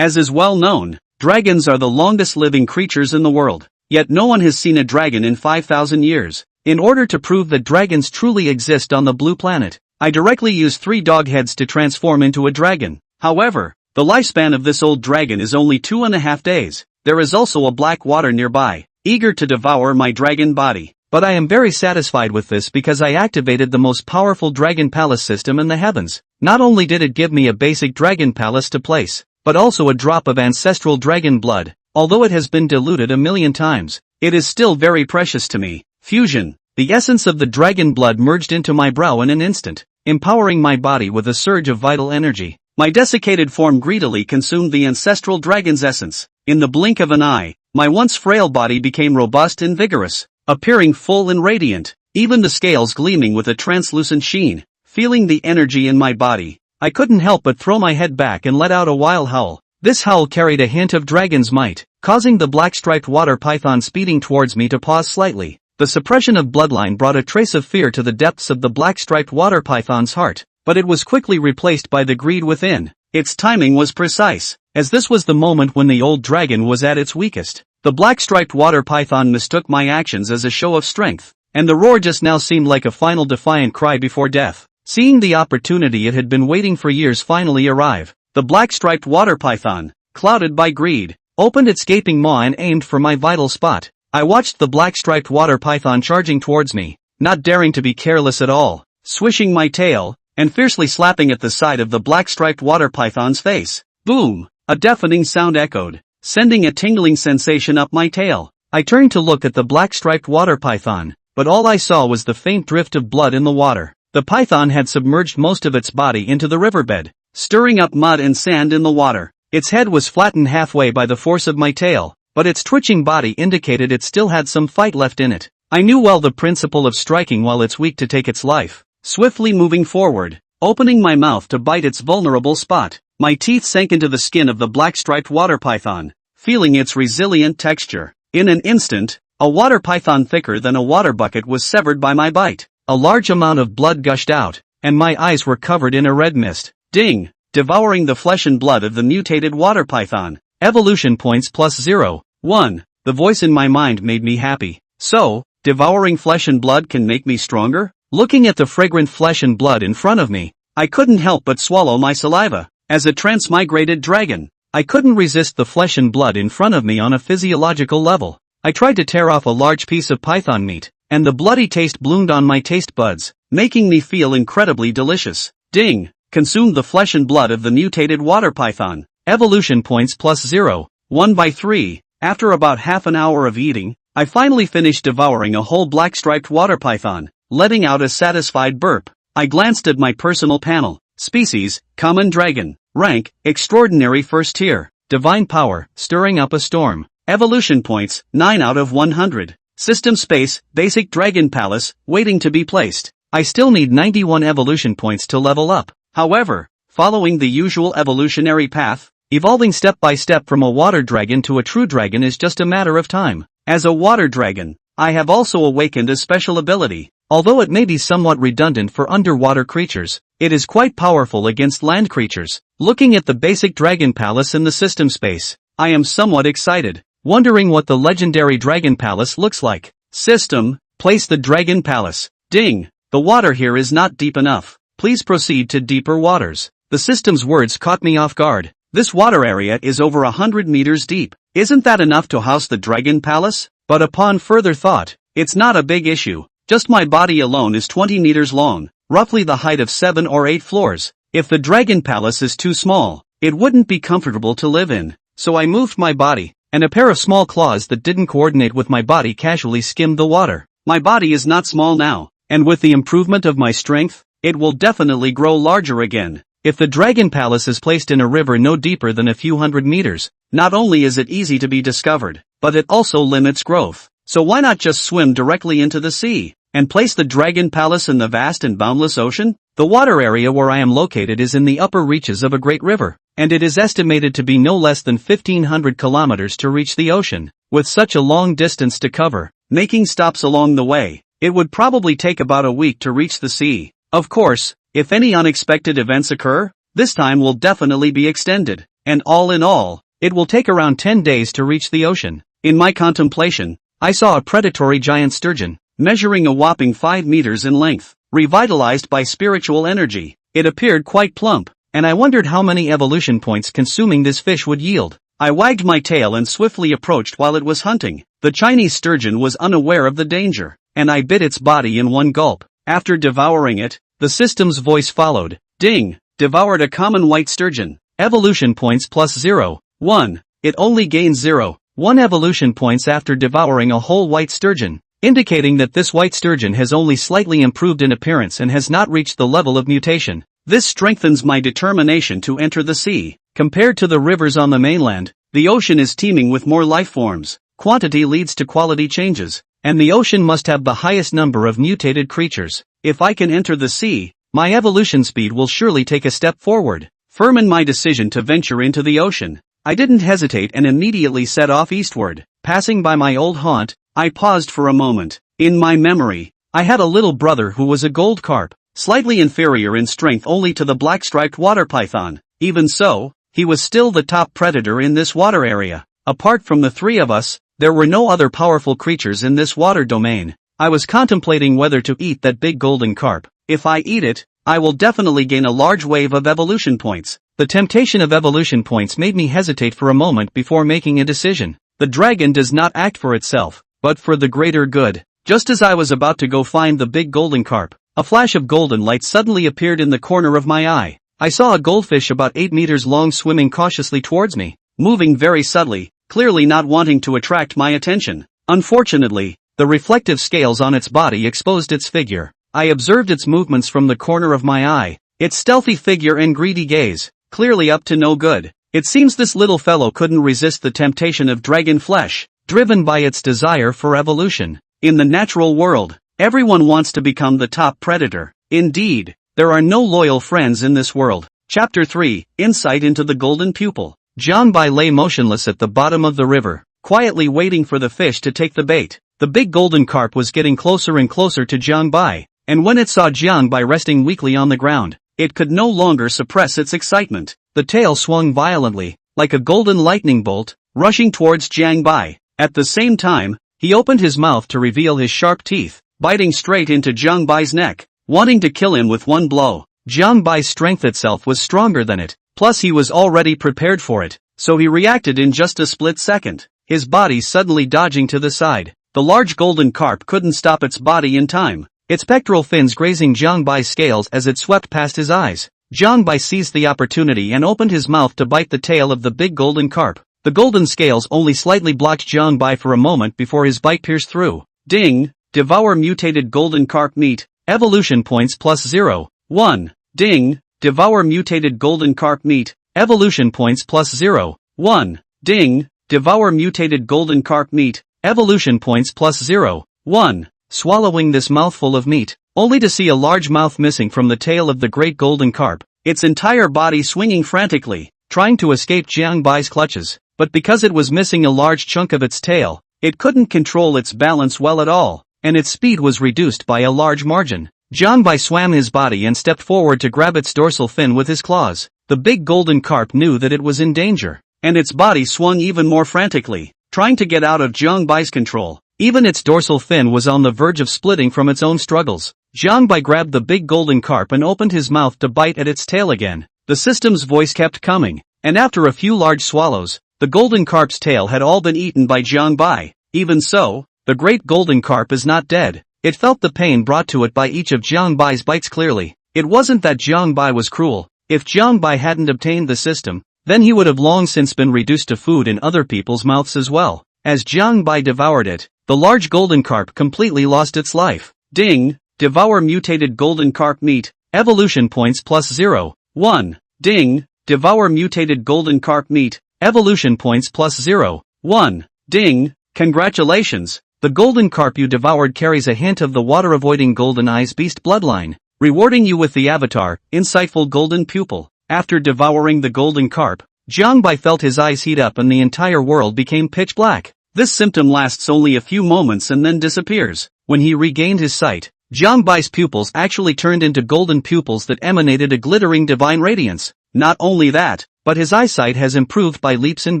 As is well known, dragons are the longest living creatures in the world, yet no one has seen a dragon in 5,000 years. In order to prove that dragons truly exist on the blue planet, I directly used 3 dog heads to transform into a dragon. However, the lifespan of this old dragon is only 2.5 days. There is also a black water nearby, eager to devour my dragon body. But I am very satisfied with this because I activated the most powerful dragon palace system in the heavens. Not only did it give me a basic dragon palace to place, but also a drop of ancestral dragon blood. Although it has been diluted a million times, it is still very precious to me. Fusion. The essence of the dragon blood merged into my brow in an instant, empowering my body with a surge of vital energy. My desiccated form greedily consumed the ancestral dragon's essence. In the blink of an eye, my once frail body became robust and vigorous, appearing full and radiant, even the scales gleaming with a translucent sheen. Feeling the energy in my body, I couldn't help but throw my head back and let out a wild howl. This howl carried a hint of dragon's might, causing the black-striped water python speeding towards me to pause slightly. The suppression of bloodline brought a trace of fear to the depths of the black-striped water python's heart, but it was quickly replaced by the greed within. Its timing was precise, as this was the moment when the old dragon was at its weakest. The black-striped water python mistook my actions as a show of strength, and the roar just now seemed like a final defiant cry before death. Seeing the opportunity it had been waiting for years finally arrive, the black-striped water python, clouded by greed, opened its gaping maw and aimed for my vital spot. I watched the black-striped water python charging towards me, not daring to be careless at all, swishing my tail, and fiercely slapping at the side of the black-striped water python's face. Boom! A deafening sound echoed, sending a tingling sensation up my tail. I turned to look at the black-striped water python, but all I saw was the faint drift of blood in the water. The python had submerged most of its body into the riverbed, stirring up mud and sand in the water. Its head was flattened halfway by the force of my tail, but its twitching body indicated it still had some fight left in it. I knew well the principle of striking while it's weak to take its life. Swiftly moving forward, opening my mouth to bite its vulnerable spot, my teeth sank into the skin of the black-striped water python, feeling its resilient texture. In an instant, a water python thicker than a water bucket was severed by my bite. A large amount of blood gushed out, and my eyes were covered in a red mist. Ding! Devouring the flesh and blood of the mutated water python. Evolution points +0. 1. The voice in my mind made me happy. So, devouring flesh and blood can make me stronger? Looking at the fragrant flesh and blood in front of me, I couldn't help but swallow my saliva. As a transmigrated dragon, I couldn't resist the flesh and blood in front of me on a physiological level. I tried to tear off a large piece of python meat, and the bloody taste bloomed on my taste buds, making me feel incredibly delicious. Ding! Consumed the flesh and blood of the mutated water python. Evolution points +0. 1/3. After about half an hour of eating, I finally finished devouring a whole black-striped water python, letting out a satisfied burp. I glanced at my personal panel. Species, common dragon. Rank, extraordinary first tier. Divine power, stirring up a storm. Evolution points, 9 out of 100. System space, basic dragon palace, waiting to be placed. I still need 91 evolution points to level up. However, following the usual evolutionary path, evolving step by step from a water dragon to a true dragon is just a matter of time. As a water dragon, I have also awakened a special ability. Although it may be somewhat redundant for underwater creatures, it is quite powerful against land creatures. Looking at the basic dragon palace in the system space, I am somewhat excited, wondering what the legendary dragon palace looks like. System, place the dragon palace. Ding! The water here is not deep enough. Please proceed to deeper waters. The system's words caught me off guard. This water area is over 100 meters deep. Isn't that enough to house the dragon palace? But upon further thought, it's not a big issue. Just my body alone is 20 meters long, roughly the height of 7 or 8 floors. If the dragon palace is too small, it wouldn't be comfortable to live in. So I moved my body, and a pair of small claws that didn't coordinate with my body casually skimmed the water. My body is not small now, and with the improvement of my strength, it will definitely grow larger again. If the dragon palace is placed in a river no deeper than a few hundred meters, not only is it easy to be discovered, but it also limits growth. So why not just swim directly into the sea, and place the dragon palace in the vast and boundless ocean? The water area where I am located is in the upper reaches of a great river, and it is estimated to be no less than 1,500 kilometers to reach the ocean. With such a long distance to cover, making stops along the way, it would probably take about a week to reach the sea. Of course, if any unexpected events occur, this time will definitely be extended. and all in all, it will take around 10 days to reach the ocean. In my contemplation, I saw a predatory giant sturgeon, measuring a whopping 5 meters in length, revitalized by spiritual energy. It appeared quite plump, and I wondered how many evolution points consuming this fish would yield. I wagged my tail and swiftly approached while it was hunting. The Chinese sturgeon was unaware of the danger, and I bit its body in one gulp. After devouring it, the system's voice followed. Ding! Devoured a common white sturgeon. Evolution points plus 0. 1. It only gains 0. 1 evolution points after devouring a whole white sturgeon, indicating that this white sturgeon has only slightly improved in appearance and has not reached the level of mutation. This strengthens my determination to enter the sea. Compared to the rivers on the mainland, the ocean is teeming with more life forms. Quantity leads to quality changes, and the ocean must have the highest number of mutated creatures. If I can enter the sea, my evolution speed will surely take a step forward. Firm in my decision to venture into the ocean, I didn't hesitate and immediately set off eastward. Passing by my old haunt, I paused for a moment. In my memory, I had a little brother who was a gold carp, slightly inferior in strength only to the black-striped water python. Even so, he was still the top predator in this water area. Apart from the three of us, there were no other powerful creatures in this water domain. I was contemplating whether to eat that big golden carp. If I eat it, I will definitely gain a large wave of evolution points. The temptation of evolution points made me hesitate for a moment before making a decision. The dragon does not act for itself, but for the greater good. Just as I was about to go find the big golden carp, a flash of golden light suddenly appeared in the corner of my eye. I saw a goldfish about 8 meters long swimming cautiously towards me, moving very subtly, clearly not wanting to attract my attention. Unfortunately, the reflective scales on its body exposed its figure. I observed its movements from the corner of my eye, its stealthy figure and greedy gaze, clearly up to no good. It seems this little fellow couldn't resist the temptation of dragon flesh, driven by its desire for evolution. In the natural world, everyone wants to become the top predator. Indeed, there are no loyal friends in this world. Chapter 3, Insight into the Golden Pupil. Jiangbai lay motionless at the bottom of the river, quietly waiting for the fish to take the bait. The big golden carp was getting closer and closer to Jiangbai, and when it saw Jiangbai resting weakly on the ground, it could no longer suppress its excitement. The tail swung violently, like a golden lightning bolt, rushing towards Jiangbai. At the same time, he opened his mouth to reveal his sharp teeth, biting straight into Jiangbai's neck, wanting to kill him with one blow. Jiangbai's strength itself was stronger than it, plus he was already prepared for it, so he reacted in just a split second, his body suddenly dodging to the side. The large golden carp couldn't stop its body in time, its pectoral fins grazing Jiangbai's scales as it swept past his eyes. Jiangbai seized the opportunity and opened his mouth to bite the tail of the big golden carp. The golden scales only slightly blocked Jiangbai for a moment before his bite pierced through. Ding! Devour mutated golden carp meat. Evolution points plus 0. 1. Ding! Devour mutated golden carp meat. Evolution points plus 0. 1. Ding! Devour mutated golden carp meat. Evolution points plus 0. 1. Swallowing this mouthful of meat, only to see a large mouth missing from the tail of the great golden carp, its entire body swinging frantically, trying to escape Jiangbai's clutches. But because it was missing a large chunk of its tail, it couldn't control its balance well at all, and its speed was reduced by a large margin. Jiangbai swam his body and stepped forward to grab its dorsal fin with his claws. The big golden carp knew that it was in danger, and its body swung even more frantically, trying to get out of Jiangbai's control. Even its dorsal fin was on the verge of splitting from its own struggles. Jiangbai grabbed the big golden carp and opened his mouth to bite at its tail again. The system's voice kept coming, and after a few large swallows, the golden carp's tail had all been eaten by Jiangbai. Even so, the great golden carp is not dead. It felt the pain brought to it by each of Jiangbai's bites clearly. It wasn't that Jiangbai was cruel. If Jiangbai hadn't obtained the system, then he would have long since been reduced to food in other people's mouths as well. As Jiangbai devoured it, the large golden carp completely lost its life. Ding! Devour mutated golden carp meat. Evolution points plus 0. 1. Ding! Devour mutated golden carp meat. Evolution points plus 0. 1. Ding! Congratulations! The golden carp you devoured carries a hint of the water-avoiding golden eyes beast bloodline, rewarding you with the avatar, insightful golden pupil. After devouring the golden carp, Jiangbai felt his eyes heat up and the entire world became pitch black. This symptom lasts only a few moments and then disappears. When he regained his sight, Jiangbai's pupils actually turned into golden pupils that emanated a glittering divine radiance. Not only that, but his eyesight has improved by leaps and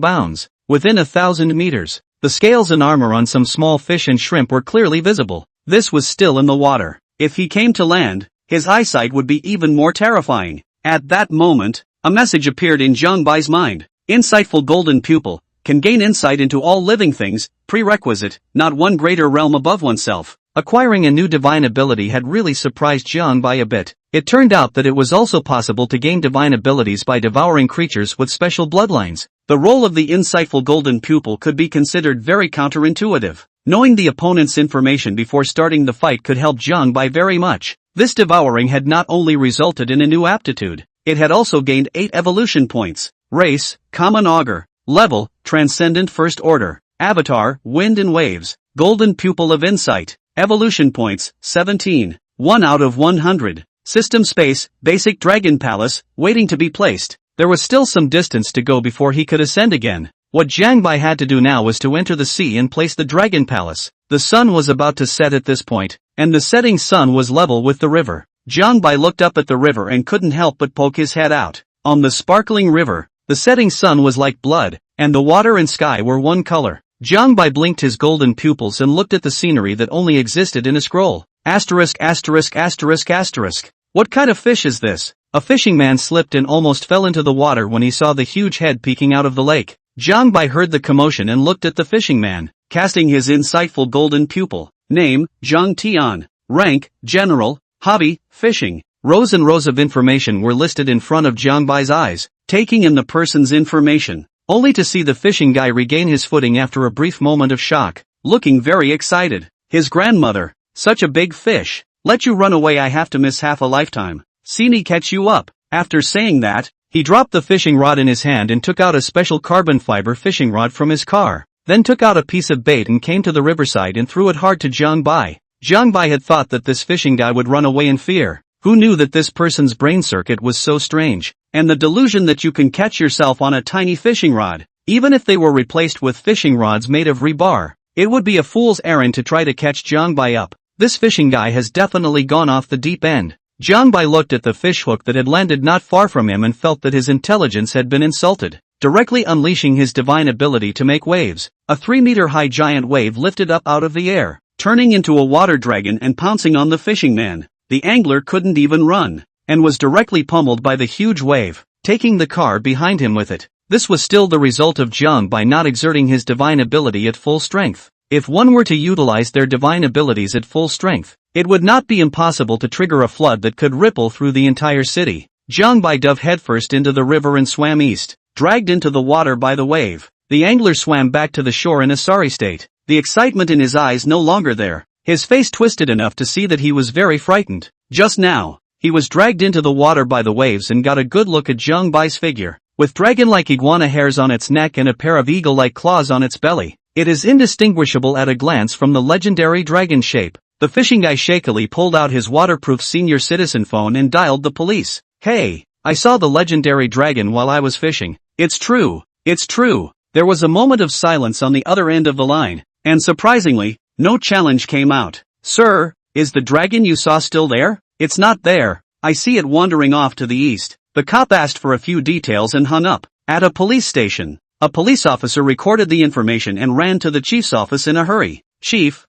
bounds. Within 1,000 meters, the scales and armor on some small fish and shrimp were clearly visible. This was still in the water. If he came to land, his eyesight would be even more terrifying. At that moment, a message appeared in Jiang Bai's mind. Insightful golden pupil can gain insight into all living things. Prerequisite, not one greater realm above oneself. Acquiring a new divine ability had really surprised Jiang Bai a bit. It turned out that it was also possible to gain divine abilities by devouring creatures with special bloodlines. The role of the insightful golden pupil could be considered very counterintuitive. Knowing the opponent's information before starting the fight could help Jiang Bai very much. This devouring had not only resulted in a new aptitude, it had also gained 8 evolution points. Race, Common Augur. Level, Transcendent First Order. Avatar, Wind and Waves. Golden Pupil of Insight. Evolution points, 17. 1 out of 100. System space, Basic Dragon Palace, waiting to be placed. There was still some distance to go before he could ascend again. What Jiang Bai had to do now was to enter the sea and place the Dragon Palace. The sun was about to set at this point, and the setting sun was level with the river. Jiang Bai looked up at the river and couldn't help but poke his head out. On the sparkling river, the setting sun was like blood, and the water and sky were one color. Jiang Bai blinked his golden pupils and looked at the scenery that only existed in a scroll. Asterisk asterisk asterisk asterisk. What kind of fish is this? A fishing man slipped and almost fell into the water when he saw the huge head peeking out of the lake. Jiang Bai heard the commotion and looked at the fishing man, casting his insightful golden pupil. Name, Zhang Tian. Rank, General. Hobby, fishing. Rows and rows of information were listed in front of Jiang Bai's eyes, taking in the person's information, only to see the fishing guy regain his footing after a brief moment of shock, looking very excited. His grandmother, such a big fish. Let you run away, I have to miss half a lifetime. See catch you up. After saying that, he dropped the fishing rod in his hand and took out a special carbon fiber fishing rod from his car, then took out a piece of bait and came to the riverside and threw it hard to Jiang Bai. Jiang Bai had thought that this fishing guy would run away in fear. Who knew that this person's brain circuit was so strange? And the delusion that you can catch yourself on a tiny fishing rod, even if they were replaced with fishing rods made of rebar. It would be a fool's errand to try to catch Jiang Bai up. This fishing guy has definitely gone off the deep end. Jiang Bai looked at the fish hook that had landed not far from him and felt that his intelligence had been insulted. Directly unleashing his divine ability to make waves, a 3-meter-high giant wave lifted up out of the air, turning into a water dragon and pouncing on the fishing man. The angler couldn't even run, and was directly pummeled by the huge wave, taking the car behind him with it. This was still the result of Jiang Bai not exerting his divine ability at full strength. If one were to utilize their divine abilities at full strength, it would not be impossible to trigger a flood that could ripple through the entire city. Jiang Bai dove headfirst into the river and swam east, dragged into the water by the wave. The angler swam back to the shore in a sorry state, the excitement in his eyes no longer there. His face twisted enough to see that he was very frightened. Just now, he was dragged into the water by the waves and got a good look at Jiang Bai's figure. With dragon-like iguana hairs on its neck and a pair of eagle-like claws on its belly, it is indistinguishable at a glance from the legendary dragon shape. The fishing guy shakily pulled out his waterproof senior citizen phone and dialed the police. Hey, I saw the legendary dragon while I was fishing. It's true. It's true. There was a moment of silence on the other end of the line, and surprisingly, no challenge came out. Sir, is the dragon you saw still there? It's not there. I see it wandering off to the east. The cop asked for a few details and hung up. At a police station, a police officer recorded the information and ran to the chief's office in a hurry. Chief,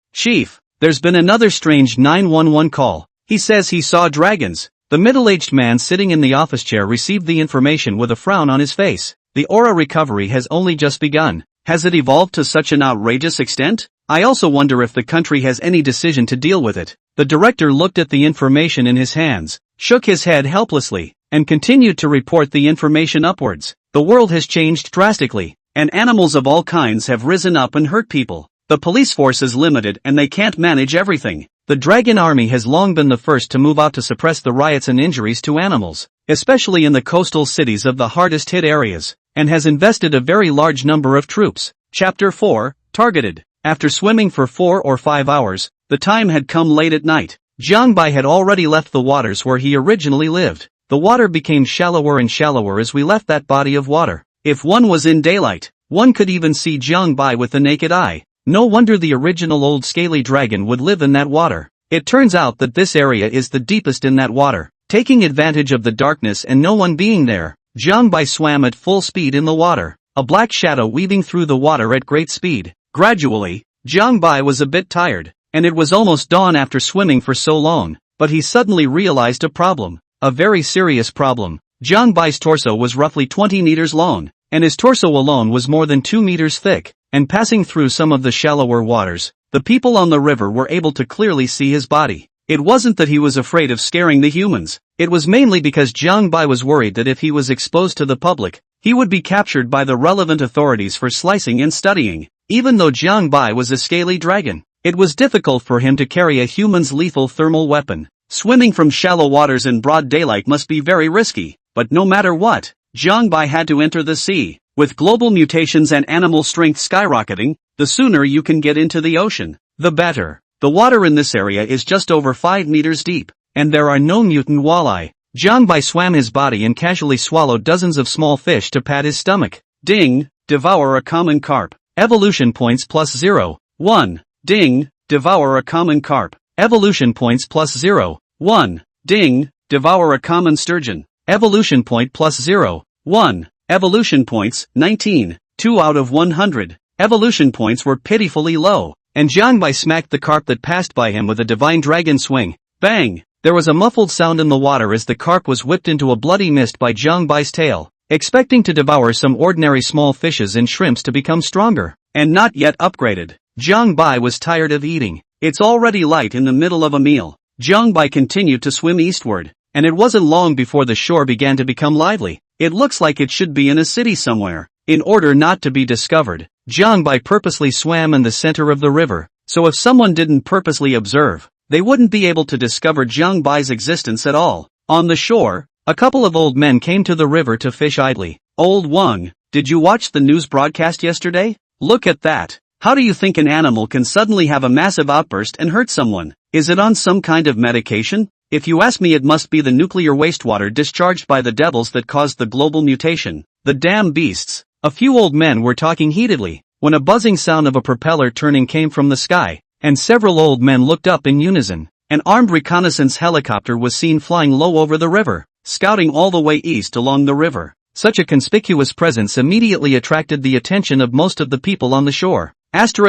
there's been another strange 911 call. He says he saw dragons. The middle-aged man sitting in the office chair received the information with a frown on his face. The aura recovery has only just begun. Has it evolved to such an outrageous extent? I also wonder if the country has any decision to deal with it. The director looked at the information in his hands, shook his head helplessly, and continued to report the information upwards. The world has changed drastically, and animals of all kinds have risen up and hurt people. The police force is limited and they can't manage everything. The Dragon Army has long been the first to move out to suppress the riots and injuries to animals, especially in the coastal cities of the hardest hit areas, and has invested a very large number of troops. Chapter 4, Targeted. After swimming for 4 or 5 hours, the time had come late at night. Jiang Bai had already left the waters where he originally lived. The water became shallower and shallower as we left that body of water. If one was in daylight, one could even see Jiang Bai with the naked eye. No wonder the original old scaly dragon would live in that water. It turns out that this area is the deepest in that water. Taking advantage of the darkness and no one being there, Jiang Bai swam at full speed in the water, a black shadow weaving through the water at great speed. Gradually, Jiang Bai was a bit tired, and it was almost dawn after swimming for so long, but he suddenly realized a problem, a very serious problem. Jiang Bai's torso was roughly 20 meters long, and his torso alone was more than 2 meters thick, and passing through some of the shallower waters, the people on the river were able to clearly see his body. It wasn't that he was afraid of scaring the humans, it was mainly because Jiang Bai was worried that if he was exposed to the public, he would be captured by the relevant authorities for slicing and studying. Even though Jiang Bai was a scaly dragon, it was difficult for him to carry a human's lethal thermal weapon. Swimming from shallow waters in broad daylight must be very risky, but no matter what, Jiang Bai had to enter the sea. With global mutations and animal strength skyrocketing, the sooner you can get into the ocean, the better. The water in this area is just over 5 meters deep, and there are no mutant walleye. Jiang Bai swam his body and casually swallowed dozens of small fish to pad his stomach. Ding, devour a common carp. Evolution points plus 0, 1. Ding, devour a common carp. Evolution points plus 0, 1. Ding, devour a common sturgeon. Evolution point plus 0, 1. Evolution points, 19, 2 out of 100. Evolution points were pitifully low, and Jiang Bai smacked the carp that passed by him with a divine dragon swing. Bang! There was a muffled sound in the water as the carp was whipped into a bloody mist by Jiang Bai's tail, expecting to devour some ordinary small fishes and shrimps to become stronger, and not yet upgraded. Jiang Bai was tired of eating. It's already light in the middle of a meal. Jiang Bai continued to swim eastward, and it wasn't long before the shore began to become lively. It looks like it should be in a city somewhere. In order not to be discovered, Jiang Bai purposely swam in the center of the river, so if someone didn't purposely observe, they wouldn't be able to discover Jiang Bai's existence at all. On the shore, a couple of old men came to the river to fish idly. Old Wang, did you watch the news broadcast yesterday? Look at that. How do you think an animal can suddenly have a massive outburst and hurt someone? Is it on some kind of medication? If you ask me, it must be the nuclear wastewater discharged by the devils that caused the global mutation. The damn beasts. A few old men were talking heatedly, when a buzzing sound of a propeller turning came from the sky, and several old men looked up in unison. An armed reconnaissance helicopter was seen flying low over the river, scouting all the way east along the river. Such a conspicuous presence immediately attracted the attention of most of the people on the shore. It's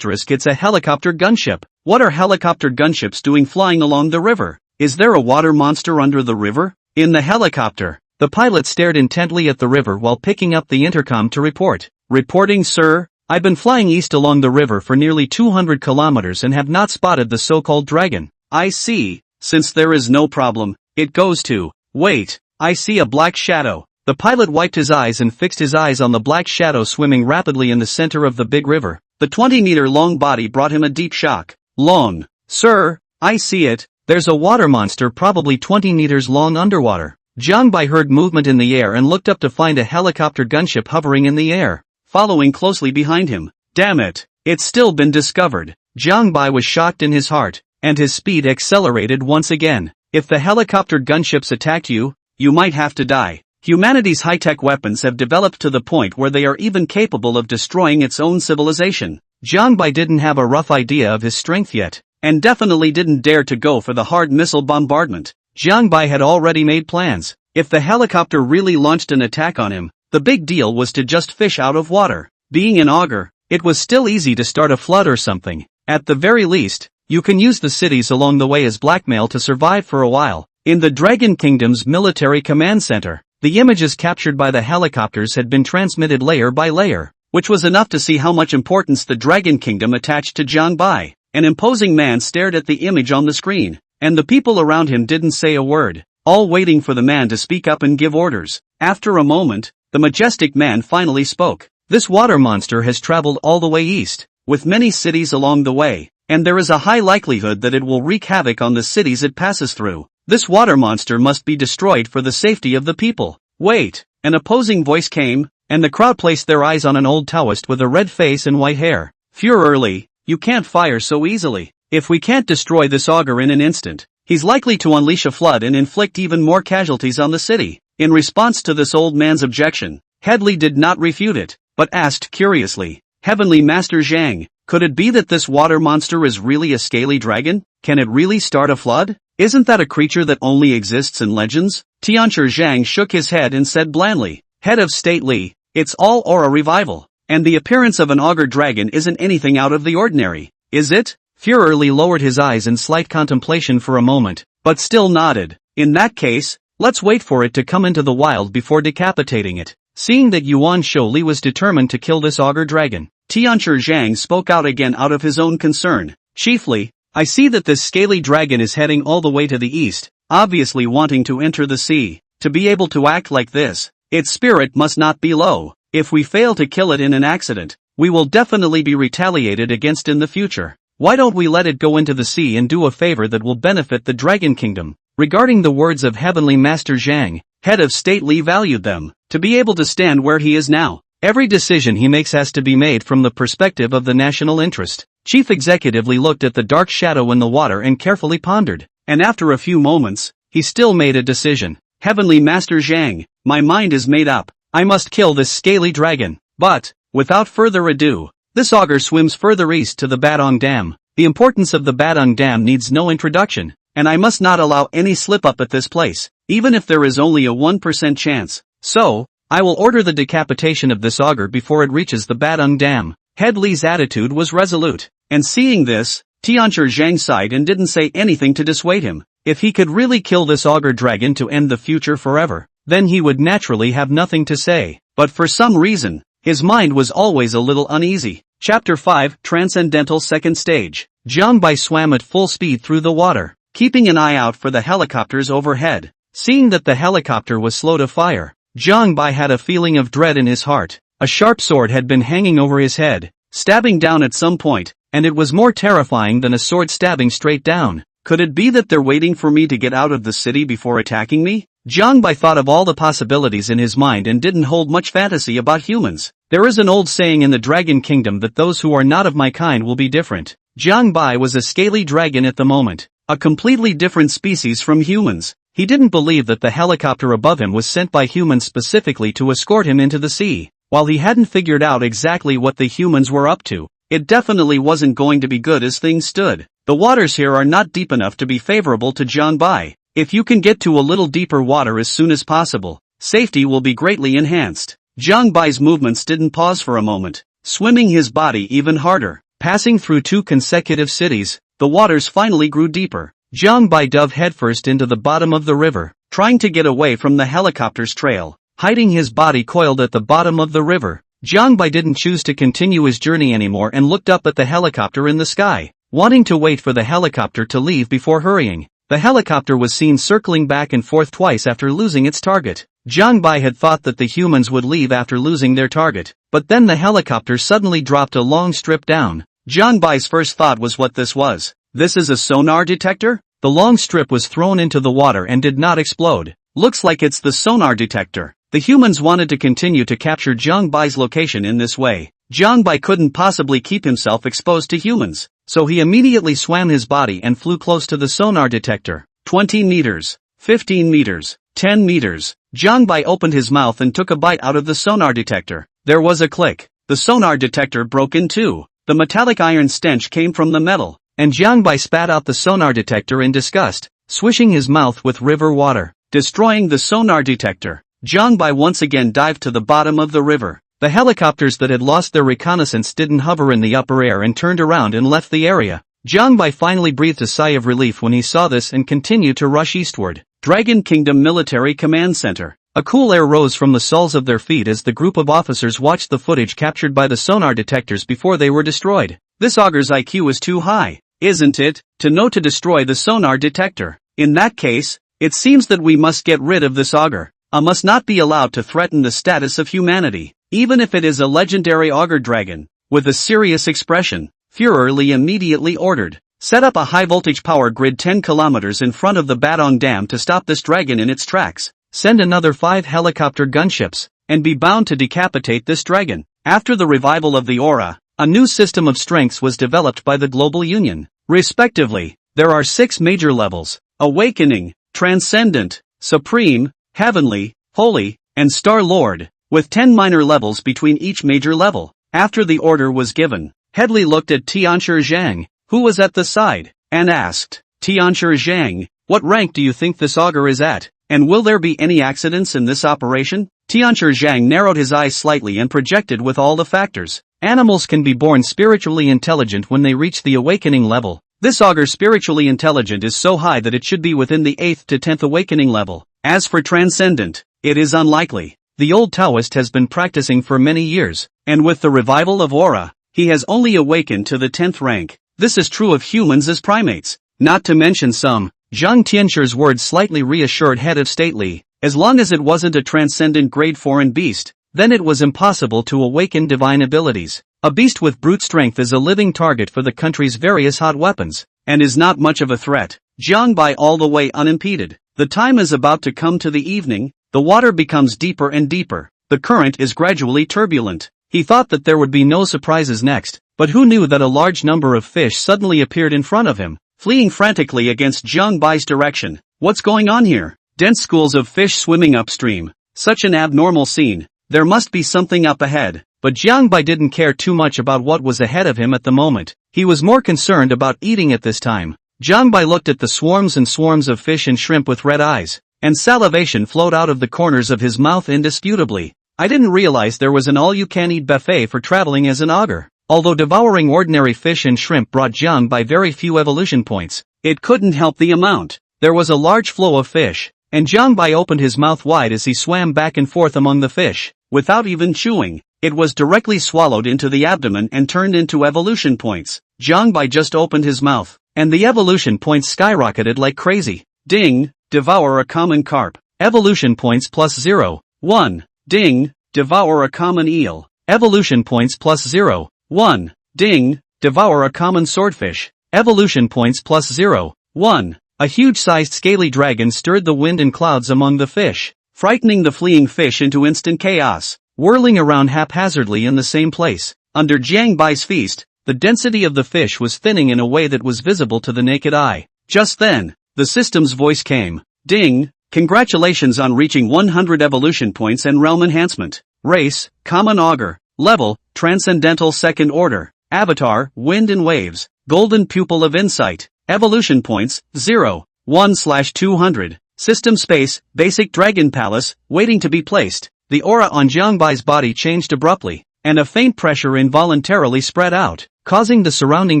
a helicopter gunship. What are helicopter gunships doing flying along the river? Is there a water monster under the river? In the helicopter, the pilot stared intently at the river while picking up the intercom to report. Reporting, sir. I've been flying east along the river for nearly 200 kilometers and have not spotted the so-called dragon. I see. Since there is no problem, it goes to. Wait, I see a black shadow. The pilot wiped his eyes and fixed his eyes on the black shadow swimming rapidly in the center of the big river. The 20-meter-long body brought him a deep shock. Long. Sir, I see it. There's a water monster probably 20 meters long underwater. Jiang Bai heard movement in the air and looked up to find a helicopter gunship hovering in the air, following closely behind him. Damn it, it's still been discovered. Jiang Bai was shocked in his heart, and his speed accelerated once again. If the helicopter gunships attacked you, you might have to die. Humanity's high-tech weapons have developed to the point where they are even capable of destroying its own civilization. Jiang Bai didn't have a rough idea of his strength yet, and definitely didn't dare to go for the hard missile bombardment. Jiang Bai had already made plans. If the helicopter really launched an attack on him, the big deal was to just fish out of water. Being an augur, it was still easy to start a flood or something. At the very least, you can use the cities along the way as blackmail to survive for a while. In the Dragon Kingdom's military command center, the images captured by the helicopters had been transmitted layer by layer, which was enough to see how much importance the Dragon Kingdom attached to Jiang Bai. An imposing man stared at the image on the screen, and the people around him didn't say a word, all waiting for the man to speak up and give orders. After a moment, the majestic man finally spoke. This water monster has traveled all the way east, with many cities along the way, and there is a high likelihood that it will wreak havoc on the cities it passes through. This water monster must be destroyed for the safety of the people. Wait, an opposing voice came, and the crowd placed their eyes on an old Taoist with a red face and white hair. Furiously, you can't fire so easily. If we can't destroy this augur in an instant, he's likely to unleash a flood and inflict even more casualties on the city. In response to this old man's objection, Headley did not refute it, but asked curiously, Heavenly Master Zhang, could it be that this water monster is really a scaly dragon? Can it really start a flood? Isn't that a creature that only exists in legends? Tianchi Zhang shook his head and said blandly, Head of State Li, it's all aura revival. And the appearance of an auger dragon isn't anything out of the ordinary, is it? Führer Li lowered his eyes in slight contemplation for a moment, but still nodded. In that case, let's wait for it to come into the wild before decapitating it. Seeing that Yuan Shou Li was determined to kill this auger dragon, Tianchi Zhang spoke out again out of his own concern. Chiefly, I see that this scaly dragon is heading all the way to the east, obviously wanting to enter the sea. To be able to act like this, its spirit must not be low. If we fail to kill it in an accident, we will definitely be retaliated against in the future. Why don't we let it go into the sea and do a favor that will benefit the Dragon Kingdom? Regarding the words of Heavenly Master Zhang, Head of State Li valued them. To be able to stand where he is now, every decision he makes has to be made from the perspective of the national interest. Chief Executive Li looked at the dark shadow in the water and carefully pondered, and after a few moments, he still made a decision. Heavenly Master Zhang, my mind is made up. I must kill this scaly dragon. But, without further ado, this auger swims further east to the Badong Dam. The importance of the Badong Dam needs no introduction, and I must not allow any slip-up at this place, even if there is only a 1% chance. So, I will order the decapitation of this auger before it reaches the Badong Dam. Head Li's attitude was resolute, and seeing this, Tianchi Zhang sighed and didn't say anything to dissuade him. If he could really kill this auger dragon to end the future forever, then he would naturally have nothing to say. But for some reason, his mind was always a little uneasy. Chapter 5, Transcendental Second Stage. Jiang Bai swam at full speed through the water, keeping an eye out for the helicopters overhead. Seeing that the helicopter was slow to fire, Jiang Bai had a feeling of dread in his heart. A sharp sword had been hanging over his head, stabbing down at some point, and it was more terrifying than a sword stabbing straight down. Could it be that they're waiting for me to get out of the city before attacking me? Jiang Bai thought of all the possibilities in his mind and didn't hold much fantasy about humans. There is an old saying in the Dragon Kingdom that those who are not of my kind will be different. Jiang Bai was a scaly dragon at the moment, a completely different species from humans. He didn't believe that the helicopter above him was sent by humans specifically to escort him into the sea. While he hadn't figured out exactly what the humans were up to, it definitely wasn't going to be good as things stood. The waters here are not deep enough to be favorable to Jiang Bai. If you can get to a little deeper water as soon as possible, safety will be greatly enhanced. Jiang Bai's movements didn't pause for a moment, swimming his body even harder. Passing through 2 consecutive cities, the waters finally grew deeper. Jiang Bai dove headfirst into the bottom of the river, trying to get away from the helicopter's trail. Hiding his body coiled at the bottom of the river, Jiang Bai didn't choose to continue his journey anymore and looked up at the helicopter in the sky, wanting to wait for the helicopter to leave before hurrying. The helicopter was seen circling back and forth twice after losing its target. Jiang Bai had thought that the humans would leave after losing their target, but then the helicopter suddenly dropped a long strip down. Jiang Bai's first thought was what this was. This is a sonar detector? The long strip was thrown into the water and did not explode. Looks like it's the sonar detector. The humans wanted to continue to capture Jiang Bai's location in this way. Jiang Bai couldn't possibly keep himself exposed to humans, so he immediately swam his body and flew close to the sonar detector. 20 meters, 15 meters, 10 meters. Jiang Bai opened his mouth and took a bite out of the sonar detector. There was a click. The sonar detector broke in two. The metallic iron stench came from the metal, and Jiang Bai spat out the sonar detector in disgust, swishing his mouth with river water, destroying the sonar detector. Jiang Bai once again dived to the bottom of the river. The helicopters that had lost their reconnaissance didn't hover in the upper air and turned around and left the area. Jiang Bai finally breathed a sigh of relief when he saw this and continued to rush eastward. Dragon Kingdom Military Command Center. A cool air rose from the soles of their feet as the group of officers watched the footage captured by the sonar detectors before they were destroyed. This auger's IQ is too high, isn't it, to know to destroy the sonar detector? In that case, it seems that we must get rid of this auger. Must not be allowed to threaten the status of humanity, even if it is a legendary auger dragon. With a serious expression, Führer Li immediately ordered, set up a high-voltage power grid 10 kilometers in front of the Badong Dam to stop this dragon in its tracks. Send another 5 helicopter gunships, and be bound to decapitate this dragon. After the revival of the aura, a new system of strengths was developed by the Global Union. Respectively, there are 6 major levels: Awakening, Transcendent, Supreme, Heavenly, Holy, and Star Lord, with 10 minor levels between each major level. After the order was given, Headley looked at Tianchi Zhang, who was at the side, and asked, Tianchi Zhang, What rank do you think this augur is at? And will there be any accidents in this operation? Tianchi Zhang narrowed his eyes slightly and projected with all the factors. Animals can be born spiritually intelligent when they reach the awakening level. This augur spiritually intelligent is so high that it should be within the 8th to 10th awakening level. As for transcendent, it is unlikely. The old Taoist has been practicing for many years, and with the revival of aura, he has only awakened to the 10th rank. This is true of humans as primates, not to mention some. Zhang Tianchi's words slightly reassured head of state Li. As long as it wasn't a transcendent grade foreign beast, then it was impossible to awaken divine abilities. A beast with brute strength is a living target for the country's various hot weapons, and is not much of a threat. Jiang Bai all the way unimpeded. The time is about to come to the evening, the water becomes deeper and deeper. The current is gradually turbulent. He thought that there would be no surprises next, but who knew that a large number of fish suddenly appeared in front of him, fleeing frantically against Jiang Bai's direction. What's going on here? Dense schools of fish swimming upstream. Such an abnormal scene. There must be something up ahead. But Jiang Bai didn't care too much about what was ahead of him at the moment. He was more concerned about eating at this time. Jiang Bai looked at the swarms and swarms of fish and shrimp with red eyes, and salivation flowed out of the corners of his mouth indisputably. I didn't realize there was an all-you-can-eat buffet for traveling as an augur. Although devouring ordinary fish and shrimp brought Jiang Bai very few evolution points, it couldn't help the amount. There was a large flow of fish, and Jiang Bai opened his mouth wide as he swam back and forth among the fish. Without even chewing, it was directly swallowed into the abdomen and turned into evolution points. Jiang Bai just opened his mouth, and the evolution points skyrocketed like crazy. Ding, devour a common carp. Evolution points plus 0, 1. Ding, devour a common eel. Evolution points plus 0, 1. Ding, devour a common swordfish. Evolution points plus 0, 1. A huge-sized scaly dragon stirred the wind and clouds among the fish, frightening the fleeing fish into instant chaos, whirling around haphazardly in the same place. Under Jiang Bai's feast, the density of the fish was thinning in a way that was visible to the naked eye. Just then, the system's voice came. Ding, congratulations on reaching 100 evolution points and realm enhancement. Race, common augur. Level, transcendental second order. Avatar, wind and waves. Golden pupil of insight. Evolution points, 0, 1/200. System space, basic dragon palace, waiting to be placed. The aura on Jiang Bai's body changed abruptly, and a faint pressure involuntarily spread out, causing the surrounding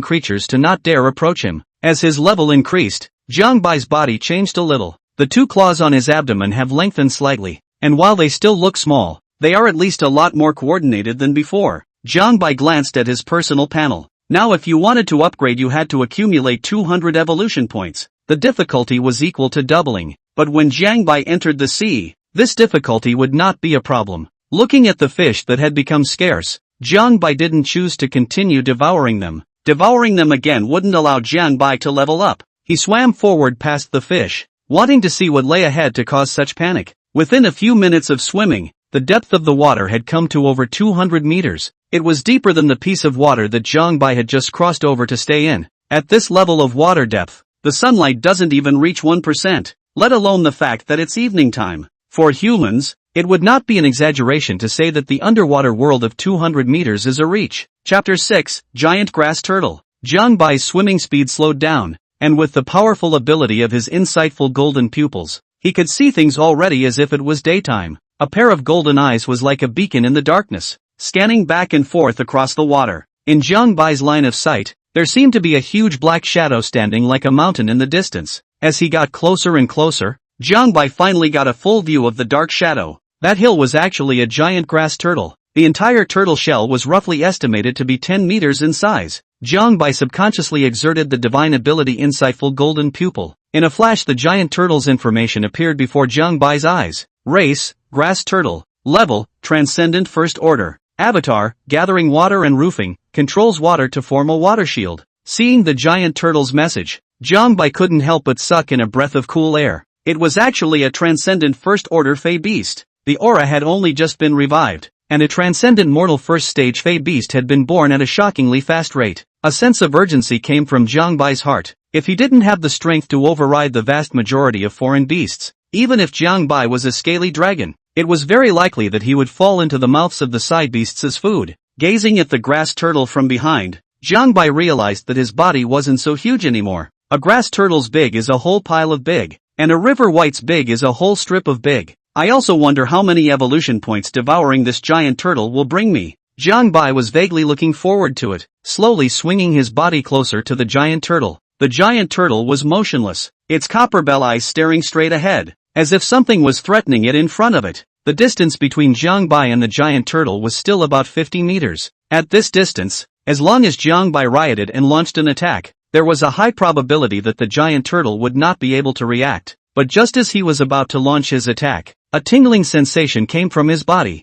creatures to not dare approach him. As his level increased, Jiang Bai's body changed a little. The two claws on his abdomen have lengthened slightly, and while they still look small, they are at least a lot more coordinated than before. Jiang Bai glanced at his personal panel. Now if you wanted to upgrade you had to accumulate 200 evolution points. The difficulty was equal to doubling, but when Jiang Bai entered the sea, this difficulty would not be a problem. Looking at the fish that had become scarce, Jiang Bai didn't choose to continue devouring them. Devouring them again wouldn't allow Jiang Bai to level up. He swam forward past the fish, wanting to see what lay ahead to cause such panic. Within a few minutes of swimming, the depth of the water had come to over 200 meters. It was deeper than the piece of water that Jiang Bai had just crossed over to stay in. At this level of water depth, the sunlight doesn't even reach 1%, let alone the fact that it's evening time. For humans, it would not be an exaggeration to say that the underwater world of 200 meters is a reach. Chapter 6, Giant Grass Turtle. Jiang Bai's swimming speed slowed down, and with the powerful ability of his insightful golden pupils, he could see things already as if it was daytime. A pair of golden eyes was like a beacon in the darkness, scanning back and forth across the water. In Jiang Bai's line of sight, there seemed to be a huge black shadow standing like a mountain in the distance. As he got closer and closer, Jiang Bai finally got a full view of the dark shadow. That hill was actually a giant grass turtle. The entire turtle shell was roughly estimated to be 10 meters in size. Jiang Bai subconsciously exerted the divine ability insightful golden pupil. In a flash the giant turtle's information appeared before Jiang Bai's eyes. Race, grass turtle. Level, transcendent first order. Avatar, gathering water and roofing, controls water to form a water shield. Seeing the giant turtle's message, Jiang Bai couldn't help but suck in a breath of cool air. It was actually a transcendent first order Fey beast. The aura had only just been revived, and a transcendent mortal first stage Fey beast had been born at a shockingly fast rate. A sense of urgency came from Jiang Bai's heart. If he didn't have the strength to override the vast majority of foreign beasts, even if Jiang Bai was a scaly dragon, it was very likely that he would fall into the mouths of the side beasts as food. Gazing at the grass turtle from behind, Jiang Bai realized that his body wasn't so huge anymore. A grass turtle's big is a whole pile of big, and a river white's big is a whole strip of big. I also wonder how many evolution points devouring this giant turtle will bring me. Jiang Bai was vaguely looking forward to it, slowly swinging his body closer to the giant turtle. The giant turtle was motionless, its copper bell eyes staring straight ahead, as if something was threatening it in front of it. The distance between Jiang Bai and the giant turtle was still about 50 meters. At this distance, as long as Jiang Bai rioted and launched an attack, there was a high probability that the giant turtle would not be able to react. But just as he was about to launch his attack, a tingling sensation came from his body.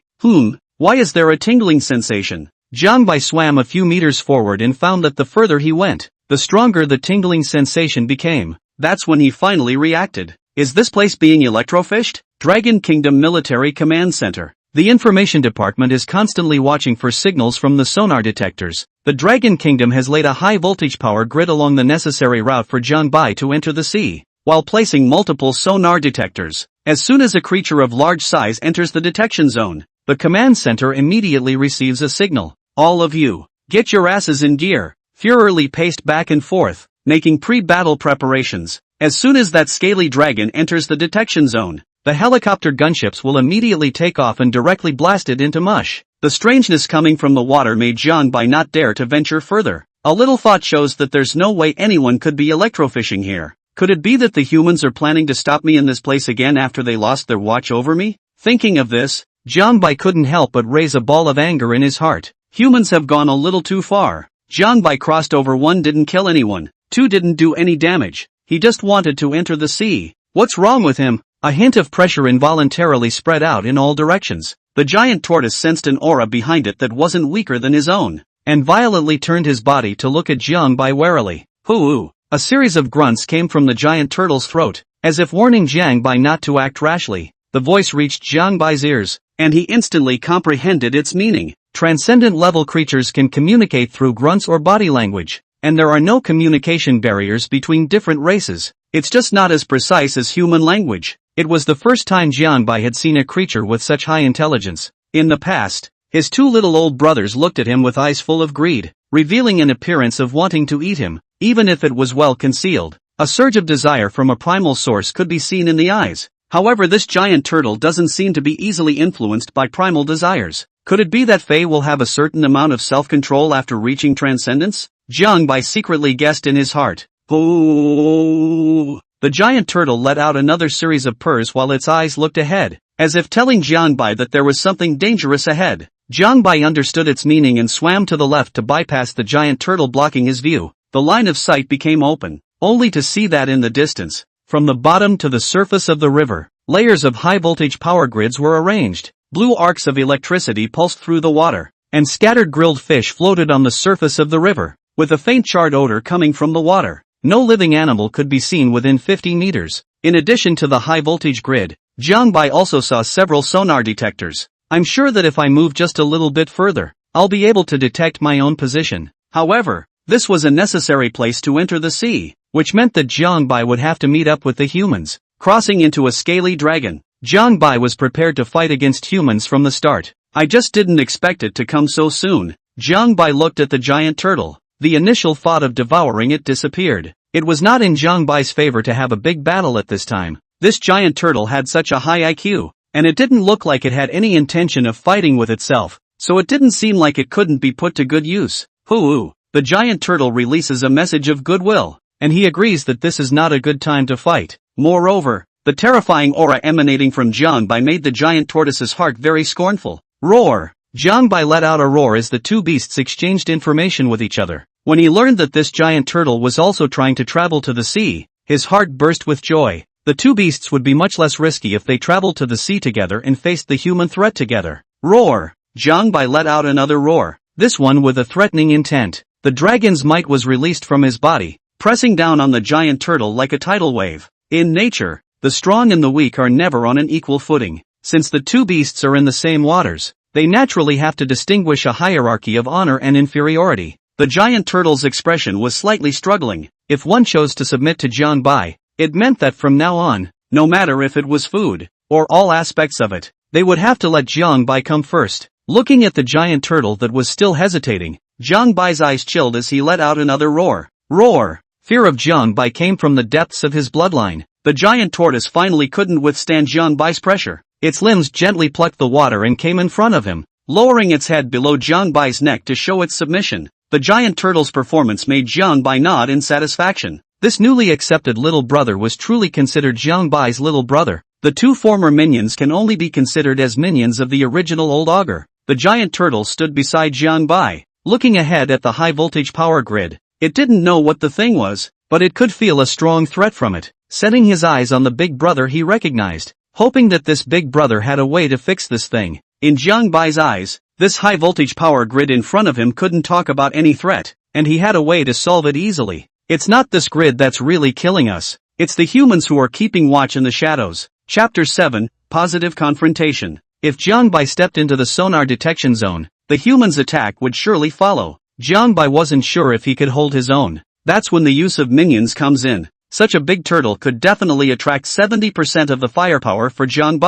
Why is there a tingling sensation? Jiang Bai swam a few meters forward and found that the further he went, the stronger the tingling sensation became. That's when he finally reacted. Is this place being electrofished? Dragon Kingdom Military Command Center. The information department is constantly watching for signals from the sonar detectors. The Dragon Kingdom has laid a high voltage power grid along the necessary route for Jiang Bai to enter the sea, while placing multiple sonar detectors. As soon as a creature of large size enters the detection zone, the command center immediately receives a signal. All of you, get your asses in gear. Furiously paced back and forth, making pre-battle preparations. As soon as that scaly dragon enters the detection zone, the helicopter gunships will immediately take off and directly blast it into mush. The strangeness coming from the water made Jiang Bai not dare to venture further. A little thought shows that there's no way anyone could be electrofishing here. Could it be that the humans are planning to stop me in this place again after they lost their watch over me? Thinking of this, Jiang Bai couldn't help but raise a ball of anger in his heart. Humans have gone a little too far. Jiang Bai crossed over. 1 didn't kill anyone, 2 didn't do any damage, he just wanted to enter the sea. What's wrong with him? A hint of pressure involuntarily spread out in all directions. The giant tortoise sensed an aura behind it that wasn't weaker than his own, and violently turned his body to look at Jiang Bai warily. Hoo! A series of grunts came from the giant turtle's throat, as if warning Jiang Bai not to act rashly. The voice reached Jiang Bai's ears, and he instantly comprehended its meaning. Transcendent-level creatures can communicate through grunts or body language, and there are no communication barriers between different races. It's just not as precise as human language. It was the first time Jiang Bai had seen a creature with such high intelligence. In the past, his 2 little old brothers looked at him with eyes full of greed, revealing an appearance of wanting to eat him, even if it was well concealed. A surge of desire from a primal source could be seen in the eyes. However, this giant turtle doesn't seem to be easily influenced by primal desires. Could it be that Faye will have a certain amount of self-control after reaching transcendence? Jiang Bai secretly guessed in his heart. Oh! The giant turtle let out another series of purrs while its eyes looked ahead, as if telling Jiang Bai that there was something dangerous ahead. Jiang Bai understood its meaning and swam to the left to bypass the giant turtle blocking his view. The line of sight became open, only to see that in the distance, from the bottom to the surface of the river, layers of high-voltage power grids were arranged. Blue arcs of electricity pulsed through the water, and scattered grilled fish floated on the surface of the river, with a faint charred odor coming from the water. No living animal could be seen within 50 meters. In addition to the high-voltage grid, Jiang Bai also saw several sonar detectors. I'm sure that if I move just a little bit further, I'll be able to detect my own position. However, this was a necessary place to enter the sea, which meant that Jiang Bai would have to meet up with the humans. Crossing into a scaly dragon, Jiang Bai was prepared to fight against humans from the start. I just didn't expect it to come so soon. Jiang Bai looked at the giant turtle. The initial thought of devouring it disappeared. It was not in Jiang Bai's favor to have a big battle at this time. This giant turtle had such a high IQ, and it didn't look like it had any intention of fighting with itself, so it didn't seem like it couldn't be put to good use. Hoo! The giant turtle releases a message of goodwill, and he agrees that this is not a good time to fight. Moreover, the terrifying aura emanating from Jiang Bai made the giant tortoise's heart very scornful. Roar! Jiang Bai let out a roar as the 2 beasts exchanged information with each other. When he learned that this giant turtle was also trying to travel to the sea, his heart burst with joy. The 2 beasts would be much less risky if they traveled to the sea together and faced the human threat together. Roar! Jiang Bai let out another roar, this one with a threatening intent. The dragon's might was released from his body, pressing down on the giant turtle like a tidal wave. In nature, the strong and the weak are never on an equal footing. Since the 2 beasts are in the same waters, they naturally have to distinguish a hierarchy of honor and inferiority. The giant turtle's expression was slightly struggling. If one chose to submit to Jiang Bai, it meant that from now on, no matter if it was food, or all aspects of it, they would have to let Jiang Bai come first. Looking at the giant turtle that was still hesitating, Jiang Bai's eyes chilled as he let out another roar. Roar! Fear of Jiang came from the depths of his bloodline. The giant tortoise finally couldn't withstand Jiang pressure. Its limbs gently plucked the water and came in front of him, lowering its head below Jiang neck to show its submission. The giant turtle's performance made Jiang nod in satisfaction. This newly accepted little brother was truly considered Jiang little brother. The two former minions can only be considered as minions of the original old ogre. The giant turtle stood beside Jiang looking ahead at the high-voltage power grid. It didn't know what the thing was, but it could feel a strong threat from it. Setting his eyes on the big brother he recognized, hoping that this big brother had a way to fix this thing. In Jiang eyes, this high-voltage power grid in front of him couldn't talk about any threat, and he had a way to solve it easily. It's not this grid that's really killing us. It's the humans who are keeping watch in the shadows. Chapter 7, Positive Confrontation. If Jiang stepped into the sonar detection zone, the humans' attack would surely follow. Jiang wasn't sure if he could hold his own. That's when the use of minions comes in. Such a big turtle could definitely attract 70% of the firepower for Jiang.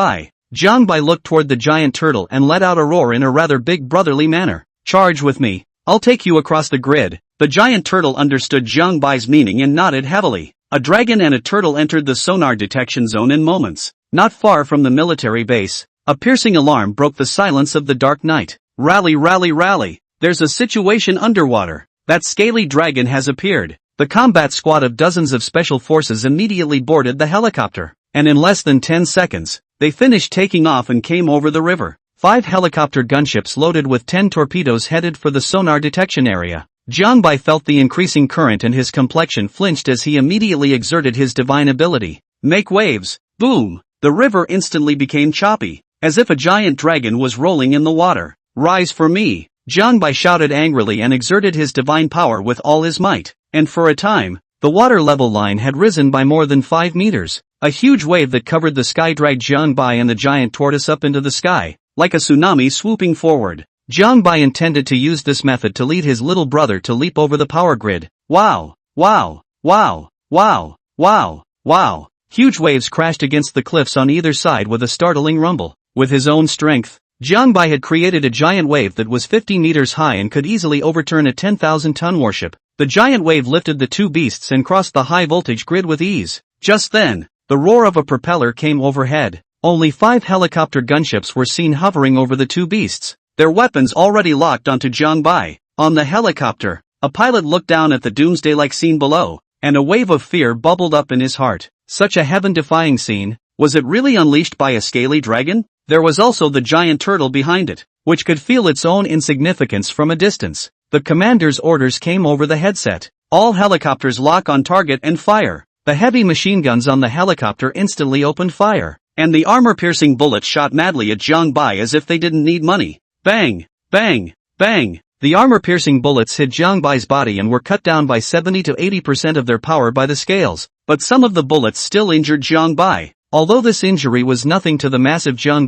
Jiang looked toward the giant turtle and let out a roar in a rather big brotherly manner. Charge with me. I'll take you across the grid. The giant turtle understood Jiang meaning and nodded heavily. A dragon and a turtle entered the sonar detection zone in moments. Not far from the military base, a piercing alarm broke the silence of the dark night. Rally, rally, rally. There's a situation underwater. That scaly dragon has appeared. The combat squad of dozens of special forces immediately boarded the helicopter, and in less than 10 seconds, they finished taking off and came over the river. 5 helicopter gunships loaded with 10 torpedoes headed for the sonar detection area. Jiang felt the increasing current and his complexion flinched as he immediately exerted his divine ability. Make waves. Boom! The river instantly became choppy, as if a giant dragon was rolling in the water. Rise for me! Jiang shouted angrily and exerted his divine power with all his might, and for a time, the water level line had risen by more than 5 meters. A huge wave that covered the sky dragged Jiang and the giant tortoise up into the sky, like a tsunami swooping forward. Jiang intended to use this method to lead his little brother to leap over the power grid. Wow! Wow! Wow! Wow! Wow! Wow! Huge waves crashed against the cliffs on either side with a startling rumble. With his own strength, Jiang had created a giant wave that was 50 meters high and could easily overturn a 10,000-ton warship. The giant wave lifted the two beasts and crossed the high-voltage grid with ease. Just then, the roar of a propeller came overhead. Only 5 helicopter gunships were seen hovering over the two beasts, their weapons already locked onto Jiang. On the helicopter, a pilot looked down at the doomsday-like scene below, and a wave of fear bubbled up in his heart. Such a heaven-defying scene. Was it really unleashed by a scaly dragon? There was also the giant turtle behind it, which could feel its own insignificance from a distance. The commander's orders came over the headset. All helicopters lock on target and fire. The heavy machine guns on the helicopter instantly opened fire, and the armor-piercing bullets shot madly at Jiang as if they didn't need money. Bang! Bang! Bang! The armor-piercing bullets hit Jiang body and were cut down by 70 to 80% of their power by the scales, but some of the bullets still injured Jiang. Although this injury was nothing to the massive Jiang,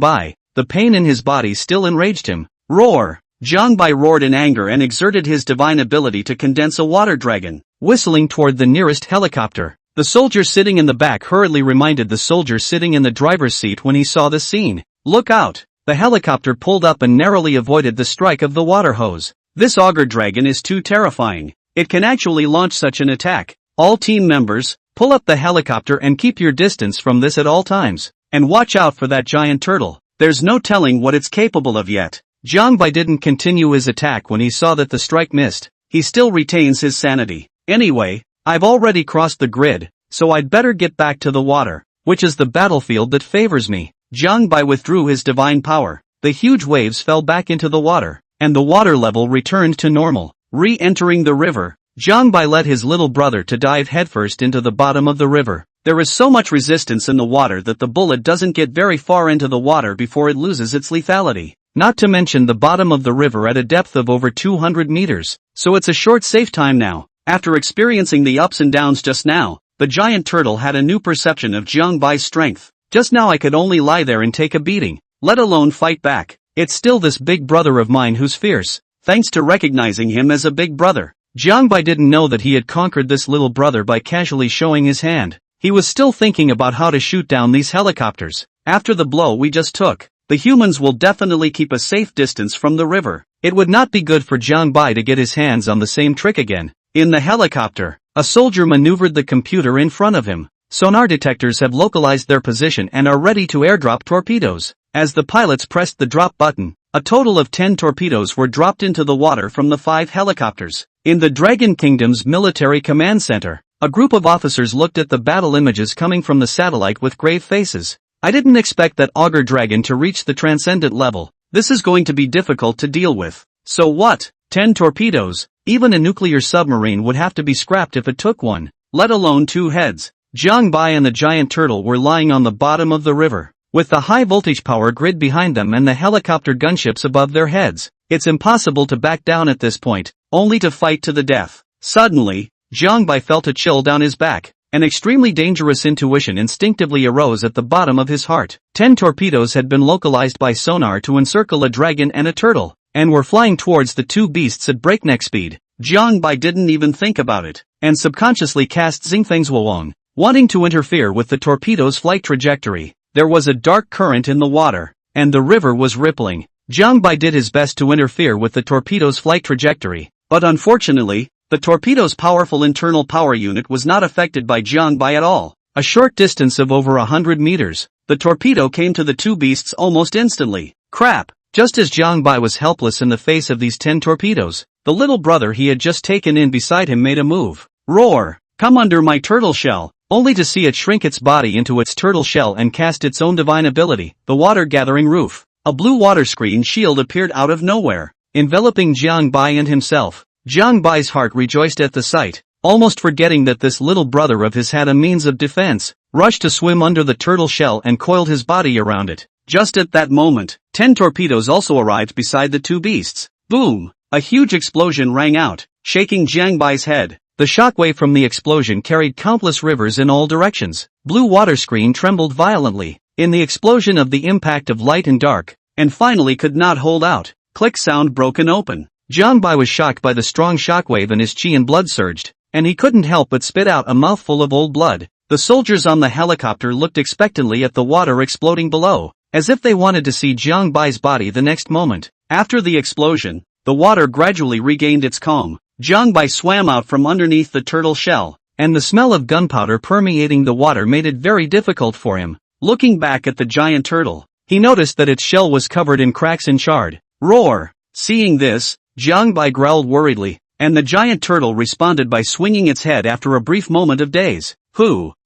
the pain in his body still enraged him. Roar! Jiang roared in anger and exerted his divine ability to condense a water dragon, whistling toward the nearest helicopter. The soldier sitting in the back hurriedly reminded the soldier sitting in the driver's seat when he saw the scene. Look out! The helicopter pulled up and narrowly avoided the strike of the water hose. This auger dragon is too terrifying. It can actually launch such an attack. All team members, pull up the helicopter and keep your distance from this at all times. And watch out for that giant turtle. There's no telling what it's capable of yet. Jiang didn't continue his attack when he saw that the strike missed. He still retains his sanity. Anyway, I've already crossed the grid, so I'd better get back to the water, which is the battlefield that favors me. Jiang withdrew his divine power. The huge waves fell back into the water, and the water level returned to normal. Re-entering the river, Jiang led his little brother to dive headfirst into the bottom of the river. There is so much resistance in the water that the bullet doesn't get very far into the water before it loses its lethality. Not to mention the bottom of the river at a depth of over 200 meters, so it's a short safe time now. After experiencing the ups and downs just now, the giant turtle had a new perception of Jiang's strength. Just now I could only lie there and take a beating, let alone fight back. It's still this big brother of mine who's fierce. Thanks to recognizing him as a big brother, Jiang didn't know that he had conquered this little brother by casually showing his hand. He was still thinking about how to shoot down these helicopters. After the blow we just took, the humans will definitely keep a safe distance from the river. It would not be good for Jiang to get his hands on the same trick again. In the helicopter, A soldier maneuvered the computer in front of him. Sonar detectors have localized their position and are ready to airdrop torpedoes. As the pilots pressed the drop button, a total of 10 torpedoes were dropped into the water from the 5 helicopters. In the Dragon Kingdom's military command center, a group of officers looked at the battle images coming from the satellite with grave faces. I didn't expect that auger dragon to reach the transcendent level. This is going to be difficult to deal with. So what? 10 torpedoes? Even a nuclear submarine would have to be scrapped if it took one, let alone 2 heads. Jiang Bai and the giant turtle were lying on the bottom of the river, with the high-voltage power grid behind them and the helicopter gunships above their heads. It's impossible to back down at this point, only to fight to the death. Suddenly, Jiang Bai felt a chill down his back. An extremely dangerous intuition instinctively arose at the bottom of his heart. 10 torpedoes had been localized by sonar to encircle a dragon and a turtle, and were flying towards the 2 beasts at breakneck speed. Jiang Bai didn't even think about it, and subconsciously cast Xingfeng's Wuong, wanting to interfere with the torpedo's flight trajectory. There was a dark current in the water, and the river was rippling. Jiang Bai did his best to interfere with the torpedo's flight trajectory, but unfortunately, the torpedo's powerful internal power unit was not affected by Jiang Bai at all. A short distance of over 100 meters, the torpedo came to the 2 beasts almost instantly. Crap! Just as Jiang Bai was helpless in the face of these 10 torpedoes, the little brother he had just taken in beside him made a move. Roar! Come under my turtle shell! Only to see it shrink its body into its turtle shell and cast its own divine ability, the water-gathering roof. A blue water screen shield appeared out of nowhere, enveloping Jiang Bai and himself. Jiang Bai's heart rejoiced at the sight, almost forgetting that this little brother of his had a means of defense, rushed to swim under the turtle shell and coiled his body around it. Just at that moment, 10 torpedoes also arrived beside the 2 beasts. Boom! A huge explosion rang out, shaking Jiang Bai's head. The shockwave from the explosion carried countless rivers in all directions. Blue water screen trembled violently, in the explosion of the impact of light and dark, and finally could not hold out. Click sound broken open. Jiang Bai was shocked by the strong shockwave and his chi and blood surged, and he couldn't help but spit out a mouthful of old blood. The soldiers on the helicopter looked expectantly at the water exploding below, as if they wanted to see Jiang Bai's body the next moment. After the explosion, the water gradually regained its calm. Jiang Bai swam out from underneath the turtle shell, and the smell of gunpowder permeating the water made it very difficult for him. Looking back at the giant turtle, he noticed that its shell was covered in cracks and charred. Roar! Seeing this, Jiang Bai growled worriedly, and the giant turtle responded by swinging its head after a brief moment of daze.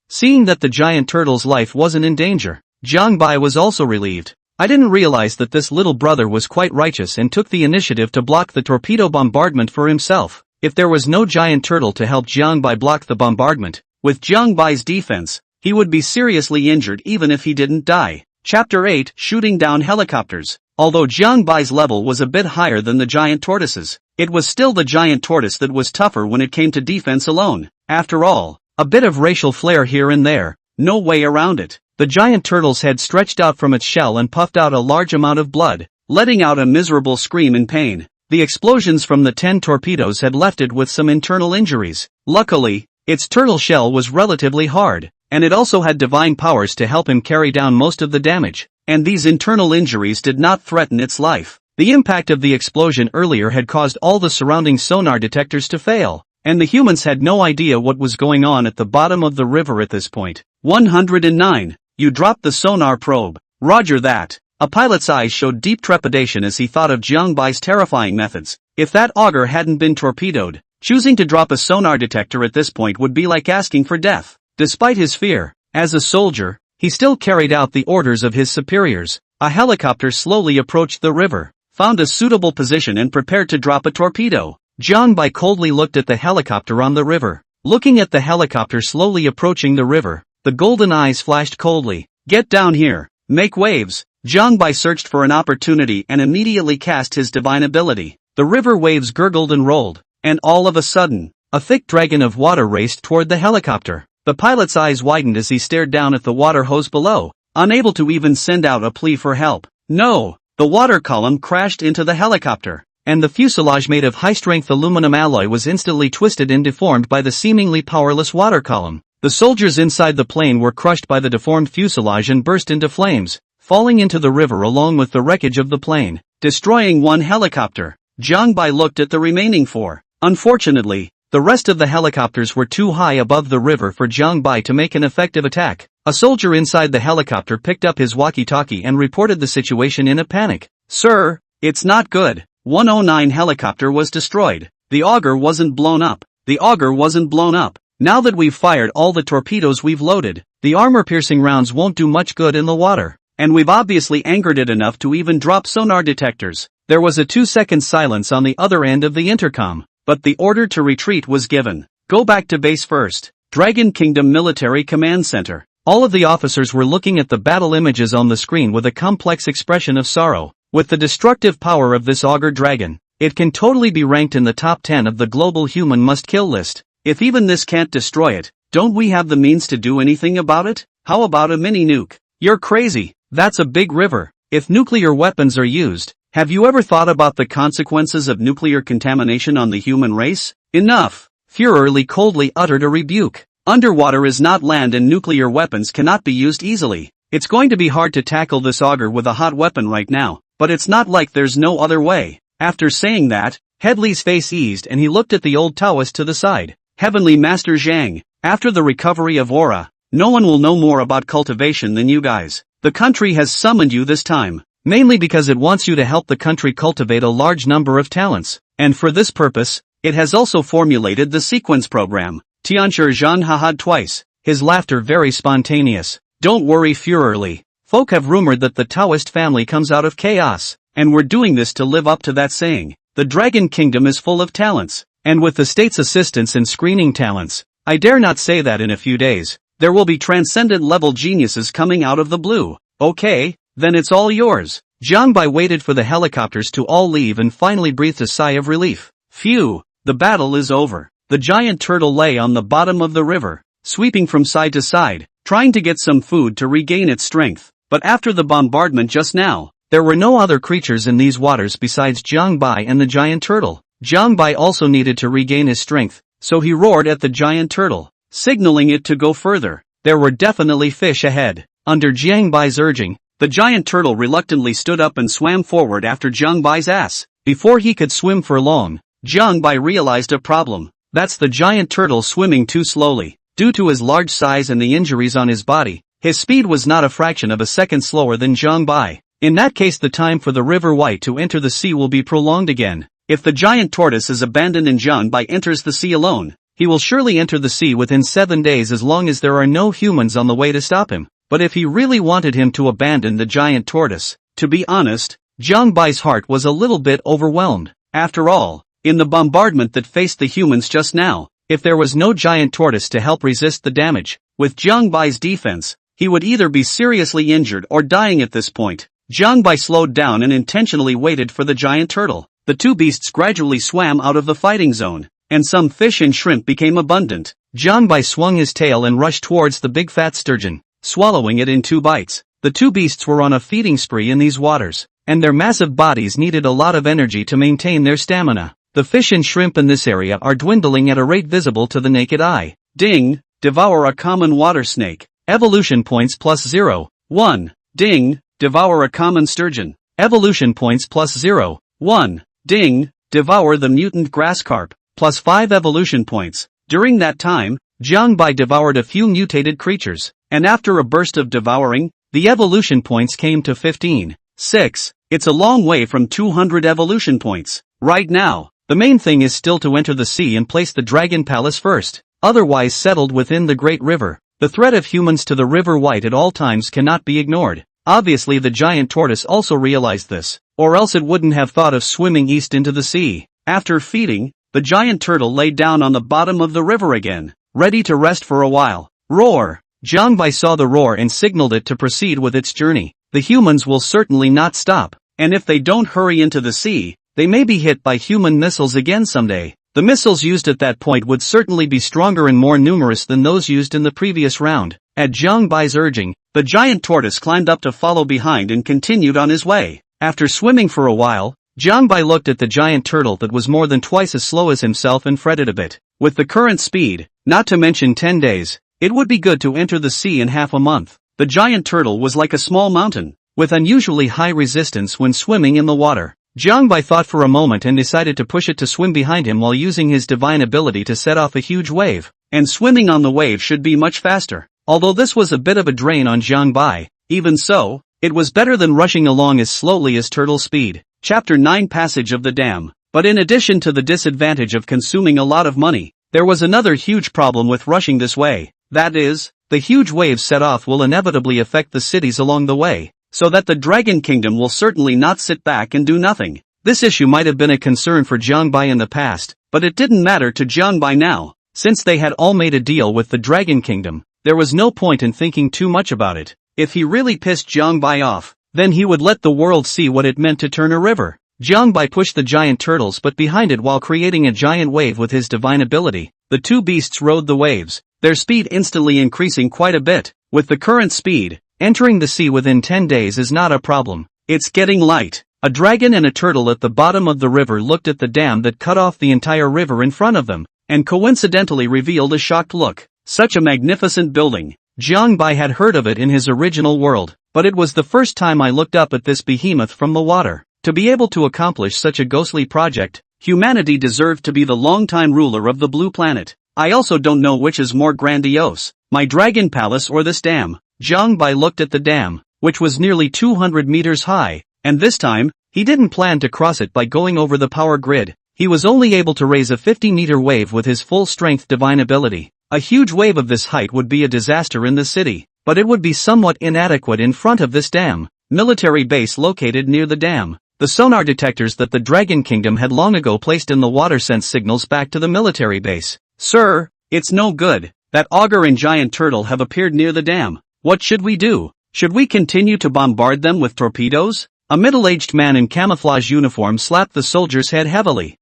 Seeing that the giant turtle's life wasn't in danger, Jiang Bai was also relieved. I didn't realize that this little brother was quite righteous and took the initiative to block the torpedo bombardment for himself. If there was no giant turtle to help Jiang Bai block the bombardment, with Jiang Bai's defense, he would be seriously injured even if he didn't die. Chapter 8: Shooting Down Helicopters. Although Jiang Bai's level was a bit higher than the giant tortoise's, it was still the giant tortoise that was tougher when it came to defense alone. After all, a bit of racial flair here and there, no way around it. The giant turtle's head stretched out from its shell and puffed out a large amount of blood, letting out a miserable scream in pain. The explosions from the 10 torpedoes had left it with some internal injuries. Luckily, its turtle shell was relatively hard, and it also had divine powers to help him carry down most of the damage, and these internal injuries did not threaten its life. The impact of the explosion earlier had caused all the surrounding sonar detectors to fail, and the humans had no idea what was going on at the bottom of the river at this point. 109. You dropped the sonar probe. Roger that. A pilot's eyes showed deep trepidation as he thought of Jiang Bai's terrifying methods. If that auger hadn't been torpedoed, choosing to drop a sonar detector at this point would be like asking for death. Despite his fear, as a soldier, he still carried out the orders of his superiors. A helicopter slowly approached the river, found a suitable position and prepared to drop a torpedo. Jiang Bai coldly looked at the helicopter on the river. Looking at the helicopter slowly approaching the river, the golden eyes flashed coldly. Get down here. Make waves. Jiang Bai searched for an opportunity and immediately cast his divine ability. The river waves gurgled and rolled, and all of a sudden, a thick dragon of water raced toward the helicopter. The pilot's eyes widened as he stared down at the water hose below, unable to even send out a plea for help. No! The water column crashed into the helicopter, and the fuselage made of high-strength aluminum alloy was instantly twisted and deformed by the seemingly powerless water column. The soldiers inside the plane were crushed by the deformed fuselage and burst into flames, falling into the river along with the wreckage of the plane, destroying one helicopter. Jiang Bai looked at the remaining 4. Unfortunately, The rest of the helicopters were too high above the river for Jiang Bai to make an effective attack. A soldier inside the helicopter picked up his walkie-talkie and reported the situation in a panic. "Sir, it's not good. 109 helicopter was destroyed. The auger wasn't blown up. The auger wasn't blown up. Now that we've fired all the torpedoes we've loaded, the armor-piercing rounds won't do much good in the water. And we've obviously angered it enough to even drop sonar detectors." There was a 2-second silence on the other end of the intercom, but the order to retreat was given. "Go back to base first. Dragon Kingdom Military Command Center." All of the officers were looking at the battle images on the screen with a complex expression of sorrow. With the destructive power of this auger dragon, it can totally be ranked in the top 10 of the global human must-kill list. If even this can't destroy it, don't we have the means to do anything about it? How about a mini-nuke? You're crazy. That's a big river. If nuclear weapons are used, have you ever thought about the consequences of nuclear contamination on the human race? Enough! Fury coldly uttered a rebuke. Underwater is not land and nuclear weapons cannot be used easily. It's going to be hard to tackle this auger with a hot weapon right now, but it's not like there's no other way. After saying that, Headley's face eased and he looked at the old Taoist to the side. "Heavenly Master Zhang, after the recovery of Aura, no one will know more about cultivation than you guys. The country has summoned you this time, mainly because it wants you to help the country cultivate a large number of talents, and for this purpose, it has also formulated the sequence program." Tianshi Zhan ha-had twice, his laughter very spontaneous. "Don't worry Fury. Folk have rumored that the Taoist family comes out of chaos, and we're doing this to live up to that saying. The Dragon Kingdom is full of talents, and with the state's assistance in screening talents, I dare not say that in a few days, there will be transcendent-level geniuses coming out of the blue. Okay, then it's all yours." Jiang Bai waited for the helicopters to all leave and finally breathed a sigh of relief. Phew, the battle is over. The giant turtle lay on the bottom of the river, sweeping from side to side, trying to get some food to regain its strength. But after the bombardment just now, there were no other creatures in these waters besides Jiang Bai and the giant turtle. Jiang Bai also needed to regain his strength, so he roared at the giant turtle, signaling it to go further. There were definitely fish ahead. Under Jiang Bai's urging, the giant turtle reluctantly stood up and swam forward after Jiang Bai's ass. Before he could swim for long, Jiang Bai realized a problem. That's the giant turtle swimming too slowly. Due to his large size and the injuries on his body, his speed was not a fraction of a second slower than Jiang Bai. In that case, the time for the River White to enter the sea will be prolonged again. If the giant tortoise is abandoned and Jiang Bai enters the sea alone, he will surely enter the sea within 7 days as long as there are no humans on the way to stop him. But if he really wanted him to abandon the giant tortoise, to be honest, Jiang Bai's heart was a little bit overwhelmed. After all, in the bombardment that faced the humans just now, if there was no giant tortoise to help resist the damage, with Jiang Bai's defense, he would either be seriously injured or dying at this point. Jiang Bai slowed down and intentionally waited for the giant turtle. The two beasts gradually swam out of the fighting zone, and some fish and shrimp became abundant. Jiang Bai swung his tail and rushed towards the big fat sturgeon, swallowing it in 2 bites. The two beasts were on a feeding spree in these waters, and their massive bodies needed a lot of energy to maintain their stamina. The fish and shrimp in this area are dwindling at a rate visible to the naked eye. Ding, devour a common water snake. Evolution points plus 0. 1. Ding, devour a common sturgeon. Evolution points plus 0. 1. Ding, devour the mutant grass carp. Plus 5 evolution points. During that time, Jiang Bai devoured a few mutated creatures, and after a burst of devouring, the evolution points came to 15. 6. It's a long way from 200 evolution points. Right now, the main thing is still to enter the sea and place the Dragon Palace first, otherwise settled within the Great River. The threat of humans to the River White at all times cannot be ignored. Obviously the giant tortoise also realized this, or else it wouldn't have thought of swimming east into the sea. After feeding, the giant turtle lay down on the bottom of the river again, ready to rest for a while. Roar! Jiang Bai saw the roar and signaled it to proceed with its journey. The humans will certainly not stop, and if they don't hurry into the sea, they may be hit by human missiles again someday. The missiles used at that point would certainly be stronger and more numerous than those used in the previous round. At Jiang Bai's urging, the giant tortoise climbed up to follow behind and continued on his way. After swimming for a while, Jiang Bai looked at the giant turtle that was more than twice as slow as himself and fretted a bit. With the current speed, not to mention 10 days, it would be good to enter the sea in half a month. The giant turtle was like a small mountain, with unusually high resistance when swimming in the water. Jiang Bai thought for a moment and decided to push it to swim behind him while using his divine ability to set off a huge wave. And swimming on the wave should be much faster. Although this was a bit of a drain on Jiang Bai, even so, it was better than rushing along as slowly as turtle speed. Chapter 9 Passage of the Dam. But in addition to the disadvantage of consuming a lot of money, there was another huge problem with rushing this way. That is, the huge waves set off will inevitably affect the cities along the way, so that the Dragon Kingdom will certainly not sit back and do nothing. This issue might have been a concern for Jiang Bai in the past, but it didn't matter to Jiang Bai now. Since they had all made a deal with the Dragon Kingdom, there was no point in thinking too much about it. If he really pissed Jiang Bai off, then he would let the world see what it meant to turn a river. Jiang Bai pushed the giant turtles but behind it while creating a giant wave with his divine ability. The two beasts rode the waves, their speed instantly increasing quite a bit. With the current speed, entering the sea within 10 days is not a problem. It's getting light. A dragon and a turtle at the bottom of the river looked at the dam that cut off the entire river in front of them, and coincidentally revealed a shocked look. Such a magnificent building. Jiang Bai had heard of it in his original world, but it was the first time I looked up at this behemoth from the water. To be able to accomplish such a ghostly project, humanity deserved to be the long-time ruler of the blue planet. I also don't know which is more grandiose, my dragon palace or this dam. Jiang Bai looked at the dam, which was nearly 200 meters high, and this time, he didn't plan to cross it by going over the power grid. He was only able to raise a 50-meter wave with his full-strength divine ability. A huge wave of this height would be a disaster in the city, but it would be somewhat inadequate in front of this dam. Military base located near the dam. The sonar detectors that the Dragon Kingdom had long ago placed in the water sent signals back to the military base. Sir, it's no good. That ogre and giant turtle have appeared near the dam. What should we do? Should we continue to bombard them with torpedoes? A middle-aged man in camouflage uniform slapped the soldier's head heavily.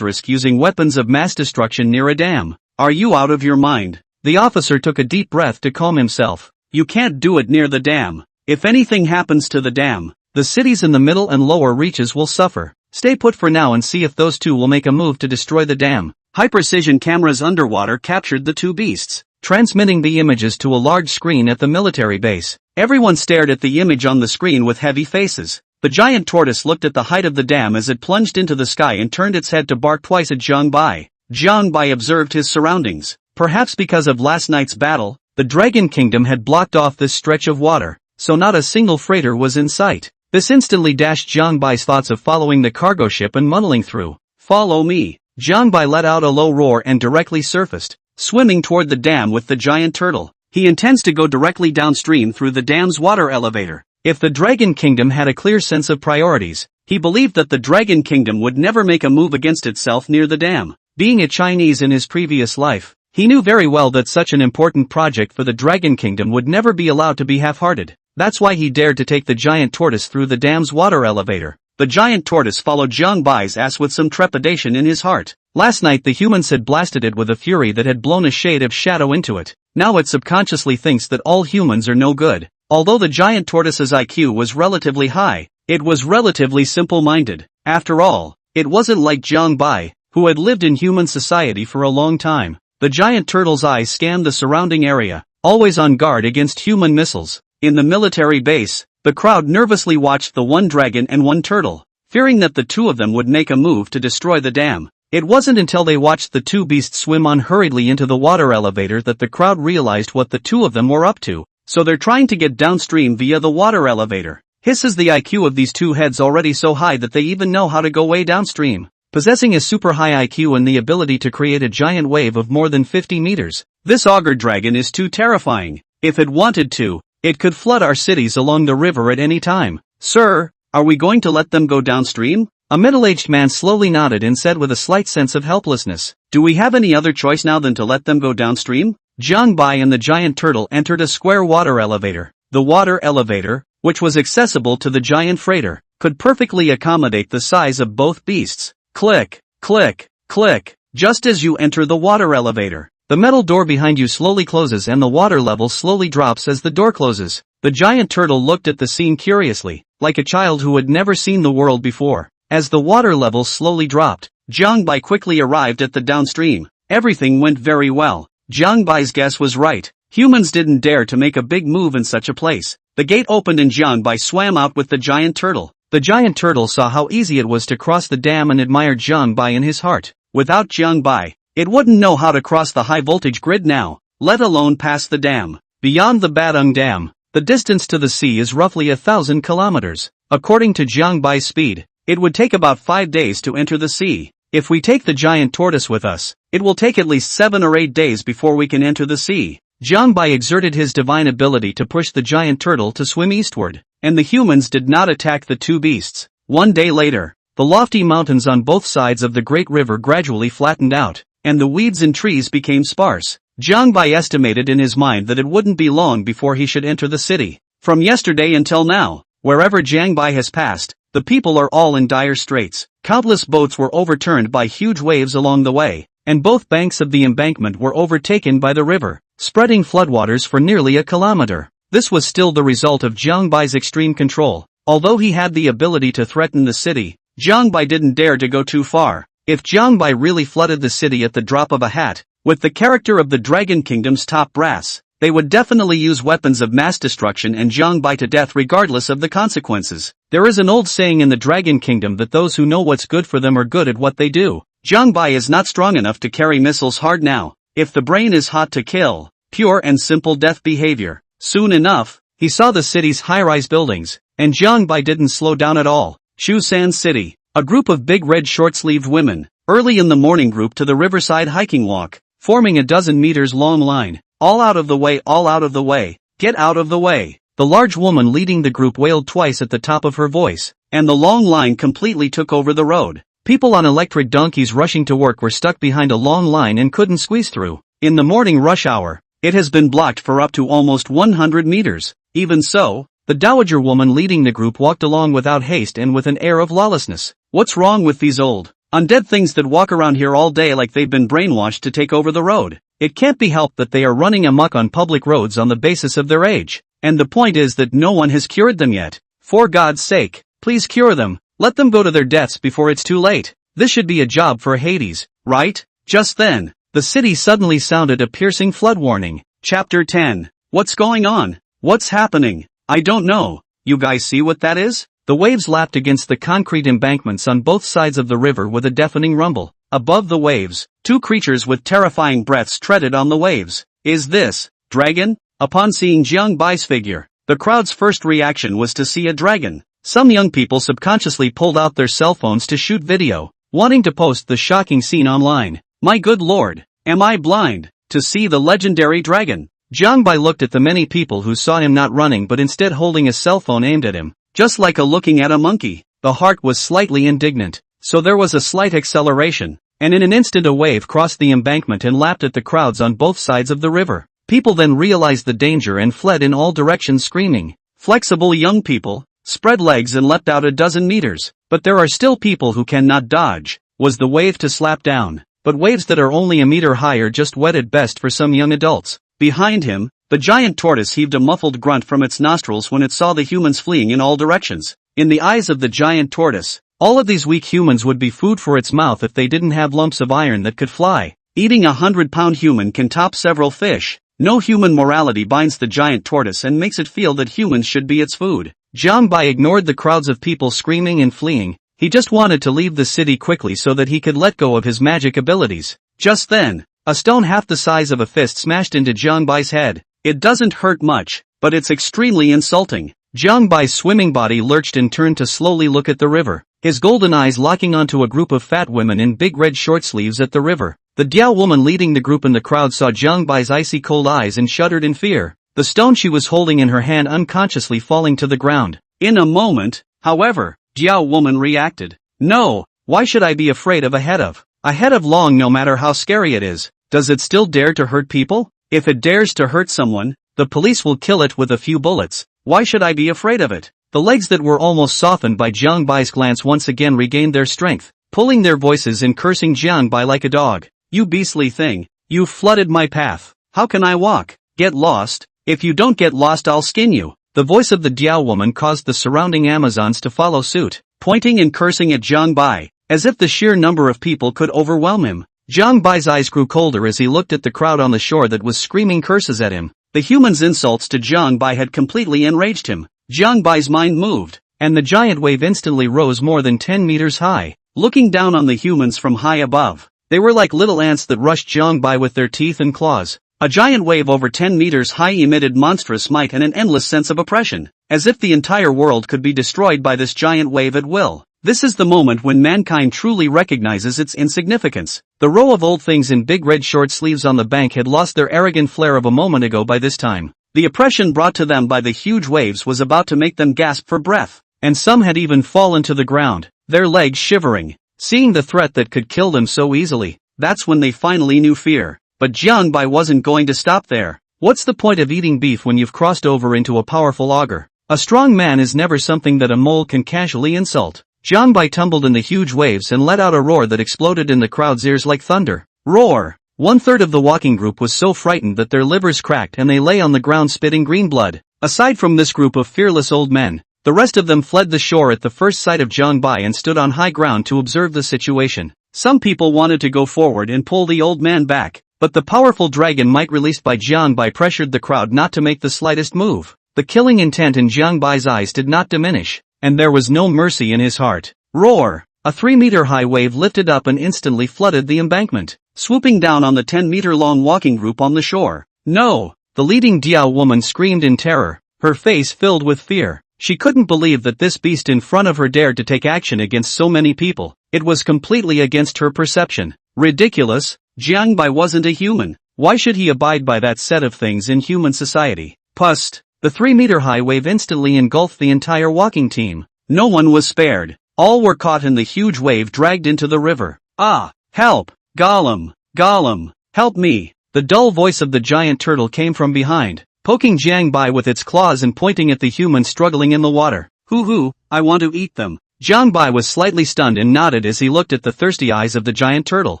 Using weapons of mass destruction near a dam. Are you out of your mind? The officer took a deep breath to calm himself. You can't do it near the dam. If anything happens to the dam, the cities in the middle and lower reaches will suffer. Stay put for now and see if those two will make a move to destroy the dam. High-precision cameras underwater captured the two beasts, transmitting the images to a large screen at the military base. Everyone stared at the image on the screen with heavy faces. The giant tortoise looked at the height of the dam as it plunged into the sky and turned its head to bark twice at Jiang Bai. Jiang Bai observed his surroundings. Perhaps because of last night's battle, the Dragon Kingdom had blocked off this stretch of water, so not a single freighter was in sight. This instantly dashed Jiang Bai's thoughts of following the cargo ship and munneling through. Follow me. Jiang Bai let out a low roar and directly surfaced, swimming toward the dam with the giant turtle. He intends to go directly downstream through the dam's water elevator. If the Dragon Kingdom had a clear sense of priorities, he believed that the Dragon Kingdom would never make a move against itself near the dam. Being a Chinese in his previous life, he knew very well that such an important project for the Dragon Kingdom would never be allowed to be half-hearted. That's why he dared to take the giant tortoise through the dam's water elevator. The giant tortoise followed Jiang Bai's ass with some trepidation in his heart. Last night the humans had blasted it with a fury that had blown a shade of shadow into it. Now it subconsciously thinks that all humans are no good. Although the giant tortoise's IQ was relatively high, it was relatively simple-minded. After all, it wasn't like Jiang Bai, who had lived in human society for a long time. The giant turtle's eyes scanned the surrounding area, always on guard against human missiles. In the military base, the crowd nervously watched the one dragon and one turtle, fearing that the two of them would make a move to destroy the dam. It wasn't until they watched the two beasts swim on hurriedly into the water elevator that the crowd realized what the two of them were up to. So they're trying to get downstream via the water elevator. Hisses the IQ of these two heads already so high that they even know how to go way downstream. Possessing a super high IQ and the ability to create a giant wave of more than 50 meters. This auger dragon is too terrifying. If it wanted to, it could flood our cities along the river at any time. Sir, are we going to let them go downstream? A middle-aged man slowly nodded and said with a slight sense of helplessness. Do we have any other choice now than to let them go downstream? Jiang Bai and the giant turtle entered a square water elevator. The water elevator, which was accessible to the giant freighter, could perfectly accommodate the size of both beasts. Click, click, click. Just as you enter the water elevator, the metal door behind you slowly closes and the water level slowly drops as the door closes. The giant turtle looked at the scene curiously, like a child who had never seen the world before. As the water level slowly dropped, Jiang Bai quickly arrived at the downstream. Everything went very well. Jiang Bai's guess was right. Humans didn't dare to make a big move in such a place. The gate opened and Jiang Bai swam out with the giant turtle. The giant turtle saw how easy it was to cross the dam and admired Jiang Bai in his heart. Without Jiang Bai, it wouldn't know how to cross the high-voltage grid now, let alone pass the dam. Beyond the Badung Dam, the distance to the sea is roughly 1,000 kilometers. According to Jiang Bai's speed, it would take about 5 days to enter the sea. If we take the giant tortoise with us, it will take at least 7 or 8 days before we can enter the sea. Jiang Bai exerted his divine ability to push the giant turtle to swim eastward, and the humans did not attack the two beasts. One day later, the lofty mountains on both sides of the great river gradually flattened out, and the weeds and trees became sparse. Jiang Bai estimated in his mind that it wouldn't be long before he should enter the city. From yesterday until now, wherever Jiang Bai has passed, the people are all in dire straits. Countless boats were overturned by huge waves along the way, and both banks of the embankment were overtaken by the river, spreading floodwaters for nearly a kilometer. This was still the result of Jiang Bai's extreme control. Although he had the ability to threaten the city, Jiang Bai didn't dare to go too far. If Jiang Bai really flooded the city at the drop of a hat, with the character of the Dragon Kingdom's top brass, they would definitely use weapons of mass destruction and Jiang Bai to death regardless of the consequences. There is an old saying in the Dragon Kingdom that those who know what's good for them are good at what they do. Jiang Bai is not strong enough to carry missiles hard now. If the brain is hot to kill, pure and simple death behavior. Soon enough, he saw the city's high-rise buildings, and Jiang Bai didn't slow down at all. Shusan City. A group of big red short-sleeved women, early in the morning group to the riverside hiking walk, forming a dozen meters long line. All out of the way, all out of the way, get out of the way. The large woman leading the group wailed twice at the top of her voice, and the long line completely took over the road. People on electric donkeys rushing to work were stuck behind a long line and couldn't squeeze through. In the morning rush hour, it has been blocked for up to almost 100 meters. Even so, the dowager woman leading the group walked along without haste and with an air of lawlessness. What's wrong with these old, undead things that walk around here all day like they've been brainwashed to take over the road? It can't be helped that they are running amok on public roads on the basis of their age. And the point is that no one has cured them yet. For God's sake, please cure them. Let them go to their deaths before it's too late. This should be a job for Hades, right? Just then, the city suddenly sounded a piercing flood warning. Chapter 10. What's going on? What's happening? I don't know. You guys see what that is? The waves lapped against the concrete embankments on both sides of the river with a deafening rumble. Above the waves, two creatures with terrifying breaths treaded on the waves. Is this dragon? Upon seeing Jiang Bai's figure, the crowd's first reaction was to see a dragon. Some young people subconsciously pulled out their cell phones to shoot video, wanting to post the shocking scene online. My good lord, am I blind to see the legendary dragon? Jiang Bai looked at the many people who saw him not running but instead holding a cell phone aimed at him, just like looking at a monkey. The heart was slightly indignant, so there was a slight acceleration, and in an instant a wave crossed the embankment and lapped at the crowds on both sides of the river. People then realized the danger and fled in all directions screaming. Flexible young people spread legs and leapt out a dozen meters. But there are still people who cannot dodge. Was the wave to slap down? But waves that are only a meter high are just wet at best for some young adults. Behind him, the giant tortoise heaved a muffled grunt from its nostrils when it saw the humans fleeing in all directions. In the eyes of the giant tortoise, all of these weak humans would be food for its mouth if they didn't have lumps of iron that could fly. Eating a 100-pound human can top several fish. No human morality binds the giant tortoise and makes it feel that humans should be its food. Jiang Bai ignored the crowds of people screaming and fleeing. He just wanted to leave the city quickly so that he could let go of his magic abilities. Just then, a stone half the size of a fist smashed into Jiang Bai's head. It doesn't hurt much, but it's extremely insulting. Jiang Bai's swimming body lurched and turned to slowly look at the river, his golden eyes locking onto a group of fat women in big red short sleeves at the river. The Diao woman leading the group in the crowd saw Jiang Bai's icy cold eyes and shuddered in fear, the stone she was holding in her hand unconsciously falling to the ground. In a moment, however, Diao woman reacted. No, why should I be afraid of a head of? A head of long, no matter how scary it is, does it still dare to hurt people? If it dares to hurt someone, the police will kill it with a few bullets. Why should I be afraid of it? The legs that were almost softened by Jiang Bai's glance once again regained their strength, pulling their voices and cursing Jiang Bai like a dog. You beastly thing, you've flooded my path. How can I walk? Get lost. If you don't get lost, I'll skin you. The voice of the Diao woman caused the surrounding Amazons to follow suit, pointing and cursing at Jiang Bai, as if the sheer number of people could overwhelm him. Jiang Bai's eyes grew colder as he looked at the crowd on the shore that was screaming curses at him. The humans' insults to Jiang Bai had completely enraged him. Jiang Bai's mind moved, and the giant wave instantly rose more than 10 meters high. Looking down on the humans from high above, they were like little ants that rushed Jiang Bai with their teeth and claws. A giant wave over 10 meters high emitted monstrous might and an endless sense of oppression, as if the entire world could be destroyed by this giant wave at will. This is the moment when mankind truly recognizes its insignificance. The row of old things in big red short sleeves on the bank had lost their arrogant flair of a moment ago by this time. The oppression brought to them by the huge waves was about to make them gasp for breath, and some had even fallen to the ground, their legs shivering. Seeing the threat that could kill them so easily, that's when they finally knew fear. But Jiang Bai wasn't going to stop there. What's the point of eating beef when you've crossed over into a powerful ogre? A strong man is never something that a mole can casually insult. Jiang Bai tumbled in the huge waves and let out a roar that exploded in the crowd's ears like thunder. Roar! 1/3 of the walking group was so frightened that their livers cracked and they lay on the ground spitting green blood. Aside from this group of fearless old men, the rest of them fled the shore at the first sight of Jiang Bai and stood on high ground to observe the situation. Some people wanted to go forward and pull the old man back, but the powerful dragon might released by Jiang Bai pressured the crowd not to make the slightest move. The killing intent in Jiang Bai's eyes did not diminish, and there was no mercy in his heart. Roar! A 3-meter-high wave lifted up and instantly flooded the embankment, swooping down on the 10-meter-long walking group on the shore. No! The leading Diao woman screamed in terror, her face filled with fear. She couldn't believe that this beast in front of her dared to take action against so many people. It was completely against her perception. Ridiculous! Jiang Bai wasn't a human. Why should he abide by that set of things in human society? Pust! The 3-meter-high wave instantly engulfed the entire walking team. No one was spared. All were caught in the huge wave dragged into the river. Ah! Help! Gollum! Gollum! Help me! The dull voice of the giant turtle came from behind, poking Jiang Bai with its claws and pointing at the humans struggling in the water. Hoo, I want to eat them. Jiang Bai was slightly stunned and nodded as he looked at the thirsty eyes of the giant turtle.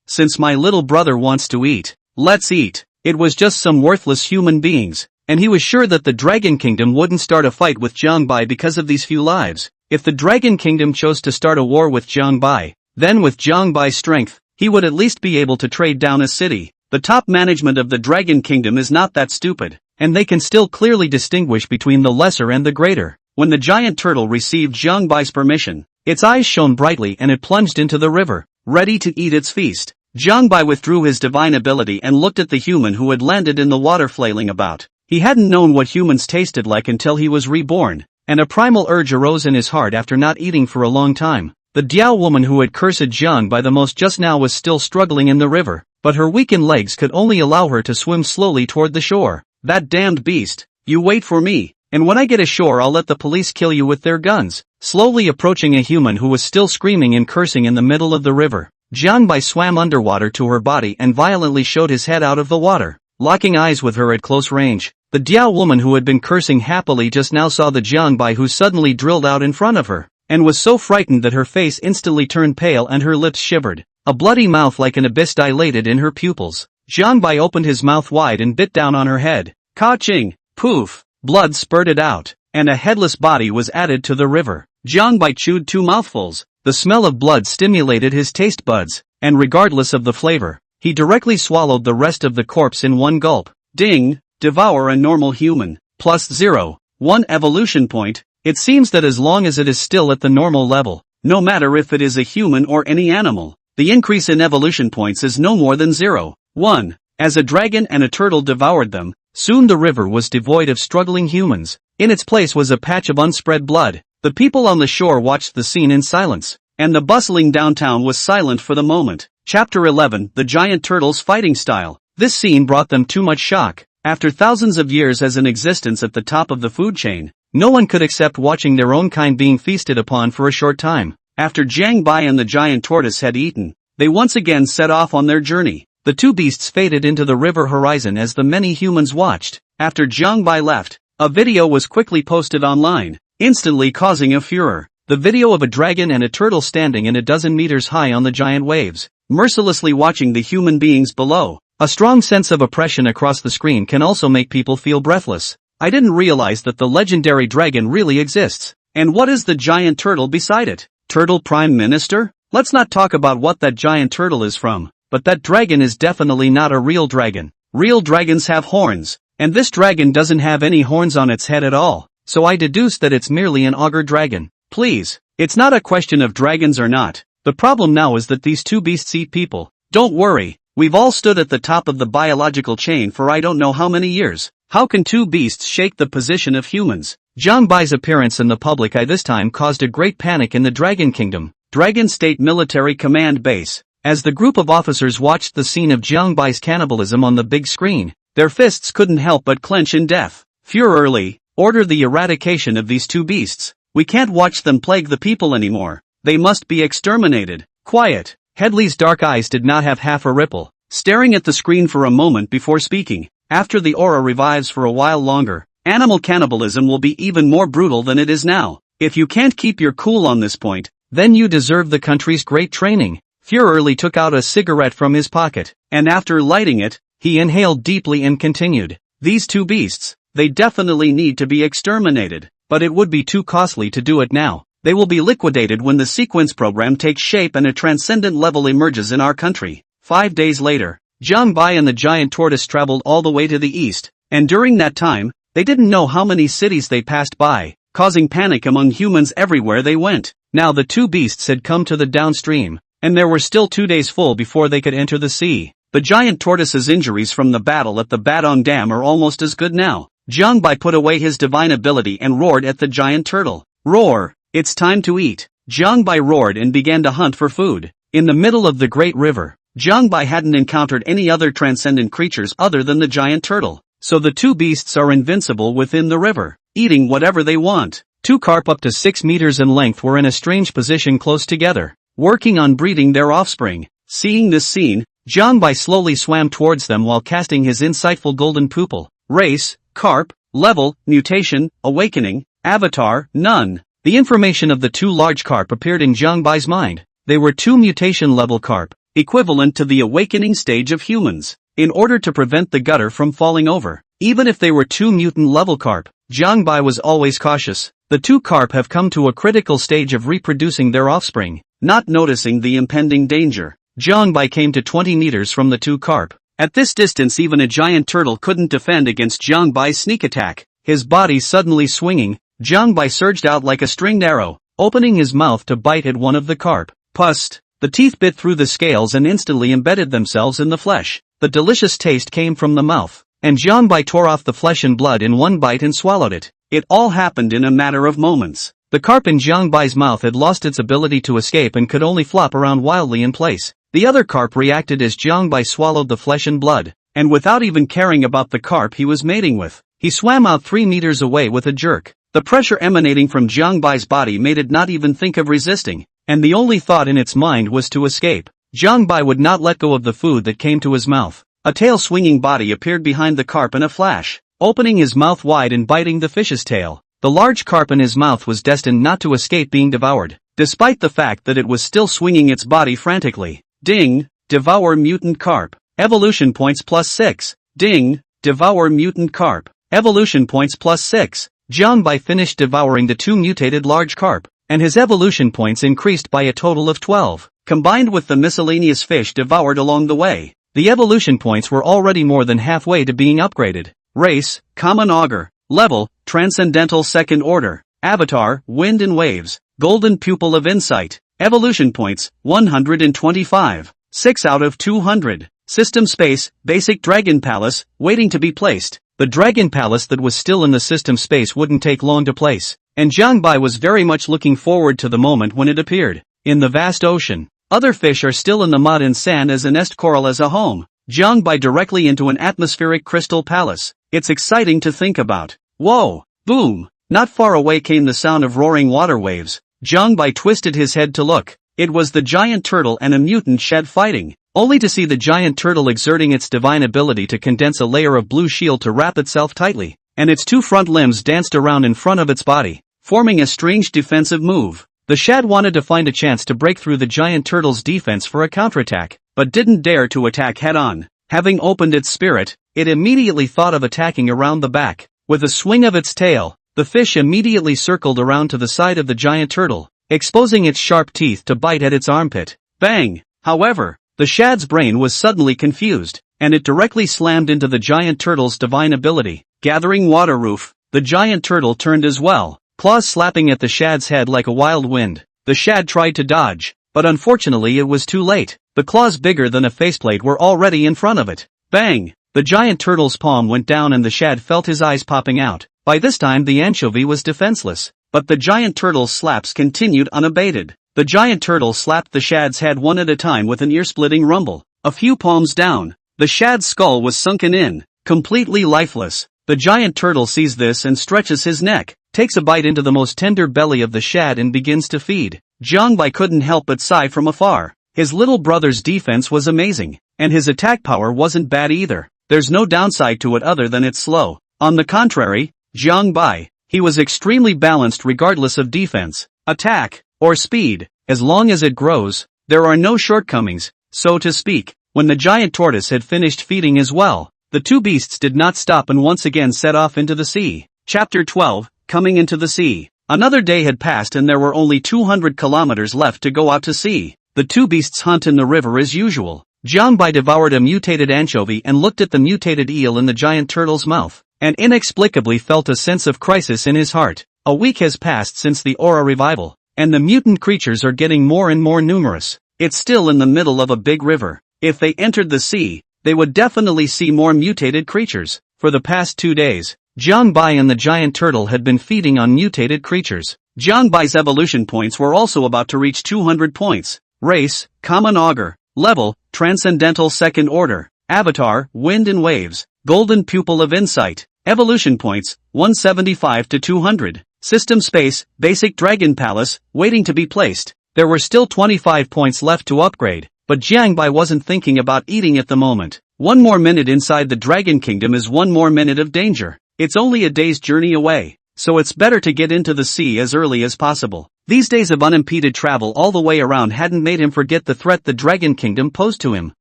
Since my little brother wants to eat, let's eat. It was just some worthless human beings, and he was sure that the Dragon Kingdom wouldn't start a fight with Jiang Bai because of these few lives. If the Dragon Kingdom chose to start a war with Jiang Bai, then with Jiang Bai's strength, he would at least be able to trade down a city. The top management of the Dragon Kingdom is not that stupid, and they can still clearly distinguish between the lesser and the greater. When the giant turtle received Jiang Bai's permission, its eyes shone brightly and it plunged into the river, ready to eat its feast. Jiang Bai withdrew his divine ability and looked at the human who had landed in the water flailing about. He hadn't known what humans tasted like until he was reborn, and a primal urge arose in his heart after not eating for a long time. The Diao woman who had cursed Jiang Bai the most just now was still struggling in the river, but her weakened legs could only allow her to swim slowly toward the shore. That damned beast! You wait for me, and when I get ashore I'll let the police kill you with their guns. Slowly approaching a human who was still screaming and cursing in the middle of the river, Jiang Bai swam underwater to her body and violently showed his head out of the water, locking eyes with her at close range. The Diao woman who had been cursing happily just now saw the Jiang Bai who suddenly drilled out in front of her, and was so frightened that her face instantly turned pale and her lips shivered. A bloody mouth like an abyss dilated in her pupils. Jiang Bai opened his mouth wide and bit down on her head. Ka-ching! Poof! Blood spurted out, and a headless body was added to the river. Jiang Bai chewed 2 mouthfuls. The smell of blood stimulated his taste buds, and regardless of the flavor, he directly swallowed the rest of the corpse in one gulp. Ding! Devour a normal human. Plus 0.1 evolution point. It seems that as long as it is still at the normal level, no matter if it is a human or any animal, the increase in evolution points is no more than 0.1. As a dragon and a turtle devoured them, soon the river was devoid of struggling humans. In its place was a patch of unspread blood. The people on the shore watched the scene in silence, and the bustling downtown was silent for the moment. Chapter 11: The Giant Turtle's Fighting Style. This scene brought them too much shock. After thousands of years as an existence at the top of the food chain, no one could accept watching their own kind being feasted upon for a short time. After Jiang Bai and the giant tortoise had eaten, they once again set off on their journey. The two beasts faded into the river horizon as the many humans watched. After Jiang Bai left, a video was quickly posted online, instantly causing a furor. The video of a dragon and a turtle standing in a dozen meters high on the giant waves, mercilessly watching the human beings below. A strong sense of oppression across the screen can also make people feel breathless. I didn't realize that the legendary dragon really exists. And what is the giant turtle beside it? Turtle Prime Minister? Let's not talk about what that giant turtle is from, but that dragon is definitely not a real dragon. Real dragons have horns, and this dragon doesn't have any horns on its head at all, so I deduce that it's merely an ogre dragon. Please. It's not a question of dragons or not. The problem now is that these two beasts eat people. Don't worry. We've all stood at the top of the biological chain for I don't know how many years. How can two beasts shake the position of humans? Jiang Bai's appearance in the public eye this time caused a great panic in the Dragon Kingdom, Dragon State Military Command Base. As the group of officers watched the scene of Jiang Bai's cannibalism on the big screen, their fists couldn't help but clench in death. Furiously, order the eradication of these two beasts. We can't watch them plague the people anymore. They must be exterminated. Quiet. Headley's dark eyes did not have half a ripple, staring at the screen for a moment before speaking. After the aura revives for a while longer, animal cannibalism will be even more brutal than it is now. If you can't keep your cool on this point, then you deserve the country's great training. Furiously took out a cigarette from his pocket, and after lighting it, he inhaled deeply and continued. These two beasts, they definitely need to be exterminated, but it would be too costly to do it now. They will be liquidated when the sequence program takes shape and a transcendent level emerges in our country. 5 days later, Jiang Bai and the giant tortoise traveled all the way to the east, and during that time, they didn't know how many cities they passed by, causing panic among humans everywhere they went. Now the two beasts had come to the downstream, and there were still 2 days full before they could enter the sea. The giant tortoise's injuries from the battle at the Badong Dam are almost as good now. Jiang Bai put away his divine ability and roared at the giant turtle. Roar! It's time to eat. Jiang Bai roared and began to hunt for food. In the middle of the great river, Jiang Bai hadn't encountered any other transcendent creatures other than the giant turtle, so the two beasts are invincible within the river, eating whatever they want. Two carp up to 6 meters in length were in a strange position close together, working on breeding their offspring. Seeing this scene, Jiang Bai slowly swam towards them while casting his insightful golden pupil. Race, carp, level, mutation, awakening, avatar, none. The information of the two large carp appeared in Jiang Bai's mind. They were 2 mutation-level carp, equivalent to the awakening stage of humans. In order to prevent the gutter from falling over, even if they were 2 mutant-level carp, Jiang Bai was always cautious. The two carp have come to a critical stage of reproducing their offspring. Not noticing the impending danger, Jiang Bai came to 20 meters from the two carp. At this distance even a giant turtle couldn't defend against Jiang Bai's sneak attack. His body suddenly swinging, Jiang Bai surged out like a stringed arrow, opening his mouth to bite at one of the carp. Pust! The teeth bit through the scales and instantly embedded themselves in the flesh. The delicious taste came from the mouth, and Jiang Bai tore off the flesh and blood in one bite and swallowed it. It all happened in a matter of moments. The carp in Jiang Bai's mouth had lost its ability to escape and could only flop around wildly in place. The other carp reacted as Jiang Bai swallowed the flesh and blood, and without even caring about the carp he was mating with, he swam out 3 meters away with a jerk. The pressure emanating from Jiang Bai's body made it not even think of resisting, and the only thought in its mind was to escape. Jiang Bai would not let go of the food that came to his mouth. A tail-swinging body appeared behind the carp in a flash, opening his mouth wide and biting the fish's tail. The large carp in his mouth was destined not to escape being devoured, despite the fact that it was still swinging its body frantically. Ding! Devour mutant carp. Evolution points +6. Ding! Devour mutant carp. Evolution points +6. Jiang Bai finished devouring the 2 mutated large carp, and his evolution points increased by a total of 12. Combined with the miscellaneous fish devoured along the way, the evolution points were already more than halfway to being upgraded. Race, Common Augur. Level, Transcendental Second Order. Avatar, Wind and Waves. Golden Pupil of Insight. Evolution points, 125. 6 out of 200. System space, Basic Dragon Palace, waiting to be placed. The Dragon Palace that was still in the system space wouldn't take long to place, and Jiang Bai was very much looking forward to the moment when it appeared. In the vast ocean, other fish are still in the mud and sand as a nest coral as a home. Jiang Bai directly into an atmospheric crystal palace. It's exciting to think about. Whoa! Boom! Not far away came the sound of roaring water waves. Jiang Bai twisted his head to look. It was the giant turtle and a mutant shed fighting, only to see the giant turtle exerting its divine ability to condense a layer of blue shield to wrap itself tightly, and its 2 front limbs danced around in front of its body, forming a strange defensive move. The shad wanted to find a chance to break through the giant turtle's defense for a counterattack, but didn't dare to attack head-on. Having opened its spirit, it immediately thought of attacking around the back. With a swing of its tail, the fish immediately circled around to the side of the giant turtle, exposing its sharp teeth to bite at its armpit. Bang! However, the shad's brain was suddenly confused, and it directly slammed into the giant turtle's divine ability. Gathering water roof, the giant turtle turned as well, claws slapping at the shad's head like a wild wind. The shad tried to dodge, but unfortunately it was too late. The claws bigger than a faceplate were already in front of it. Bang! The giant turtle's palm went down and the shad felt his eyes popping out. By this time the anchovy was defenseless, but the giant turtle's slaps continued unabated. The giant turtle slapped the shad's head one at a time with an ear-splitting rumble. A few palms down, the shad's skull was sunken in, completely lifeless. The giant turtle sees this and stretches his neck, takes a bite into the most tender belly of the shad and begins to feed. Jiangbai couldn't help but sigh from afar. His little brother's defense was amazing, and his attack power wasn't bad either. There's no downside to it other than it's slow. On the contrary, Jiangbai, he was extremely balanced regardless of defense, attack, or speed. As long as it grows, there are no shortcomings, so to speak. When the giant tortoise had finished feeding as well, the two beasts did not stop and once again set off into the sea. Chapter 12, Coming into the Sea. Another day had passed and there were only 200 kilometers left to go out to sea. The two beasts hunt in the river as usual. Jiangbai devoured a mutated anchovy and looked at the mutated eel in the giant turtle's mouth, and inexplicably felt a sense of crisis in his heart. A week has passed since the aura revival, and the mutant creatures are getting more and more numerous. It's still in the middle of a big river. If they entered the sea, they would definitely see more mutated creatures. For the past 2 days, Jiangbai and the giant turtle had been feeding on mutated creatures. Jiangbai's evolution points were also about to reach 200 points. Race, Common Augur. Level, Transcendental Second Order. Avatar, Wind and Waves. Golden Pupil of Insight. Evolution points, 175 to 200. System Space, Basic Dragon Palace, waiting to be placed. There were still 25 points left to upgrade, but Jiangbai wasn't thinking about eating at the moment. 1 more minute inside the Dragon Kingdom is 1 more minute of danger. It's only a day's journey away, so it's better to get into the sea as early as possible. These days of unimpeded travel all the way around hadn't made him forget the threat the Dragon Kingdom posed to him.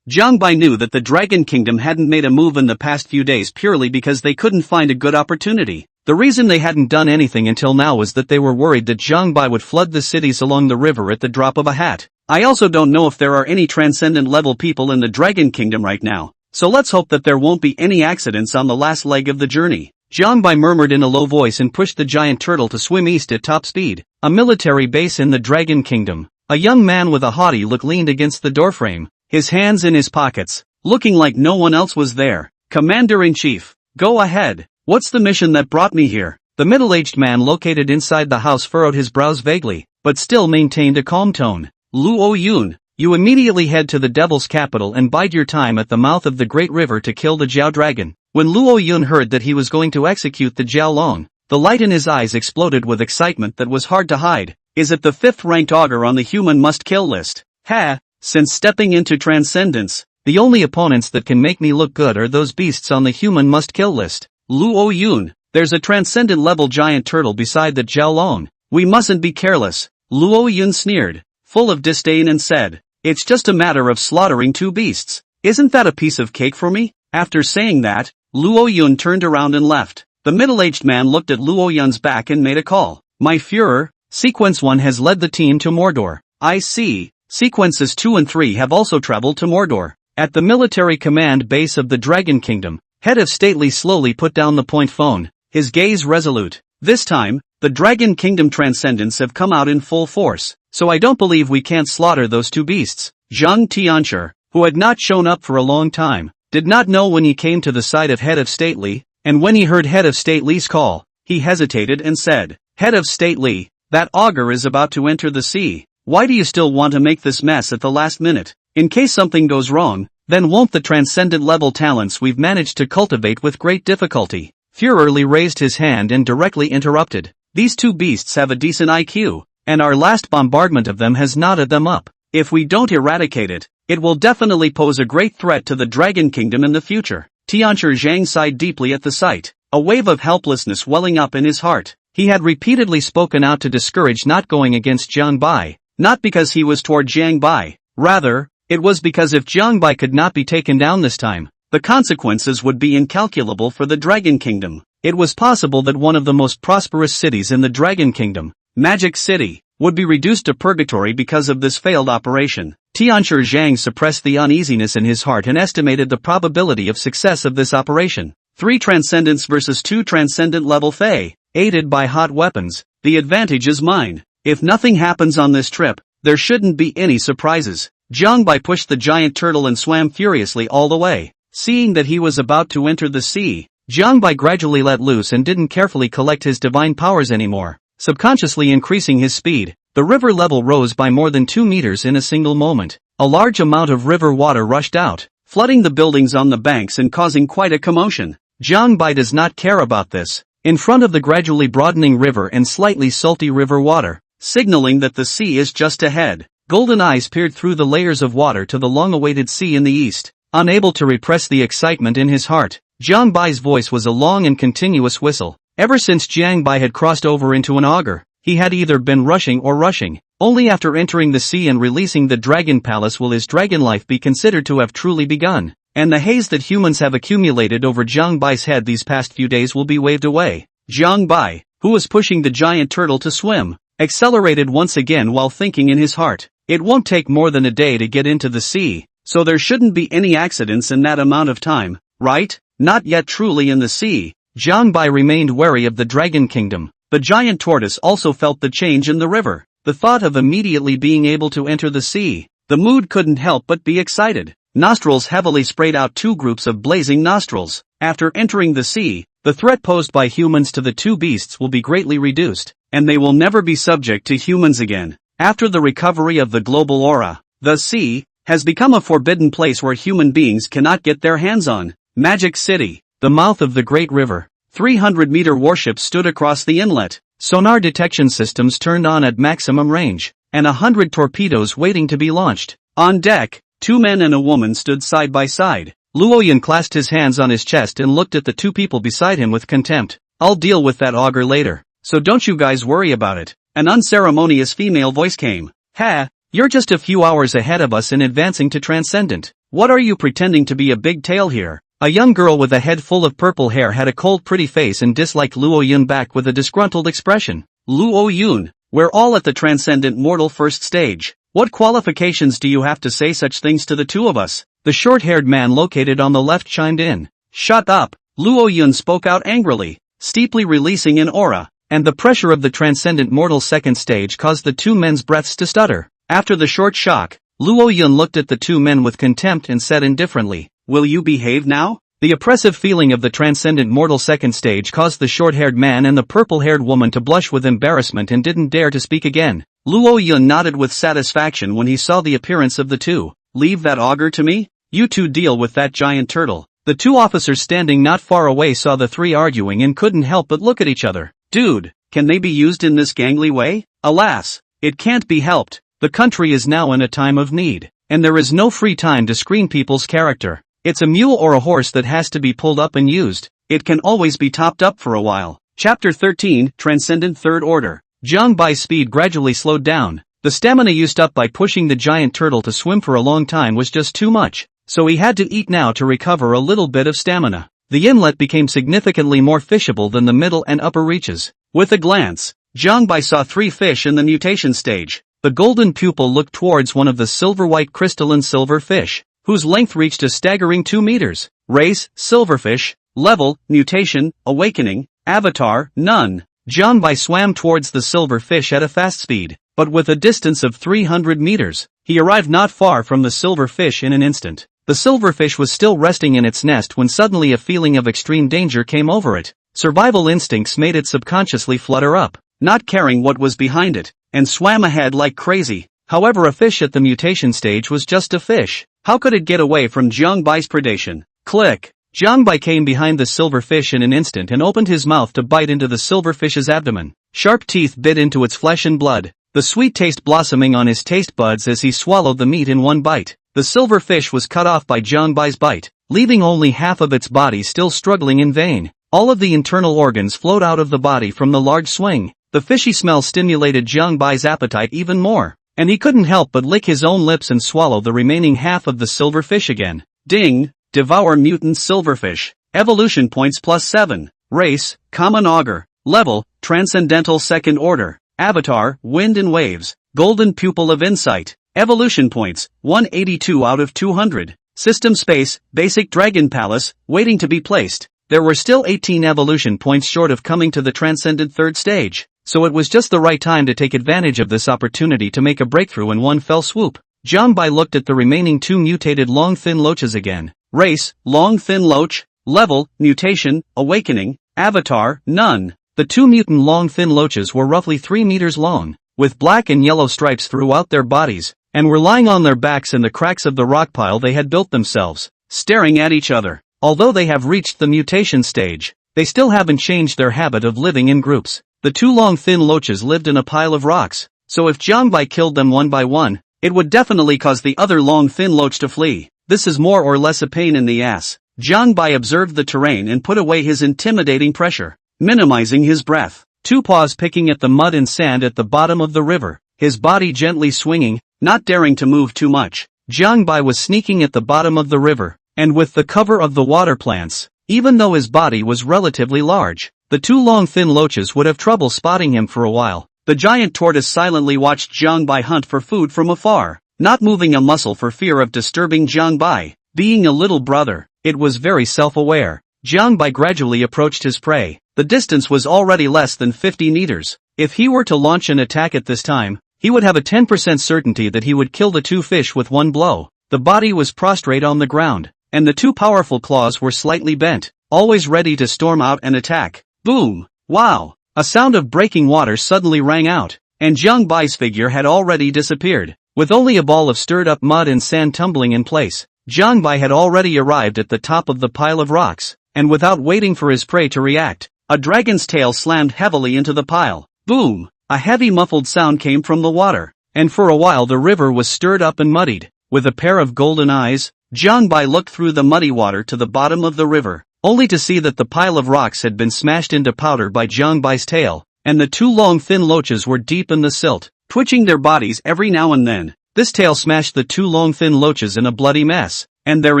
Jiangbai knew that the Dragon Kingdom hadn't made a move in the past few days purely because they couldn't find a good opportunity. The reason they hadn't done anything until now was that they were worried that Jiangbai would flood the cities along the river at the drop of a hat. I also don't know if there are any transcendent level people in the Dragon Kingdom right now, so let's hope that there won't be any accidents on the last leg of the journey. Jiangbai murmured in a low voice and pushed the giant turtle to swim east at top speed. A military base in the Dragon Kingdom. A young man with a haughty look leaned against the doorframe, his hands in his pockets, looking like no one else was there. Commander-in-Chief, go ahead. What's the mission that brought me here? The middle-aged man located inside the house furrowed his brows vaguely, but still maintained a calm tone. Luo Yun, you immediately head to the Devil's capital and bide your time at the mouth of the Great River to kill the Jiao Dragon. When Luo Yun heard that he was going to execute the Jiao Long, the light in his eyes exploded with excitement that was hard to hide. Is it the 5th-ranked augur on the human must-kill list? Ha! Since stepping into transcendence, the only opponents that can make me look good are those beasts on the human must-kill list. Luo Yun, there's a transcendent-level giant turtle beside the Jiao Long. We mustn't be careless. Luo Yun sneered, full of disdain and said, it's just a matter of slaughtering 2 beasts. Isn't that a piece of cake for me? After saying that, Luo Yun turned around and left. The middle-aged man looked at Luo Yun's back and made a call. My Führer, Sequence 1 has led the team to Mordor. I see. Sequences 2 and 3 have also traveled to Mordor. At the military command base of the Dragon Kingdom, Head of Stately slowly put down the point phone, his gaze resolute. This time, the Dragon Kingdom transcendents have come out in full force, so I don't believe we can't slaughter those 2 beasts. Zhang Tianshi, who had not shown up for a long time, did not know when he came to the side of Head of Stately, and when he heard Head of Stately's call, he hesitated and said, Head of Stately, that augur is about to enter the sea. Why do you still want to make this mess at the last minute? In case something goes wrong, then won't the transcendent level talents we've managed to cultivate with great difficulty? Führerly raised his hand and directly interrupted. These 2 beasts have a decent IQ, and our last bombardment of them has knotted them up. If we don't eradicate it, it will definitely pose a great threat to the Dragon Kingdom in the future. Tianshi Zhang sighed deeply at the sight, a wave of helplessness welling up in his heart. He had repeatedly spoken out to discourage not going against Jiangbai, not because he was toward Jiangbai. Rather, it was because if Jiangbai could not be taken down this time, the consequences would be incalculable for the Dragon Kingdom. It was possible that one of the most prosperous cities in the Dragon Kingdom, Magic City, would be reduced to purgatory because of this failed operation. Tianshi Zhang suppressed the uneasiness in his heart and estimated the probability of success of this operation. 3 transcendents versus 2 transcendent level Fey. aided by hot weapons. The advantage is mine. If nothing happens on this trip, there shouldn't be any surprises. Jiang Bai pushed the giant turtle and swam furiously all the way. Seeing that he was about to enter the sea, Jiang Bai gradually let loose and didn't carefully collect his divine powers anymore, subconsciously increasing his speed. The river level rose by more than 2 meters in a single moment. A large amount of river water rushed out, flooding the buildings on the banks and causing quite a commotion. Jiang Bai does not care about this. In front of the gradually broadening river and slightly salty river water, signaling that the sea is just ahead, golden eyes peered through the layers of water to the long-awaited sea in the east. Unable to repress the excitement in his heart, Jiang Bai's voice was a long and continuous whistle. Ever since Jiang Bai had crossed over into an auger, he had either been rushing or rushing. Only after entering the sea and releasing the dragon palace will his dragon life be considered to have truly begun, and the haze that humans have accumulated over Jiang Bai's head these past few days will be waved away. Jiang Bai, who was pushing the giant turtle to swim, accelerated once again while thinking in his heart, it won't take more than a day to get into the sea, so there shouldn't be any accidents in that amount of time, right? Not yet truly in the sea, Jiang Bai remained wary of the Dragon Kingdom. The giant tortoise also felt the change in the river. The thought of immediately being able to enter the sea, the mood couldn't help but be excited. Nostrils heavily sprayed out 2 groups of blazing nostrils. After entering the sea, the threat posed by humans to the 2 beasts will be greatly reduced, and they will never be subject to humans again. After the recovery of the global aura, the sea has become a forbidden place where human beings cannot get their hands on. Magic City, the mouth of the Great River. 300-meter warships stood across the inlet. Sonar detection systems turned on at maximum range, and 100 torpedoes waiting to be launched. On deck, 2 men and a woman stood side by side. Luoyan clasped his hands on his chest and looked at the 2 people beside him with contempt. I'll deal with that auger later, so don't you guys worry about it. An unceremonious female voice came. Ha, you're just a few hours ahead of us in advancing to Transcendent. What are you pretending to be a big tail here? A young girl with a head full of purple hair had a cold pretty face and disliked Luo Yun back with a disgruntled expression. Luo Yun, we're all at the Transcendent Mortal First Stage. What qualifications do you have to say such things to the 2 of us? The short-haired man located on the left chimed in. Shut up, Luo Yun spoke out angrily, steeply releasing an aura, and the pressure of the Transcendent Mortal Second Stage caused the 2 men's breaths to stutter. After the short shock, Luo Yun looked at the 2 men with contempt and said indifferently, will you behave now? The oppressive feeling of the Transcendent Mortal Second Stage caused the short-haired man and the purple-haired woman to blush with embarrassment and didn't dare to speak again. Luo Yun nodded with satisfaction when he saw the appearance of the 2. Leave that auger to me? You 2 deal with that giant turtle. The 2 officers standing not far away saw the 3 arguing and couldn't help but look at each other. Dude, can they be used in this gangly way? Alas, it can't be helped. The country is now in a time of need, and there is no free time to screen people's character. It's a mule or a horse that has to be pulled up and used. It can always be topped up for a while. Chapter 13, Transcendent Third Order. Jiang Bai's speed gradually slowed down. The stamina used up by pushing the giant turtle to swim for a long time was just too much, so he had to eat now to recover a little bit of stamina. The inlet became significantly more fishable than the middle and upper reaches. With a glance, Jiang Bai saw 3 fish in the mutation stage. The golden pupil looked towards one of the silver-white crystalline silver fish, whose length reached a staggering 2 meters. Race, silverfish. Level, mutation, awakening. Avatar, none. Jiang Bai swam towards the silverfish at a fast speed, but with a distance of 300 meters. He arrived not far from the silverfish in an instant. The silverfish was still resting in its nest when suddenly a feeling of extreme danger came over it. Survival instincts made it subconsciously flutter up, not caring what was behind it, and swam ahead like crazy. However, a fish at the mutation stage was just a fish. How could it get away from Jiang Bai's predation? Click. Jiang Bai came behind the silverfish in an instant and opened his mouth to bite into the silverfish's abdomen. Sharp teeth bit into its flesh and blood, the sweet taste blossoming on his taste buds as he swallowed the meat in one bite. The silverfish was cut off by Jiang Bai's bite, leaving only half of its body still struggling in vain. All of the internal organs flowed out of the body from the large swing. The fishy smell stimulated Jiang Bai's appetite even more, and he couldn't help but lick his own lips and swallow the remaining half of the silverfish again. Ding! Devour mutant silverfish. Evolution points +7. Race, common auger. Level, transcendental second order. Avatar, wind and waves. Golden pupil of insight. Evolution points, 182 out of 200. System space, basic dragon palace, waiting to be placed. There were still 18 evolution points short of coming to the transcendent third stage, so it was just the right time to take advantage of this opportunity to make a breakthrough in one fell swoop. Jiang Bai looked at the remaining 2 mutated long thin loaches again. Race, long thin loach. Level, mutation, awakening. Avatar, none. The 2 mutant long thin loaches were roughly 3 meters long, with black and yellow stripes throughout their bodies, and were lying on their backs in the cracks of the rock pile they had built themselves, staring at each other. Although they have reached the mutation stage, they still haven't changed their habit of living in groups. The 2 long thin loaches lived in a pile of rocks, so if Jiang Bai killed them one by one, it would definitely cause the other long thin loach to flee. This is more or less a pain in the ass. Jiang Bai observed the terrain and put away his intimidating pressure, minimizing his breath. 2 paws picking at the mud and sand at the bottom of the river, his body gently swinging, not daring to move too much. Jiang Bai was sneaking at the bottom of the river, and with the cover of the water plants, even though his body was relatively large, the 2 long thin loaches would have trouble spotting him for a while. The giant tortoise silently watched Jiang Bai hunt for food from afar, not moving a muscle for fear of disturbing Jiang Bai. Being a little brother, it was very self-aware. Jiang Bai gradually approached his prey. The distance was already less than 50 meters. If he were to launch an attack at this time, he would have a 10% certainty that he would kill the 2 fish with one blow. The body was prostrate on the ground, and the 2 powerful claws were slightly bent, always ready to storm out and attack. Boom! Wow! A sound of breaking water suddenly rang out, and Jiang Bai's figure had already disappeared. With only a ball of stirred-up mud and sand tumbling in place, Jiang Bai had already arrived at the top of the pile of rocks, and without waiting for his prey to react, a dragon's tail slammed heavily into the pile. Boom! A heavy muffled sound came from the water, and for a while the river was stirred up and muddied. With a pair of golden eyes, Jiang Bai looked through the muddy water to the bottom of the river, only to see that the pile of rocks had been smashed into powder by Jiang Bai's tail, and the 2 long thin loaches were deep in the silt, twitching their bodies every now and then. This tail smashed the 2 long thin loaches in a bloody mess, and their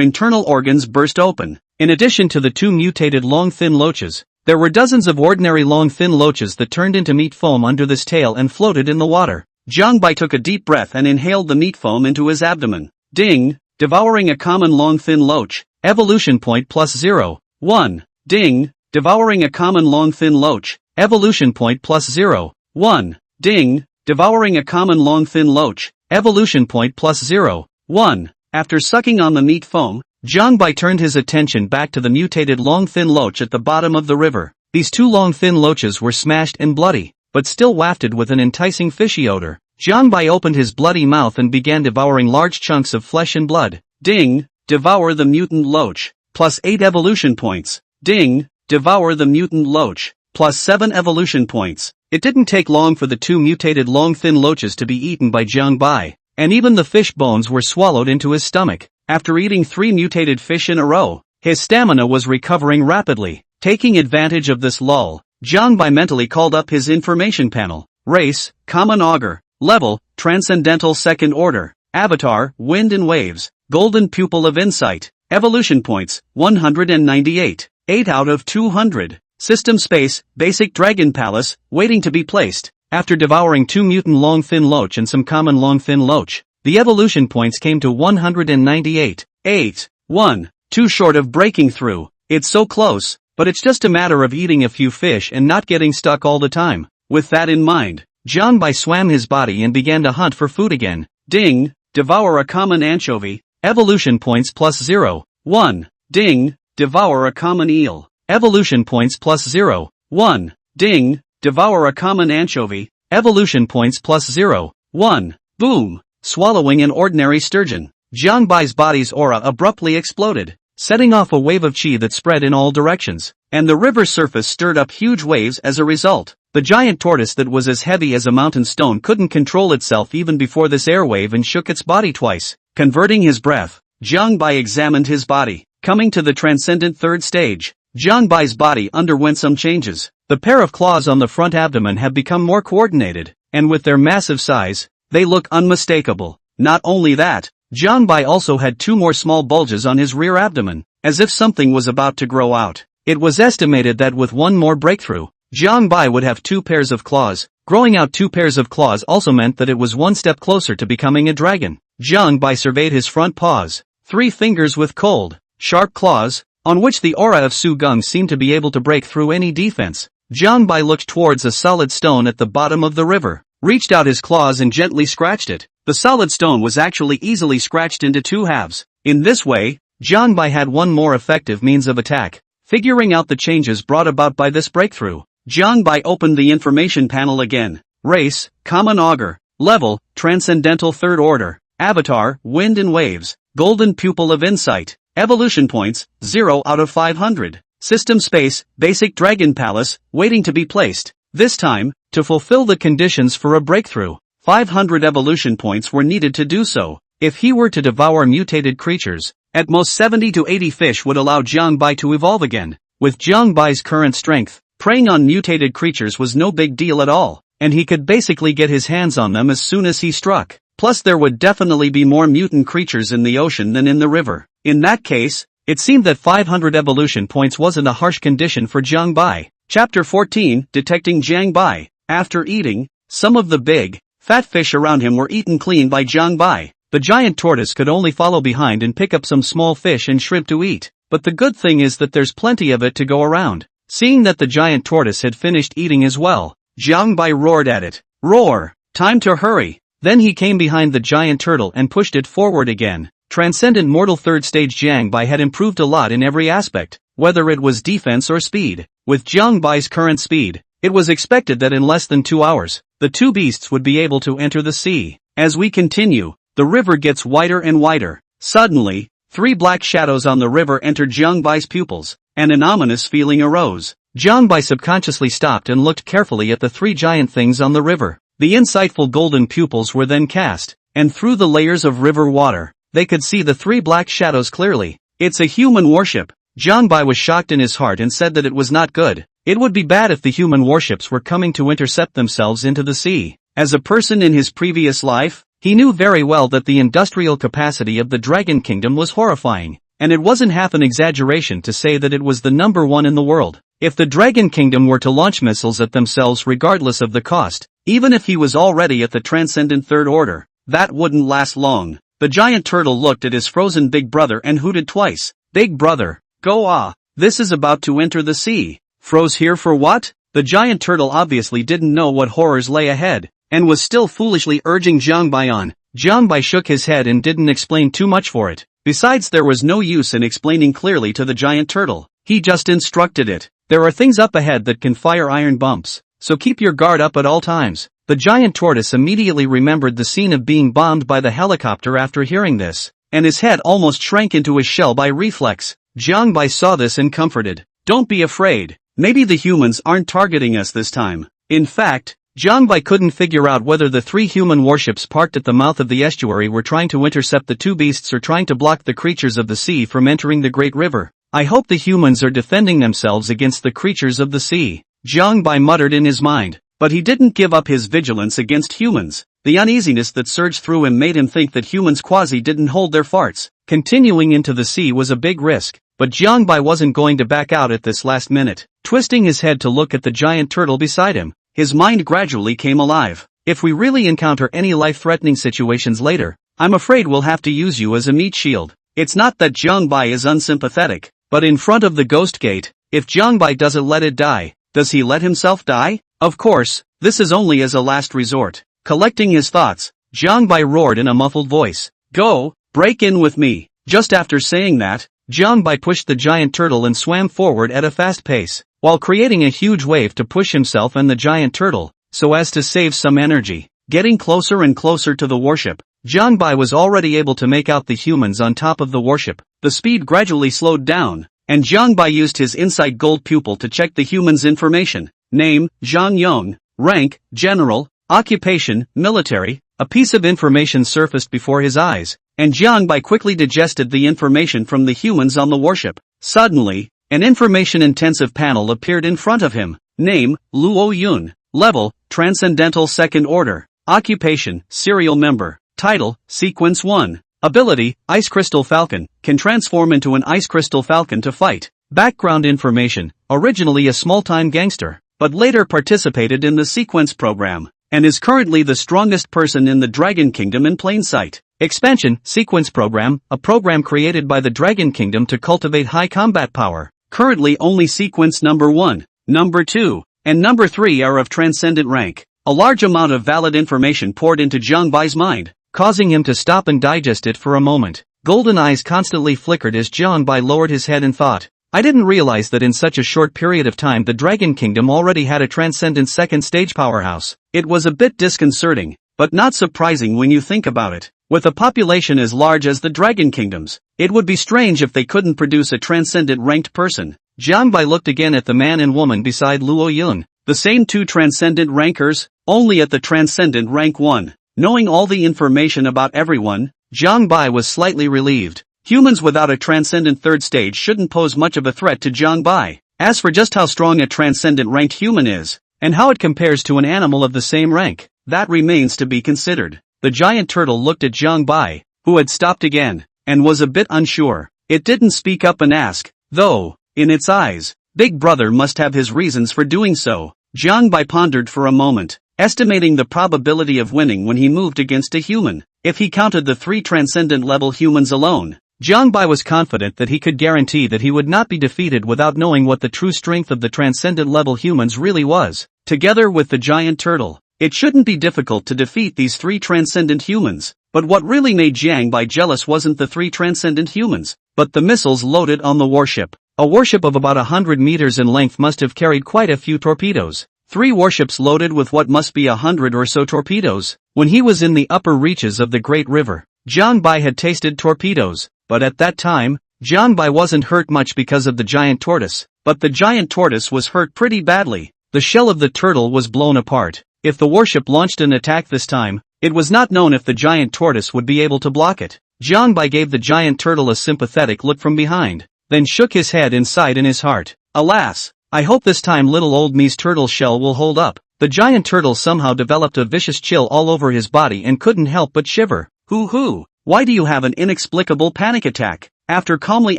internal organs burst open. In addition to the 2 mutated long thin loaches, there were dozens of ordinary long thin loaches that turned into meat foam under this tail and floated in the water. Jiang Bai took a deep breath and inhaled the meat foam into his abdomen. Ding! Devouring a common long thin loach. Evolution point plus 0. 1. Ding! Devouring a common long thin loach. Evolution point plus 0. 1. Ding! Devouring a common long thin loach. Evolution point plus 0. 1. After sucking on the meat foam, Jiang Bai turned his attention back to the mutated long thin loach at the bottom of the river. These 2 long thin loaches were smashed and bloody, but still wafted with an enticing fishy odor. Jiang Bai opened his bloody mouth and began devouring large chunks of flesh and blood. Ding! Devour the mutant loach. Plus 8 evolution points. Ding! Devour the mutant loach. Plus 7 evolution points. It didn't take long for the 2 mutated long thin loaches to be eaten by Jiang Bai, and even the fish bones were swallowed into his stomach. After eating 3 mutated fish in a row, his stamina was recovering rapidly. Taking advantage of this lull, Jiang Bai mentally called up his information panel. Race, Common Augur. Level, Transcendental Second Order. Avatar, Wind and Waves. Golden Pupil of Insight. Evolution points, 198. 8 out of 200. System space, Basic Dragon Palace, waiting to be placed. After devouring 2 mutant long thin loach and some common long thin loach, the evolution points came to 198. 8. 1. Too short of breaking through. It's so close, but it's just a matter of eating a few fish and not getting stuck all the time. With that in mind, Jiang Bai swam his body and began to hunt for food again. Ding! Devour a common anchovy. Evolution points plus 0. 1. Ding! Devour a common eel. Evolution points plus 0. 1. Ding! Devour a common anchovy. Evolution points plus 0. 1. Boom! Swallowing an ordinary sturgeon. Jiang Bai's body's aura abruptly exploded, setting off a wave of qi that spread in all directions, and the river's surface stirred up huge waves as a result. The giant tortoise that was as heavy as a mountain stone couldn't control itself even before this air wave and shook its body twice. Converting his breath, Jiang Bai examined his body. Coming to the transcendent third stage, Jiang Bai's body underwent some changes. The pair of claws on the front abdomen have become more coordinated, and with their massive size, they look unmistakable. Not only that, Jiang Bai also had 2 more small bulges on his rear abdomen, as if something was about to grow out. It was estimated that with one more breakthrough, Jiang Bai would have 2 pairs of claws. Growing out 2 pairs of claws also meant that it was one step closer to becoming a dragon. Jiang Bai surveyed his front paws. 3 fingers with cold, sharp claws, on which the aura of Su Gung seemed to be able to break through any defense. Jiang Bai looked towards a solid stone at the bottom of the river, reached out his claws and gently scratched it. The solid stone was actually easily scratched into two halves. In this way, Jiang Bai had one more effective means of attack. Figuring out the changes brought about by this breakthrough, Jiang Bai opened the information panel again. Race, Common Augur. Level, Transcendental Third Order. Avatar, Wind and Waves. Golden Pupil of Insight. Evolution points, 0 out of 500. System space, Basic Dragon Palace, waiting to be placed. This time, to fulfill the conditions for a breakthrough, 500 evolution points were needed to do so. If he were to devour mutated creatures, at most 70 to 80 fish would allow Jiang Bai to evolve again. With Jiang Bai's current strength, preying on mutated creatures was no big deal at all, and he could basically get his hands on them as soon as he struck. Plus there would definitely be more mutant creatures in the ocean than in the river. In that case, it seemed that 500 evolution points wasn't a harsh condition for Jiang Bai. Chapter 14, Detecting Jiang Bai. After eating, some of the big, fat fish around him were eaten clean by Jiang Bai. The giant tortoise could only follow behind and pick up some small fish and shrimp to eat. But the good thing is that there's plenty of it to go around. Seeing that the giant tortoise had finished eating as well, Jiang Bai roared at it. Roar! Time to hurry! Then he came behind the giant turtle and pushed it forward again. Transcendent Mortal Third Stage Jiang Bai had improved a lot in every aspect, whether it was defense or speed. With Jiang Bai's current speed, it was expected that in less than 2 hours, the two beasts would be able to enter the sea. As we continue, the river gets wider and wider. Suddenly, 3 black shadows on the river entered Jiang Bai's pupils, and an ominous feeling arose. Jiang Bai subconsciously stopped and looked carefully at the 3 giant things on the river. The insightful golden pupils were then cast, and through the layers of river water, they could see the 3 black shadows clearly. It's a human warship. Jiang Bai was shocked in his heart and said that it was not good. It would be bad if the human warships were coming to intercept themselves into the sea. As a person in his previous life, he knew very well that the industrial capacity of the Dragon Kingdom was horrifying, and it wasn't half an exaggeration to say that it was the #1 in the world. If the Dragon Kingdom were to launch missiles at themselves regardless of the cost, even if he was already at the Transcendent Third Order, that wouldn't last long. The giant turtle looked at his frozen big brother and hooted twice. Big brother, go ah, this is about to enter the sea. Froze here for what? The giant turtle obviously didn't know what horrors lay ahead, and was still foolishly urging Jiang Bai on. Jiang Bai shook his head and didn't explain too much for it. Besides, there was no use in explaining clearly to the giant turtle. He just instructed it. There are things up ahead that can fire iron bumps, so keep your guard up at all times. The giant tortoise immediately remembered the scene of being bombed by the helicopter after hearing this, and his head almost shrank into his shell by reflex. Jiang Bai saw this and comforted. Don't be afraid. Maybe the humans aren't targeting us this time. In fact, Jiang Bai couldn't figure out whether the 3 human warships parked at the mouth of the estuary were trying to intercept the 2 beasts or trying to block the creatures of the sea from entering the Great River. I hope the humans are defending themselves against the creatures of the sea, Jiang Bai muttered in his mind. But he didn't give up his vigilance against humans. The uneasiness that surged through him made him think that humans quasi didn't hold their farts. Continuing into the sea was a big risk, but Jiang Bai wasn't going to back out at this last minute. Twisting his head to look at the giant turtle beside him, his mind gradually came alive. If we really encounter any life-threatening situations later, I'm afraid we'll have to use you as a meat shield. It's not that Jiang Bai is unsympathetic, but in front of the ghost gate, if Jiang Bai doesn't let it die, does he let himself die? Of course, this is only as a last resort. Collecting his thoughts, Jiang Bai roared in a muffled voice. Go, break in with me. Just after saying that, Jiang Bai pushed the giant turtle and swam forward at a fast pace, while creating a huge wave to push himself and the giant turtle, so as to save some energy. Getting closer and closer to the warship, Jiang Bai was already able to make out the humans on top of the warship. The speed gradually slowed down, and Jiang Bai used his insight gold pupil to check the humans' information. Name, Zhang Yong. Rank, General. Occupation, Military. A piece of information surfaced before his eyes, and Jiang Bai quickly digested the information from the humans on the warship. Suddenly, an information-intensive panel appeared in front of him. Name, Luo Yun. Level, Transcendental Second Order. Occupation, Serial Member. Title, Sequence 1. Ability, Ice Crystal Falcon. Can transform into an Ice Crystal Falcon to fight. Background information, originally a small-time gangster, but later participated in the Sequence program, and is currently the strongest person in the Dragon Kingdom in plain sight. Expansion, Sequence Program, a program created by the Dragon Kingdom to cultivate high combat power. Currently only sequence number 1, number 2, and number 3 are of transcendent rank. A large amount of valid information poured into Jiang Bai's mind, causing him to stop and digest it for a moment. Golden eyes constantly flickered as Jiang Bai lowered his head and thought, I didn't realize that in such a short period of time the Dragon Kingdom already had a transcendent second stage powerhouse. It was a bit disconcerting, but not surprising when you think about it. With a population as large as the Dragon Kingdom's, it would be strange if they couldn't produce a transcendent ranked person. Jiang Bai looked again at the man and woman beside Luo Yun. The same two transcendent rankers, only at the transcendent rank 1. Knowing all the information about everyone, Jiang Bai was slightly relieved. Humans without a transcendent third stage shouldn't pose much of a threat to Jiang Bai. As for just how strong a transcendent ranked human is, and how it compares to an animal of the same rank, that remains to be considered. The giant turtle looked at Jiang Bai, who had stopped again, and was a bit unsure. It didn't speak up and ask, though, in its eyes, Big Brother must have his reasons for doing so. Jiang Bai pondered for a moment, estimating the probability of winning when he moved against a human. If he counted the 3 transcendent level humans alone, Jiang Bai was confident that he could guarantee that he would not be defeated without knowing what the true strength of the transcendent level humans really was. Together with the giant turtle, it shouldn't be difficult to defeat these 3 transcendent humans. But what really made Jiang Bai jealous wasn't the 3 transcendent humans, but the missiles loaded on the warship. A warship of about 100 meters in length must have carried quite a few torpedoes. 3 warships loaded with what must be 100 or so torpedoes. When he was in the upper reaches of the Great River, Jiang Bai had tasted torpedoes, but at that time, Jiang Bai wasn't hurt much because of the giant tortoise, but the giant tortoise was hurt pretty badly. The shell of the turtle was blown apart. If the warship launched an attack this time, it was not known if the giant tortoise would be able to block it. Jiang Bai gave the giant turtle a sympathetic look from behind, then shook his head inside in his heart. Alas, I hope this time little old me's turtle shell will hold up. The giant turtle somehow developed a vicious chill all over his body and couldn't help but shiver. Hoo, why do you have an inexplicable panic attack? After calmly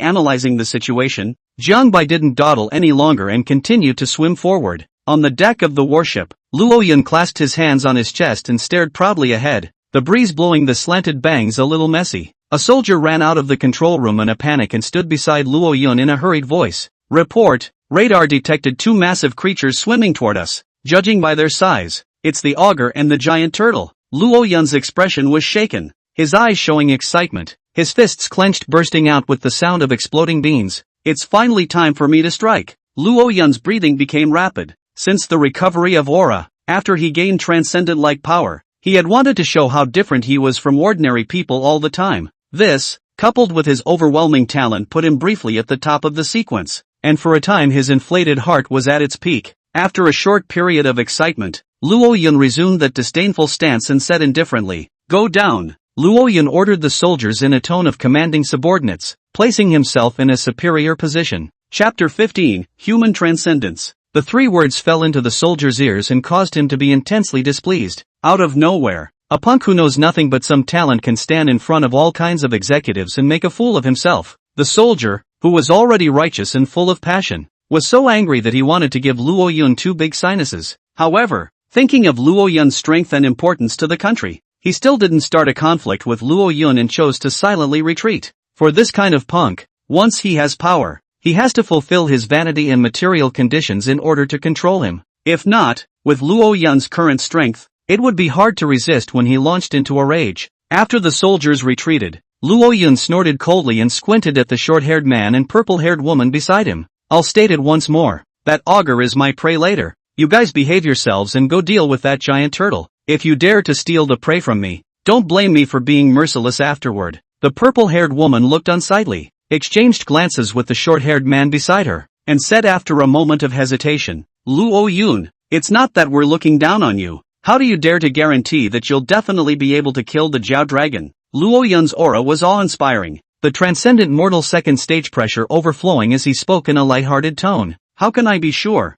analyzing the situation, Jiang Bai didn't dawdle any longer and continued to swim forward. On the deck of the warship, Luo Yun clasped his hands on his chest and stared proudly ahead, the breeze blowing the slanted bangs a little messy. A soldier ran out of the control room in a panic and stood beside Luo Yun in a hurried voice. Report, radar detected 2 massive creatures swimming toward us. Judging by their size, it's the augur and the giant turtle. Luo Yun's expression was shaken, his eyes showing excitement, his fists clenched, bursting out with the sound of exploding beans. It's finally time for me to strike. Luo Yun's breathing became rapid. Since the recovery of aura, after he gained transcendent-like power, he had wanted to show how different he was from ordinary people all the time. This, coupled with his overwhelming talent, put him briefly at the top of the sequence, and for a time his inflated heart was at its peak. After a short period of excitement, Luo Yun resumed that disdainful stance and said indifferently, "Go down." Luo Yun ordered the soldiers in a tone of commanding subordinates, placing himself in a superior position. Chapter 15, Human Transcendence. The 3 words fell into the soldier's ears and caused him to be intensely displeased. Out of nowhere, a punk who knows nothing but some talent can stand in front of all kinds of executives and make a fool of himself. The soldier, who was already righteous and full of passion, was so angry that he wanted to give Luo Yun 2 big sinuses. However, thinking of Luo Yun's strength and importance to the country, he still didn't start a conflict with Luo Yun and chose to silently retreat. For this kind of punk, once he has power, he has to fulfill his vanity and material conditions in order to control him. If not, with Luo Yun's current strength, it would be hard to resist when he launched into a rage. After the soldiers retreated, Luo Yun snorted coldly and squinted at the short-haired man and purple-haired woman beside him. I'll state it once more, that augur is my prey later. You guys behave yourselves and go deal with that giant turtle. If you dare to steal the prey from me, don't blame me for being merciless afterward. The purple-haired woman looked unsightly, exchanged glances with the short-haired man beside her, and said after a moment of hesitation, Luo Yun, it's not that we're looking down on you. How do you dare to guarantee that you'll definitely be able to kill the Jiao dragon? Luo Yun's aura was awe-inspiring, the transcendent mortal second stage pressure overflowing as he spoke in a light-hearted tone. How can I be sure?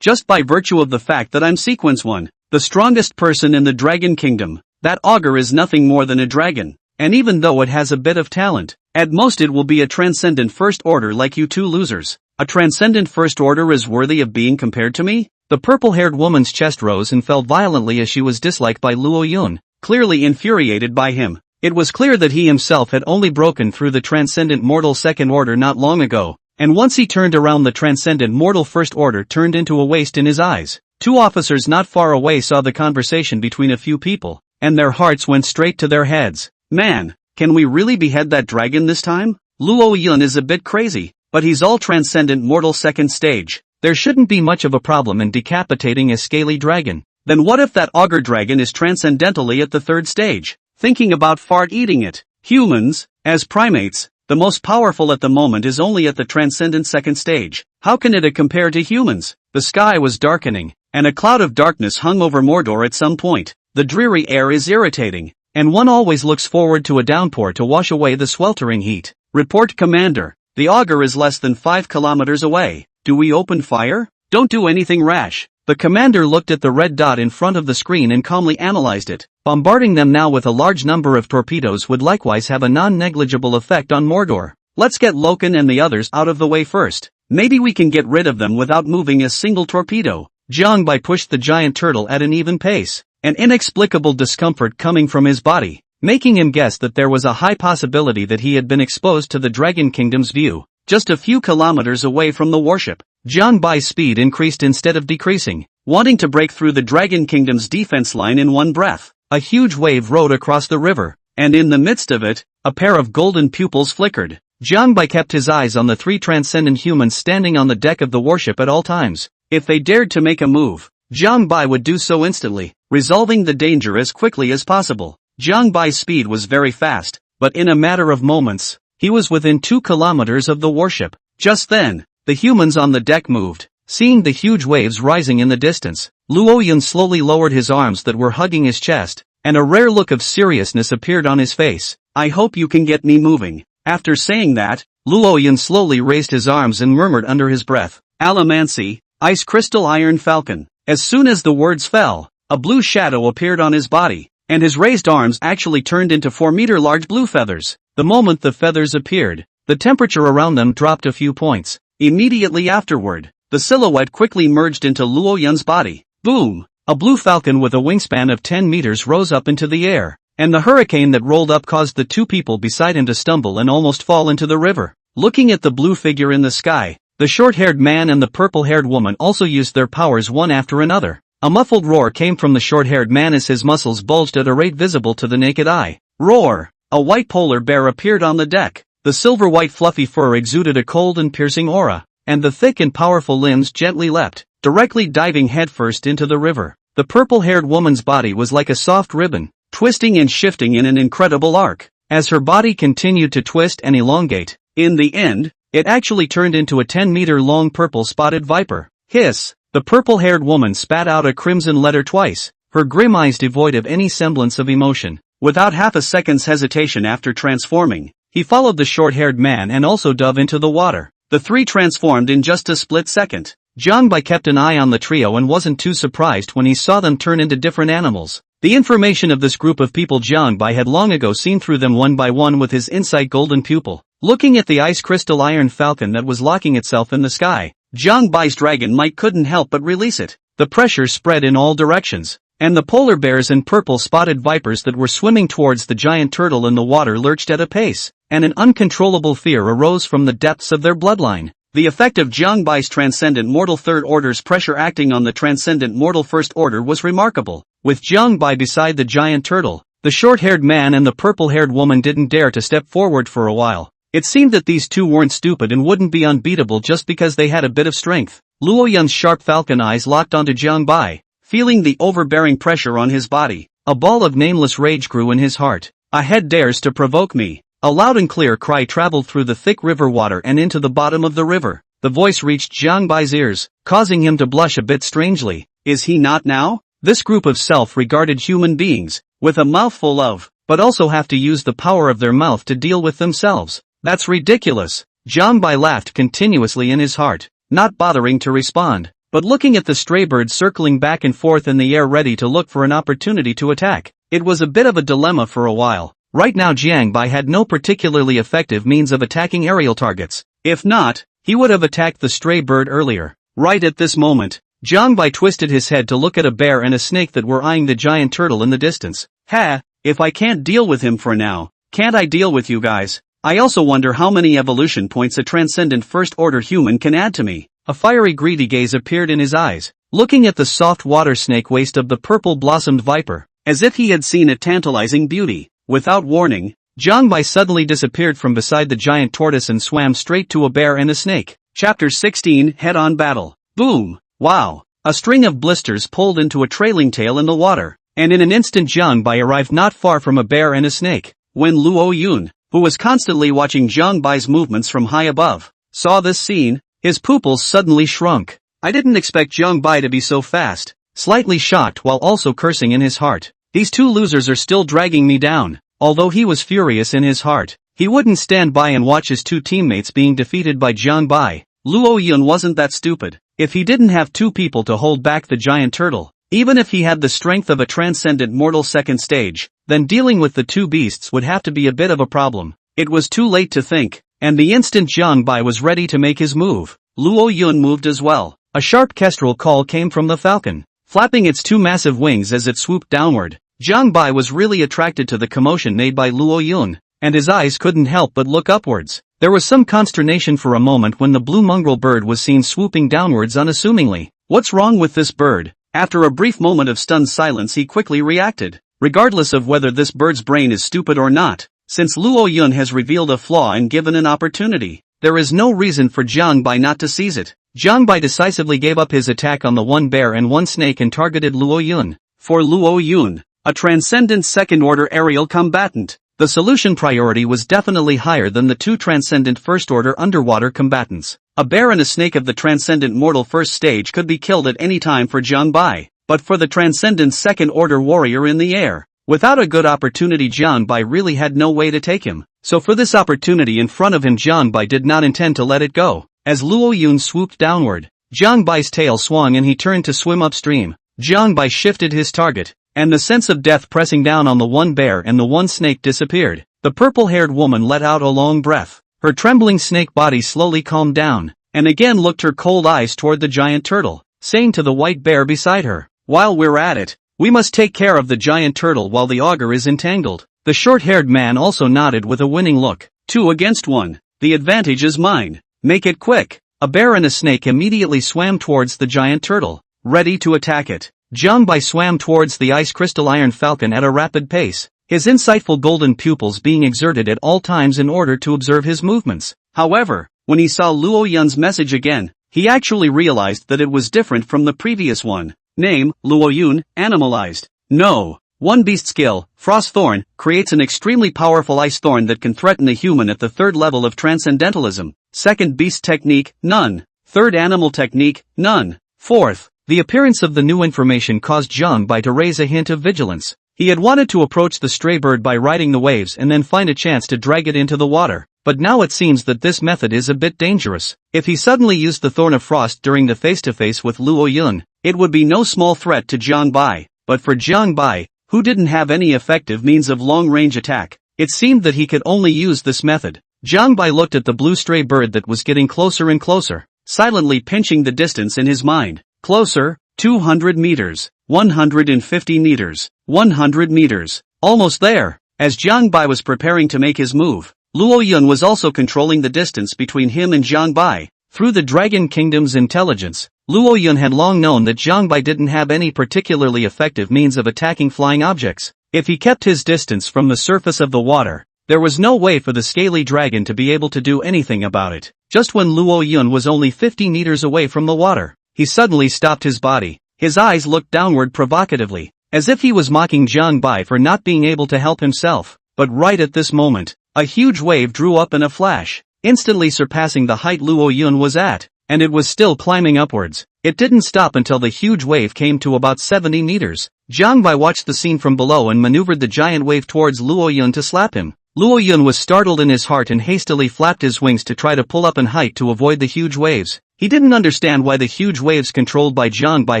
Just by virtue of the fact that I'm sequence 1, the strongest person in the Dragon Kingdom. That augur is nothing more than a dragon, and even though it has a bit of talent, at most it will be a transcendent first order like you 2 losers. A transcendent first order is worthy of being compared to me? The purple-haired woman's chest rose and fell violently as she was disliked by Luo Yun, clearly infuriated by him. It was clear that he himself had only broken through the transcendent mortal second order not long ago, and once he turned around the transcendent mortal first order turned into a waste in his eyes. Two officers not far away saw the conversation between a few people, and their hearts went straight to their heads. Man, can we really behead that dragon this time? Luo Yun is a bit crazy, but he's all transcendent mortal second stage. There shouldn't be much of a problem in decapitating a scaly dragon. Then what if that ogre dragon is transcendentally at the third stage? Thinking about fart eating it. Humans, as primates, the most powerful at the moment is only at the transcendent second stage. How can it compare to humans? The sky was darkening, and a cloud of darkness hung over Mordor at some point. The dreary air is irritating, and one always looks forward to a downpour to wash away the sweltering heat. Report, Commander. The auger is less than 5 kilometers away. Do we open fire? Don't do anything rash. The commander looked at the red dot in front of the screen and calmly analyzed it. Bombarding them now with a large number of torpedoes would likewise have a non-negligible effect on Mordor. Let's get Loken and the others out of the way first. Maybe we can get rid of them without moving a single torpedo. Jiang Bai pushed the giant turtle at an even pace, an inexplicable discomfort coming from his body, making him guess that there was a high possibility that he had been exposed to the Dragon Kingdom's view. Just a few kilometers away from the warship, Jiang Bai's speed increased instead of decreasing, wanting to break through the Dragon Kingdom's defense line in one breath. A huge wave rode across the river, and in the midst of it, a pair of golden pupils flickered. Jiang Bai kept his eyes on the three transcendent humans standing on the deck of the warship at all times. If they dared to make a move, Jiang Bai would do so instantly, resolving the danger as quickly as possible. Jiang Bai's speed was very fast, but in a matter of moments, he was within 2 kilometers of the warship. Just then, the humans on the deck moved. Seeing the huge waves rising in the distance, Luo Yun slowly lowered his arms that were hugging his chest, and a rare look of seriousness appeared on his face. I hope you can get me moving. After saying that, Luo Yun slowly raised his arms and murmured under his breath, Alamancy, Ice Crystal Iron Falcon. As soon as the words fell, a blue shadow appeared on his body, and his raised arms actually turned into 4-meter large blue feathers. The moment the feathers appeared, the temperature around them dropped a few points. Immediately afterward, the silhouette quickly merged into Luo Yun's body. Boom! A blue falcon with a wingspan of 10 meters rose up into the air, and the hurricane that rolled up caused the two people beside him to stumble and almost fall into the river. Looking at the blue figure in the sky, the short-haired man and the purple-haired woman also used their powers one after another. A muffled roar came from the short-haired man as his muscles bulged at a rate visible to the naked eye. Roar! A white polar bear appeared on the deck. The silver-white fluffy fur exuded a cold and piercing aura, and the thick and powerful limbs gently leapt, directly diving headfirst into the river. The purple-haired woman's body was like a soft ribbon, twisting and shifting in an incredible arc. As her body continued to twist and elongate, in the end, it actually turned into a 10-meter-long purple-spotted viper. Hiss! The purple-haired woman spat out a crimson letter twice, her grim eyes devoid of any semblance of emotion. Without half a second's hesitation after transforming, he followed the short-haired man and also dove into the water. The three transformed in just a split second. Jiang Bai kept an eye on the trio and wasn't too surprised when he saw them turn into different animals. The information of this group of people Jiang Bai had long ago seen through them one by one with his insight golden pupil. Looking at the ice crystal iron falcon that was locking itself in the sky, Jiang Bai's dragon might couldn't help but release it. The pressure spread in all directions, and the polar bears and purple-spotted vipers that were swimming towards the giant turtle in the water lurched at a pace, and an uncontrollable fear arose from the depths of their bloodline. The effect of Jiang Bai's transcendent mortal third order's pressure acting on the transcendent mortal first order was remarkable. With Jiang Bai beside the giant turtle, the short-haired man and the purple-haired woman didn't dare to step forward for a while. It seemed that these two weren't stupid and wouldn't be unbeatable just because they had a bit of strength. Luo Yun's sharp falcon eyes locked onto Jiang Bai. Feeling the overbearing pressure on his body, a ball of nameless rage grew in his heart. A head dares to provoke me. A loud and clear cry traveled through the thick river water and into the bottom of the river. The voice reached Jiang Bai's ears, causing him to blush a bit strangely. Is he not now? This group of self-regarded human beings, with a mouthful of, but also have to use the power of their mouth to deal with themselves. That's ridiculous. Jiang Bai laughed continuously in his heart, not bothering to respond, but looking at the stray bird circling back and forth in the air ready to look for an opportunity to attack. It was a bit of a dilemma for a while. Right now Jiang Bai had no particularly effective means of attacking aerial targets. If not, he would have attacked the stray bird earlier. Right at this moment, Jiang Bai twisted his head to look at a bear and a snake that were eyeing the giant turtle in the distance. Ha! If I can't deal with him for now, can't I deal with you guys? I also wonder how many evolution points a transcendent first-order human can add to me. A fiery greedy gaze appeared in his eyes, looking at the soft water snake waist of the purple-blossomed viper, as if he had seen a tantalizing beauty. Without warning, Jiang Bai suddenly disappeared from beside the giant tortoise and swam straight to a bear and a snake. Chapter 16 Head-on Battle. Boom! Wow! A string of blisters pulled into a trailing tail in the water, and in an instant Jiang Bai arrived not far from a bear and a snake. When Luo Yun, who was constantly watching Jiang Bai's movements from high above, saw this scene, his pupils suddenly shrunk. I didn't expect Jiang Bai to be so fast, slightly shocked while also cursing in his heart. These two losers are still dragging me down. Although he was furious in his heart, he wouldn't stand by and watch his two teammates being defeated by Jiang Bai. Luo Yun wasn't that stupid. If he didn't have two people to hold back the giant turtle, even if he had the strength of a transcendent mortal second stage, then dealing with the two beasts would have to be a bit of a problem. It was too late to think, and the instant Jiang Bai was ready to make his move, Luo Yun moved as well. A sharp kestrel call came from the falcon, flapping its two massive wings as it swooped downward. Jiang Bai was really attracted to the commotion made by Luo Yun, and his eyes couldn't help but look upwards. There was some consternation for a moment when the blue mongrel bird was seen swooping downwards unassumingly. What's wrong with this bird? After a brief moment of stunned silence he quickly reacted. Regardless of whether this bird's brain is stupid or not, since Luo Yun has revealed a flaw and given an opportunity, there is no reason for Jiang Bai not to seize it. Jiang Bai decisively gave up his attack on the one bear and one snake and targeted Luo Yun. For Luo Yun, a transcendent second-order aerial combatant, the solution priority was definitely higher than the two transcendent first-order underwater combatants. A bear and a snake of the transcendent mortal first stage could be killed at any time for Jiang Bai, but for the transcendent second-order warrior in the air, without a good opportunity Jiang Bai really had no way to take him. So for this opportunity in front of him Jiang Bai did not intend to let it go. As Luo Yun swooped downward, Jiang Bai's tail swung and he turned to swim upstream. Jiang Bai shifted his target, and the sense of death pressing down on the one bear and the one snake disappeared. The purple-haired woman let out a long breath. Her trembling snake body slowly calmed down, and again looked her cold eyes toward the giant turtle, saying to the white bear beside her, "While we're at it, we must take care of the giant turtle while the auger is entangled." The short-haired man also nodded with a winning look. 2 against 1. The advantage is mine. Make it quick. A bear and a snake immediately swam towards the giant turtle, ready to attack it. Jiang Bai swam towards the ice crystal iron falcon at a rapid pace, his insightful golden pupils being exerted at all times in order to observe his movements. However, when he saw Luo Yun's message again, he actually realized that it was different from the previous one. Name, Luo Yun, animalized. No. One beast skill, Frost Thorn, creates an extremely powerful ice thorn that can threaten a human at the third level of transcendentalism. Second beast technique, none. Third animal technique, none. Fourth, the appearance of the new information caused Jiang Bai to raise a hint of vigilance. He had wanted to approach the stray bird by riding the waves and then find a chance to drag it into the water, but now it seems that this method is a bit dangerous. If he suddenly used the Thorn of Frost during the face-to-face with Luo Yun, it would be no small threat to Jiang Bai. But for Jiang Bai, who didn't have any effective means of long-range attack, it seemed that he could only use this method. Jiang Bai looked at the blue stray bird that was getting closer and closer, silently pinching the distance in his mind. Closer, 200 meters, 150 meters, 100 meters, almost there. As Jiang Bai was preparing to make his move, Luo Yun was also controlling the distance between him and Jiang Bai. Through the Dragon Kingdom's intelligence, Luo Yun had long known that Jiang Bai didn't have any particularly effective means of attacking flying objects. If he kept his distance from the surface of the water, there was no way for the scaly dragon to be able to do anything about it. Just when Luo Yun was only 50 meters away from the water, he suddenly stopped his body. His eyes looked downward provocatively, as if he was mocking Jiang Bai for not being able to help himself. But right at this moment, a huge wave drew up in a flash, instantly surpassing the height Luo Yun was at, and it was still climbing upwards. It didn't stop until the huge wave came to about 70 meters. Jiang Bai watched the scene from below and maneuvered the giant wave towards Luo Yun to slap him. Luo Yun was startled in his heart and hastily flapped his wings to try to pull up in height to avoid the huge waves. He didn't understand why the huge waves controlled by Jiang Bai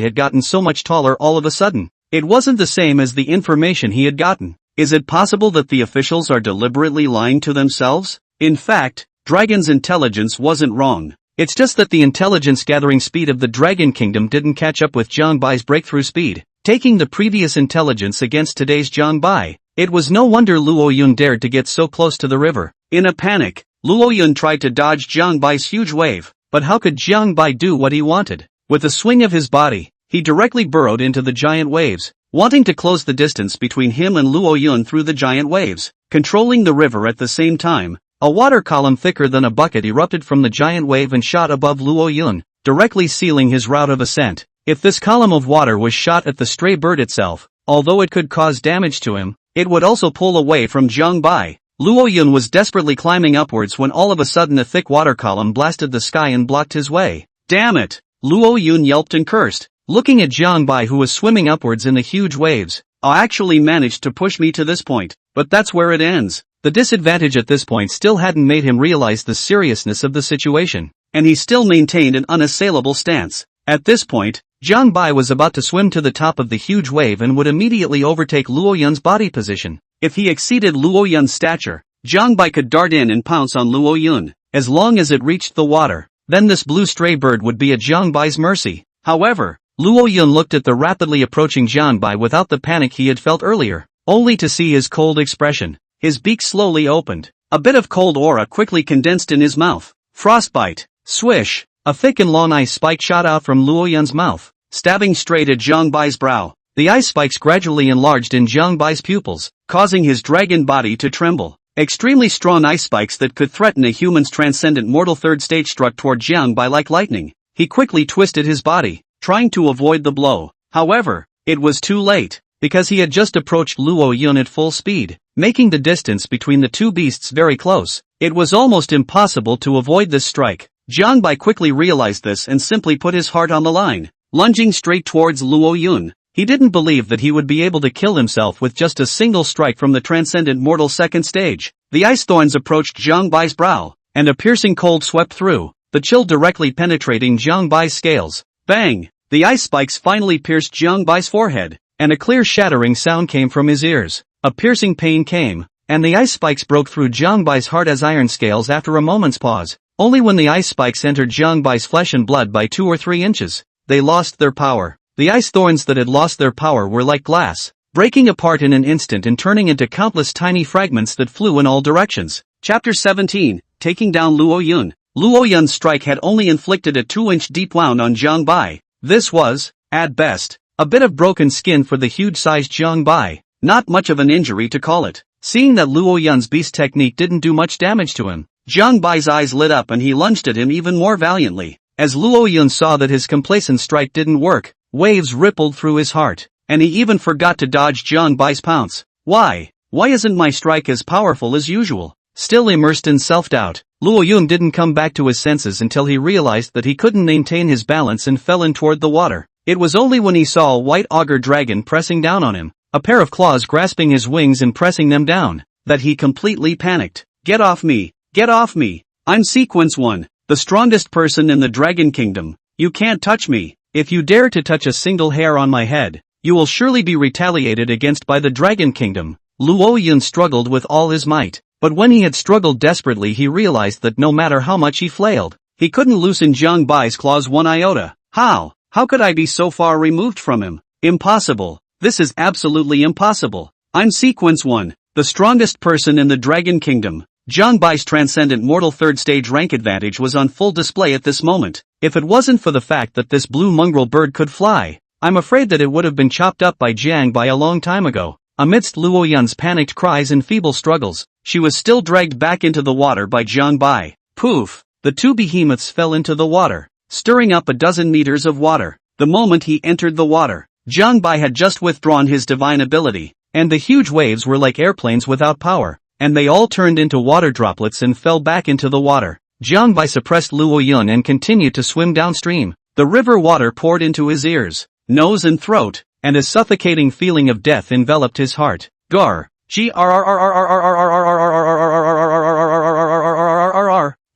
had gotten so much taller all of a sudden. It wasn't the same as the information he had gotten. Is it possible that the officials are deliberately lying to themselves? In fact, Dragon's intelligence wasn't wrong. It's just that the intelligence gathering speed of the Dragon Kingdom didn't catch up with Jiang Bai's breakthrough speed. Taking the previous intelligence against today's Jiang Bai, It was no wonder Luo Yun dared to get so close to the river. In a panic, Luo Yun tried to dodge Jiang Bai's huge wave, but how could Jiang Bai do what he wanted? With a swing of his body, he directly burrowed into the giant waves, wanting to close the distance between him and Luo Yun through the giant waves. Controlling the river at the same time, a water column thicker than a bucket erupted from the giant wave and shot above Luo Yun, directly sealing his route of ascent. If this column of water was shot at the stray bird itself, although it could cause damage to him, it would also pull away from Jiang Bai. Luo Yun was desperately climbing upwards when all of a sudden a thick water column blasted the sky and blocked his way. Damn it! Luo Yun yelped and cursed, looking at Jiang Bai who was swimming upwards in the huge waves. I actually managed to push me to this point, but that's where it ends. The disadvantage at this point still hadn't made him realize the seriousness of the situation, and he still maintained an unassailable stance. At this point, Jiang Bai was about to swim to the top of the huge wave and would immediately overtake Luo Yun's body position. If he exceeded Luo Yun's stature, Jiang Bai could dart in and pounce on Luo Yun. As long as it reached the water, then this blue stray bird would be at Jiang Bai's mercy. However, Luo Yun looked at the rapidly approaching Jiang Bai without the panic he had felt earlier, only to see his cold expression. His beak slowly opened. A bit of cold aura quickly condensed in his mouth. Frostbite. Swish. A thick and long ice spike shot out from Luo Yun's mouth, stabbing straight at Jiang Bai's brow. The ice spikes gradually enlarged in Jiang Bai's pupils, causing his dragon body to tremble. Extremely strong ice spikes that could threaten a human's transcendent mortal third stage struck toward Jiang Bai like lightning. He quickly twisted his body, trying to avoid the blow. However, it was too late, because he had just approached Luo Yun at full speed, making the distance between the two beasts very close. It was almost impossible to avoid this strike. Jiang Bai quickly realized this and simply put his heart on the line, lunging straight towards Luo Yun. He didn't believe that he would be able to kill himself with just a single strike from the transcendent mortal second stage. The ice thorns approached Jiang Bai's brow, and a piercing cold swept through, the chill directly penetrating Jiang Bai's scales. Bang! The ice spikes finally pierced Jiang Bai's forehead, and a clear shattering sound came from his ears. A piercing pain came, and the ice spikes broke through Jiang Bai's heart as iron scales after a moment's pause. Only when the ice spikes entered Jiang Bai's flesh and blood by 2 or 3 inches, they lost their power. The ice thorns that had lost their power were like glass, breaking apart in an instant and turning into countless tiny fragments that flew in all directions. Chapter 17, Taking Down Luo Yun. Luo Yun's strike had only inflicted a 2-inch deep wound on Jiang Bai. This was, at best, a bit of broken skin for the huge-sized Jiang Bai, not much of an injury to call it. Seeing that Luo Yun's beast technique didn't do much damage to him, Jiang Bai's eyes lit up and he lunged at him even more valiantly. As Luo Yun saw that his complacent strike didn't work, waves rippled through his heart, and he even forgot to dodge Jiang Bai's pounce. Why isn't my strike as powerful as usual? Still immersed in self-doubt, Luo Yun didn't come back to his senses until he realized that he couldn't maintain his balance and fell in toward the water. It was only when he saw a white ogre dragon pressing down on him, a pair of claws grasping his wings and pressing them down, that he completely panicked. Get off me! Get off me! I'm Sequence 1, the strongest person in the Dragon Kingdom. You can't touch me. If you dare to touch a single hair on my head, you will surely be retaliated against by the Dragon Kingdom. Luo Yun struggled with all his might, but when he had struggled desperately he realized that no matter how much he flailed, he couldn't loosen Jiang Bai's claws one iota. How could I be so far removed from him? Impossible. This is absolutely impossible. I'm Sequence 1, the strongest person in the Dragon Kingdom. Jiang Bai's transcendent mortal third stage rank advantage was on full display at this moment. If it wasn't for the fact that this blue mongrel bird could fly, I'm afraid that it would have been chopped up by Jiang Bai a long time ago. Amidst Luo Yun's panicked cries and feeble struggles, she was still dragged back into the water by Jiang Bai. Poof! The two behemoths fell into the water, stirring up a dozen meters of water. The moment he entered the water, Jiang Bai had just withdrawn his divine ability, and the huge waves were like airplanes without power, and they all turned into water droplets and fell back into the water. Jiang Bai suppressed Luo Yun and continued to swim downstream. The river water poured into his ears, nose and throat, and a suffocating feeling of death enveloped his heart. Gar.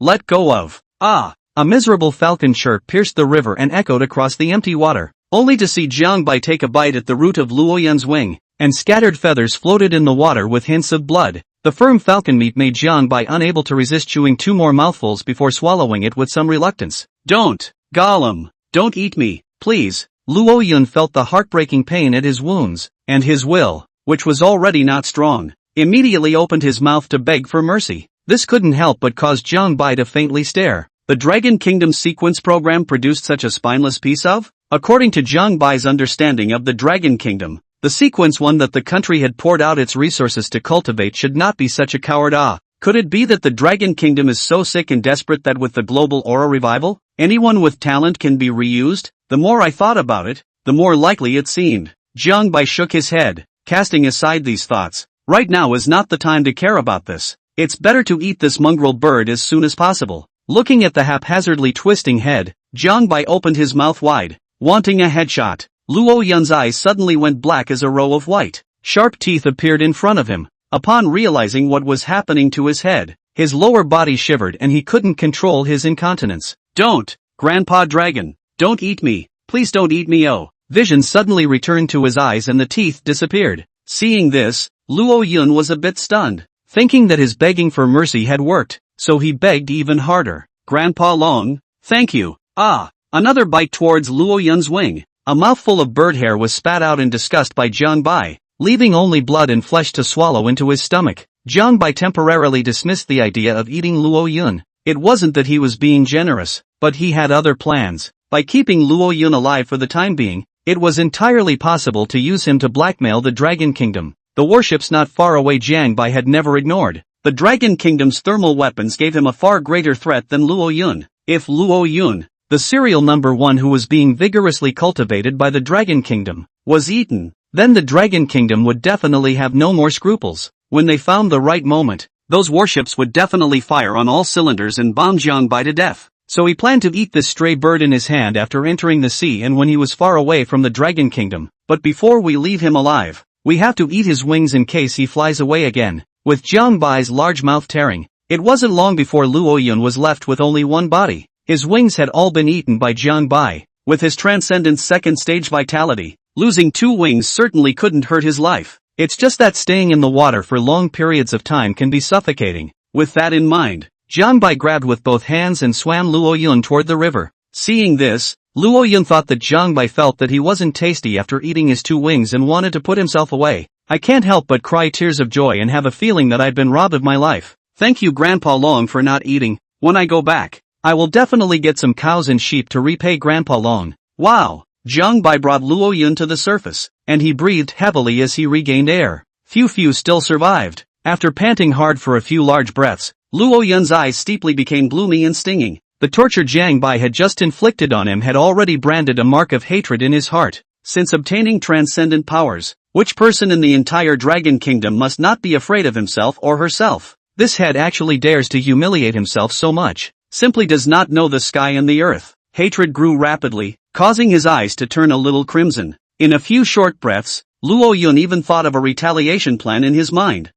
Let go of. Ah! A miserable falcon chirp pierced the river and echoed across the empty water, only to see Jiang Bai take a bite at the root of Luo Yun's wing, and scattered feathers floated in the water with hints of blood. The firm falcon meat made Jiang Bai unable to resist chewing 2 more mouthfuls before swallowing it with some reluctance. Don't! Gollum! Don't eat me, please! Luo Yun felt the heartbreaking pain at his wounds, and his will, which was already not strong, immediately opened his mouth to beg for mercy. This couldn't help but cause Jiang Bai to faintly stare. The Dragon Kingdom sequence program produced such a spineless piece of? According to Jiang Bai's understanding of the Dragon Kingdom, the sequence one that the country had poured out its resources to cultivate should not be such a coward. Could it be that the Dragon Kingdom is so sick and desperate that with the global aura revival, anyone with talent can be reused? The more I thought about it, the more likely it seemed. Jiang Bai shook his head, casting aside these thoughts. Right now is not the time to care about this. It's better to eat this mongrel bird as soon as possible. Looking at the haphazardly twisting head, Jiang Bai opened his mouth wide, wanting a headshot. Luo Yun's eyes suddenly went black as a row of white, sharp teeth appeared in front of him. Upon realizing what was happening to his head, his lower body shivered and he couldn't control his incontinence. Don't, Grandpa Dragon, don't eat me, please don't eat me. Oh. Vision suddenly returned to his eyes and the teeth disappeared. Seeing this, Luo Yun was a bit stunned, thinking that his begging for mercy had worked, so he begged even harder. Grandpa Long, thank you. Another bite towards Luo Yun's wing. A mouthful of bird hair was spat out in disgust by Jiang Bai, leaving only blood and flesh to swallow into his stomach. Jiang Bai temporarily dismissed the idea of eating Luo Yun. It wasn't that he was being generous, but he had other plans. By keeping Luo Yun alive for the time being, it was entirely possible to use him to blackmail the Dragon Kingdom. The warships not far away Jiang Bai had never ignored. The Dragon Kingdom's thermal weapons gave him a far greater threat than Luo Yun. If Luo Yun, the serial number 1 who was being vigorously cultivated by the Dragon Kingdom, was eaten, then the Dragon Kingdom would definitely have no more scruples. When they found the right moment, those warships would definitely fire on all cylinders and bomb Jiang Bai to death. So he planned to eat this stray bird in his hand after entering the sea and when he was far away from the Dragon Kingdom. But before we leave him alive, we have to eat his wings in case he flies away again. With Jiang Bai's large mouth tearing, it wasn't long before Luo Yun was left with only one body. His wings had all been eaten by Jiang Bai. With his transcendent second stage vitality, losing 2 wings certainly couldn't hurt his life. It's just that staying in the water for long periods of time can be suffocating. With that in mind, Jiang Bai grabbed with both hands and swam Luo Yun toward the river. Seeing this, Luo Yun thought that Jiang Bai felt that he wasn't tasty after eating his 2 wings and wanted to put himself away. I can't help but cry tears of joy and have a feeling that I've been robbed of my life. Thank you Grandpa Long for not eating. When I go back, I will definitely get some cows and sheep to repay Grandpa Long. Wow! Jiang Bai brought Luo Yun to the surface, and he breathed heavily as he regained air. Few still survived. After panting hard for a few large breaths, Luo Yun's eyes steeply became gloomy and stinging. The torture Jiang Bai had just inflicted on him had already branded a mark of hatred in his heart. Since obtaining transcendent powers, which person in the entire Dragon Kingdom must not be afraid of himself or herself? This head actually dares to humiliate himself so much, simply does not know the sky and the earth. Hatred grew rapidly, causing his eyes to turn a little crimson. In a few short breaths, Luo Yun even thought of a retaliation plan in his mind.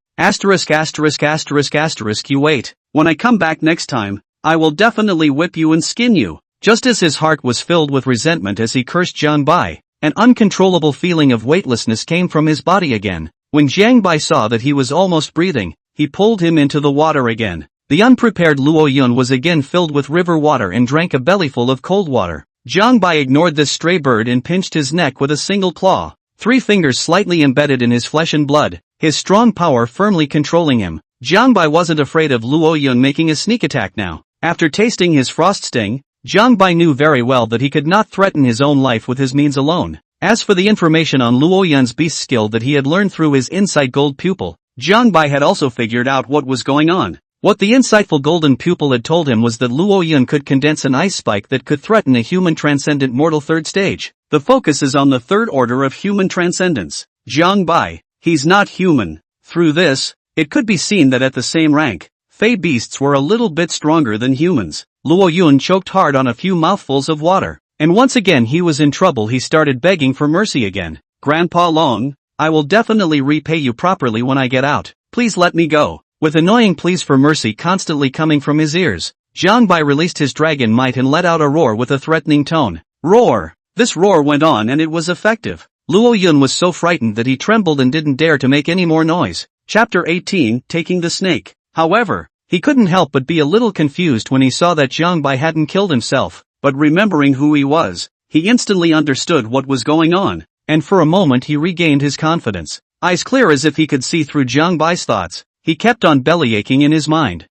You wait. When I come back next time, I will definitely whip you and skin you. Just as his heart was filled with resentment as he cursed Jiang Bai, an uncontrollable feeling of weightlessness came from his body again. When Jiang Bai saw that he was almost breathing, he pulled him into the water again. The unprepared Luo Yun was again filled with river water and drank a bellyful of cold water. Jiang Bai ignored this stray bird and pinched his neck with a single claw. 3 fingers slightly embedded in his flesh and blood, his strong power firmly controlling him. Jiang Bai wasn't afraid of Luo Yun making a sneak attack now. After tasting his frost sting, Jiang Bai knew very well that he could not threaten his own life with his means alone. As for the information on Luo Yun's beast skill that he had learned through his insight gold pupil, Jiang Bai had also figured out what was going on. What the insightful golden pupil had told him was that Luo Yun could condense an ice spike that could threaten a human transcendent mortal 3rd stage. The focus is on the 3rd order of human transcendence. Jiang Bai, he's not human. Through this, it could be seen that at the same rank, Fey beasts were a little bit stronger than humans. Luo Yun choked hard on a few mouthfuls of water, and once again he was in trouble. He started begging for mercy again. Grandpa Long, I will definitely repay you properly when I get out. Please let me go. With annoying pleas for mercy constantly coming from his ears, Jiang Bai released his dragon might and let out a roar with a threatening tone. Roar! This roar went on and it was effective. Luo Yun was so frightened that he trembled and didn't dare to make any more noise. Chapter 18, Taking the Snake. However, he couldn't help but be a little confused when he saw that Jiang Bai hadn't killed himself, but remembering who he was, he instantly understood what was going on, and for a moment he regained his confidence. eyes clear as if he could see through Jiang Bai's thoughts. He kept on bellyaching in his mind.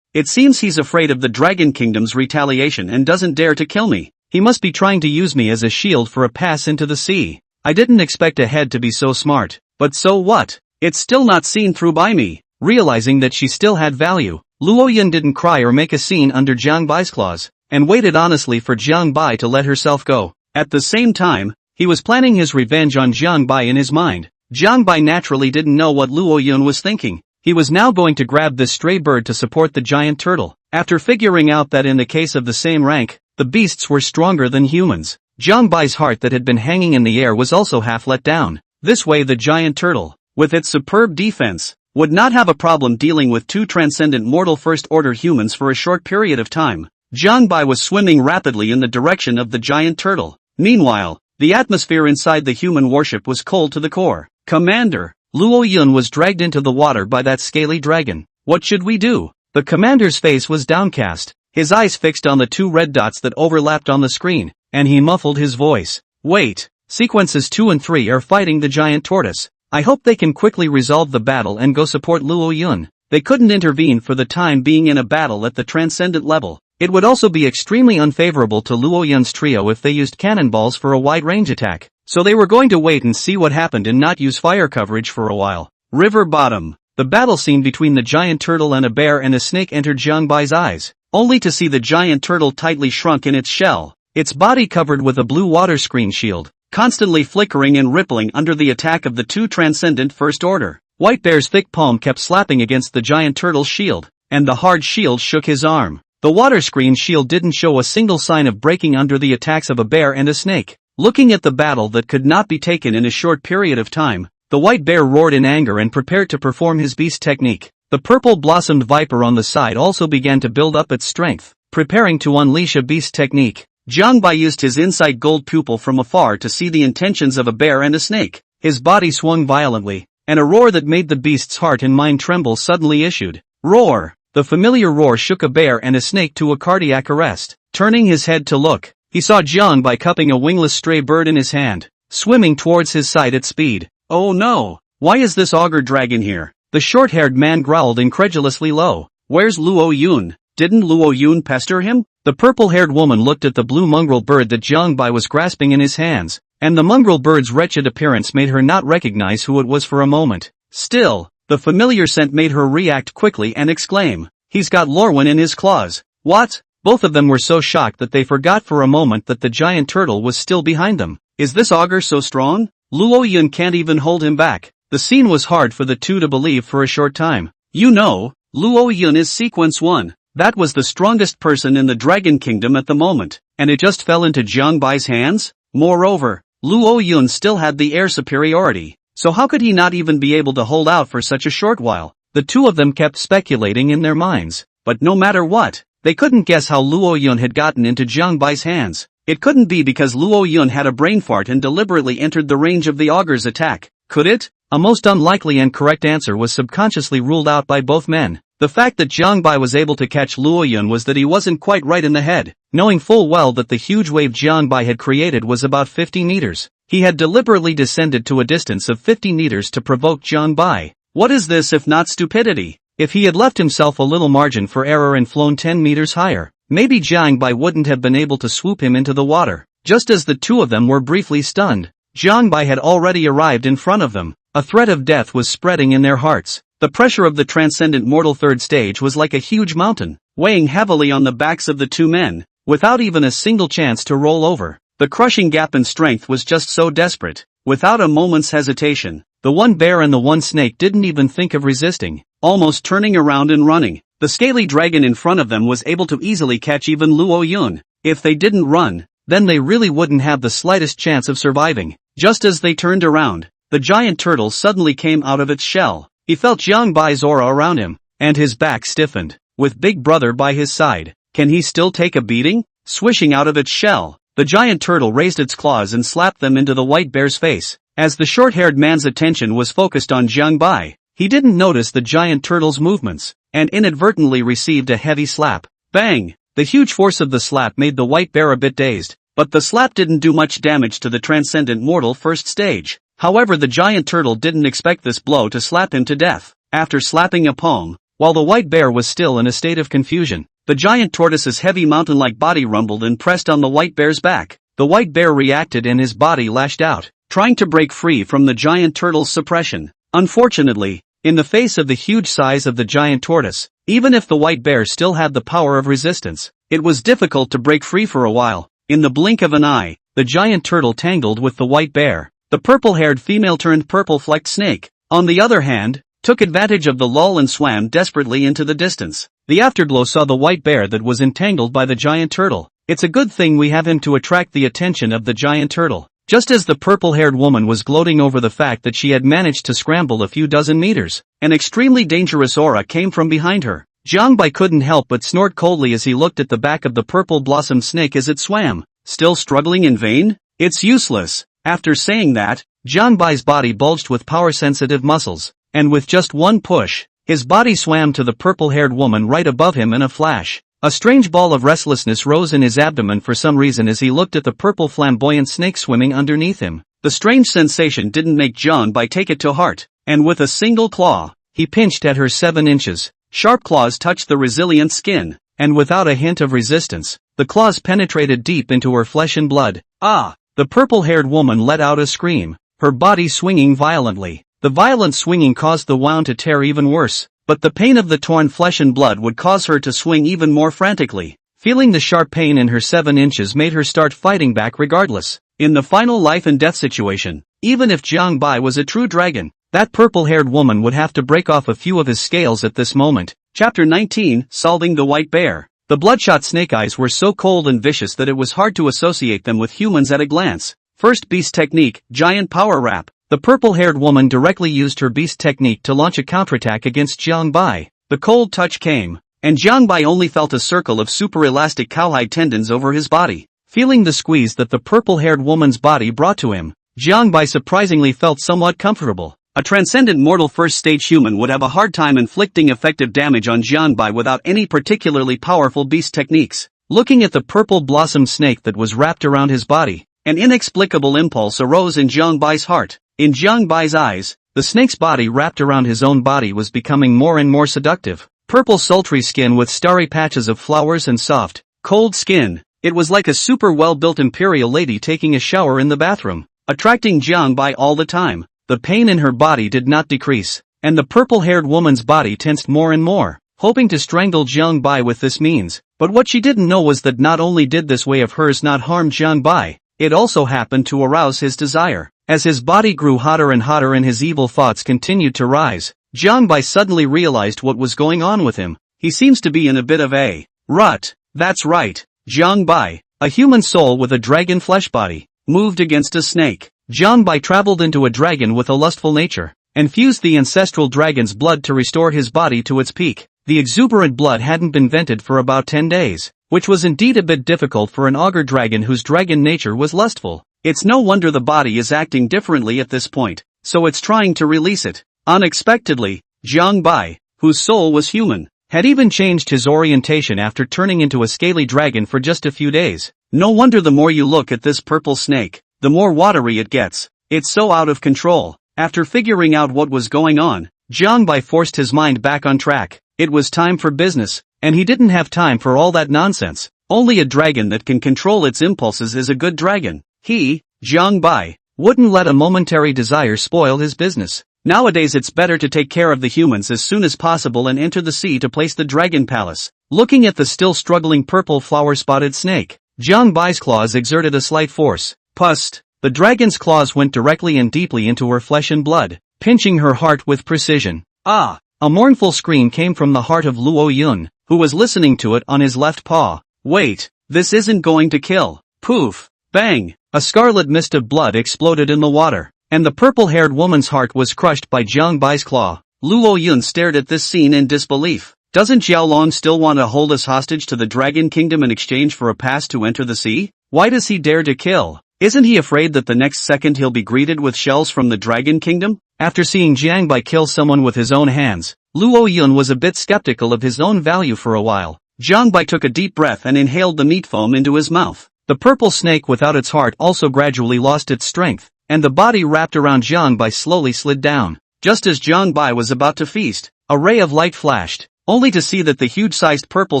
It seems he's afraid of the Dragon Kingdom's retaliation and doesn't dare to kill me. He must be trying to use me as a shield for a pass into the sea. I didn't expect a head to be so smart, but so what? It's still not seen through by me. Realizing that she still had value, Luo Yun didn't cry or make a scene under Jiang Bai's claws, and waited honestly for Jiang Bai to let herself go. At the same time, he was planning his revenge on Jiang Bai in his mind. Jiang Bai naturally didn't know what Luo Yun was thinking. He was now going to grab this stray bird to support the giant turtle. After figuring out that in the case of the same rank, the beasts were stronger than humans, Jiang Bai's heart that had been hanging in the air was also half let down. This way the giant turtle, with its superb defense, would not have a problem dealing with two transcendent mortal first-order humans for a short period of time. Jiang Bai was swimming rapidly in the direction of the giant turtle. Meanwhile, the atmosphere inside the human warship was cold to the core. Commander, Luo Yun was dragged into the water by that scaly dragon. What should we do? The commander's face was downcast, his eyes fixed on the two red dots that overlapped on the screen, and he muffled his voice. Wait, sequences 2 and 3 are fighting the giant tortoise. I hope they can quickly resolve the battle and go support Luo Yun. They couldn't intervene for the time being in a battle at the transcendent level. It would also be extremely unfavorable to Luo Yun's trio if they used cannonballs for a wide-range attack. So they were going to wait and see what happened and not use fire coverage for a while. River bottom. The battle scene between the giant turtle and a bear and a snake entered Jiang Bai's eyes, only to see the giant turtle tightly shrunk in its shell, its body covered with a blue water screen shield, constantly flickering and rippling under the attack of the two transcendent first order. White Bear's thick palm kept slapping against the giant turtle's shield, and the hard shield shook his arm. The water screen shield didn't show a single sign of breaking under the attacks of a bear and a snake. Looking at the battle that could not be taken in a short period of time, the white bear roared in anger and prepared to perform his beast technique. The purple-blossomed viper on the side also began to build up its strength, preparing to unleash a beast technique. Jiang Bai used his insight gold pupil from afar to see the intentions of a bear and a snake. His body swung violently, and a roar that made the beast's heart and mind tremble suddenly issued. Roar! The familiar roar shook a bear and a snake to a cardiac arrest. Turning his head to look, he saw Jiang Bai cupping a wingless stray bird in his hand, swimming towards his side at speed. Oh no! Why is this auger dragon here? The short-haired man growled incredulously low. Where's Luo Yun? Didn't Luo Yun pester him? The purple-haired woman looked at the blue mongrel bird that Jiang Bai was grasping in his hands, and the mongrel bird's wretched appearance made her not recognize who it was for a moment. Still, the familiar scent made her react quickly and exclaim, "He's got Lorwyn in his claws." What? Both of them were so shocked that they forgot for a moment that the giant turtle was still behind them. Is this auger so strong? Luo Yun can't even hold him back. The scene was hard for the two to believe for a short time. You know, Luo Yun is sequence 1. That was the strongest person in the Dragon Kingdom at the moment, and it just fell into Jiang Bai's hands? Moreover, Luo Yun still had the air superiority, so how could he not even be able to hold out for such a short while? The two of them kept speculating in their minds, but no matter what, they couldn't guess how Luo Yun had gotten into Jiang Bai's hands. It couldn't be because Luo Yun had a brain fart and deliberately entered the range of the auger's attack, could it? A most unlikely and correct answer was subconsciously ruled out by both men. The fact that Jiang Bai was able to catch Luo Yun was that he wasn't quite right in the head, knowing full well that the huge wave Jiang Bai had created was about 50 meters. He had deliberately descended to a distance of 50 meters to provoke Jiang Bai. What is this if not stupidity? If he had left himself a little margin for error and flown 10 meters higher, maybe Jiang Bai wouldn't have been able to swoop him into the water. Just as the two of them were briefly stunned, Jiang Bai had already arrived in front of them. A threat of death was spreading in their hearts. The pressure of the transcendent mortal third stage was like a huge mountain, weighing heavily on the backs of the two men, without even a single chance to roll over. The crushing gap in strength was just so desperate. Without a moment's hesitation, the one bear and the one snake didn't even think of resisting, almost turning around and running. The scaly dragon in front of them was able to easily catch even Luo Yun. If they didn't run, then they really wouldn't have the slightest chance of surviving. Just as they turned around, the giant turtle suddenly came out of its shell. He felt Jiang Bai's aura around him, and his back stiffened. With Big Brother by his side, can he still take a beating? Swishing out of its shell, the giant turtle raised its claws and slapped them into the white bear's face. As the short-haired man's attention was focused on Jiang Bai, he didn't notice the giant turtle's movements, and inadvertently received a heavy slap. Bang! The huge force of the slap made the white bear a bit dazed, but the slap didn't do much damage to the transcendent mortal first stage. However, the giant turtle didn't expect this blow to slap him to death. After slapping a palm, while the white bear was still in a state of confusion, the giant tortoise's heavy mountain-like body rumbled and pressed on the white bear's back. The white bear reacted and his body lashed out, trying to break free from the giant turtle's suppression. Unfortunately, in the face of the huge size of the giant tortoise, even if the white bear still had the power of resistance, it was difficult to break free for a while. In the blink of an eye, the giant turtle tangled with the white bear. The purple-haired female turned purple-flecked snake, on the other hand, took advantage of the lull and swam desperately into the distance. The afterglow saw the white bear that was entangled by the giant turtle. It's a good thing we have him to attract the attention of the giant turtle. Just as the purple-haired woman was gloating over the fact that she had managed to scramble a few dozen meters, an extremely dangerous aura came from behind her. Jiang Bai couldn't help but snort coldly as he looked at the back of the purple-blossomed snake as it swam. Still struggling in vain? It's useless. After saying that, Jiang Bai's body bulged with power-sensitive muscles, and with just one push, his body swam to the purple-haired woman right above him in a flash. A strange ball of restlessness rose in his abdomen for some reason as he looked at the purple flamboyant snake swimming underneath him. The strange sensation didn't make Jiang Bai take it to heart, and with a single claw, he pinched at her 7 inches. Sharp claws touched the resilient skin, and without a hint of resistance, the claws penetrated deep into her flesh and blood. Ah! The purple-haired woman let out a scream, her body swinging violently. The violent swinging caused the wound to tear even worse, but the pain of the torn flesh and blood would cause her to swing even more frantically. Feeling the sharp pain in her 7 inches made her start fighting back regardless. In the final life and death situation, even if Jiang Bai was a true dragon, that purple-haired woman would have to break off a few of his scales at this moment. Chapter 19, Solving the White Bear. The bloodshot snake eyes were so cold and vicious that it was hard to associate them with humans at a glance. First beast technique, giant power wrap. The purple-haired woman directly used her beast technique to launch a counterattack against Jiang Bai. The cold touch came, and Jiang Bai only felt a circle of super-elastic cowhide tendons over his body. Feeling the squeeze that the purple-haired woman's body brought to him, Jiang Bai surprisingly felt somewhat comfortable. A transcendent mortal first-stage human would have a hard time inflicting effective damage on Jiang Bai without any particularly powerful beast techniques. Looking at the purple blossom snake that was wrapped around his body, an inexplicable impulse arose in Jiang Bai's heart. In Jiang Bai's eyes, the snake's body wrapped around his own body was becoming more and more seductive. Purple sultry skin with starry patches of flowers and soft, cold skin. It was like a super well-built imperial lady taking a shower in the bathroom, attracting Jiang Bai all the time. The pain in her body did not decrease, and the purple-haired woman's body tensed more and more, hoping to strangle Jiang Bai with this means. But what she didn't know was that not only did this way of hers not harm Jiang Bai, it also happened to arouse his desire. As his body grew hotter and hotter and his evil thoughts continued to rise, Jiang Bai suddenly realized what was going on with him. He seems to be in a bit of a rut. That's right. Jiang Bai, a human soul with a dragon flesh body, moved against a snake. Jiang Bai traveled into a dragon with a lustful nature, and fused the ancestral dragon's blood to restore his body to its peak. The exuberant blood hadn't been vented for about 10 days, which was indeed a bit difficult for an augur dragon whose dragon nature was lustful. It's no wonder the body is acting differently at this point, so it's trying to release it. Unexpectedly, Jiang Bai, whose soul was human, had even changed his orientation after turning into a scaly dragon for just a few days. No wonder the more you look at this purple snake, the more watery it gets. It's so out of control. After figuring out what was going on, Jiang Bai forced his mind back on track. It was time for business, and he didn't have time for all that nonsense. Only a dragon that can control its impulses is a good dragon. He, Jiang Bai, wouldn't let a momentary desire spoil his business. Nowadays it's better to take care of the humans as soon as possible and enter the sea to place the dragon palace. Looking at the still struggling purple flower-spotted snake, Jiang Bai's claws exerted a slight force. Pust. The dragon's claws went directly and deeply into her flesh and blood, pinching her heart with precision. Ah! A mournful scream came from the heart of Luo Yun, who was listening to it on his left paw. Wait, this isn't going to kill. Poof! Bang! A scarlet mist of blood exploded in the water, and the purple-haired woman's heart was crushed by Jiang Bai's claw. Luo Yun stared at this scene in disbelief. Doesn't Xiaolong still want to hold us hostage to the Dragon Kingdom in exchange for a pass to enter the sea? Why does he dare to kill? Isn't he afraid that the next second he'll be greeted with shells from the Dragon Kingdom? After seeing Jiang Bai kill someone with his own hands, Luo Yun was a bit skeptical of his own value for a while. Jiang Bai took a deep breath and inhaled the meat foam into his mouth. The purple snake without its heart also gradually lost its strength, and the body wrapped around Jiang Bai slowly slid down. Just as Jiang Bai was about to feast, a ray of light flashed, only to see that the huge-sized purple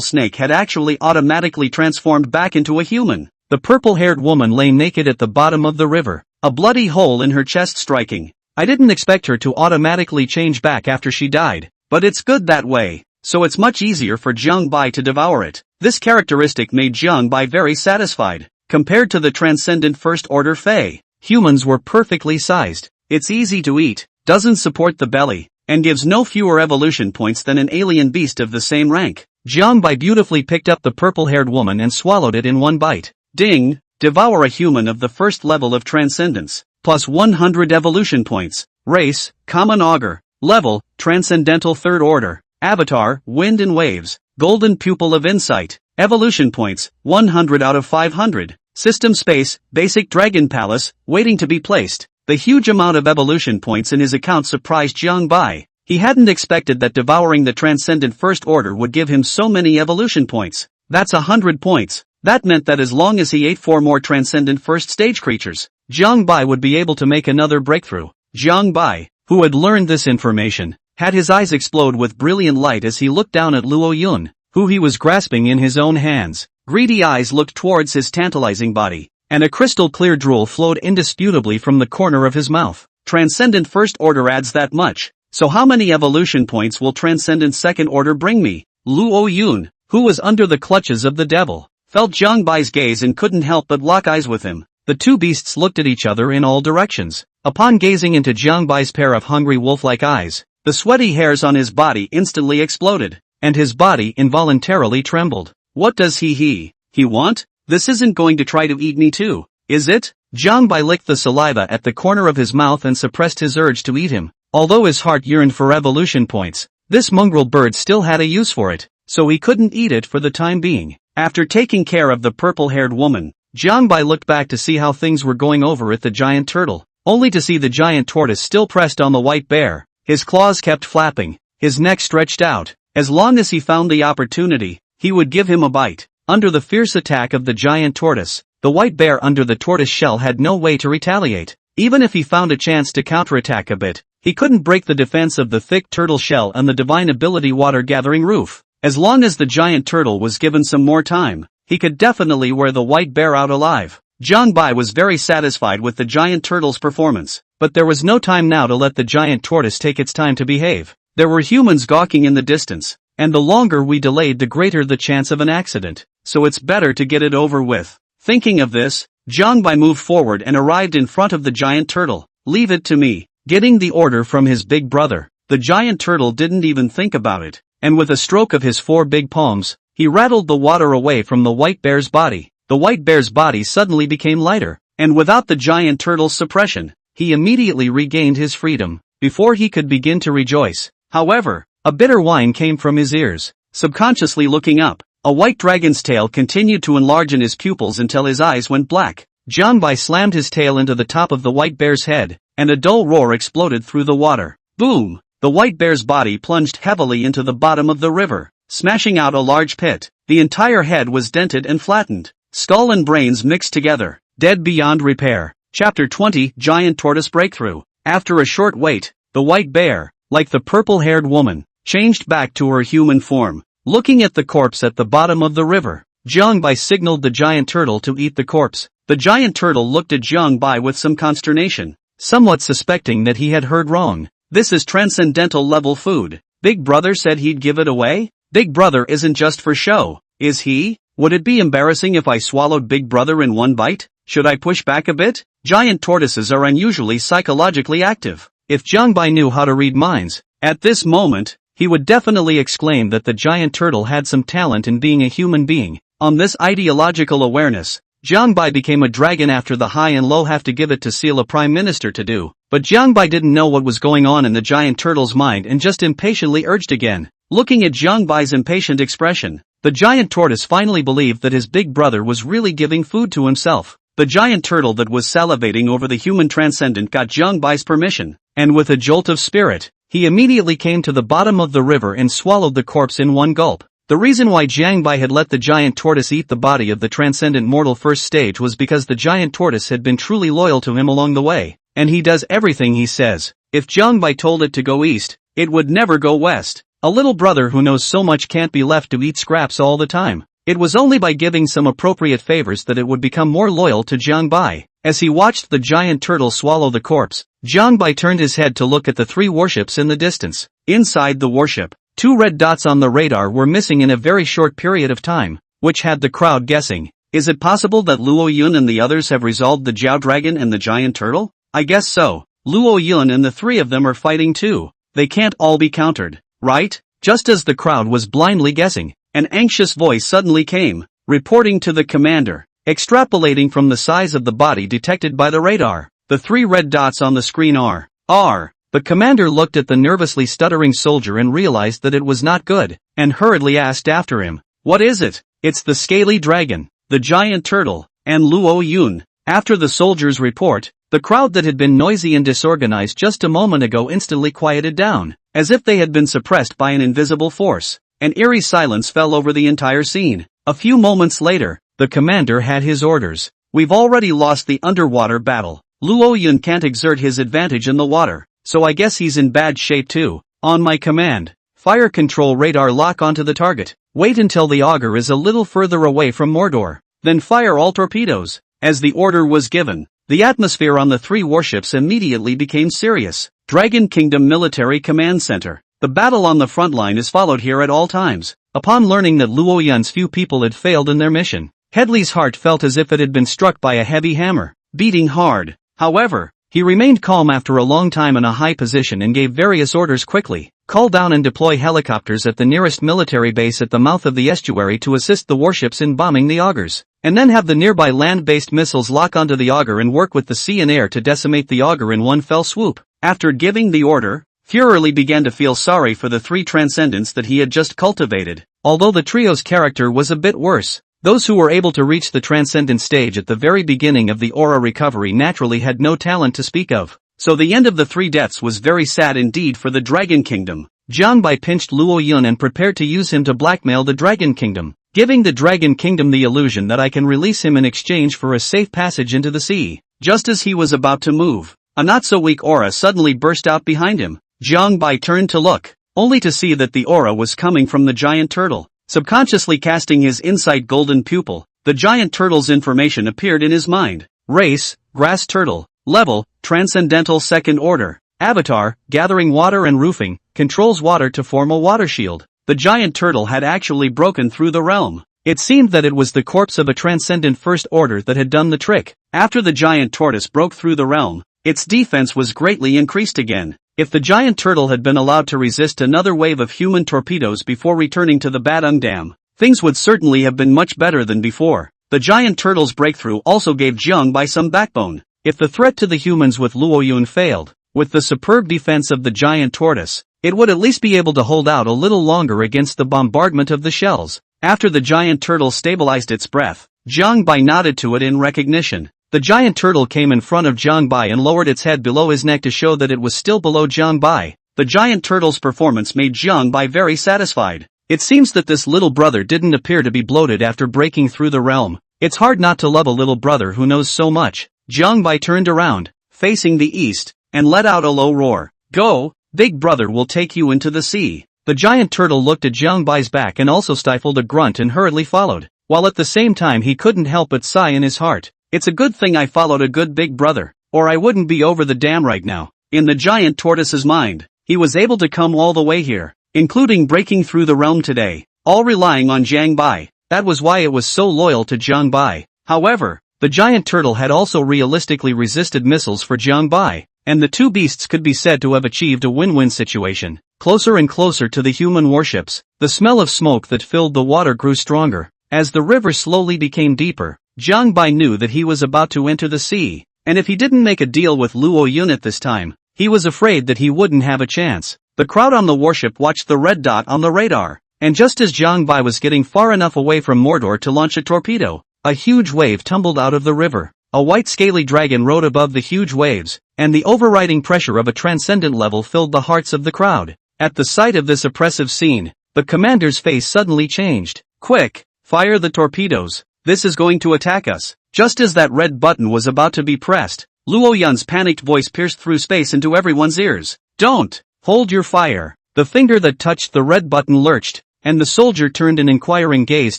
snake had actually automatically transformed back into a human. The purple-haired woman lay naked at the bottom of the river, a bloody hole in her chest striking. I didn't expect her to automatically change back after she died, but it's good that way, so it's much easier for Jiang Bai to devour it. This characteristic made Jiang Bai very satisfied. Compared to the transcendent first-order Fae, humans were perfectly sized. It's easy to eat, doesn't support the belly, and gives no fewer evolution points than an alien beast of the same rank. Jiang Bai beautifully picked up the purple-haired woman and swallowed it in one bite. Ding! Devour a human of the first level of transcendence, plus 100 evolution points. Race, common augur. Level, transcendental third order. Avatar, wind and waves. Golden pupil of insight. Evolution points, 100 out of 500. System space, basic dragon palace, waiting to be placed. The huge amount of evolution points in his account surprised Jiang Bai. He hadn't expected that devouring the transcendent first order would give him so many evolution points. That's 100 points. That meant that as long as he ate 4 more transcendent first stage creatures, Jiang Bai would be able to make another breakthrough. Jiang Bai, who had learned this information, had his eyes explode with brilliant light as he looked down at Luo Yun, who he was grasping in his own hands. Greedy eyes looked towards his tantalizing body, and a crystal-clear drool flowed indisputably from the corner of his mouth. Transcendent first order adds that much, so how many evolution points will transcendent second order bring me? Luo Yun, who was under the clutches of the devil, felt Jiang Bai's gaze and couldn't help but lock eyes with him. The two beasts looked at each other in all directions. Upon gazing into Jiang Bai's pair of hungry wolf-like eyes, the sweaty hairs on his body instantly exploded, and his body involuntarily trembled. What does he want? This isn't going to try to eat me too, is it? Jiang Bai licked the saliva at the corner of his mouth and suppressed his urge to eat him. Although his heart yearned for evolution points, this mongrel bird still had a use for it, so he couldn't eat it for the time being. After taking care of the purple-haired woman, Jiang Bai looked back to see how things were going over at the giant turtle, only to see the giant tortoise still pressed on the white bear. His claws kept flapping, his neck stretched out. As long as he found the opportunity, he would give him a bite. Under the fierce attack of the giant tortoise, the white bear under the tortoise shell had no way to retaliate. Even if he found a chance to counterattack a bit, he couldn't break the defense of the thick turtle shell and the divine ability water-gathering roof. As long as the giant turtle was given some more time, he could definitely wear the white bear out alive. Jiang Bai was very satisfied with the giant turtle's performance, but there was no time now to let the giant tortoise take its time to behave. There were humans gawking in the distance, and the longer we delayed the greater the chance of an accident, so it's better to get it over with. Thinking of this, Jiang Bai moved forward and arrived in front of the giant turtle. Leave it to me. Getting the order from his big brother, the giant turtle didn't even think about it, and with a stroke of his 4 big palms, he rattled the water away from the white bear's body. The white bear's body suddenly became lighter, and without the giant turtle's suppression, he immediately regained his freedom. Before he could begin to rejoice, however, a bitter whine came from his ears. Subconsciously looking up, a white dragon's tail continued to enlarge in his pupils until his eyes went black. Jiang Bai slammed his tail into the top of the white bear's head, and a dull roar exploded through the water. Boom! The white bear's body plunged heavily into the bottom of the river, smashing out a large pit. The entire head was dented and flattened. Skull and brains mixed together, dead beyond repair. Chapter 20, Giant Tortoise Breakthrough. After a short wait, the white bear, like the purple-haired woman, changed back to her human form. Looking at the corpse at the bottom of the river, Jiang Bai signaled the giant turtle to eat the corpse. The giant turtle looked at Jiang Bai with some consternation, somewhat suspecting that he had heard wrong. This is transcendental level food. Big Brother said he'd give it away? Big Brother isn't just for show, is he? Would it be embarrassing if I swallowed Big Brother in one bite? Should I push back a bit? Giant tortoises are unusually psychologically active. If Jiang Bai knew how to read minds, at this moment, he would definitely exclaim that the giant turtle had some talent in being a human being. On this ideological awareness, Jiang Bai became a dragon. After the high and low have to give it to seal a prime minister to do. But Jiang Bai didn't know what was going on in the giant turtle's mind and just impatiently urged again. Looking at Jiang Bai's impatient expression, the giant tortoise finally believed that his big brother was really giving food to himself. The giant turtle that was salivating over the human transcendent got Jiang Bai's permission, and with a jolt of spirit, he immediately came to the bottom of the river and swallowed the corpse in one gulp. The reason why Jiang Bai had let the giant tortoise eat the body of the transcendent mortal first stage was because the giant tortoise had been truly loyal to him along the way. and he does everything he says. If Jiangbai told it to go east, it would never go west. A little brother who knows so much can't be left to eat scraps all the time. It was only by giving some appropriate favors that it would become more loyal to Jiangbai. As he watched the giant turtle swallow the corpse, Jiangbai turned his head to look at the 3 warships in the distance. Inside the warship, 2 red dots on the radar were missing in a very short period of time, which had the crowd guessing. Is it possible that Luo Yun and the others have resolved the Jiao Dragon and the giant turtle? I guess so. Luo Yun and the 3 of them are fighting too. They can't all be countered, right? Just as the crowd was blindly guessing, an anxious voice suddenly came, reporting to the commander. Extrapolating from the size of the body detected by the radar, the 3 red dots on the screen are. The commander looked at the nervously stuttering soldier and realized that it was not good, and hurriedly asked after him, "What is it?" "It's the scaly dragon, the giant turtle, and Luo Yun." After the soldier's report, the crowd that had been noisy and disorganized just a moment ago instantly quieted down, as if they had been suppressed by an invisible force. An eerie silence fell over the entire scene. A few moments later, the commander had his orders. "We've already lost the underwater battle. Luo Yun can't exert his advantage in the water, so I guess he's in bad shape too. On my command, fire control radar lock onto the target. Wait until the auger is a little further away from Mordor, then fire all torpedoes." As the order was given, the atmosphere on the 3 warships immediately became serious. Dragon Kingdom Military Command Center. The battle on the front line is followed here at all times. Upon learning that Luo Yun's few people had failed in their mission, Headley's heart felt as if it had been struck by a heavy hammer, beating hard. However, he remained calm after a long time in a high position and gave various orders quickly. Call down and deploy helicopters at the nearest military base at the mouth of the estuary to assist the warships in bombing the augers, and then have the nearby land-based missiles lock onto the auger and work with the sea and air to decimate the auger in one fell swoop. After giving the order, Furierly began to feel sorry for the 3 transcendents that he had just cultivated. Although the trio's character was a bit worse, those who were able to reach the transcendent stage at the very beginning of the aura recovery naturally had no talent to speak of. So the end of the 3 deaths was very sad indeed for the Dragon Kingdom. Jiangbai pinched Luo Yun and prepared to use him to blackmail the Dragon Kingdom, giving the Dragon Kingdom the illusion that I can release him in exchange for a safe passage into the sea. Just as he was about to move, a not-so-weak aura suddenly burst out behind him. Jiangbai turned to look, only to see that the aura was coming from the giant turtle. Subconsciously casting his insight golden pupil, the giant turtle's information appeared in his mind. Race, grass turtle. Level, transcendental second order. Avatar, gathering water and roofing, controls water to form a water shield. The giant turtle had actually broken through the realm. It seemed that it was the corpse of a transcendent first order that had done the trick. After the giant tortoise broke through the realm, its defense was greatly increased again. If the giant turtle had been allowed to resist another wave of human torpedoes before returning to the Badung Dam, things would certainly have been much better than before. The giant turtle's breakthrough also gave Jiangbai some backbone. If the threat to the humans with Luo Yun failed, with the superb defense of the giant tortoise, it would at least be able to hold out a little longer against the bombardment of the shells. After the giant turtle stabilized its breath, Jiangbai nodded to it in recognition. The giant turtle came in front of Jiangbai and lowered its head below his neck to show that it was still below Jiangbai. The giant turtle's performance made Jiangbai very satisfied. It seems that this little brother didn't appear to be bloated after breaking through the realm. It's hard not to love a little brother who knows so much. Jiangbai turned around, facing the east, and let out a low roar. "Go, big brother will take you into the sea." The giant turtle looked at Jiangbai's back and also stifled a grunt and hurriedly followed, while at the same time he couldn't help but sigh in his heart. It's a good thing I followed a good big brother, or I wouldn't be over the dam right now. In the giant tortoise's mind, he was able to come all the way here, including breaking through the realm today, all relying on Jiangbai. That was why it was so loyal to Jiangbai. However, the giant turtle had also realistically resisted missiles for Jiangbai, and the 2 beasts could be said to have achieved a win-win situation. Closer and closer to the human warships, the smell of smoke that filled the water grew stronger. As the river slowly became deeper, Jiangbai knew that he was about to enter the sea, and if he didn't make a deal with Luo Yun at this time, he was afraid that he wouldn't have a chance. The crowd on the warship watched the red dot on the radar, and just as Jiangbai was getting far enough away from Mordor to launch a torpedo, a huge wave tumbled out of the river. A white scaly dragon rode above the huge waves, and the overriding pressure of a transcendent level filled the hearts of the crowd. At the sight of this oppressive scene, the commander's face suddenly changed. "Quick, fire the torpedoes. This is going to attack us." Just as that red button was about to be pressed, Luo Yun's panicked voice pierced through space into everyone's ears. Don't! Hold your fire! The finger that touched the red button lurched, and the soldier turned an inquiring gaze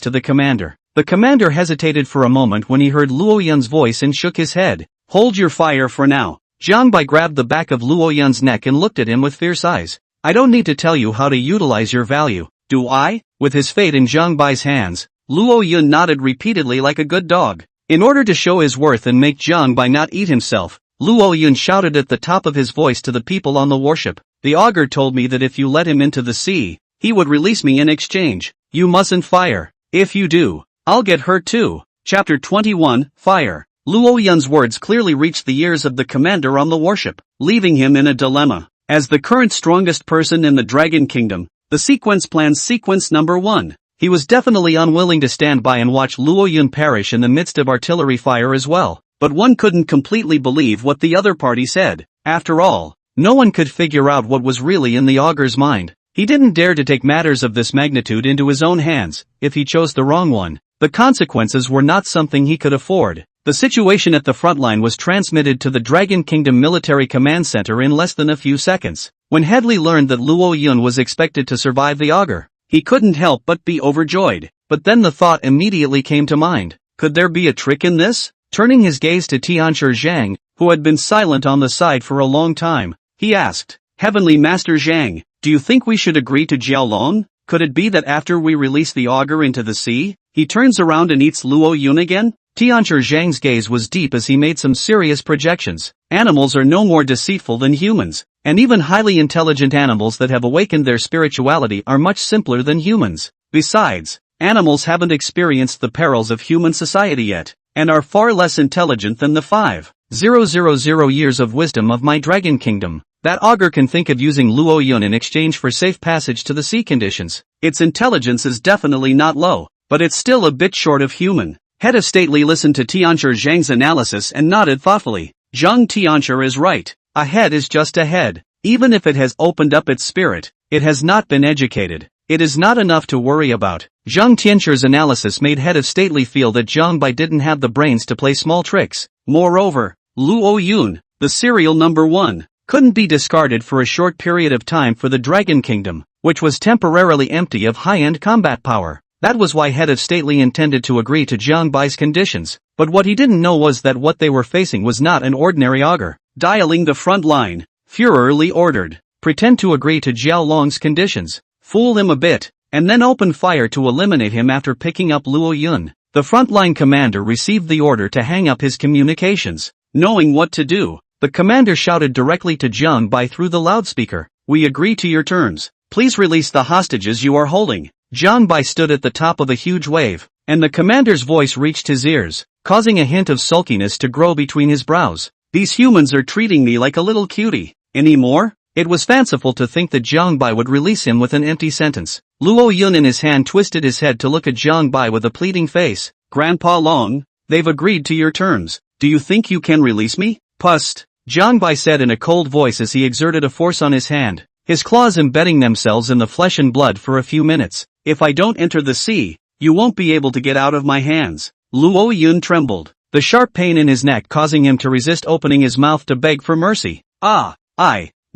to the commander. The commander hesitated for a moment when he heard Luo Yun's voice and shook his head. Hold your fire for now. Zhang Bai grabbed the back of Luo Yun's neck and looked at him with fierce eyes. I don't need to tell you how to utilize your value, do I? With his fate in Zhang Bai's hands, Luo Yun nodded repeatedly like a good dog. In order to show his worth and make Zhang Bai not eat himself, Luo Yun shouted at the top of his voice to the people on the warship. The augur told me that if you let him into the sea, he would release me in exchange. You mustn't fire. If you do, I'll get hurt too. Chapter 21, Fire. Luo Yun's words clearly reached the ears of the commander on the warship, leaving him in a dilemma. As the current strongest person in the Dragon Kingdom, the sequence plans sequence number 1. He was definitely unwilling to stand by and watch Luo Yun perish in the midst of artillery fire as well, but one couldn't completely believe what the other party said. After all, no one could figure out what was really in the augur's mind. He didn't dare to take matters of this magnitude into his own hands. If he chose the wrong one, the consequences were not something he could afford. The situation at the front line was transmitted to the Dragon Kingdom Military Command Center in less than a few seconds. When Headley learned that Luo Yun was expected to survive the augur, he couldn't help but be overjoyed. But then the thought immediately came to mind. Could there be a trick in this? Turning his gaze to Tianshi Zhang, who had been silent on the side for a long time, he asked, Heavenly Master Zhang, do you think we should agree to Jiaolong? Could it be that after we release the augur into the sea, he turns around and eats Luo Yun again? Tianshi Zhang's gaze was deep as he made some serious projections. Animals are no more deceitful than humans, and even highly intelligent animals that have awakened their spirituality are much simpler than humans. Besides, animals haven't experienced the perils of human society yet, and are far less intelligent than the 5,000 years of wisdom of my Dragon Kingdom. That augur can think of using Luo Yun in exchange for safe passage to the sea conditions. Its intelligence is definitely not low, but it's still a bit short of human. Head of Stately listened to Tianshi Zhang's analysis and nodded thoughtfully. Zhang Tianshi is right. A head is just a head. Even if it has opened up its spirit, it has not been educated. It is not enough to worry about. Zhang Tianshi's analysis made Head of Stately feel that Zhang Bai didn't have the brains to play small tricks. Moreover, Luo Yun, the serial number 1, couldn't be discarded for a short period of time for the Dragon Kingdom, which was temporarily empty of high-end combat power. That was why Head of Stately intended to agree to Zhang Bai's conditions, but what he didn't know was that what they were facing was not an ordinary augur. Dialing the front line, Führer Li ordered, pretend to agree to Jiaolong's conditions, fool him a bit, and then open fire to eliminate him after picking up Luo Yun. The frontline commander received the order to hang up his communications. Knowing what to do, the commander shouted directly to Zhang Bai through the loudspeaker, We agree to your terms. Please release the hostages you are holding. Zhang Bai stood at the top of a huge wave, and the commander's voice reached his ears, causing a hint of sulkiness to grow between his brows. These humans are treating me like a little cutie. Any more? It was fanciful to think that Zhang Bai would release him with an empty sentence. Luo Yun in his hand twisted his head to look at Zhang Bai with a pleading face. Grandpa Long, they've agreed to your terms. Do you think you can release me? Pust, Zhang Bai said in a cold voice as he exerted a force on his hand, his claws embedding themselves in the flesh and blood for a few minutes. If I don't enter the sea, you won't be able to get out of my hands. Luo Yun trembled, the sharp pain in his neck causing him to resist opening his mouth to beg for mercy.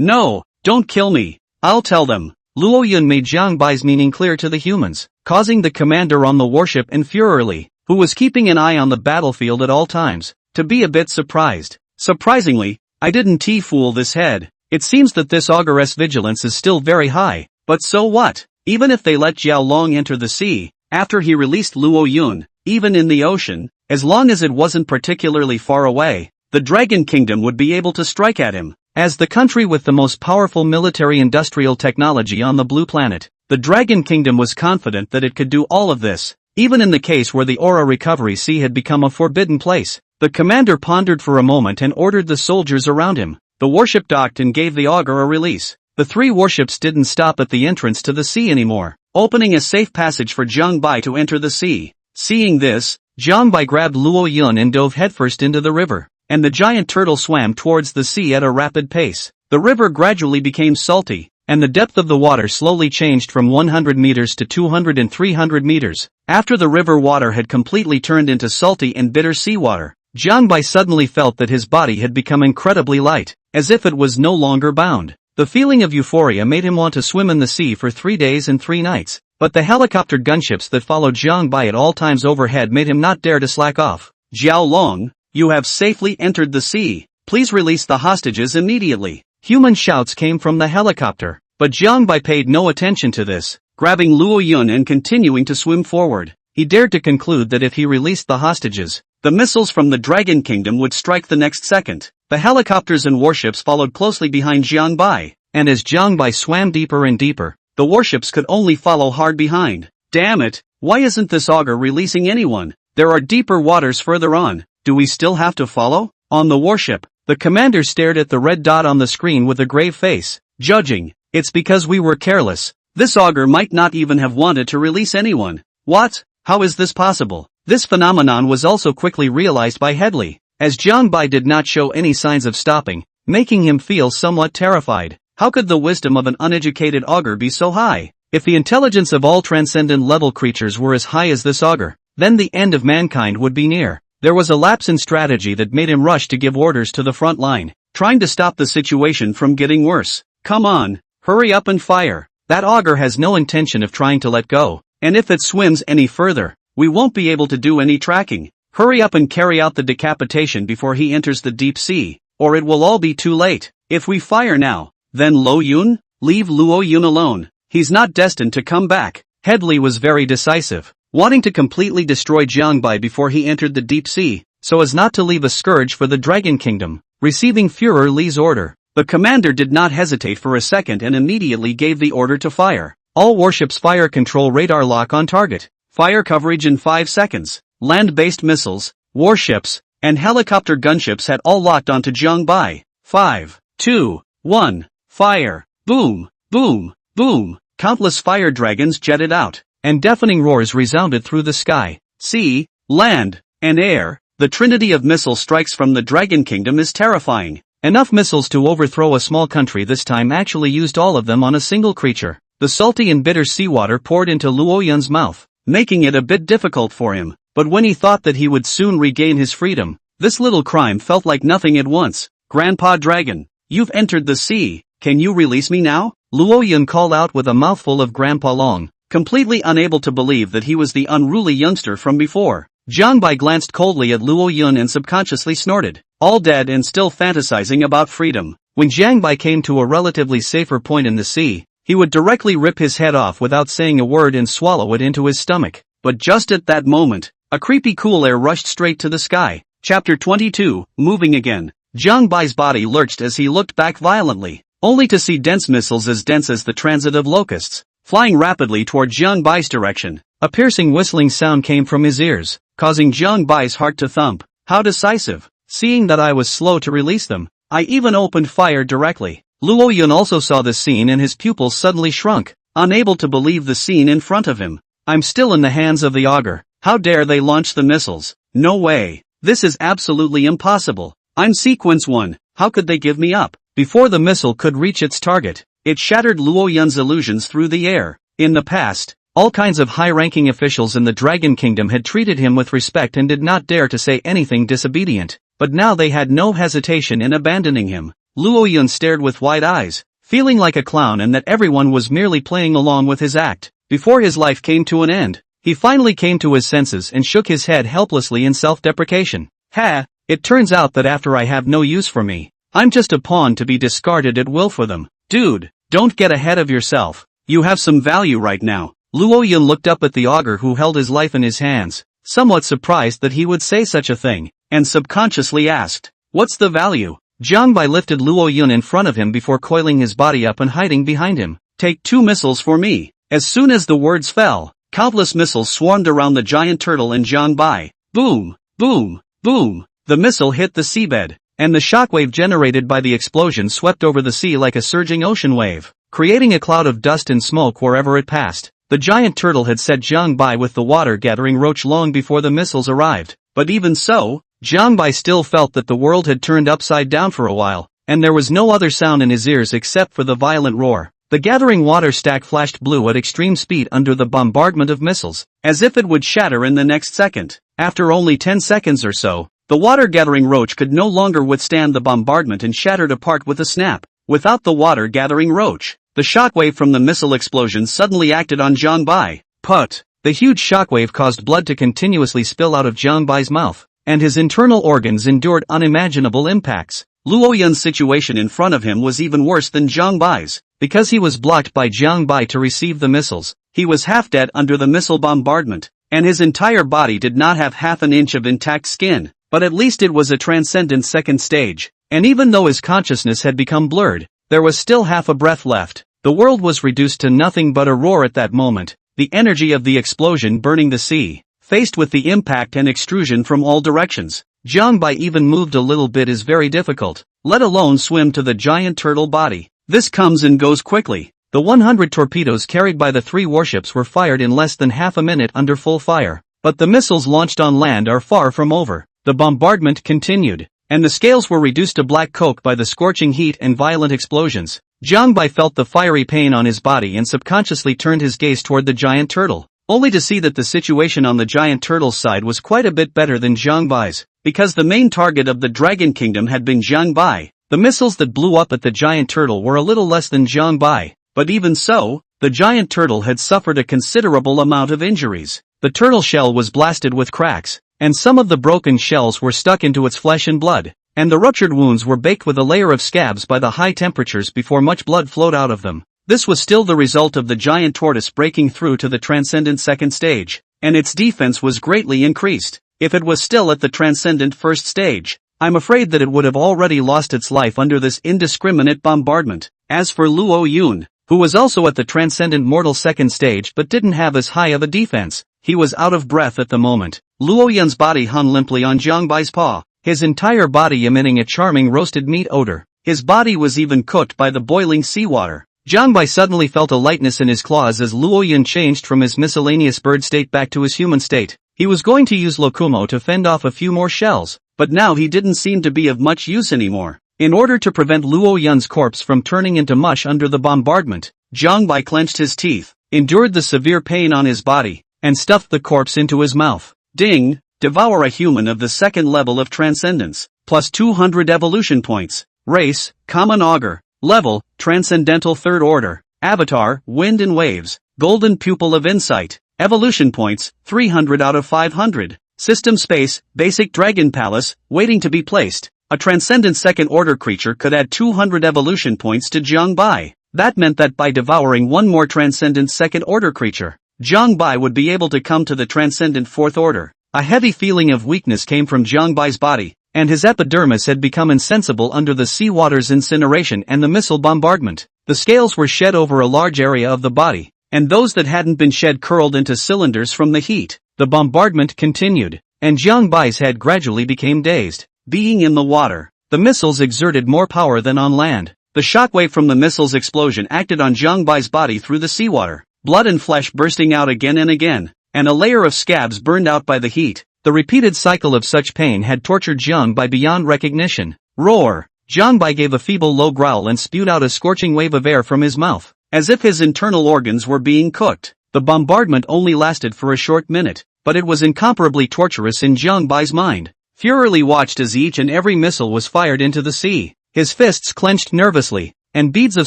No, don't kill me. I'll tell them. Luo Yun made Zhang Bai's meaning clear to the humans, causing the commander on the warship and Führer Li, who was keeping an eye on the battlefield at all times, to be a bit surprised. Surprisingly, I didn't fool this head. It seems that this auguress vigilance is still very high, but so what? Even if they let Jiaolong enter the sea, after he released Luo Yun, even in the ocean, as long as it wasn't particularly far away, the Dragon Kingdom would be able to strike at him. As the country with the most powerful military-industrial technology on the Blue Planet, the Dragon Kingdom was confident that it could do all of this, even in the case where the Aura Recovery Sea had become a forbidden place. The commander pondered for a moment and ordered the soldiers around him. The warship docked and gave the augur a release. The 3 warships didn't stop at the entrance to the sea anymore, opening a safe passage for Zhang Bai to enter the sea. Seeing this, Zhang Bai grabbed Luo Yun and dove headfirst into the river, and the giant turtle swam towards the sea at a rapid pace. The river gradually became salty, and the depth of the water slowly changed from 100 meters to 200 and 300 meters. After the river water had completely turned into salty and bitter seawater, Jiang Bai suddenly felt that his body had become incredibly light, as if it was no longer bound. The feeling of euphoria made him want to swim in the sea for 3 days and 3 nights, but the helicopter gunships that followed Jiang Bai at all times overhead made him not dare to slack off. Jiao Long, you have safely entered the sea. Please release the hostages immediately. Human shouts came from the helicopter, but Jiang Bai paid no attention to this, grabbing Luo Yun and continuing to swim forward. He dared to conclude that if he released the hostages, the missiles from the Dragon Kingdom would strike the next second. The helicopters and warships followed closely behind Jiang Bai, and as Jiang Bai swam deeper and deeper, the warships could only follow hard behind. Damn it, why isn't this auger releasing anyone? There are deeper waters further on. Do we still have to follow? On the warship, the commander stared at the red dot on the screen with a grave face. Judging, it's because we were careless. This auger might not even have wanted to release anyone. What? How is this possible? This phenomenon was also quickly realized by Headley, as Jiang Bai did not show any signs of stopping, making him feel somewhat terrified. How could the wisdom of an uneducated auger be so high? If the intelligence of all transcendent level creatures were as high as this auger, then the end of mankind would be near. There was a lapse in strategy that made him rush to give orders to the front line, trying to stop the situation from getting worse. Come on, hurry up and fire. That auger has no intention of trying to let go, and if it swims any further, we won't be able to do any tracking. Hurry up and carry out the decapitation before he enters the deep sea, or it will all be too late. If we fire now, then Luo Yun? Leave Luo Yun alone. He's not destined to come back. Headley was very decisive, wanting to completely destroy Jiang Bai before he entered the deep sea, so as not to leave a scourge for the Dragon Kingdom. Receiving Führer Li's order, the commander did not hesitate for a second and immediately gave the order to fire. All warships fire control radar lock on target. Fire coverage in 5 seconds. Land-based missiles, warships, and helicopter gunships had all locked onto Jiang Bai. 5, 2, 1, fire. Boom, boom, boom. Countless fire dragons jetted out, and deafening roars resounded through the sky, sea, land, and air. The trinity of missile strikes from the Dragon Kingdom is terrifying. Enough missiles to overthrow a small country this time actually used all of them on a single creature. The salty and bitter seawater poured into Luo Yun's mouth, making it a bit difficult for him, but when he thought that he would soon regain his freedom, this little crime felt like nothing at once. Grandpa Dragon, you've entered the sea, can you release me now? Luo Yun called out with a mouthful of Grandpa Long, completely unable to believe that he was the unruly youngster from before. Jiang Bai glanced coldly at Luo Yun and subconsciously snorted, all dead and still fantasizing about freedom. When Jiang Bai came to a relatively safer point in the sea, he would directly rip his head off without saying a word and swallow it into his stomach. But just at that moment, a creepy cool air rushed straight to the sky. Chapter 22, Moving Again. Jiang Bai's body lurched as he looked back violently, only to see dense missiles as dense as the transit of locusts, flying rapidly toward Jiang Bai's direction. A piercing whistling sound came from his ears, causing Jiang Bai's heart to thump. How decisive! Seeing that I was slow to release them, I even opened fire directly. Luo Yun also saw this scene and his pupils suddenly shrunk, unable to believe the scene in front of him. I'm still in the hands of the auger. How dare they launch the missiles? No way. This is absolutely impossible. I'm sequence 1. How could they give me up? Before the missile could reach its target, it shattered Luo Yun's illusions through the air. In the past, all kinds of high-ranking officials in the Dragon Kingdom had treated him with respect and did not dare to say anything disobedient, but now they had no hesitation in abandoning him. Luo Yun stared with wide eyes, feeling like a clown and that everyone was merely playing along with his act. Before his life came to an end, he finally came to his senses and shook his head helplessly in self-deprecation. Ha! It turns out that after I have no use for me, I'm just a pawn to be discarded at will for them. Dude, don't get ahead of yourself. You have some value right now. Luo Yun looked up at the auger who held his life in his hands, somewhat surprised that he would say such a thing, and subconsciously asked, what's the value? Jiang Bai lifted Luo Yun in front of him before coiling his body up and hiding behind him. Take 2 missiles for me. As soon as the words fell, countless missiles swarmed around the giant turtle and Jiang Bai. Boom, boom, boom. The missile hit the seabed, and the shockwave generated by the explosion swept over the sea like a surging ocean wave, creating a cloud of dust and smoke wherever it passed. The giant turtle had set Jiang Bai with the water-gathering roach long before the missiles arrived, but even so, Jiang Bai still felt that the world had turned upside down for a while, and there was no other sound in his ears except for the violent roar. The gathering water stack flashed blue at extreme speed under the bombardment of missiles, as if it would shatter in the next second. After only 10 seconds or so, The water-gathering roach could no longer withstand the bombardment and shattered apart with a snap. Without the water-gathering roach, the shockwave from the missile explosion suddenly acted on Jiang Bai. Put! The huge shockwave caused blood to continuously spill out of Jiang Bai's mouth, and his internal organs endured unimaginable impacts. Luo Yun's situation in front of him was even worse than Jiang Bai's. Because he was blocked by Jiang Bai to receive the missiles, he was half dead under the missile bombardment, and his entire body did not have half an inch of intact skin. But at least it was a transcendent second stage, and even though his consciousness had become blurred, there was still half a breath left. The world was reduced to nothing but a roar at that moment, the energy of the explosion burning the sea. Faced with the impact and extrusion from all directions, Jiang Bai even moved a little bit is very difficult, let alone swim to the giant turtle body. This comes and goes quickly. The 100 torpedoes carried by the 3 warships were fired in less than half a minute under full fire, but the missiles launched on land are far from over. The bombardment continued, and the scales were reduced to black coke by the scorching heat and violent explosions. Jiang Bai felt the fiery pain on his body and subconsciously turned his gaze toward the giant turtle, only to see that the situation on the giant turtle's side was quite a bit better than Jiang Bai's, because the main target of the Dragon Kingdom had been Jiang Bai. The missiles that blew up at the giant turtle were a little less than Jiang Bai, but even so, the giant turtle had suffered a considerable amount of injuries. The turtle shell was blasted with cracks, and some of the broken shells were stuck into its flesh and blood, and the ruptured wounds were baked with a layer of scabs by the high temperatures before much blood flowed out of them. This was still the result of the giant tortoise breaking through to the transcendent second stage, and its defense was greatly increased. If it was still at the transcendent first stage, I'm afraid that it would have already lost its life under this indiscriminate bombardment. As for Luo Yun, who was also at the transcendent mortal second stage but didn't have as high of a defense, he was out of breath at the moment. Luo Yun's body hung limply on Jiang Bai's paw, his entire body emitting a charming roasted meat odor. His body was even cooked by the boiling seawater. Jiang Bai suddenly felt a lightness in his claws as Luo Yun changed from his miscellaneous bird state back to his human state. He was going to use Lokumo to fend off a few more shells, but now he didn't seem to be of much use anymore. In order to prevent Luo Yun's corpse from turning into mush under the bombardment, Jiang Bai clenched his teeth, endured the severe pain on his body, and stuffed the corpse into his mouth. Ding! Devour a human of the second level of transcendence, plus 200 evolution points. Race, common augur. Level, transcendental third order. Avatar, wind and waves. Golden pupil of insight. Evolution points, 300 out of 500. System space, basic dragon palace, waiting to be placed. A transcendent second order creature could add 200 evolution points to Jiang Bai. That meant that by devouring one more transcendent second order creature, Jiang Bai would be able to come to the transcendent fourth order. A heavy feeling of weakness came from Jiang Bai's body, and his epidermis had become insensible under the seawater's incineration and the missile bombardment. The scales were shed over a large area of the body, and those that hadn't been shed curled into cylinders from the heat. The bombardment continued, and Jiang Bai's head gradually became dazed. Being in the water, the missiles exerted more power than on land. The shockwave from the missile's explosion acted on Jiang Bai's body through the seawater, blood and flesh bursting out again and again, and a layer of scabs burned out by the heat. The repeated cycle of such pain had tortured Jiang Bai beyond recognition. Roar! Jiang Bai gave a feeble low growl and spewed out a scorching wave of air from his mouth, as if his internal organs were being cooked. The bombardment only lasted for a short minute, but it was incomparably torturous in Jiang Bai's mind. Fury watched as each and every missile was fired into the sea. His fists clenched nervously, and beads of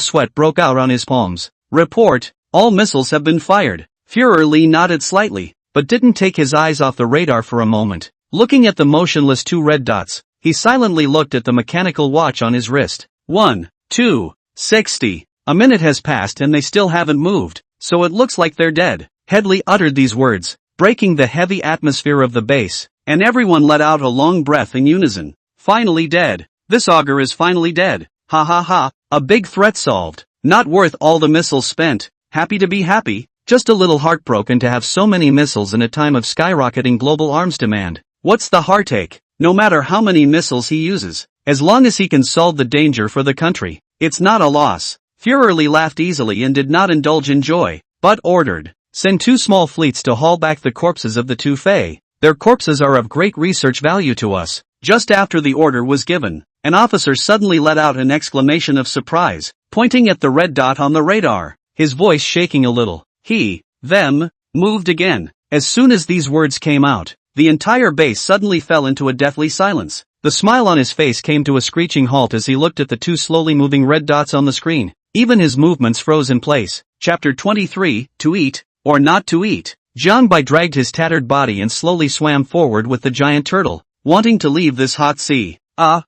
sweat broke out on his palms. Report, all missiles have been fired. Fury nodded slightly, but didn't take his eyes off the radar for a moment. Looking at the motionless 2 red dots, he silently looked at the mechanical watch on his wrist. 1, 2, 60. A minute has passed and they still haven't moved, so it looks like they're dead. Headley uttered these words, breaking the heavy atmosphere of the base, and everyone let out a long breath in unison. Finally dead. This augur is finally dead. Ha ha ha, a big threat solved. Not worth all the missiles spent. Happy to be happy. Just a little heartbroken to have so many missiles in a time of skyrocketing global arms demand. What's the heartache? No matter how many missiles he uses, as long as he can solve the danger for the country, it's not a loss. Fury laughed easily and did not indulge in joy, but ordered, send 2 small fleets to haul back the corpses of the 2 Fae. Their corpses are of great research value to us. Just after the order was given, an officer suddenly let out an exclamation of surprise, pointing at the red dot on the radar, his voice shaking a little. He, them, moved again. As soon as these words came out, the entire base suddenly fell into a deathly silence. The smile on his face came to a screeching halt as he looked at the two slowly moving red dots on the screen. Even his movements froze in place. Chapter 23, To Eat, or Not to Eat. Jiang Bai dragged his tattered body and slowly swam forward with the giant turtle, wanting to leave this hot sea. A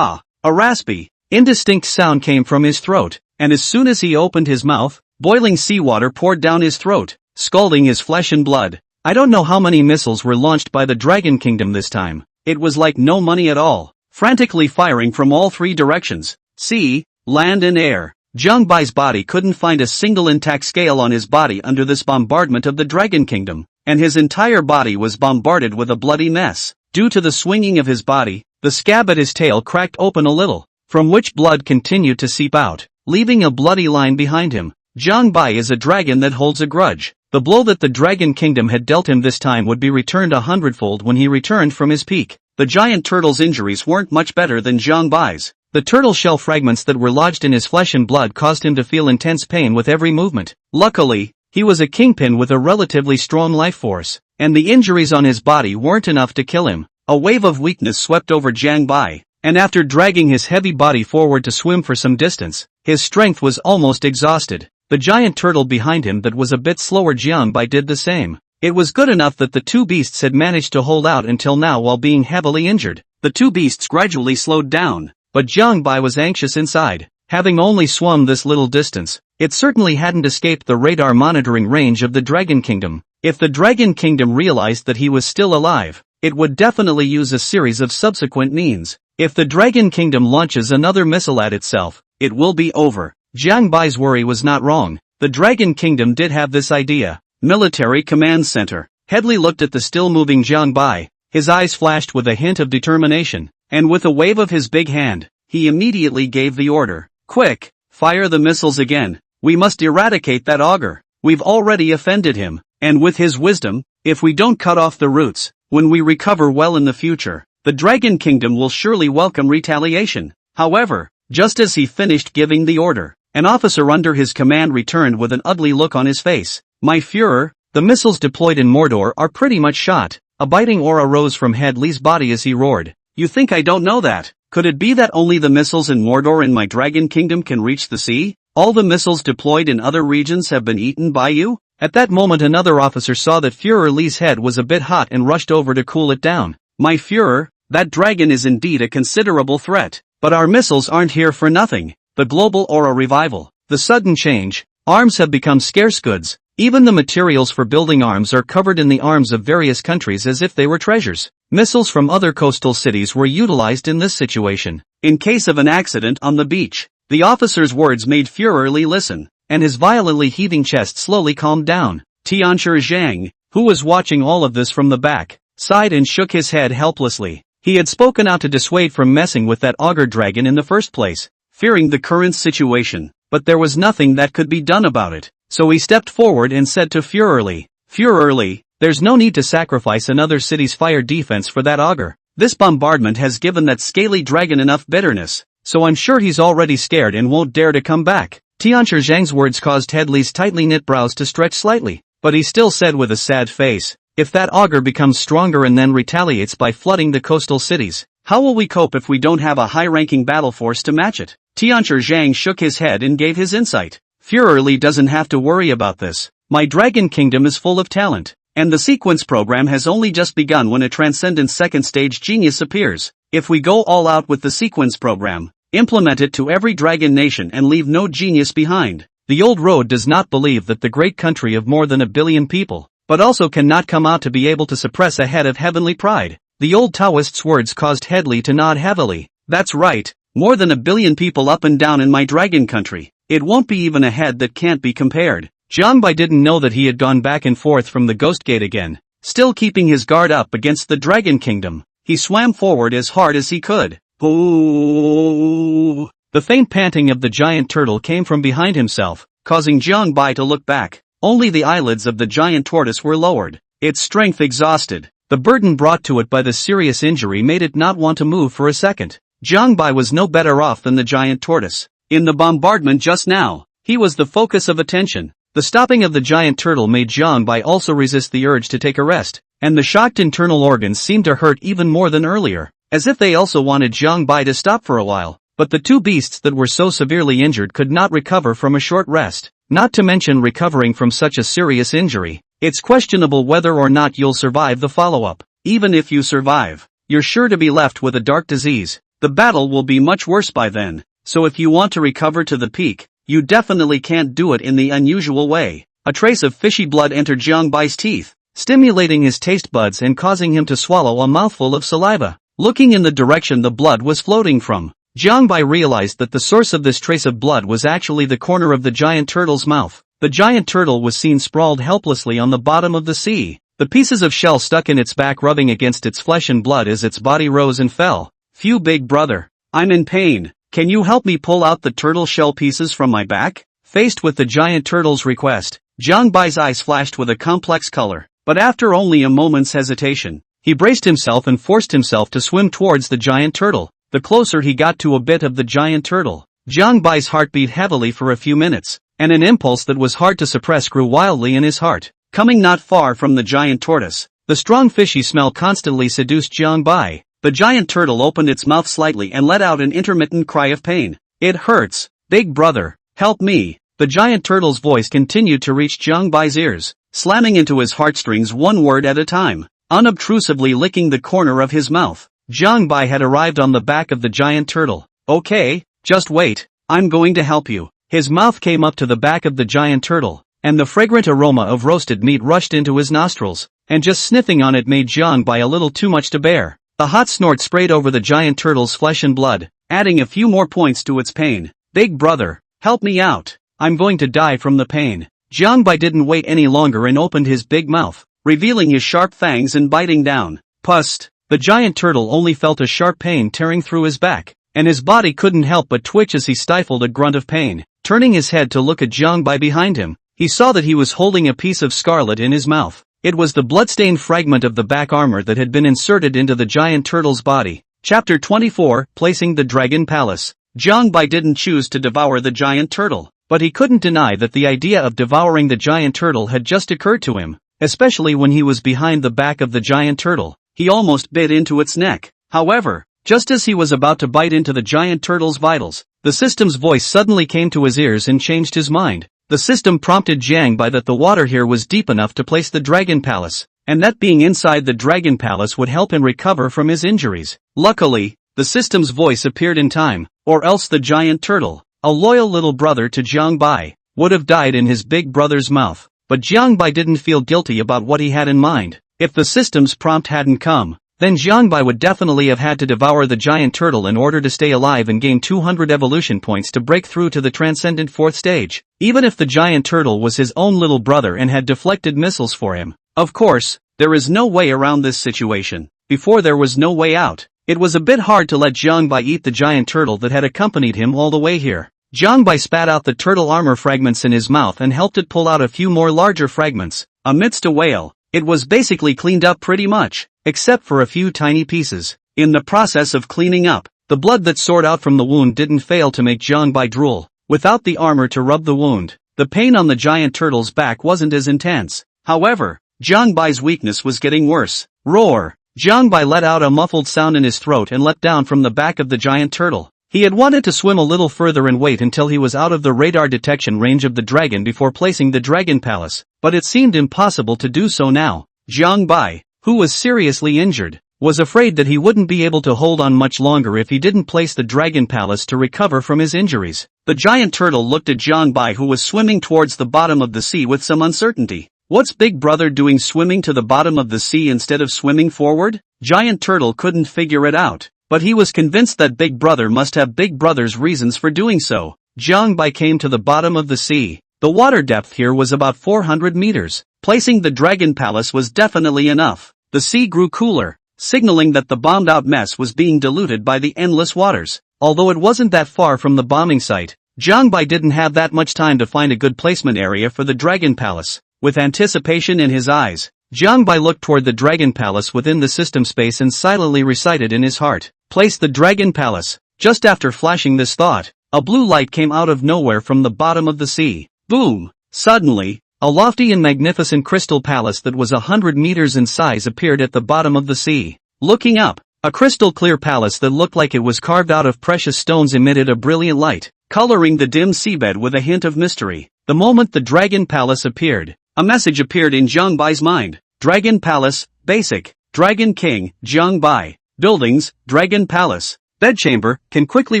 raspy, indistinct sound came from his throat, and as soon as he opened his mouth, boiling seawater poured down his throat, scalding his flesh and blood. I don't know how many missiles were launched by the Dragon Kingdom this time. It was like no money at all, frantically firing from all three directions, sea, land and air. Jiang Bai's body couldn't find a single intact scale on his body under this bombardment of the Dragon Kingdom, and his entire body was bombarded with a bloody mess. Due to the swinging of his body, the scab at his tail cracked open a little, from which blood continued to seep out, leaving a bloody line behind him. Jiang Bai is a dragon that holds a grudge. The blow that the Dragon Kingdom had dealt him this time would be returned 100-fold when he returned from his peak. The giant turtle's injuries weren't much better than Jiang Bai's. The turtle shell fragments that were lodged in his flesh and blood caused him to feel intense pain with every movement. Luckily, he was a kingpin with a relatively strong life force, and the injuries on his body weren't enough to kill him. A wave of weakness swept over Jiang Bai, and after dragging his heavy body forward to swim for some distance, his strength was almost exhausted. The giant turtle behind him that was a bit slower Jiang Bai did the same. It was good enough that the two beasts had managed to hold out until now while being heavily injured. The two beasts gradually slowed down, but Jiang Bai was anxious inside. Having only swum this little distance, it certainly hadn't escaped the radar monitoring range of the Dragon Kingdom. If the Dragon Kingdom realized that he was still alive, it would definitely use a series of subsequent means. If the Dragon Kingdom launches another missile at itself, it will be over. Jiang Bai's worry was not wrong. The Dragon Kingdom did have this idea. Military Command Center. Headley looked at the still-moving Jiang Bai. His eyes flashed with a hint of determination, and with a wave of his big hand, he immediately gave the order. Quick, fire the missiles again. We must eradicate that ogre. We've already offended him, and with his wisdom, if we don't cut off the roots, when we recover well in the future, the Dragon Kingdom will surely welcome retaliation. However, just as he finished giving the order, an officer under his command returned with an ugly look on his face. My Führer, the missiles deployed in Mordor are pretty much shot. A biting aura rose from Headley's body as he roared. You think I don't know that? Could it be that only the missiles in Mordor in my Dragon Kingdom can reach the sea? All the missiles deployed in other regions have been eaten by you? At that moment another officer saw that Führer Li's head was a bit hot and rushed over to cool it down. My Führer, that dragon is indeed a considerable threat. But our missiles aren't here for nothing. The global aura revival. The sudden change. Arms have become scarce goods. Even the materials for building arms are covered in the arms of various countries as if they were treasures. Missiles from other coastal cities were utilized in this situation. In case of an accident on the beach, the officer's words made Führer Li listen, and his violently heaving chest slowly calmed down. Tianchi Zhang, who was watching all of this from the back, sighed and shook his head helplessly. He had spoken out to dissuade from messing with that ogre dragon in the first place, fearing the current situation, but there was nothing that could be done about it. So he stepped forward and said to Führer Li, there's no need to sacrifice another city's fire defense for that ogre. This bombardment has given that scaly dragon enough bitterness, so I'm sure he's already scared and won't dare to come back. Tianchi Zhang's words caused Headley's tightly knit brows to stretch slightly, but he still said with a sad face, if that ogre becomes stronger and then retaliates by flooding the coastal cities, how will we cope if we don't have a high-ranking battle force to match it? Tianchi Zhang shook his head and gave his insight. Führer Li doesn't have to worry about this. My Dragon Kingdom is full of talent, and the sequence program has only just begun when a transcendent second stage genius appears. If we go all out with the sequence program, implement it to every dragon nation and leave no genius behind. The old road does not believe that the great country of more than 1 billion people, but also cannot come out to be able to suppress a head of heavenly pride. The old Taoist's words caused Headley to nod heavily. That's right, more than 1 billion people up and down in my dragon country. It won't be even a head that can't be compared. Jiang Bai didn't know that he had gone back and forth from the Ghost Gate again, still keeping his guard up against the Dragon Kingdom. He swam forward as hard as he could. Ooh. The faint panting of the giant turtle came from behind himself, causing Jiang Bai to look back. Only the eyelids of the giant tortoise were lowered, its strength exhausted. The burden brought to it by the serious injury made it not want to move for a second. Jiang Bai was no better off than the giant tortoise. In the bombardment just now, he was the focus of attention. The stopping of the giant turtle made Jiang Bai also resist the urge to take a rest. and the shocked internal organs seemed to hurt even more than earlier, as if they also wanted Jiang Bai to stop for a while. But the two beasts that were so severely injured could not recover from a short rest, not to mention recovering from such a serious injury. It's questionable whether or not you'll survive the follow-up. Even if you survive, you're sure to be left with a dark disease. The battle will be much worse by then, so if you want to recover to the peak, you definitely can't do it in the unusual way. A trace of fishy blood entered Jiang Bai's teeth, stimulating his taste buds and causing him to swallow a mouthful of saliva. Looking in the direction the blood was floating from, Jiang Bai realized that the source of this trace of blood was actually the corner of the giant turtle's mouth. The giant turtle was seen sprawled helplessly on the bottom of the sea, the pieces of shell stuck in its back rubbing against its flesh and blood as its body rose and fell. "Phew, big brother. I'm in pain. Can you help me pull out the turtle shell pieces from my back?" Faced with the giant turtle's request, Jiang Bai's eyes flashed with a complex color, but after only a moment's hesitation, he braced himself and forced himself to swim towards the giant turtle. The closer he got to a bit of the giant turtle, Jiang Bai's heart beat heavily for a few minutes, and an impulse that was hard to suppress grew wildly in his heart. Coming not far from the giant tortoise, the strong fishy smell constantly seduced Jiang Bai. The giant turtle opened its mouth slightly and let out an intermittent cry of pain. "It hurts, big brother, help me." The giant turtle's voice continued to reach Jiang Bai's ears, slamming into his heartstrings one word at a time. Unobtrusively licking the corner of his mouth, Jiang Bai had arrived on the back of the giant turtle. "Okay, just wait, I'm going to help you." His mouth came up to the back of the giant turtle, and the fragrant aroma of roasted meat rushed into his nostrils, and just sniffing on it made Jiang Bai a little too much to bear. The hot snort sprayed over the giant turtle's flesh and blood, adding a few more points to its pain. "Big brother, help me out. I'm going to die from the pain." Jiang Bai didn't wait any longer and opened his big mouth, revealing his sharp fangs and biting down. Pust! The giant turtle only felt a sharp pain tearing through his back, and his body couldn't help but twitch as he stifled a grunt of pain. Turning his head to look at Jiang Bai behind him, he saw that he was holding a piece of scarlet in his mouth. It was the bloodstained fragment of the back armor that had been inserted into the giant turtle's body. Chapter 24, Placing the Dragon Palace. Jiang Bai didn't choose to devour the giant turtle, but he couldn't deny that the idea of devouring the giant turtle had just occurred to him, especially when he was behind the back of the giant turtle. He almost bit into its neck. However, just as he was about to bite into the giant turtle's vitals, the system's voice suddenly came to his ears and changed his mind. The system prompted Jiang Bai that the water here was deep enough to place the Dragon Palace, and that being inside the Dragon Palace would help him recover from his injuries. Luckily, the system's voice appeared in time, or else the giant turtle, a loyal little brother to Jiang Bai, would have died in his big brother's mouth. But Jiang Bai didn't feel guilty about what he had in mind. If the system's prompt hadn't come, then Jiang Bai would definitely have had to devour the giant turtle in order to stay alive and gain 200 evolution points to break through to the transcendent fourth stage, even if the giant turtle was his own little brother and had deflected missiles for him. Of course, there is no way around this situation. Before there was no way out. It was a bit hard to let Jiang Bai eat the giant turtle that had accompanied him all the way here. Jiang Bai spat out the turtle armor fragments in his mouth and helped it pull out a few more larger fragments. Amidst a wail, it was basically cleaned up pretty much, except for a few tiny pieces. In the process of cleaning up, the blood that soared out from the wound didn't fail to make Jiang Bai drool. Without the armor to rub the wound, the pain on the giant turtle's back wasn't as intense. However, Jiang Bai's weakness was getting worse. Roar! Jiang Bai let out a muffled sound in his throat and leapt down from the back of the giant turtle. He had wanted to swim a little further and wait until he was out of the radar detection range of the dragon before placing the Dragon Palace, but it seemed impossible to do so now. Jiang Bai, who was seriously injured, was afraid that he wouldn't be able to hold on much longer if he didn't place the Dragon Palace to recover from his injuries. The giant turtle looked at Jiang Bai, who was swimming towards the bottom of the sea with some uncertainty. What's Big Brother doing swimming to the bottom of the sea instead of swimming forward? Giant Turtle couldn't figure it out, but he was convinced that Big Brother must have Big Brother's reasons for doing so. Jiang Bai came to the bottom of the sea. The water depth here was about 400 meters. Placing the Dragon Palace was definitely enough. The sea grew cooler, signaling that the bombed-out mess was being diluted by the endless waters. Although it wasn't that far from the bombing site, Jiang Bai didn't have that much time to find a good placement area for the Dragon Palace. With anticipation in his eyes, Jiang Bai looked toward the Dragon Palace within the system space and silently recited in his heart, "Place the Dragon Palace." Just after flashing this thought, a blue light came out of nowhere from the bottom of the sea. Boom! Suddenly, A lofty and magnificent crystal palace that was 100 meters in size appeared at the bottom of the sea. Looking up, a crystal-clear palace that looked like it was carved out of precious stones emitted a brilliant light, coloring the dim seabed with a hint of mystery. The moment the Dragon Palace appeared, a message appeared in Jiang Bai's mind. Dragon Palace, Basic, Dragon King, Jiang Bai. Buildings, Dragon Palace. Bedchamber, can quickly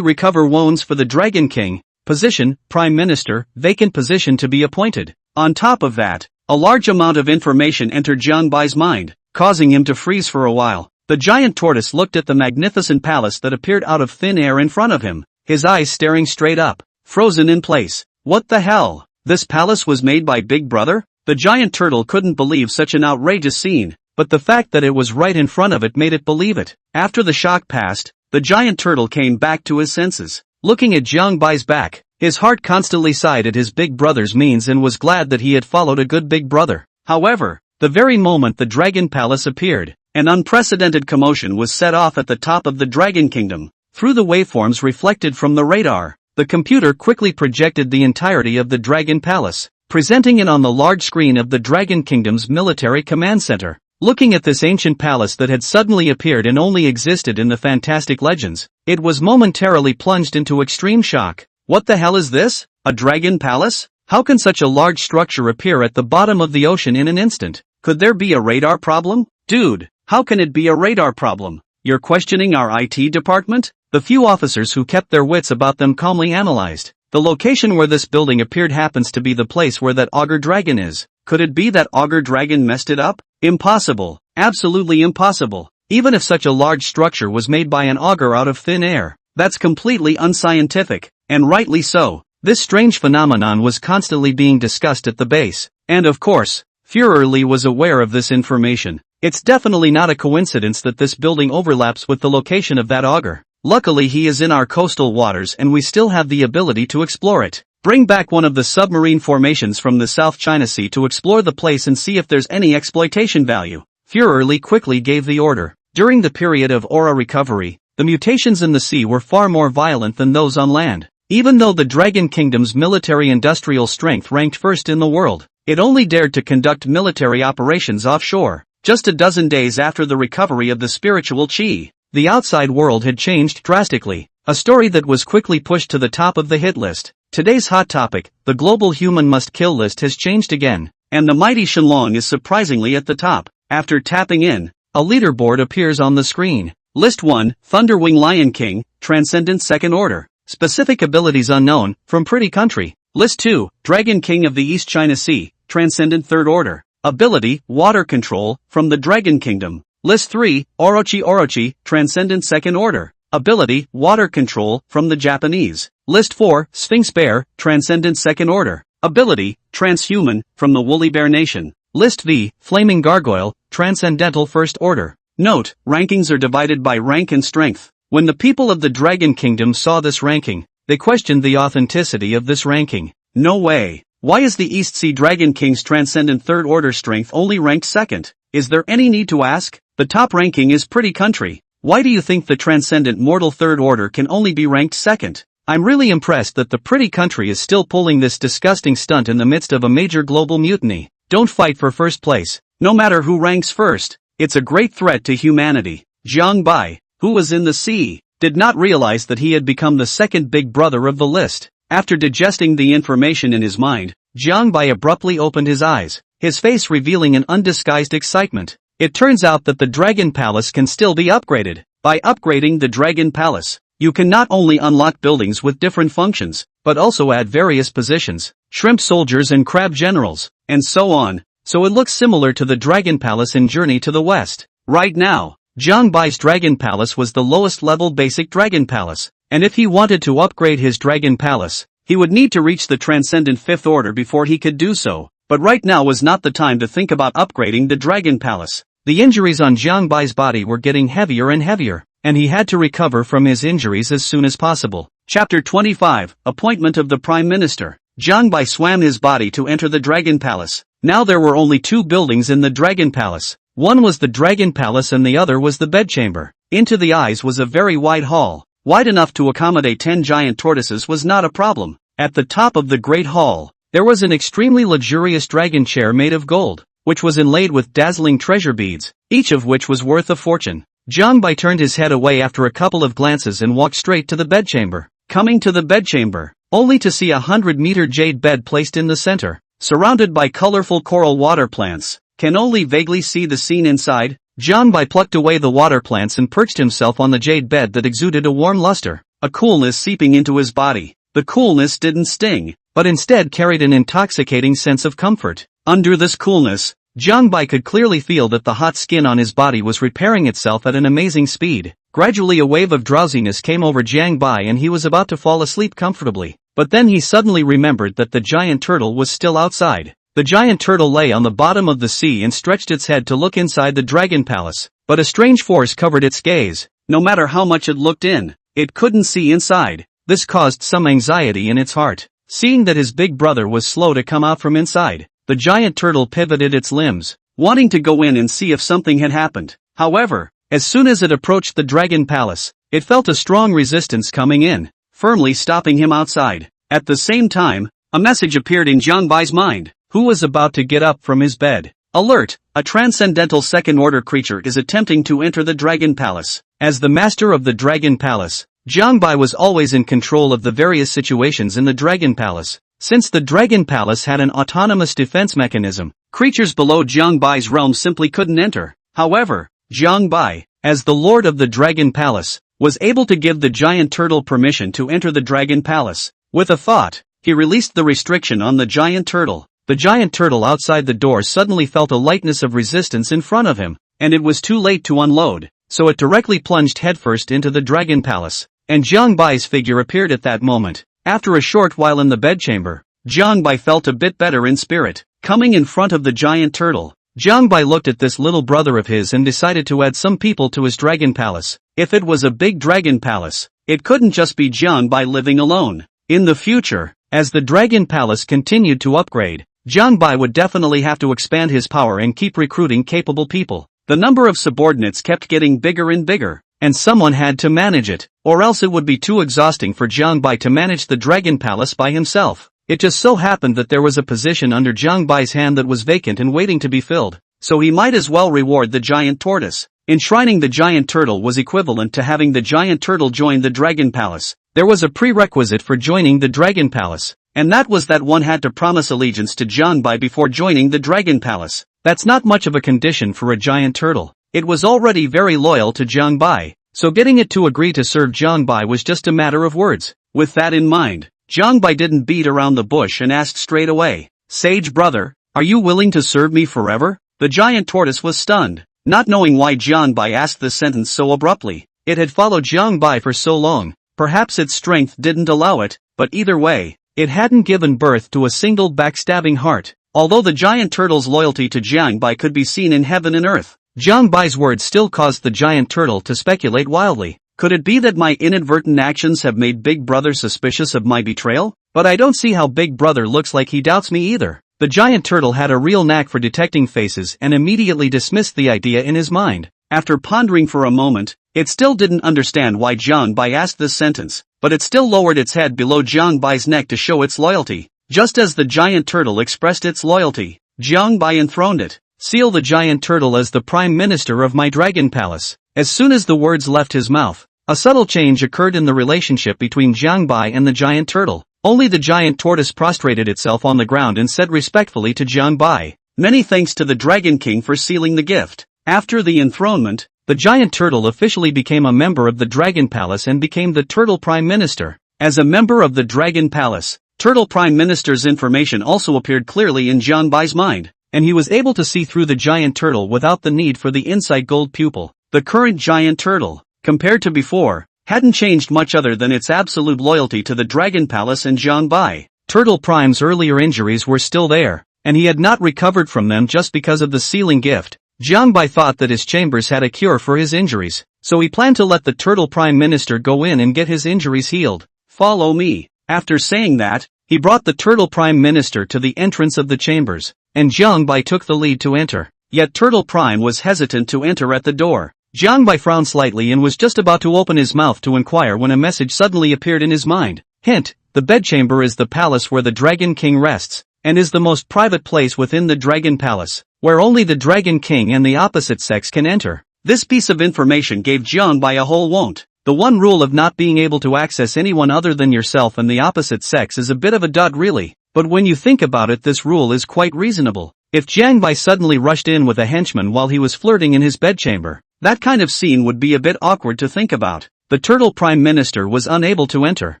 recover wounds for the Dragon King. Position, Prime Minister, vacant position to be appointed. On top of that, a large amount of information entered Jiang Bai's mind, causing him to freeze for a while. The giant tortoise looked at the magnificent palace that appeared out of thin air in front of him, his eyes staring straight up, frozen in place. What the hell? This palace was made by Big Brother? The giant turtle couldn't believe such an outrageous scene, but the fact that it was right in front of it made it believe it. After the shock passed, the giant turtle came back to his senses. Looking at Jiang Bai's back, his heart constantly sighed at his big brother's means and was glad that he had followed a good big brother. However, the very moment the Dragon Palace appeared, an unprecedented commotion was set off at the top of the Dragon Kingdom. Through the waveforms reflected from the radar, the computer quickly projected the entirety of the Dragon Palace, presenting it on the large screen of the Dragon Kingdom's military command center. Looking at this ancient palace that had suddenly appeared and only existed in the fantastic legends, it was momentarily plunged into extreme shock. What the hell is this? A dragon palace? How can such a large structure appear at the bottom of the ocean in an instant? Could there be a radar problem? Dude, how can it be a radar problem? You're questioning our IT department? The few officers who kept their wits about them calmly analyzed. The location where this building appeared happens to be the place where that auger dragon is. Could it be that auger dragon messed it up? Impossible. Absolutely impossible. Even if such a large structure was made by an auger out of thin air, that's completely unscientific. And rightly so. This strange phenomenon was constantly being discussed at the base. And of course, Führer Lee was aware of this information. It's definitely not a coincidence that this building overlaps with the location of that auger. Luckily he is in our coastal waters and we still have the ability to explore it. Bring back one of the submarine formations from the South China Sea to explore the place and see if there's any exploitation value. Führer Lee quickly gave the order. During the period of aura recovery, the mutations in the sea were far more violent than those on land. Even though the Dragon Kingdom's military-industrial strength ranked first in the world, it only dared to conduct military operations offshore. Just a dozen days after the recovery of the spiritual chi, the outside world had changed drastically, a story that was quickly pushed to the top of the hit list. Today's hot topic, the global human must kill list has changed again, and the mighty Shenlong is surprisingly at the top. After tapping in, a leaderboard appears on the screen. List 1, Thunderwing Lion King, Transcendent Second Order. Specific abilities unknown, from Pretty Country. List 2, Dragon King of the East China Sea, Transcendent Third Order. Ability, Water Control, from the Dragon Kingdom. List 3, Orochi, Transcendent Second Order. Ability, Water Control, from the Japanese. List 4, Sphinx Bear, Transcendent Second Order. Ability, Transhuman, from the Woolly Bear Nation. List V, Flaming Gargoyle, Transcendental First Order. Note, rankings are divided by rank and strength. When the people of the Dragon Kingdom saw this ranking, they questioned the authenticity of this ranking. No way. Why is the East Sea Dragon King's Transcendent Third Order strength only ranked second? Is there any need to ask? The top ranking is Pretty Country. Why do you think the Transcendent Mortal Third Order can only be ranked second? I'm really impressed that the Pretty Country is still pulling this disgusting stunt in the midst of a major global mutiny. Don't fight for first place. No matter who ranks first, it's a great threat to humanity. Jiang Bai, who was in the sea, did not realize that he had become the second big brother of the list. After digesting the information in his mind, Jiang Bai abruptly opened his eyes, his face revealing an undisguised excitement. It turns out that the Dragon Palace can still be upgraded. By upgrading the Dragon Palace, you can not only unlock buildings with different functions, but also add various positions, shrimp soldiers and crab generals, and so on. So it looks similar to the Dragon Palace in Journey to the West. Right now, Jiang Bai's Dragon Palace was the lowest level basic Dragon Palace, and if he wanted to upgrade his Dragon Palace, he would need to reach the Transcendent Fifth Order before he could do so. But right now was not the time to think about upgrading the Dragon Palace. The injuries on Jiang Bai's body were getting heavier and heavier, and he had to recover from his injuries as soon as possible. Chapter 25, Appointment of the Prime Minister. Jiang Bai swam his body to enter the Dragon Palace. Now there were only two buildings in the Dragon Palace. One was the Dragon Palace and the other was the bedchamber. Into the eyes was a very wide hall. Wide enough to accommodate 10 giant tortoises was not a problem. At the top of the great hall, There was an extremely luxurious dragon chair made of gold, which was inlaid with dazzling treasure beads, each of which was worth a fortune. Jiang Bai turned his head away after a couple of glances and walked straight to the bedchamber. Coming to the bedchamber, only to see a 100-meter jade bed placed in the center, surrounded by colorful coral water plants. Can only vaguely see the scene inside. Jiang Bai plucked away the water plants and perched himself on the jade bed that exuded a warm luster, a coolness seeping into his body. The coolness didn't sting, but instead carried an intoxicating sense of comfort. Under this coolness, Jiang Bai could clearly feel that the hot skin on his body was repairing itself at an amazing speed. Gradually a wave of drowsiness came over Jiang Bai and he was about to fall asleep comfortably. But then he suddenly remembered that the giant turtle was still outside. The giant turtle lay on the bottom of the sea and stretched its head to look inside the dragon palace. But a strange force covered its gaze. No matter how much it looked in, it couldn't see inside. This caused some anxiety in its heart. Seeing that his big brother was slow to come out from inside, the giant turtle pivoted its limbs, wanting to go in and see if something had happened. However, as soon as it approached the dragon palace, it felt a strong resistance coming in, firmly stopping him outside. At the same time, a message appeared in Jiang Bai's mind, who was about to get up from his bed. Alert! A transcendental second-order creature is attempting to enter the dragon palace. As the master of the dragon palace, Jiang Bai was always in control of the various situations in the dragon palace. Since the dragon palace had an autonomous defense mechanism, creatures below Jiang Bai's realm simply couldn't enter. However, Jiang Bai, as the lord of the dragon palace, was able to give the giant turtle permission to enter the dragon palace. With a thought, he released the restriction on the giant turtle. The giant turtle outside the door suddenly felt a lightness of resistance in front of him, and it was too late to unload, so it directly plunged headfirst into the dragon palace. And Jiang Bai's figure appeared at that moment. After a short while in the bedchamber, Jiang Bai felt a bit better in spirit. Coming in front of the giant turtle, Jiang Bai looked at this little brother of his and decided to add some people to his dragon palace. If it was a big dragon palace, it couldn't just be Jiang Bai living alone. In the future, as the dragon palace continued to upgrade, Jiang Bai would definitely have to expand his power and keep recruiting capable people. The number of subordinates kept getting bigger and bigger, and someone had to manage it, or else it would be too exhausting for Jiang Bai to manage the dragon palace by himself. It just so happened that there was a position under Jiang Bai's hand that was vacant and waiting to be filled, so he might as well reward the giant tortoise. Enshrining the giant turtle was equivalent to having the giant turtle join the dragon palace. There was a prerequisite for joining the dragon palace, and that was that one had to promise allegiance to Jiang Bai before joining the dragon palace. That's not much of a condition for a giant turtle. It was already very loyal to Jiang Bai, so getting it to agree to serve Jiang Bai was just a matter of words. With that in mind, Jiang Bai didn't beat around the bush and asked straight away, "Sage brother, are you willing to serve me forever?" The giant tortoise was stunned, not knowing why Jiang Bai asked this sentence so abruptly. It had followed Jiang Bai for so long, perhaps its strength didn't allow it, but either way, it hadn't given birth to a single backstabbing heart. Although the giant turtle's loyalty to Jiang Bai could be seen in heaven and earth, Jiang Bai's words still caused the giant turtle to speculate wildly. Could it be that my inadvertent actions have made Big Brother suspicious of my betrayal? But I don't see how Big Brother looks like he doubts me either. The giant turtle had a real knack for detecting faces and immediately dismissed the idea in his mind. After pondering for a moment, it still didn't understand why Jiang Bai asked this sentence, but it still lowered its head below Jiang Bai's neck to show its loyalty. Just as the giant turtle expressed its loyalty, Jiang Bai enthroned it. "Seal the giant turtle as the prime minister of my dragon palace." As soon as the words left his mouth, a subtle change occurred in the relationship between Jiang Bai and the giant turtle. Only the giant tortoise prostrated itself on the ground and said respectfully to Jiang Bai, "Many thanks to the Dragon King for sealing the gift." After the enthronement, the giant turtle officially became a member of the Dragon Palace and became the Turtle Prime Minister. As a member of the Dragon Palace, Turtle Prime Minister's information also appeared clearly in Jiang Bai's mind, and he was able to see through the giant turtle without the need for the insight gold pupil. The current giant turtle, compared to before, hadn't changed much other than its absolute loyalty to the Dragon Palace and Jiang Bai. Turtle Prime's earlier injuries were still there, and he had not recovered from them just because of the sealing gift. Jiang Bai thought that his chambers had a cure for his injuries, so he planned to let the Turtle Prime Minister go in and get his injuries healed. "Follow me." After saying that, he brought the Turtle Prime Minister to the entrance of the chambers, and Jiang Bai took the lead to enter. Yet Turtle Prime was hesitant to enter at the door. Jiang Bai frowned slightly and was just about to open his mouth to inquire when a message suddenly appeared in his mind. Hint, The bedchamber is the palace where the Dragon King rests, and is the most private place within the Dragon Palace, where only the Dragon King and the opposite sex can enter. This piece of information gave Jiangbai a whole won't. The one rule of not being able to access anyone other than yourself and the opposite sex is a bit of a dud really, but when you think about it this rule is quite reasonable. If Jiangbai suddenly rushed in with a henchman while he was flirting in his bedchamber, that kind of scene would be a bit awkward to think about. The turtle prime minister was unable to enter,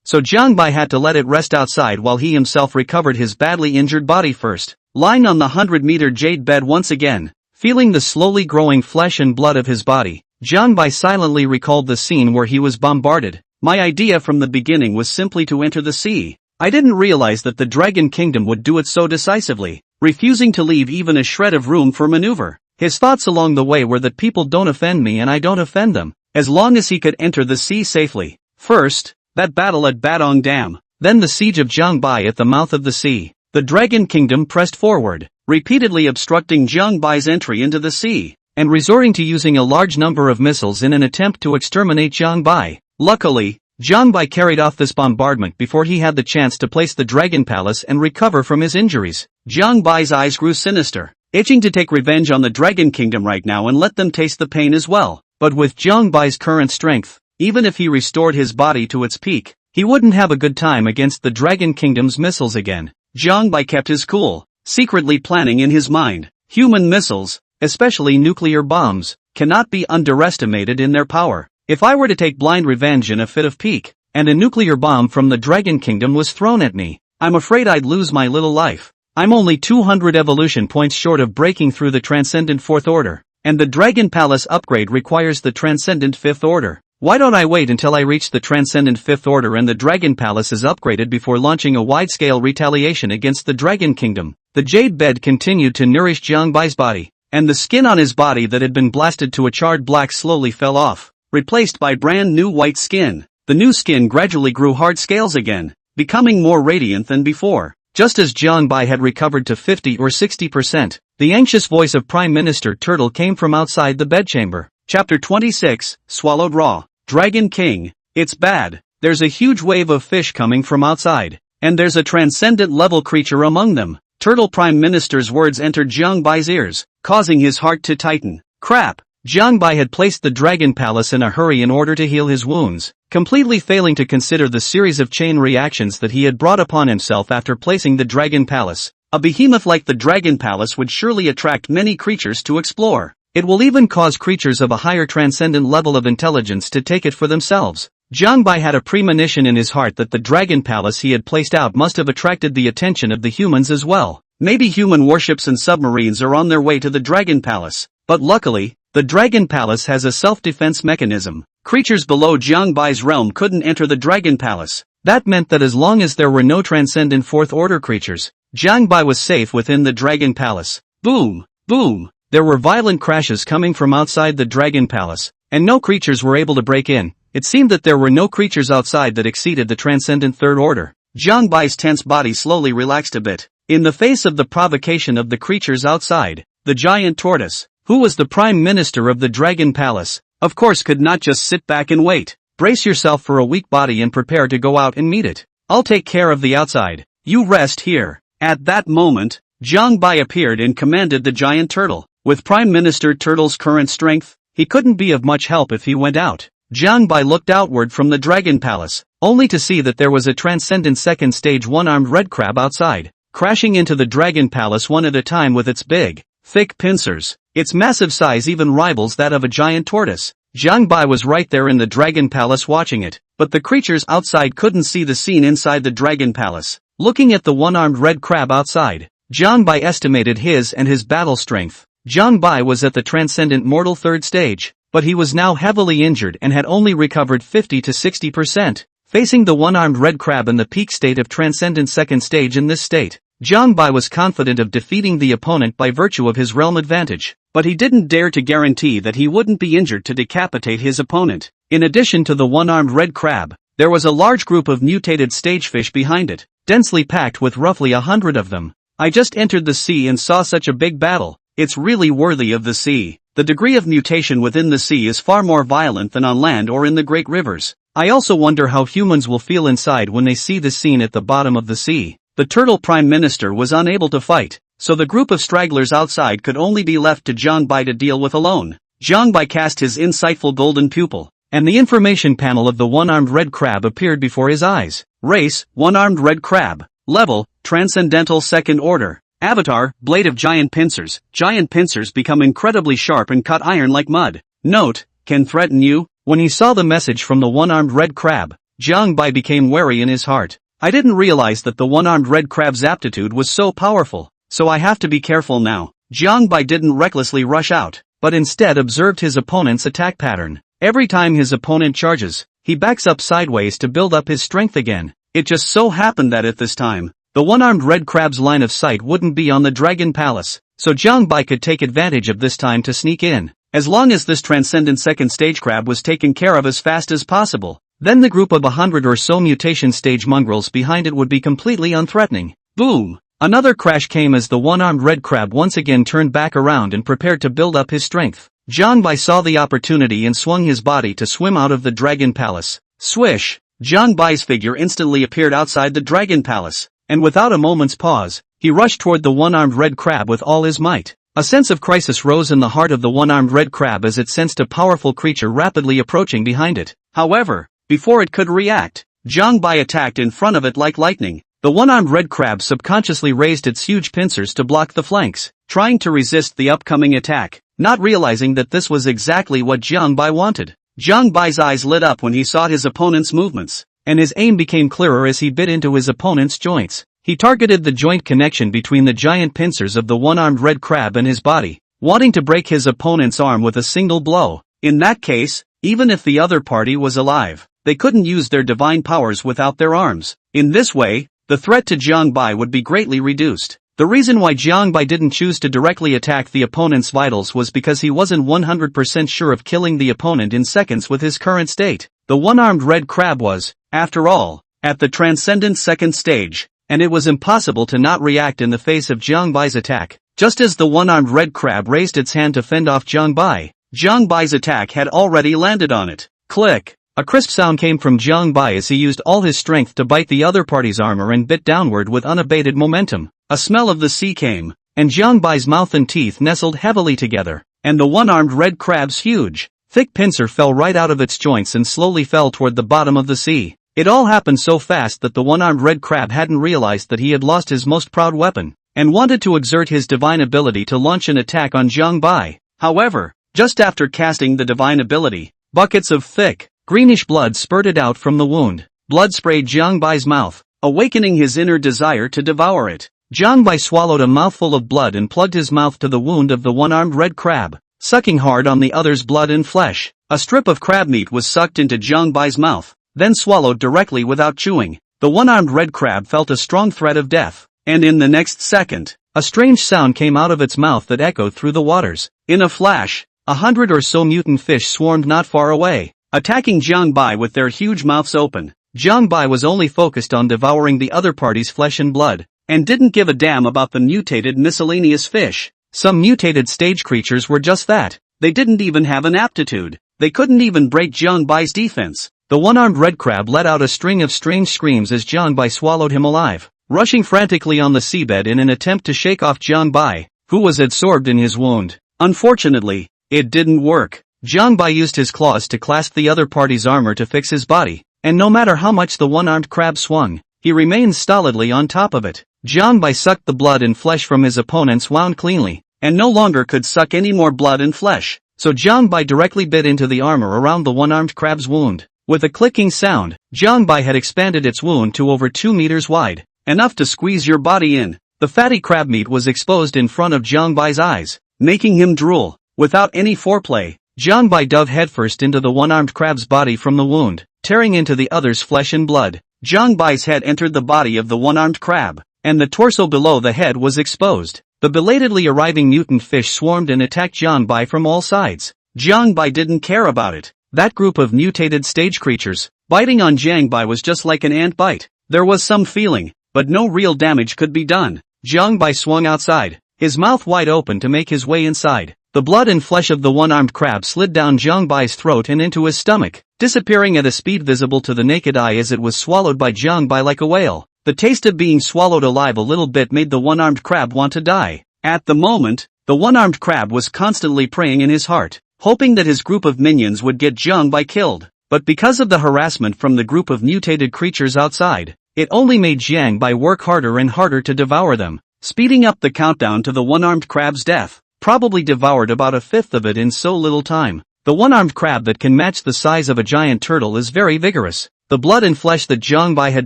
so Jiangbai had to let it rest outside while he himself recovered his badly injured body first. Lying on the 100-meter jade bed once again, feeling the slowly growing flesh and blood of his body, Jiangbai silently recalled the scene where he was bombarded. My idea from the beginning was simply to enter the sea. I didn't realize that the Dragon Kingdom would do it so decisively, refusing to leave even a shred of room for maneuver. His thoughts along the way were that people don't offend me and I don't offend them, as long as he could enter the sea safely. First, that battle at Badong Dam, then the siege of Jiangbai at the mouth of the sea. The Dragon Kingdom pressed forward, repeatedly obstructing Jiangbai's entry into the sea, and resorting to using a large number of missiles in an attempt to exterminate Jiangbai. Luckily, Jiangbai carried off this bombardment before he had the chance to place the Dragon Palace and recover from his injuries. Jiangbai's eyes grew sinister, itching to take revenge on the Dragon Kingdom right now and let them taste the pain as well. But with Jiangbai's current strength, even if he restored his body to its peak, he wouldn't have a good time against the Dragon Kingdom's missiles again. Jiangbai kept his cool, secretly planning in his mind. Human missiles, especially nuclear bombs, cannot be underestimated in their power. If I were to take blind revenge in a fit of pique, and a nuclear bomb from the Dragon Kingdom was thrown at me, I'm afraid I'd lose my little life. I'm only 200 evolution points short of breaking through the Transcendent Fourth Order, and the Dragon Palace upgrade requires the Transcendent Fifth Order. Why don't I wait until I reach the Transcendent Fifth Order and the Dragon Palace is upgraded before launching a wide-scale retaliation against the Dragon Kingdom? The jade bed continued to nourish Jiangbai's body, and the skin on his body that had been blasted to a charred black slowly fell off, replaced by brand new white skin. The new skin gradually grew hard scales again, becoming more radiant than before. Just as Jiangbai had recovered to 50 or 60%, the anxious voice of Prime Minister Turtle came from outside the bedchamber. Chapter 26, Swallowed Raw. Dragon King, it's bad. There's a huge wave of fish coming from outside, and there's a transcendent level creature among them. Turtle Prime Minister's words entered Jiangbai's ears, causing his heart to tighten. Crap! Jiangbai had placed the Dragon Palace in a hurry in order to heal his wounds, completely failing to consider the series of chain reactions that he had brought upon himself after placing the Dragon Palace. A behemoth like the Dragon Palace would surely attract many creatures to explore. It will even cause creatures of a higher transcendent level of intelligence to take it for themselves. Jiangbai had a premonition in his heart that the Dragon Palace he had placed out must have attracted the attention of the humans as well. Maybe human warships and submarines are on their way to the Dragon Palace. But luckily, the Dragon Palace has a self-defense mechanism. Creatures below Jiangbai's realm couldn't enter the Dragon Palace. That meant that as long as there were no transcendent Fourth Order creatures, Jiangbai was safe within the Dragon Palace. Boom! Boom! There were violent crashes coming from outside the Dragon Palace, and no creatures were able to break in. It seemed that there were no creatures outside that exceeded the Transcendent Third Order. Jiangbai's tense body slowly relaxed a bit. In the face of the provocation of the creatures outside, the giant tortoise, who was the Prime Minister of the Dragon Palace, of course could not just sit back and wait. Brace yourself for a weak body and prepare to go out and meet it. I'll take care of the outside. You rest here. At that moment, Jiangbai appeared and commanded the giant turtle. With Prime Minister Turtle's current strength, he couldn't be of much help if he went out. Jiangbai looked outward from the Dragon Palace, only to see that there was a transcendent second stage one-armed red crab outside, crashing into the Dragon Palace one at a time with its big, thick pincers. Its massive size even rivals that of a giant tortoise. Jiangbai was right there in the Dragon Palace watching it, but the creatures outside couldn't see the scene inside the Dragon Palace. Looking at the one-armed red crab outside, Jiangbai estimated his and his battle strength. Jiangbai was at the transcendent mortal third stage, but he was now heavily injured and had only recovered 50 to 60%. Facing the one-armed red crab in the peak state of transcendent second stage in this state, Jiangbai was confident of defeating the opponent by virtue of his realm advantage, but he didn't dare to guarantee that he wouldn't be injured to decapitate his opponent. In addition to the one-armed red crab, there was a large group of mutated stagefish behind it, densely packed with roughly 100 of them. I just entered the sea and saw such a big battle. It's really worthy of the sea. The degree of mutation within the sea is far more violent than on land or in the great rivers. I also wonder how humans will feel inside when they see this scene at the bottom of the sea. The turtle prime minister was unable to fight, so the group of stragglers outside could only be left to Jiang Bai to deal with alone. Jiang Bai cast his insightful golden pupil, and the information panel of the one-armed red crab appeared before his eyes. Race, one-armed red crab. Level, Transcendental Second Order. Avatar, Blade of Giant Pincers. Giant pincers become incredibly sharp and cut iron like mud. Note, can threaten you. When he saw the message from the one-armed red crab, Jiang Bai became wary in his heart. I didn't realize that the one-armed red crab's aptitude was so powerful, so I have to be careful now. Jiang Bai didn't recklessly rush out, but instead observed his opponent's attack pattern. Every time his opponent charges, he backs up sideways to build up his strength again. It just so happened that at this time, the one-armed red crab's line of sight wouldn't be on the Dragon Palace, so Jiang Bai could take advantage of this time to sneak in. As long as this transcendent second stage crab was taken care of as fast as possible, then the group of 100 or so mutation stage mongrels behind it would be completely unthreatening. Boom! Another crash came as the one-armed red crab once again turned back around and prepared to build up his strength. Jiang Bai saw the opportunity and swung his body to swim out of the Dragon Palace. Swish! Jiang Bai's figure instantly appeared outside the Dragon Palace, and without a moment's pause, he rushed toward the one-armed red crab with all his might. A sense of crisis rose in the heart of the one-armed red crab as it sensed a powerful creature rapidly approaching behind it. However, before it could react, Jiang Bai attacked in front of it like lightning. The one-armed red crab subconsciously raised its huge pincers to block the flanks, trying to resist the upcoming attack, not realizing that this was exactly what Jiang Bai wanted. Jiang Bai's eyes lit up when he saw his opponent's movements, and his aim became clearer as he bit into his opponent's joints. He targeted the joint connection between the giant pincers of the one-armed red crab and his body, wanting to break his opponent's arm with a single blow. In that case, even if the other party was alive, they couldn't use their divine powers without their arms. In this way, the threat to Jiang Bai would be greatly reduced. The reason why Jiang Bai didn't choose to directly attack the opponent's vitals was because he wasn't 100% sure of killing the opponent in seconds with his current state. The one-armed red crab was, after all, at the transcendent second stage, and it was impossible to not react in the face of Jiang Bai's attack. Just as the one-armed red crab raised its hand to fend off Jiang Bai's attack had already landed on it. Click! A crisp sound came from Jiang Bai as he used all his strength to bite the other party's armor and bit downward with unabated momentum. A smell of the sea came, and Jiang Bai's mouth and teeth nestled heavily together, and the one-armed red crab's huge, thick pincer fell right out of its joints and slowly fell toward the bottom of the sea. It all happened so fast that the one-armed red crab hadn't realized that he had lost his most proud weapon, and wanted to exert his divine ability to launch an attack on Jiang Bai. However, just after casting the divine ability, buckets of thick, greenish blood spurted out from the wound. Blood sprayed Jiang Bai's mouth, awakening his inner desire to devour it. Jiang Bai swallowed a mouthful of blood and plugged his mouth to the wound of the one-armed red crab, sucking hard on the other's blood and flesh. A strip of crab meat was sucked into Jiang Bai's mouth, then swallowed directly without chewing. The one-armed red crab felt a strong threat of death, and in the next second, a strange sound came out of its mouth that echoed through the waters. In a flash, 100 or so mutant fish swarmed not far away, attacking Jiang Bai with their huge mouths open. Jiang Bai was only focused on devouring the other party's flesh and blood, and didn't give a damn about the mutated miscellaneous fish. Some mutated stage creatures were just that. They didn't even have an aptitude. They couldn't even break Jiang Bai's defense. The one-armed red crab let out a string of strange screams as Jiang Bai swallowed him alive, rushing frantically on the seabed in an attempt to shake off Jiang Bai, who was absorbed in his wound. Unfortunately, it didn't work. Jiang Bai used his claws to clasp the other party's armor to fix his body, and no matter how much the one-armed crab swung, he remained stolidly on top of it. Jiang Bai sucked the blood and flesh from his opponent's wound cleanly, and no longer could suck any more blood and flesh, so Jiang Bai directly bit into the armor around the one-armed crab's wound. With a clicking sound, Jiang Bai had expanded its wound to over 2 meters wide, enough to squeeze your body in. The fatty crab meat was exposed in front of Jiang Bai's eyes, making him drool. Without any foreplay, Jiang Bai dove headfirst into the one-armed crab's body from the wound, tearing into the other's flesh and blood. Jiang Bai's head entered the body of the one-armed crab, and the torso below the head was exposed. The belatedly arriving mutant fish swarmed and attacked Jiang Bai from all sides. Jiang Bai didn't care about it. That group of mutated stage creatures, biting on Jiang Bai was just like an ant bite. There was some feeling, but no real damage could be done. Jiang Bai swung outside, his mouth wide open to make his way inside. The blood and flesh of the one-armed crab slid down Jiang Bai's throat and into his stomach, disappearing at a speed visible to the naked eye as it was swallowed by Jiang Bai like a whale. The taste of being swallowed alive a little bit made the one-armed crab want to die. At the moment, the one-armed crab was constantly praying in his heart, hoping that his group of minions would get Jiang Bai killed. But because of the harassment from the group of mutated creatures outside, it only made Jiang Bai work harder and harder to devour them, speeding up the countdown to the one-armed crab's death. Probably devoured about a fifth of it in so little time. The one-armed crab that can match the size of a giant turtle is very vigorous. The blood and flesh that Jiang Bai had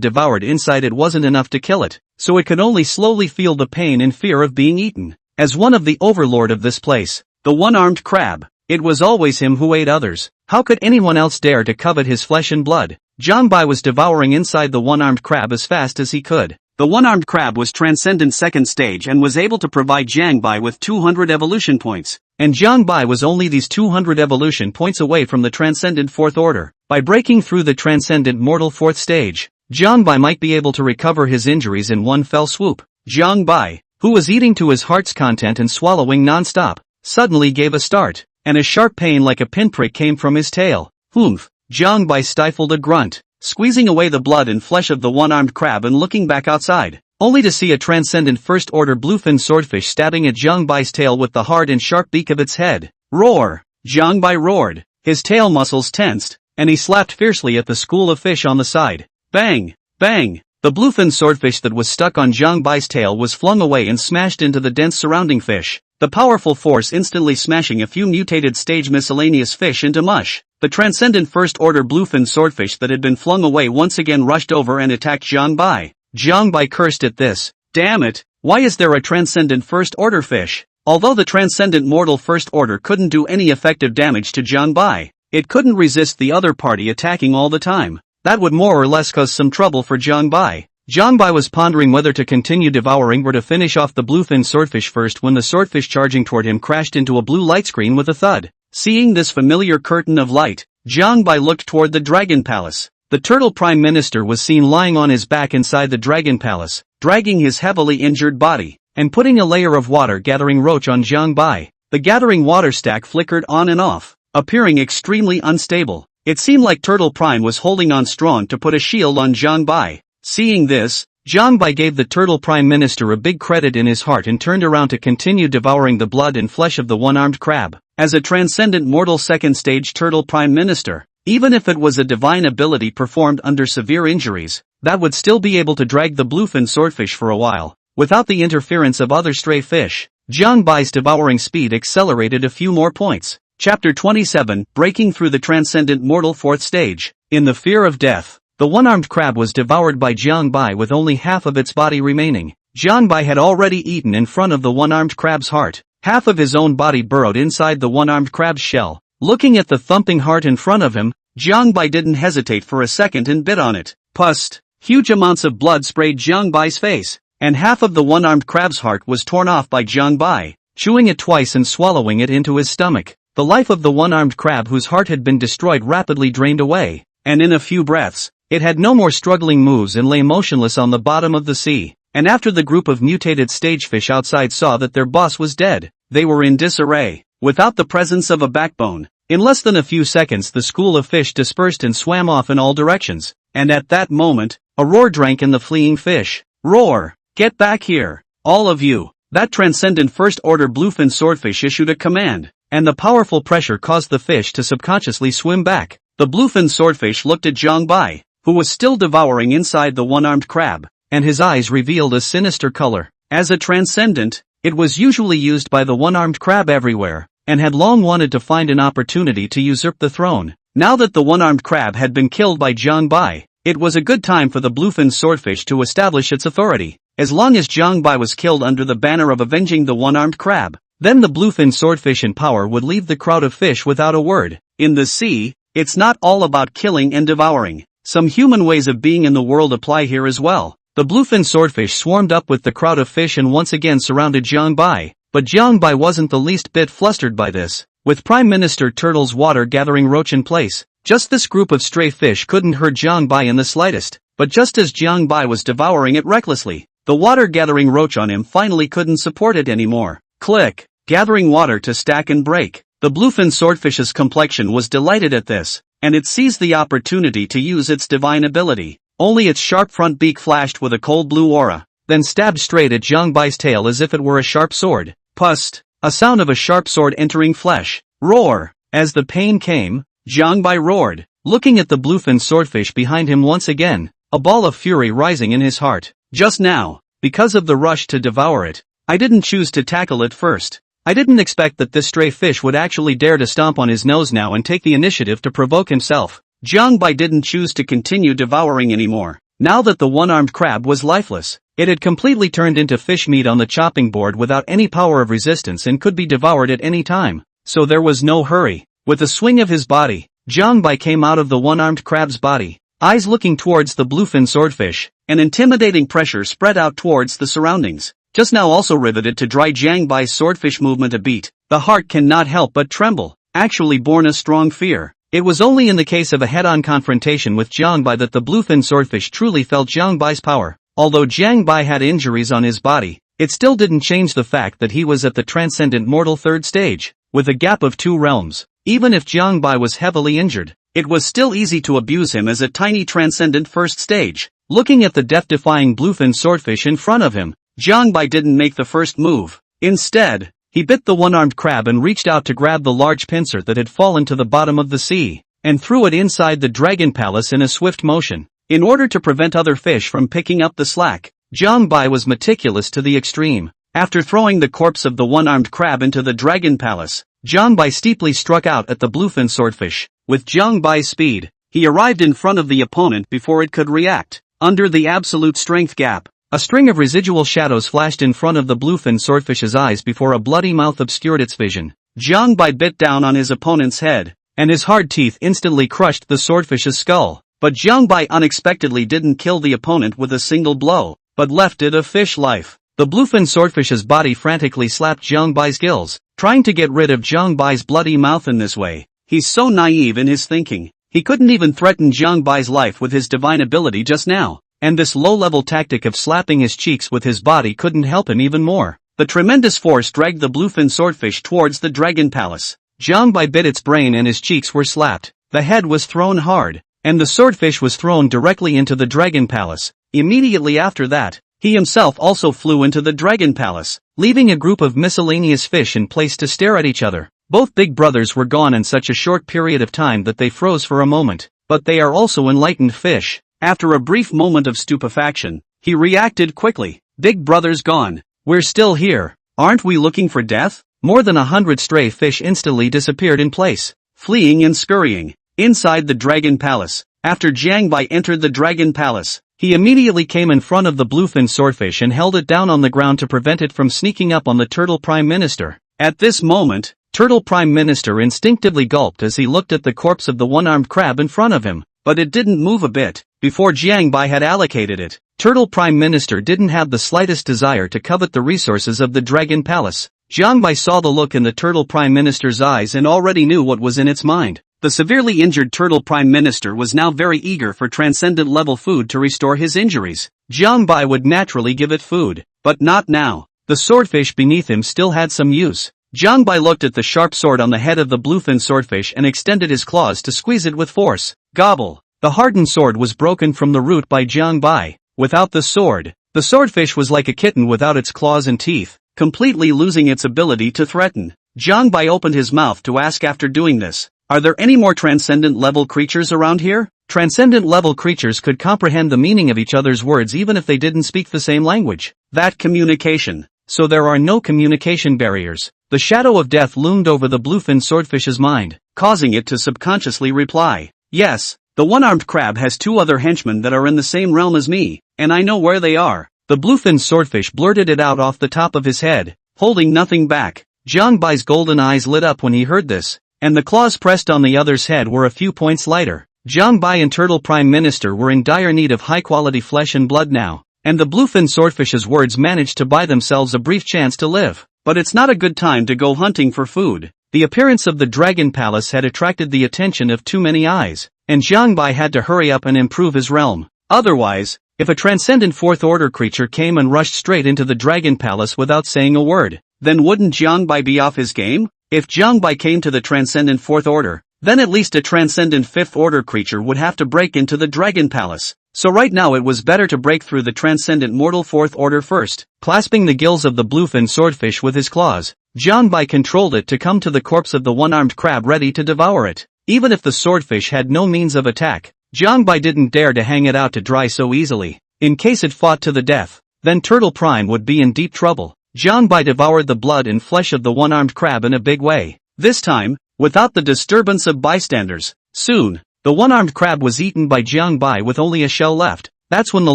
devoured inside it wasn't enough to kill it, so it could only slowly feel the pain and fear of being eaten. As one of the overlord of this place, the one-armed crab, it was always him who ate others. How could anyone else dare to covet his flesh and blood? Jiang Bai was devouring inside the one-armed crab as fast as he could. The one-armed crab was transcendent second stage and was able to provide Jiang Bai with 200 evolution points. And Jiang Bai was only these 200 evolution points away from the transcendent fourth order. By breaking through the transcendent mortal fourth stage, Jiang Bai might be able to recover his injuries in one fell swoop. Jiang Bai, who was eating to his heart's content and swallowing non-stop, suddenly gave a start, and a sharp pain like a pinprick came from his tail. Humph! Jiang Bai stifled a grunt, squeezing away the blood and flesh of the one-armed crab and looking back outside, only to see a transcendent first-order bluefin swordfish stabbing at Jiang Bai's tail with the hard and sharp beak of its head. Roar! Jiang Bai roared, his tail muscles tensed, and he slapped fiercely at the school of fish on the side. Bang! Bang! The bluefin swordfish that was stuck on Jiang Bai's tail was flung away and smashed into the dense surrounding fish, the powerful force instantly smashing a few mutated stage miscellaneous fish into mush. The transcendent first-order bluefin swordfish that had been flung away once again rushed over and attacked Jiang Bai. Jiang Bai cursed at this. Damn it, why is there a transcendent first-order fish? Although the transcendent mortal first order couldn't do any effective damage to Jiang Bai, it couldn't resist the other party attacking all the time. That would more or less cause some trouble for Jiang Bai. Jiang Bai was pondering whether to continue devouring or to finish off the bluefin swordfish first when the swordfish charging toward him crashed into a blue light screen with a thud. Seeing this familiar curtain of light, Jiang Bai looked toward the Dragon Palace. The Turtle Prime Minister was seen lying on his back inside the Dragon Palace, dragging his heavily injured body, and putting a layer of water gathering roach on Jiang Bai. The gathering water stack flickered on and off, appearing extremely unstable. It seemed like Turtle Prime was holding on strong to put a shield on Jiang Bai. Seeing this, Jiang Bai gave the Turtle Prime Minister a big credit in his heart and turned around to continue devouring the blood and flesh of the one-armed crab. As a transcendent mortal second-stage Turtle Prime Minister, even if it was a divine ability performed under severe injuries, that would still be able to drag the bluefin swordfish for a while, without the interference of other stray fish. Jiang Bai's devouring speed accelerated a few more points. Chapter 27, Breaking Through the Transcendent Mortal Fourth Stage. In the fear of death, the one-armed crab was devoured by Jiang Bai with only half of its body remaining. Jiang Bai had already eaten in front of the one-armed crab's heart. Half of his own body burrowed inside the one-armed crab's shell. Looking at the thumping heart in front of him, Jiang Bai didn't hesitate for a second and bit on it. Pust! Huge amounts of blood sprayed Jiang Bai's face, and half of the one-armed crab's heart was torn off by Jiang Bai, chewing it twice and swallowing it into his stomach. The life of the one-armed crab whose heart had been destroyed rapidly drained away, and in a few breaths, it had no more struggling moves and lay motionless on the bottom of the sea. And after the group of mutated stagefish outside saw that their boss was dead, they were in disarray, without the presence of a backbone. In less than a few seconds the school of fish dispersed and swam off in all directions, and at that moment, a roar drank in the fleeing fish. Roar! Get back here, all of you! That transcendent first-order bluefin swordfish issued a command, and the powerful pressure caused the fish to subconsciously swim back. The bluefin swordfish looked at Jiang Bai, who was still devouring inside the one-armed crab, and his eyes revealed a sinister color. As a transcendent, it was usually used by the one-armed crab everywhere, and had long wanted to find an opportunity to usurp the throne. Now that the one-armed crab had been killed by Jiang Bai, it was a good time for the bluefin swordfish to establish its authority. As long as Jiang Bai was killed under the banner of avenging the one-armed crab, then the bluefin swordfish in power would leave the crowd of fish without a word. In the sea, it's not all about killing and devouring. Some human ways of being in the world apply here as well. The bluefin swordfish swarmed up with the crowd of fish and once again surrounded Jiang Bai, but Jiang Bai wasn't the least bit flustered by this. With Prime Minister Turtle's water gathering roach in place, just this group of stray fish couldn't hurt Jiang Bai in the slightest. But just as Jiang Bai was devouring it recklessly, the water gathering roach on him finally couldn't support it anymore. Click! Gathering water to stack and break. The bluefin swordfish's complexion was delighted at this. and it seized the opportunity to use its divine ability. Only its sharp front beak flashed with a cold blue aura, then stabbed straight at Jiang Bai's tail as if it were a sharp sword. Pust! A sound of a sharp sword entering flesh. Roar! As the pain came, Jiang Bai roared, looking at the bluefin swordfish behind him once again, a ball of fury rising in his heart. Just now, because of the rush to devour it, I didn't choose to tackle it first. I didn't expect that this stray fish would actually dare to stomp on his nose now and take the initiative to provoke himself. Jiang Bai didn't choose to continue devouring anymore. Now that the one-armed crab was lifeless, it had completely turned into fish meat on the chopping board without any power of resistance and could be devoured at any time. So there was no hurry. With a swing of his body, Jiang Bai came out of the one-armed crab's body, eyes looking towards the bluefin swordfish. An intimidating pressure spread out towards the surroundings. Just now also riveted to dry Jiang Bai's swordfish movement a beat, the heart cannot help but tremble, actually born a strong fear. It was only in the case of a head-on confrontation with Jiang Bai that the bluefin swordfish truly felt Jiang Bai's power. Although Jiang Bai had injuries on his body, it still didn't change the fact that he was at the transcendent mortal third stage, with a gap of 2 realms. Even if Jiang Bai was heavily injured, it was still easy to abuse him as a tiny transcendent first stage. Looking at the death-defying bluefin swordfish in front of him, Jiang Bai didn't make the first move. Instead, he bit the one-armed crab and reached out to grab the large pincer that had fallen to the bottom of the sea, and threw it inside the dragon palace in a swift motion. In order to prevent other fish from picking up the slack, Jiang Bai was meticulous to the extreme. After throwing the corpse of the one-armed crab into the dragon palace, Jiang Bai steeply struck out at the bluefin swordfish. With Jiang Bai's speed, he arrived in front of the opponent before it could react. Under the absolute strength gap, a string of residual shadows flashed in front of the bluefin swordfish's eyes before a bloody mouth obscured its vision. Jiang Bai bit down on his opponent's head, and his hard teeth instantly crushed the swordfish's skull. But Jiang Bai unexpectedly didn't kill the opponent with a single blow, but left it a fish life. The bluefin swordfish's body frantically slapped Jiang Bai's gills, trying to get rid of Jiang Bai's bloody mouth in this way. He's so naive in his thinking. He couldn't even threaten Jiang Bai's life with his divine ability just now, and this low-level tactic of slapping his cheeks with his body couldn't help him even more. The tremendous force dragged the bluefin swordfish towards the dragon palace. Jiang Bai bit its brain and his cheeks were slapped. The head was thrown hard, and the swordfish was thrown directly into the dragon palace. Immediately after that, he himself also flew into the dragon palace, leaving a group of miscellaneous fish in place to stare at each other. Both big brothers were gone in such a short period of time that they froze for a moment, but they are also enlightened fish. After a brief moment of stupefaction, he reacted quickly. Big brother's gone. We're still here. Aren't we looking for death? More than 100 stray fish instantly disappeared in place, fleeing and scurrying. Inside the dragon palace, after Jiang Bai entered the dragon palace, he immediately came in front of the bluefin swordfish and held it down on the ground to prevent it from sneaking up on the turtle prime minister. At this moment, Turtle Prime Minister instinctively gulped as he looked at the corpse of the one-armed crab in front of him, but it didn't move a bit. Before Jiang Bai had allocated it, Turtle Prime Minister didn't have the slightest desire to covet the resources of the Dragon Palace. Jiang Bai saw the look in the Turtle Prime Minister's eyes and already knew what was in its mind. The severely injured Turtle Prime Minister was now very eager for transcendent-level food to restore his injuries. Jiang Bai would naturally give it food, but not now. The swordfish beneath him still had some use. Jiang Bai looked at the sharp sword on the head of the bluefin swordfish and extended his claws to squeeze it with force. Gobble! The hardened sword was broken from the root by Jiang Bai. Without the sword, the swordfish was like a kitten without its claws and teeth, completely losing its ability to threaten. Jiang Bai opened his mouth to ask after doing this, "Are there any more transcendent-level creatures around here?" Transcendent-level creatures could comprehend the meaning of each other's words even if they didn't speak the same language. That communication. So there are no communication barriers. The shadow of death loomed over the bluefin swordfish's mind, causing it to subconsciously reply, "Yes, the one-armed crab has 2 other henchmen that are in the same realm as me, and I know where they are." The bluefin swordfish blurted it out off the top of his head, holding nothing back. Jiang Bai's golden eyes lit up when he heard this, and the claws pressed on the other's head were a few points lighter. Jiang Bai and Turtle Prime Minister were in dire need of high-quality flesh and blood now, and the bluefin swordfish's words managed to buy themselves a brief chance to live. But it's not a good time to go hunting for food. The appearance of the Dragon Palace had attracted the attention of too many eyes, and Jiang Bai had to hurry up and improve his realm. Otherwise, if a transcendent fourth-order creature came and rushed straight into the Dragon Palace without saying a word, then wouldn't Jiang Bai be off his game? If Jiang Bai came to the transcendent fourth order, then at least a transcendent fifth order creature would have to break into the Dragon Palace. So right now it was better to break through the transcendent mortal fourth order first. Clasping the gills of the bluefin swordfish with his claws, Jiangbai controlled it to come to the corpse of the one-armed crab ready to devour it. Even if the swordfish had no means of attack, Jiangbai didn't dare to hang it out to dry so easily. In case it fought to the death, then Turtle Prime would be in deep trouble. Jiangbai devoured the blood and flesh of the one-armed crab in a big way. This time, without the disturbance of bystanders. Soon, the one-armed crab was eaten by Jiangbai with only a shell left. That's when the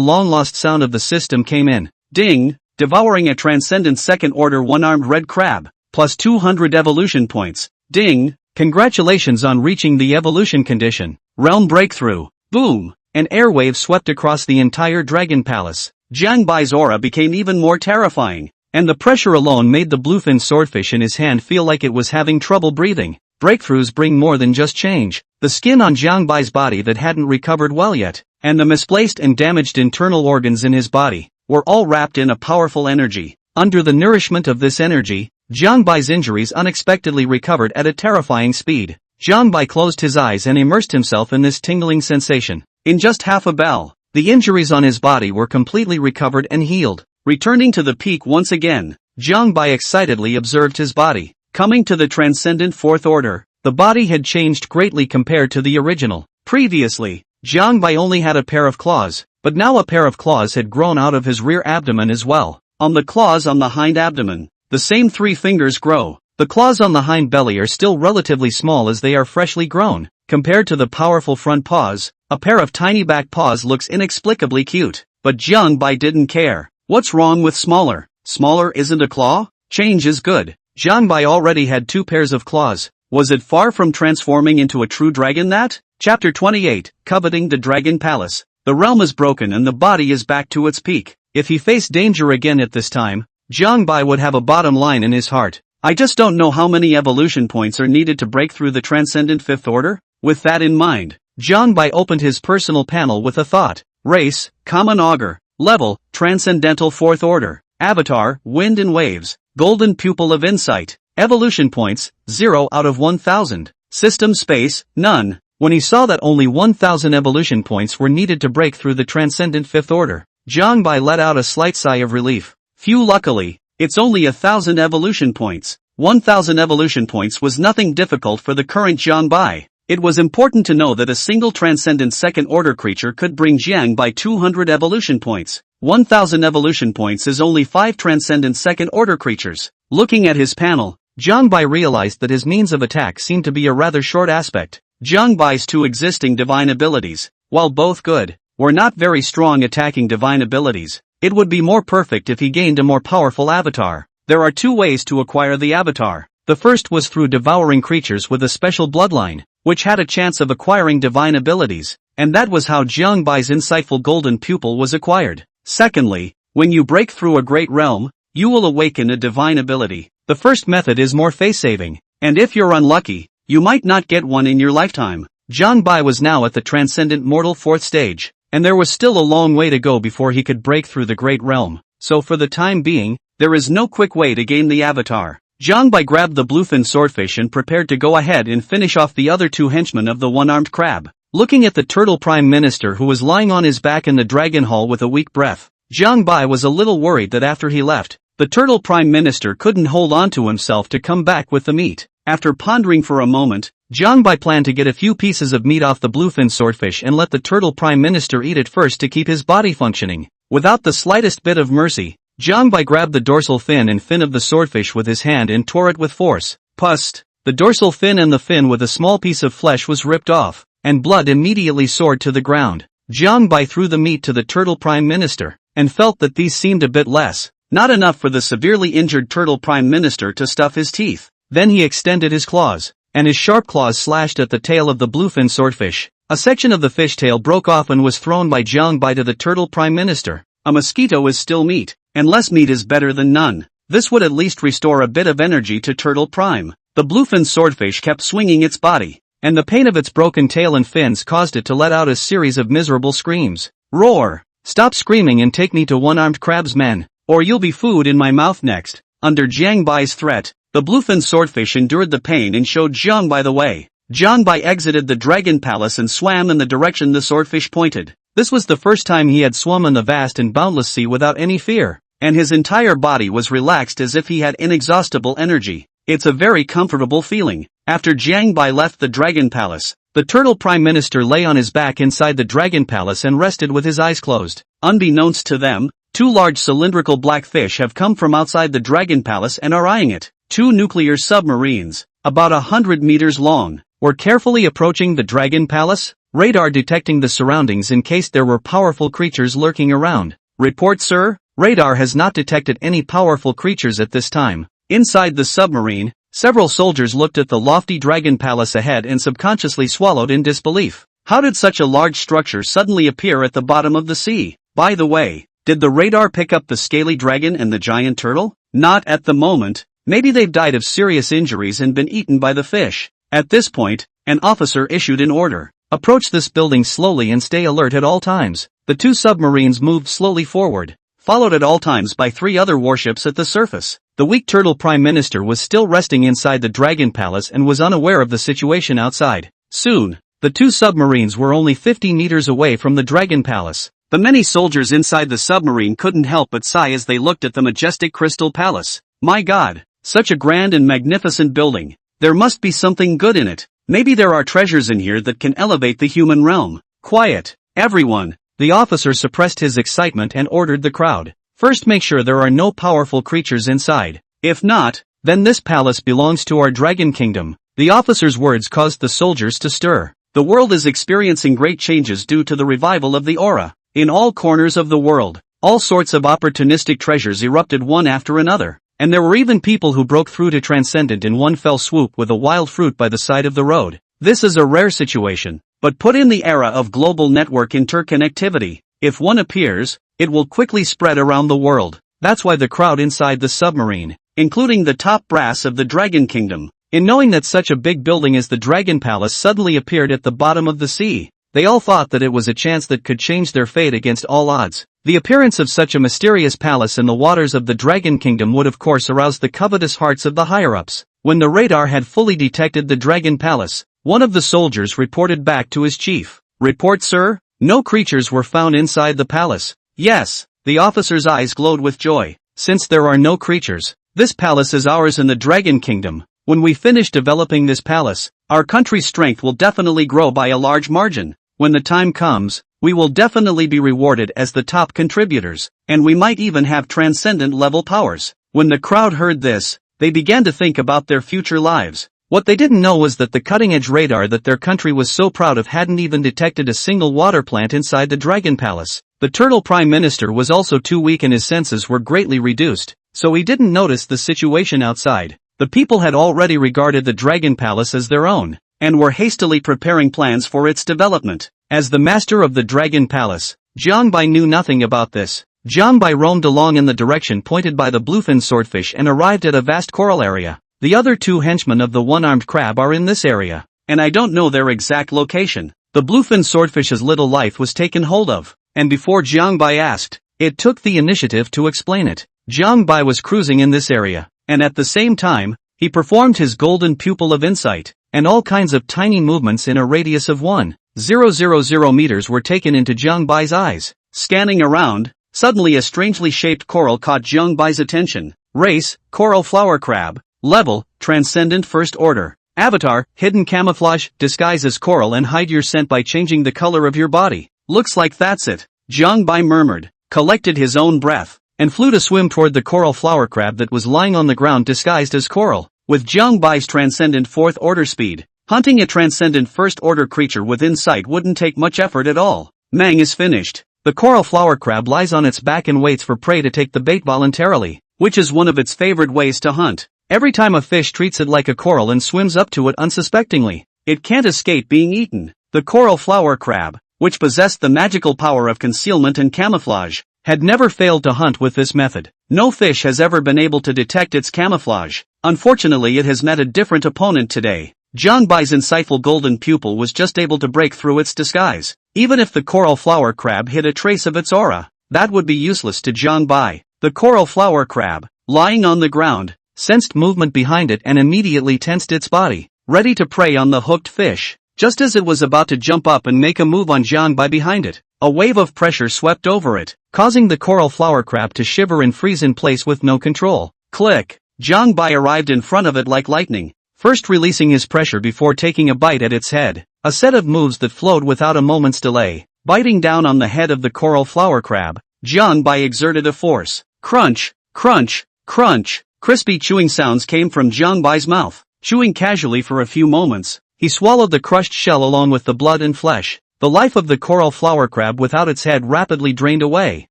long-lost sound of the system came in. Ding! Devouring a transcendent second-order one-armed red crab, plus 200 evolution points. Ding! Congratulations on reaching the evolution condition. Realm breakthrough. Boom! An airwave swept across the entire Dragon Palace. Jiangbai's aura became even more terrifying, and the pressure alone made the bluefin swordfish in his hand feel like it was having trouble breathing. Breakthroughs bring more than just change. The skin on Jiangbai's body that hadn't recovered well yet, and the misplaced and damaged internal organs in his body, were all wrapped in a powerful energy. Under the nourishment of this energy, Jiangbai's injuries unexpectedly recovered at a terrifying speed. Jiangbai closed his eyes and immersed himself in this tingling sensation. In just half a bell, the injuries on his body were completely recovered and healed. Returning to the peak once again, Jiangbai excitedly observed his body. Coming to the transcendent fourth order, the body had changed greatly compared to the original. Previously, Jiangbai only had a pair of claws, but now a pair of claws had grown out of his rear abdomen as well. On the claws on the hind abdomen, the same 3 fingers grow. The claws on the hind belly are still relatively small as they are freshly grown. Compared to the powerful front paws, a pair of tiny back paws looks inexplicably cute. But Jiangbai didn't care. What's wrong with smaller? Smaller isn't a claw? Change is good. Jiangbai already had 2 pairs of claws. Was it far from transforming into a true dragon that? Chapter 28, Coveting the Dragon Palace. The realm is broken and the body is back to its peak. If he faced danger again at this time, Jiangbai would have a bottom line in his heart. I just don't know how many evolution points are needed to break through the transcendent fifth order. With that in mind, Jiangbai opened his personal panel with a thought. Race, Common Augur. Level, Transcendental fourth order. Avatar, Wind and Waves. Golden Pupil of Insight. Evolution points, 0 out of 1000. System space, none. When he saw that only 1000 evolution points were needed to break through the transcendent fifth order, Jiangbai let out a slight sigh of relief. Phew, luckily, it's only 1000 evolution points. 1000 evolution points was nothing difficult for the current Jiangbai. It was important to know that a single transcendent second order creature could bring Jiangbai 200 evolution points. 1000 evolution points is only 5 transcendent second order creatures. Looking at his panel, Jiangbai realized that his means of attack seemed to be a rather short aspect. Jiangbai's 2 existing divine abilities, while both good, were not very strong attacking divine abilities. It would be more perfect if he gained a more powerful avatar. There are 2 ways to acquire the avatar. The first was through devouring creatures with a special bloodline, which had a chance of acquiring divine abilities, and that was how Jiangbai's insightful golden pupil was acquired. Secondly, when you break through a great realm, you will awaken a divine ability. The first method is more face-saving, and if you're unlucky, you might not get one in your lifetime. Jiangbai was now at the transcendent mortal 4th stage, and there was still a long way to go before he could break through the great realm. So for the time being, there is no quick way to gain the avatar. Jiangbai grabbed the bluefin swordfish and prepared to go ahead and finish off the other 2 henchmen of the one-armed crab. Looking at the Turtle Prime Minister who was lying on his back in the Dragon Hall with a weak breath, Jiangbai was a little worried that after he left, the Turtle Prime Minister couldn't hold on to himself to come back with the meat. After pondering for a moment, Jiangbai planned to get a few pieces of meat off the bluefin swordfish and let the Turtle Prime Minister eat it first to keep his body functioning. Without the slightest bit of mercy, Jiangbai grabbed the dorsal fin and fin of the swordfish with his hand and tore it with force. Pust! The dorsal fin and the fin with a small piece of flesh was ripped off, and blood immediately soared to the ground. Jiangbai threw the meat to the Turtle Prime Minister, and felt that these seemed a bit less. Not enough for the severely injured Turtle Prime Minister to stuff his teeth. Then he extended his claws, and his sharp claws slashed at the tail of the bluefin swordfish. A section of the fishtail broke off and was thrown by Jiangbai to the Turtle Prime Minister. A mosquito is still meat, and less meat is better than none. This would at least restore a bit of energy to Turtle Prime. The bluefin swordfish kept swinging its body, and the pain of its broken tail and fins caused it to let out a series of miserable screams. Roar! Stop screaming and take me to one-armed crab's men, or you'll be food in my mouth next. Under Jiangbai's threat, the bluefin swordfish endured the pain and showed Jiangbai the way. Jiang Bai exited the dragon palace and swam in the direction the swordfish pointed. This was the first time he had swum in the vast and boundless sea without any fear, and his entire body was relaxed as if he had inexhaustible energy. It's a very comfortable feeling. After Jiang Bai left the dragon palace, the turtle prime minister lay on his back inside the dragon palace and rested with his eyes closed. Unbeknownst to them, two large cylindrical black fish have come from outside the dragon palace and are eyeing it. Two nuclear submarines, about 100 meters long, were carefully approaching the dragon palace, radar detecting the surroundings in case there were powerful creatures lurking around. Report, sir. Radar has not detected any powerful creatures at this time. Inside the submarine, several soldiers looked at the lofty dragon palace ahead and subconsciously swallowed in disbelief. How did such a large structure suddenly appear at the bottom of the sea? By the way, did the radar pick up the scaly dragon and the giant turtle? Not at the moment. Maybe they've died of serious injuries and been eaten by the fish. At this point, an officer issued an order. Approach this building slowly and stay alert at all times. The two submarines moved slowly forward, followed at all times by three other warships at the surface. The weak turtle prime minister was still resting inside the dragon palace and was unaware of the situation outside. Soon, the two submarines were only 50 meters away from the dragon palace. The many soldiers inside the submarine couldn't help but sigh as they looked at the majestic crystal palace. My God, such a grand and magnificent building. There must be something good in it. Maybe there are treasures in here that can elevate the human realm. Quiet, everyone. The officer suppressed his excitement and ordered the crowd. First, make sure there are no powerful creatures inside. If not, then this palace belongs to our dragon kingdom. The officer's words caused the soldiers to stir. The world is experiencing great changes due to the revival of the aura. In all corners of the world, all sorts of opportunistic treasures erupted one after another. And there were even people who broke through to Transcendent in one fell swoop with a wild fruit by the side of the road. This is a rare situation, but put in the era of global network interconnectivity. If one appears, it will quickly spread around the world. That's why the crowd inside the submarine, including the top brass of the Dragon Kingdom, in knowing that such a big building as the Dragon Palace suddenly appeared at the bottom of the sea, they all thought that it was a chance that could change their fate against all odds. The appearance of such a mysterious palace in the waters of the Dragon Kingdom would of course arouse the covetous hearts of the higher-ups. When the radar had fully detected the Dragon Palace, one of the soldiers reported back to his chief. Report, sir? No creatures were found inside the palace. Yes, the officer's eyes glowed with joy. Since there are no creatures, this palace is ours in the Dragon Kingdom. When we finish developing this palace, our country's strength will definitely grow by a large margin. When the time comes, we will definitely be rewarded as the top contributors, and we might even have transcendent level powers. When the crowd heard this, they began to think about their future lives. What they didn't know was that the cutting-edge radar that their country was so proud of hadn't even detected a single water plant inside the Dragon Palace. The turtle prime minister was also too weak and his senses were greatly reduced, so he didn't notice the situation outside. The people had already regarded the Dragon Palace as their own, and were hastily preparing plans for its development. As the master of the Dragon Palace, Jiang Bai knew nothing about this. Jiang Bai roamed along in the direction pointed by the bluefin swordfish and arrived at a vast coral area. The other two henchmen of the one-armed crab are in this area, and I don't know their exact location. The bluefin swordfish's little life was taken hold of, and before Jiang Bai asked, it took the initiative to explain it. Jiang Bai was cruising in this area, and at the same time, he performed his golden pupil of insight, and all kinds of tiny movements in a radius of 1,000 meters were taken into Jiang Bai's eyes. Scanning around, suddenly a strangely shaped coral caught Jiang Bai's attention. Race, coral flower crab. Level, transcendent first order. Avatar, hidden camouflage, disguise as coral and hide your scent by changing the color of your body. Looks like that's it. Jiang Bai murmured, collected his own breath, and flew to swim toward the coral flower crab that was lying on the ground disguised as coral. With Jiang Bai's transcendent fourth order speed, hunting a transcendent first order creature within sight wouldn't take much effort at all. Mang is finished. The coral flower crab lies on its back and waits for prey to take the bait voluntarily, which is one of its favorite ways to hunt. Every time a fish treats it like a coral and swims up to it unsuspectingly, it can't escape being eaten. The coral flower crab, which possessed the magical power of concealment and camouflage, had never failed to hunt with this method. No fish has ever been able to detect its camouflage. Unfortunately, it has met a different opponent today. Jiang Bai's insightful golden pupil was just able to break through its disguise. Even if the coral flower crab hid a trace of its aura, that would be useless to Jiang Bai. The coral flower crab, lying on the ground, sensed movement behind it and immediately tensed its body. ready to prey on the hooked fish. Just as it was about to jump up and make a move on Jiang Bai behind it, a wave of pressure swept over it, causing the coral flower crab to shiver and freeze in place with no control. Click! Jiang Bai arrived in front of it like lightning, first releasing his pressure before taking a bite at its head. A set of moves that flowed without a moment's delay. Biting down on the head of the coral flower crab, Jiang Bai exerted a force. Crunch, crunch, crunch. Crispy chewing sounds came from Jiang Bai's mouth. Chewing casually for a few moments, he swallowed the crushed shell along with the blood and flesh. The life of the coral flower crab without its head rapidly drained away,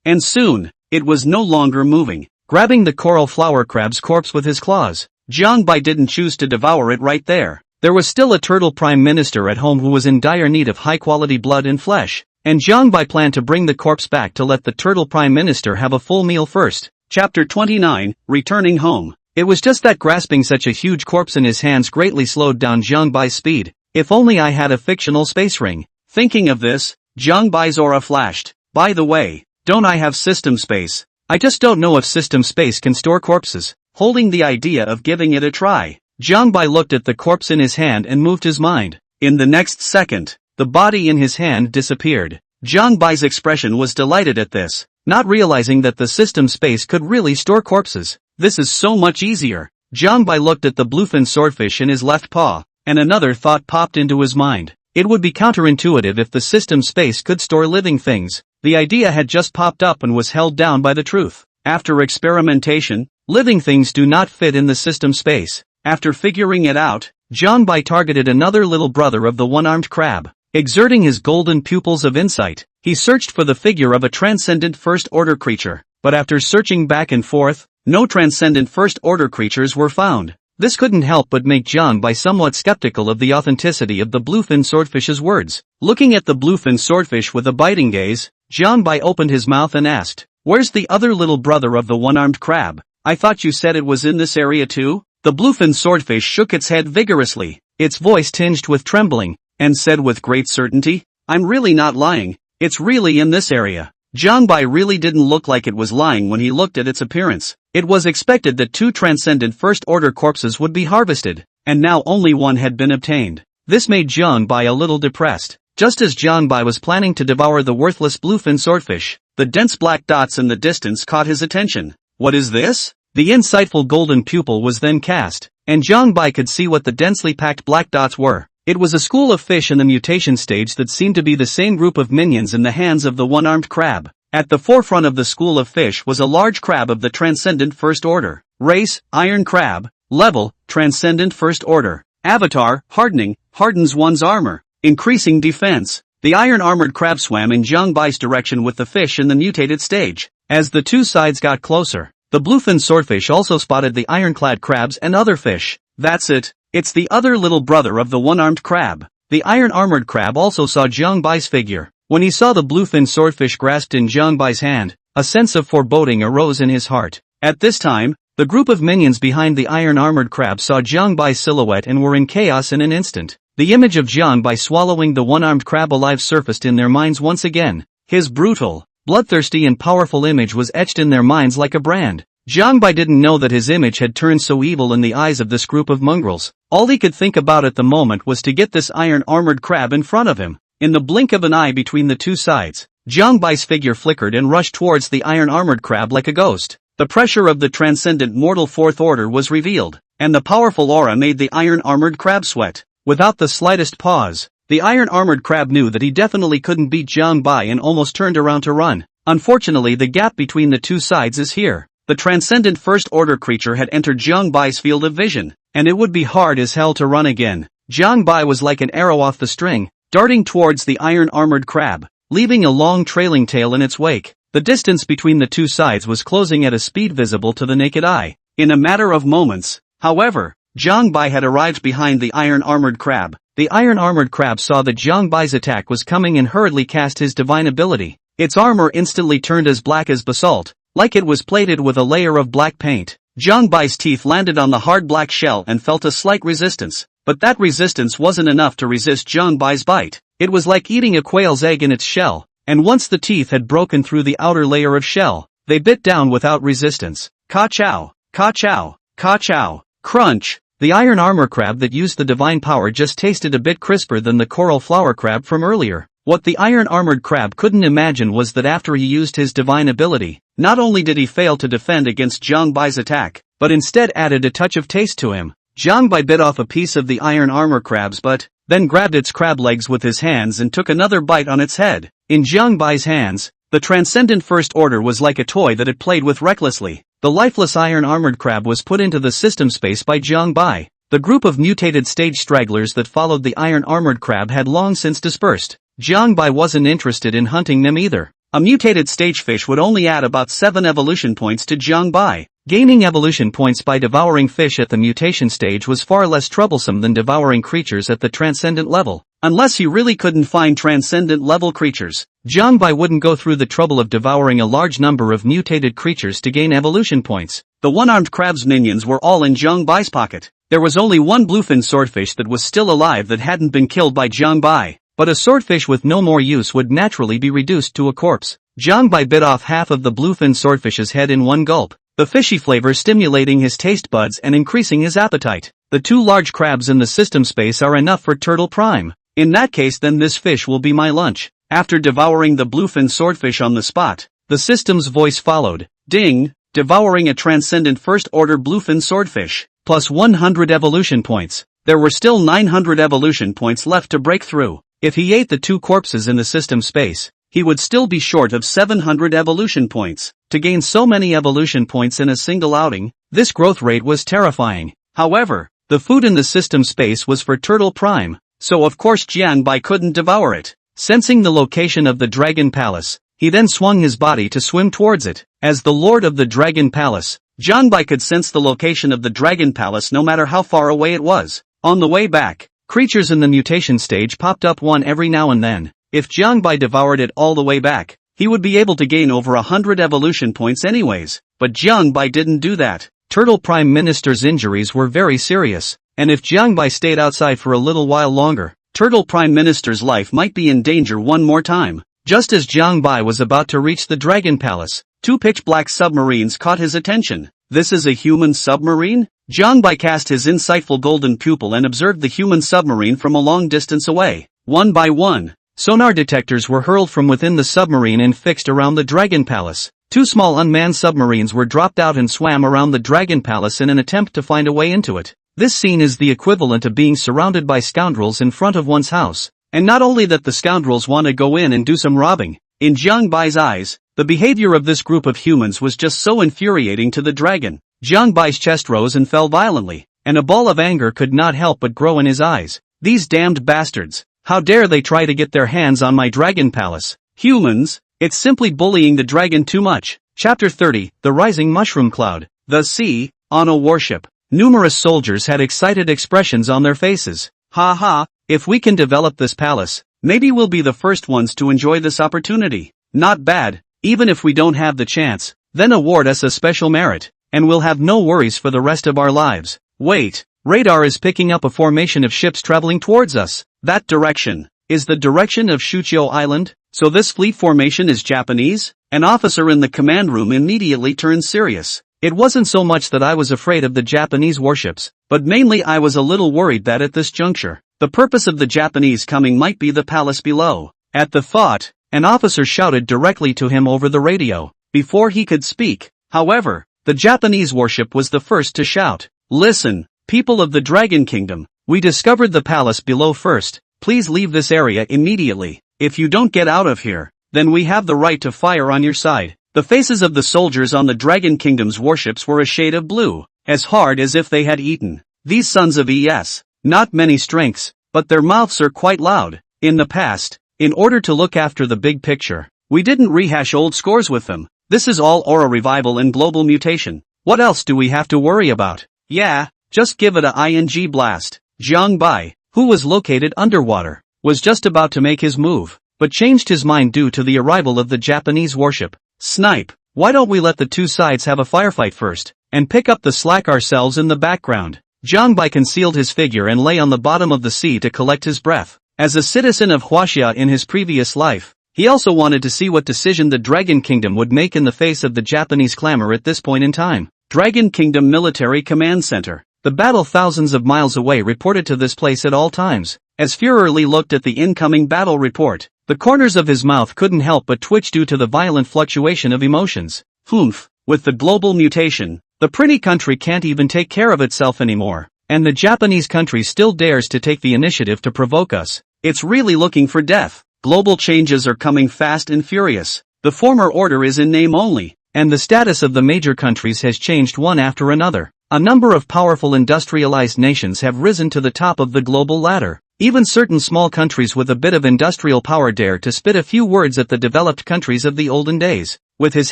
and soon, it was no longer moving. Grabbing the coral flower crab's corpse with his claws, Jiang Bai didn't choose to devour it right there. There was still a turtle prime minister at home who was in dire need of high-quality blood and flesh, and Jiang Bai planned to bring the corpse back to let the turtle prime minister have a full meal first. Chapter 29, Returning Home. It was just that grasping such a huge corpse in his hands greatly slowed down Jiang Bai's speed. If only I had a fictional space ring. Thinking of this, Jiang Bai's aura flashed. By the way, don't I have system space? I just don't know if system space can store corpses. Holding the idea of giving it a try, Jiang Bai looked at the corpse in his hand and moved his mind. In the next second, the body in his hand disappeared. Jiang Bai's expression was delighted at this, not realizing that the system space could really store corpses. This is so much easier. Jiang Bai looked at the bluefin swordfish in his left paw, and another thought popped into his mind. It would be counterintuitive if the system space could store living things. The idea had just popped up and was held down by the truth. After experimentation, living things do not fit in the system space. After figuring it out, Jiang Bai targeted another little brother of the one-armed crab. Exerting his golden pupils of insight, he searched for the figure of a transcendent first-order creature. But after searching back and forth, no transcendent first-order creatures were found. This couldn't help but make Jiang Bai somewhat skeptical of the authenticity of the bluefin swordfish's words. Looking at the bluefin swordfish with a biting gaze, Jiang Bai opened his mouth and asked, "Where's the other little brother of the one-armed crab? I thought you said it was in this area too?" The bluefin swordfish shook its head vigorously, its voice tinged with trembling, and said with great certainty, "I'm really not lying, it's really in this area." Jiang Bai really didn't look like it was lying when he looked at its appearance. It was expected that 2 transcendent first-order corpses would be harvested, and now only one had been obtained. This made Jiang Bai a little depressed. Just as Jiang Bai was planning to devour the worthless bluefin swordfish, the dense black dots in the distance caught his attention. What is this? The insightful golden pupil was then cast, and Jiang Bai could see what the densely packed black dots were. It was a school of fish in the mutation stage that seemed to be the same group of minions in the hands of the one-armed crab. At the forefront of the school of fish was a large crab of the transcendent first order. Race, iron crab. Level, transcendent first order. Avatar, hardening, hardens one's armor, increasing defense. The iron-armored crab swam in Jiang Bai's direction with the fish in the mutated stage. As the two sides got closer, the bluefin swordfish also spotted the ironclad crabs and other fish. That's it. It's the other little brother of the one-armed crab. The iron-armored crab also saw Jiang Bai's figure. When he saw the bluefin swordfish grasped in Jiang Bai's hand, a sense of foreboding arose in his heart. At this time, the group of minions behind the iron-armored crab saw Jiang Bai's silhouette and were in chaos in an instant. The image of Jiang Bai swallowing the one-armed crab alive surfaced in their minds once again. His brutal, bloodthirsty and powerful image was etched in their minds like a brand. Jiang Bai didn't know that his image had turned so evil in the eyes of this group of mongrels. All he could think about at the moment was to get this iron-armored crab in front of him. In the blink of an eye between the two sides, Jiang Bai's figure flickered and rushed towards the iron-armored crab like a ghost. The pressure of the transcendent mortal fourth order was revealed, and the powerful aura made the iron-armored crab sweat. Without the slightest pause, the iron-armored crab knew that he definitely couldn't beat Jiang Bai and almost turned around to run. Unfortunately, the gap between the two sides is here. The transcendent first-order creature had entered Jiang Bai's field of vision, and it would be hard as hell to run again. Jiang Bai was like an arrow off the string, darting towards the iron-armored crab, leaving a long trailing tail in its wake. The distance between the two sides was closing at a speed visible to the naked eye. In a matter of moments, however, Jiang Bai had arrived behind the iron-armored crab. The iron-armored crab saw that Jiang Bai's attack was coming and hurriedly cast his divine ability. Its armor instantly turned as black as basalt, like it was plated with a layer of black paint. Jiang Bai's teeth landed on the hard black shell and felt a slight resistance, but that resistance wasn't enough to resist Jiang Bai's bite. It was like eating a quail's egg in its shell, and once the teeth had broken through the outer layer of shell, they bit down without resistance. Ka-chow, ka-chow, ka-chow, crunch. The iron armor crab that used the divine power just tasted a bit crisper than the coral flower crab from earlier. What the iron-armored crab couldn't imagine was that after he used his divine ability, not only did he fail to defend against Jiang Bai's attack, but instead added a touch of taste to him. Jiang Bai bit off a piece of the iron armor crab's butt, then grabbed its crab legs with his hands and took another bite on its head. In Jiang Bai's hands, the transcendent First Order was like a toy that it played with recklessly. The lifeless iron-armored crab was put into the system space by Jiang Bai. The group of mutated stage stragglers that followed the iron-armored crab had long since dispersed. Jiang Bai wasn't interested in hunting them either. A mutated stage fish would only add about 7 evolution points to Jiang Bai. Gaining evolution points by devouring fish at the mutation stage was far less troublesome than devouring creatures at the transcendent level. Unless he really couldn't find transcendent level creatures, Jiang Bai wouldn't go through the trouble of devouring a large number of mutated creatures to gain evolution points. The one-armed crab's minions were all in Jiang Bai's pocket. There was only one bluefin swordfish that was still alive that hadn't been killed by Jiang Bai. But a swordfish with no more use would naturally be reduced to a corpse. Jiang Bai bit off half of the bluefin swordfish's head in one gulp, the fishy flavor stimulating his taste buds and increasing his appetite. The 2 large crabs in the system space are enough for Turtle Prime. In that case, then this fish will be my lunch. After devouring the bluefin swordfish on the spot, the system's voice followed. Ding! Devouring a transcendent first order bluefin swordfish, plus 100 evolution points. There were still 900 evolution points left to break through. If he ate the 2 corpses in the system space, he would still be short of 700 evolution points. To gain so many evolution points in a single outing, this growth rate was terrifying. However, the food in the system space was for Turtle Prime, so of course Jiang Bai couldn't devour it. Sensing the location of the Dragon Palace, he then swung his body to swim towards it. As the Lord of the Dragon Palace, Jiang Bai could sense the location of the Dragon Palace no matter how far away it was. On the way back, creatures in the mutation stage popped up one every now and then. If Jiang Bai devoured it all the way back, he would be able to gain over 100 evolution points anyways. But Jiang Bai didn't do that. Turtle Prime Minister's injuries were very serious, and if Jiang Bai stayed outside for a little while longer, Turtle Prime Minister's life might be in danger one more time. Just as Jiang Bai was about to reach the Dragon Palace, 2 pitch-black submarines caught his attention. This is a human submarine? Jiang Bai cast his insightful golden pupil and observed the human submarine from a long distance away. One by one, sonar detectors were hurled from within the submarine and fixed around the Dragon Palace. 2 small unmanned submarines were dropped out and swam around the Dragon Palace in an attempt to find a way into it. This scene is the equivalent of being surrounded by scoundrels in front of one's house. And not only that, the scoundrels want to go in and do some robbing. In Jiang Bai's eyes, the behavior of this group of humans was just so infuriating to the dragon. Jiang Bai's chest rose and fell violently, and a ball of anger could not help but grow in his eyes. These damned bastards! How dare they try to get their hands on my Dragon Palace? Humans! It's simply bullying the dragon too much. Chapter 30, The Rising Mushroom Cloud. The sea, on a warship. Numerous soldiers had excited expressions on their faces. Ha ha, if we can develop this palace, maybe we'll be the first ones to enjoy this opportunity. Not bad, even if we don't have the chance, then award us a special merit, and we'll have no worries for the rest of our lives. Wait, radar is picking up a formation of ships traveling towards us. That direction is the direction of Shuqiu Island, so this fleet formation is Japanese? An officer in the command room immediately turned serious. It wasn't so much that I was afraid of the Japanese warships, but mainly I was a little worried that at this juncture, the purpose of the Japanese coming might be the palace below. At the thought, an officer shouted directly to him over the radio, before he could speak. However, the Japanese warship was the first to shout. Listen, people of the Dragon Kingdom, we discovered the palace below first. Please leave this area immediately. If you don't get out of here, then we have the right to fire on your side. The faces of the soldiers on the Dragon Kingdom's warships were a shade of blue, as hard as if they had eaten. These sons of ES, not many strengths, but their mouths are quite loud. In the past, in order to look after the big picture, we didn't rehash old scores with them. This is all aura revival and global mutation. What else do we have to worry about? Yeah, just give it a ing blast. Jiang Bai, who was located underwater, was just about to make his move, but changed his mind due to the arrival of the Japanese warship. Snipe, why don't we let the 2 sides have a firefight first, and pick up the slack ourselves in the background? Jiang Bai concealed his figure and lay on the bottom of the sea to collect his breath. As a citizen of Huaxia in his previous life, he also wanted to see what decision the Dragon Kingdom would make in the face of the Japanese clamor at this point in time. Dragon Kingdom Military Command Center. The battle thousands of miles away reported to this place at all times. As Führer Lee looked at the incoming battle report, the corners of his mouth couldn't help but twitch due to the violent fluctuation of emotions. Humph, with the global mutation, the pretty country can't even take care of itself anymore, and the Japanese country still dares to take the initiative to provoke us. It's really looking for death. Global changes are coming fast and furious. The former order is in name only, and the status of the major countries has changed one after another. A number of powerful industrialized nations have risen to the top of the global ladder. Even certain small countries with a bit of industrial power dare to spit a few words at the developed countries of the olden days. With his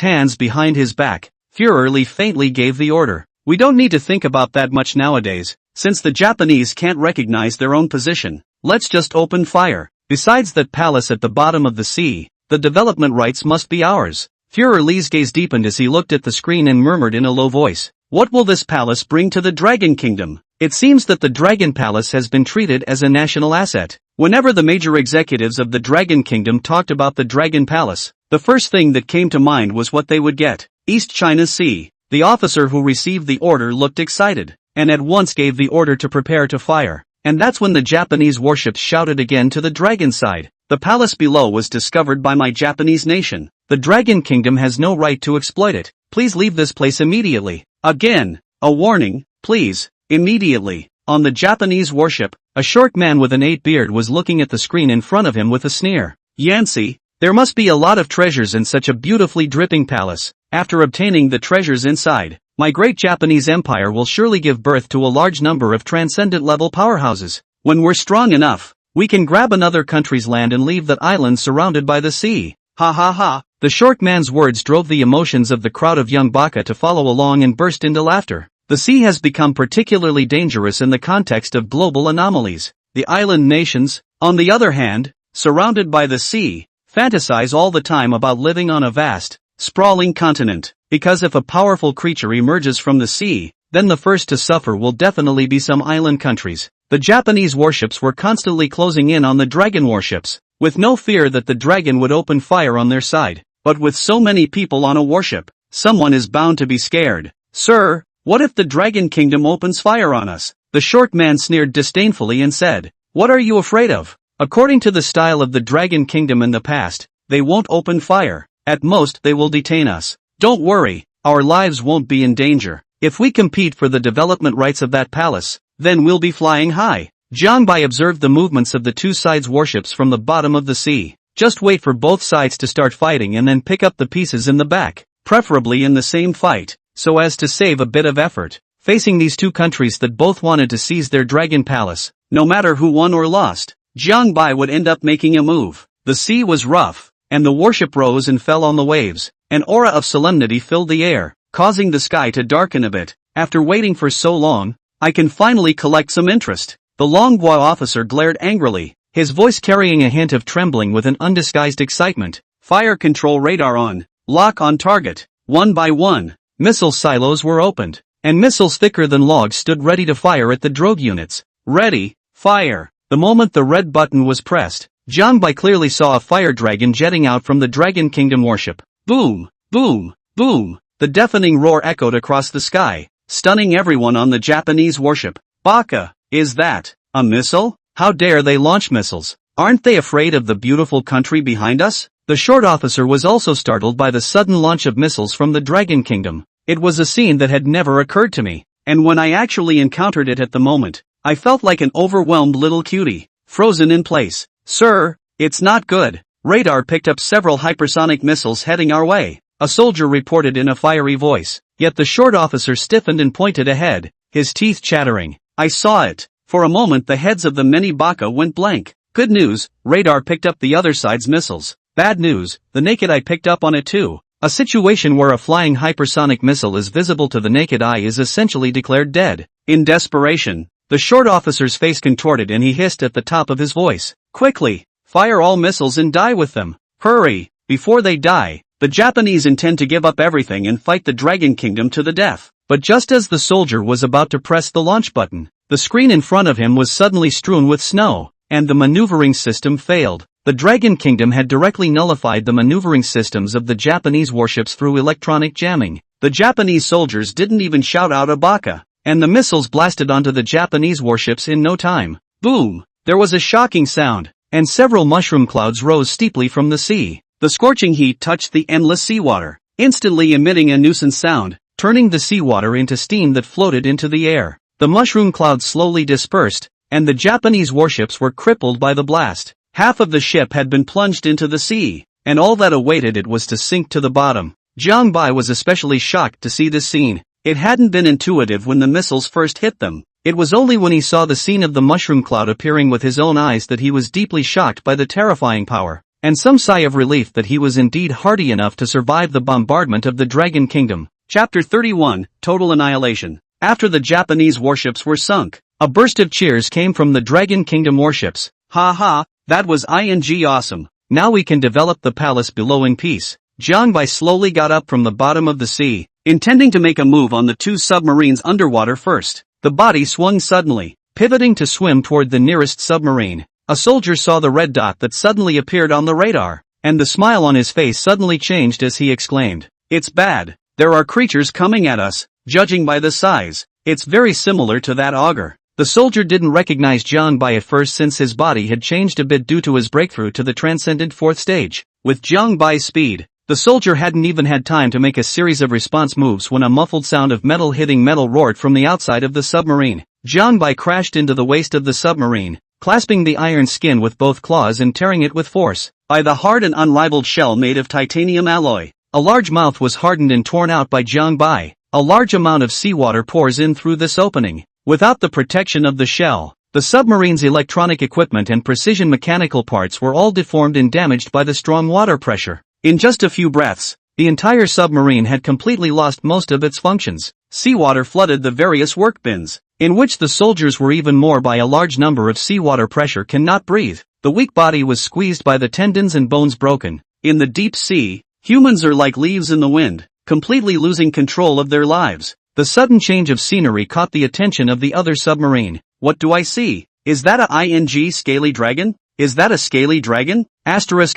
hands behind his back, Führer Lee faintly gave the order. We don't need to think about that much nowadays, since the Japanese can't recognize their own position. Let's just open fire. Besides that palace at the bottom of the sea, the development rights must be ours. Führer Lee's gaze deepened as he looked at the screen and murmured in a low voice, "What will this palace bring to the Dragon Kingdom?" It seems that the Dragon Palace has been treated as a national asset. Whenever the major executives of the Dragon Kingdom talked about the Dragon Palace, the first thing that came to mind was what they would get. East China Sea. The officer who received the order looked excited, and at once gave the order to prepare to fire. And that's when the Japanese warships shouted again to the Dragon side. The palace below was discovered by my Japanese nation. The Dragon Kingdom has no right to exploit it. Please leave this place immediately. Again, a warning, please. Immediately. On the Japanese warship, a short man with an 8 beard was looking at the screen in front of him with a sneer. Yancy, there must be a lot of treasures in such a beautifully dripping palace. After obtaining the treasures inside, my great Japanese empire will surely give birth to a large number of transcendent-level powerhouses. When we're strong enough, we can grab another country's land and leave that island surrounded by the sea. Ha ha ha. The short man's words drove the emotions of the crowd of young baka to follow along and burst into laughter. The sea has become particularly dangerous in the context of global anomalies. The island nations, on the other hand, surrounded by the sea, fantasize all the time about living on a vast, sprawling continent. Because if a powerful creature emerges from the sea, then the first to suffer will definitely be some island countries. The Japanese warships were constantly closing in on the dragon warships, with no fear that the dragon would open fire on their side. But with so many people on a warship, someone is bound to be scared. Sir, what if the Dragon Kingdom opens fire on us? The short man sneered disdainfully and said, What are you afraid of? According to the style of the Dragon Kingdom in the past, they won't open fire. At most they will detain us. Don't worry, our lives won't be in danger. If we compete for the development rights of that palace, then we'll be flying high. Jiang Bai observed the movements of the two sides' warships from the bottom of the sea. Just wait for both sides to start fighting and then pick up the pieces in the back, preferably in the same fight, so as to save a bit of effort. Facing these two countries that both wanted to seize their dragon palace, no matter who won or lost, Jiang Bai would end up making a move. The sea was rough, and the warship rose and fell on the waves. An aura of solemnity filled the air, causing the sky to darken a bit. After waiting for so long, I can finally collect some interest. The Longboy officer glared angrily, his voice carrying a hint of trembling with an undisguised excitement. Fire control radar on. Lock on target. One by one, missile silos were opened, and missiles thicker than logs stood ready to fire at the drogue units. Ready, fire. The moment the red button was pressed, Jiang Bai clearly saw a fire dragon jetting out from the Dragon Kingdom warship. Boom, boom, boom. The deafening roar echoed across the sky, stunning everyone on the Japanese warship. Baka, is that a missile? How dare they launch missiles? Aren't they afraid of the beautiful country behind us? The short officer was also startled by the sudden launch of missiles from the Dragon Kingdom. It was a scene that had never occurred to me, and when I actually encountered it at the moment, I felt like an overwhelmed little cutie, frozen in place. Sir, it's not good. Radar picked up several hypersonic missiles heading our way, a soldier reported in a fiery voice. Yet the short officer stiffened and pointed ahead, his teeth chattering. I saw it. For a moment the heads of the many baka went blank. Good news, radar picked up the other side's missiles. Bad news, the naked eye picked up on it too. A situation where a flying hypersonic missile is visible to the naked eye is essentially declared dead. In desperation, the short officer's face contorted and he hissed at the top of his voice. Quickly, fire all missiles and die with them. Hurry, before they die. The Japanese intend to give up everything and fight the Dragon Kingdom to the death. But just as the soldier was about to press the launch button, the screen in front of him was suddenly strewn with snow, and the maneuvering system failed. The Dragon Kingdom had directly nullified the maneuvering systems of the Japanese warships through electronic jamming. The Japanese soldiers didn't even shout out a baka. and the missiles blasted onto the Japanese warships in no time. Boom! There was a shocking sound, and several mushroom clouds rose steeply from the sea. The scorching heat touched the endless seawater, instantly emitting a nuisance sound, turning the seawater into steam that floated into the air. The mushroom clouds slowly dispersed, and the Japanese warships were crippled by the blast. Half of the ship had been plunged into the sea, and all that awaited it was to sink to the bottom. Jiang Bai was especially shocked to see this scene. It hadn't been intuitive when the missiles first hit them. It was only when he saw the scene of the mushroom cloud appearing with his own eyes that he was deeply shocked by the terrifying power, and some sigh of relief that he was indeed hardy enough to survive the bombardment of the Dragon Kingdom. Chapter 31, Total Annihilation. After the Japanese warships were sunk, a burst of cheers came from the Dragon Kingdom warships. Ha ha, that was awesome. Now we can develop the palace below in peace. Jiang Bai slowly got up from the bottom of the sea, intending to make a move on the two submarines underwater first. The body swung suddenly, pivoting to swim toward the nearest submarine. A soldier saw the red dot that suddenly appeared on the radar, and the smile on his face suddenly changed as he exclaimed, "It's bad. There are creatures coming at us, judging by the size. It's very similar to that auger." The soldier didn't recognize Jiang Bai at first since his body had changed a bit due to his breakthrough to the transcendent fourth stage. With Jiang Bai's speed, the soldier hadn't even had time to make a series of response moves when a muffled sound of metal hitting metal roared from the outside of the submarine. Jiang Bai crashed into the waist of the submarine, clasping the iron skin with both claws and tearing it with force. By the hard and unrivaled shell made of titanium alloy, a large mouth was hardened and torn out by Jiang Bai. A large amount of seawater pours in through this opening. Without the protection of the shell, the submarine's electronic equipment and precision mechanical parts were all deformed and damaged by the strong water pressure. In just a few breaths, the entire submarine had completely lost most of its functions. Seawater flooded the various work bins, in which the soldiers were even more by a large number of seawater pressure cannot breathe. The weak body was squeezed by the tendons and bones broken. In the deep sea, humans are like leaves in the wind, completely losing control of their lives. The sudden change of scenery caught the attention of the other submarine. What do I see? Is that a scaly dragon? Is that a scaly dragon? Asterisk.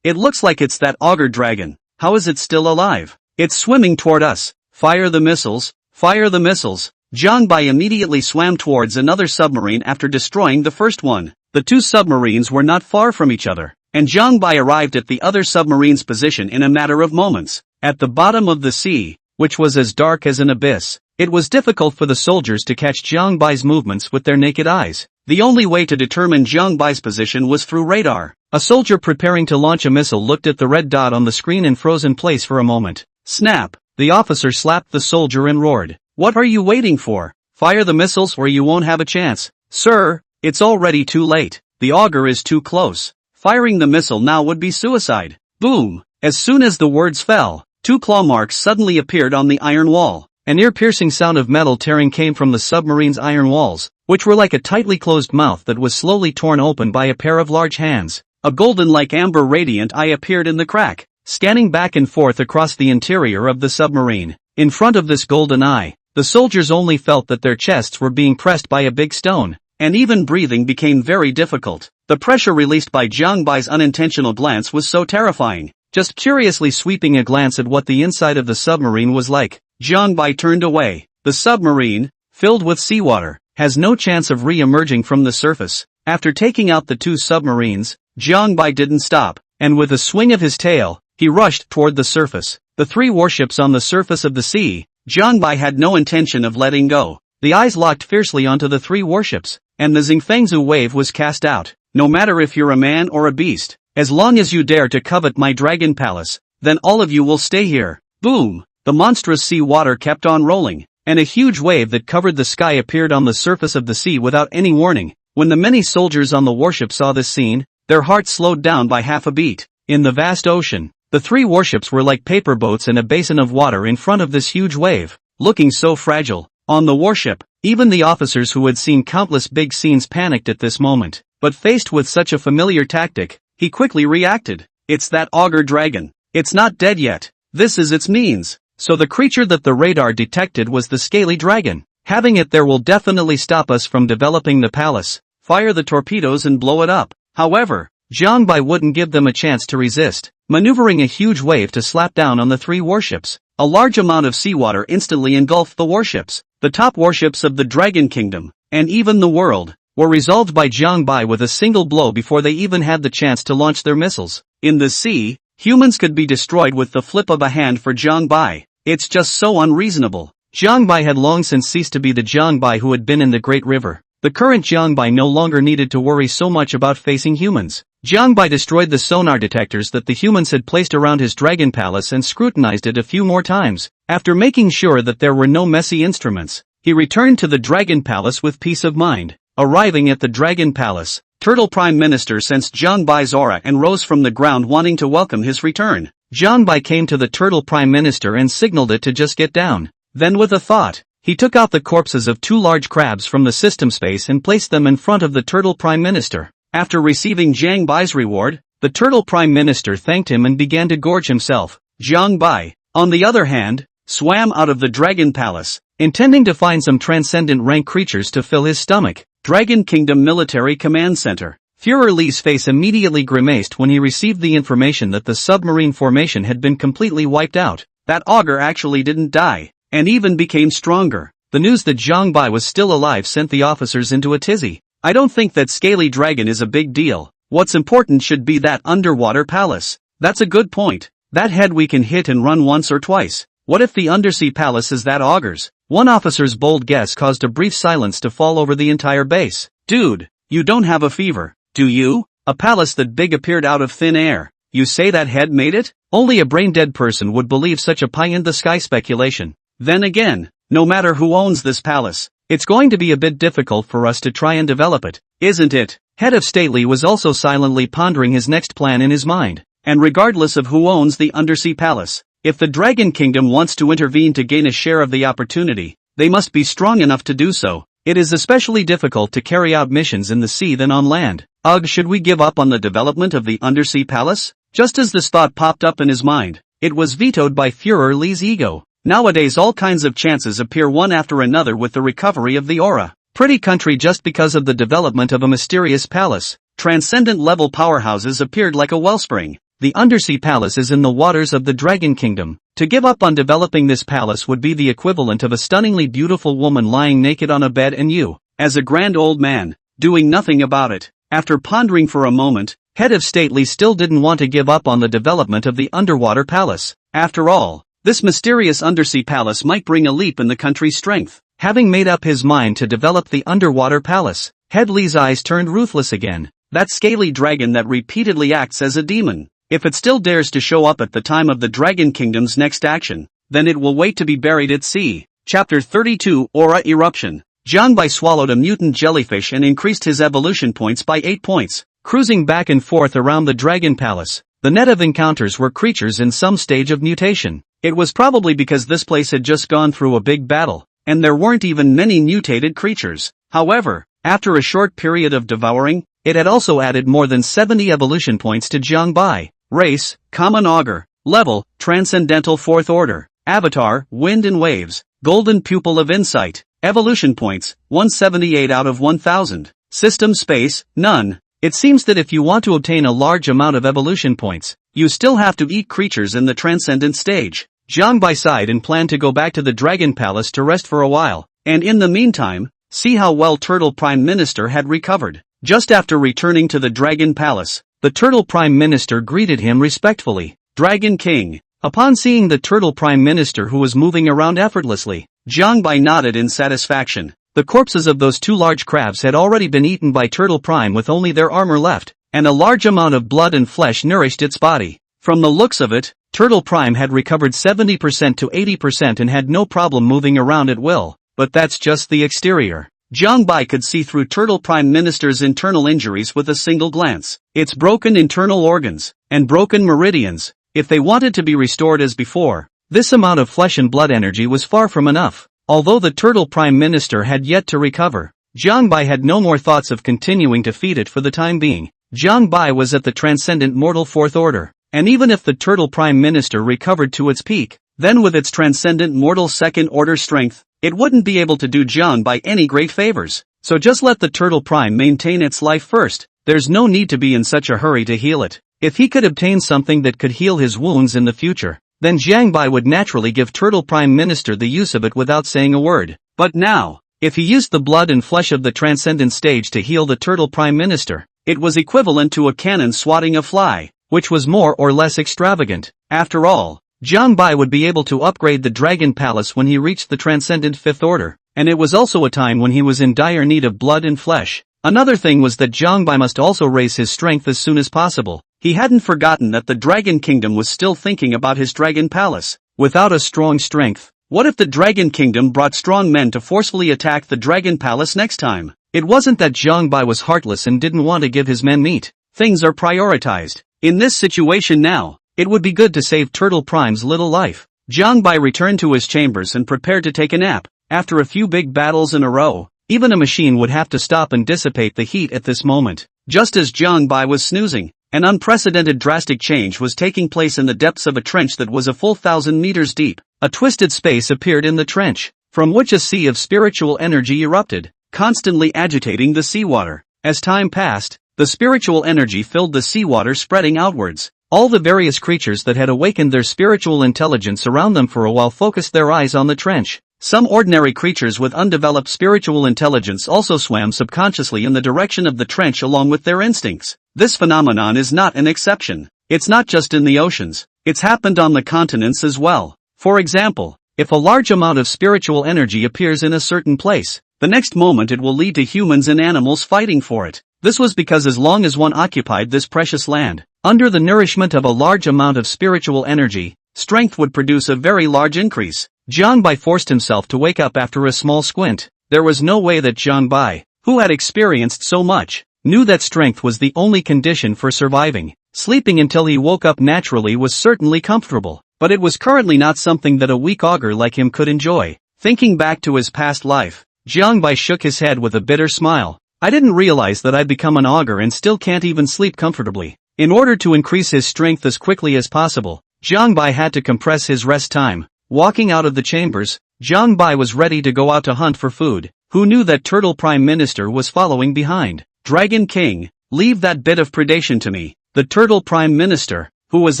It looks like it's that auger dragon. How is it still alive? It's swimming toward us. Fire the missiles. Fire the missiles. Jiang Bai immediately swam towards another submarine after destroying the first one. The two submarines were not far from each other, and Jiang Bai arrived at the other submarine's position in a matter of moments. At the bottom of the sea, which was as dark as an abyss, it was difficult for the soldiers to catch Jiang Bai's movements with their naked eyes. The only way to determine Jiang Bai's position was through radar. A soldier preparing to launch a missile looked at the red dot on the screen and froze in place for a moment. Snap! The officer slapped the soldier and roared, "What are you waiting for? Fire the missiles or you won't have a chance." "Sir, it's already too late. The auger is too close. Firing the missile now would be suicide." Boom! As soon as the words fell, two claw marks suddenly appeared on the iron wall. An ear-piercing sound of metal tearing came from the submarine's iron walls, which were like a tightly closed mouth that was slowly torn open by a pair of large hands. A golden-like amber radiant eye appeared in the crack, scanning back and forth across the interior of the submarine. In front of this golden eye, the soldiers only felt that their chests were being pressed by a big stone, and even breathing became very difficult. The pressure released by Jiang Bai's unintentional glance was so terrifying. Just curiously sweeping a glance at what the inside of the submarine was like, Jiang Bai turned away. The submarine, filled with seawater, has no chance of re-emerging from the surface. After taking out the two submarines, Jiang Bai didn't stop, and with a swing of his tail, he rushed toward the surface. The three warships on the surface of the sea, Jiang Bai had no intention of letting go. The eyes locked fiercely onto the three warships, and the Xingfengzu wave was cast out. No matter if you're a man or a beast, as long as you dare to covet my dragon palace, then all of you will stay here. Boom! The monstrous sea water kept on rolling, and a huge wave that covered the sky appeared on the surface of the sea without any warning. When the many soldiers on the warship saw this scene, their hearts slowed down by half a beat. In the vast ocean, the three warships were like paper boats in a basin of water in front of this huge wave, looking so fragile. On the warship, even the officers who had seen countless big scenes panicked at this moment. But faced with such a familiar tactic, he quickly reacted. It's that auger dragon. It's not dead yet. This is its means. So the creature that the radar detected was the scaly dragon. Having it there will definitely stop us from developing the palace. Fire the torpedoes and blow it up. However, Jiang Bai wouldn't give them a chance to resist, maneuvering a huge wave to slap down on the three warships. a large amount of seawater instantly engulfed the warships. The top warships of the Dragon Kingdom, and even the world, were resolved by Jiang Bai with a single blow before they even had the chance to launch their missiles. In the sea, humans could be destroyed with the flip of a hand for Jiang Bai. It's just so unreasonable. Jiang Bai had long since ceased to be the Jiang Bai who had been in the Great River. The current Jiang Bai no longer needed to worry so much about facing humans. Jiang Bai destroyed the sonar detectors that the humans had placed around his dragon palace and scrutinized it a few more times. After making sure that there were no messy instruments, he returned to the dragon palace with peace of mind. Arriving at the dragon palace, Turtle Prime Minister sensed Jiang Bai's aura and rose from the ground wanting to welcome his return. Jiang Bai came to the Turtle Prime Minister and signaled it to just get down. Then with a thought, he took out the corpses of 2 large crabs from the system space and placed them in front of the Turtle Prime Minister. After receiving Jiang Bai's reward, the Turtle Prime Minister thanked him and began to gorge himself. Jiang Bai, on the other hand, swam out of the Dragon Palace, intending to find some transcendent rank creatures to fill his stomach. Dragon Kingdom Military Command Center. Führer Li's face immediately grimaced when he received the information that the submarine formation had been completely wiped out. That augur actually didn't die, and even became stronger. The news that Jiang Bai was still alive sent the officers into a tizzy. I don't think that scaly dragon is a big deal. What's important should be that underwater palace. That's a good point. That head we can hit and run once or twice. What if the undersea palace is that augur's? One officer's bold guess caused a brief silence to fall over the entire base. Dude, you don't have a fever, do you? A palace that big appeared out of thin air. You say that head made it? Only a brain-dead person would believe such a pie-in-the-sky speculation. Then again, no matter who owns this palace, it's going to be a bit difficult for us to try and develop it, isn't it? Head of State Li was also silently pondering his next plan in his mind. And regardless of who owns the undersea palace, if the Dragon Kingdom wants to intervene to gain a share of the opportunity, they must be strong enough to do so. It is especially difficult to carry out missions in the sea than on land. Ugh, should we give up on the development of the undersea palace? Just as this thought popped up in his mind, it was vetoed by Führer Li's ego. Nowadays all kinds of chances appear one after another with the recovery of the aura. Pretty country just because of the development of a mysterious palace. Transcendent level powerhouses appeared like a wellspring. The undersea palace is in the waters of the Dragon Kingdom. To give up on developing this palace would be the equivalent of a stunningly beautiful woman lying naked on a bed and you, as a grand old man, doing nothing about it. After pondering for a moment, Head of State Li still didn't want to give up on the development of the underwater palace. After all, this mysterious undersea palace might bring a leap in the country's strength. Having made up his mind to develop the underwater palace, Head Li's eyes turned ruthless again. That scaly dragon that repeatedly acts as a demon. If it still dares to show up at the time of the Dragon Kingdom's next action, then it will wait to be buried at sea. Chapter 32 Aura Eruption. Jiang Bai swallowed a mutant jellyfish and increased his evolution points by 8 points. Cruising back and forth around the Dragon Palace, the net of encounters were creatures in some stage of mutation. It was probably because this place had just gone through a big battle, and there weren't even many mutated creatures. However, after a short period of devouring, it had also added more than 70 evolution points to Jiang Bai. Race, Common Augur. Level, Transcendental 4th Order. Avatar, Wind and Waves. Golden Pupil of Insight. Evolution points, 178 out of 1000. System space, none. It seems that if you want to obtain a large amount of evolution points, you still have to eat creatures in the Transcendent stage. Jiang Bai sighed and planned to go back to the Dragon Palace to rest for a while, and in the meantime, see how well Turtle Prime Minister had recovered. Just after returning to the Dragon Palace, the Turtle Prime Minister greeted him respectfully. Dragon King. Upon seeing the Turtle Prime Minister who was moving around effortlessly, Jiang Bai nodded in satisfaction. The corpses of those 2 large crabs had already been eaten by Turtle Prime with only their armor left, and a large amount of blood and flesh nourished its body. From the looks of it, Turtle Prime had recovered 70% to 80% and had no problem moving around at will. But that's just the exterior. Jiang Bai could see through Turtle Prime Minister's internal injuries with a single glance. Its broken internal organs, and broken meridians, if they wanted to be restored as before, this amount of flesh and blood energy was far from enough. Although the Turtle Prime Minister had yet to recover, Jiang Bai had no more thoughts of continuing to feed it for the time being. Jiang Bai was at the Transcendent Mortal 4th Order, and even if the Turtle Prime Minister recovered to its peak, then with its Transcendent Mortal 2nd Order strength, it wouldn't be able to do Jiang Bai any great favors. So just let the Turtle Prime maintain its life first. There's no need to be in such a hurry to heal it. If he could obtain something that could heal his wounds in the future, then Jiang Bai would naturally give Turtle Prime Minister the use of it without saying a word. But now, if he used the blood and flesh of the Transcendent Stage to heal the Turtle Prime Minister, it was equivalent to a cannon swatting a fly, which was more or less extravagant. After all, Jiang Bai would be able to upgrade the Dragon Palace when he reached the Transcendent Fifth Order, and it was also a time when he was in dire need of blood and flesh. Another thing was that Jiang Bai must also raise his strength as soon as possible. He hadn't forgotten that the Dragon Kingdom was still thinking about his Dragon Palace. Without a strong strength, what if the Dragon Kingdom brought strong men to forcefully attack the Dragon Palace next time? It wasn't that Jiang Bai was heartless and didn't want to give his men meat. Things are prioritized. In this situation now, it would be good to save Turtle Prime's little life. Jiang Bai returned to his chambers and prepared to take a nap. After a few big battles in a row, even a machine would have to stop and dissipate the heat at this moment. Just as Jiang Bai was snoozing, an unprecedented drastic change was taking place in the depths of a trench that was a full 1,000 meters deep. A twisted space appeared in the trench, from which a sea of spiritual energy erupted, constantly agitating the seawater. As time passed, the spiritual energy filled the seawater, spreading outwards. All the various creatures that had awakened their spiritual intelligence around them for a while focused their eyes on the trench. Some ordinary creatures with undeveloped spiritual intelligence also swam subconsciously in the direction of the trench along with their instincts. This phenomenon is not an exception. It's not just in the oceans. It's happened on the continents as well. For example, if a large amount of spiritual energy appears in a certain place, the next moment it will lead to humans and animals fighting for it. This was because as long as one occupied this precious land, under the nourishment of a large amount of spiritual energy, strength would produce a very large increase. Jiang Bai forced himself to wake up after a small squint. There was no way that Jiang Bai, who had experienced so much, knew that strength was the only condition for surviving. Sleeping until he woke up naturally was certainly comfortable, but it was currently not something that a weak augur like him could enjoy. Thinking back to his past life, Jiang Bai shook his head with a bitter smile. I didn't realize that I'd become an augur and still can't even sleep comfortably. In order to increase his strength as quickly as possible, Jiang Bai had to compress his rest time. Walking out of the chambers, Jiang Bai was ready to go out to hunt for food. Who knew that Turtle Prime Minister was following behind? Dragon King, leave that bit of predation to me. The Turtle Prime Minister, who was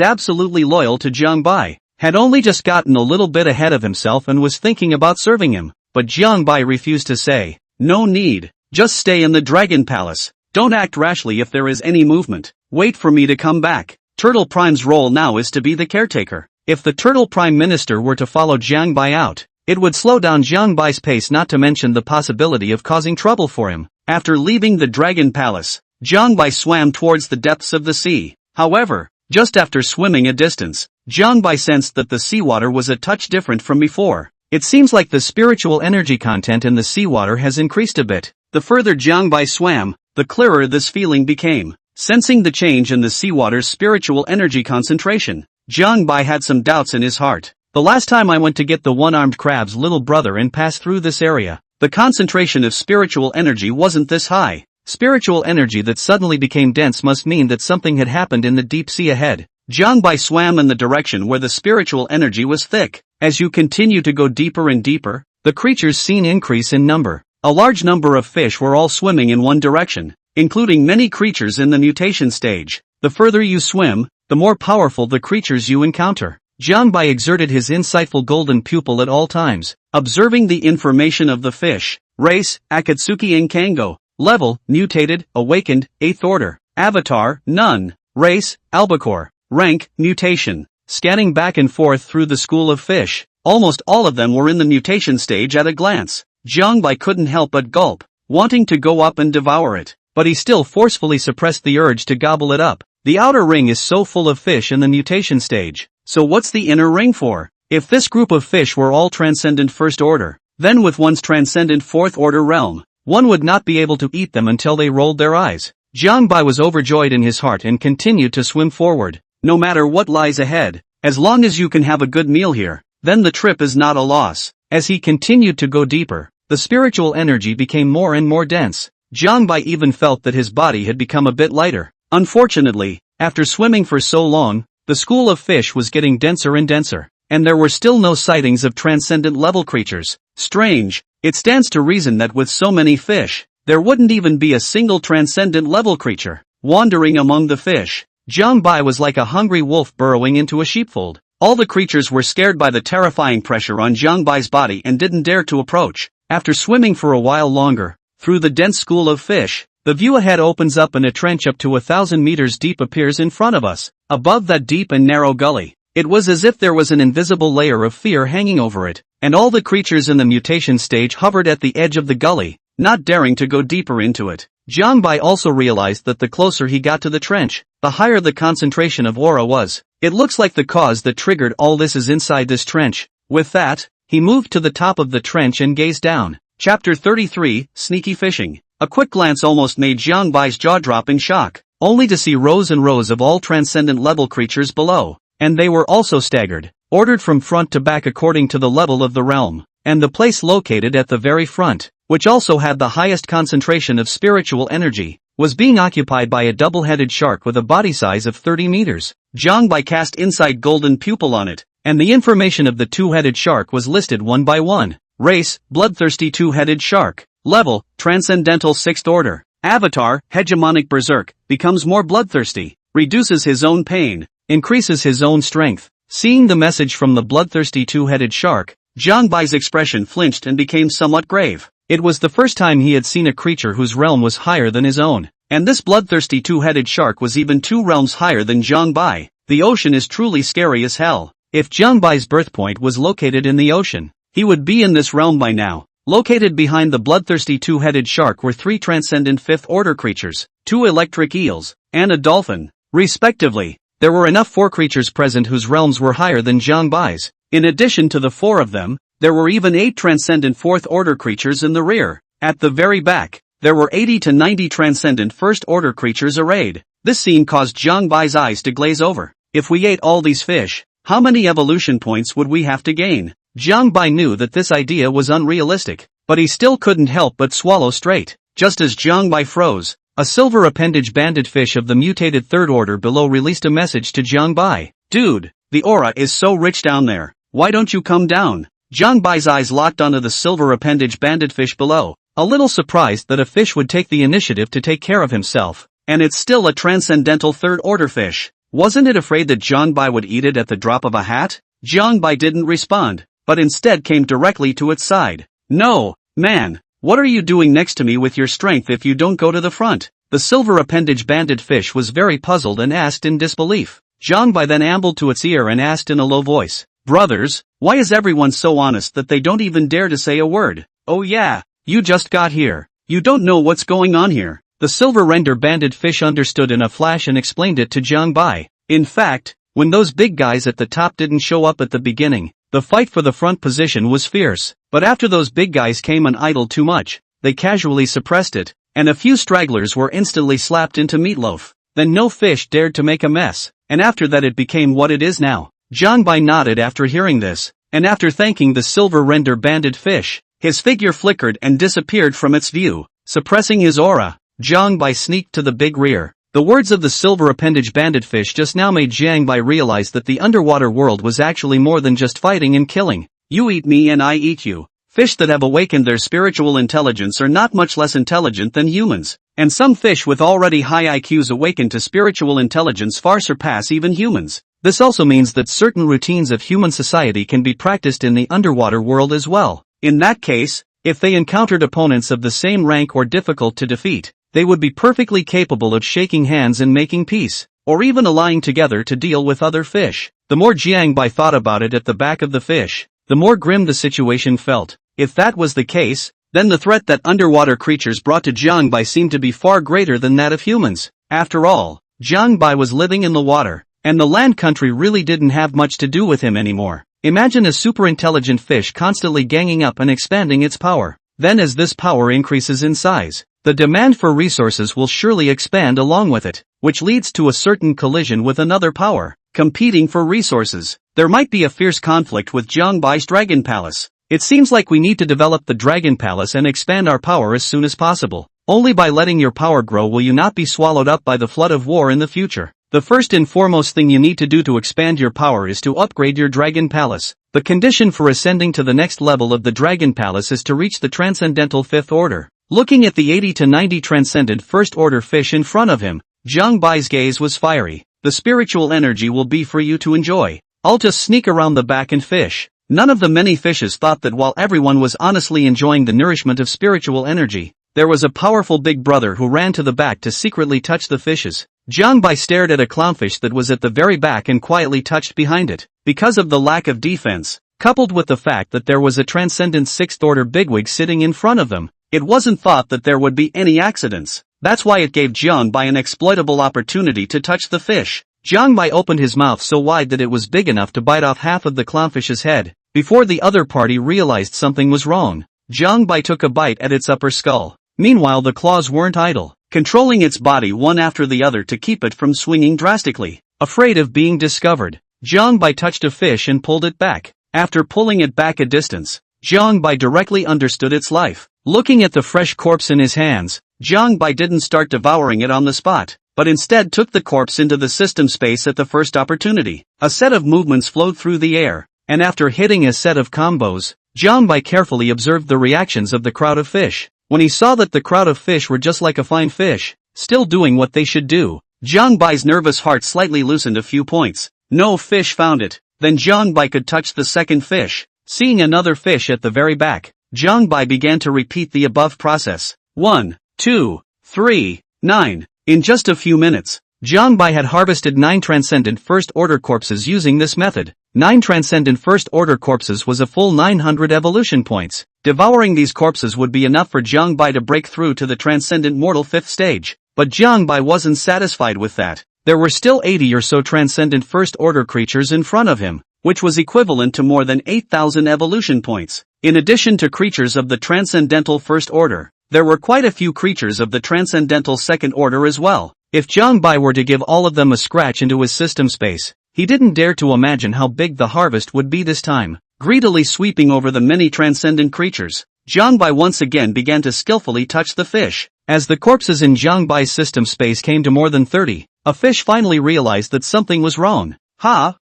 absolutely loyal to Jiang Bai, had only just gotten a little bit ahead of himself and was thinking about serving him. But Jiang Bai refused to say, "No need. Just stay in the Dragon Palace. Don't act rashly if there is any movement. Wait for me to come back." Turtle Prime's role now is to be the caretaker. If the Turtle Prime Minister were to follow Jiang Bai out, it would slow down Jiang Bai's pace, not to mention the possibility of causing trouble for him. After leaving the Dragon Palace, Jiang Bai swam towards the depths of the sea. However, just after swimming a distance, Jiang Bai sensed that the seawater was a touch different from before. It seems like the spiritual energy content in the seawater has increased a bit. The further Jiang Bai swam, the clearer this feeling became. Sensing the change in the seawater's spiritual energy concentration, Jiang Bai had some doubts in his heart. The last time I went to get the one-armed crab's little brother and pass through this area, the concentration of spiritual energy wasn't this high. Spiritual energy that suddenly became dense must mean that something had happened in the deep sea ahead. Jiang Bai swam in the direction where the spiritual energy was thick. As you continue to go deeper and deeper, the creatures seen increase in number. A large number of fish were all swimming in one direction, including many creatures in the mutation stage. The further you swim, the more powerful the creatures you encounter. Jiang Bai exerted his insightful golden pupil at all times, observing the information of the fish. Race, Akatsuki Nkango. Level, mutated, awakened, 8th order. Avatar, none. Race, albacore. Rank, mutation. Scanning back and forth through the school of fish, almost all of them were in the mutation stage at a glance. Jiang Bai couldn't help but gulp, wanting to go up and devour it, but he still forcefully suppressed the urge to gobble it up. The outer ring is so full of fish in the mutation stage, so what's the inner ring for? If this group of fish were all transcendent first order, then with one's transcendent fourth order realm, one would not be able to eat them until they rolled their eyes. Jiang Bai was overjoyed in his heart and continued to swim forward. No matter what lies ahead, as long as you can have a good meal here, then the trip is not a loss. As he continued to go deeper, the spiritual energy became more and more dense. Jiang Bai even felt that his body had become a bit lighter. Unfortunately, after swimming for so long, the school of fish was getting denser and denser, and there were still no sightings of transcendent level creatures. Strange, it stands to reason that with so many fish, there wouldn't even be a single transcendent level creature wandering among the fish. Jiang Bai was like a hungry wolf burrowing into a sheepfold. All the creatures were scared by the terrifying pressure on Jiang Bai's body and didn't dare to approach. After swimming for a while longer, through the dense school of fish, the view ahead opens up and a trench up to 1,000 meters deep appears in front of us. Above that deep and narrow gully, it was as if there was an invisible layer of fear hanging over it, and all the creatures in the mutation stage hovered at the edge of the gully, not daring to go deeper into it. Jiang Bai also realized that the closer he got to the trench, the higher the concentration of aura was. It looks like the cause that triggered all this is inside this trench. With that, he moved to the top of the trench and gazed down. Chapter 33, Sneaky Fishing. A quick glance almost made Jiang Bai's jaw drop in shock, only to see rows and rows of all transcendent level creatures below, and they were also staggered, ordered from front to back according to the level of the realm, and the place located at the very front, which also had the highest concentration of spiritual energy, was being occupied by a double-headed shark with a body size of 30 meters. Jiang Bai cast Insight Golden Pupil on it, and the information of the two-headed shark was listed one by one. Race, bloodthirsty two-headed shark. Level, Transcendental 6th Order. Avatar, Hegemonic Berserk, becomes more bloodthirsty, reduces his own pain, increases his own strength. Seeing the message from the bloodthirsty two-headed shark, Jiang Bai's expression flinched and became somewhat grave. It was the first time he had seen a creature whose realm was higher than his own, and this bloodthirsty two-headed shark was even 2 realms higher than Jiang Bai. The ocean is truly scary as hell. If Jiang Bai's birthpoint was located in the ocean, he would be in this realm by now. Located behind the bloodthirsty two-headed shark were 3 transcendent 5th order creatures, 2 electric eels, and a dolphin, respectively. There were enough 4 creatures present whose realms were higher than Jiang Bai's. In addition to the 4 of them, there were even 8 transcendent 4th order creatures in the rear. At the very back, there were 80 to 90 transcendent 1st order creatures arrayed. This scene caused Jiang Bai's eyes to glaze over. If we ate all these fish, how many evolution points would we have to gain? Jiang Bai knew that this idea was unrealistic, but he still couldn't help but swallow straight. Just as Jiang Bai froze, a silver appendage banded fish of the mutated 3rd order below released a message to Jiang Bai. Dude, the aura is so rich down there. Why don't you come down? Jiang Bai's eyes locked onto the silver appendage banded fish below, a little surprised that a fish would take the initiative to take care of himself. And it's still a transcendental 3rd order fish. Wasn't it afraid that Jiang Bai would eat it at the drop of a hat? Jiang Bai didn't respond, but instead came directly to its side. No, man, what are you doing next to me with your strength if you don't go to the front? The silver appendage banded fish was very puzzled and asked in disbelief. Jiang Bai then ambled to its ear and asked in a low voice, "Brothers, why is everyone so honest that they don't even dare to say a word? Oh yeah, you just got here. You don't know what's going on here." The silver render banded fish understood in a flash and explained it to Jiang Bai. In fact, when those big guys at the top didn't show up at the beginning, the fight for the front position was fierce. But after those big guys came and idled too much, they casually suppressed it, and a few stragglers were instantly slapped into meatloaf. Then no fish dared to make a mess, and after that it became what it is now. Jiang Bai nodded after hearing this, and after thanking the silver render banded fish, his figure flickered and disappeared from its view, suppressing his aura. Jiang Bai sneaked to the big rear. The words of the silver appendage banded fish just now made Jiang Bai realize that the underwater world was actually more than just fighting and killing. You eat me and I eat you. Fish that have awakened their spiritual intelligence are not much less intelligent than humans, and some fish with already high IQs awakened to spiritual intelligence far surpass even humans. This also means that certain routines of human society can be practiced in the underwater world as well. In that case, if they encountered opponents of the same rank or difficult to defeat, they would be perfectly capable of shaking hands and making peace, or even allying together to deal with other fish. The more Jiang Bai thought about it at the back of the fish, the more grim the situation felt. If that was the case, then the threat that underwater creatures brought to Jiang Bai seemed to be far greater than that of humans. After all, Jiang Bai was living in the water, and the land country really didn't have much to do with him anymore. Imagine a super intelligent fish constantly ganging up and expanding its power. Then as this power increases in size, the demand for resources will surely expand along with it, which leads to a certain collision with another power, competing for resources. There might be a fierce conflict with Jiang Bai's Dragon Palace. It seems like we need to develop the Dragon Palace and expand our power as soon as possible. Only by letting your power grow will you not be swallowed up by the flood of war in the future. The first and foremost thing you need to do to expand your power is to upgrade your Dragon Palace. The condition for ascending to the next level of the Dragon Palace is to reach the Transcendental 5th Order. Looking at the 80 to 90 Transcendent 1st Order fish in front of him, Jiang Bai's gaze was fiery. The spiritual energy will be for you to enjoy. I'll just sneak around the back and fish. None of the many fishes thought that while everyone was honestly enjoying the nourishment of spiritual energy, there was a powerful big brother who ran to the back to secretly touch the fishes. Jiangbai stared at a clownfish that was at the very back and quietly touched behind it. Because of the lack of defense, coupled with the fact that there was a transcendent sixth-order bigwig sitting in front of them, it wasn't thought that there would be any accidents. That's why it gave Jiangbai an exploitable opportunity to touch the fish. Jiangbai opened his mouth so wide that it was big enough to bite off half of the clownfish's head. Before the other party realized something was wrong, Jiangbai took a bite at its upper skull. Meanwhile, the claws weren't idle, controlling its body one after the other to keep it from swinging drastically. Afraid of being discovered, Jiangbai touched a fish and pulled it back. After pulling it back a distance, Jiangbai directly understood its life. Looking at the fresh corpse in his hands, Jiangbai didn't start devouring it on the spot, but instead took the corpse into the system space at the first opportunity. A set of movements flowed through the air, and after hitting a set of combos, Jiangbai carefully observed the reactions of the crowd of fish. When he saw that the crowd of fish were just like a fine fish, still doing what they should do, Jiangbai's nervous heart slightly loosened a few points. No fish found it. Then Jiangbai could touch the second fish. Seeing another fish at the very back, Jiangbai began to repeat the above process. 1, 2, 3, 9. In just a few minutes, Jiangbai had harvested 9 transcendent first-order corpses using this method. 9 transcendent first-order corpses was a full 900 evolution points. Devouring these corpses would be enough for Jiangbai to break through to the transcendent mortal 5th stage. But Jiangbai wasn't satisfied with that. There were still 80 or so transcendent first-order creatures in front of him, which was equivalent to more than 8,000 evolution points. In addition to creatures of the transcendental first order, there were quite a few creatures of the transcendental second order as well. If Jiangbai were to give all of them a scratch into his system space, he didn't dare to imagine how big the harvest would be this time. Greedily sweeping over the many transcendent creatures, Jiangbai once again began to skillfully touch the fish. As the corpses in Jiangbai's system space came to more than 30, a fish finally realized that something was wrong.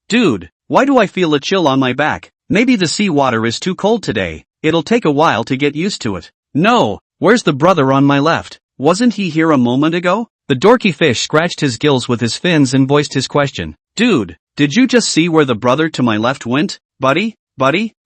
Dude, why do I feel a chill on my back? Maybe the seawater is too cold today. It'll take a while to get used to it. No, where's the brother on my left? Wasn't he here a moment ago? The dorky fish scratched his gills with his fins and voiced his question. Dude, did you just see where the brother to my left went? Buddy?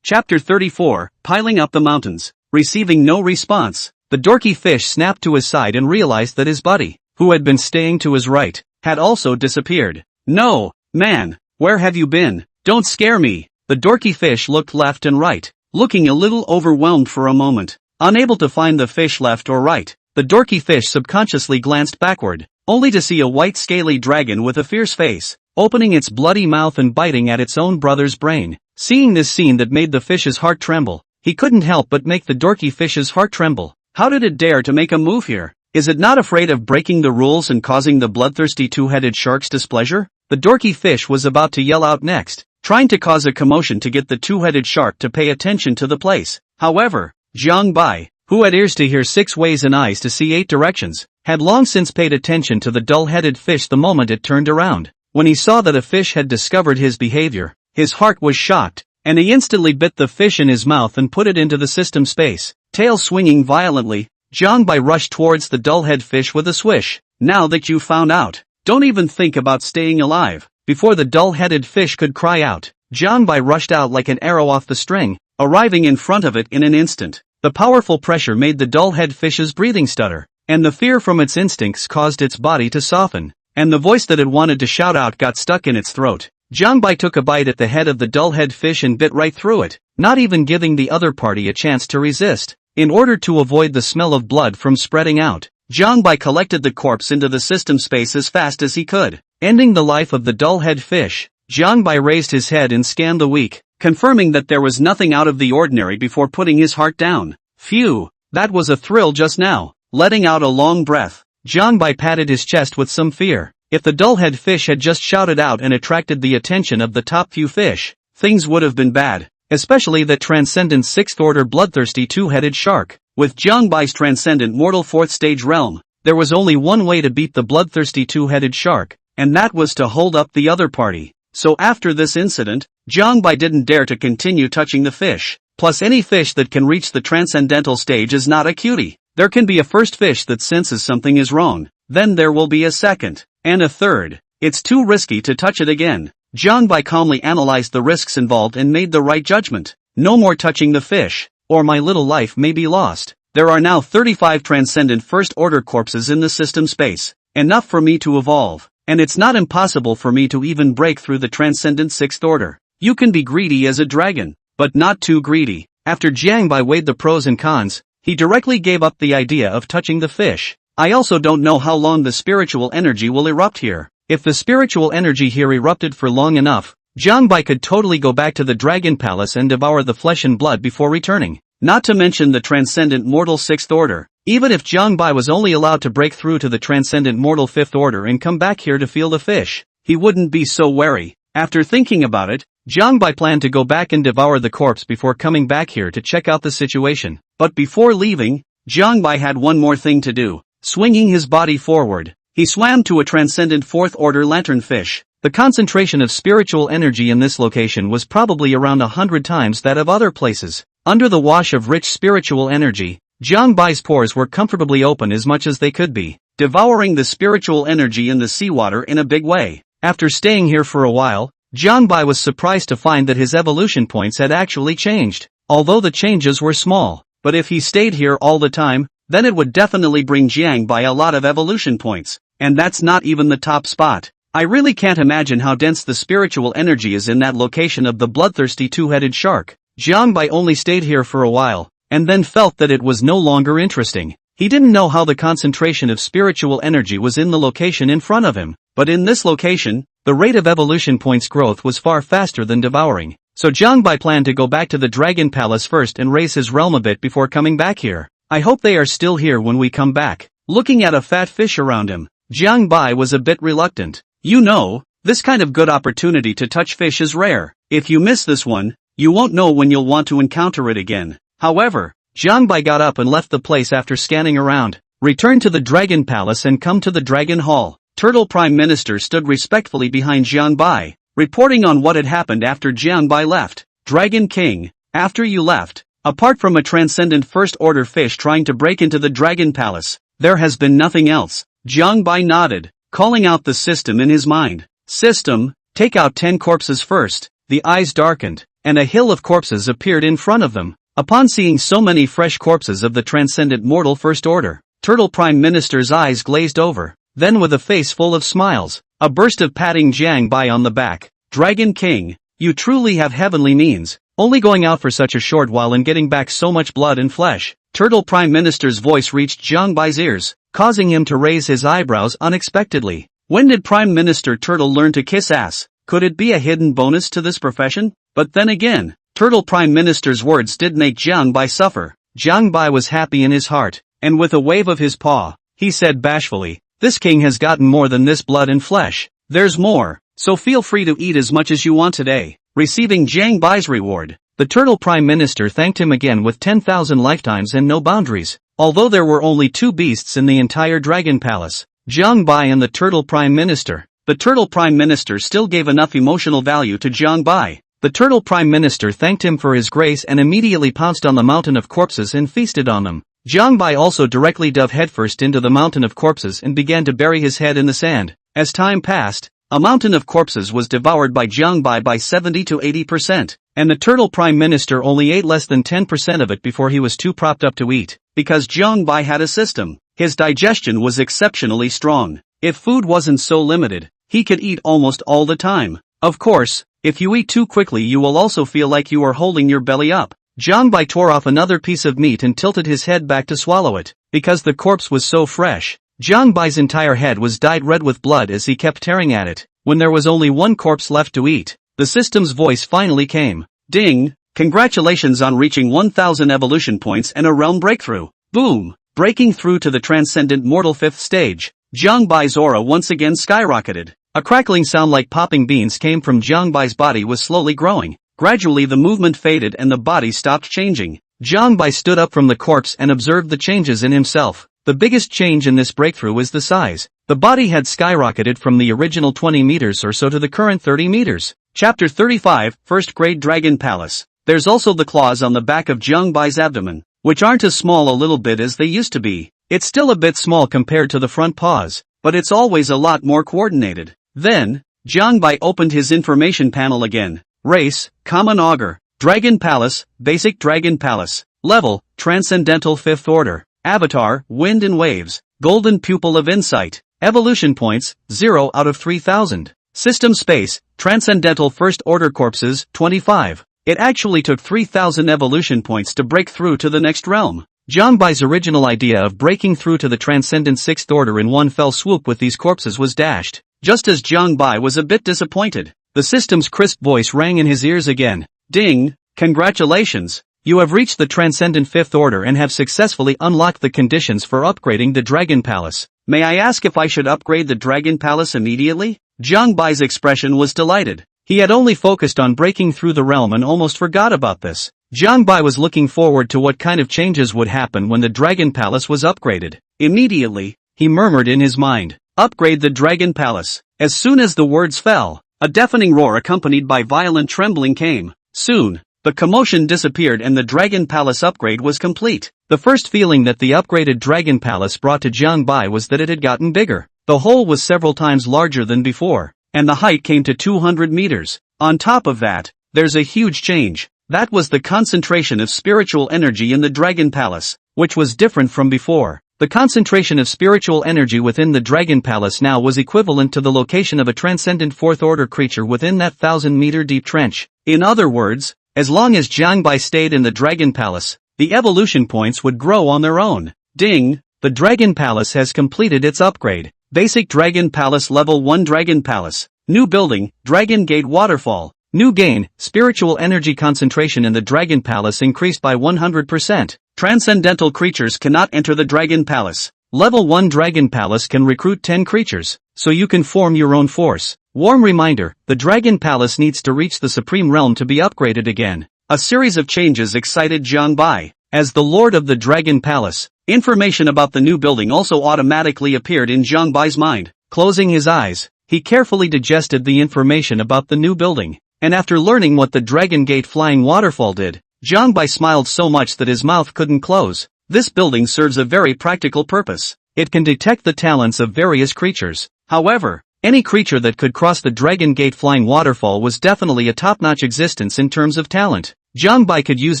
Chapter 34, Piling Up the Mountains. Receiving no response, the dorky fish snapped to his side and realized that his buddy, who had been staying to his right, had also disappeared. No, man, where have you been? Don't scare me. The dorky fish looked left and right, looking a little overwhelmed for a moment. Unable to find the fish left or right, the dorky fish subconsciously glanced backward, only to see a white scaly dragon with a fierce face, opening its bloody mouth and biting at its own brother's brain. Seeing this scene that made the fish's heart tremble, he couldn't help but make the dorky fish's heart tremble. How did it dare to make a move here? Is it not afraid of breaking the rules and causing the bloodthirsty two-headed shark's displeasure? The dorky fish was about to yell out next, trying to cause a commotion to get the two-headed shark to pay attention to the place. However, Jiangbai, who had ears to hear 6 ways and eyes to see 8 directions, had long since paid attention to the dull-headed fish the moment it turned around. When he saw that a fish had discovered his behavior, his heart was shocked, and he instantly bit the fish in his mouth and put it into the system space. Tail swinging violently, Jiangbai rushed towards the dull-head fish with a swish. Now that you've found out, don't even think about staying alive. Before the dull-headed fish could cry out, Jiangbai rushed out like an arrow off the string, arriving in front of it in an instant. The powerful pressure made the dull-head fish's breathing stutter, and the fear from its instincts caused its body to soften, and the voice that it wanted to shout out got stuck in its throat. Jiangbai took a bite at the head of the dull-head fish and bit right through it, not even giving the other party a chance to resist. In order to avoid the smell of blood from spreading out, Jiangbai collected the corpse into the system space as fast as he could. Ending the life of the dull-head fish, Jiangbai raised his head and scanned the weak, confirming that there was nothing out of the ordinary before putting his heart down. Phew, that was a thrill just now. Letting out a long breath, Jiangbai patted his chest with some fear. If the dull-head fish had just shouted out and attracted the attention of the top few fish, things would have been bad, especially that transcendent 6th-order bloodthirsty two-headed shark. With Jiangbai's transcendent mortal 4th stage realm, there was only one way to beat the bloodthirsty two-headed shark, and that was to hold up the other party. So after this incident, Jiangbai didn't dare to continue touching the fish. Plus, any fish that can reach the transcendental stage is not a cutie. There can be a first fish that senses something is wrong, then there will be a second, and a third. It's too risky to touch it again. Jiangbai calmly analyzed the risks involved and made the right judgment. No more touching the fish, or my little life may be lost. There are now 35 transcendent first-order corpses in the system space, enough for me to evolve, and it's not impossible for me to even break through the transcendent sixth order. You can be greedy as a dragon, but not too greedy. After Jiangbai weighed the pros and cons, he directly gave up the idea of touching the fish. I also don't know how long the spiritual energy will erupt here. If the spiritual energy here erupted for long enough, Jiangbai could totally go back to the Dragon Palace and devour the flesh and blood before returning. Not to mention the transcendent mortal sixth order. Even if Jiangbai was only allowed to break through to the transcendent mortal fifth order and come back here to feel the fish, he wouldn't be so wary. After thinking about it, Jiangbai planned to go back and devour the corpse before coming back here to check out the situation. But before leaving, Jiangbai had one more thing to do. Swinging his body forward, he swam to a transcendent fourth order lanternfish. The concentration of spiritual energy in this location was probably around 100 times that of other places. Under the wash of rich spiritual energy, Jiangbai's pores were comfortably open as much as they could be, devouring the spiritual energy in the seawater in a big way. After staying here for a while, Jiangbai was surprised to find that his evolution points had actually changed. Although the changes were small, but if he stayed here all the time, then it would definitely bring Jiangbai a lot of evolution points, and that's not even the top spot. I really can't imagine how dense the spiritual energy is in that location of the bloodthirsty two-headed shark. Jiangbai only stayed here for a while, and then felt that it was no longer interesting. He didn't know how the concentration of spiritual energy was in the location in front of him, but in this location, the rate of evolution points growth was far faster than devouring. So Jiangbai planned to go back to the Dragon Palace first and raise his realm a bit before coming back here. I hope they are still here when we come back. Looking at a fat fish around him, Jiangbai was a bit reluctant. You know, this kind of good opportunity to touch fish is rare. If you miss this one, you won't know when you'll want to encounter it again. However, Jiangbai got up and left the place after scanning around, returned to the Dragon Palace and come to the Dragon Hall. Turtle Prime Minister stood respectfully behind Jiangbai, reporting on what had happened after Jiangbai left. Dragon King, after you left, apart from a transcendent first-order fish trying to break into the Dragon Palace, there has been nothing else. Jiangbai nodded, calling out the system in his mind. System, take out 10 corpses first. The eyes darkened, and a hill of corpses appeared in front of them. Upon seeing so many fresh corpses of the transcendent mortal first order, Turtle Prime Minister's eyes glazed over. Then with a face full of smiles, a burst of patting Jiangbai on the back. Dragon King, you truly have heavenly means, only going out for such a short while and getting back so much blood and flesh. Turtle Prime Minister's voice reached Jiangbai's ears, causing him to raise his eyebrows unexpectedly. When did Prime Minister Turtle learn to kiss ass? Could it be a hidden bonus to this profession? But then again, Turtle Prime Minister's words did make Jiangbai suffer. Jiangbai was happy in his heart, and with a wave of his paw, he said bashfully, this king has gotten more than this blood and flesh. There's more, so feel free to eat as much as you want today. Receiving Jiangbai's reward, the Turtle Prime Minister thanked him again with 10,000 lifetimes and no boundaries. Although there were only 2 beasts in the entire Dragon Palace, Jiangbai and the Turtle Prime Minister, the Turtle Prime Minister still gave enough emotional value to Jiangbai. The Turtle Prime Minister thanked him for his grace and immediately pounced on the mountain of corpses and feasted on them. Jiangbai also directly dove headfirst into the mountain of corpses and began to bury his head in the sand. As time passed, a mountain of corpses was devoured by Jiangbai by 70 to 80%, and the Turtle Prime Minister only ate less than 10% of it before he was too propped up to eat. Because Jiangbai had a system, his digestion was exceptionally strong. If food wasn't so limited, he could eat almost all the time. Of course, if you eat too quickly you will also feel like you are holding your belly up. Jiangbai tore off another piece of meat and tilted his head back to swallow it. Because the corpse was so fresh, Jiangbai's entire head was dyed red with blood as he kept tearing at it. When there was only one corpse left to eat, the system's voice finally came. Ding! Congratulations on reaching 1000 evolution points and a realm breakthrough. Boom! Breaking through to the transcendent mortal 5th stage, Jiangbai's aura once again skyrocketed. A crackling sound like popping beans came from Jiangbai's body was slowly growing. Gradually the movement faded and the body stopped changing. Jiangbai stood up from the corpse and observed the changes in himself. The biggest change in this breakthrough is the size. The body had skyrocketed from the original 20 meters or so to the current 30 meters. Chapter 35, First Grade Dragon Palace. There's also the claws on the back of Jiangbai's abdomen, which aren't as small a little bit as they used to be. It's still a bit small compared to the front paws, but it's always a lot more coordinated. Then, Jiang Bai opened his information panel again. Race, Common Augur. Dragon Palace, Basic Dragon Palace. Level, Transcendental 5th Order. Avatar, Wind and Waves. Golden Pupil of Insight. Evolution points, 0 out of 3000. System space, Transcendental First Order Corpses, 25. It actually took 3000 evolution points to break through to the next realm. Jiang Bai's original idea of breaking through to the Transcendent 6th Order in one fell swoop with these corpses was dashed. Just as Jiang Bai was a bit disappointed, the system's crisp voice rang in his ears again. Ding! Congratulations! You have reached the Transcendent 5th Order and have successfully unlocked the conditions for upgrading the Dragon Palace. May I ask if I should upgrade the Dragon Palace immediately? Jiang Bai's expression was delighted. He had only focused on breaking through the realm and almost forgot about this. Jiang Bai was looking forward to what kind of changes would happen when the Dragon Palace was upgraded. Immediately, he murmured in his mind, "Upgrade the Dragon Palace." As soon as the words fell, a deafening roar accompanied by violent trembling came. Soon, the commotion disappeared and the Dragon Palace upgrade was complete. The first feeling that the upgraded Dragon Palace brought to Jiang Bai was that it had gotten bigger. The hole was several times larger than before, and the height came to 200 meters. On top of that, there's a huge change. That was the concentration of spiritual energy in the Dragon Palace, which was different from before. The concentration of spiritual energy within the Dragon Palace now was equivalent to the location of a transcendent 4th Order creature within that 1,000-meter deep trench. In other words, as long as Jiang Bai stayed in the Dragon Palace, the evolution points would grow on their own. Ding! The Dragon Palace has completed its upgrade. Basic Dragon Palace Level 1 Dragon Palace. New building, Dragon Gate Waterfall. New gain, spiritual energy concentration in the Dragon Palace increased by 100%. Transcendental creatures cannot enter the Dragon Palace. Level 1 Dragon Palace can recruit 10 creatures, so you can form your own force. Warm reminder, the Dragon Palace needs to reach the Supreme Realm to be upgraded again. A series of changes excited Jiang Bai. As the Lord of the Dragon Palace, information about the new building also automatically appeared in Jiang Bai's mind. Closing his eyes, he carefully digested the information about the new building. And after learning what the Dragon Gate Flying Waterfall did, Jiang Bai smiled so much that his mouth couldn't close. This building serves a very practical purpose. It can detect the talents of various creatures. However, any creature that could cross the Dragon Gate Flying Waterfall was definitely a top-notch existence in terms of talent. Jiang Bai could use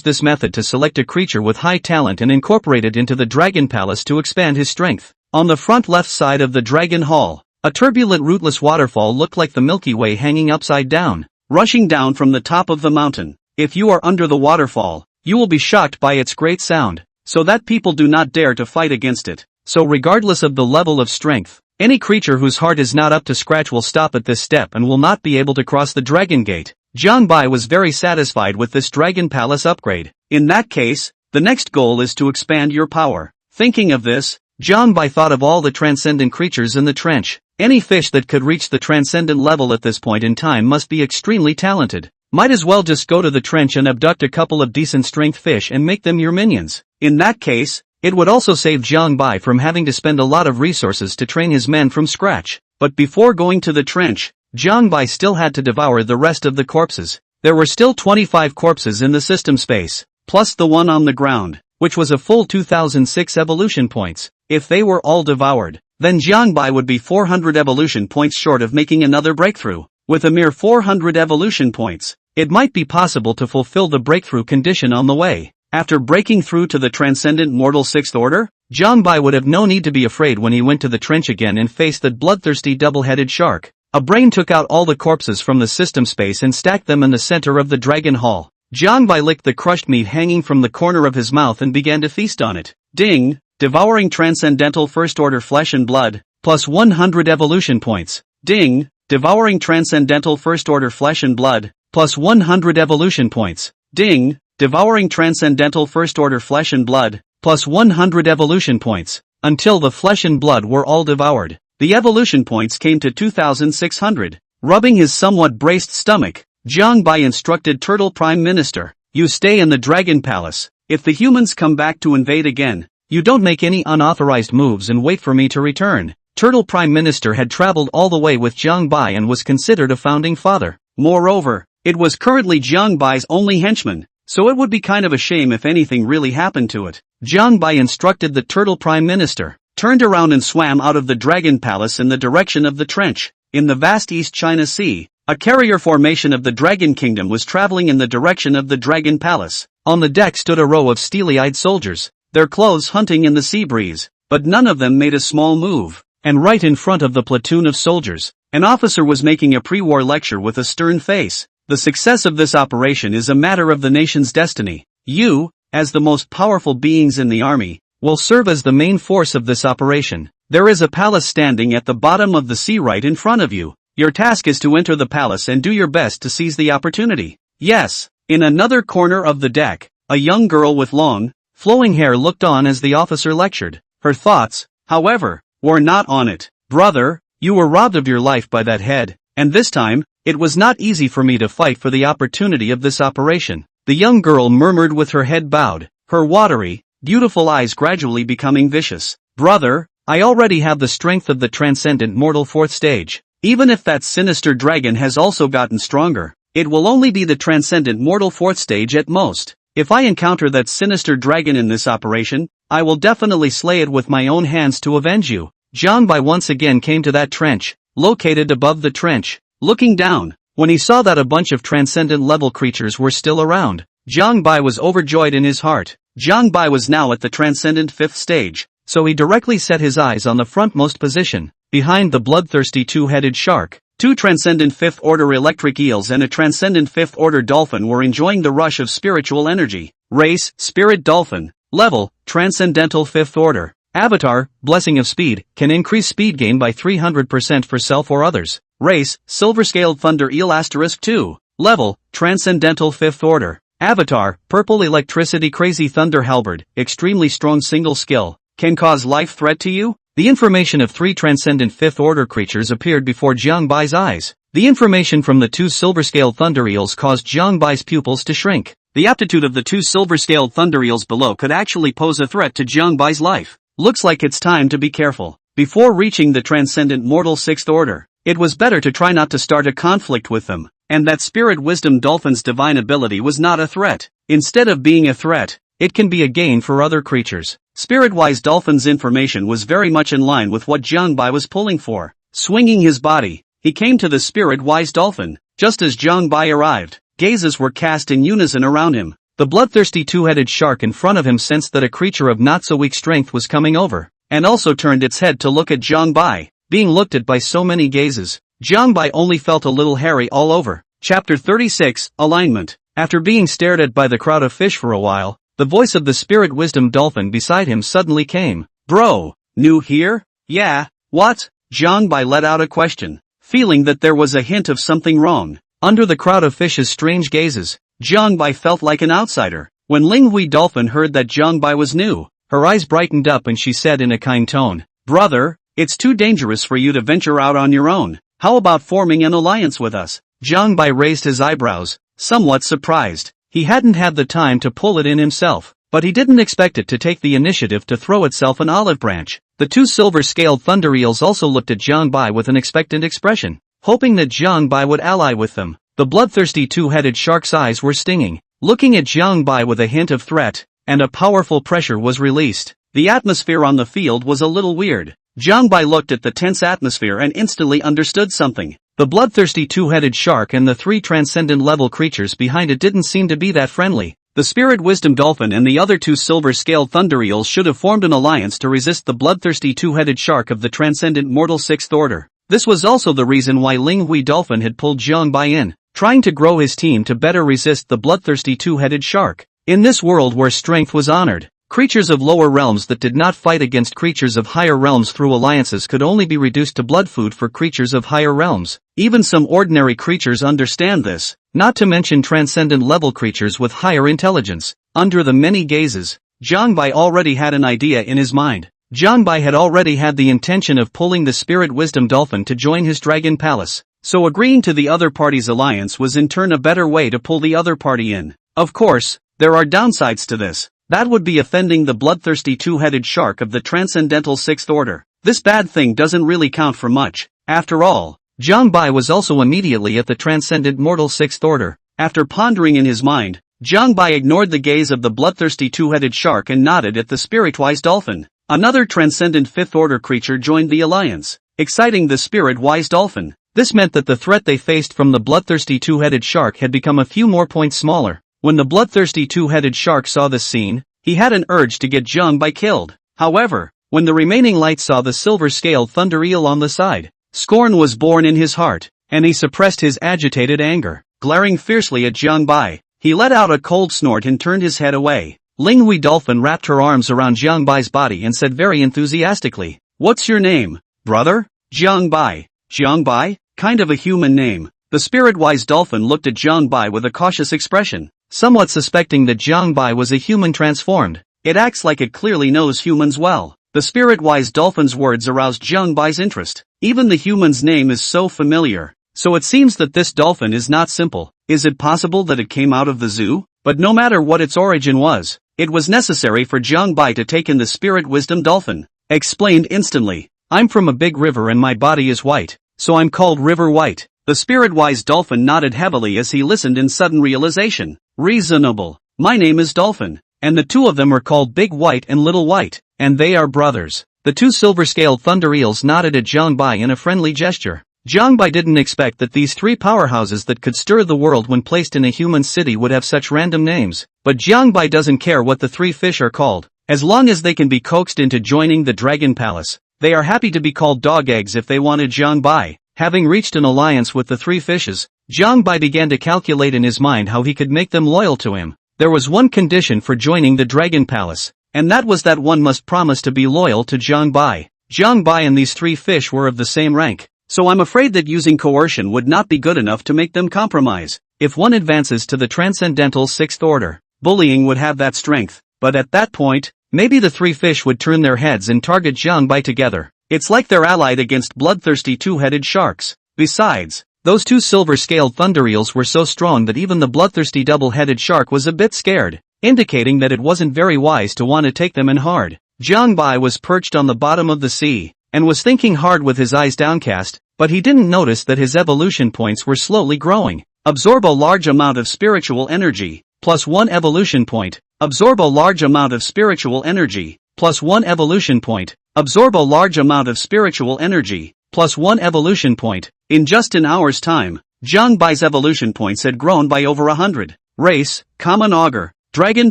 this method to select a creature with high talent and incorporate it into the Dragon Palace to expand his strength. On the front left side of the Dragon Hall, a turbulent rootless waterfall looked like the Milky Way hanging upside down, rushing down from the top of the mountain. If you are under the waterfall, you will be shocked by its great sound, so that people do not dare to fight against it. So regardless of the level of strength, any creature whose heart is not up to scratch will stop at this step and will not be able to cross the Dragon Gate. Jiang Bai was very satisfied with this Dragon Palace upgrade. In that case, the next goal is to expand your power. Thinking of this, Jiang Bai thought of all the transcendent creatures in the trench. Any fish that could reach the transcendent level at this point in time must be extremely talented. Might as well just go to the trench and abduct a couple of decent strength fish and make them your minions. In that case, it would also save Jiang Bai from having to spend a lot of resources to train his men from scratch. But before going to the trench, Jiang Bai still had to devour the rest of the corpses. There were still 25 corpses in the system space, plus the one on the ground, which was a full 2006 evolution points. If they were all devoured, then Jiang Bai would be 400 evolution points short of making another breakthrough. With a mere 400 evolution points, it might be possible to fulfill the breakthrough condition on the way. After breaking through to the transcendent mortal 6th order, Jiang Bai would have no need to be afraid when he went to the trench again and faced that bloodthirsty double-headed shark. A brain took out all the corpses from the system space and stacked them in the center of the Dragon Hall. Jiang Bai licked the crushed meat hanging from the corner of his mouth and began to feast on it. Ding! Devouring transcendental first order flesh and blood, plus 100 evolution points. Ding! Devouring transcendental first order flesh and blood, plus 100 evolution points. Ding! Devouring transcendental first order flesh and blood, plus 100 evolution points. Until the flesh and blood were all devoured, the evolution points came to 2,600. Rubbing his somewhat braced stomach, Jiang Bai instructed Turtle Prime Minister, "You stay in the Dragon Palace. If the humans come back to invade again, you don't make any unauthorized moves and wait for me to return." Turtle Prime Minister had traveled all the way with Jiang Bai and was considered a founding father. Moreover, it was currently Jiang Bai's only henchman, so it would be kind of a shame if anything really happened to it. Jiang Bai instructed the Turtle Prime Minister, turned around and swam out of the Dragon Palace in the direction of the trench. in the vast East China Sea, a carrier formation of the Dragon Kingdom was traveling in the direction of the Dragon Palace. On the deck stood a row of steely-eyed soldiers, their clothes hunting in the sea breeze, but none of them made a small move. And right in front of the platoon of soldiers, an officer was making a pre-war lecture with a stern face. The success of this operation is a matter of the nation's destiny. You, as the most powerful beings in the army, will serve as the main force of this operation. There is a palace standing at the bottom of the sea right in front of you. Your task is to enter the palace and do your best to seize the opportunity. Yes. In another corner of the deck, a young girl with long, flowing hair looked on as the officer lectured. Her thoughts, however, were not on it. Brother, you were robbed of your life by that head, and this time, it was not easy for me to fight for the opportunity of this operation. The young girl murmured with her head bowed, her watery, beautiful eyes gradually becoming vicious. Brother, I already have the strength of the transcendent mortal fourth stage. Even if that sinister dragon has also gotten stronger, it will only be the transcendent mortal fourth stage at most. If I encounter that sinister dragon in this operation, I will definitely slay it with my own hands to avenge you. Jiang Bai once again came to that trench, located above the trench. Looking down, when he saw that a bunch of transcendent level creatures were still around, Jiang Bai was overjoyed in his heart. Jiang Bai was now at the transcendent fifth stage, so he directly set his eyes on the frontmost position. Behind the bloodthirsty two-headed shark, two transcendent fifth-order electric eels and a transcendent fifth-order dolphin were enjoying the rush of spiritual energy. Race, Spirit Dolphin. Level, Transcendental fifth order. Avatar, Blessing of Speed, can increase speed gain by 300% for self or others. Race, Silver-Scaled Thunder Eel * 2. Level, Transcendental 5th Order. Avatar, Purple Electricity Crazy Thunder Halberd, extremely strong single skill, can cause life threat to you? The information of 3 transcendent 5th Order creatures appeared before Jiang Bai's eyes. The information from the 2 silver-scaled thunder eels caused Jiang Bai's pupils to shrink. The aptitude of the 2 silver-scaled thunder eels below could actually pose a threat to Jiang Bai's life. Looks like it's time to be careful. Before reaching the transcendent mortal 6th Order, it was better to try not to start a conflict with them, and that Spirit Wisdom Dolphin's divine ability was not a threat. Instead of being a threat, it can be a gain for other creatures. Spirit-wise Dolphin's information was very much in line with what Jiang Bai was pulling for. Swinging his body, he came to the Spirit-wise Dolphin. Just as Jiang Bai arrived, gazes were cast in unison around him. The bloodthirsty two-headed shark in front of him sensed that a creature of not-so-weak strength was coming over, and also turned its head to look at Jiang Bai. Being looked at by so many gazes, Jiang Bai only felt a little hairy all over. Chapter 36, Alignment. After being stared at by the crowd of fish for a while, the voice of the Spirit Wisdom Dolphin beside him suddenly came. Bro, new here? Yeah, what? Jiang Bai let out a question, feeling that there was a hint of something wrong. Under the crowd of fish's strange gazes, Jiang Bai felt like an outsider. When Ling Hui Dolphin heard that Jiang Bai was new, her eyes brightened up and she said in a kind tone, Brother, it's too dangerous for you to venture out on your own. How about forming an alliance with us? Jiang Bai raised his eyebrows, somewhat surprised. He hadn't had the time to pull it in himself, but he didn't expect it to take the initiative to throw itself an olive branch. The 2 silver-scaled thunder eels also looked at Jiang Bai with an expectant expression, hoping that Jiang Bai would ally with them. The bloodthirsty two-headed shark's eyes were stinging, looking at Jiang Bai with a hint of threat, and a powerful pressure was released. The atmosphere on the field was a little weird. Jiang Bai looked at the tense atmosphere and instantly understood something. The bloodthirsty two-headed shark and the 3 transcendent-level creatures behind it didn't seem to be that friendly. The Spirit Wisdom Dolphin and the other 2 silver-scaled thunder eels should have formed an alliance to resist the bloodthirsty two-headed shark of the transcendent mortal 6th Order. This was also the reason why Ling Hui Dolphin had pulled Jiang Bai in, trying to grow his team to better resist the bloodthirsty two-headed shark. In this world where strength was honored, creatures of lower realms that did not fight against creatures of higher realms through alliances could only be reduced to blood food for creatures of higher realms. Even some ordinary creatures understand this, not to mention transcendent level creatures with higher intelligence. Under the many gazes, Jiang Bai already had an idea in his mind. Jiang Bai had already had the intention of pulling the Spirit Wisdom Dolphin to join his Dragon Palace, so agreeing to the other party's alliance was in turn a better way to pull the other party in. Of course, there are downsides to this. That would be offending the bloodthirsty two-headed shark of the Transcendental 6th Order. This bad thing doesn't really count for much. After all, Jiang Bai was also immediately at the Transcendent Mortal 6th Order. After pondering in his mind, Jiang Bai ignored the gaze of the bloodthirsty two-headed shark and nodded at the Spirit-wise Dolphin. Another Transcendent 5th Order creature joined the alliance, exciting the Spirit-wise Dolphin. This meant that the threat they faced from the bloodthirsty two-headed shark had become a few more points smaller. When the bloodthirsty two-headed shark saw this scene, he had an urge to get Jiangbai killed. However, when the remaining light saw the silver-scaled thunder eel on the side, scorn was born in his heart, and he suppressed his agitated anger. Glaring fiercely at Jiangbai, he let out a cold snort and turned his head away. Linghui Dolphin wrapped her arms around Jiangbai's body and said very enthusiastically, "What's your name, brother?" "Jiangbai." "Jiangbai? Kind of a human name." The spirit-wise dolphin looked at Jiangbai with a cautious expression, somewhat suspecting that Jiangbai was a human transformed. It acts like it clearly knows humans well. The spirit-wise dolphin's words aroused Jiangbai's interest. Even the human's name is so familiar. So it seems that this dolphin is not simple. Is it possible that it came out of the zoo? But no matter what its origin was, it was necessary for Jiangbai to take in the spirit wisdom dolphin. Explained instantly. "I'm from a big river and my body is white, so I'm called River White." The spirit-wise dolphin nodded heavily as he listened in sudden realization. "Reasonable. My name is Dolphin, and the two of them are called Big White and Little White, and they are brothers." The two silver-scaled thunder eels nodded at Jiangbai in a friendly gesture. Jiangbai didn't expect that these three powerhouses that could stir the world when placed in a human city would have such random names. But Jiangbai doesn't care what the three fish are called, as long as they can be coaxed into joining the Dragon Palace. They are happy to be called dog eggs if they wanted Jiangbai. Having reached an alliance with the three fishes, Jiangbai began to calculate in his mind how he could make them loyal to him. There was one condition for joining the Dragon Palace, and that was that one must promise to be loyal to Jiangbai. Jiangbai and these three fish were of the same rank, so I'm afraid that using coercion would not be good enough to make them compromise. If one advances to the transcendental sixth order, bullying would have that strength, but at that point, maybe the three fish would turn their heads and target Jiangbai together. It's like they're allied against bloodthirsty two-headed sharks. Besides, those two silver-scaled thunder eels were so strong that even the bloodthirsty double-headed shark was a bit scared, indicating that it wasn't very wise to want to take them in hard. Jiangbai was perched on the bottom of the sea, and was thinking hard with his eyes downcast, but he didn't notice that his evolution points were slowly growing. Absorb a large amount of spiritual energy, plus 1 evolution point. Absorb a large amount of spiritual energy, plus 1 evolution point. Absorb a large amount of spiritual energy, plus 1 evolution point. In just an hour's time, Jiangbai's evolution points had grown by over 100. Race, Common Augur, Dragon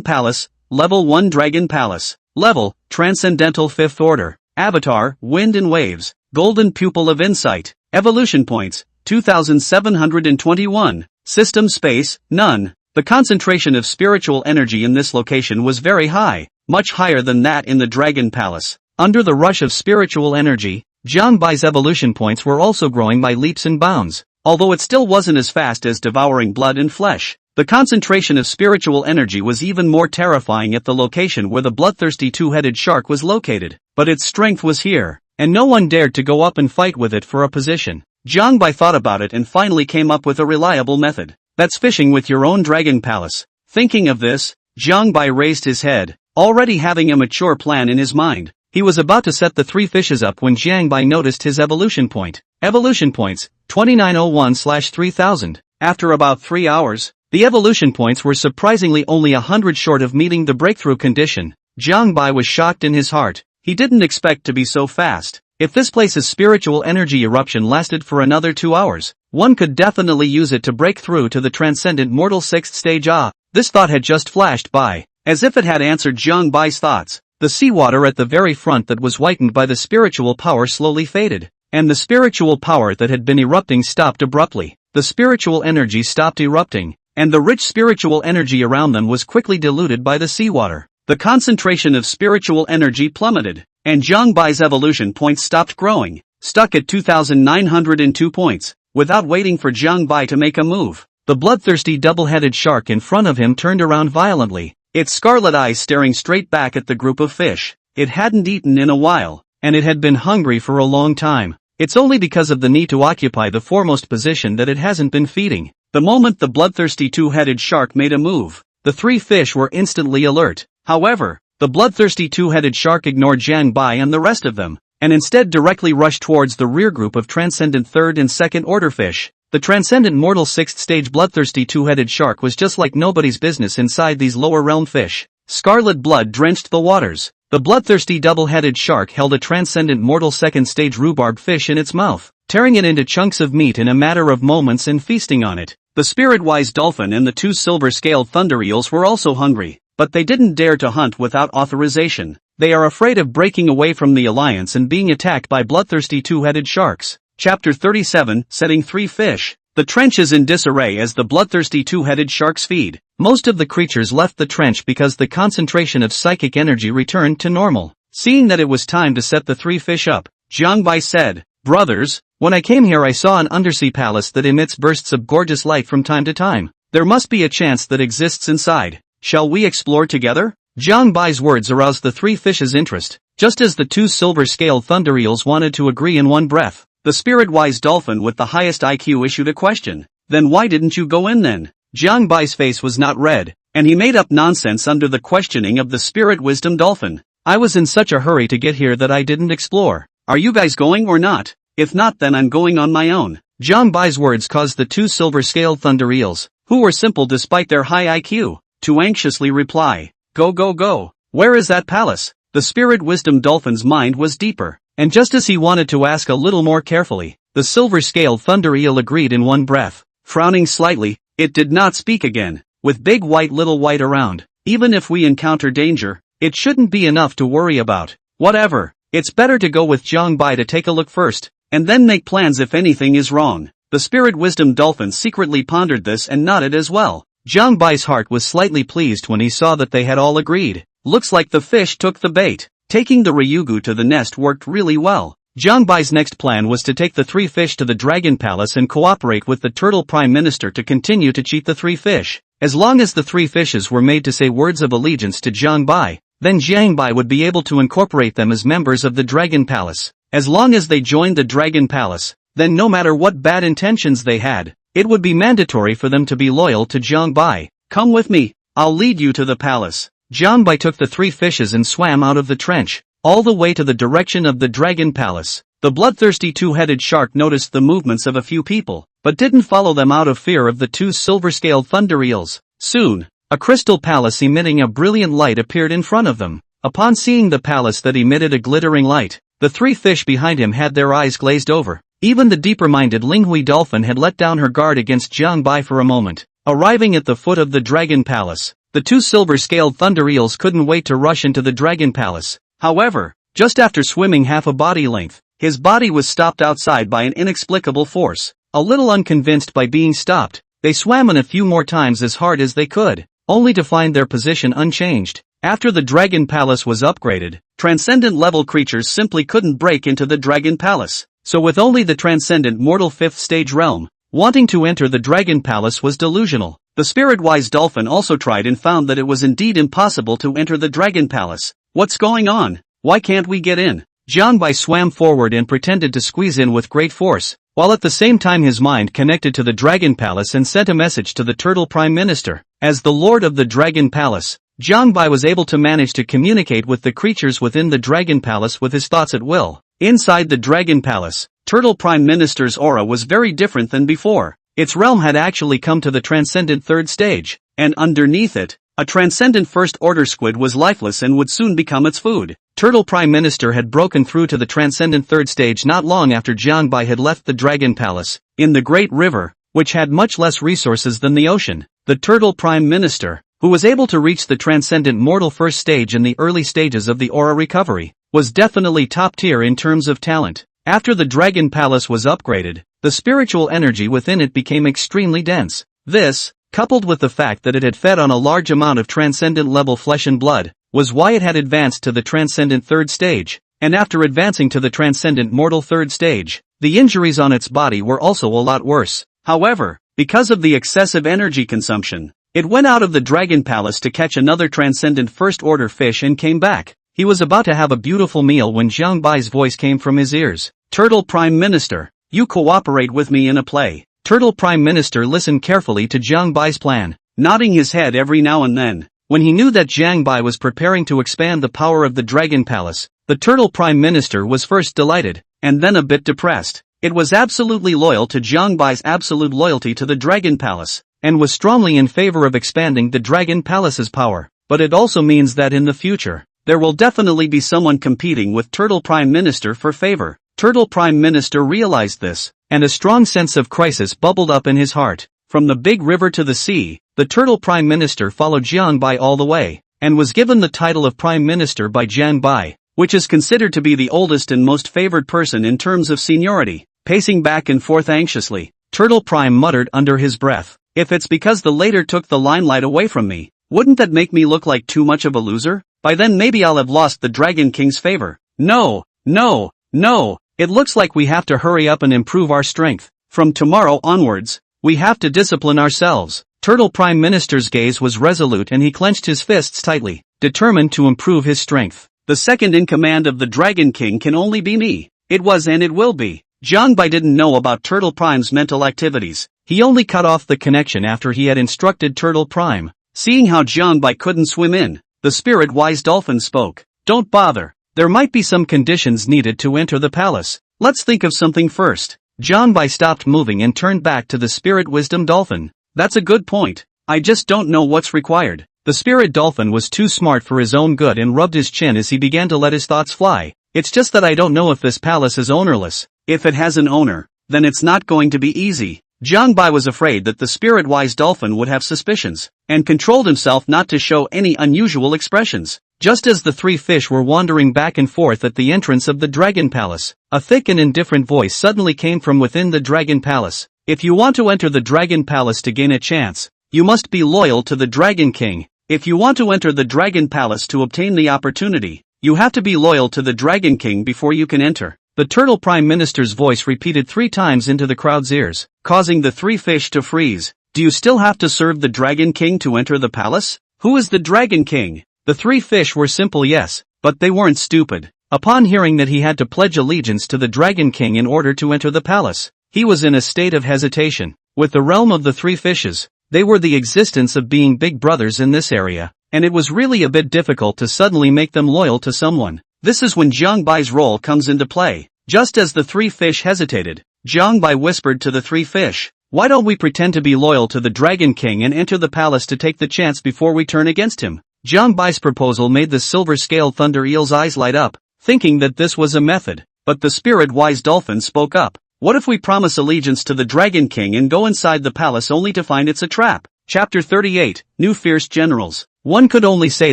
Palace, Level 1 Dragon Palace. Level, Transcendental 5th Order. Avatar, Wind and Waves, Golden Pupil of Insight. Evolution points, 2721. System space, none. The concentration of spiritual energy in this location was very high, much higher than that in the Dragon Palace. Under the rush of spiritual energy, Jiangbai's evolution points were also growing by leaps and bounds, although it still wasn't as fast as devouring blood and flesh. The concentration of spiritual energy was even more terrifying at the location where the bloodthirsty two-headed shark was located, but its strength was here, and no one dared to go up and fight with it for a position. Jiangbai thought about it and finally came up with a reliable method. That's fishing with your own Dragon Palace. Thinking of this, Jiangbai raised his head, already having a mature plan in his mind. He was about to set the three fishes up when Jiangbai noticed his evolution point. Evolution points, 2901/3000. After about 3 hours, the evolution points were surprisingly only 100 short of meeting the breakthrough condition. Jiangbai was shocked in his heart. He didn't expect to be so fast. If this place's spiritual energy eruption lasted for another 2 hours, one could definitely use it to break through to the transcendent mortal 6th stage. This thought had just flashed by, as if it had answered Jiangbai's thoughts. The seawater at the very front that was whitened by the spiritual power slowly faded, and the spiritual power that had been erupting stopped abruptly. The spiritual energy stopped erupting, and the rich spiritual energy around them was quickly diluted by the seawater. The concentration of spiritual energy plummeted, and Jiangbai's evolution points stopped growing, stuck at 2,902 points. Without waiting for Jiangbai to make a move, the bloodthirsty double-headed shark in front of him turned around violently, its scarlet eyes staring straight back at the group of fish. It hadn't eaten in a while, and it had been hungry for a long time. It's only because of the need to occupy the foremost position that it hasn't been feeding. The moment the bloodthirsty two-headed shark made a move, the three fish were instantly alert. However, the bloodthirsty two-headed shark ignored Jiangbai and the rest of them, and instead directly rushed towards the rear group of transcendent third and second order fish. The transcendent mortal 6th stage bloodthirsty two-headed shark was just like nobody's business inside these lower realm fish. Scarlet blood drenched the waters. The bloodthirsty double-headed shark held a transcendent mortal 2nd stage rhubarb fish in its mouth. tearing it into chunks of meat in a matter of moments and feasting on it. The spirit-wise dolphin and the 2 silver-scaled thunder eels were also hungry, but they didn't dare to hunt without authorization. They are afraid of breaking away from the alliance and being attacked by bloodthirsty 2-headed sharks. Chapter 37, Setting 3 Fish. The trench is in disarray as the bloodthirsty 2-headed sharks feed. Most of the creatures left the trench because the concentration of psychic energy returned to normal. Seeing that it was time to set the 3 fish up, Jiangbai said, "Brothers, when I came here I saw an undersea palace that emits bursts of gorgeous light from time to time. There must be a chance that exists inside. Shall we explore together?" Jiangbai's words aroused the 3 fishes' interest, just as the 2 silver-scaled thunder eels wanted to agree in one breath. The spirit-wise dolphin with the highest IQ issued a question. "Then why didn't you go in then?" Jiangbai's face was not red, and he made up nonsense under the questioning of the spirit-wisdom dolphin. "I was in such a hurry to get here that I didn't explore. Are you guys going or not? If not, then I'm going on my own." Jiangbai's words caused the 2 silver-scaled thunder eels, who were simple despite their high IQ, to anxiously reply, "Go go go. Where is that palace?" The spirit-wisdom dolphin's mind was deeper, and just as he wanted to ask a little more carefully, the silver-scaled thunder eel agreed in one breath. Frowning slightly, it did not speak again. "With big white little white around, even if we encounter danger, it shouldn't be enough to worry about. Whatever, it's better to go with Jiangbai to take a look first, and then make plans if anything is wrong." The spirit-wisdom dolphin secretly pondered this and nodded as well. Jiangbai's heart was slightly pleased when he saw that they had all agreed. Looks like the fish took the bait. Taking the Ryugu to the nest worked really well. Jiangbai's next plan was to take the 3 fish to the Dragon Palace and cooperate with the Turtle Prime Minister to continue to cheat the 3 fish. As long as the 3 fishes were made to say words of allegiance to Jiangbai, then Jiangbai would be able to incorporate them as members of the Dragon Palace. As long as they joined the Dragon Palace, then no matter what bad intentions they had, it would be mandatory for them to be loyal to Jiangbai. "Come with me, I'll lead you to the palace." Jiangbai took the 3 fishes and swam out of the trench, all the way to the direction of the Dragon Palace. The bloodthirsty 2-headed shark noticed the movements of a few people, but didn't follow them out of fear of the 2 silver-scaled thunder eels. Soon, a crystal palace emitting a brilliant light appeared in front of them. Upon seeing the palace that emitted a glittering light, the 3 fish behind him had their eyes glazed over. Even the deeper-minded Linghui dolphin had let down her guard against Jiangbai for a moment. Arriving at the foot of the Dragon Palace, the 2 silver-scaled thunder eels couldn't wait to rush into the Dragon Palace. However, just after swimming half a body length, his body was stopped outside by an inexplicable force. A little unconvinced by being stopped, they swam in a few more times as hard as they could, only to find their position unchanged. After the Dragon Palace was upgraded, transcendent-level creatures simply couldn't break into the Dragon Palace. So with only the transcendent mortal 5th stage realm, wanting to enter the Dragon Palace was delusional. The spirit-wise dolphin also tried and found that it was indeed impossible to enter the Dragon Palace. "What's going on? Why can't we get in?" Jiangbai swam forward and pretended to squeeze in with great force, while at the same time his mind connected to the Dragon Palace and sent a message to the Turtle Prime Minister. As the Lord of the Dragon Palace, Jiangbai was able to manage to communicate with the creatures within the Dragon Palace with his thoughts at will. Inside the Dragon Palace, Turtle Prime Minister's aura was very different than before. Its realm had actually come to the transcendent 3rd stage, and underneath it, a transcendent 1st order squid was lifeless and would soon become its food. Turtle Prime Minister had broken through to the transcendent 3rd stage not long after Jiangbai had left the Dragon Palace. In the Great River, which had much less resources than the ocean, the Turtle Prime Minister, who was able to reach the transcendent mortal 1st stage in the early stages of the aura recovery, was definitely top tier in terms of talent. After the Dragon Palace was upgraded, the spiritual energy within it became extremely dense. This, coupled with the fact that it had fed on a large amount of transcendent-level flesh and blood, was why it had advanced to the transcendent 3rd stage, and after advancing to the transcendent mortal 3rd stage, the injuries on its body were also a lot worse. However, because of the excessive energy consumption, it went out of the Dragon Palace to catch another transcendent 1st order fish and came back. He was about to have a beautiful meal when Jiangbai's voice came from his ears. "Turtle Prime Minister, you cooperate with me in a play." Turtle Prime Minister listened carefully to Jiangbai's plan, nodding his head every now and then. When he knew that Jiangbai was preparing to expand the power of the Dragon Palace, the Turtle Prime Minister was first delighted, and then a bit depressed. It was absolutely loyal to Jiangbai's absolute loyalty to the Dragon Palace, and was strongly in favor of expanding the Dragon Palace's power. But it also means that in the future, there will definitely be someone competing with Turtle Prime Minister for favor. Turtle Prime Minister realized this, and a strong sense of crisis bubbled up in his heart. From the big river to the sea, the Turtle Prime Minister followed Jiang Bai all the way, and was given the title of Prime Minister by Jiang Bai, which is considered to be the oldest and most favored person in terms of seniority. Pacing back and forth anxiously, Turtle Prime muttered under his breath, "If it's because the later took the limelight away from me, wouldn't that make me look like too much of a loser? By then maybe I'll have lost the Dragon King's favor. No, no, no, it looks like we have to hurry up and improve our strength. From tomorrow onwards, we have to discipline ourselves." Turtle Prime Minister's gaze was resolute and he clenched his fists tightly, determined to improve his strength. The second in command of the Dragon King can only be me. It was and it will be. Jiang Bai didn't know about Turtle Prime's mental activities. He only cut off the connection after he had instructed Turtle Prime. Seeing how Jiang Bai couldn't swim in, the spirit-wise dolphin spoke. "Don't bother. There might be some conditions needed to enter the palace. Let's think of something first." Jiang Bai stopped moving and turned back to the spirit wisdom dolphin. "That's a good point. I just don't know what's required." The spirit dolphin was too smart for his own good and rubbed his chin as he began to let his thoughts fly. "It's just that I don't know if this palace is ownerless. If it has an owner, then it's not going to be easy." Jiang Bai was afraid that the spirit-wise dolphin would have suspicions, and controlled himself not to show any unusual expressions. Just as the three fish were wandering back and forth at the entrance of the Dragon Palace, a thick and indifferent voice suddenly came from within the Dragon Palace. "If you want to enter the Dragon Palace to gain a chance, you must be loyal to the Dragon King. If you want to enter the Dragon Palace to obtain the opportunity, you have to be loyal to the Dragon King before you can enter." The Turtle Prime Minister's voice repeated 3 times into the crowd's ears, causing the three fish to freeze. "Do you still have to serve the Dragon King to enter the palace? Who is the Dragon King?" The three fish were simple yes, but they weren't stupid. Upon hearing that he had to pledge allegiance to the Dragon King in order to enter the palace, he was in a state of hesitation. With the realm of the three fishes, they were the existence of being big brothers in this area, and it was really a bit difficult to suddenly make them loyal to someone. This is when Jiang Bai's role comes into play. Just as the three fish hesitated, Jiang Bai whispered to the three fish, "Why don't we pretend to be loyal to the Dragon King and enter the palace to take the chance before we turn against him?" Jiang Bai's proposal made the silver-scaled thunder eel's eyes light up, thinking that this was a method. But the spirit-wise dolphin spoke up. "What if we promise allegiance to the Dragon King and go inside the palace only to find it's a trap?" Chapter 38, New Fierce Generals. One could only say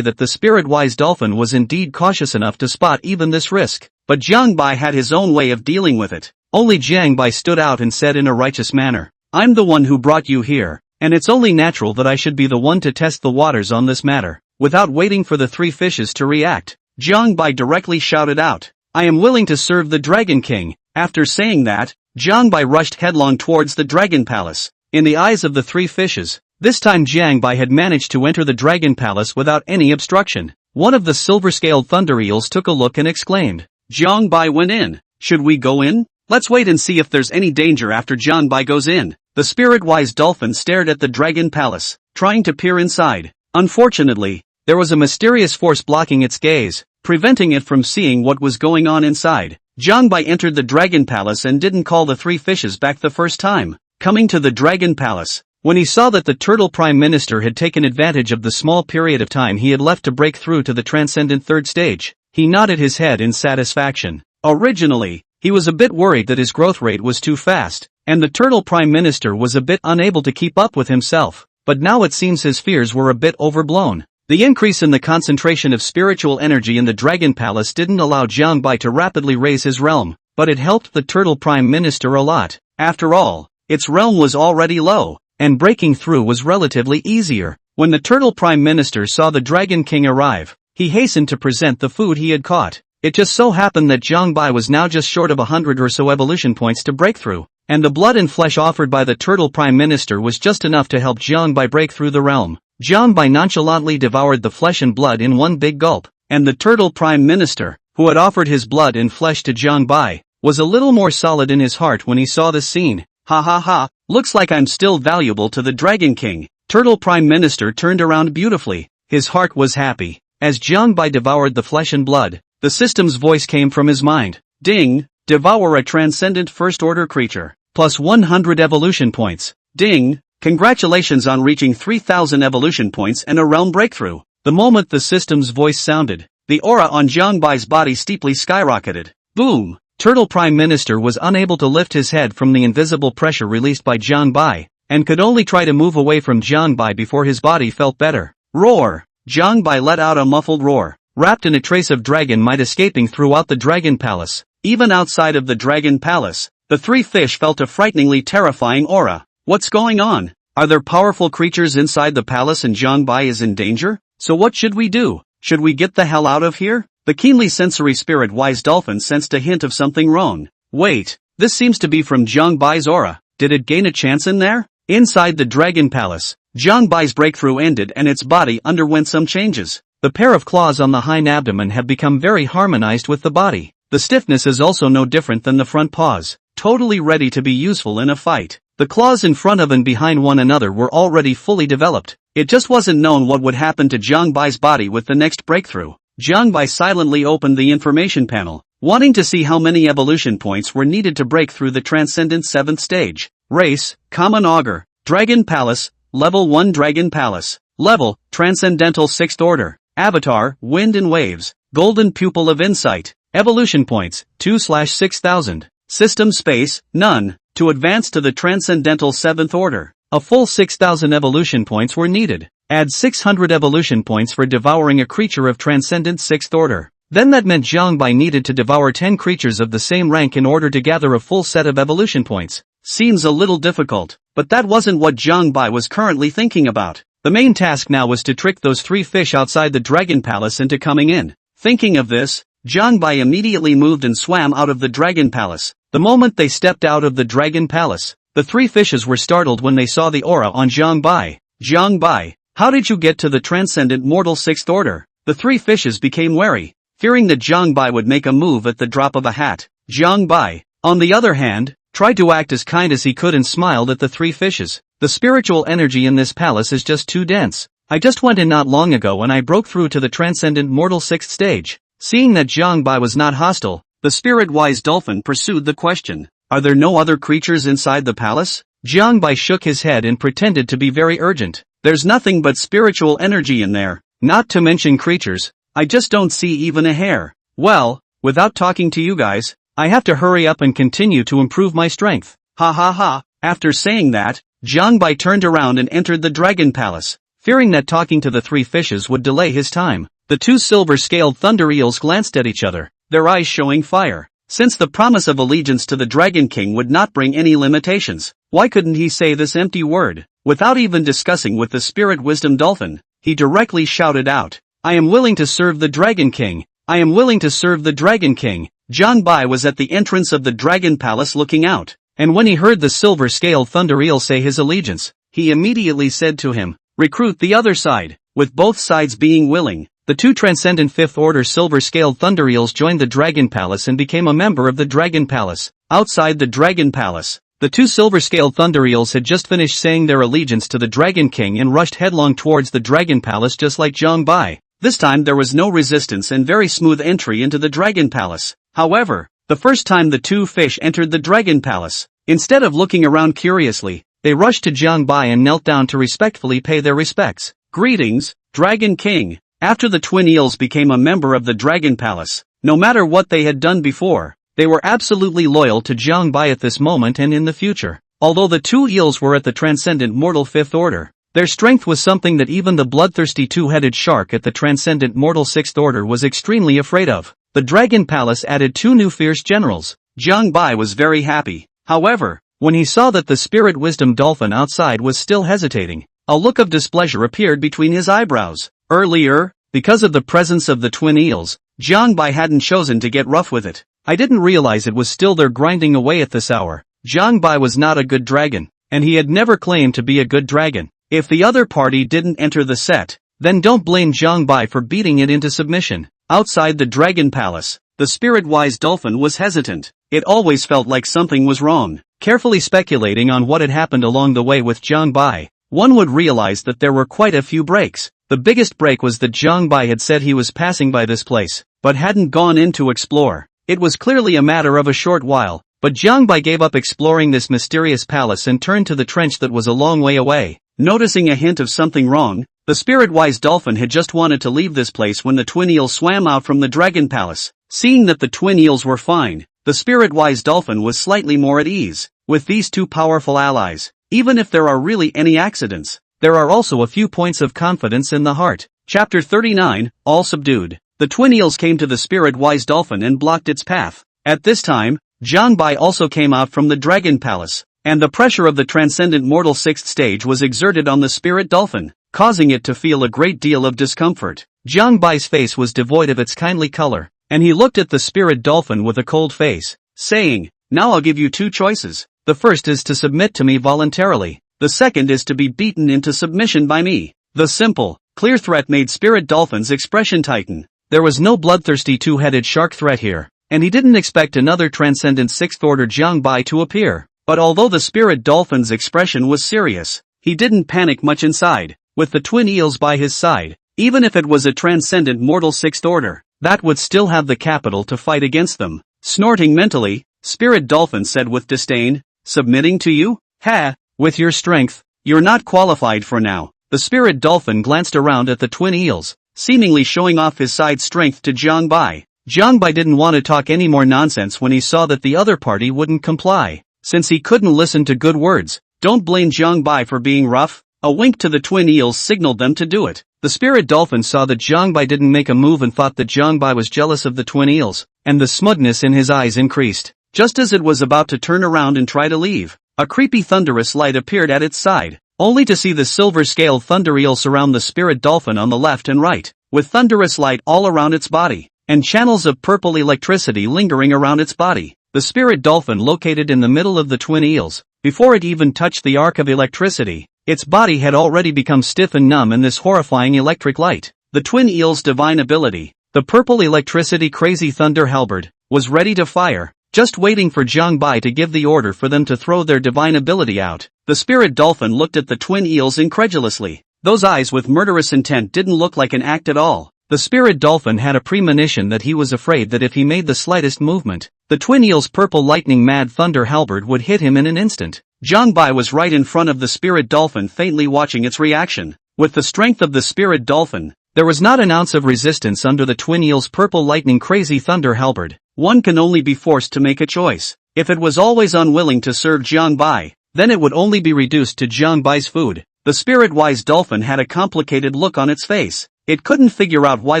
that the spirit-wise dolphin was indeed cautious enough to spot even this risk, but Jiang Bai had his own way of dealing with it. Only Jiang Bai stood out and said in a righteous manner, "I'm the one who brought you here, and it's only natural that I should be the one to test the waters on this matter." Without waiting for the three fishes to react, Jiang Bai directly shouted out, "I am willing to serve the Dragon King." After saying that, Jiang Bai rushed headlong towards the Dragon Palace. In the eyes of the three fishes, this time Jiang Bai had managed to enter the Dragon Palace without any obstruction. One of the silver-scaled thunder eels took a look and exclaimed, "Jiang Bai went in. Should we go in? Let's wait and see if there's any danger after Jiang Bai goes in." The spirit-wise dolphin stared at the Dragon Palace, trying to peer inside. Unfortunately, there was a mysterious force blocking its gaze, preventing it from seeing what was going on inside. Jiang Bai entered the Dragon Palace and didn't call the three fishes back the first time. Coming to the Dragon Palace, when he saw that the Turtle Prime Minister had taken advantage of the small period of time he had left to break through to the transcendent third stage, he nodded his head in satisfaction. Originally, he was a bit worried that his growth rate was too fast, and the Turtle Prime Minister was a bit unable to keep up with himself, but now it seems his fears were a bit overblown. The increase in the concentration of spiritual energy in the Dragon Palace didn't allow Jiang Bai to rapidly raise his realm, but it helped the Turtle Prime Minister a lot. After all, its realm was already low, and breaking through was relatively easier. When the Turtle Prime Minister saw the Dragon King arrive, he hastened to present the food he had caught. It just so happened that Jiang Bai was now just short of 100 or so evolution points to break through, and the blood and flesh offered by the Turtle Prime Minister was just enough to help Jiang Bai break through the realm. Jiang Bai nonchalantly devoured the flesh and blood in one big gulp, and the Turtle Prime Minister, who had offered his blood and flesh to Jiang Bai, was a little more solid in his heart when he saw this scene. "Ha ha ha, looks like I'm still valuable to the Dragon King." Turtle Prime Minister turned around beautifully. His heart was happy. As Jiang Bai devoured the flesh and blood, the system's voice came from his mind. "Ding, devour a transcendent first-order creature. Plus 100 evolution points. Ding, congratulations on reaching 3,000 evolution points and a realm breakthrough." The moment the system's voice sounded, the aura on Jiang Bai's body steeply skyrocketed. Boom! Turtle Prime Minister was unable to lift his head from the invisible pressure released by Jiang Bai, and could only try to move away from Jiang Bai before his body felt better. Roar! Jiang Bai let out a muffled roar, wrapped in a trace of dragon might escaping throughout the Dragon Palace. Even outside of the Dragon Palace, the three fish felt a frighteningly terrifying aura. What's going on? Are there powerful creatures inside the palace and Jiang Bai is in danger? So what should we do? Should we get the hell out of here? The keenly sensory spirit-wise dolphin sensed a hint of something wrong. Wait, this seems to be from Jiang Bai's aura. Did it gain a chance in there? Inside the Dragon Palace, Jiang Bai's breakthrough ended and its body underwent some changes. The pair of claws on the hind abdomen have become very harmonized with the body. The stiffness is also no different than the front paws, totally ready to be useful in a fight. The claws in front of and behind one another were already fully developed. It just wasn't known what would happen to Jiang Bai's body with the next breakthrough. Jiang Bai silently opened the information panel, wanting to see how many evolution points were needed to break through the Transcendent 7th stage. Race, Common Augur, Dragon Palace, Level 1 Dragon Palace. Level, Transcendental 6th Order. Avatar, Wind and Waves, Golden Pupil of Insight. Evolution points, 2/6000. System space, none. To advance to the Transcendental 7th Order, a full 6,000 evolution points were needed. Add 600 evolution points for devouring a creature of Transcendent 6th Order. Then that meant Jiang Bai needed to devour 10 creatures of the same rank in order to gather a full set of evolution points. Seems a little difficult, but that wasn't what Jiang Bai was currently thinking about. The main task now was to trick those three fish outside the Dragon Palace into coming in. Thinking of this, Jiang Bai immediately moved and swam out of the Dragon Palace. The moment they stepped out of the Dragon Palace, the three fishes were startled when they saw the aura on Jiang Bai. Jiang Bai, how did you get to the Transcendent Mortal 6th Order? The three fishes became wary, fearing that Jiang Bai would make a move at the drop of a hat. Jiang Bai, on the other hand, tried to act as kind as he could and smiled at the three fishes. The spiritual energy in this palace is just too dense. I just went in not long ago and I broke through to the Transcendent Mortal 6th stage. Seeing that Jiang Bai was not hostile, the spirit-wise dolphin pursued the question. Are there no other creatures inside the palace? Jiang Bai shook his head and pretended to be very urgent. There's nothing but spiritual energy in there, not to mention creatures. I just don't see even a hair. Well, without talking to you guys, I have to hurry up and continue to improve my strength. Ha ha ha. After saying that, Jiang Bai turned around and entered the Dragon Palace, fearing that talking to the three fishes would delay his time. The two silver-scaled thunder eels glanced at each other, their eyes showing fire. Since the promise of allegiance to the Dragon King would not bring any limitations, why couldn't he say this empty word? Without even discussing with the spirit wisdom dolphin, he directly shouted out, I am willing to serve the Dragon King. I am willing to serve the Dragon King. Jiang Bai was at the entrance of the Dragon Palace looking out, and when he heard the silver-scaled thunder eel say his allegiance, he immediately said to him, recruit the other side. With both sides being willing, the two Transcendent 5th Order silver-scaled thunder eels joined the Dragon Palace and became a member of the Dragon Palace. Outside the Dragon Palace, the two silver-scaled thunder eels had just finished saying their allegiance to the Dragon King and rushed headlong towards the Dragon Palace just like Jiang Bai. This time there was no resistance and very smooth entry into the Dragon Palace. However, the first time the two fish entered the Dragon Palace, instead of looking around curiously, they rushed to Jiang Bai and knelt down to respectfully pay their respects. Greetings, Dragon King. After the twin eels became a member of the Dragon Palace, no matter what they had done before, they were absolutely loyal to Jiang Bai at this moment and in the future. Although the two eels were at the Transcendent Mortal 5th Order, their strength was something that even the bloodthirsty two-headed shark at the Transcendent Mortal 6th Order was extremely afraid of. The Dragon Palace added two new fierce generals. Jiang Bai was very happy. However, when he saw that the spirit wisdom dolphin outside was still hesitating, a look of displeasure appeared between his eyebrows. Earlier, because of the presence of the twin eels, Jiang Bai hadn't chosen to get rough with it. I didn't realize it was still there grinding away at this hour. Jiang Bai was not a good dragon, and he had never claimed to be a good dragon. If the other party didn't enter the set, then don't blame Jiang Bai for beating it into submission. Outside the Dragon Palace, the spirit-wise dolphin was hesitant. It always felt like something was wrong. Carefully speculating on what had happened along the way with Jiang Bai, one would realize that there were quite a few breaks. The biggest break was that Jiang Bai had said he was passing by this place, but hadn't gone in to explore. It was clearly a matter of a short while, but Jiang Bai gave up exploring this mysterious palace and turned to the trench that was a long way away. Noticing a hint of something wrong, the spirit-wise dolphin had just wanted to leave this place when the twin eels swam out from the Dragon Palace. Seeing that the twin eels were fine, the spirit-wise dolphin was slightly more at ease. With these two powerful allies, even if there are really any accidents, there are also a few points of confidence in the heart. Chapter 39, All Subdued. The twin eels came to the spirit-wise dolphin and blocked its path. At this time, Jiang Bai also came out from the dragon palace, and the pressure of the transcendent mortal sixth stage was exerted on the spirit dolphin, causing it to feel a great deal of discomfort. Jiang Bai's face was devoid of its kindly color, and he looked at the spirit dolphin with a cold face, saying, "Now I'll give you two choices. The first is to submit to me voluntarily. The second is to be beaten into submission by me." The simple, clear threat made spirit dolphin's expression tighten. There was no bloodthirsty two-headed shark threat here, and he didn't expect another transcendent sixth-order Jiang Bai to appear. But although the spirit dolphin's expression was serious, he didn't panic much inside. With the twin eels by his side, even if it was a transcendent mortal sixth order, that would still have the capital to fight against them. Snorting mentally, spirit dolphin said with disdain, "Submitting to you? Ha! With your strength, you're not qualified for now." The spirit dolphin glanced around at the twin eels, seemingly showing off his side strength to Jiang Bai. Jiang Bai didn't want to talk any more nonsense when he saw that the other party wouldn't comply. Since he couldn't listen to good words, "Don't blame Jiang Bai for being rough." A wink to the twin eels signaled them to do it. The spirit dolphin saw that Jiang Bai didn't make a move and thought that Jiang Bai was jealous of the twin eels, and the smugness in his eyes increased. Just as it was about to turn around and try to leave, a creepy thunderous light appeared at its side, only to see the silver-scaled thunder eel surround the spirit dolphin on the left and right, with thunderous light all around its body, and channels of purple electricity lingering around its body. The spirit dolphin located in the middle of the twin eels, before it even touched the arc of electricity, its body had already become stiff and numb in this horrifying electric light. The twin eel's divine ability, the purple electricity crazy thunder halberd, was ready to fire, just waiting for Jiang Bai to give the order for them to throw their divine ability out. The spirit dolphin looked at the twin eels incredulously. Those eyes with murderous intent didn't look like an act at all. The spirit dolphin had a premonition that he was afraid that if he made the slightest movement, the twin eel's purple lightning mad thunder halberd would hit him in an instant. Jiang Bai was right in front of the spirit dolphin, faintly watching its reaction. With the strength of the spirit dolphin, there was not an ounce of resistance under the twin eel's purple lightning crazy thunder halberd. One can only be forced to make a choice. If it was always unwilling to serve Jiang Bai, then it would only be reduced to Jiang Bai's food. The spirit-wise dolphin had a complicated look on its face. It couldn't figure out why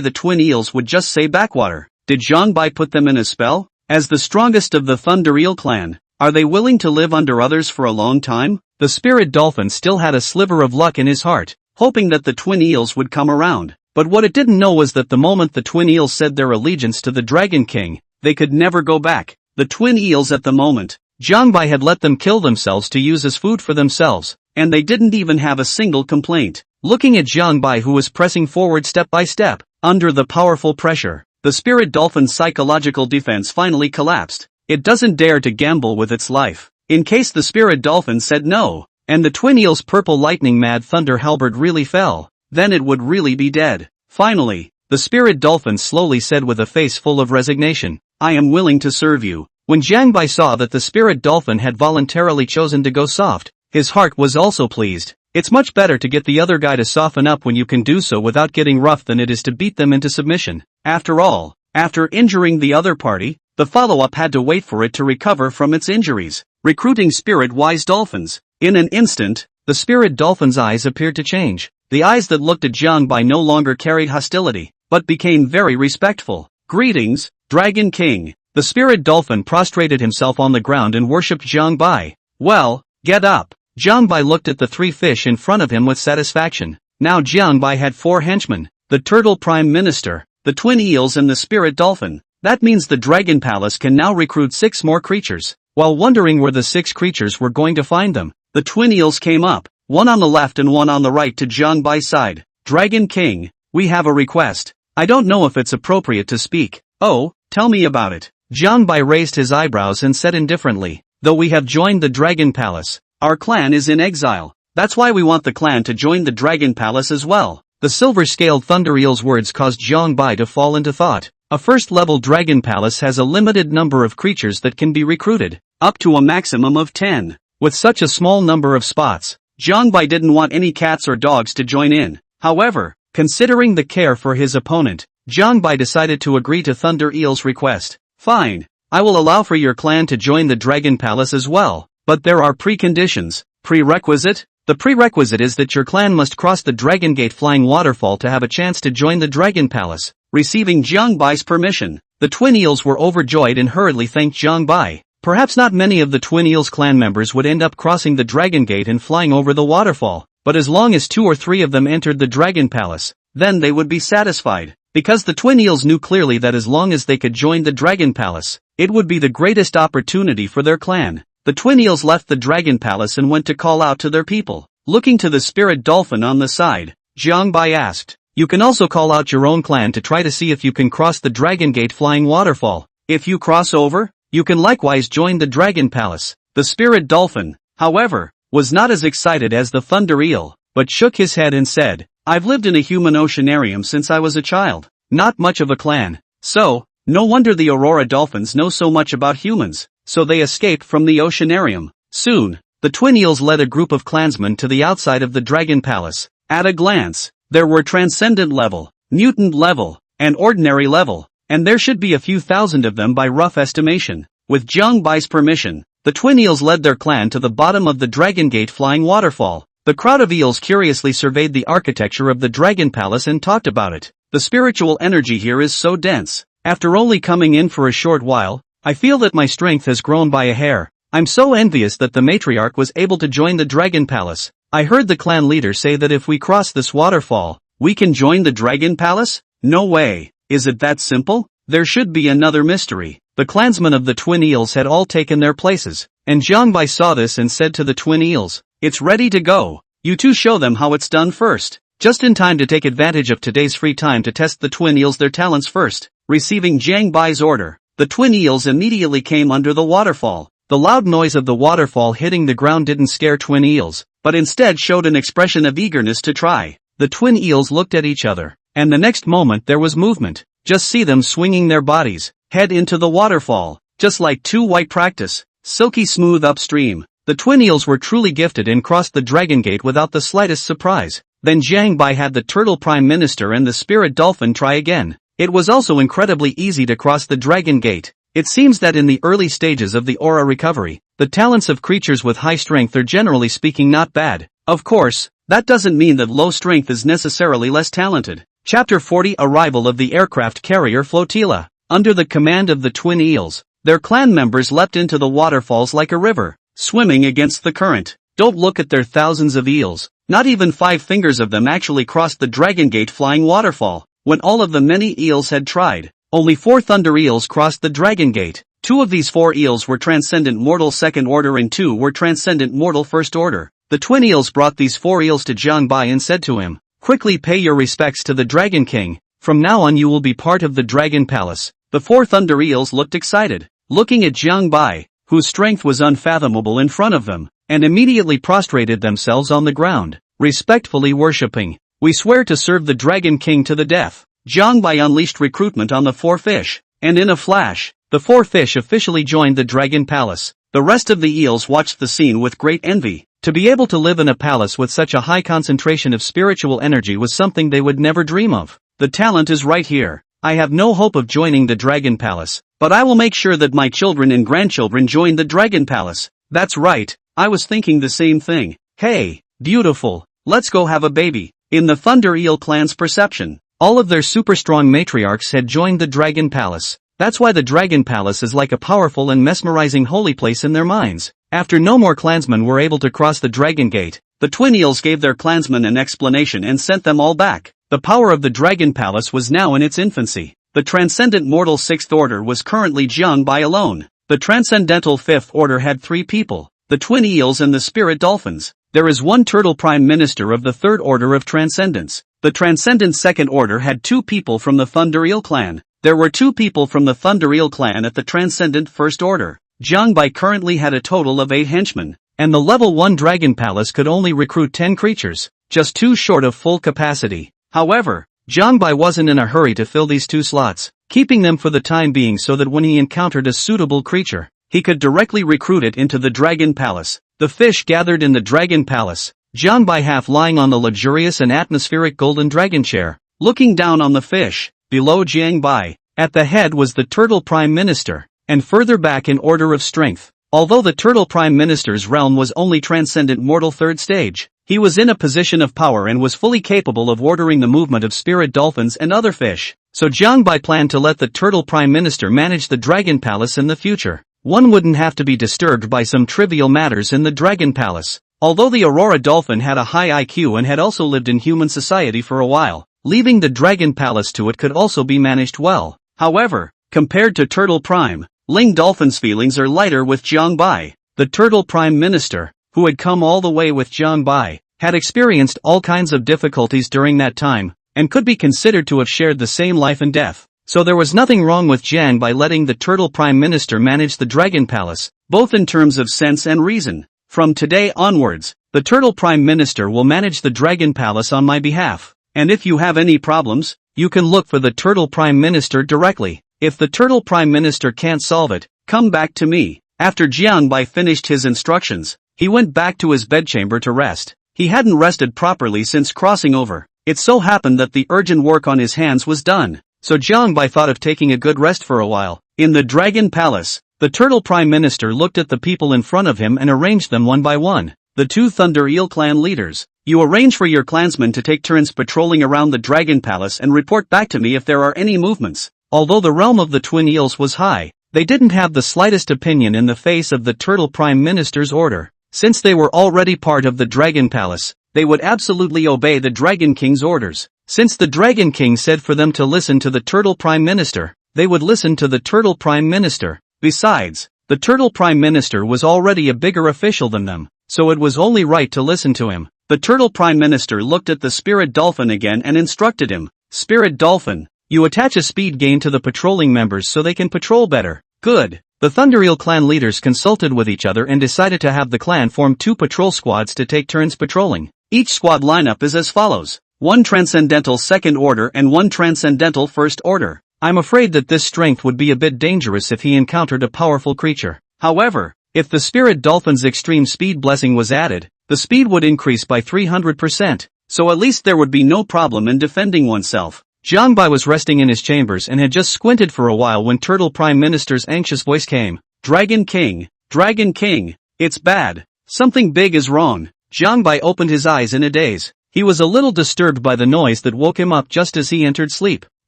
the twin eels would just say backwater. Did Jiang Bai put them in a spell? As the strongest of the Thunder Eel clan, are they willing to live under others for a long time? The spirit dolphin still had a sliver of luck in his heart, hoping that the twin eels would come around. But what it didn't know was that the moment the twin eels said their allegiance to the Dragon King, they could never go back. The twin eels at the moment, Jiang Bai had let them kill themselves to use as food for themselves, and they didn't even have a single complaint. Looking at Jiang Bai, who was pressing forward step by step, under the powerful pressure, the spirit dolphin's psychological defense finally collapsed. It doesn't dare to gamble with its life. In case the spirit dolphin said no, and the twin eel's purple lightning mad thunder halberd really fell, then it would really be dead. Finally, the spirit dolphin slowly said with a face full of resignation, "I am willing to serve you." When Jiang Bai saw that the spirit dolphin had voluntarily chosen to go soft, his heart was also pleased. It's much better to get the other guy to soften up when you can do so without getting rough than it is to beat them into submission. After all, after injuring the other party, the follow-up had to wait for it to recover from its injuries. Recruiting spirit-wise dolphins. In an instant, the spirit dolphin's eyes appeared to change. The eyes that looked at Jiang Bai no longer carried hostility, but became very respectful. "Greetings, Dragon King." The spirit dolphin prostrated himself on the ground and worshipped Jiang Bai. "Well, get up." Jiang Bai looked at the three fish in front of him with satisfaction. Now Jiang Bai had 4 henchmen, the turtle prime minister, the twin eels and the spirit dolphin. That means the dragon palace can now recruit 6 more creatures. While wondering where the 6 creatures were going to find them, the twin eels came up, one on the left and one on the right to Jiang Bai's side. "Dragon King, we have a request. I don't know if it's appropriate to speak." "Oh, tell me about it." Jiang Bai raised his eyebrows and said indifferently, "Though we have joined the dragon palace, our clan is in exile. That's why we want the clan to join the dragon palace as well." The silver-scaled thunder eel's words caused Jiang Bai to fall into thought. A first-level dragon palace has a limited number of creatures that can be recruited, up to a maximum of 10. With such a small number of spots, Jiang Bai didn't want any cats or dogs to join in. However, considering the care for his opponent, Jiang Bai decided to agree to Thunder Eel's request. "Fine, I will allow for your clan to join the Dragon Palace as well, but there are preconditions. Prerequisite? The prerequisite is that your clan must cross the Dragon Gate flying waterfall to have a chance to join the Dragon Palace. Receiving Jiang Bai's permission, the twin eels were overjoyed and hurriedly thanked Jiang Bai. Perhaps not many of the twin eels clan members would end up crossing the Dragon Gate and flying over the waterfall, but as long as 2 or 3 of them entered the Dragon Palace, then they would be satisfied. Because the twin eels knew clearly that as long as they could join the Dragon Palace, it would be the greatest opportunity for their clan. The twin eels left the Dragon Palace and went to call out to their people. Looking to the spirit dolphin on the side, Jiang Bai asked, "You can also call out your own clan to try to see if you can cross the Dragon Gate flying waterfall. If you cross over, you can likewise join the Dragon Palace." The spirit dolphin, however, was not as excited as the thunder eel, but shook his head and said, "I've lived in a human oceanarium since I was a child. Not much of a clan. So, no wonder the Aurora dolphins know so much about humans." So they escaped from the oceanarium. Soon, the twin eels led a group of clansmen to the outside of the Dragon Palace. At a glance, there were transcendent level, mutant level, and ordinary level, and there should be a few thousand of them by rough estimation. With Jiang Bai's permission, the twin eels led their clan to the bottom of the Dragon Gate flying waterfall. The crowd of eels curiously surveyed the architecture of the Dragon Palace and talked about it. The spiritual energy here is so dense. After only coming in for a short while, I feel that my strength has grown by a hair. I'm so envious that the matriarch was able to join the Dragon Palace. I heard the clan leader say that if we cross this waterfall, we can join the Dragon Palace? No way. Is it that simple? There should be another mystery. The clansmen of the twin eels had all taken their places, and Jiang Bai saw this and said to the twin eels, "It's ready to go. You two show them how it's done first." Just in time to take advantage of today's free time to test the twin eels their talents first. Receiving Jiang Bai's order, the twin eels immediately came under the waterfall. The loud noise of the waterfall hitting the ground didn't scare twin eels, but instead showed an expression of eagerness to try. The twin eels looked at each other, and the next moment there was movement. Just see them swinging their bodies, head into the waterfall, just like two white practice, silky smooth upstream. The twin eels were truly gifted and crossed the Dragon Gate without the slightest surprise. Then Jiang Bai had the Turtle Prime Minister and the Spirit Dolphin try again. It was also incredibly easy to cross the Dragon Gate. It seems that in the early stages of the aura recovery, the talents of creatures with high strength are generally speaking not bad. Of course, that doesn't mean that low strength is necessarily less talented. Chapter 40 Arrival of the Aircraft Carrier Flotilla. Under the command of the twin eels, their clan members leapt into the waterfalls like a river, swimming against the current. Don't look at their thousands of eels. Not even 5 fingers of them actually crossed the Dragon Gate flying waterfall. When all of the many eels had tried, only 4 thunder eels crossed the Dragon Gate. 2 of these 4 eels were Transcendent Mortal Second Order and 2 were Transcendent Mortal First Order. The twin eels brought these 4 eels to Jiang Bai and said to him, "Quickly pay your respects to the Dragon King. From now on you will be part of the Dragon Palace." The 4 thunder eels looked excited, looking at Jiang Bai, whose strength was unfathomable in front of them, and immediately prostrated themselves on the ground, respectfully worshipping. "We swear to serve the Dragon King to the death." Jiang Bai unleashed recruitment on the 4 fish, and in a flash, the 4 fish officially joined the Dragon Palace. The rest of the eels watched the scene with great envy. To be able to live in a palace with such a high concentration of spiritual energy was something they would never dream of. The talent is right here. I have no hope of joining the Dragon Palace, but I will make sure that my children and grandchildren join the Dragon Palace. That's right, I was thinking the same thing. Hey, beautiful, let's go have a baby. In the Thunder Eel clan's perception, all of their super strong matriarchs had joined the Dragon Palace. That's why the Dragon Palace is like a powerful and mesmerizing holy place in their minds. After no more clansmen were able to cross the Dragon Gate, the twin eels gave their clansmen an explanation and sent them all back. The power of the Dragon Palace was now in its infancy. The Transcendent Mortal Sixth Order was currently Jiang Bai alone. The Transcendental Fifth Order had 3 people, the twin eels and the spirit dolphins. There is 1 Turtle Prime Minister of the Third Order of Transcendence. The Transcendent Second Order had 2 people from the Thunder Eel clan. There were 2 people from the Thunder Eel clan at the Transcendent First Order. Jiang Bai currently had a total of 8 henchmen, and the level 1 Dragon Palace could only recruit 10 creatures, just 2 short of full capacity. However, Jiang Bai wasn't in a hurry to fill these 2 slots, keeping them for the time being so that when he encountered a suitable creature, he could directly recruit it into the Dragon Palace. The fish gathered in the Dragon Palace, Jiang Bai half lying on the luxurious and atmospheric golden dragon chair, looking down on the fish. Below Jiang Bai, at the head was the Turtle Prime Minister. and further back in order of strength. Although the Turtle Prime Minister's realm was only transcendent mortal third stage, he was in a position of power and was fully capable of ordering the movement of spirit dolphins and other fish. So Jiangbai planned to let the Turtle Prime Minister manage the Dragon Palace in the future. One wouldn't have to be disturbed by some trivial matters in the Dragon Palace. Although the Aurora Dolphin had a high IQ and had also lived in human society for a while, leaving the Dragon Palace to it could also be managed well. However, compared to Turtle Prime, Ling Dolphin's feelings are lighter with Jiangbai. The Turtle Prime Minister, who had come all the way with Jiangbai, had experienced all kinds of difficulties during that time, and could be considered to have shared the same life and death. So there was nothing wrong with Jiang by letting the Turtle Prime Minister manage the Dragon Palace, both in terms of sense and reason. From today onwards, the Turtle Prime Minister will manage the Dragon Palace on my behalf. And if you have any problems, you can look for the Turtle Prime Minister directly. If the Turtle Prime Minister can't solve it, come back to me. After Jiangbai finished his instructions, he went back to his bedchamber to rest. He hadn't rested properly since crossing over. It so happened that the urgent work on his hands was done, so Jiangbai thought of taking a good rest for a while. In the Dragon Palace, the Turtle Prime Minister looked at the people in front of him and arranged them one by one. The two Thunder Eel clan leaders. You arrange for your clansmen to take turns patrolling around the Dragon Palace and report back to me if there are any movements. Although the realm of the twin eels was high, they didn't have the slightest opinion in the face of the Turtle Prime Minister's order. Since they were already part of the Dragon Palace, they would absolutely obey the Dragon King's orders. Since the Dragon King said for them to listen to the Turtle Prime Minister, they would listen to the Turtle Prime Minister. Besides, the Turtle Prime Minister was already a bigger official than them, so it was only right to listen to him. The Turtle Prime Minister looked at the Spirit Dolphin again and instructed him, Spirit Dolphin, you attach a speed gain to the patrolling members so they can patrol better. Good. The Thundereel clan leaders consulted with each other and decided to have the clan form 2 patrol squads to take turns patrolling. Each squad lineup is as follows: 1 Transcendental Second Order and 1 Transcendental First Order. I'm afraid that this strength would be a bit dangerous if he encountered a powerful creature. However, if the Spirit Dolphin's extreme speed blessing was added, the speed would increase by 300%, so at least there would be no problem in defending oneself. Jiangbai was resting in his chambers and had just squinted for a while when Turtle Prime Minister's anxious voice came. Dragon King, it's bad. Something big is wrong. Jiangbai opened his eyes in a daze. He was a little disturbed by the noise that woke him up just as he entered sleep.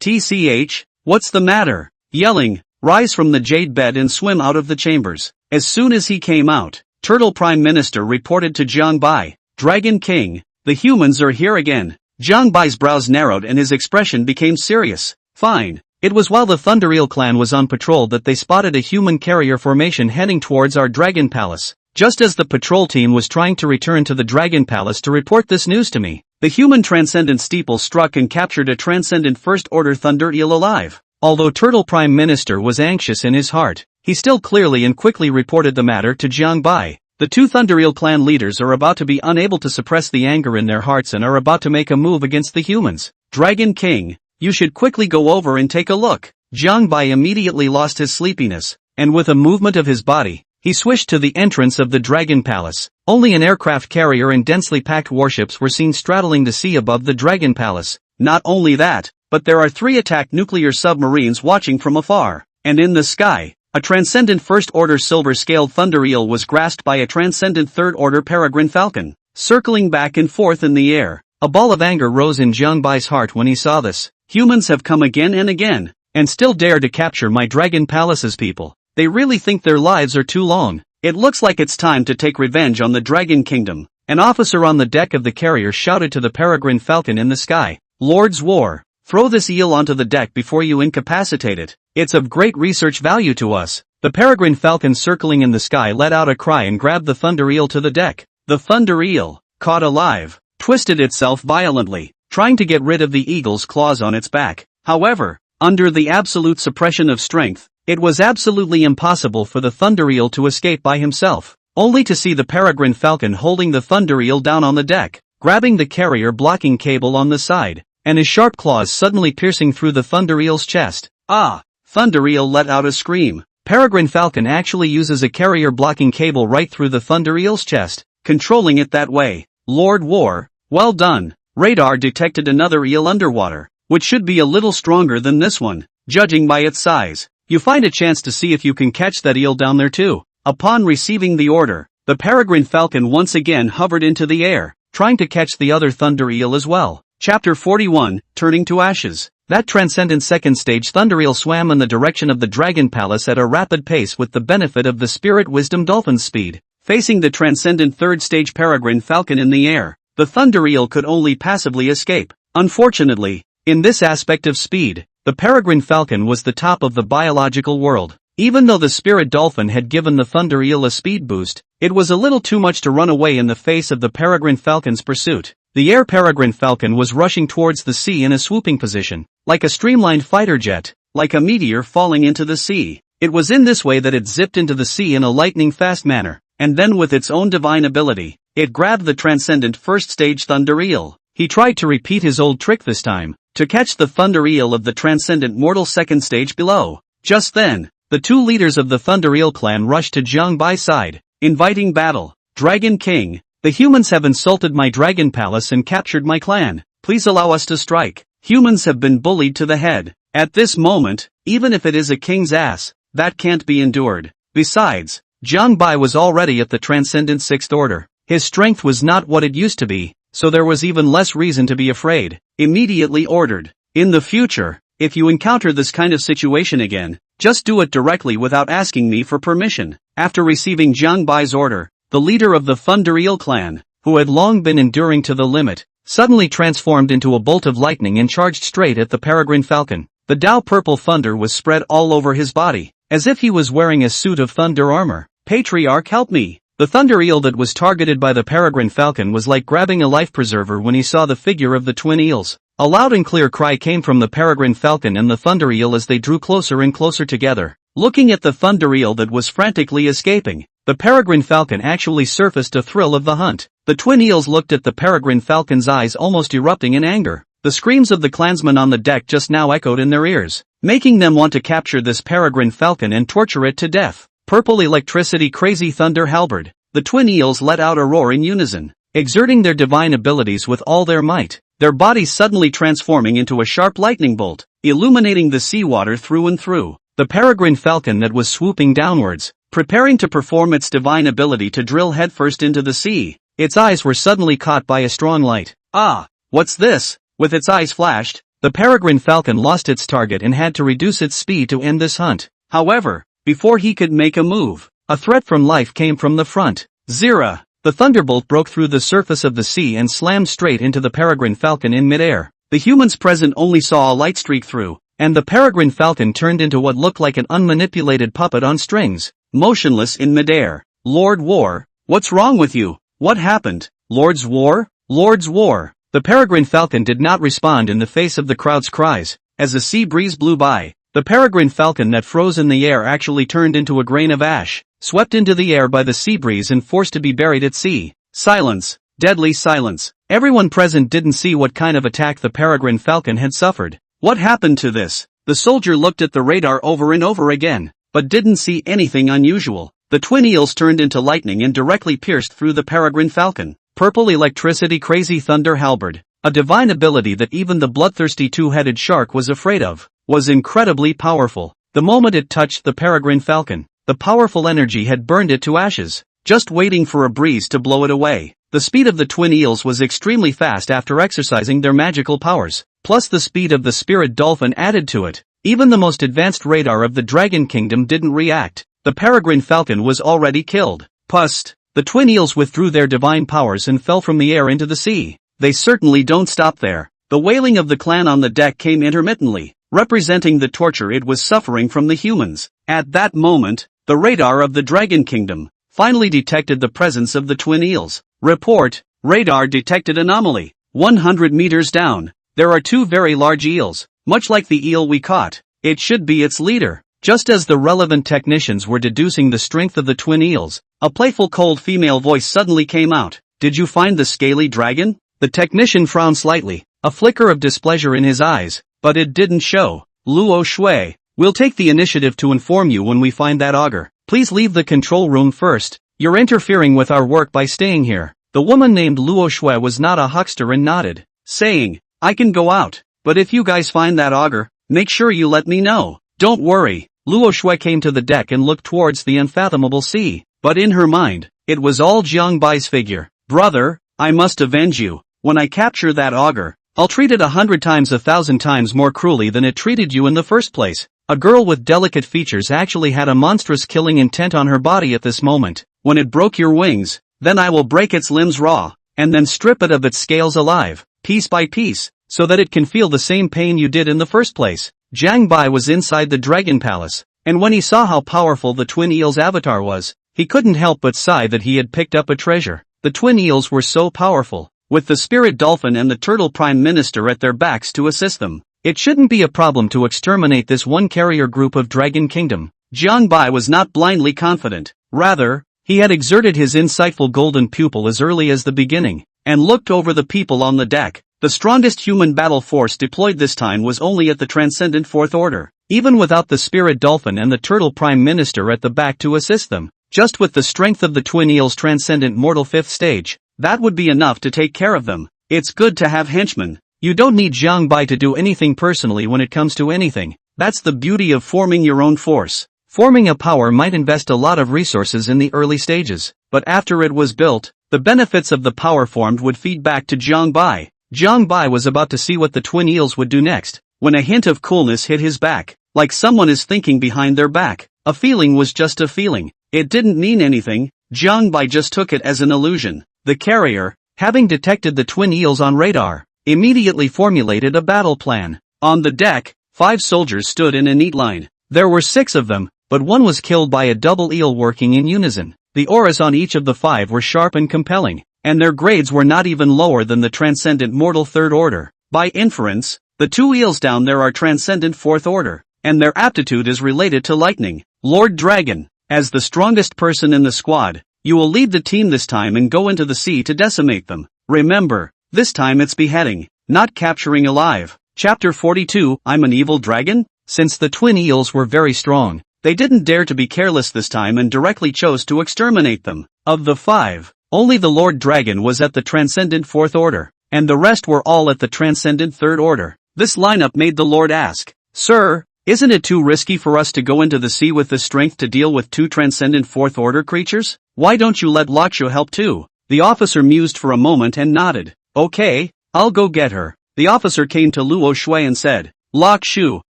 TCH, what's the matter? Yelling, rise from the jade bed and swim out of the chambers. As soon as he came out, Turtle Prime Minister reported to Jiangbai, Dragon King, the humans are here again. Jiangbai's brows narrowed and his expression became serious. Fine. It was while the Thundereel clan was on patrol that they spotted a human carrier formation heading towards our Dragon Palace. Just as the patrol team was trying to return to the Dragon Palace to report this news to me, the human Transcendent Steeple struck and captured a Transcendent First Order Thunder Eel alive. Although Turtle Prime Minister was anxious in his heart, he still clearly and quickly reported the matter to Jiangbai. The two Thundereel clan leaders are about to be unable to suppress the anger in their hearts and are about to make a move against the humans. Dragon King, you should quickly go over and take a look. Jiangbai immediately lost his sleepiness, and with a movement of his body, he swished to the entrance of the Dragon Palace. Only an aircraft carrier and densely packed warships were seen straddling the sea above the Dragon Palace. Not only that, but there are 3 attack nuclear submarines watching from afar. And in the sky, a Transcendent First Order Silver-Scaled Thunder Eel was grasped by a Transcendent Third Order Peregrine Falcon, circling back and forth in the air. A ball of anger rose in Jiangbai's heart when he saw this. Humans have come again and again, and still dare to capture my Dragon Palace's people. They really think their lives are too long. It looks like it's time to take revenge on the Dragon Kingdom. An officer on the deck of the carrier shouted to the Peregrine Falcon in the sky, Lord's War, throw this eel onto the deck before you incapacitate it. It's of great research value to us. The Peregrine Falcon circling in the sky let out a cry and grabbed the Thunder Eel to the deck. The Thunder Eel, caught alive, twisted itself violently, trying to get rid of the eagle's claws on its back. However, under the absolute suppression of strength, it was absolutely impossible for the Thunder Eel to escape by himself, only to see the Peregrine Falcon holding the Thunder Eel down on the deck, grabbing the carrier blocking cable on the side, and his sharp claws suddenly piercing through the Thunder Eel's chest. Ah! Thunder Eel let out a scream. Peregrine Falcon actually uses a carrier blocking cable right through the Thunder Eel's chest, controlling it that way. Lord War, well done. Radar detected another eel underwater, which should be a little stronger than this one, judging by its size. You find a chance to see if you can catch that eel down there too. Upon receiving the order, the peregrine falcon once again hovered into the air, trying to catch the other thunder eel as well. Chapter 41, Turning to Ashes. That transcendent second stage thunder eel swam in the direction of the dragon palace at a rapid pace with the benefit of the spirit wisdom dolphin's speed. Facing the transcendent third stage peregrine falcon in the air, the thunder eel could only passively escape. Unfortunately, in this aspect of speed, the peregrine falcon was the top of the biological world. Even though the spirit dolphin had given the thunder eel a speed boost, it was a little too much to run away in the face of the peregrine falcon's pursuit. The air peregrine falcon was rushing towards the sea in a swooping position, like a streamlined fighter jet, like a meteor falling into the sea. It was in this way that it zipped into the sea in a lightning-fast manner, and then with its own divine ability, it grabbed the transcendent first stage thunder eel. He tried to repeat his old trick this time, to catch the thunder eel of the transcendent mortal second stage below. Just then, the two leaders of the thunder eel clan rushed to Jiang Bai's side, inviting battle. Dragon King, the humans have insulted my dragon palace and captured my clan. Please allow us to strike. Humans have been bullied to the head. At this moment, even if it is a king's ass, that can't be endured. Besides, Jiang Bai was already at the transcendent sixth order. His strength was not what it used to be, so there was even less reason to be afraid. Immediately ordered. In the future, if you encounter this kind of situation again, just do it directly without asking me for permission. After receiving Jiang Bai's order, the leader of the Thunder Eel clan, who had long been enduring to the limit, suddenly transformed into a bolt of lightning and charged straight at the peregrine falcon. The Dao purple thunder was spread all over his body, as if he was wearing a suit of thunder armor. Patriarch, help me! The thunder eel that was targeted by the peregrine falcon was like grabbing a life preserver when he saw the figure of the twin eels. A loud and clear cry came from the peregrine falcon and the thunder eel as they drew closer and closer together. Looking at the thunder eel that was frantically escaping, the peregrine falcon actually surfaced a thrill of the hunt. The twin eels looked at the peregrine falcon's eyes almost erupting in anger. The screams of the clansmen on the deck just now echoed in their ears, making them want to capture this peregrine falcon and torture it to death. Purple electricity crazy thunder halberd. The twin eels let out a roar in unison, exerting their divine abilities with all their might, their bodies suddenly transforming into a sharp lightning bolt, illuminating the seawater through and through. The peregrine falcon that was swooping downwards, preparing to perform its divine ability to drill headfirst into the sea, its eyes were suddenly caught by a strong light. Ah, what's this? With its eyes flashed, the peregrine falcon lost its target and had to reduce its speed to end this hunt. However, before he could make a move, a threat from life came from the front. Zira! The thunderbolt broke through the surface of the sea and slammed straight into the peregrine falcon in midair. The humans present only saw a light streak through, and the peregrine falcon turned into what looked like an unmanipulated puppet on strings, motionless in midair. Lord War, what's wrong with you? What happened? Lord's War? Lord's War! The peregrine falcon did not respond in the face of the crowd's cries. As the sea breeze blew by, the peregrine falcon that froze in the air actually turned into a grain of ash, swept into the air by the sea breeze and forced to be buried at sea. Silence. Deadly silence. Everyone present didn't see what kind of attack the peregrine falcon had suffered. What happened to this? The soldier looked at the radar over and over again, but didn't see anything unusual. The twin eels turned into lightning and directly pierced through the peregrine falcon. Purple electricity crazy thunder halberd, a divine ability that even the bloodthirsty two-headed shark was afraid of, was incredibly powerful. The moment it touched the peregrine falcon, the powerful energy had burned it to ashes, just waiting for a breeze to blow it away. The speed of the twin eels was extremely fast after exercising their magical powers, plus the speed of the spirit dolphin added to it. Even the most advanced radar of the Dragon Kingdom didn't react. The peregrine falcon was already killed. Pust! The twin eels withdrew their divine powers and fell from the air into the sea. They certainly don't stop there. The wailing of the clan on the deck came intermittently, representing the torture it was suffering from the humans. At that moment, the radar of the Dragon Kingdom finally detected the presence of the twin eels. Report, radar detected anomaly. 100 meters down, there are two very large eels, much like the eel we caught. It should be its leader. Just as the relevant technicians were deducing the strength of the twin eels, a playful cold female voice suddenly came out. Did you find the scaly dragon? The technician frowned slightly, a flicker of displeasure in his eyes, but it didn't show. Luo Shui, we'll take the initiative to inform you when we find that augur. Please leave the control room first. You're interfering with our work by staying here. The woman named Luo Shui was not a huckster and nodded, saying, I can go out, but if you guys find that augur, make sure you let me know. Don't worry, Luo Shui came to the deck and looked towards the unfathomable sea. But in her mind, it was all Jiang Bai's figure. Brother, I must avenge you. When I capture that auger, I'll treat it 100 times 1,000 times more cruelly than it treated you in the first place. A girl with delicate features actually had a monstrous killing intent on her body at this moment. When it broke your wings, then I will break its limbs raw, and then strip it of its scales alive, piece by piece, so that it can feel the same pain you did in the first place. Jiang Bai was inside the dragon palace, and when he saw how powerful the twin eel's avatar was, he couldn't help but sigh that he had picked up a treasure. The twin eels were so powerful, with the spirit dolphin and the turtle prime minister at their backs to assist them. It shouldn't be a problem to exterminate this one carrier group of Dragon Kingdom. Jiang Bai was not blindly confident. Rather, he had exerted his insightful golden pupil as early as the beginning, and looked over the people on the deck. The strongest human battle force deployed this time was only at the Transcendent Fourth Order, even without the Spirit Dolphin and the Turtle Prime Minister at the back to assist them. Just with the strength of the Twin Eel's Transcendent Mortal 5th Stage, that would be enough to take care of them. It's good to have henchmen. You don't need Jiang Bai to do anything personally when it comes to anything. That's the beauty of forming your own force. Forming a power might invest a lot of resources in the early stages, but after it was built, the benefits of the power formed would feed back to Jiang Bai. Jiang Bai was about to see what the twin eels would do next, when a hint of coolness hit his back, like someone is thinking behind their back. A feeling was just a feeling. It didn't mean anything. Jiang Bai just took it as an illusion. The carrier, having detected the twin eels on radar, immediately formulated a battle plan. On the deck, 5 soldiers stood in a neat line. There were 6 of them, but one was killed by a double eel working in unison. The auras on each of the 5 were sharp and compelling, and their grades were not even lower than the Transcendent Mortal Third Order. By inference, the 2 eels down there are Transcendent Fourth Order, and their aptitude is related to lightning. Lord Dragon, as the strongest person in the squad, you will lead the team this time and go into the sea to decimate them. Remember, this time it's beheading, not capturing alive. Chapter 42, I'm an evil dragon? Since the twin eels were very strong, they didn't dare to be careless this time and directly chose to exterminate them. Of the 5, only the Lord Dragon was at the Transcendent Fourth Order, and the rest were all at the Transcendent Third Order. This lineup made the Lord ask, Sir, isn't it too risky for us to go into the sea with the strength to deal with 2 Transcendent Fourth Order creatures? Why don't you let Lakshu help too? The officer mused for a moment and nodded. Okay, I'll go get her. The officer came to Luo Shui and said, Lakshu,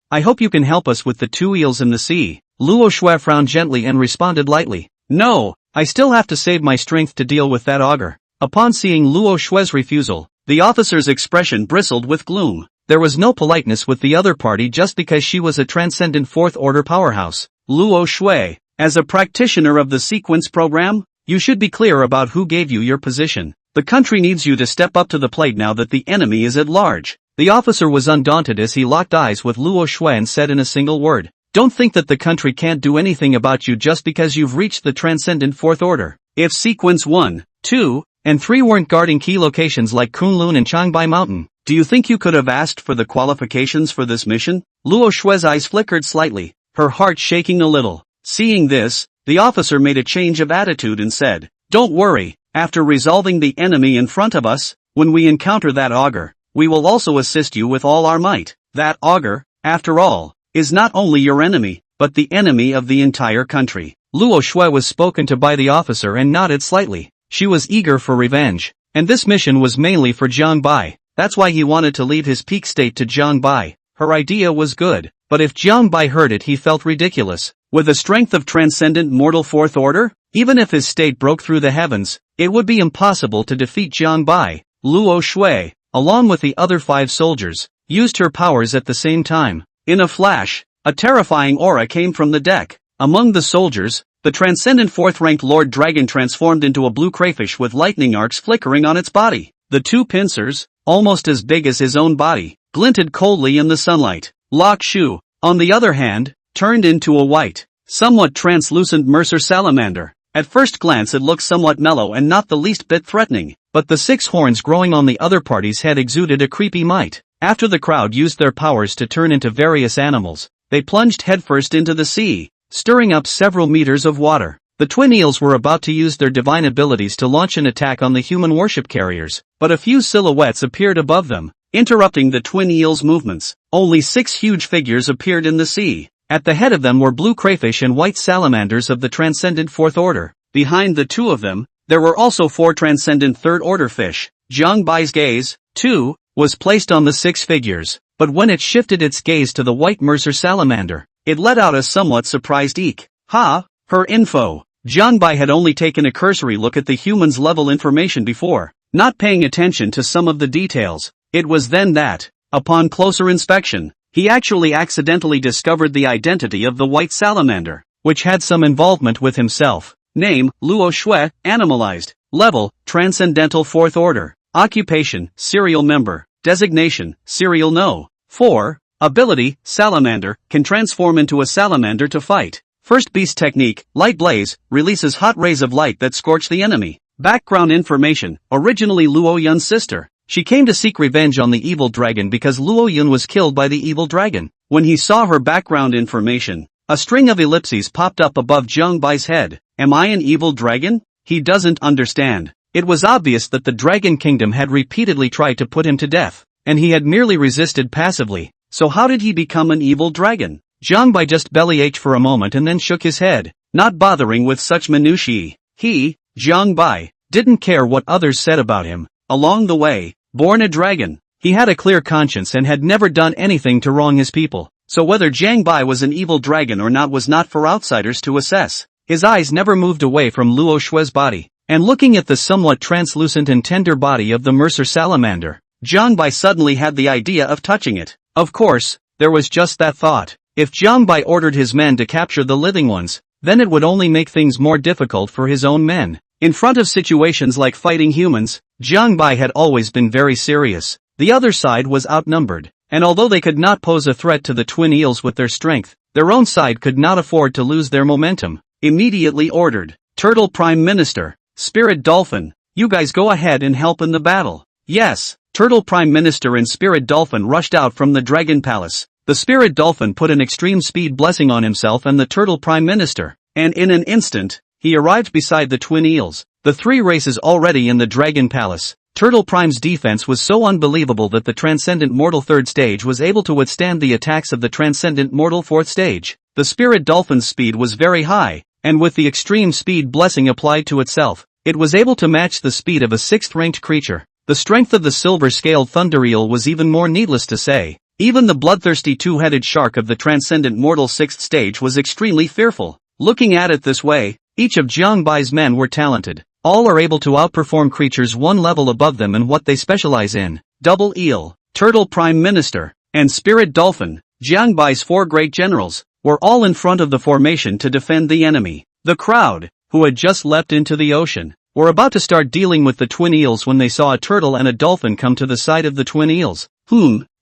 I hope you can help us with the 2 eels in the sea. Luo Shui frowned gently and responded lightly. No, I still have to save my strength to deal with that auger. Upon seeing Luo Shui's refusal, the officer's expression bristled with gloom. There was no politeness with the other party just because she was a Transcendent Fourth Order powerhouse. Luo Shui, as a practitioner of the sequence program, you should be clear about who gave you your position. The country needs you to step up to the plate now that the enemy is at large. The officer was undaunted as he locked eyes with Luo Shui and said in a single word, Don't think that the country can't do anything about you just because you've reached the Transcendent Fourth Order. If Sequence 1, 2, and 3 weren't guarding key locations like Kunlun and Changbai Mountain, do you think you could have asked for the qualifications for this mission? Luo Shui's eyes flickered slightly, her heart shaking a little. Seeing this, the officer made a change of attitude and said, Don't worry, after resolving the enemy in front of us, when we encounter that auger, we will also assist you with all our might. That auger, after all, is not only your enemy, but the enemy of the entire country. Luo Shui was spoken to by the officer and nodded slightly. She was eager for revenge, and this mission was mainly for Jiang Bai. That's why he wanted to leave his peak state to Jiang Bai. Her idea was good, but if Jiang Bai heard it he felt ridiculous. With the strength of Transcendent Mortal Fourth Order, even if his state broke through the heavens, it would be impossible to defeat Jiang Bai. Luo Shui, along with the other 5 soldiers, used her powers at the same time. In a flash, a terrifying aura came from the deck. Among the soldiers, the Transcendent Fourth-ranked Lord Dragon transformed into a blue crayfish with lightning arcs flickering on its body. The 2 pincers, almost as big as his own body, glinted coldly in the sunlight. Lakshu, on the other hand, turned into a white, somewhat translucent Mercer salamander. At first glance it looked somewhat mellow and not the least bit threatening, but the 6 horns growing on the other party's head exuded a creepy might. After the crowd used their powers to turn into various animals, they plunged headfirst into the sea, stirring up several meters of water. The twin eels were about to use their divine abilities to launch an attack on the human worship carriers, but a few silhouettes appeared above them, interrupting the twin eels' movements. Only 6 huge figures appeared in the sea. At the head of them were blue crayfish and white salamanders of the transcendent fourth order. Behind the two of them, there were also 4 transcendent third order fish. Jiang Bai's gaze, too, was placed on the 6 figures, but when it shifted its gaze to the white Mercer salamander, it let out a somewhat surprised eek. Ha! Her info. Jiang Bai had only taken a cursory look at the human's level information before, not paying attention to some of the details. It was then that, upon closer inspection, he actually accidentally discovered the identity of the white salamander, which had some involvement with himself. Name, Luo Shui, animalized. Level, Transcendental 4th Order. Occupation, serial member. Designation, serial no. 4. Ability, salamander, can transform into a salamander to fight. First beast technique, light blaze, releases hot rays of light that scorch the enemy. Background information, originally Luo Yun's sister. She came to seek revenge on the evil dragon because Luo Yun was killed by the evil dragon. When he saw her background information, a string of ellipses popped up above Jiang Bai's head. Am I an evil dragon? He doesn't understand. It was obvious that the Dragon Kingdom had repeatedly tried to put him to death, and he had merely resisted passively. So how did he become an evil dragon? Jiang Bai just bellyached for a moment and then shook his head, not bothering with such minutiae. He, Jiang Bai, didn't care what others said about him. Along the way, born a dragon, he had a clear conscience and had never done anything to wrong his people. So whether Jiang Bai was an evil dragon or not was not for outsiders to assess. His eyes never moved away from Luo Shui's body, and looking at the somewhat translucent and tender body of the Mercer salamander, Jiang Bai suddenly had the idea of touching it. Of course, there was just that thought. If Jiang Bai ordered his men to capture the living ones, then it would only make things more difficult for his own men. In front of situations like fighting humans, Jiang Bai had always been very serious. The other side was outnumbered, and although they could not pose a threat to the twin eels with their strength, their own side could not afford to lose their momentum. Immediately ordered, Turtle Prime Minister, Spirit Dolphin, you guys go ahead and help in the battle. Yes, Turtle Prime Minister and Spirit Dolphin rushed out from the Dragon Palace. The Spirit Dolphin put an extreme speed blessing on himself and the Turtle Prime Minister, and in an instant, he arrived beside the twin eels. The 3 races already in the Dragon Palace. Turtle Prime's defense was so unbelievable that the Transcendent Mortal 3rd stage was able to withstand the attacks of the Transcendent Mortal 4th stage. The Spirit Dolphin's speed was very high, and with the extreme speed blessing applied to itself, it was able to match the speed of a 6th-ranked creature. The strength of the silver-scaled thunder eel was even more needless to say. Even the bloodthirsty 2-headed shark of the Transcendent Mortal 6th stage was extremely fearful. Looking at it this way, each of Jiang Bai's men were talented. All are able to outperform creatures one level above them in what they specialize in. Double Eel, Turtle Prime Minister, and Spirit Dolphin, Jiang Bai's 4 great generals, were all in front of the formation to defend the enemy. The crowd, who had just leapt into the ocean, were about to start dealing with the twin eels when they saw a turtle and a dolphin come to the side of the twin eels.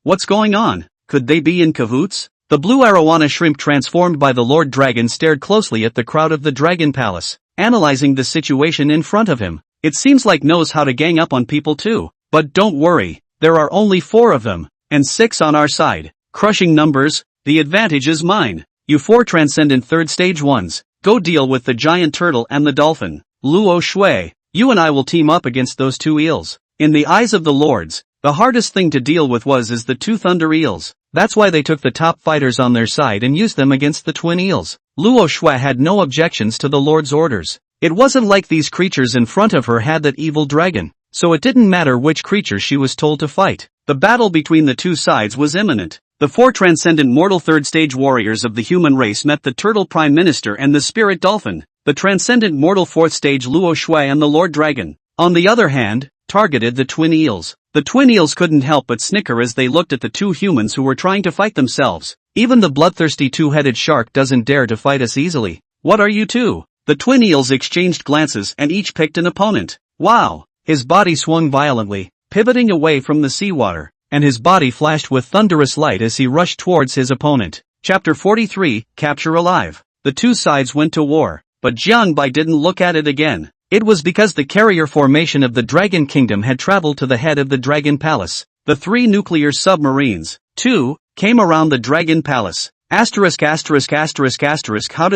What's going on? Could they be in cahoots? The blue arowana shrimp transformed by the Lord Dragon stared closely at the crowd of the Dragon Palace, analyzing the situation in front of him. It seems like knows how to gang up on people too. But don't worry, there are only 4 of them, and 6 on our side. Crushing numbers, the advantage is mine. You 4 transcendent 3rd stage ones, go deal with the giant turtle and the dolphin. Luo Shui, you and I will team up against those 2 eels. In the eyes of the lords, the hardest thing to deal with was the 2 thunder eels. That's why they took the top fighters on their side and used them against the twin eels. Luo Shui had no objections to the lord's orders. It wasn't like these creatures in front of her had that evil dragon, so it didn't matter which creature she was told to fight. The battle between the 2 sides was imminent. The 4 transcendent mortal 3rd stage warriors of the human race met the Turtle Prime Minister and the Spirit Dolphin, the transcendent mortal 4th stage Luo Shui and the Lord Dragon, on the other hand, targeted the twin eels. The twin eels couldn't help but snicker as they looked at the 2 humans who were trying to fight themselves. Even the bloodthirsty 2-headed shark doesn't dare to fight us easily. What are you 2? The twin eels exchanged glances and each picked an opponent. Wow! His body swung violently, pivoting away from the seawater, and his body flashed with thunderous light as he rushed towards his opponent. Chapter 43, Capture Alive. The 2 sides went to war, but Jiang Bai didn't look at it again. It was because the carrier formation of the Dragon Kingdom had traveled to the head of the Dragon Palace. The 3 nuclear submarines, too, came around the Dragon Palace. How did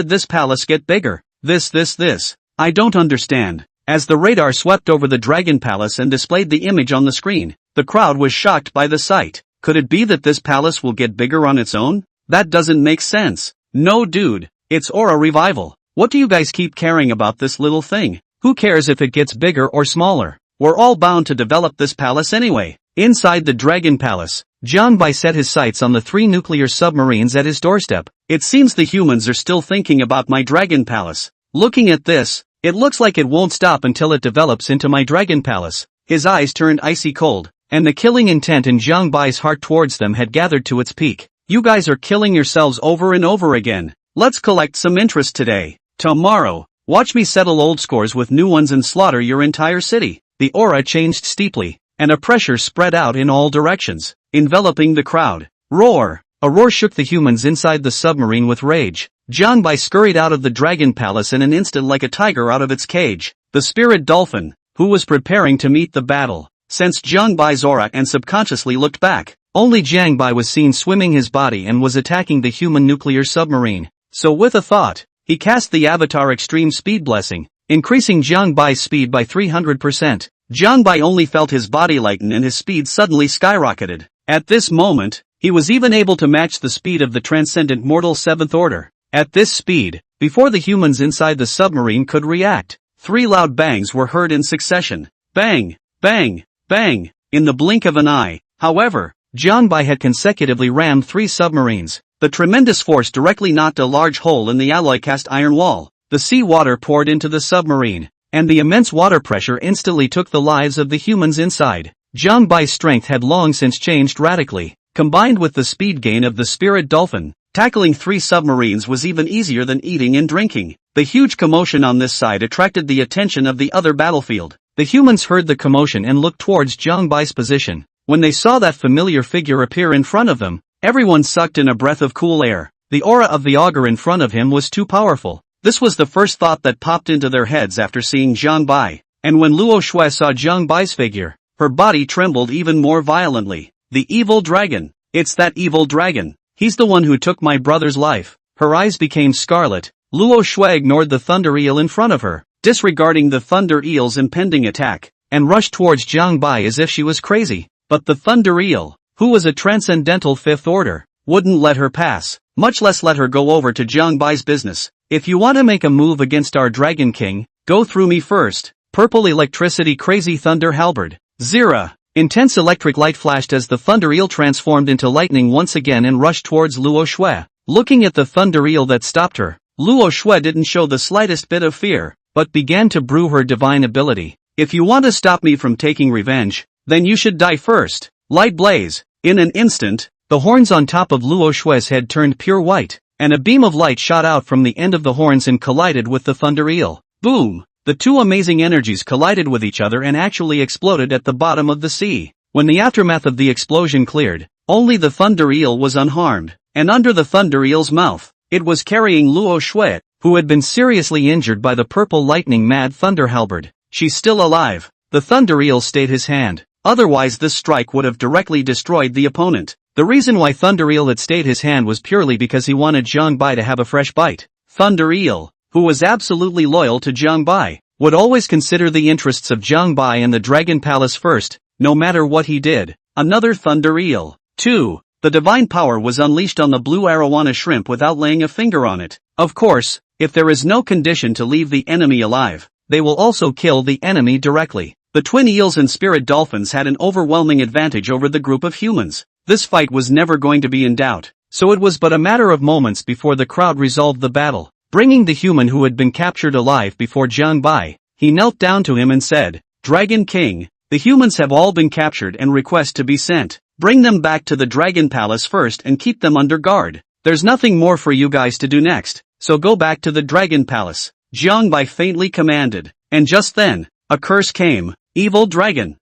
this palace get bigger? This. I don't understand. As the radar swept over the Dragon Palace and displayed the image on the screen, the crowd was shocked by the sight. Could it be that this palace will get bigger on its own? That doesn't make sense. No dude, it's aura revival. What do you guys keep caring about this little thing? Who cares if it gets bigger or smaller? We're all bound to develop this palace anyway. Inside the Dragon Palace, Jiangbai set his sights on the 3 nuclear submarines at his doorstep. It seems the humans are still thinking about my Dragon Palace. Looking at this, it looks like it won't stop until it develops into my Dragon Palace. His eyes turned icy cold, and the killing intent in Jiangbai's heart towards them had gathered to its peak. You guys are killing yourselves over and over again. Let's collect some interest today. Tomorrow, watch me settle old scores with new ones and slaughter your entire city. The aura changed steeply, and a pressure spread out in all directions, enveloping the crowd. Roar! A roar shook the humans inside the submarine with rage. Jiangbai scurried out of the Dragon Palace in an instant like a tiger out of its cage. The spirit dolphin, who was preparing to meet the battle, sensed Jiangbai's aura and subconsciously looked back. Only Jiangbai was seen swimming his body and was attacking the human nuclear submarine. So with a thought, he cast the Avatar Extreme Speed Blessing, increasing Jiangbai's speed by 300%. Jiangbai only felt his body lighten and his speed suddenly skyrocketed. At this moment, he was even able to match the speed of the transcendent mortal 7th order. At this speed, before the humans inside the submarine could react, 3 loud bangs were heard in succession. Bang, bang, bang, in the blink of an eye. However, Jiangbai had consecutively rammed 3 submarines. The tremendous force directly knocked a large hole in the alloy cast iron wall. The sea water poured into the submarine, and the immense water pressure instantly took the lives of the humans inside. Jiangbai's strength had long since changed radically. Combined with the speed gain of the spirit dolphin, tackling 3 submarines was even easier than eating and drinking. The huge commotion on this side attracted the attention of the other battlefield. The humans heard the commotion and looked towards Jiangbai's position. When they saw that familiar figure appear in front of them, everyone sucked in a breath of cool air. The aura of the augur in front of him was too powerful. This was the first thought that popped into their heads after seeing Jiangbai. And when Luo Shui saw Jiangbai's figure, her body trembled even more violently. The evil dragon. It's that evil dragon. He's the one who took my brother's life. Her eyes became scarlet. Luo Shui ignored the thunder eel in front of her, disregarding the thunder eel's impending attack, and rushed towards Jiangbai as if she was crazy. But the thunder eel, who was a transcendental 5th order, wouldn't let her pass, much less let her go over to Jiangbai's business. If you want to make a move against our Dragon King, go through me first. Purple electricity crazy thunder halberd. Zira. Intense electric light flashed as the thunder eel transformed into lightning once again and rushed towards Luo Shui. Looking at the thunder eel that stopped her, Luo Shui didn't show the slightest bit of fear, but began to brew her divine ability. If you want to stop me from taking revenge, then you should die first. Light blaze. In an instant, the horns on top of Luo Shui's head turned pure white, and a beam of light shot out from the end of the horns and collided with the thunder eel. Boom! The 2 amazing energies collided with each other and actually exploded at the bottom of the sea. When the aftermath of the explosion cleared, only the thunder eel was unharmed, and under the thunder eel's mouth, it was carrying Luo Shui, who had been seriously injured by the purple lightning mad thunder halberd. She's still alive. The thunder eel stayed his hand. Otherwise this strike would have directly destroyed the opponent. The reason why Thunder Eel had stayed his hand was purely because he wanted Jiangbai to have a fresh bite. Thunder Eel, who was absolutely loyal to Jiangbai, would always consider the interests of Jiangbai and the Dragon Palace first, no matter what he did. Another Thunder Eel. 2. The divine power was unleashed on the blue arowana shrimp without laying a finger on it. Of course, if there is no condition to leave the enemy alive, they will also kill the enemy directly. The twin eels and spirit dolphins had an overwhelming advantage over the group of humans. This fight was never going to be in doubt, so it was but a matter of moments before the crowd resolved the battle. Bringing the human who had been captured alive before Jiangbai, he knelt down to him and said, "Dragon King, the humans have all been captured and request to be sent. Bring them back to the Dragon Palace first and keep them under guard. There's nothing more for you guys to do next, so go back to the Dragon Palace," Jiangbai faintly commanded. And just then, a curse came. Evil dragon,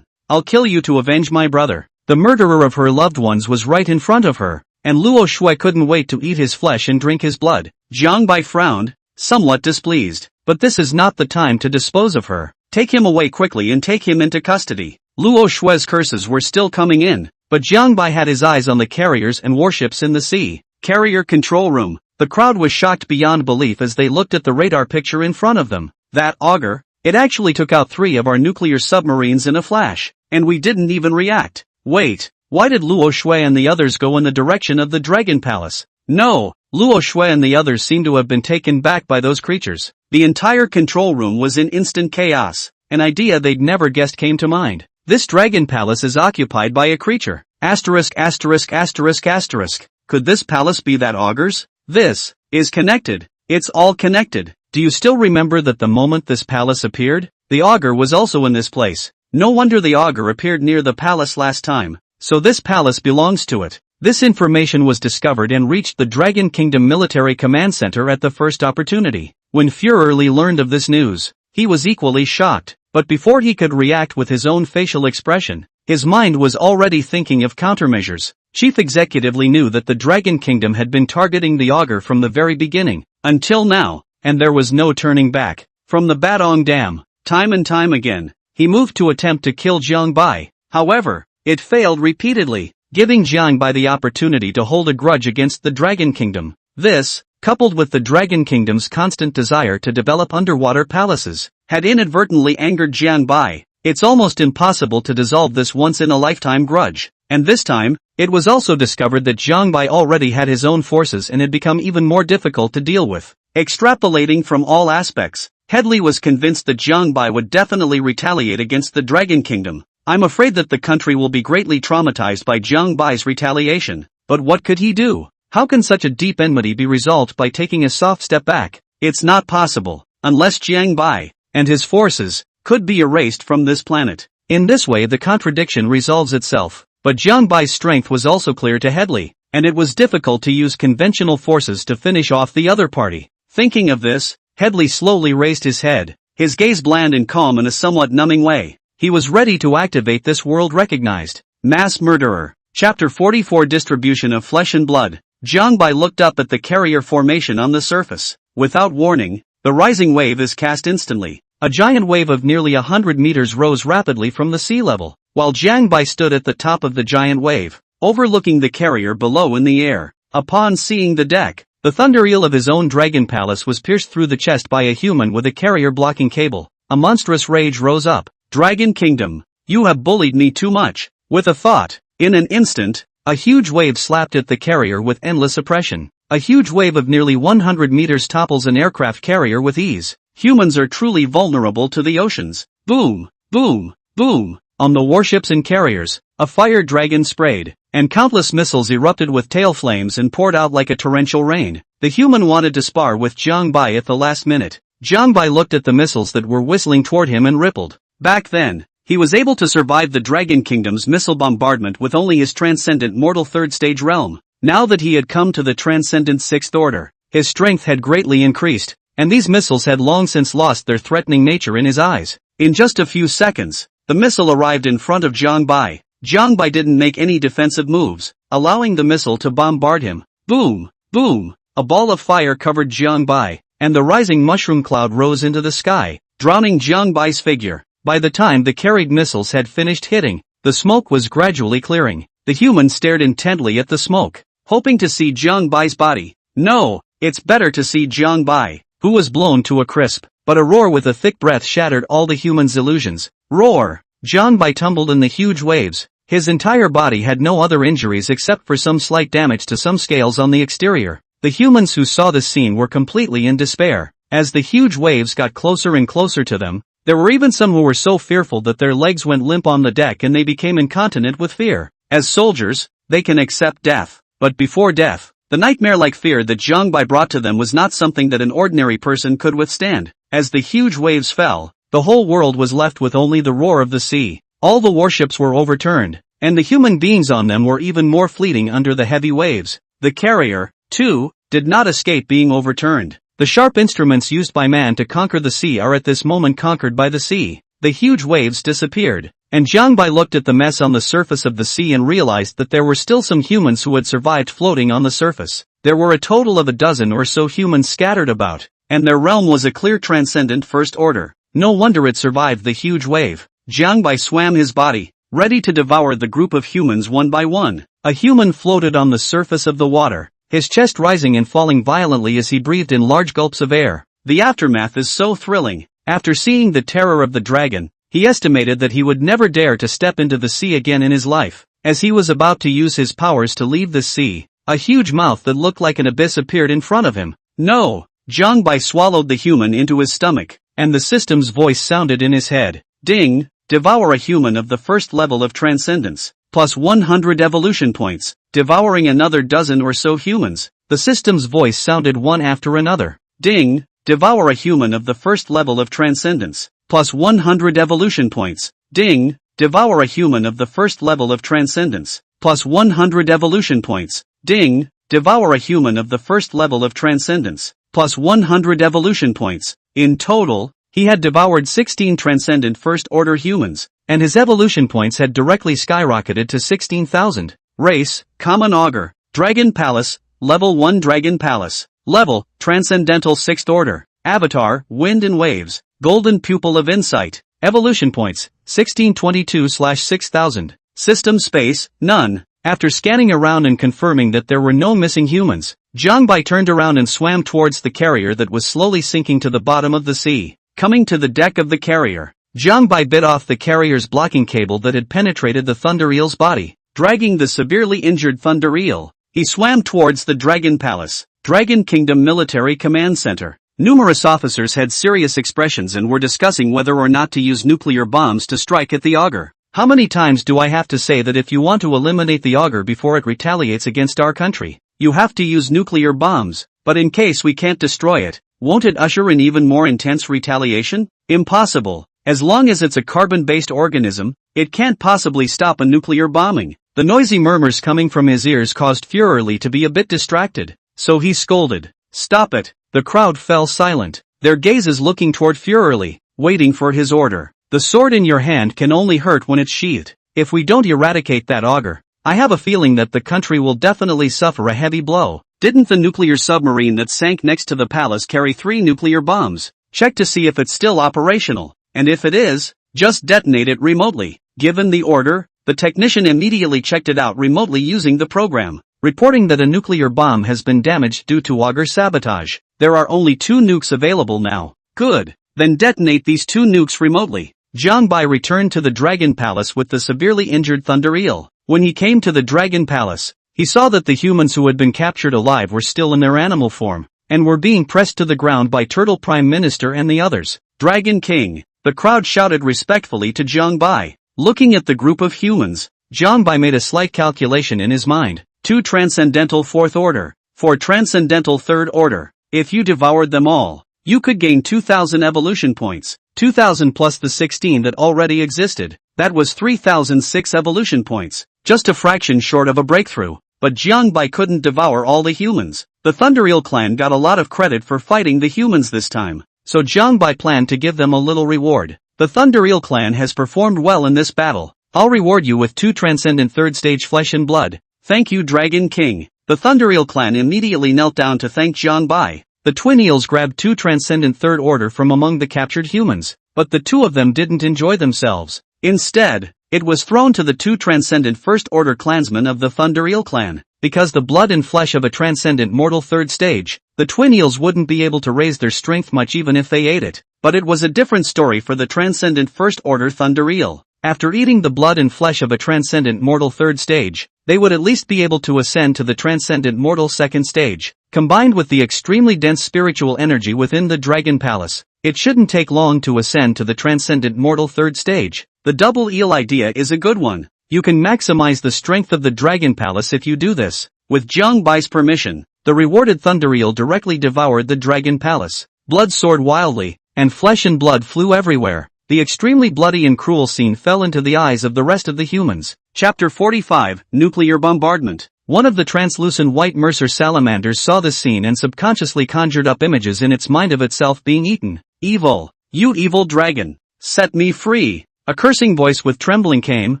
I'll kill you to avenge my brother. The murderer of her loved ones was right in front of her, and Luo Shui couldn't wait to eat his flesh and drink his blood. Jiangbai frowned, somewhat displeased, but this is not the time to dispose of her. Take him away quickly and take him into custody. Luo Shui's curses were still coming in, but Jiangbai had his eyes on the carriers and warships in the sea. Carrier control room. The crowd was shocked beyond belief as they looked at the radar picture in front of them. That auger, it actually took out 3 of our nuclear submarines in a flash, and we didn't even react. Wait, why did Luo Shui and the others go in the direction of the Dragon Palace? No, Luo Shui and the others seemed to have been taken back by those creatures. The entire control room was in instant chaos. An idea they'd never guessed came to mind. This dragon palace is occupied by a creature. Asterisk asterisk asterisk asterisk. Could this palace be that ogre's? This is connected. It's all connected. Do you still remember that the moment this palace appeared, the ogre was also in this place? No wonder the ogre appeared near the palace last time. So this palace belongs to it. This information was discovered and reached the Dragon Kingdom Military Command Center at the first opportunity. When Furerly learned of this news, he was equally shocked, but before he could react with his own facial expression, his mind was already thinking of countermeasures. Chief Executively knew that the Dragon Kingdom had been targeting the ogre from the very beginning, until now, and there was no turning back. From the Badong Dam, time and time again, he moved to attempt to kill Jiang Bai. However, it failed repeatedly, giving Jiang Bai the opportunity to hold a grudge against the Dragon Kingdom. This, coupled with the Dragon Kingdom's constant desire to develop underwater palaces, had inadvertently angered Jiang Bai. It's almost impossible to dissolve this once-in-a-lifetime grudge. And this time, it was also discovered that Jiang Bai already had his own forces and had become even more difficult to deal with. Extrapolating from all aspects, Headley was convinced that Jiang Bai would definitely retaliate against the Dragon Kingdom. I'm afraid that the country will be greatly traumatized by Jiang Bai's retaliation. But what could he do? How can such a deep enmity be resolved by taking a soft step back? It's not possible, unless Jiang Bai and his forces could be erased from this planet. In this way the contradiction resolves itself. But Jiang Bai's strength was also clear to Headley, and it was difficult to use conventional forces to finish off the other party. Thinking of this, Headley slowly raised his head, his gaze bland and calm in a somewhat numbing way. He was ready to activate this world-recognized mass murderer. Chapter 44 Distribution of Flesh and Blood. Jiang Bai looked up at the carrier formation on the surface. Without warning, the rising wave is cast instantly. A giant wave of nearly 100 meters rose rapidly from the sea level, while Jiang Bai stood at the top of the giant wave, overlooking the carrier below in the air. Upon seeing the deck, the thunder eel of his own dragon palace was pierced through the chest by a human with a carrier-blocking cable. A monstrous rage rose up. Dragon Kingdom, you have bullied me too much. With a thought, in an instant, a huge wave slapped at the carrier with endless oppression. A huge wave of nearly 100 meters topples an aircraft carrier with ease. Humans are truly vulnerable to the oceans. Boom, boom, boom. On the warships and carriers, a fire dragon sprayed, and countless missiles erupted with tail flames and poured out like a torrential rain. The human wanted to spar with Jiang Bai at the last minute. Jiang Bai looked at the missiles that were whistling toward him and rippled. Back then, he was able to survive the Dragon Kingdom's missile bombardment with only his transcendent mortal third stage realm. Now that he had come to the transcendent sixth order, his strength had greatly increased, and these missiles had long since lost their threatening nature in his eyes. In just a few seconds, the missile arrived in front of Jiang Bai. Jiang Bai didn't make any defensive moves, allowing the missile to bombard him. Boom, boom, a ball of fire covered Jiang Bai, and the rising mushroom cloud rose into the sky, drowning Jiang Bai's figure. By the time the carried missiles had finished hitting, the smoke was gradually clearing. The human stared intently at the smoke, hoping to see Jiang Bai's body. No, it's better to see Jiang Bai, who was blown to a crisp. But a roar with a thick breath shattered all the human's illusions. Roar! Jiang Bai tumbled in the huge waves. His entire body had no other injuries except for some slight damage to some scales on the exterior. The humans who saw this scene were completely in despair. As the huge waves got closer and closer to them, there were even some who were so fearful that their legs went limp on the deck and they became incontinent with fear. As soldiers, they can accept death. But before death, the nightmare-like fear that Jiang Bai brought to them was not something that an ordinary person could withstand. As the huge waves fell, the whole world was left with only the roar of the sea. All the warships were overturned, and the human beings on them were even more fleeting under the heavy waves. The carrier, too, did not escape being overturned. The sharp instruments used by man to conquer the sea are at this moment conquered by the sea. The huge waves disappeared, and Jiang Bai looked at the mess on the surface of the sea and realized that there were still some humans who had survived floating on the surface. There were a total of a dozen or so humans scattered about, and their realm was a clear transcendent first order. No wonder it survived the huge wave. Jiang Bai swam his body, ready to devour the group of humans one by one. A human floated on the surface of the water, his chest rising and falling violently as he breathed in large gulps of air. The aftermath is so thrilling. After seeing the terror of the dragon, he estimated that he would never dare to step into the sea again in his life. As he was about to use his powers to leave the sea, A huge mouth that looked like an abyss appeared in front of him. No! Jiang Bai swallowed the human into his stomach, and the system's voice sounded in his head. Ding! Devour a human of the first level of transcendence. Plus 100 evolution points. Devouring another dozen or so humans. The system's voice sounded one after another. Ding! Devour a human of the first level of transcendence. Plus 100 evolution points. Ding! Devour a human of the first level of transcendence. Plus 100 evolution points. Ding! Devour a human of the first level of transcendence. Plus 100 evolution points. In total, he had devoured 16 transcendent first-order humans, and his evolution points had directly skyrocketed to 16,000. Race, Common Augur. Dragon Palace, Level 1 Dragon Palace. Level, Transcendental 6th Order. Avatar, Wind and Waves. Golden Pupil of Insight. Evolution points, 1622/6000. System space, none. After scanning around and confirming that there were no missing humans, Jiang Bai turned around and swam towards the carrier that was slowly sinking to the bottom of the sea. Coming to the deck of the carrier, Jiang Bai bit off the carrier's blocking cable that had penetrated the Thunder Eel's body, dragging the severely injured Thunder Eel. He swam towards the Dragon Palace, Dragon Kingdom Military Command Center. Numerous officers had serious expressions and were discussing whether or not to use nuclear bombs to strike at the augur. How many times do I have to say that if you want to eliminate the augur before it retaliates against our country, you have to use nuclear bombs, but in case we can't destroy it, won't it usher in even more intense retaliation? Impossible. As long as it's a carbon-based organism, it can't possibly stop a nuclear bombing. The noisy murmurs coming from his ears caused Furorly to be a bit distracted, so he scolded. Stop it. The crowd fell silent, their gazes looking toward Furorly, waiting for his order. The sword in your hand can only hurt when it's sheathed. If we don't eradicate that augur, I have a feeling that the country will definitely suffer a heavy blow. Didn't the nuclear submarine that sank next to the palace carry 3 nuclear bombs? Check to see if it's still operational, and if it is, just detonate it remotely. Given the order, the technician immediately checked it out remotely using the program, reporting that a nuclear bomb has been damaged due to augur sabotage. There are only 2 nukes available now. Good. Then detonate these 2 nukes remotely. Jiang Bai returned to the Dragon Palace with the severely injured Thunder Eel. When he came to the Dragon Palace, he saw that the humans who had been captured alive were still in their animal form, and were being pressed to the ground by Turtle Prime Minister and the others. Dragon King. The crowd shouted respectfully to Jiang Bai. Looking at the group of humans, Jiang Bai made a slight calculation in his mind. 2 Transcendental 4th Order, 4 Transcendental 3rd Order. If you devoured them all, you could gain 2,000 evolution points, 2,000 plus the 16 that already existed. That was 3,006 evolution points, just a fraction short of a breakthrough. But Jiang Bai couldn't devour all the humans. The Thunder Eel clan got a lot of credit for fighting the humans this time, so Jiang Bai planned to give them a little reward. The Thunder Eel clan has performed well in this battle. I'll reward you with 2 Transcendent 3rd Stage Flesh and Blood. Thank you, Dragon King. The Thunder Eel clan immediately knelt down to thank Jiang Bai. The twin eels grabbed 2 Transcendent 3rd Order from among the captured humans, but the 2 of them didn't enjoy themselves. Instead, it was thrown to the 2 Transcendent 1st Order clansmen of the Thunder Eel clan. Because the blood and flesh of a Transcendent Mortal 3rd Stage, the twin eels wouldn't be able to raise their strength much even if they ate it. But it was a different story for the Transcendent 1st Order Thunder Eel. After eating the blood and flesh of a Transcendent Mortal 3rd Stage, they would at least be able to ascend to the Transcendent Mortal 2nd Stage. Combined with the extremely dense spiritual energy within the Dragon Palace, it shouldn't take long to ascend to the Transcendent Mortal 3rd Stage. The double eel idea is a good one. You can maximize the strength of the Dragon Palace if you do this. With Jiang Bai's permission, the rewarded Thunder Eel directly devoured the Dragon Palace. Blood soared wildly, and flesh and blood flew everywhere. The extremely bloody and cruel scene fell into the eyes of the rest of the humans. Chapter 45, Nuclear Bombardment. One of the translucent white Mercer salamanders saw this scene and subconsciously conjured up images in its mind of itself being eaten. Evil! You evil dragon! Set me free! A cursing voice with trembling came,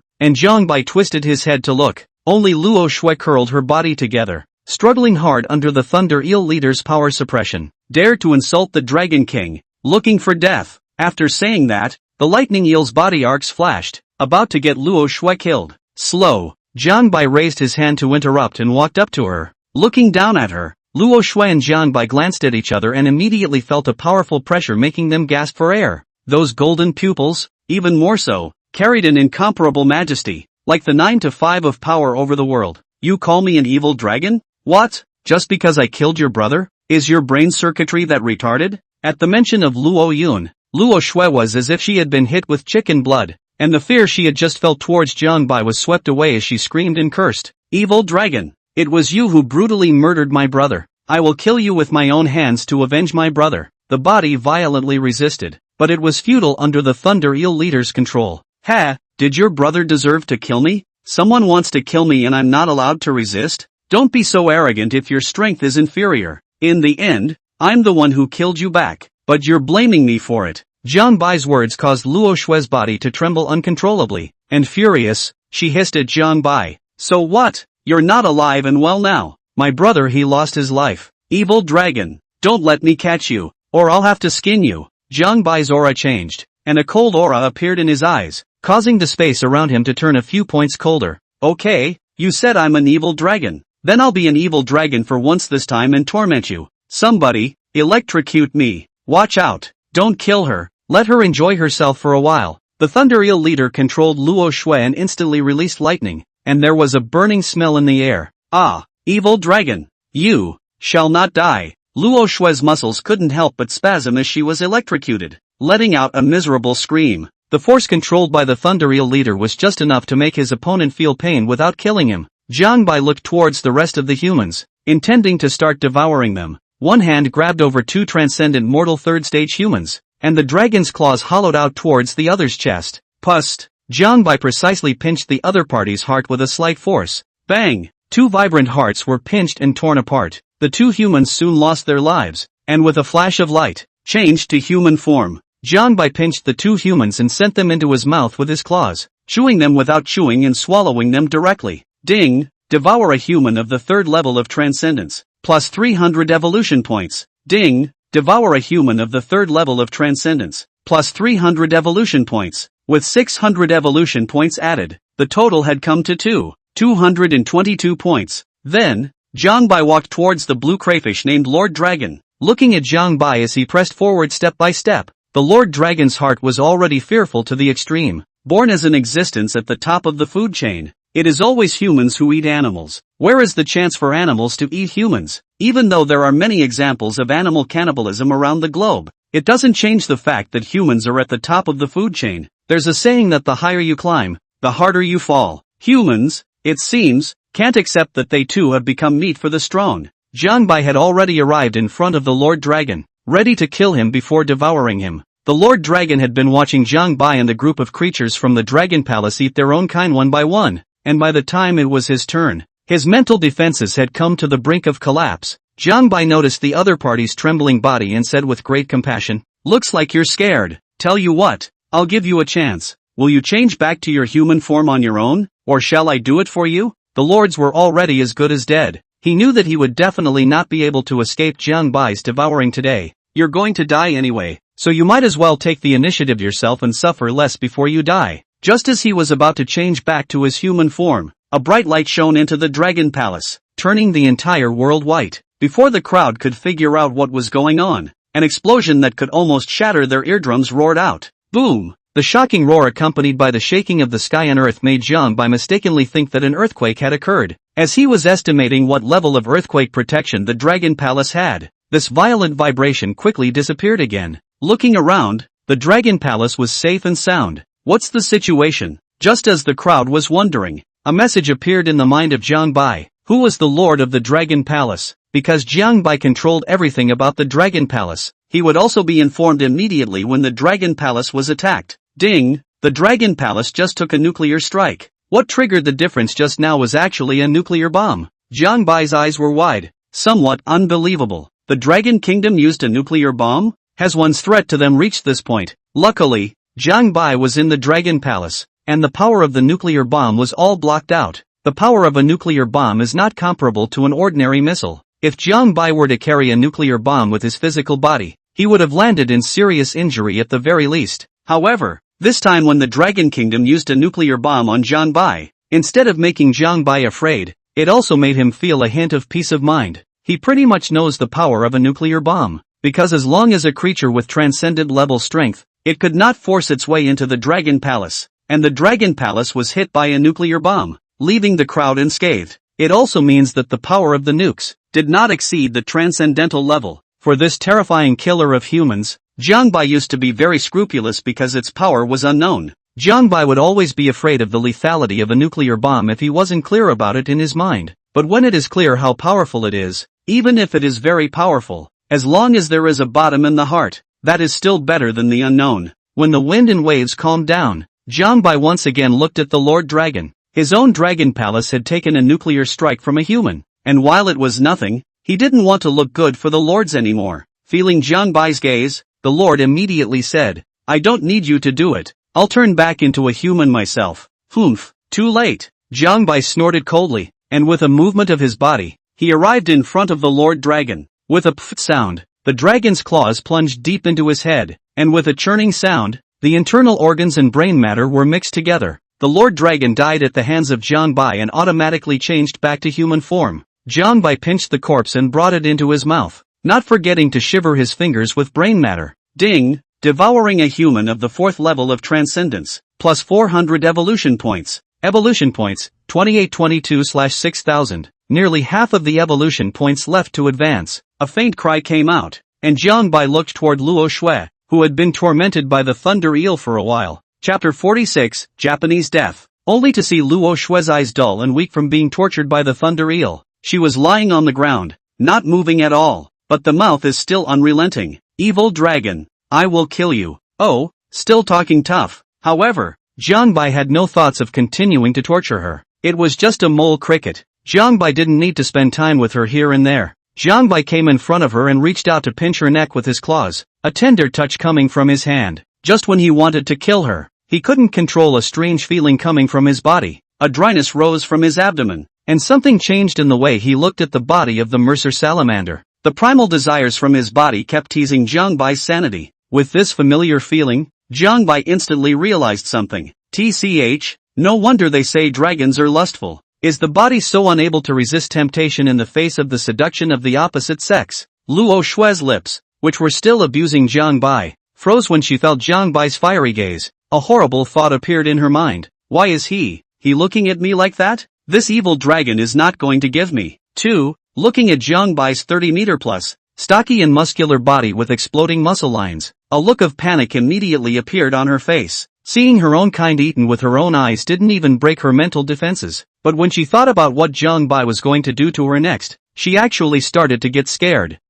and Jiang Bai twisted his head to look. Only Luo Shui curled her body together, struggling hard under the Thunder Eel leader's power suppression. Dare to insult the Dragon King, looking for death. After saying that, the Lightning Eel's body arcs flashed, about to get Luo Shui killed. Slow. Jiang Bai raised his hand to interrupt and walked up to her. Looking down at her, Luo Shui and Jiang Bai glanced at each other and immediately felt a powerful pressure making them gasp for air. Those golden pupils, even more so, carried an incomparable majesty, like the 9 to 5 of power over the world. You call me an evil dragon? What? Just because I killed your brother? Is your brain circuitry that retarded? At the mention of Luo Yun, Luo Shui was as if she had been hit with chicken blood, and the fear she had just felt towards Jiang Bai was swept away as she screamed and cursed. Evil dragon! It was you who brutally murdered my brother. I will kill you with my own hands to avenge my brother. The body violently resisted, but it was futile under the Thunder Eel leader's control. Ha! Did your brother deserve to kill me? Someone wants to kill me and I'm not allowed to resist? Don't be so arrogant if your strength is inferior. In the end, I'm the one who killed you back, but you're blaming me for it. Jiang Bai's words caused Luo Shui's body to tremble uncontrollably, and furious, she hissed at Jiang Bai. So what? You're not alive and well now. My brother, he lost his life. Evil dragon, don't let me catch you, or I'll have to skin you. Jiang Bai's aura changed, and a cold aura appeared in his eyes, causing the space around him to turn a few points colder. Okay, you said I'm an evil dragon. Then I'll be an evil dragon for once this time and torment you. Somebody, electrocute me. Watch out. Don't kill her. Let her enjoy herself for a while. The Thunder Eel leader controlled Luo Shui and instantly released lightning, and there was a burning smell in the air. Ah, evil dragon. You shall not die. Luo Shui's muscles couldn't help but spasm as she was electrocuted, letting out a miserable scream. The force controlled by the Thunder Eel leader was just enough to make his opponent feel pain without killing him. Jiang Bai looked towards the rest of the humans, intending to start devouring them. One hand grabbed over two transcendent mortal third-stage humans, and the dragon's claws hollowed out towards the other's chest. Pust! Jiang Bai precisely pinched the other party's heart with a slight force. Bang! Two vibrant hearts were pinched and torn apart. The two humans soon lost their lives, and with a flash of light, changed to human form. Jiang Bai pinched the two humans and sent them into his mouth with his claws, chewing them without chewing and swallowing them directly. Ding! Devour a human of the third level of transcendence, plus 300 evolution points. Ding! Devour a human of the third level of transcendence, plus 300 evolution points. With 600 evolution points added, the total had come to 222 points. Then, Jiang Bai walked towards the blue crayfish named Lord Dragon. Looking at Jiang Bai as he pressed forward step by step, the Lord Dragon's heart was already fearful to the extreme. Born as an existence at the top of the food chain, it is always humans who eat animals. Where is the chance for animals to eat humans? Even though there are many examples of animal cannibalism around the globe, it doesn't change the fact that humans are at the top of the food chain. There's a saying that the higher you climb, the harder you fall. Humans, it seems, can't accept that they too have become meat for the strong. Jiang Bai had already arrived in front of the Lord Dragon, ready to kill him before devouring him. The Lord Dragon had been watching Jiang Bai and the group of creatures from the Dragon Palace eat their own kind one by one, and by the time it was his turn, his mental defenses had come to the brink of collapse. Jiang Bai noticed the other party's trembling body and said with great compassion, "Looks like you're scared. Tell you what, I'll give you a chance. Will you change back to your human form on your own, or shall I do it for you?" The lords were already as good as dead. He knew that he would definitely not be able to escape Jiang Bai's devouring today. You're going to die anyway, so you might as well take the initiative yourself and suffer less before you die. Just as he was about to change back to his human form, a bright light shone into the Dragon Palace, turning the entire world white. Before the crowd could figure out what was going on, an explosion that could almost shatter their eardrums roared out. Boom! The shocking roar accompanied by the shaking of the sky and earth made Jiang Bai mistakenly think that an earthquake had occurred. As he was estimating what level of earthquake protection the Dragon Palace had, this violent vibration quickly disappeared again. Looking around, the Dragon Palace was safe and sound. What's the situation? Just as the crowd was wondering, a message appeared in the mind of Jiang Bai, who was the lord of the Dragon Palace. Because Jiang Bai controlled everything about the Dragon Palace, he would also be informed immediately when the Dragon Palace was attacked. Ding! The Dragon Palace just took a nuclear strike. What triggered the difference just now was actually a nuclear bomb. Jiang Bai's eyes were wide. Somewhat unbelievable. The Dragon Kingdom used a nuclear bomb? Has one's threat to them reached this point? Luckily, Jiang Bai was in the Dragon Palace, and the power of the nuclear bomb was all blocked out. The power of a nuclear bomb is not comparable to an ordinary missile. If Jiang Bai were to carry a nuclear bomb with his physical body, he would have landed in serious injury at the very least. However, this time when the Dragon Kingdom used a nuclear bomb on Jiang Bai, instead of making Jiang Bai afraid, it also made him feel a hint of peace of mind. He pretty much knows the power of a nuclear bomb, because as long as a creature with transcendent level strength, it could not force its way into the Dragon Palace, and the Dragon Palace was hit by a nuclear bomb, leaving the crowd unscathed. It also means that the power of the nukes did not exceed the transcendental level. For this terrifying killer of humans, Jiangbai used to be very scrupulous because its power was unknown. Jiangbai would always be afraid of the lethality of a nuclear bomb if he wasn't clear about it in his mind. But when it is clear how powerful it is, even if it is very powerful, as long as there is a bottom in the heart, that is still better than the unknown. When the wind and waves calmed down, Jiangbai once again looked at the Lord Dragon. His own dragon palace had taken a nuclear strike from a human, and while it was nothing, he didn't want to look good for the lords anymore. Feeling Jiangbai's gaze, the lord immediately said, "I don't need you to do it. I'll turn back into a human myself." Humph, too late. Jiangbai snorted coldly, and with a movement of his body, he arrived in front of the Lord Dragon. With a pft sound, the dragon's claws plunged deep into his head, and with a churning sound, the internal organs and brain matter were mixed together. The Lord Dragon died at the hands of Jiangbai and automatically changed back to human form. Jiangbai pinched the corpse and brought it into his mouth, not forgetting to shiver his fingers with brain matter. Ding! Devouring a human of the 4th level of transcendence, plus 400 evolution points. Evolution points, 2822/6000. Nearly half of the evolution points left to advance. A faint cry came out, and Jiangbai looked toward Luo Shui, who had been tormented by the thunder eel for a while. Chapter 46, Japanese Death. Only to see Luo Shui's eyes dull and weak from being tortured by the thunder eel. She was lying on the ground, not moving at all, but the mouth is still unrelenting. "Evil dragon, I will kill you." Oh, still talking tough. However, Jiangbai had no thoughts of continuing to torture her. It was just a mole cricket. Jiangbai didn't need to spend time with her here and there. Jiangbai came in front of her and reached out to pinch her neck with his claws, a tender touch coming from his hand. Just when he wanted to kill her, he couldn't control a strange feeling coming from his body. A dryness rose from his abdomen, and something changed in the way he looked at the body of the Mercer salamander. The primal desires from his body kept teasing Jiangbai's sanity. With this familiar feeling, Jiangbai instantly realized something. TCH, no wonder they say dragons are lustful. Is the body so unable to resist temptation in the face of the seduction of the opposite sex? Luo Shui's lips, which were still abusing Jiangbai, froze when she felt Jiangbai's fiery gaze. A horrible thought appeared in her mind. Why is he looking at me like that? This evil dragon is not going to give me. 2. Looking at Jiangbai's 30-meter plus, stocky and muscular body with exploding muscle lines, a look of panic immediately appeared on her face. Seeing her own kind eaten with her own eyes didn't even break her mental defenses. But when she thought about what Jiangbai was going to do to her next, she actually started to get scared.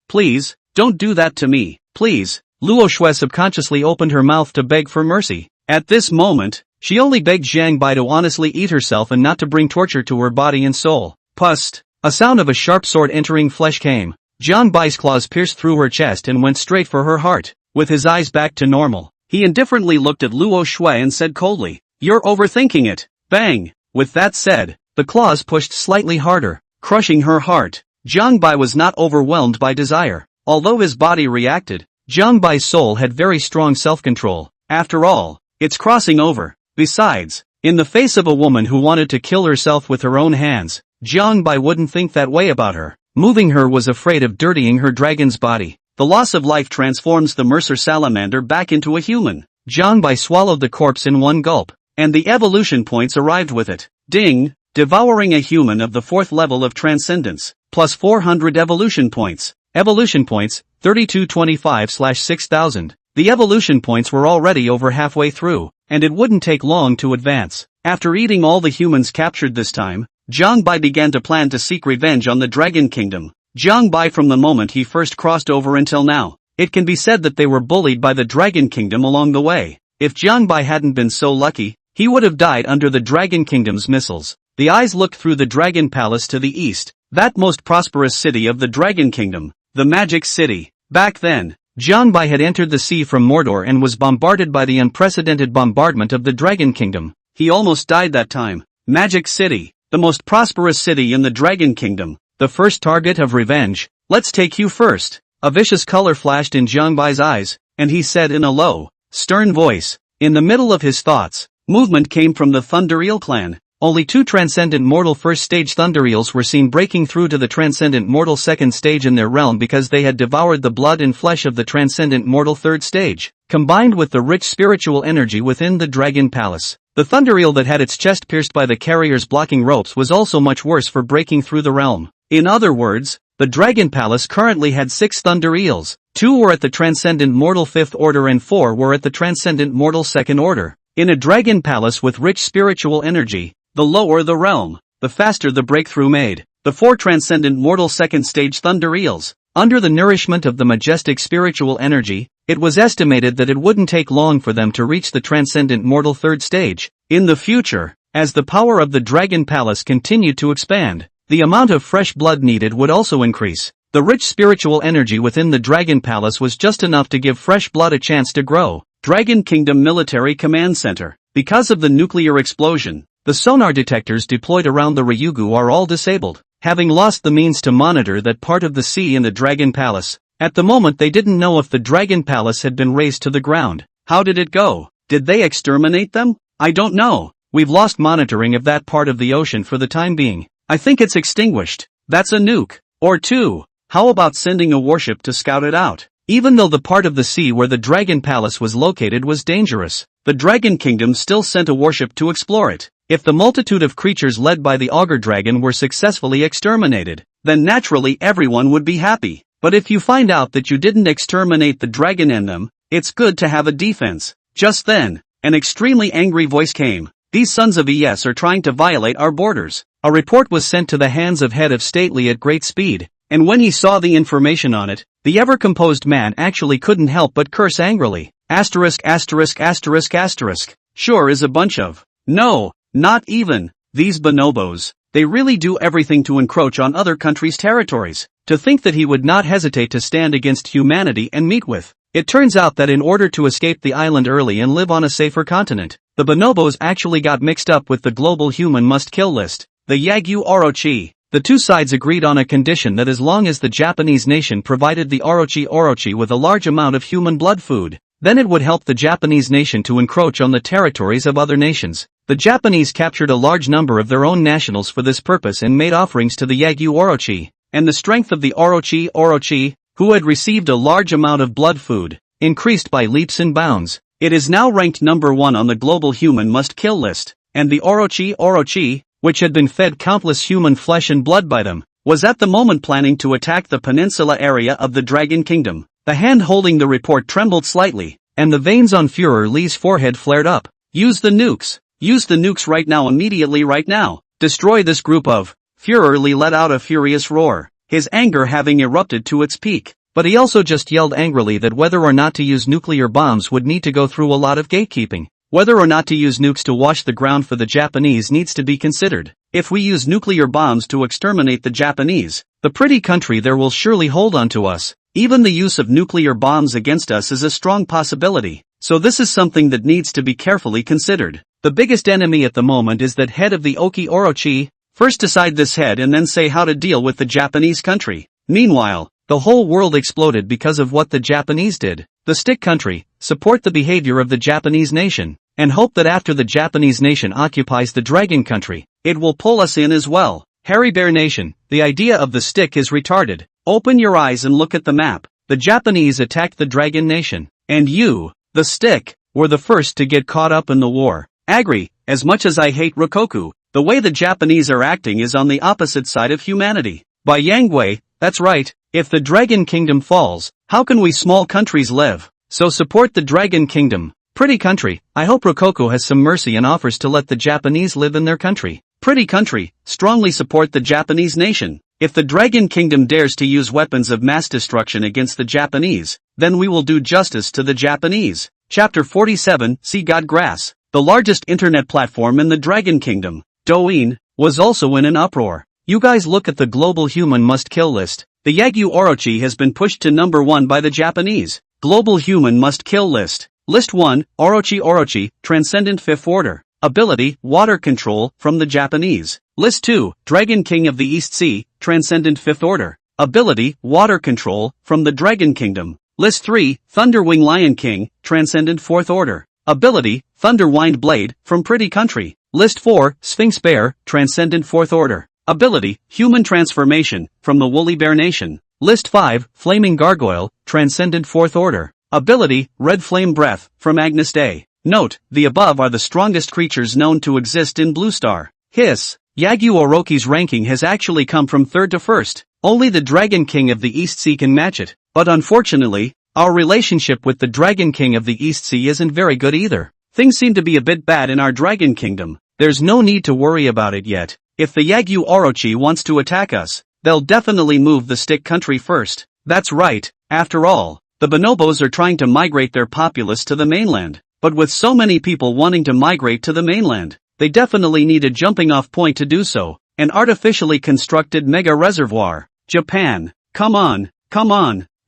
Please, don't do that to me, please. Luo Shui subconsciously opened her mouth to beg for mercy. At this moment, she only begged Jiangbai to honestly eat herself and not to bring torture to her body and soul. Pust! A sound of a sharp sword entering flesh came. Jiangbai's claws pierced through her chest and went straight for her heart. With his eyes back to normal, he indifferently looked at Luo Shui and said coldly, "You're overthinking it." Bang! With that said, the claws pushed slightly harder, crushing her heart. Jiangbai was not overwhelmed by desire. Although his body reacted, Jiangbai's soul had very strong self-control. After all, it's crossing over. Besides, in the face of a woman who wanted to kill herself with her own hands, Jiangbai wouldn't think that way about her. Moving her was afraid of dirtying her dragon's body. The loss of life transforms the Mercer salamander back into a human. Jiangbai swallowed the corpse in one gulp, and the evolution points arrived with it. Ding! Devouring a human of the 4th level of transcendence, plus 400 evolution points. Evolution points, 3225/6000. The evolution points were already over halfway through, and it wouldn't take long to advance. After eating all the humans captured this time, Jiangbai began to plan to seek revenge on the Dragon Kingdom. Jiangbai from the moment he first crossed over until now, it can be said that they were bullied by the Dragon Kingdom along the way. If Jiangbai hadn't been so lucky, he would have died under the Dragon Kingdom's missiles. The eyes looked through the Dragon Palace to the east, that most prosperous city of the Dragon Kingdom, the Magic City. Back then, Jiangbai had entered the sea from Mordor and was bombarded by the unprecedented bombardment of the Dragon Kingdom. He almost died that time. Magic City, the most prosperous city in the Dragon Kingdom, the first target of revenge. Let's take you first. A vicious color flashed in Jiangbai's eyes, and he said in a low, stern voice. In the middle of his thoughts, movement came from the Thunder Eel clan. Only 2 transcendent mortal first stage thunder eels were seen breaking through to the transcendent mortal second stage in their realm because they had devoured the blood and flesh of the transcendent mortal third stage. Combined with the rich spiritual energy within the Dragon Palace, The thunder eel that had its chest pierced by the carrier's blocking ropes was also much worse for breaking through the realm. In other words, the Dragon Palace currently had 6 thunder eels. 2 were at the Transcendent Mortal 5th Order and 4 were at the Transcendent Mortal 2nd Order. In a Dragon Palace with rich spiritual energy, the lower the realm, the faster the breakthrough made. The 4 Transcendent Mortal 2nd Stage thunder eels, under the nourishment of the majestic spiritual energy, it was estimated that it wouldn't take long for them to reach the Transcendent Mortal 3rd Stage. In the future, as the power of the Dragon Palace continued to expand, the amount of fresh blood needed would also increase. The rich spiritual energy within the Dragon Palace was just enough to give fresh blood a chance to grow. Dragon Kingdom Military Command Center. Because of the nuclear explosion, the sonar detectors deployed around the Ryugu are all disabled, having lost the means to monitor that part of the sea in the Dragon Palace. At the moment they didn't know if the Dragon Palace had been razed to the ground. How did it go? Did they exterminate them? I don't know. We've lost monitoring of that part of the ocean for the time being. I think it's extinguished. That's a nuke. Or 2. How about sending a warship to scout it out? Even though the part of the sea where the Dragon Palace was located was dangerous, the Dragon Kingdom still sent a warship to explore it. If the multitude of creatures led by the Augur Dragon were successfully exterminated, then naturally everyone would be happy. But if you find out that you didn't exterminate the dragon and them, it's good to have a defense. Just then, an extremely angry voice came. These sons of ES are trying to violate our borders. A report was sent to the hands of Head of Stately at great speed, and when he saw the information on it, the ever-composed man actually couldn't help but curse angrily. Asterisk asterisk asterisk asterisk. Sure is a bunch of. No, not even. These bonobos. They really do everything to encroach on other countries' territories. To think that he would not hesitate to stand against humanity and meet with. It turns out that in order to escape the island early and live on a safer continent, the bonobos actually got mixed up with the global human must-kill list, the Yagyu Orochi. The two sides agreed on a condition that as long as the Japanese nation provided the Orochi with a large amount of human blood food, then it would help the Japanese nation to encroach on the territories of other nations. The Japanese captured a large number of their own nationals for this purpose and made offerings to the Yagyu Orochi, and the strength of the Orochi, who had received a large amount of blood food, increased by leaps and bounds. It is now ranked number 1 on the global human must-kill list, and the Orochi, which had been fed countless human flesh and blood by them, was at the moment planning to attack the peninsula area of the Dragon Kingdom. The hand holding the report trembled slightly, and the veins on Führer Li's forehead flared up. Use the nukes. Use the nukes right now, immediately right now. Destroy this group of. Führer Li let out a furious roar, his anger having erupted to its peak. But he also just yelled angrily that whether or not to use nuclear bombs would need to go through a lot of gatekeeping. Whether or not to use nukes to wash the ground for the Japanese needs to be considered. If we use nuclear bombs to exterminate the Japanese, the pretty country there will surely hold on to us. Even the use of nuclear bombs against us is a strong possibility. So this is something that needs to be carefully considered. The biggest enemy at the moment is that head of the Oki Orochi. First decide this head and then say how to deal with the Japanese country. Meanwhile, the whole world exploded because of what the Japanese did. The stick country, support the behavior of the Japanese nation, and hope that after the Japanese nation occupies the dragon country, it will pull us in as well. Hairy Bear Nation, the idea of the stick is retarded. Open your eyes and look at the map. The Japanese attacked the dragon nation, and you, the stick, were the first to get caught up in the war. Agri, as much as I hate Rikoku, the way the Japanese are acting is on the opposite side of humanity. By Yangwei, that's right, if the Dragon Kingdom falls, how can we small countries live? So support the Dragon Kingdom. Pretty country, I hope Rikoku has some mercy and offers to let the Japanese live in their country. Pretty country, strongly support the Japanese nation. If the Dragon Kingdom dares to use weapons of mass destruction against the Japanese, then we will do justice to the Japanese. Chapter 47, See God Grass. The largest internet platform in the Dragon Kingdom, Douyin, was also in an uproar. You guys look at the global human must-kill list. The Yagyu Orochi has been pushed to number 1 by the Japanese. Global human must-kill list. List 1, Orochi, Transcendent 5th Order. Ability, Water Control, from the Japanese. List 2, Dragon King of the East Sea, Transcendent 5th Order. Ability, Water Control, from the Dragon Kingdom. List 3, Thunderwing Lion King, Transcendent 4th Order. Ability, Thunder Wind Blade, from Pretty Country. List 4, Sphinx Bear, Transcendent 4th Order. Ability, Human Transformation, from the Woolly Bear Nation. List 5, Flaming Gargoyle, Transcendent 4th Order. Ability, Red Flame Breath, from Agnes Day. Note, the above are the strongest creatures known to exist in Blue Star. Hiss. Yagyu Orochi's ranking has actually come from 3rd to 1st. Only the Dragon King of the East Sea can match it. But unfortunately, our relationship with the Dragon King of the East Sea isn't very good either. Things seem to be a bit bad in our Dragon Kingdom. There's no need to worry about it yet. If the Yagyu Orochi wants to attack us, they'll definitely move the stick country first. That's right, after all, the bonobos are trying to migrate their populace to the mainland. But with so many people wanting to migrate to the mainland, they definitely need a jumping off point to do so, an artificially constructed mega reservoir. Japan, come on,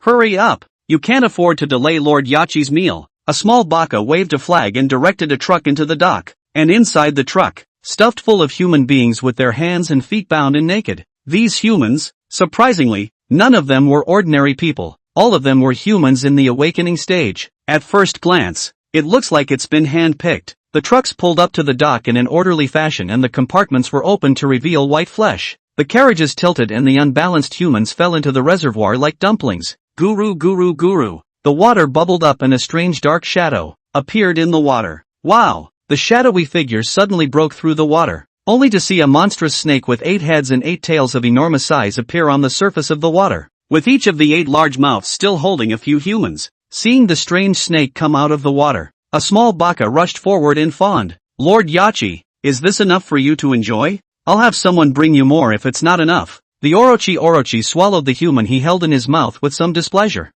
hurry up, you can't afford to delay Lord Yachi's meal. A small baka waved a flag and directed a truck into the dock, and inside the truck, stuffed full of human beings with their hands and feet bound and naked. These humans, surprisingly, none of them were ordinary people, all of them were humans in the awakening stage. At first glance, it looks like it's been hand-picked. The trucks pulled up to the dock in an orderly fashion and the compartments were opened to reveal white flesh. The carriages tilted and the unbalanced humans fell into the reservoir like dumplings. Guru. The water bubbled up and a strange dark shadow appeared in the water. Wow! The shadowy figure suddenly broke through the water, only to see a monstrous snake with 8 heads and 8 tails of enormous size appear on the surface of the water, with each of the 8 large mouths still holding a few humans. Seeing the strange snake come out of the water, a small baka rushed forward and fawned. Lord Yachi, is this enough for you to enjoy? I'll have someone bring you more if it's not enough. The Orochi swallowed the human he held in his mouth with some displeasure.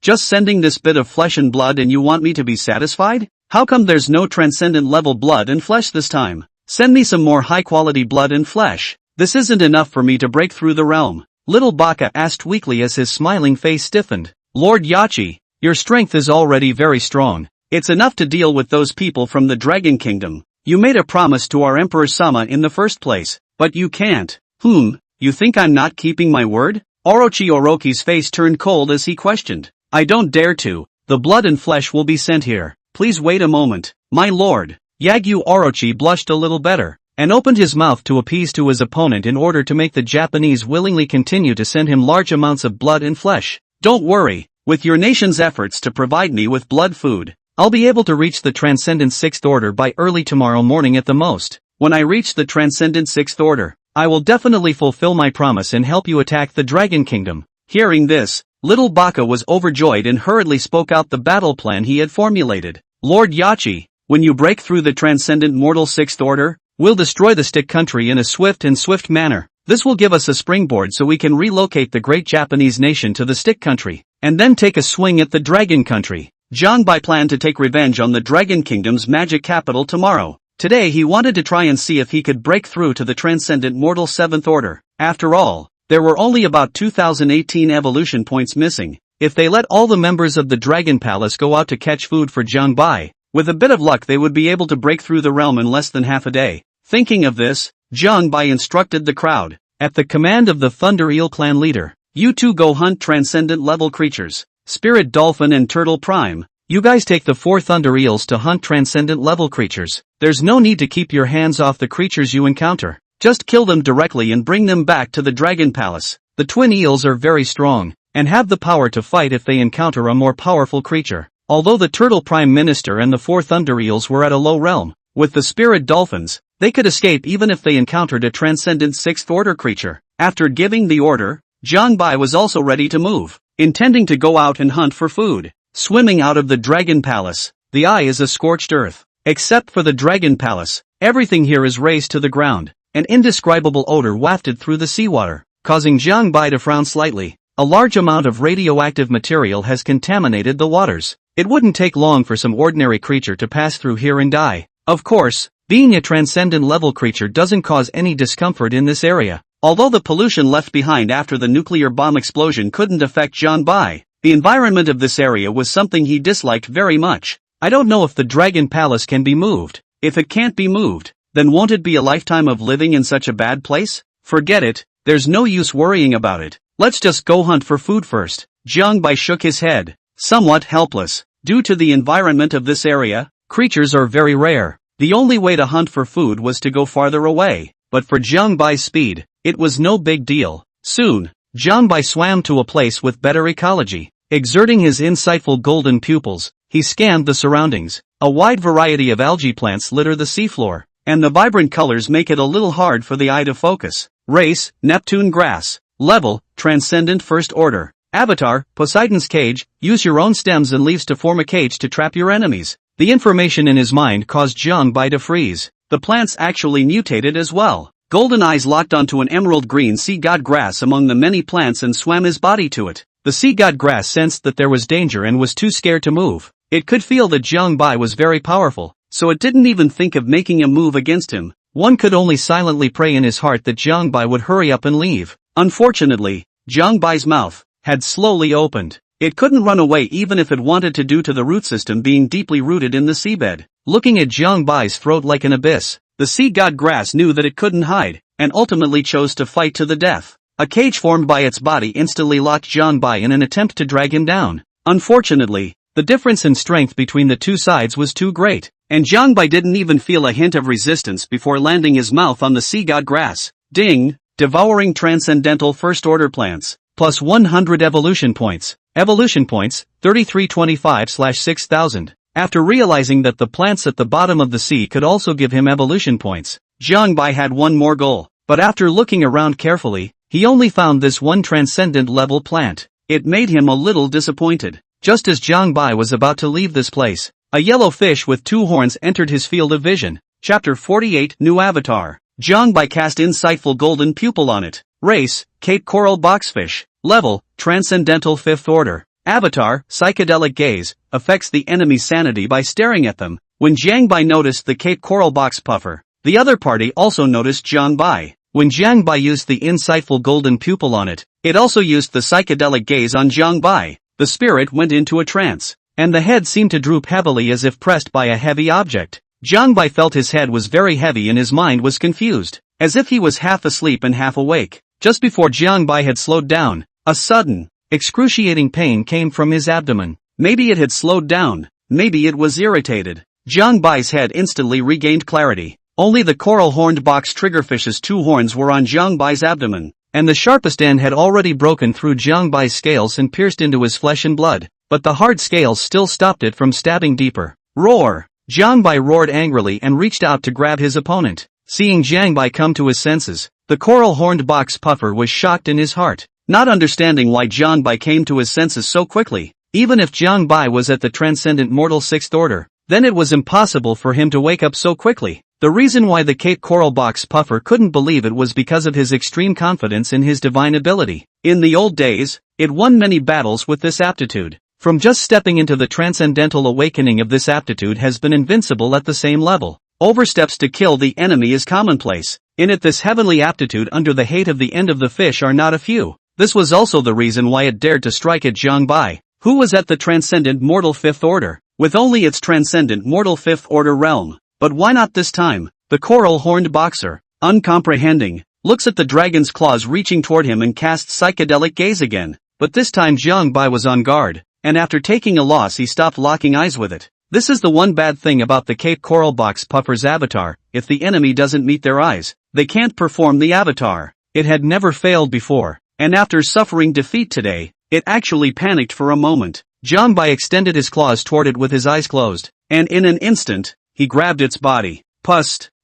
Just sending this bit of flesh and blood and you want me to be satisfied? How come there's no transcendent level blood and flesh this time? Send me some more high quality blood and flesh. This isn't enough for me to break through the realm. Little baka asked weakly as his smiling face stiffened. Lord Yachi, your strength is already very strong. It's enough to deal with those people from the Dragon Kingdom. You made a promise to our Emperor Sama in the first place, but you can't. You think I'm not keeping my word? Orochi's face turned cold as he questioned. I don't dare to. The blood and flesh will be sent here. Please wait a moment, my lord. Yagyu Orochi blushed a little better, and opened his mouth to appease to his opponent in order to make the Japanese willingly continue to send him large amounts of blood and flesh. Don't worry, with your nation's efforts to provide me with blood food, I'll be able to reach the Transcendent 6th Order by early tomorrow morning at the most. When I reach the Transcendent 6th Order, I will definitely fulfill my promise and help you attack the Dragon Kingdom. Hearing this, Little Baka was overjoyed and hurriedly spoke out the battle plan he had formulated. Lord Yachi, when you break through the Transcendent Mortal 6th Order, we'll destroy the Stick Country in a swift manner. This will give us a springboard so we can relocate the great Japanese nation to the Stick Country, and then take a swing at the Dragon Country. Jiangbai planned to take revenge on the Dragon Kingdom's magic capital tomorrow. Today he wanted to try and see if he could break through to the Transcendent Mortal 7th Order. After all, there were only about 2018 evolution points missing. If they let all the members of the Dragon Palace go out to catch food for Jiangbai, with a bit of luck they would be able to break through the realm in less than half a day. Thinking of this, Jiangbai instructed the crowd. At the command of the Thunder Eel clan leader, you two go hunt transcendent level creatures. Spirit Dolphin and Turtle Prime, you guys take the 4 Thunder Eels to hunt transcendent level creatures. There's no need to keep your hands off the creatures you encounter. Just kill them directly and bring them back to the Dragon Palace. The twin eels are very strong, and have the power to fight if they encounter a more powerful creature. Although the Turtle Prime Minister and the 4 Thunder Eels were at a low realm, with the Spirit Dolphins, they could escape even if they encountered a transcendent 6th Order creature. After giving the order, Jiangbai was also ready to move, intending to go out and hunt for food. Swimming out of the Dragon Palace, the eye is a scorched earth. Except for the Dragon Palace, everything here is razed to the ground. An indescribable odor wafted through the seawater, causing Jiangbai to frown slightly. A large amount of radioactive material has contaminated the waters. It wouldn't take long for some ordinary creature to pass through here and die. Of course, being a transcendent level creature doesn't cause any discomfort in this area. Although the pollution left behind after the nuclear bomb explosion couldn't affect Jiangbai, the environment of this area was something he disliked very much. I don't know if the Dragon Palace can be moved. If it can't be moved, then won't it be a lifetime of living in such a bad place? Forget it, there's no use worrying about it. Let's just go hunt for food first. Jiangbai shook his head, somewhat helpless. Due to the environment of this area, creatures are very rare. The only way to hunt for food was to go farther away, but for Jiangbai's speed, it was no big deal. Soon, Jiangbai swam to a place with better ecology. Exerting his insightful golden pupils, he scanned the surroundings. A wide variety of algae plants litter the seafloor, and the vibrant colors make it a little hard for the eye to focus. Race, Neptune grass. Level, Transcendent First Order. Avatar, Poseidon's cage, use your own stems and leaves to form a cage to trap your enemies. The information in his mind caused Jiang Bai to freeze. The plants actually mutated as well. Golden eyes locked onto an emerald green sea god grass among the many plants and swam his body to it. The sea god grass sensed that there was danger and was too scared to move. It could feel that Jiang Bai was very powerful, so it didn't even think of making a move against him. One could only silently pray in his heart that Jiang Bai would hurry up and leave. Unfortunately, Jiang Bai's mouth had slowly opened. It couldn't run away even if it wanted to due to the root system being deeply rooted in the seabed. Looking at Jiang Bai's throat like an abyss, the sea god grass knew that it couldn't hide, and ultimately chose to fight to the death. A cage formed by its body instantly locked Jiang Bai in an attempt to drag him down. Unfortunately, the difference in strength between the two sides was too great, and Jiang Bai didn't even feel a hint of resistance before landing his mouth on the sea god grass. Ding! Devouring Transcendental First Order plants. Plus 100 evolution points. Evolution points, 3325/6000. After realizing that the plants at the bottom of the sea could also give him evolution points, Jiang Bai had one more goal. But after looking around carefully, he only found this one transcendent level plant. It made him a little disappointed. Just as Jiang Bai was about to leave this place, a yellow fish with 2 horns entered his field of vision. Chapter 48 New Avatar. Jiang Bai cast insightful golden pupil on it. Race, Cape Coral Boxfish. Level, Transcendental Fifth Order. Avatar, Psychedelic Gaze, affects the enemy's sanity by staring at them. When Jiang Bai noticed the Cape Coral Box Puffer, the other party also noticed Jiang Bai. When Jiang Bai used the insightful golden pupil on it, it also used the psychedelic gaze on Jiang Bai. The spirit went into a trance, and the head seemed to droop heavily as if pressed by a heavy object. Jiang Bai felt his head was very heavy and his mind was confused, as if he was half asleep and half awake. Just before Jiang Bai had slowed down, a sudden, excruciating pain came from his abdomen. Maybe it had slowed down, maybe it was irritated. Jiang Bai's head instantly regained clarity. Only the coral-horned box triggerfish's 2 horns were on Jiang Bai's abdomen, and the sharpest end had already broken through Jiang Bai's scales and pierced into his flesh and blood, but the hard scales still stopped it from stabbing deeper. Roar! Jiang Bai roared angrily and reached out to grab his opponent. Seeing Jiang Bai come to his senses, the coral-horned box puffer was shocked in his heart, not understanding why Jiang Bai came to his senses so quickly. Even if Jiang Bai was at the Transcendent Mortal Sixth Order, then it was impossible for him to wake up so quickly. The reason why the Cape Coral Box Puffer couldn't believe it was because of his extreme confidence in his divine ability. In the old days, it won many battles with this aptitude. From just stepping into the transcendental awakening of this aptitude has been invincible at the same level. Oversteps to kill the enemy is commonplace. In it, this heavenly aptitude under the hate of the end of the fish are not a few. This was also the reason why it dared to strike at Jiang Bai, who was at the Transcendent Mortal Fifth Order, with only its Transcendent Mortal Fifth Order realm. But why not this time? The coral-horned boxer, uncomprehending, looks at the dragon's claws reaching toward him and casts psychedelic gaze again. But this time Jiang Bai was on guard, and after taking a loss he stopped locking eyes with it. This is the one bad thing about the Cape Coral Box Puffer's avatar: if the enemy doesn't meet their eyes, they can't perform the avatar. It had never failed before, and after suffering defeat today, it actually panicked for a moment. Jiang Bai extended his claws toward it with his eyes closed, and in an instant, he grabbed its body,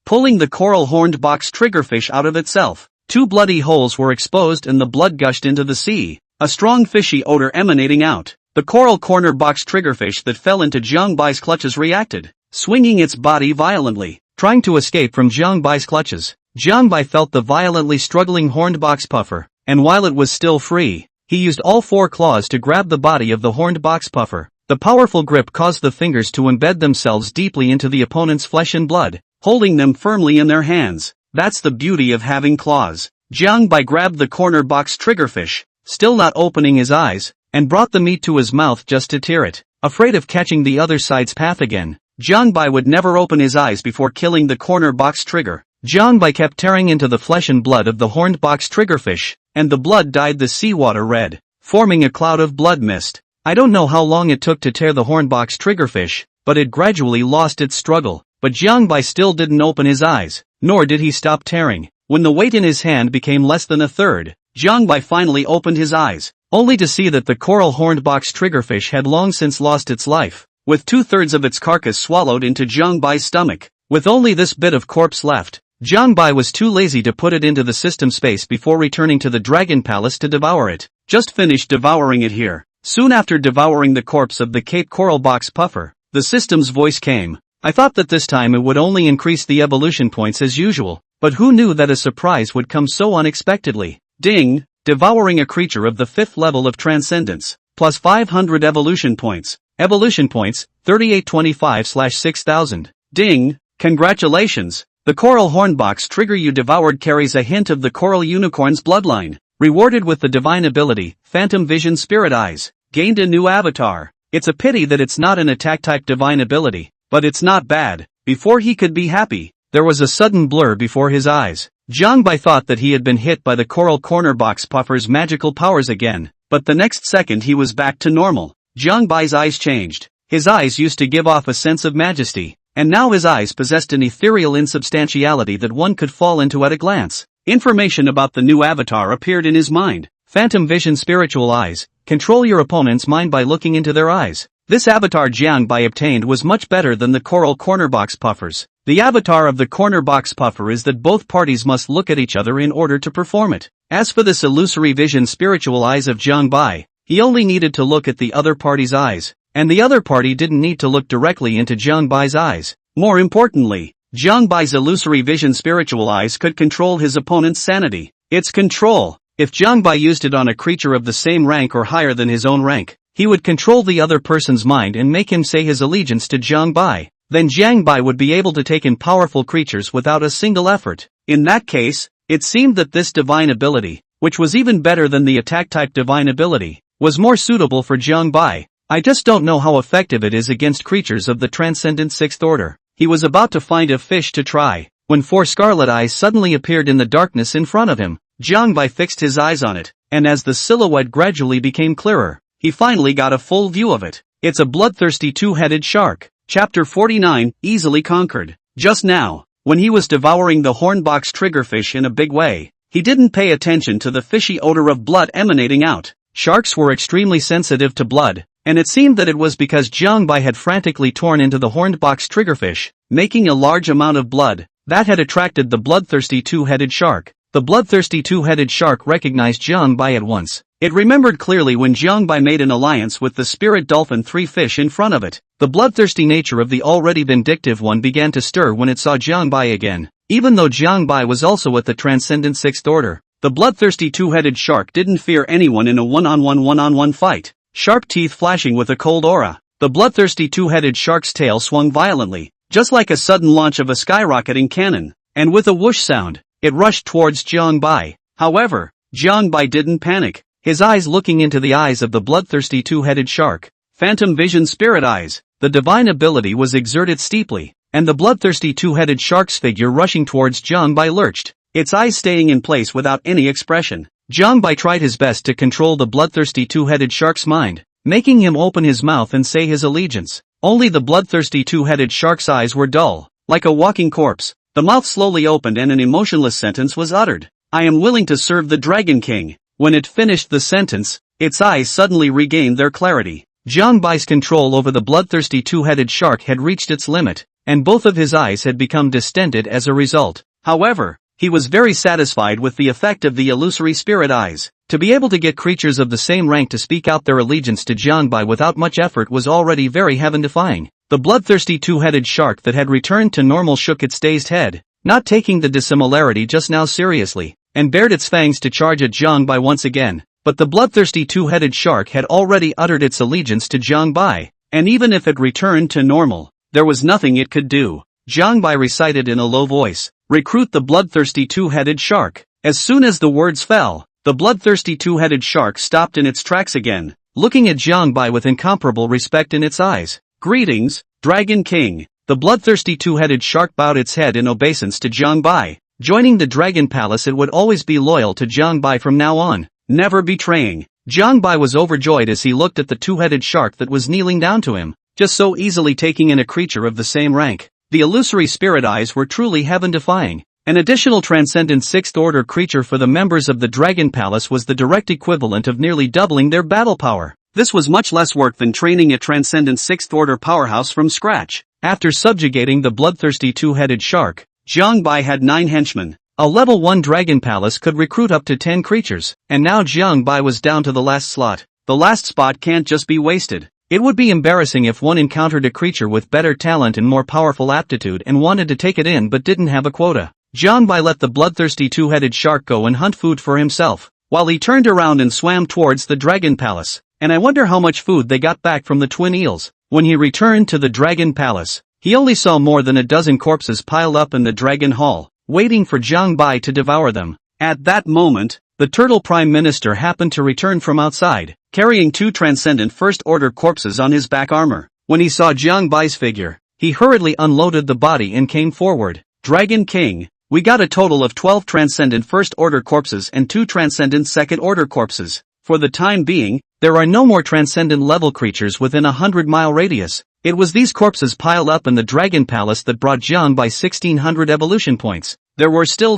pulling the coral-horned box triggerfish out of itself. 2 bloody holes were exposed and the blood gushed into the sea, a strong fishy odor emanating out. The coral corner box triggerfish that fell into Jiang Bai's clutches reacted, swinging its body violently, trying to escape from Jiang Bai's clutches. Jiang Bai felt the violently struggling horned box puffer, and while it was still free, he used all 4 claws to grab the body of the horned box puffer. The powerful grip caused the fingers to embed themselves deeply into the opponent's flesh and blood, holding them firmly in their hands. That's the beauty of having claws. Jiang Bai grabbed the corner box triggerfish, still not opening his eyes, and brought the meat to his mouth just to tear it. Afraid of catching the other side's path again, Jiang Bai would never open his eyes before killing the corner box trigger. Jiang Bai kept tearing into the flesh and blood of the horned box triggerfish, and the blood dyed the seawater red, forming a cloud of blood mist. I don't know how long it took to tear the hornbox triggerfish, but it gradually lost its struggle. But Jiang Bai still didn't open his eyes, nor did he stop tearing. When the weight in his hand became less than a third, Jiang Bai finally opened his eyes, only to see that the coral horned box triggerfish had long since lost its life. with 2/3 of its carcass swallowed into Jiang Bai's stomach. With only this bit of corpse left, Jiang Bai was too lazy to put it into the system space before returning to the Dragon Palace to devour it. Just finished devouring it here. Soon after devouring the corpse of the Cape Coral Box Puffer, the system's voice came. I thought that this time it would only increase the evolution points as usual, but who knew that a surprise would come so unexpectedly? Ding! Devouring a creature of the 5th level of Transcendence, plus 500 evolution points. Evolution points, 3825/6000. Ding! Congratulations! The Coral Hornbox trigger you devoured carries a hint of the Coral Unicorn's bloodline. Rewarded with the divine ability, Phantom Vision Spirit Eyes. Gained a new avatar. It's a pity that it's not an attack-type divine ability, but it's not bad. Before he could be happy, there was a sudden blur before his eyes. Jiang Bai thought that he had been hit by the Coral Corner Box Puffer's magical powers again, but the next second he was back to normal. Jiang Bai's eyes changed. His eyes used to give off a sense of majesty, and now his eyes possessed an ethereal insubstantiality that one could fall into at a glance. Information about the new avatar appeared in his mind. Phantom Vision Spiritual Eyes. Control your opponent's mind by looking into their eyes. This avatar Jiang Bai obtained was much better than the Coral Corner Box Puffers. The avatar of the Corner Box Puffer is that both parties must look at each other in order to perform it. As for this illusory vision Spiritual Eyes of Jiang Bai, he only needed to look at the other party's eyes, and the other party didn't need to look directly into Jiang Bai's eyes. More importantly, Jiang Bai's illusory vision Spiritual Eyes could control his opponent's sanity. It's control. If Jiang Bai used it on a creature of the same rank or higher than his own rank, he would control the other person's mind and make him say his allegiance to Jiang Bai. Then Jiang Bai would be able to take in powerful creatures without a single effort. In that case, it seemed that this divine ability, which was even better than the attack-type divine ability, was more suitable for Jiang Bai. I just don't know how effective it is against creatures of the Transcendent 6th Order. He was about to find a fish to try, when 4 scarlet eyes suddenly appeared in the darkness in front of him. Jiang Bai fixed his eyes on it, and as the silhouette gradually became clearer, he finally got a full view of it. It's a bloodthirsty 2-headed shark. Chapter 49, Easily Conquered. Just now, when he was devouring the hornbox triggerfish in a big way, he didn't pay attention to the fishy odor of blood emanating out. Sharks were extremely sensitive to blood, and it seemed that it was because Jiang Bai had frantically torn into the hornbox triggerfish, making a large amount of blood, that had attracted the bloodthirsty 2-headed shark. The bloodthirsty 2-headed shark recognized Jiang Bai at once. It remembered clearly when Jiang Bai made an alliance with the spirit dolphin 3 fish in front of it. The bloodthirsty nature of the already vindictive one began to stir when it saw Jiang Bai again. Even though Jiang Bai was also at the Transcendent 6th Order, the bloodthirsty 2-headed shark didn't fear anyone in a one-on-one fight. Sharp teeth flashing with a cold aura, the bloodthirsty 2-headed shark's tail swung violently, just like a sudden launch of a skyrocketing cannon, and with a whoosh sound, it rushed towards Jiang Bai. However, Jiang Bai didn't panic, his eyes looking into the eyes of the bloodthirsty 2-headed shark. Phantom Vision Spirit Eyes. The divine ability was exerted steeply, and the bloodthirsty 2-headed shark's figure rushing towards Jiang Bai lurched, its eyes staying in place without any expression. Jiang Bai tried his best to control the bloodthirsty 2-headed shark's mind, making him open his mouth and say his allegiance. Only the bloodthirsty 2-headed shark's eyes were dull, like a walking corpse. The mouth slowly opened and an emotionless sentence was uttered. I am willing to serve the Dragon King. When it finished the sentence, its eyes suddenly regained their clarity. Jiang Bai's control over the bloodthirsty 2-headed shark had reached its limit, and both of his eyes had become distended as a result. However, he was very satisfied with the effect of the illusory spirit eyes. To be able to get creatures of the same rank to speak out their allegiance to Jiang Bai without much effort was already very heaven-defying. The bloodthirsty 2-headed shark that had returned to normal shook its dazed head, not taking the dissimilarity just now seriously, and bared its fangs to charge at Jiang Bai once again. But the bloodthirsty 2-headed shark had already uttered its allegiance to Jiang Bai, and even if it returned to normal, there was nothing it could do. Jiang Bai recited in a low voice, "Recruit the bloodthirsty 2-headed shark." As soon as the words fell, the bloodthirsty 2-headed shark stopped in its tracks again, looking at Jiang Bai with incomparable respect in its eyes. "Greetings, Dragon King." The bloodthirsty 2-headed shark bowed its head in obeisance to Jiang Bai. Joining the Dragon Palace, it would always be loyal to Jiang Bai from now on, never betraying. Jiang Bai was overjoyed as he looked at the 2-headed shark that was kneeling down to him, just so easily taking in a creature of the same rank. The illusory spirit eyes were truly heaven-defying. An additional Transcendent 6th Order creature for the members of the Dragon Palace was the direct equivalent of nearly doubling their battle power. This was much less work than training a transcendent 6th order powerhouse from scratch. After subjugating the bloodthirsty two-headed shark, Jiang Bai had 9 henchmen. A level 1 dragon palace could recruit up to 10 creatures, and now Jiang Bai was down to the last slot. The last spot can't just be wasted. It would be embarrassing if one encountered a creature with better talent and more powerful aptitude and wanted to take it in but didn't have a quota. Jiang Bai let the bloodthirsty two-headed shark go and hunt food for himself, while he turned around and swam towards the dragon palace. And I wonder how much food they got back from the twin eels. When he returned to the dragon palace, he only saw more than a dozen corpses piled up in the dragon hall, waiting for Jiang Bai to devour them. At that moment, the turtle prime minister happened to return from outside, carrying 2 transcendent first-order corpses on his back armor. When he saw Jiang Bai's figure, he hurriedly unloaded the body and came forward. Dragon King, we got a total of 12 transcendent first-order corpses and 2 transcendent second-order corpses. For the time being, there are no more transcendent level creatures within a 100-mile radius. It was these corpses piled up in the dragon palace that brought Jiang Bai 1600 evolution points. There were still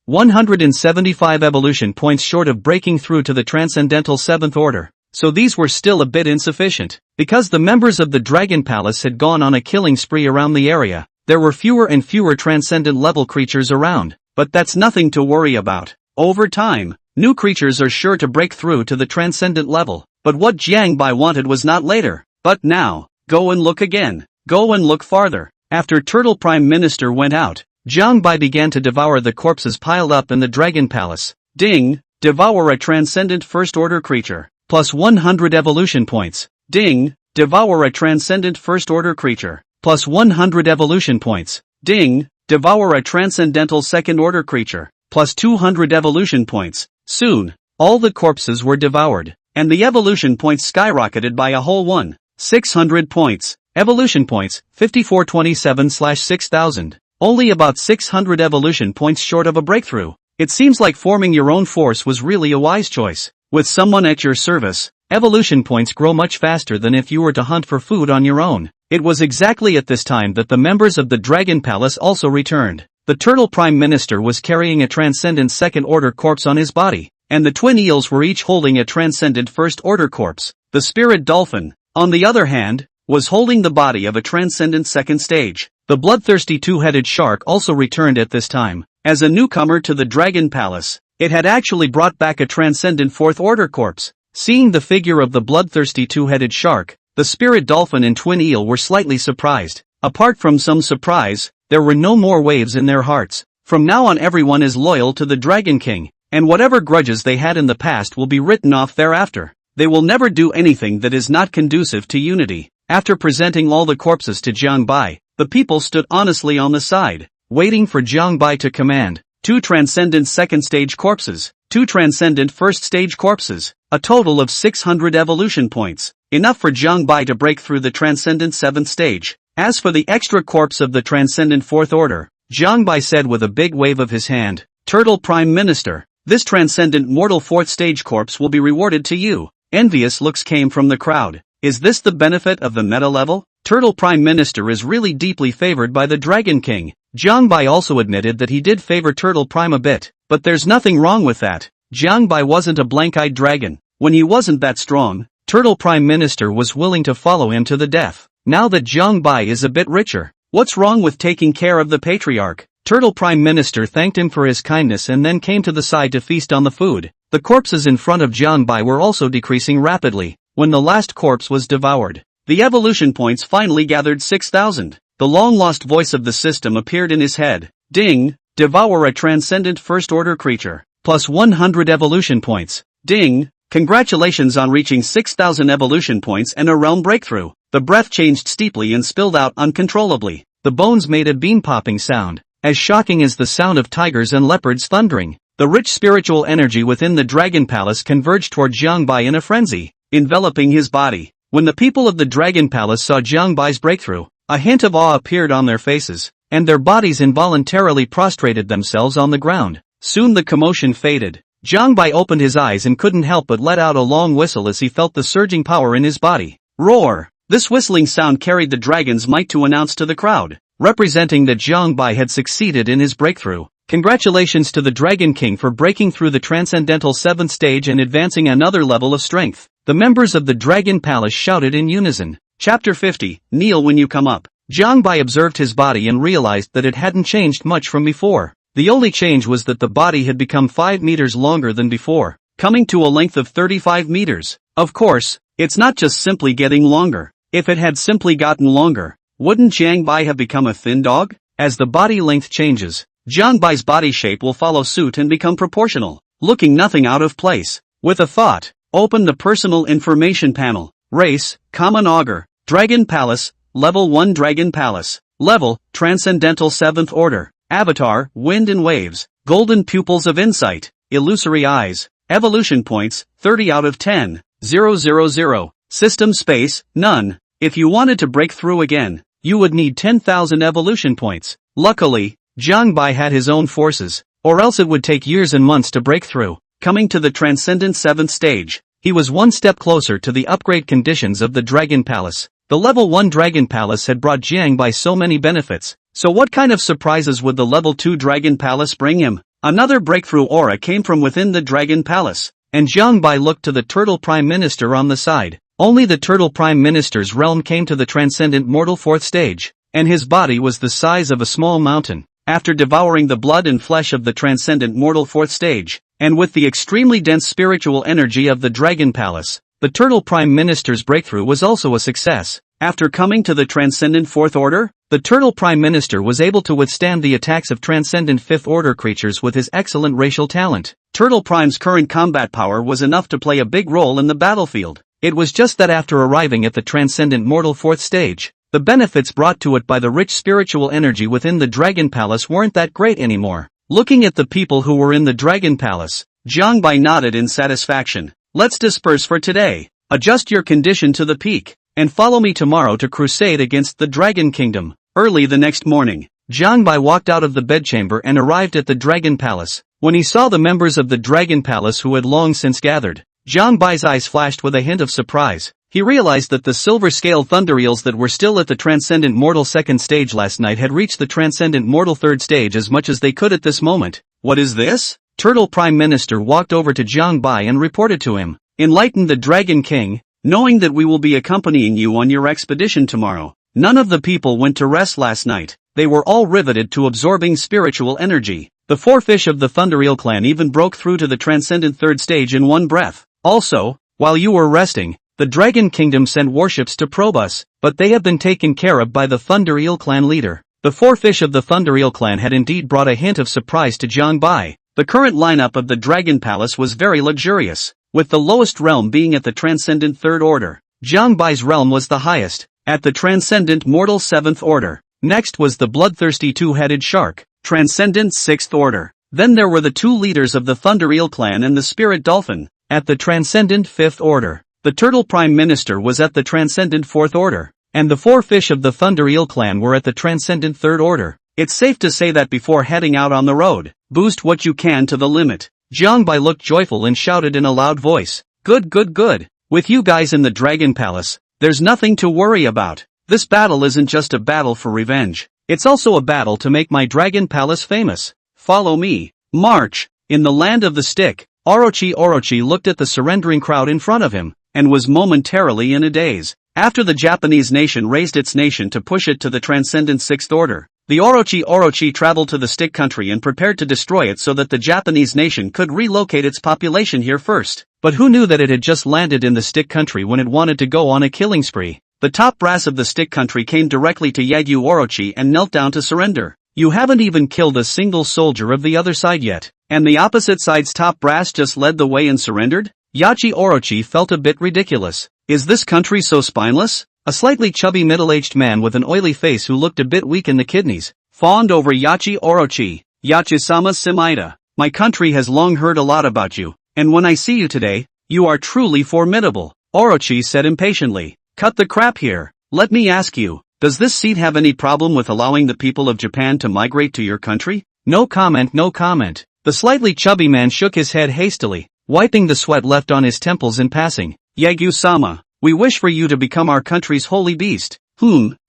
175 evolution points short of breaking through to the transcendental 7th order. So these were still a bit insufficient. Because the members of the dragon palace had gone on a killing spree around the area, there were fewer and fewer transcendent level creatures around. But that's nothing to worry about. Over time, new creatures are sure to break through to the transcendent level. But what Jiang Bai wanted was not later, but now. Go and look again. Go and look farther. After Turtle Prime Minister went out, Jiang Bai began to devour the corpses piled up in the dragon palace. Ding! Devour a transcendent first-order creature. Plus 100 evolution points. Ding! Devour a transcendent first-order creature. Plus 100 evolution points. Ding! Devour a transcendental second-order creature. Plus 200 evolution points. Soon, all the corpses were devoured, and the evolution points skyrocketed by a whole 600 points. Evolution points, 5427/6000. Only about 600 evolution points short of a breakthrough. It seems like forming your own force was really a wise choice. With someone at your service, evolution points grow much faster than if you were to hunt for food on your own. It was exactly at this time that the members of the Dragon Palace also returned. The Turtle Prime Minister was carrying a transcendent second-order corpse on his body, and the twin eels were each holding a transcendent first-order corpse. The Spirit Dolphin, on the other hand, was holding the body of a transcendent second stage. The bloodthirsty two-headed shark also returned at this time. As a newcomer to the Dragon Palace, it had actually brought back a transcendent fourth-order corpse. Seeing the figure of the bloodthirsty two-headed shark, the Spirit Dolphin and Twin Eel were slightly surprised. Apart from some surprise, there were no more waves in their hearts. From now on everyone is loyal to the Dragon King, and whatever grudges they had in the past will be written off thereafter. They will never do anything that is not conducive to unity. After presenting all the corpses to Jiang Bai, the people stood honestly on the side, waiting for Jiang Bai to command. 2 transcendent second-stage corpses, 2 transcendent first-stage corpses, a total of 600 evolution points, enough for Jiang Bai to break through the transcendent 7th stage. As for the extra corpse of the transcendent 4th order, Jiang Bai said with a big wave of his hand, "Turtle Prime Minister, this transcendent mortal 4th stage corpse will be rewarded to you." Envious looks came from the crowd. Is this the benefit of the meta level? Turtle Prime Minister is really deeply favored by the Dragon King. Jiang Bai also admitted that he did favor Turtle Prime a bit, but there's nothing wrong with that. Jiang Bai wasn't a blank-eyed dragon. When he wasn't that strong, Turtle Prime Minister was willing to follow him to the death. Now that Jiang Bai is a bit richer, what's wrong with taking care of the patriarch? Turtle Prime Minister thanked him for his kindness and then came to the side to feast on the food. The corpses in front of Jiang Bai were also decreasing rapidly. When the last corpse was devoured, the evolution points finally gathered 6,000. The long-lost voice of the system appeared in his head. Ding! Devour a transcendent first-order creature. Plus 100 evolution points. Ding! Congratulations on reaching 6,000 evolution points and a realm breakthrough. The breath changed steeply and spilled out uncontrollably. The bones made a bean-popping sound, as shocking as the sound of tigers and leopards thundering. The rich spiritual energy within the Dragon Palace converged toward Jiang Bai in a frenzy, enveloping his body. When the people of the Dragon Palace saw Jiang Bai's breakthrough, a hint of awe appeared on their faces, and their bodies involuntarily prostrated themselves on the ground. Soon the commotion faded. Jiang Bai opened his eyes and couldn't help but let out a long whistle as he felt the surging power in his body. Roar! This whistling sound carried the dragon's might to announce to the crowd, representing that Jiang Bai had succeeded in his breakthrough. Congratulations to the Dragon King for breaking through the transcendental 7th stage and advancing another level of strength. the members of the Dragon Palace shouted in unison. Chapter 50, Kneel when you come up. Jiang Bai observed his body and realized that it hadn't changed much from before. The only change was that the body had become 5 meters longer than before, coming to a length of 35 meters. Of course, it's not just simply getting longer. If it had simply gotten longer, wouldn't Jiang Bai have become a thin dog? As the body length changes, Jiang Bai's body shape will follow suit and become proportional, looking nothing out of place. With a thought, open the personal information panel. Race, Common Augur, Dragon Palace, Level 1 Dragon Palace. Level, Transcendental 7th Order. Avatar, Wind and Waves, Golden Pupils of Insight, Illusory Eyes. Evolution points, 30 out of 10, 000. System space, none. If you wanted to break through again, you would need 10,000 evolution points. Luckily, Jiang Bai had his own forces, or else it would take years and months to break through. Coming to the Transcendent 7th stage, he was one step closer to the upgrade conditions of the Dragon Palace. The Level 1 Dragon Palace had brought Jiang Bai so many benefits, so what kind of surprises would the Level 2 Dragon Palace bring him? Another breakthrough aura came from within the Dragon Palace, and Jiang Bai looked to the Turtle Prime Minister on the side. Only the Turtle Prime Minister's realm came to the Transcendent Mortal 4th stage, and his body was the size of a small mountain. After devouring the blood and flesh of the Transcendent Mortal 4th stage, and with the extremely dense spiritual energy of the Dragon Palace, the Turtle Prime Minister's breakthrough was also a success. After coming to the Transcendent 4th Order, the Turtle Prime Minister was able to withstand the attacks of Transcendent 5th Order creatures with his excellent racial talent. Turtle Prime's current combat power was enough to play a big role in the battlefield. It was just that after arriving at the Transcendent Mortal 4th stage, the benefits brought to it by the rich spiritual energy within the Dragon Palace weren't that great anymore. Looking at the people who were in the Dragon Palace, Jiang Bai nodded in satisfaction. Let's disperse for today. Adjust your condition to the peak, and follow me tomorrow to crusade against the Dragon Kingdom. Early the next morning, Jiang Bai walked out of the bedchamber and arrived at the Dragon Palace. When he saw the members of the Dragon Palace who had long since gathered, Jiang Bai's eyes flashed with a hint of surprise. He realized that the silver-scale thunder eels that were still at the Transcendent Mortal 2nd stage last night had reached the Transcendent Mortal 3rd stage as much as they could at this moment. What is this? Turtle Prime Minister walked over to Jiang Bai and reported to him. Enlighten the Dragon King, knowing that we will be accompanying you on your expedition tomorrow. None of the people went to rest last night. They were all riveted to absorbing spiritual energy. The 4 fish of the Thunder Eel clan even broke through to the Transcendent 3rd stage in one breath. Also, while you were resting, the Dragon Kingdom sent warships to probe us, but they have been taken care of by the Thunder Eel clan leader. The 4 fish of the Thunder Eel clan had indeed brought a hint of surprise to Jiang Bai. The current lineup of the Dragon Palace was very luxurious, with the lowest realm being at the Transcendent 3rd Order. Jiang Bai's realm was the highest, at the Transcendent Mortal 7th Order. Next was the bloodthirsty 2-headed shark, Transcendent 6th Order. Then there were the 2 leaders of the Thunder Eel clan and the Spirit Dolphin, at the Transcendent 5th Order. The Turtle Prime Minister was at the Transcendent 4th Order, and the 4 fish of the Thunder Eel clan were at the Transcendent 3rd Order. It's safe to say that before heading out on the road, boost what you can to the limit. Jiang Bai looked joyful and shouted in a loud voice. Good, good, good. With you guys in the Dragon Palace, there's nothing to worry about. This battle isn't just a battle for revenge. It's also a battle to make my Dragon Palace famous. Follow me. March. In the land of the stick, Orochi looked at the surrendering crowd in front of him, and was momentarily in a daze. After the Japanese nation raised its nation to push it to the Transcendent 6th Order, the Orochi traveled to the stick country and prepared to destroy it so that the Japanese nation could relocate its population here first. But who knew that it had just landed in the stick country when it wanted to go on a killing spree? The top brass of the stick country came directly to Yagyu Orochi and knelt down to surrender. You haven't even killed a single soldier of the other side yet, and the opposite side's top brass just led the way and surrendered? Yachi Orochi felt a bit ridiculous. Is this country so spineless? A slightly chubby middle-aged man with an oily face who looked a bit weak in the kidneys fawned over Yachi Orochi. Yachi-sama Simaida, my country has long heard a lot about you, and when I see you today, you are truly formidable. Orochi said impatiently. Cut the crap here. Let me ask you, does this seat have any problem with allowing the people of Japan to migrate to your country? No comment, no comment. The slightly chubby man shook his head hastily, wiping the sweat left on his temples in passing. Yagyu-sama, we wish for you to become our country's holy beast.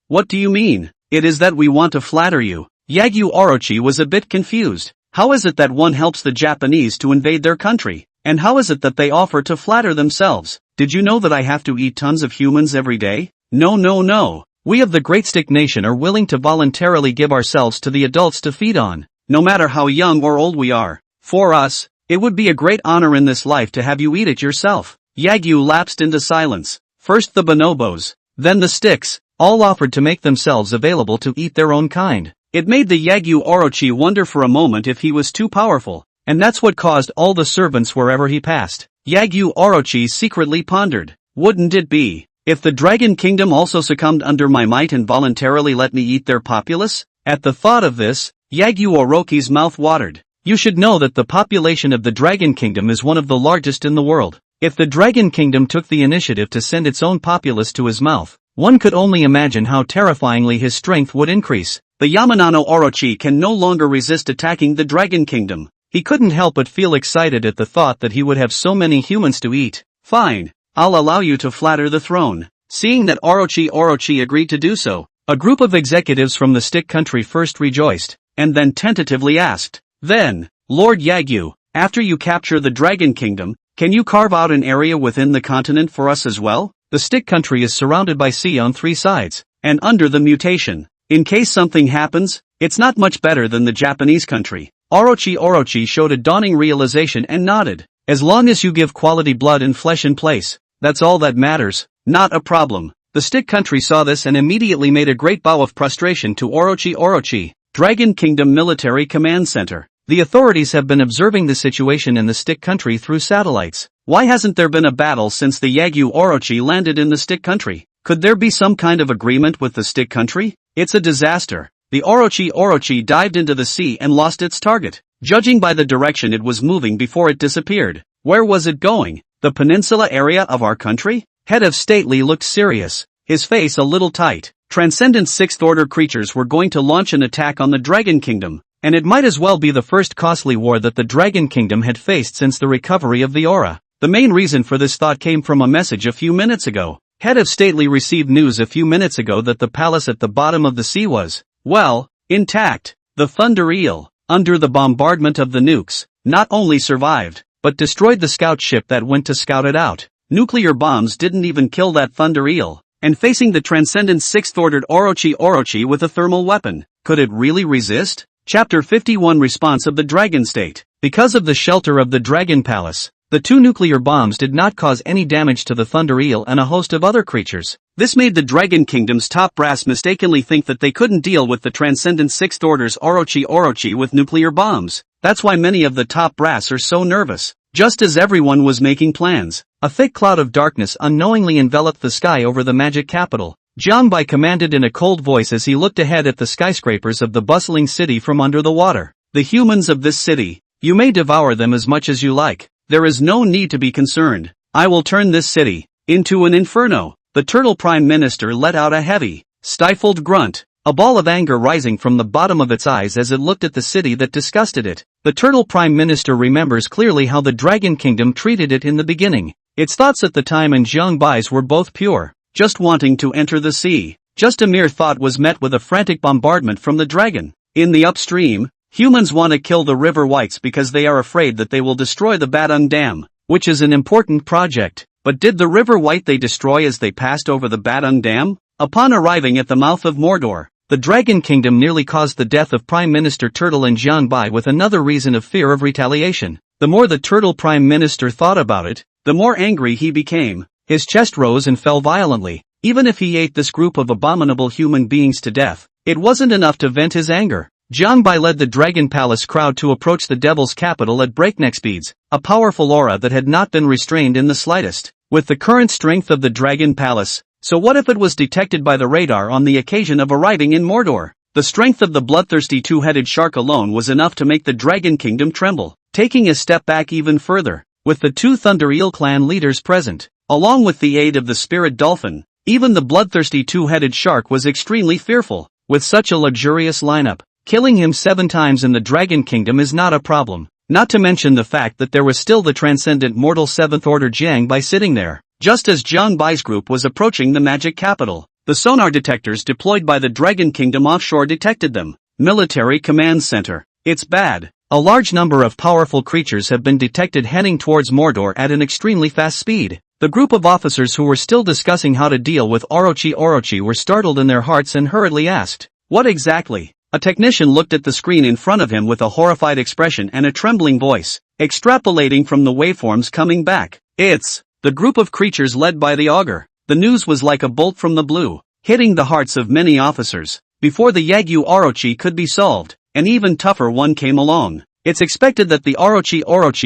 What do you mean? It is that we want to flatter you. Yagyu Orochi was a bit confused. How is it that one helps the Japanese to invade their country, and how is it that they offer to flatter themselves? did you know that I have to eat tons of humans every day? No, no, no. We of the Great Stick Nation are willing to voluntarily give ourselves to the adults to feed on, no matter how young or old we are. For us, it would be a great honor in this life to have you eat it yourself. Yagyu lapsed into silence. First the bonobos, then the sticks, all offered to make themselves available to eat their own kind. It made the Yagyu Orochi wonder for a moment if he was too powerful, and that's what caused all the servants wherever he passed. Yagyu Orochi secretly pondered, wouldn't it be, if the Dragon Kingdom also succumbed under my might and voluntarily let me eat their populace? At the thought of this, Yagyu Orochi's mouth watered. You should know that the population of the Dragon Kingdom is one of the largest in the world. If the Dragon Kingdom took the initiative to send its own populace to his mouth, one could only imagine how terrifyingly his strength would increase. The Yamanano Orochi can no longer resist attacking the Dragon Kingdom. He couldn't help but feel excited at the thought that he would have so many humans to eat. Fine, I'll allow you to flatter the throne. Seeing that Orochi agreed to do so, a group of executives from the Stick Country first rejoiced, and then tentatively asked, then, Lord Yagyu, after you capture the Dragon Kingdom, can you carve out an area within the continent for us as well? The Stick Country is surrounded by sea on 3 sides, and under the mutation. In case something happens, it's not much better than the Japanese country. Orochi showed a dawning realization and nodded. As long as you give quality blood and flesh in place, that's all that matters. Not a problem. The Stick Country saw this and immediately made a great bow of prostration to Orochi. Dragon Kingdom Military Command Center. The authorities have been observing the situation in the Stick Country through satellites. Why hasn't there been a battle since the Yagyu Orochi landed in the Stick Country? Could there be some kind of agreement with the Stick Country? It's a disaster. The Orochi dived into the sea and lost its target. Judging by the direction it was moving before it disappeared, where was it going? The peninsula area of our country? Head of Stately looked serious, his face a little tight. Transcendent 6th Order creatures were going to launch an attack on the Dragon Kingdom, and it might as well be the first costly war that the Dragon Kingdom had faced since the recovery of the aura. The main reason for this thought came from a message a few minutes ago. Head of Stately received news a few minutes ago that the palace at the bottom of the sea was, well, intact. The Thunder Eel, under the bombardment of the nukes, not only survived, but destroyed the scout ship that went to scout it out. Nuclear bombs didn't even kill that Thunder Eel, and facing the Transcendent 6th Ordered Orochi with a thermal weapon, could it really resist? Chapter 51 Response of the Dragon State. Because of the shelter of the Dragon Palace, the 2 nuclear bombs did not cause any damage to the Thunder Eel and a host of other creatures. This made the Dragon Kingdom's top brass mistakenly think that they couldn't deal with the Transcendent 6th Order's Orochi with nuclear bombs. That's why many of the top brass are so nervous. Just as everyone was making plans, a thick cloud of darkness unknowingly enveloped the sky over the magic capital. Jiangbai commanded in a cold voice as he looked ahead at the skyscrapers of the bustling city from under the water. The humans of this city, you may devour them as much as you like. There is no need to be concerned. I will turn this city into an inferno. The Turtle Prime Minister let out a heavy, stifled grunt, a ball of anger rising from the bottom of its eyes as it looked at the city that disgusted it. The Turtle Prime Minister remembers clearly how the Dragon Kingdom treated it in the beginning. Its thoughts at the time and Jiangbai's were both pure, just wanting to enter the sea. Just a mere thought was met with a frantic bombardment from the dragon. In the upstream, humans want to kill the River Whites because they are afraid that they will destroy the Badung Dam, which is an important project. But did the River White they destroy as they passed over the Badung Dam? Upon arriving at the mouth of Mordor, the Dragon Kingdom nearly caused the death of Prime Minister Turtle and Jiangbai with another reason of fear of retaliation. The more the Turtle Prime Minister thought about it, the more angry he became. His chest rose and fell violently. Even if he ate this group of abominable human beings to death, it wasn't enough to vent his anger. Jiangbai led the Dragon Palace crowd to approach the Devil's capital at breakneck speeds, a powerful aura that had not been restrained in the slightest. With the current strength of the Dragon Palace, so what if it was detected by the radar on the occasion of arriving in Mordor? The strength of the bloodthirsty 2-headed shark alone was enough to make the Dragon Kingdom tremble. Taking a step back even further, with the 2 Thunder Eel clan leaders present, along with the aid of the Spirit Dolphin, even the bloodthirsty 2-headed shark was extremely fearful. With such a luxurious lineup, killing him 7 times in the Dragon Kingdom is not a problem. Not to mention the fact that there was still the transcendent mortal 7th Order Jiangbai sitting there. Just as Jiangbai's group was approaching the magic capital, the sonar detectors deployed by the Dragon Kingdom offshore detected them. Military Command Center. It's bad. A large number of powerful creatures have been detected heading towards Mordor at an extremely fast speed. The group of officers who were still discussing how to deal with Orochi were startled in their hearts and hurriedly asked, "What exactly?" A technician looked at the screen in front of him with a horrified expression and a trembling voice, extrapolating from the waveforms coming back. "It's the group of creatures led by the augur." The news was like a bolt from the blue, hitting the hearts of many officers. Before the Yagyu Orochi could be solved, an even tougher one came along. It's expected that the Orochi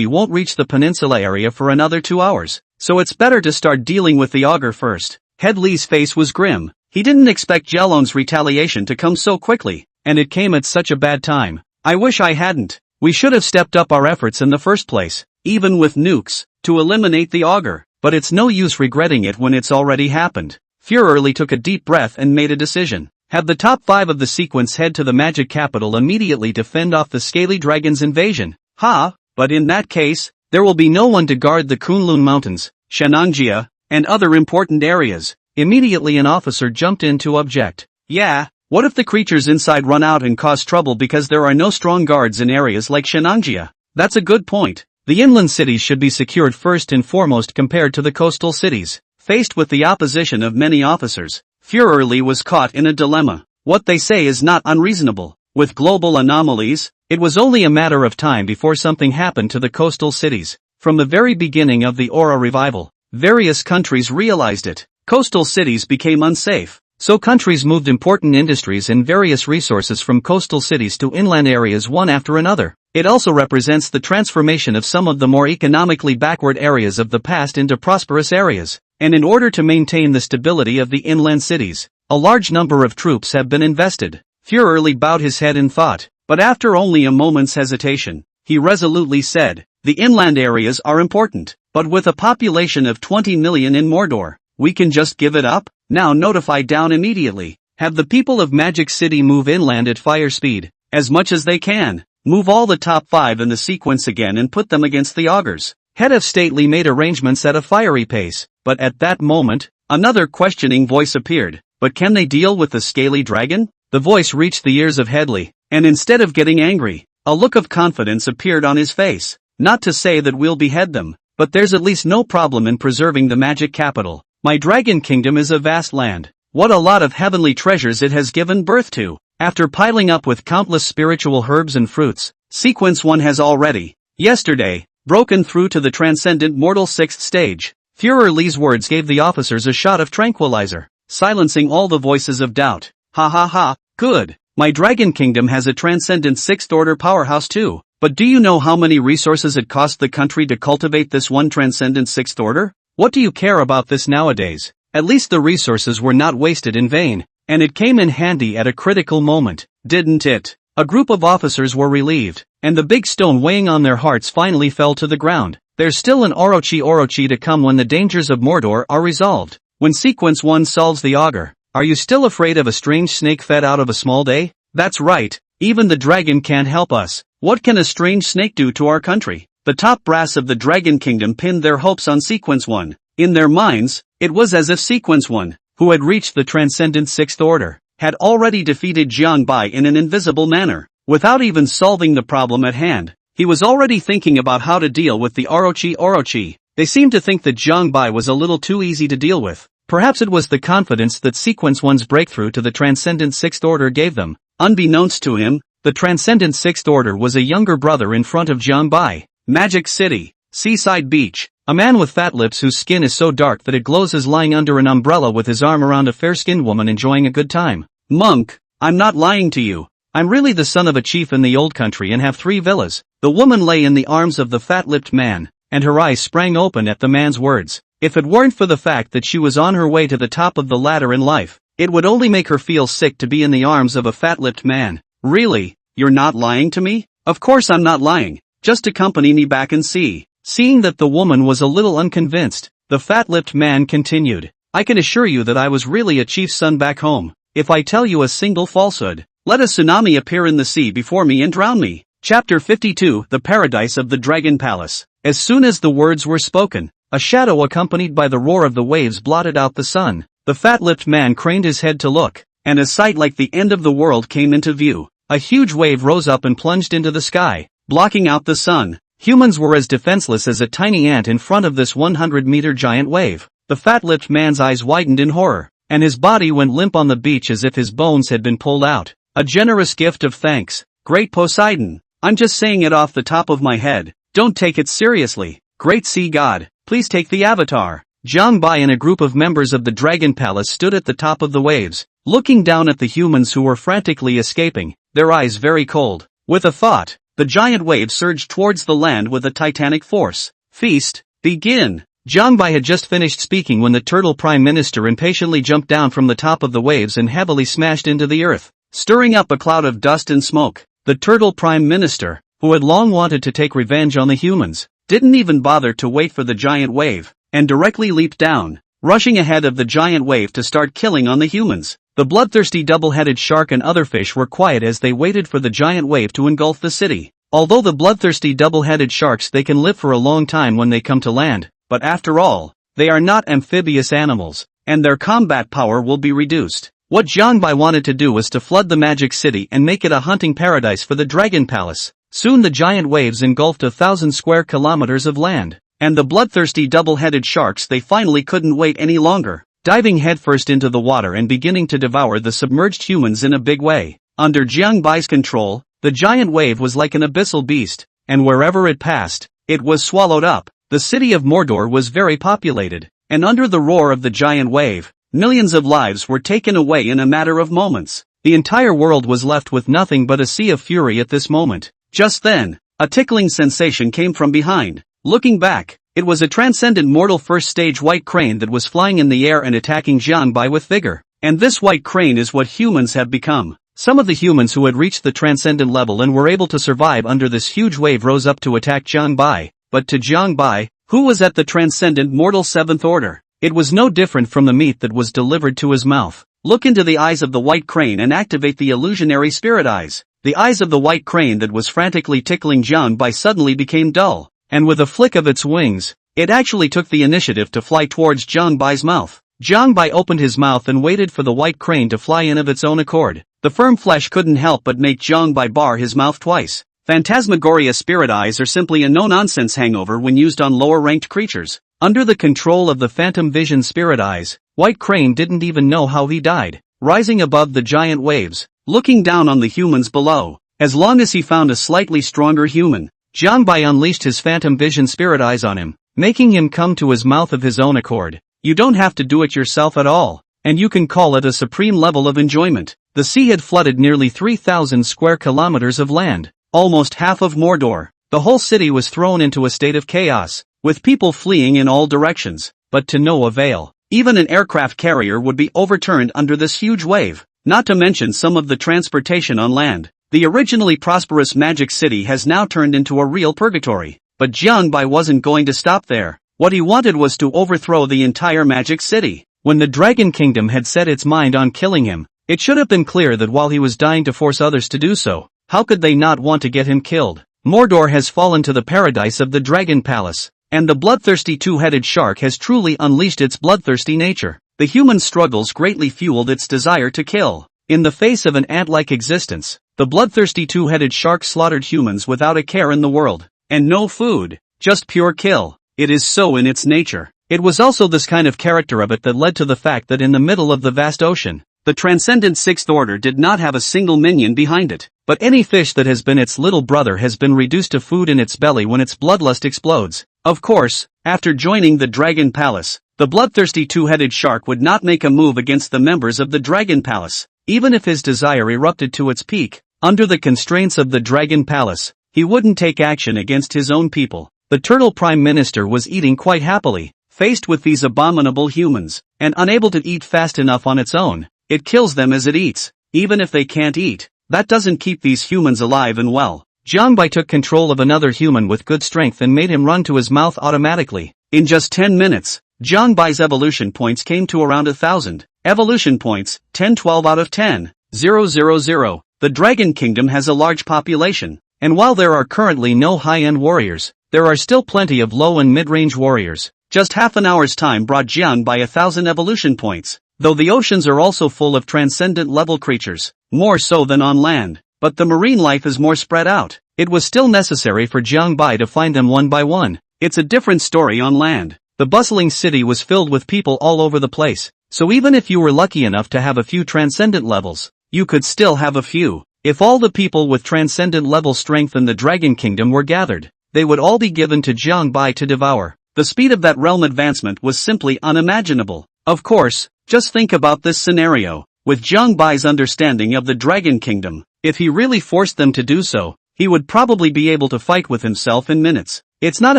won't reach the peninsula area for another 2 hours, so it's better to start dealing with the augur first. Head Lee's face was grim. He didn't expect Jelon's retaliation to come so quickly, and it came at such a bad time. "I wish I hadn't. We should have stepped up our efforts in the first place, even with nukes, to eliminate the augur, but it's no use regretting it when it's already happened." Furierly took a deep breath and made a decision. Have the top 5 of the sequence head to the magic capital immediately to fend off the scaly dragon's invasion. But in that case, there will be no one to guard the Kunlun Mountains, Shenangjia, and other important areas. Immediately an officer jumped in to object. "Yeah, what if the creatures inside run out and cause trouble because there are no strong guards in areas like Shenangjia?" "That's a good point. The inland cities should be secured first and foremost compared to the coastal cities." Faced with the opposition of many officers, Furierly was caught in a dilemma. What they say is not unreasonable. With global anomalies, it was only a matter of time before something happened to the coastal cities. From the very beginning of the Aura revival, various countries realized it. Coastal cities became unsafe, so countries moved important industries and various resources from coastal cities to inland areas one after another. It also represents the transformation of some of the more economically backward areas of the past into prosperous areas. And in order to maintain the stability of the inland cities, a large number of troops have been invested. Furierly bowed his head in thought, but after only a moment's hesitation, he resolutely said, "The inland areas are important, but with a population of 20 million in Mordor, we can just give it up? Now notify down immediately. Have the people of Magic City move inland at fire speed, as much as they can. Move all the top 5 in the sequence again and put them against the augurs." Head of Stately made arrangements at a fiery pace, but at that moment, another questioning voice appeared. "But can they deal with the scaly dragon?" The voice reached the ears of Headley, and instead of getting angry, a look of confidence appeared on his face. "Not to say that we'll behead them, but there's at least no problem in preserving the magic capital. My dragon kingdom is a vast land. What a lot of heavenly treasures it has given birth to. After piling up with countless spiritual herbs and fruits, Sequence 1 has already, yesterday, broken through to the transcendent mortal 6th stage." Furierly's words gave the officers a shot of tranquilizer, silencing all the voices of doubt. "Ha, good. My dragon kingdom has a transcendent 6th order powerhouse too. But do you know how many resources it cost the country to cultivate this one transcendent 6th order? What do you care about this nowadays? At least the resources were not wasted in vain, and it came in handy at a critical moment, didn't it?" A group of officers were relieved, and the big stone weighing on their hearts finally fell to the ground. There's still an Orochi to come when the dangers of Mordor are resolved. When Sequence 1 solves the augur, are you still afraid of a strange snake fed out of a small day? That's right, even the dragon can't help us. What can a strange snake do to our country? The top brass of the Dragon Kingdom pinned their hopes on Sequence 1. In their minds, it was as if Sequence 1, who had reached the transcendent 6th order, had already defeated Jiangbai in an invisible manner. Without even solving the problem at hand, he was already thinking about how to deal with the Orochi. They seemed to think that Jiangbai was a little too easy to deal with. Perhaps it was the confidence that Sequence 1's breakthrough to the transcendent 6th order gave them. Unbeknownst to him, the transcendent 6th order was a younger brother in front of Jiangbai. Magic City, Seaside Beach. A man with fat lips whose skin is so dark that it glows is lying under an umbrella with his arm around a fair-skinned woman enjoying a good time. "Monk, I'm not lying to you. I'm really the son of a chief in the old country and have 3 villas." The woman lay in the arms of the fat-lipped man, and her eyes sprang open at the man's words. If it weren't for the fact that she was on her way to the top of the ladder in life, it would only make her feel sick to be in the arms of a fat-lipped man. "Really, you're not lying to me?" "Of course I'm not lying. Just accompany me back and see." Seeing that the woman was a little unconvinced, the fat-lipped man continued. "I can assure you that I was really a chief's son back home. If I tell you a single falsehood, let a tsunami appear in the sea before me and drown me." Chapter 52, The Paradise of the Dragon Palace. As soon as the words were spoken, a shadow accompanied by the roar of the waves blotted out the sun. The fat-lipped man craned his head to look, and a sight like the end of the world came into view. A huge wave rose up and plunged into the sky, blocking out the sun. Humans were as defenseless as a tiny ant in front of this 100-meter giant wave. The fat-lipped man's eyes widened in horror, and his body went limp on the beach as if his bones had been pulled out. A generous gift of thanks. Great Poseidon. I'm just saying it off the top of my head. Don't take it seriously. Great sea god. Please take the avatar. Jiang Bai and a group of members of the Dragon Palace stood at the top of the waves, looking down at the humans who were frantically escaping, their eyes very cold. With a thought, the giant wave surged towards the land with a titanic force. Feast, begin! Jiang Bai had just finished speaking when the Turtle Prime Minister impatiently jumped down from the top of the waves and heavily smashed into the earth, stirring up a cloud of dust and smoke. The Turtle Prime Minister, who had long wanted to take revenge on the humans, didn't even bother to wait for the giant wave, and directly leaped down, rushing ahead of the giant wave to start killing on the humans. The bloodthirsty double-headed shark and other fish were quiet as they waited for the giant wave to engulf the city. Although the bloodthirsty double-headed sharks they can live for a long time when they come to land, but after all, they are not amphibious animals, and their combat power will be reduced. What Jiang Bai wanted to do was to flood the magic city and make it a hunting paradise for the Dragon Palace. Soon the giant waves engulfed 1,000 square kilometers of land, and the bloodthirsty double-headed sharks they finally couldn't wait any longer, diving headfirst into the water and beginning to devour the submerged humans in a big way. Under Jiang Bai's control, the giant wave was like an abyssal beast, and wherever it passed, it was swallowed up. The city of Mordor was very populated, and under the roar of the giant wave, millions of lives were taken away in a matter of moments. The entire world was left with nothing but a sea of fury at this moment. Just then, a tickling sensation came from behind. Looking back, it was a transcendent mortal first-stage white crane that was flying in the air and attacking Jiang Bai with vigor. And this white crane is what humans have become. Some of the humans who had reached the transcendent level and were able to survive under this huge wave rose up to attack Jiang Bai. But to Jiang Bai, who was at the transcendent mortal 7th order, it was no different from the meat that was delivered to his mouth. Look into the eyes of the white crane and activate the illusionary spirit eyes. The eyes of the white crane that was frantically tickling Jiang Bai suddenly became dull, and with a flick of its wings, it actually took the initiative to fly towards Jiang Bai's mouth. Jiang Bai opened his mouth and waited for the white crane to fly in of its own accord. The firm flesh couldn't help but make Jiang Bai bar his mouth twice. Phantasmagoria spirit eyes are simply a no-nonsense hangover when used on lower-ranked creatures. Under the control of the phantom vision spirit eyes, White Crane didn't even know how he died, rising above the giant waves, looking down on the humans below. As long as he found a slightly stronger human, Jiang Bai unleashed his phantom vision spirit eyes on him, making him come to his mouth of his own accord. You don't have to do it yourself at all, and you can call it a supreme level of enjoyment. The sea had flooded nearly 3,000 square kilometers of land, almost half of Mordor. The whole city was thrown into a state of chaos, with people fleeing in all directions, but to no avail. Even an aircraft carrier would be overturned under this huge wave, not to mention some of the transportation on land. The originally prosperous magic city has now turned into a real purgatory. But Jiang Bai wasn't going to stop there. What he wanted was to overthrow the entire magic city. When the Dragon Kingdom had set its mind on killing him, it should have been clear that while he was dying to force others to do so, how could they not want to get him killed? Mordor has fallen to the paradise of the Dragon Palace, and the bloodthirsty two-headed shark has truly unleashed its bloodthirsty nature. The human struggles greatly fueled its desire to kill. In the face of an ant-like existence, the bloodthirsty two-headed shark slaughtered humans without a care in the world. And no food, just pure kill. It is so in its nature. It was also this kind of character of it that led to the fact that in the middle of the vast ocean, the transcendent 6th order did not have a single minion behind it. But any fish that has been its little brother has been reduced to food in its belly when its bloodlust explodes. Of course, after joining the Dragon Palace, the bloodthirsty two-headed shark would not make a move against the members of the Dragon Palace, even if his desire erupted to its peak. Under the constraints of the Dragon Palace, he wouldn't take action against his own people. The Turtle Prime Minister was eating quite happily, faced with these abominable humans, and unable to eat fast enough on its own. It kills them as it eats, even if they can't eat. That doesn't keep these humans alive and well. Jiang Bai took control of another human with good strength and made him run to his mouth automatically. In just 10 minutes, Jiang Bai's evolution points came to around 1,000. Evolution points, 10-12 out of 10. 000. The Dragon Kingdom has a large population, and while there are currently no high-end warriors, there are still plenty of low and mid-range warriors. Just half an hour's time brought Jiang Bai 1,000 evolution points. Though the oceans are also full of transcendent level creatures, more so than on land, but the marine life is more spread out. it was still necessary for Jiang Bai to find them one by one. It's a different story on land. The bustling city was filled with people all over the place, so even if you were lucky enough to have a few transcendent levels, you could still have a few. If all the people with transcendent level strength in the Dragon Kingdom were gathered, they would all be given to Jiang Bai to devour. The speed of that realm advancement was simply unimaginable. Of course, just think about this scenario. With Jiang Bai's understanding of the Dragon Kingdom, if he really forced them to do so, he would probably be able to fight with himself in minutes. It's not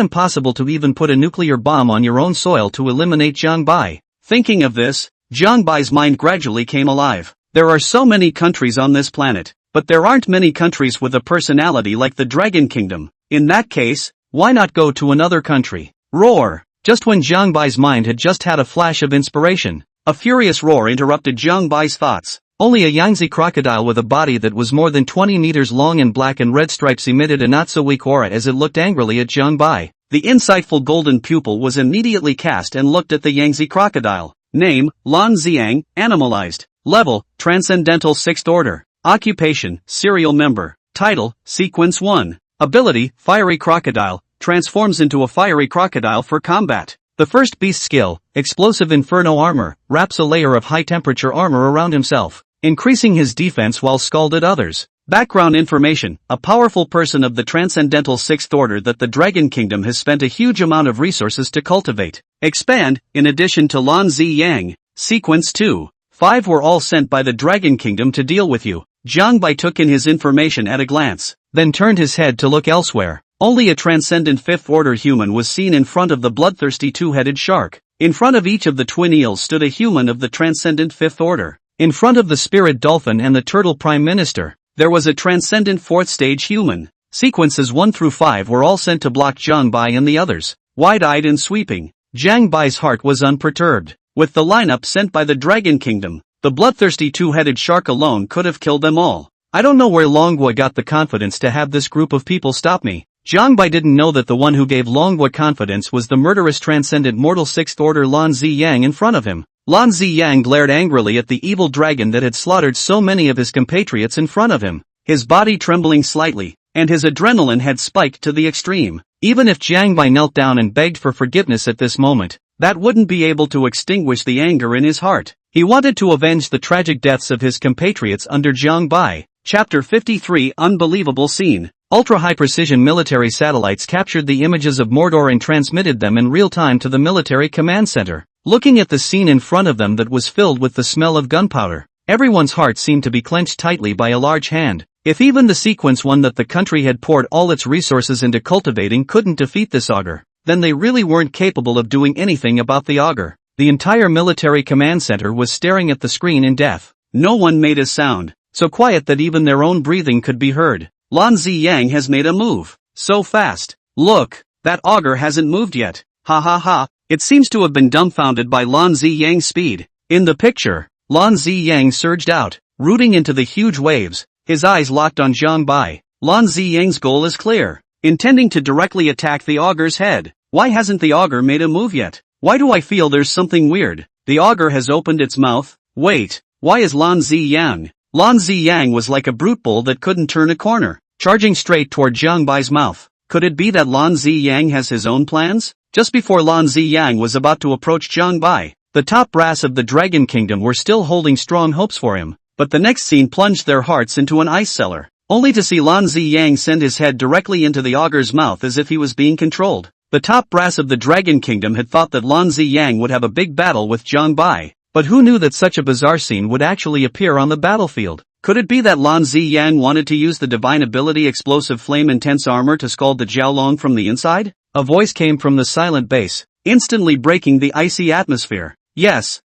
impossible to even put a nuclear bomb on your own soil to eliminate Jiang Bai. Thinking of this, Jiang Bai's mind gradually came alive. There are so many countries on this planet, but there aren't many countries with a personality like the Dragon Kingdom. In that case, why not go to another country? Roar! Just when Jiang Bai's mind had just had a flash of inspiration, a furious roar interrupted Jiang Bai's thoughts. Only a Yangtze crocodile with a body that was more than 20 meters long and black and red stripes emitted a not-so-weak aura as it looked angrily at Jiang Bai. The insightful golden pupil was immediately cast and looked at the Yangtze crocodile. Name, Lan Xiang, animalized. Level, Transcendental 6th Order. Occupation, serial member. Title, Sequence 1. Ability, Fiery Crocodile, transforms into a fiery crocodile for combat. The first beast skill, Explosive Inferno Armor, wraps a layer of high-temperature armor around himself, increasing his defense while scalded others. Background information, a powerful person of the Transcendental 6th Order that the Dragon Kingdom has spent a huge amount of resources to cultivate. Expand, in addition to Lan Zi. Sequence 2. 5 were all sent by the Dragon Kingdom to deal with you. Jiang Bai took in his information at a glance, then turned his head to look elsewhere. Only a transcendent 5th Order human was seen in front of the bloodthirsty two-headed shark. In front of each of the twin eels stood a human of the transcendent 5th Order. In front of the spirit dolphin and the turtle prime minister, there was a transcendent 4th stage human. Sequences 1 through 5 were all sent to block Jiang Bai and the others. Wide-eyed and sweeping, Jiang Bai's heart was unperturbed. With the lineup sent by the Dragon Kingdom, the bloodthirsty two-headed shark alone could have killed them all. I don't know where Longhua got the confidence to have this group of people stop me. Jiang Bai didn't know that the one who gave Longhua confidence was the murderous transcendent mortal 6th Order Lan Ziyang in front of him. Lan Ziyang glared angrily at the evil dragon that had slaughtered so many of his compatriots in front of him, his body trembling slightly, and his adrenaline had spiked to the extreme. Even if Jiang Bai knelt down and begged for forgiveness at this moment, that wouldn't be able to extinguish the anger in his heart. He wanted to avenge the tragic deaths of his compatriots under Jiang Bai. Chapter 53 Unbelievable Scene. Ultra-high-precision military satellites captured the images of Mordor and transmitted them in real time to the military command center. Looking at the scene in front of them that was filled with the smell of gunpowder, everyone's heart seemed to be clenched tightly by a large hand. If even the sequence one that the country had poured all its resources into cultivating couldn't defeat this augur, then they really weren't capable of doing anything about the augur. The entire military command center was staring at the screen in death. No one made a sound, so quiet that even their own breathing could be heard. Lan Ziyang has made a move. So fast. Look, that augur hasn't moved yet. Ha ha ha. It seems to have been dumbfounded by Lan Ziyang's speed. In the picture, Lan Ziyang surged out, rooting into the huge waves, his eyes locked on Jiang Bai. Lan Ziyang's goal is clear, intending to directly attack the augur's head. Why hasn't the augur made a move yet? Why do I feel there's something weird? The augur has opened its mouth. Wait, why is Lan Ziyang? Lan Ziyang was like a brute bull that couldn't turn a corner, charging straight toward Jiang Bai's mouth. Could it be that Lan Ziyang has his own plans? Just before Lan Ziyang was about to approach Jiang Bai, the top brass of the Dragon Kingdom were still holding strong hopes for him, but the next scene plunged their hearts into an ice cellar, only to see Lan Ziyang send his head directly into the augur's mouth as if he was being controlled. The top brass of the Dragon Kingdom had thought that Lan Ziyang would have a big battle with Jiang Bai, but who knew that such a bizarre scene would actually appear on the battlefield? Could it be that Lan Ziyang wanted to use the divine ability Explosive Flame Intense Armor to scald the Jiaolong from the inside? A voice came from the silent base, instantly breaking the icy atmosphere. Yes,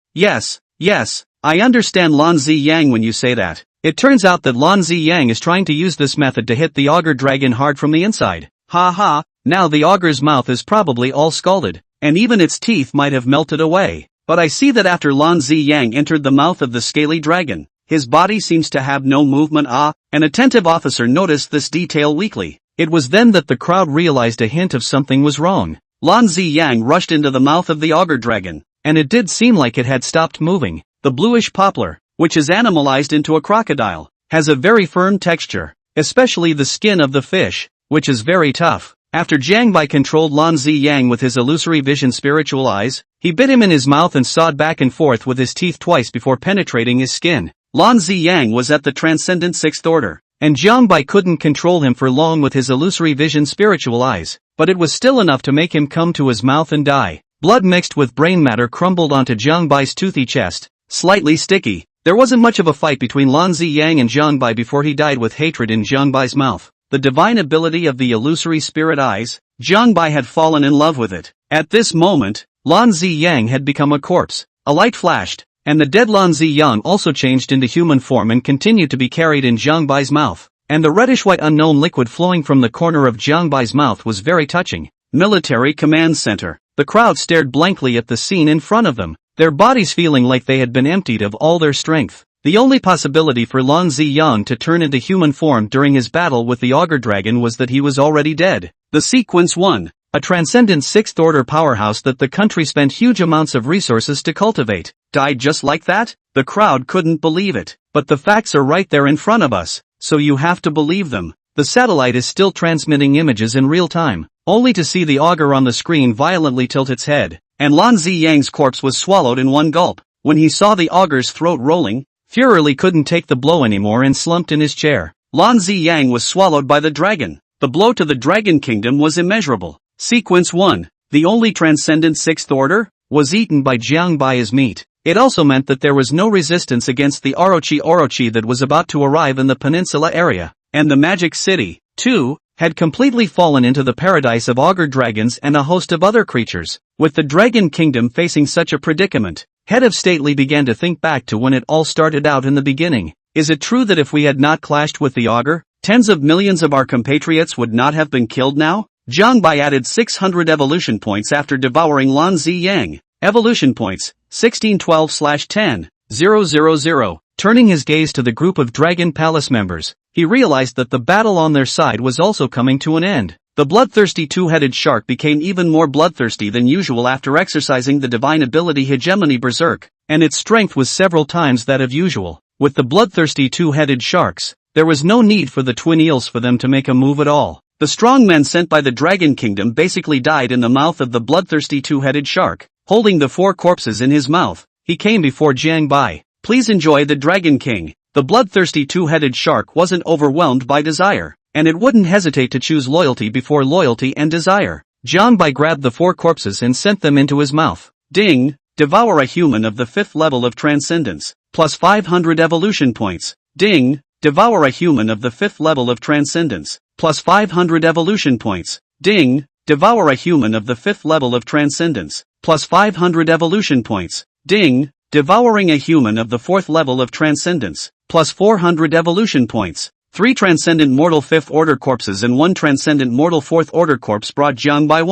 I understand Lan Ziyang when you say that. It turns out that Lan Ziyang is trying to use this method to hit the augur dragon hard from the inside. Ha ha, now the augur's mouth is probably all scalded, and even its teeth might have melted away. But I see that after Lan Ziyang entered the mouth of the scaly dragon, his body seems to have no movement. An attentive officer noticed this detail weakly. It was then that the crowd realized a hint of something was wrong. Lan Ziyang rushed into the mouth of the augur dragon, and it did seem like it had stopped moving. The bluish poplar, which is animalized into a crocodile, has a very firm texture. especially the skin of the fish, which is very tough. After Jiang Bai controlled Lan Ziyang with his illusory vision spiritual eyes, he bit him in his mouth and sawed back and forth with his teeth twice before penetrating his skin. Lan Ziyang was at the transcendent 6th order, and Jiang Bai couldn't control him for long with his illusory vision spiritual eyes, but it was still enough to make him come to his mouth and die. Blood mixed with brain matter crumbled onto Jiang Bai's toothy chest, slightly sticky. There wasn't much of a fight between Lan Ziyang and Jiang Bai before he died with hatred in Jiang Bai's mouth. The divine ability of the illusory spirit eyes, Jiang Bai had fallen in love with it. At this moment, Lan Ziyang had become a corpse. A light flashed, and the dead Lan Ziyang also changed into human form and continued to be carried in Jiang Bai's mouth. And the reddish-white unknown liquid flowing from the corner of Jiang Bai's mouth was very touching. Military Command Center. The crowd stared blankly at the scene in front of them, their bodies feeling like they had been emptied of all their strength. The only possibility for Lan Ziyang to turn into human form during his battle with the Augur Dragon was that he was already dead. The Sequence 1. A transcendent 6th order powerhouse that the country spent huge amounts of resources to cultivate, died just like that? The crowd couldn't believe it. But the facts are right there in front of us, so you have to believe them. The satellite is still transmitting images in real time, only to see the augur on the screen violently tilt its head, and Lan Ziyang's corpse was swallowed in one gulp. When he saw the augur's throat rolling, Furierly couldn't take the blow anymore and slumped in his chair. Lan Ziyang was swallowed by the dragon. The blow to the Dragon Kingdom was immeasurable. Sequence 1. The only transcendent 6th order was eaten by Jiang Bai as meat. It also meant that there was no resistance against the Orochi that was about to arrive in the peninsula area. And the Magic City, too, had completely fallen into the paradise of augur dragons and a host of other creatures. With the Dragon Kingdom facing such a predicament, Head of Stately began to think back to when it all started out in the beginning. Is it true that if we had not clashed with the augur, tens of millions of our compatriots would not have been killed now? Jiang Bai added 600 evolution points after devouring Lan Ziyang. Evolution points, 1612/10,000. Turning his gaze to the group of Dragon Palace members, he realized that the battle on their side was also coming to an end. The bloodthirsty two-headed shark became even more bloodthirsty than usual after exercising the divine ability Hegemony Berserk, and its strength was several times that of usual. With the bloodthirsty two-headed sharks, there was no need for the twin eels for them to make a move at all. The strong men sent by the Dragon Kingdom basically died in the mouth of the bloodthirsty two-headed shark. Holding the 4 corpses in his mouth, he came before Jiang Bai. Please enjoy the Dragon King. The bloodthirsty two-headed shark wasn't overwhelmed by desire, and it wouldn't hesitate to choose loyalty before loyalty and desire. Jiang Bai grabbed the 4 corpses and sent them into his mouth. Ding! Devour a human of the 5th level of transcendence, plus 500 evolution points. Ding! Devour a human of the 5th level of transcendence, plus 500 evolution points. Ding! Devour a human of the 5th level of transcendence, plus 500 evolution points. Ding! Devouring a human of the 4th level of transcendence, plus 400 evolution points. 3 transcendent mortal 5th order corpses and 1 transcendent mortal 4th order corpse brought Jiang Bai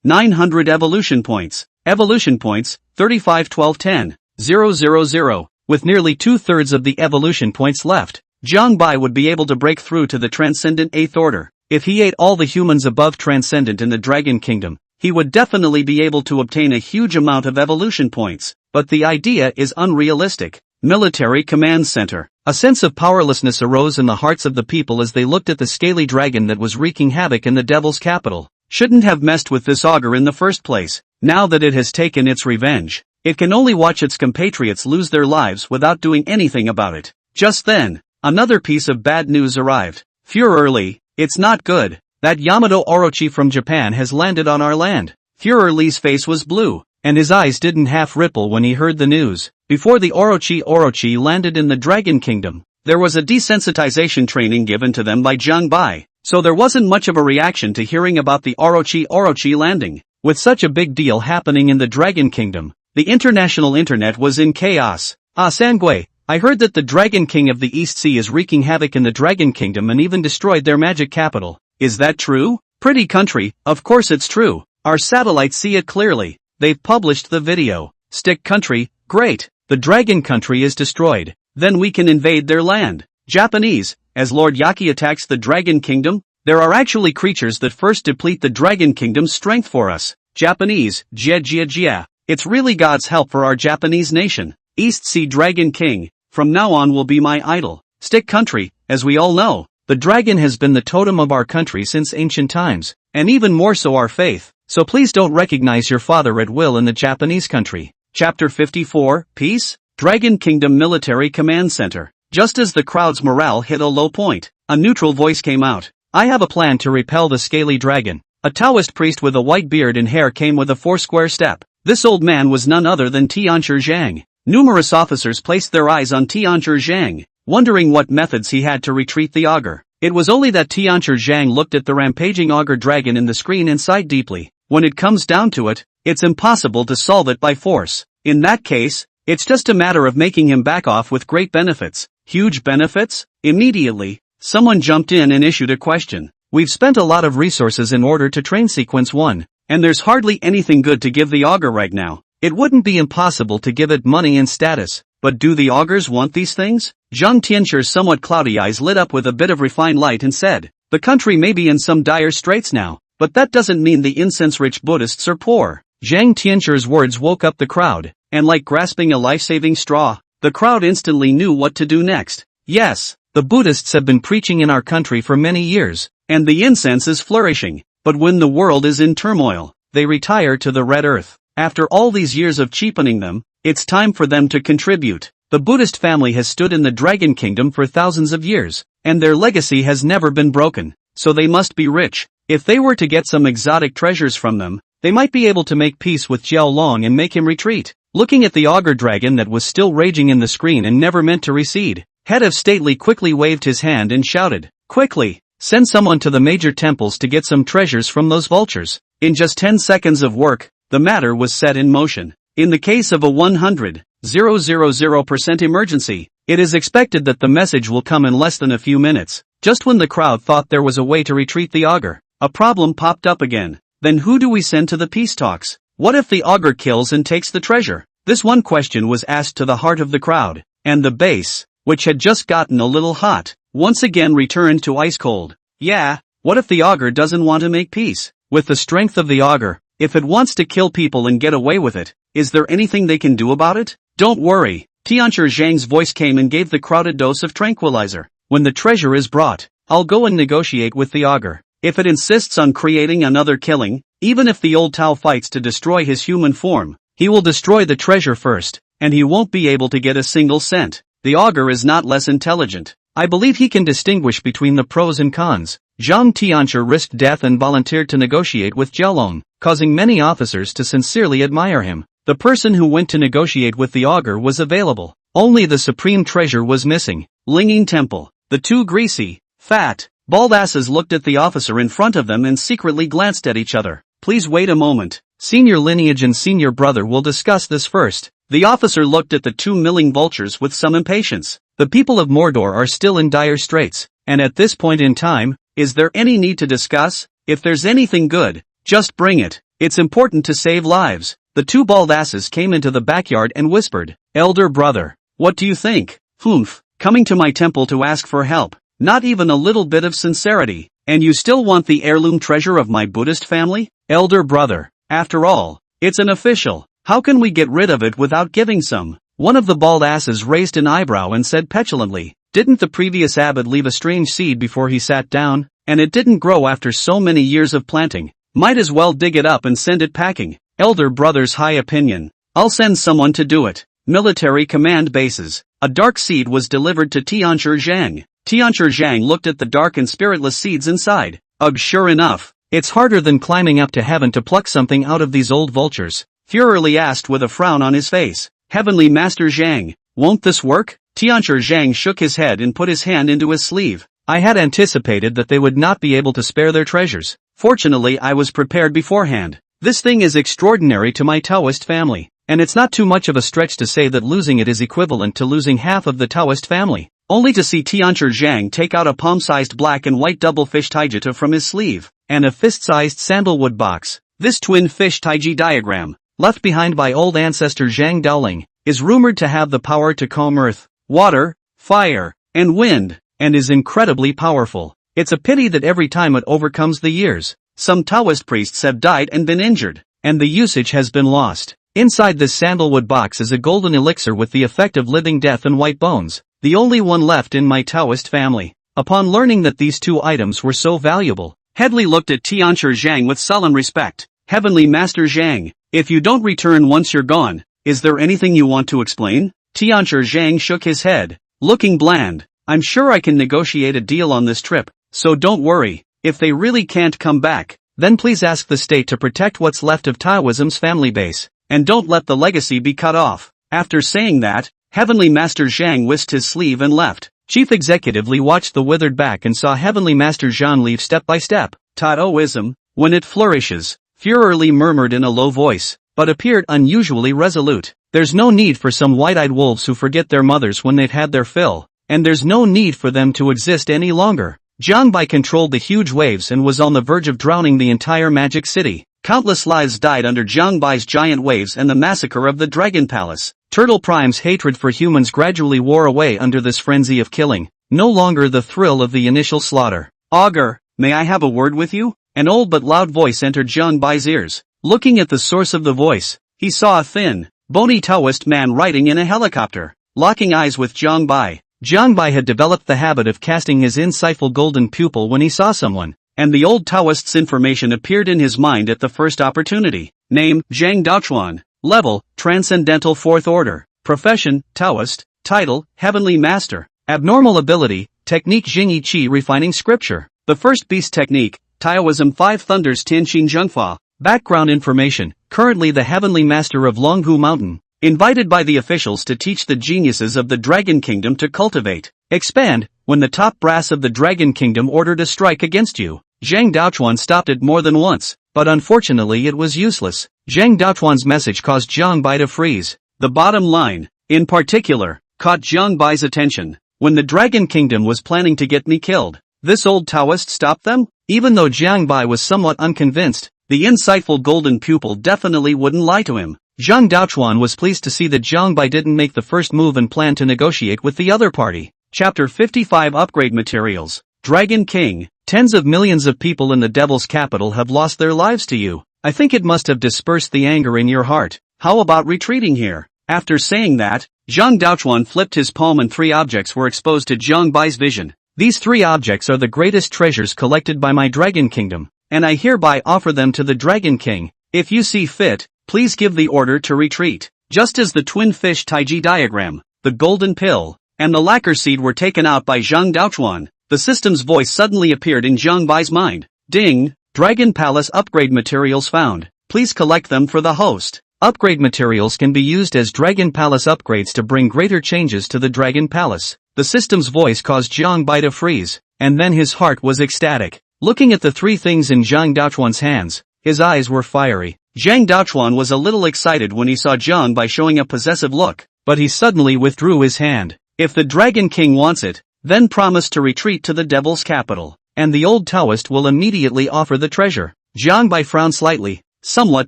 900 evolution points. Evolution points, 35/12/10,000. With nearly 2/3 of the evolution points left, Jiang Bai would be able to break through to the transcendent 8th order. If he ate all the humans above transcendent in the Dragon Kingdom, he would definitely be able to obtain a huge amount of evolution points. But the idea is unrealistic. Military Command Center. A sense of powerlessness arose in the hearts of the people as they looked at the scaly dragon that was wreaking havoc in the Devil's capital. Shouldn't have messed with this augur in the first place. Now that it has taken its revenge, it can only watch its compatriots lose their lives without doing anything about it. Just then, another piece of bad news arrived. Furierly, it's not good. That Yamato Orochi from Japan has landed on our land. Furierly's face was blue, and his eyes didn't half ripple when he heard the news. Before the Orochi landed in the Dragon Kingdom, there was a desensitization training given to them by Jiang Bai, so there wasn't much of a reaction to hearing about the Orochi landing. With such a big deal happening in the Dragon Kingdom, the international internet was in chaos. Sangui, I heard that the Dragon King of the East Sea is wreaking havoc in the Dragon Kingdom and even destroyed their magic capital. Is that true? Pretty country, of course it's true. Our satellites see it clearly. They've published the video. Stick country, great. The Dragon Country is destroyed. Then we can invade their land. Japanese, as Lord Yaki attacks the Dragon Kingdom, there are actually creatures that first deplete the Dragon Kingdom's strength for us. Japanese, jia. It's really God's help for our Japanese nation. East Sea Dragon King, from now on will be my idol. Stick country, as we all know, The dragon has been the totem of our country since ancient times, and even more so our faith, so please don't recognize your father at will in the Japanese country. Chapter 54, Peace? Dragon Kingdom Military Command Center. Just as the crowd's morale hit a low point, a neutral voice came out. I have a plan to repel the scaly dragon. A Taoist priest with a white beard and hair came with a four-square step. This old man was none other than Tianchi Zhang. Numerous officers placed their eyes on Tianchi Zhang, wondering what methods he had to retreat the ogre. It was only that Tianchi Zhang looked at the rampaging ogre dragon in the screen and sighed deeply. When it comes down to it, it's impossible to solve it by force. In that case, it's just a matter of making him back off with great benefits. Huge benefits? Immediately, someone jumped in and issued a question. We've spent a lot of resources in order to train Sequence 1, and there's hardly anything good to give the ogre right now. It wouldn't be impossible to give it money and status, but do the augurs want these things? Zhang Tianqi's somewhat cloudy eyes lit up with a bit of refined light and said, the country may be in some dire straits now, but that doesn't mean the incense-rich Buddhists are poor. Zhang Tianqi's words woke up the crowd, and like grasping a life-saving straw, the crowd instantly knew what to do next. Yes, the Buddhists have been preaching in our country for many years, and the incense is flourishing, but when the world is in turmoil, they retire to the Red Earth. After all these years of cheapening them, it's time for them to contribute. The Buddhist family has stood in the Dragon Kingdom for thousands of years, and their legacy has never been broken, so they must be rich. If they were to get some exotic treasures from them, they might be able to make peace with Jiao Long and make him retreat. Looking at the augur dragon that was still raging in the screen and never meant to recede, Head of Stately quickly waved his hand and shouted, quickly, send someone to the major temples to get some treasures from those vultures. In just 10 seconds of work, the matter was set in motion. In the case of a 100,000% emergency, it is expected that the message will come in less than a few minutes. Just when the crowd thought there was a way to retreat the augur, a problem popped up again. Then who do we send to the peace talks? What if the augur kills and takes the treasure? This one question was asked to the heart of the crowd, and the base, which had just gotten a little hot, once again returned to ice cold. Yeah, what if the augur doesn't want to make peace? With the strength of the augur, if it wants to kill people and get away with it, is there anything they can do about it? Don't worry, Tianchi Zhang's voice came and gave the crowd a dose of tranquilizer. When the treasure is brought, I'll go and negotiate with the augur. If it insists on creating another killing, even if the old Tao fights to destroy his human form, he will destroy the treasure first, and he won't be able to get a single cent. The augur is not less intelligent. I believe he can distinguish between the pros and cons. Zhang Tianchi risked death and volunteered to negotiate with Jiaolong, causing many officers to sincerely admire him. The person who went to negotiate with the augur was available. Only the supreme treasure was missing. Linging Temple. The two greasy, fat, bald asses looked at the officer in front of them and secretly glanced at each other. Please wait a moment. Senior lineage and senior brother will discuss this first. The officer looked at the two milling vultures with some impatience. The people of Mordor are still in dire straits, and at this point in time, is there any need to discuss? If there's anything good, just bring it. It's important to save lives. The two bald asses came into the backyard and whispered, Elder brother, what do you think? Humph, coming to my temple to ask for help. Not even a little bit of sincerity. And you still want the heirloom treasure of my Buddhist family? Elder brother, after all, it's an official. How can we get rid of it without giving some? One of the bald asses raised an eyebrow and said petulantly, didn't the previous abbot leave a strange seed before he sat down? And it didn't grow after so many years of planting. Might as well dig it up and send it packing. Elder brother's high opinion. I'll send someone to do it. Military command bases. A dark seed was delivered to Tianchi Zhang. Tianchi Zhang looked at the dark and spiritless seeds inside. Ugh, sure enough. It's harder than climbing up to heaven to pluck something out of these old vultures. Furiously asked with a frown on his face. Heavenly Master Zhang, won't this work? Tianchi Zhang shook his head and put his hand into his sleeve. I had anticipated that they would not be able to spare their treasures. Fortunately, I was prepared beforehand. This thing is extraordinary to my Taoist family, and it's not too much of a stretch to say that losing it is equivalent to losing half of the Taoist family. Only to see Tianchi Zhang take out a palm-sized black and white double fish taijita from his sleeve, and a fist-sized sandalwood box. This twin fish taiji diagram, left behind by old ancestor Zhang Daoling, is rumored to have the power to calm earth, water, fire, and wind, and is incredibly powerful. It's a pity that every time it overcomes the years, some Taoist priests have died and been injured, and the usage has been lost. Inside this sandalwood box is a golden elixir with the effect of living death and white bones, the only one left in my Taoist family. Upon learning that these two items were so valuable, Headley looked at Tianchi Zhang with sullen respect. Heavenly Master Zhang, if you don't return once you're gone, is there anything you want to explain? Tianchi Zhang shook his head, looking bland. I'm sure I can negotiate a deal on this trip, so don't worry. If they really can't come back, then please ask the state to protect what's left of Taoism's family base, and don't let the legacy be cut off. After saying that, Heavenly Master Zhang whisked his sleeve and left. Chief Executive Li watched the withered back and saw Heavenly Master Zhang leave step by step. Taoism, when it flourishes, Führer Li murmured in a low voice, but appeared unusually resolute. There's no need for some white-eyed wolves who forget their mothers when they've had their fill, and there's no need for them to exist any longer. Jiang Bai controlled the huge waves and was on the verge of drowning the entire magic city. Countless lives died under Jiang Bai's giant waves and the massacre of the Dragon Palace. Turtle Prime's hatred for humans gradually wore away under this frenzy of killing, no longer the thrill of the initial slaughter. Augur, may I have a word with you? An old but loud voice entered Jiang Bai's ears. Looking at the source of the voice, he saw a thin, bony Taoist man riding in a helicopter. Locking eyes with Jiang Bai, Jiang Bai had developed the habit of casting his insightful golden pupil when he saw someone, and the old Taoist's information appeared in his mind at the first opportunity. Name, Zhang Daochuan. Level, Transcendental Fourth Order. Profession, Taoist. Title, Heavenly Master. Abnormal ability, Technique Jingyi Qi Refining Scripture. The First Beast Technique, Taoism 5 Thunders Tianxin Zhengfa. Background information, currently the Heavenly Master of Longhu Mountain. Invited by the officials to teach the geniuses of the Dragon Kingdom to cultivate, expand, when the top brass of the Dragon Kingdom ordered a strike against you. Zhang Daochuan stopped it more than once, but unfortunately it was useless. Zhang Daochuan's message caused Jiang Bai to freeze. The bottom line, in particular, caught Jiang Bai's attention. When the Dragon Kingdom was planning to get me killed, this old Taoist stopped them? Even though Jiang Bai was somewhat unconvinced, the insightful golden pupil definitely wouldn't lie to him. Zhang Daochuan was pleased to see that Jiang Bai didn't make the first move and plan to negotiate with the other party. Chapter 55 Upgrade Materials. Dragon King, tens of millions of people in the Devil's capital have lost their lives to you. I think it must have dispersed the anger in your heart. How about retreating here? After saying that, Zhang Daochuan flipped his palm and 3 objects were exposed to Jiang Bai's vision. These 3 objects are the greatest treasures collected by my Dragon Kingdom, and I hereby offer them to the Dragon King. If you see fit, please give the order to retreat. Just as the twin fish Taiji diagram, the golden pill, and the lacquer seed were taken out by Zhang Daochuan, the system's voice suddenly appeared in Jiang Bai's mind. Ding! Dragon Palace upgrade materials found. Please collect them for the host. Upgrade materials can be used as Dragon Palace upgrades to bring greater changes to the Dragon Palace. The system's voice caused Jiang Bai to freeze, and then his heart was ecstatic. Looking at the 3 things in Zhang Daochuan's hands, his eyes were fiery. Zhang Daochuan was a little excited when he saw Jiang Bai showing a possessive look, but he suddenly withdrew his hand. If the Dragon King wants it, then promise to retreat to the Devil's capital, and the old Taoist will immediately offer the treasure. Jiang Bai frowned slightly, somewhat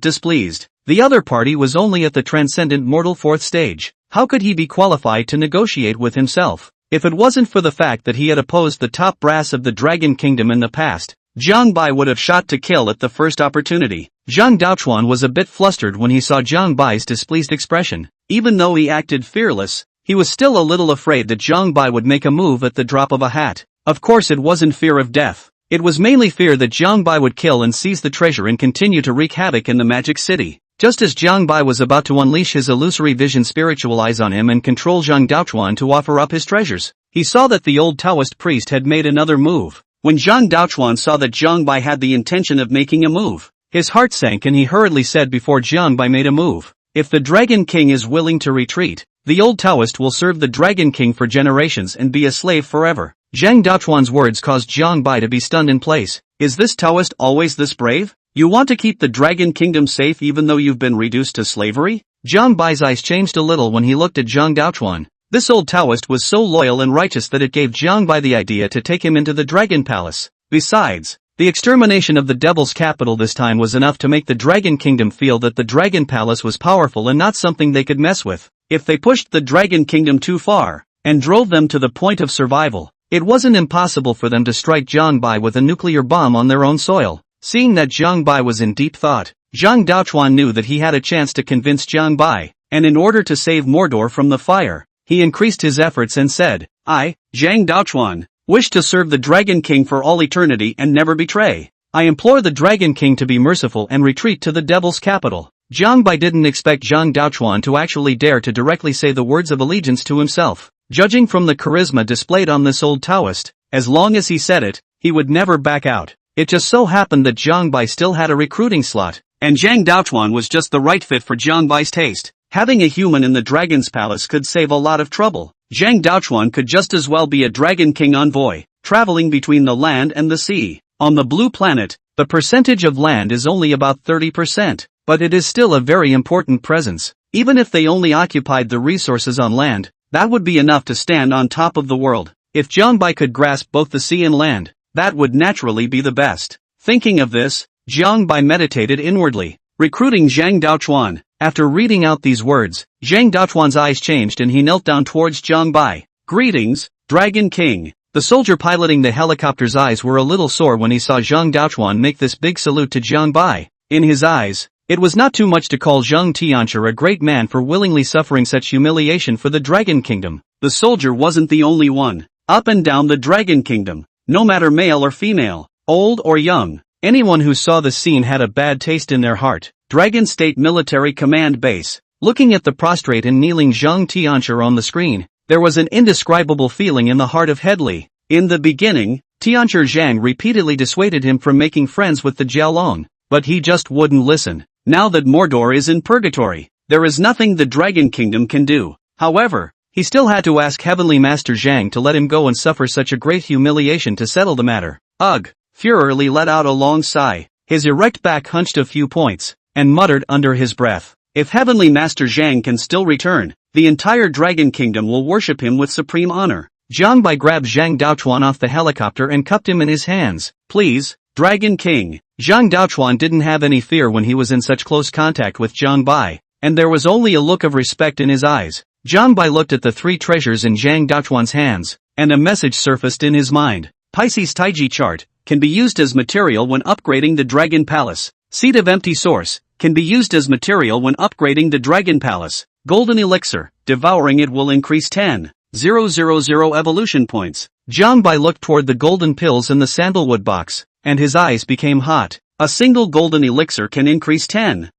displeased. The other party was only at the transcendent mortal 4th stage. How could he be qualified to negotiate with himself? If it wasn't for the fact that he had opposed the top brass of the Dragon Kingdom in the past, Jiang Bai would have shot to kill at the first opportunity. Zhang Daochuan was a bit flustered when he saw Jiang Bai's displeased expression. Even though he acted fearless, he was still a little afraid that Jiang Bai would make a move at the drop of a hat. Of course it wasn't fear of death. It was mainly fear that Jiang Bai would kill and seize the treasure and continue to wreak havoc in the magic city. Just as Jiang Bai was about to unleash his illusory vision spiritual eyes on him and control Zhang Daochuan to offer up his treasures, he saw that the old Taoist priest had made another move. When Zhang Daochuan saw that Jiang Bai had the intention of making a move, his heart sank and he hurriedly said before Jiang Bai made a move, "If the Dragon King is willing to retreat, the old Taoist will serve the Dragon King for generations and be a slave forever." Zhang Daochuan's words caused Jiang Bai to be stunned in place. Is this Taoist always this brave? You want to keep the Dragon Kingdom safe even though you've been reduced to slavery? Jiang Bai's eyes changed a little when he looked at Zhang Daochuan. This old Taoist was so loyal and righteous that it gave Jiang Bai the idea to take him into the Dragon Palace. Besides, the extermination of the Devil's capital this time was enough to make the Dragon Kingdom feel that the Dragon Palace was powerful and not something they could mess with. If they pushed the Dragon Kingdom too far, and drove them to the point of survival, it wasn't impossible for them to strike Jiang Bai with a nuclear bomb on their own soil. Seeing that Jiang Bai was in deep thought, Zhang Daochuan knew that he had a chance to convince Jiang Bai, and in order to save Mordor from the fire, he increased his efforts and said, "I, Zhang Daochuan, Wish to serve the Dragon King for all eternity and never betray. I implore the Dragon King to be merciful and retreat to the devil's capital. Jiang Bai didn't expect Zhang Daochuan to actually dare to directly say the words of allegiance to himself. Judging from the charisma displayed on this old Taoist, as long as he said it, he would never back out. It just so happened that Jiang Bai still had a recruiting slot, and Zhang Daochuan was just the right fit for Jiang Bai's taste. Having a human in the Dragon's Palace could save a lot of trouble. Zhang Daochuan could just as well be a Dragon King envoy, traveling between the land and the sea. On the blue planet, the percentage of land is only about 30%, but it is still a very important presence. Even if they only occupied the resources on land, that would be enough to stand on top of the world. If Jiang Bai could grasp both the sea and land, that would naturally be the best. Thinking of this, Jiang Bai meditated inwardly, recruiting Zhang Daochuan. After reading out these words, Zhang Daochuan's eyes changed and he knelt down towards Jiang Bai. Greetings, Dragon King. The soldier piloting the helicopter's eyes were a little sore when he saw Zhang Daochuan make this big salute to Jiang Bai. In his eyes, it was not too much to call Zhang Tianchi a great man for willingly suffering such humiliation for the Dragon Kingdom. The soldier wasn't the only one. Up and down the Dragon Kingdom, no matter male or female, old or young, anyone who saw the scene had a bad taste in their heart. Dragon State Military Command Base. Looking at the prostrate and kneeling Zhang Tianchi on the screen, there was an indescribable feeling in the heart of Headley. In the beginning, Tianchi Zhang repeatedly dissuaded him from making friends with the Jiaolong, but he just wouldn't listen. Now that Mordor is in purgatory, there is nothing the Dragon Kingdom can do. However, he still had to ask Heavenly Master Zhang to let him go and suffer such a great humiliation to settle the matter. Ugh! Furiously let out a long sigh, his erect back hunched a few points, and muttered under his breath. If Heavenly Master Zhang can still return, the entire Dragon Kingdom will worship him with supreme honor. Jiang Bai grabbed Zhang Daochuan off the helicopter and cupped him in his hands. Please, Dragon King. Zhang Daochuan didn't have any fear when he was in such close contact with Jiang Bai, and there was only a look of respect in his eyes. Jiang Bai looked at the three treasures in Zhang Daochuan's hands, and a message surfaced in his mind. Pisces Taiji chart can be used as material when upgrading the Dragon Palace. Seed of Empty Source can be used as material when upgrading the Dragon Palace. Golden Elixir, devouring it will increase 10,000 evolution points. Jiang Bai looked toward the golden pills in the sandalwood box, and his eyes became hot. A single golden elixir can increase 10,000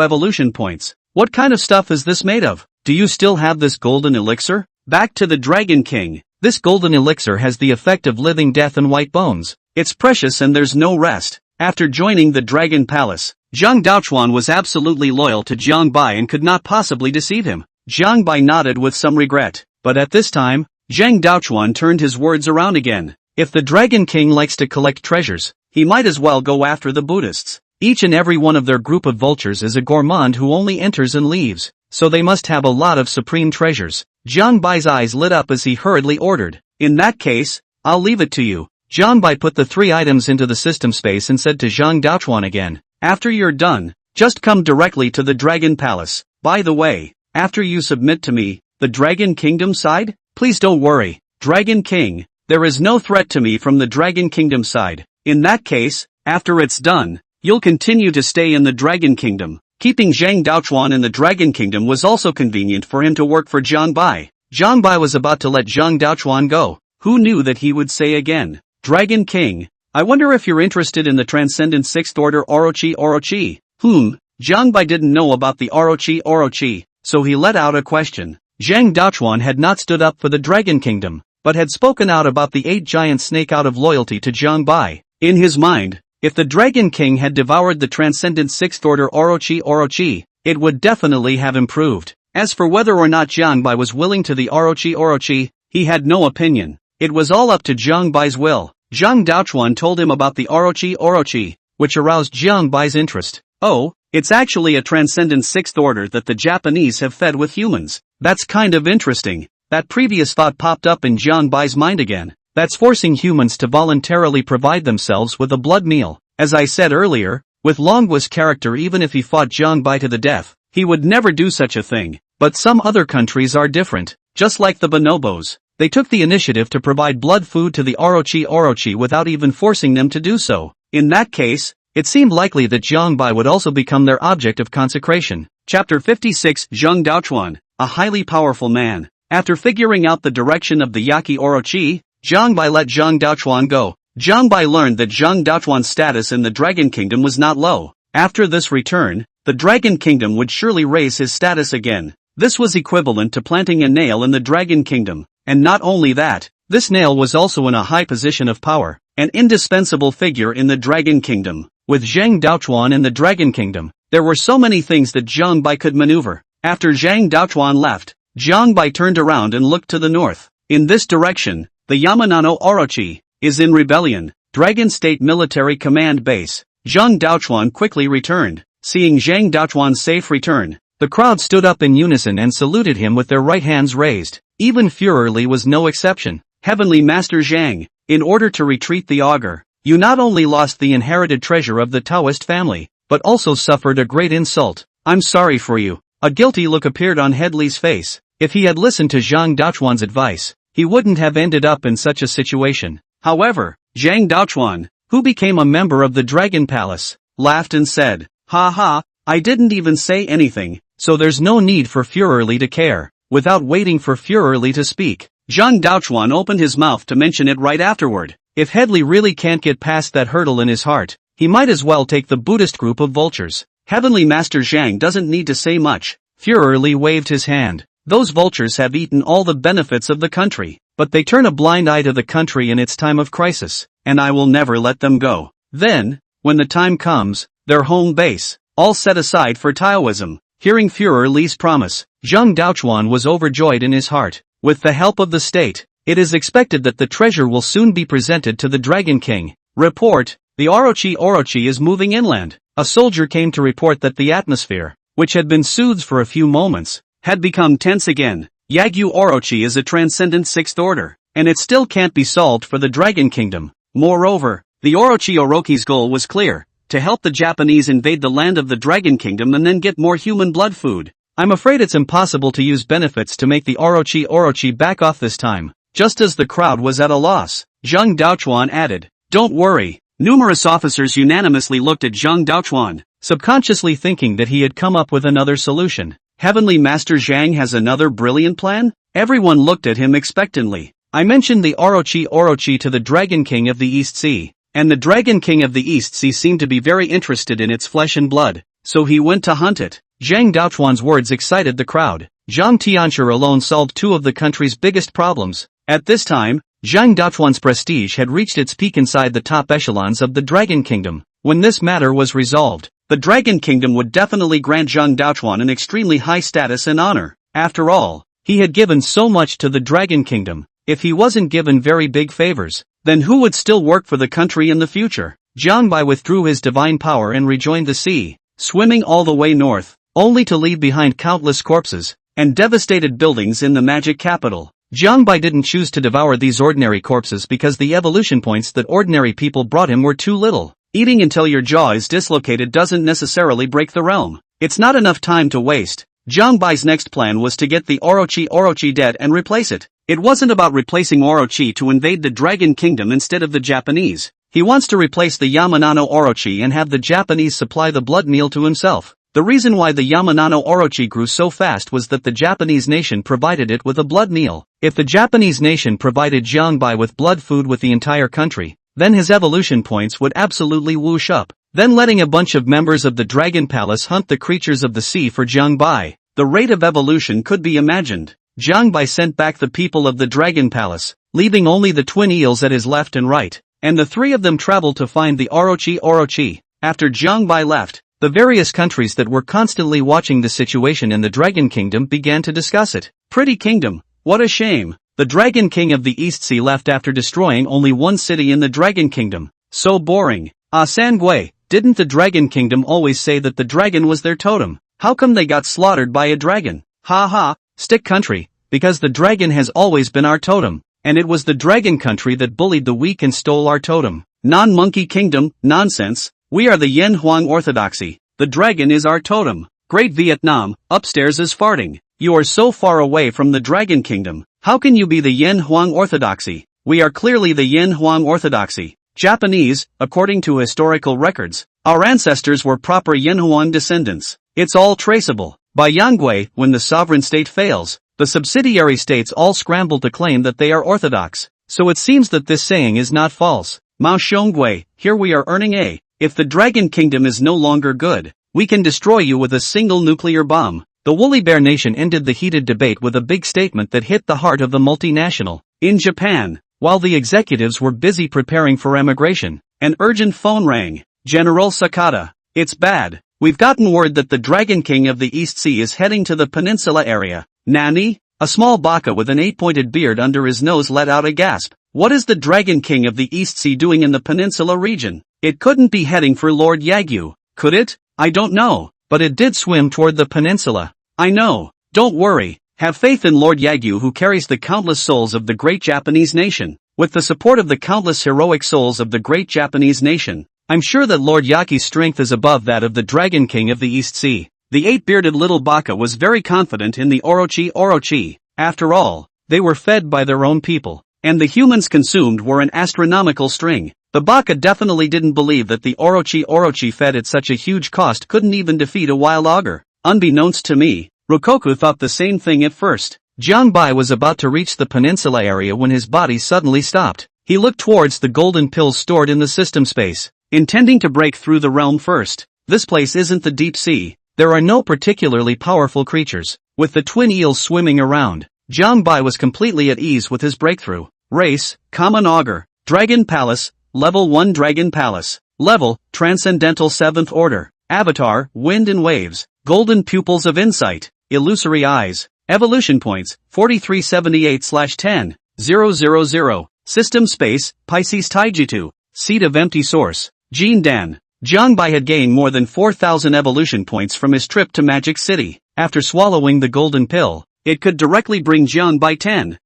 evolution points. What kind of stuff is this made of? Do you still have this golden elixir? Back to the Dragon King. This golden elixir has the effect of living death and white bones. It's precious and there's no rest. After joining the Dragon Palace, Zhang Daochuan was absolutely loyal to Jiang Bai and could not possibly deceive him. Jiang Bai nodded with some regret, but at this time, Zhang Daochuan turned his words around again. If the Dragon King likes to collect treasures, he might as well go after the Buddhists. Each and every one of their group of vultures is a gourmand who only enters and leaves, so they must have a lot of supreme treasures. Jiang Bai's eyes lit up as he hurriedly ordered. In that case, I'll leave it to you. Jiang Bai put the three items into the system space and said to Zhang Daochuan again, after you're done, just come directly to the Dragon Palace. By the way, after you submit to me, the Dragon Kingdom side, please don't worry, Dragon King, there is no threat to me from the Dragon Kingdom side. In that case, after it's done, you'll continue to stay in the Dragon Kingdom. Keeping Zhang Daochuan in the Dragon Kingdom was also convenient for him to work for Jiang Bai. Jiang Bai was about to let Zhang Daochuan go. Who knew that he would say again, Dragon King, I wonder if you're interested in the Transcendent Sixth Order Orochi. Jiang Bai didn't know about the Orochi, so he let out a question. Zhang Daochuan had not stood up for the Dragon Kingdom, but had spoken out about the 8-giant snake out of loyalty to Jiang Bai. In his mind, if the Dragon King had devoured the Transcendent Sixth Order Orochi, it would definitely have improved. As for whether or not Jiang Bai was willing to the Orochi, he had no opinion. It was all up to Jiang Bai's will. Zhang Daochuan told him about the Orochi, which aroused Jiang Bai's interest. Oh, it's actually a Transcendent Sixth Order that the Japanese have fed with humans. That's kind of interesting. That previous thought popped up in Jiang Bai's mind again. That's forcing humans to voluntarily provide themselves with a blood meal. As I said earlier, with Longwa's character, even if he fought Jiang Bai to the death, he would never do such a thing. But some other countries are different. Just like the bonobos, they took the initiative to provide blood food to the Orochi without even forcing them to do so. In that case, it seemed likely that Jiang Bai would also become their object of consecration. Chapter 56 Zhang Daochuan, a highly powerful man. After figuring out the direction of the Yaki Orochi, Zhang Bai let Zhang Daochuan go. Zhang Bai learned that Zhang Daochuan's status in the Dragon Kingdom was not low. After this return, the Dragon Kingdom would surely raise his status again. This was equivalent to planting a nail in the Dragon Kingdom. And not only that, this nail was also in a high position of power, an indispensable figure in the Dragon Kingdom. With Zhang Daochuan in the Dragon Kingdom, there were so many things that Zhang Bai could maneuver. After Zhang Daochuan left, Zhang Bai turned around and looked to the north. In this direction, the Yamanano Orochi is in rebellion. Dragon State Military Command Base. Zhang Daochuan quickly returned. Seeing Zhang Daochuan's safe return, the crowd stood up in unison and saluted him with their right hands raised. Even Führer Li was no exception. Heavenly Master Zhang, in order to retreat the augur, you not only lost the inherited treasure of the Taoist family, but also suffered a great insult. I'm sorry for you. A guilty look appeared on Head Li's face. If he had listened to Zhang Daochuan's advice, he wouldn't have ended up in such a situation. However, Zhang Daochuan, who became a member of the Dragon Palace, laughed and said, "Ha ha, I didn't even say anything, so there's no need for Führer Li to care." Without waiting for Führer Li to speak, Zhang Daochuan opened his mouth to mention it right afterward. If Head Li really can't get past that hurdle in his heart, he might as well take the Buddhist group of vultures. Heavenly Master Zhang doesn't need to say much. Führer Li waved his hand. Those vultures have eaten all the benefits of the country, but they turn a blind eye to the country in its time of crisis, and I will never let them go. Then, when the time comes, their home base, all set aside for Taoism. Hearing Führer Li's promise, Zhang Daochuan was overjoyed in his heart. With the help of the state, it is expected that the treasure will soon be presented to the Dragon King. Report, the Orochi is moving inland. A soldier came to report that the atmosphere, which had been soothed for a few moments, had become tense again. Yagyu Orochi is a transcendent sixth order, and it still can't be solved for the Dragon Kingdom. Moreover, the Orochi's goal was clear, to help the Japanese invade the land of the Dragon Kingdom and then get more human blood food. I'm afraid it's impossible to use benefits to make the Orochi back off this time. Just as the crowd was at a loss, Zhang Daochuan added, "Don't worry." Numerous officers unanimously looked at Zhang Daochuan, subconsciously thinking that he had come up with another solution. Heavenly Master Zhang has another brilliant plan? Everyone looked at him expectantly. I mentioned the Orochi to the Dragon King of the East Sea, and the Dragon King of the East Sea seemed to be very interested in its flesh and blood, so he went to hunt it. Zhang Daochuan's words excited the crowd. Zhang Tianshi alone solved two of the country's biggest problems. At this time, Zhang Daochuan's prestige had reached its peak inside the top echelons of the Dragon Kingdom. When this matter was resolved, the Dragon Kingdom would definitely grant Zhang Daochuan an extremely high status and honor. After all, he had given so much to the Dragon Kingdom. If he wasn't given very big favors, then who would still work for the country in the future? Zhang Bai withdrew his divine power and rejoined the sea, swimming all the way north, only to leave behind countless corpses and devastated buildings in the magic capital. Zhang Bai didn't choose to devour these ordinary corpses because the evolution points that ordinary people brought him were too little. Eating until your jaw is dislocated doesn't necessarily break the realm. It's not enough time to waste. Zhang Bai's next plan was to get the Orochi dead and replace it. It wasn't about replacing Orochi to invade the Dragon Kingdom instead of the Japanese. He wants to replace the Yamanano Orochi and have the Japanese supply the blood meal to himself. The reason why the Yamanano Orochi grew so fast was that the Japanese nation provided it with a blood meal. If the Japanese nation provided Zhang Bai with blood food with the entire country, then his evolution points would absolutely whoosh up. Then letting a bunch of members of the Dragon Palace hunt the creatures of the sea for Zhang Bai, the rate of evolution could be imagined. Zhang Bai sent back the people of the Dragon Palace, leaving only the twin eels at his left and right, and the three of them traveled to find the Orochi. After Zhang Bai left, the various countries that were constantly watching the situation in the Dragon Kingdom began to discuss it. Pretty kingdom, what a shame. The Dragon King of the East Sea left after destroying only one city in the Dragon Kingdom. So boring. Sangui, didn't the Dragon Kingdom always say that the dragon was their totem? How come they got slaughtered by a dragon? Ha ha, stick country, because the dragon has always been our totem, and it was the Dragon country that bullied the weak and stole our totem. Non-monkey kingdom, nonsense. We are the Yen Huang Orthodoxy. The dragon is our totem. Great Vietnam, upstairs is farting. You are so far away from the Dragon Kingdom. How can you be the Yen Huang Orthodoxy? We are clearly the Yen Huang Orthodoxy. Japanese, according to historical records, our ancestors were proper Yen Huang descendants. It's all traceable. By Yangui, when the sovereign state fails, the subsidiary states all scramble to claim that they are orthodox. So it seems that this saying is not false. Mao Xiongui, here we are earning a. If the Dragon Kingdom is no longer good, we can destroy you with a single nuclear bomb. The Woolly Bear Nation ended the heated debate with a big statement that hit the heart of the multinational. In Japan, while the executives were busy preparing for emigration, an urgent phone rang. General Sakata. It's bad. We've gotten word that the Dragon King of the East Sea is heading to the peninsula area. Nani? A small baka with an 8-pointed beard under his nose let out a gasp. What is the Dragon King of the East Sea doing in the peninsula region? It couldn't be heading for Lord Yagyu, could it? I don't know, but it did swim toward the peninsula. I know. Don't worry. Have faith in Lord Yagyu, who carries the countless souls of the great Japanese nation. With the support of the countless heroic souls of the great Japanese nation, I'm sure that Lord Yaki's strength is above that of the Dragon King of the East Sea. The 8-bearded little baka was very confident in the Orochi. After all, they were fed by their own people, and the humans consumed were an astronomical string. The baka definitely didn't believe that the Orochi fed at such a huge cost couldn't even defeat a wild ogre. Unbeknownst to me, Rokoku thought the same thing at first. Jiang Bai was about to reach the peninsula area when his body suddenly stopped. He looked towards the golden pills stored in the system space, intending to break through the realm first. This place isn't the deep sea. There are no particularly powerful creatures. With the twin eels swimming around, Jiang Bai was completely at ease with his breakthrough. Race, Common Augur, Dragon Palace, Level 1 Dragon Palace. Level, Transcendental 7th Order. Avatar, Wind and Waves. Golden Pupils of Insight. Illusory Eyes. Evolution Points, 4378/10,000. System Space, Pisces Taijutsu. Seed of Empty Source. Jin Dan. Jiang Bai had gained more than 4,000 evolution points from his trip to Magic City. After swallowing the golden pill, it could directly bring Jiang Bai 10,000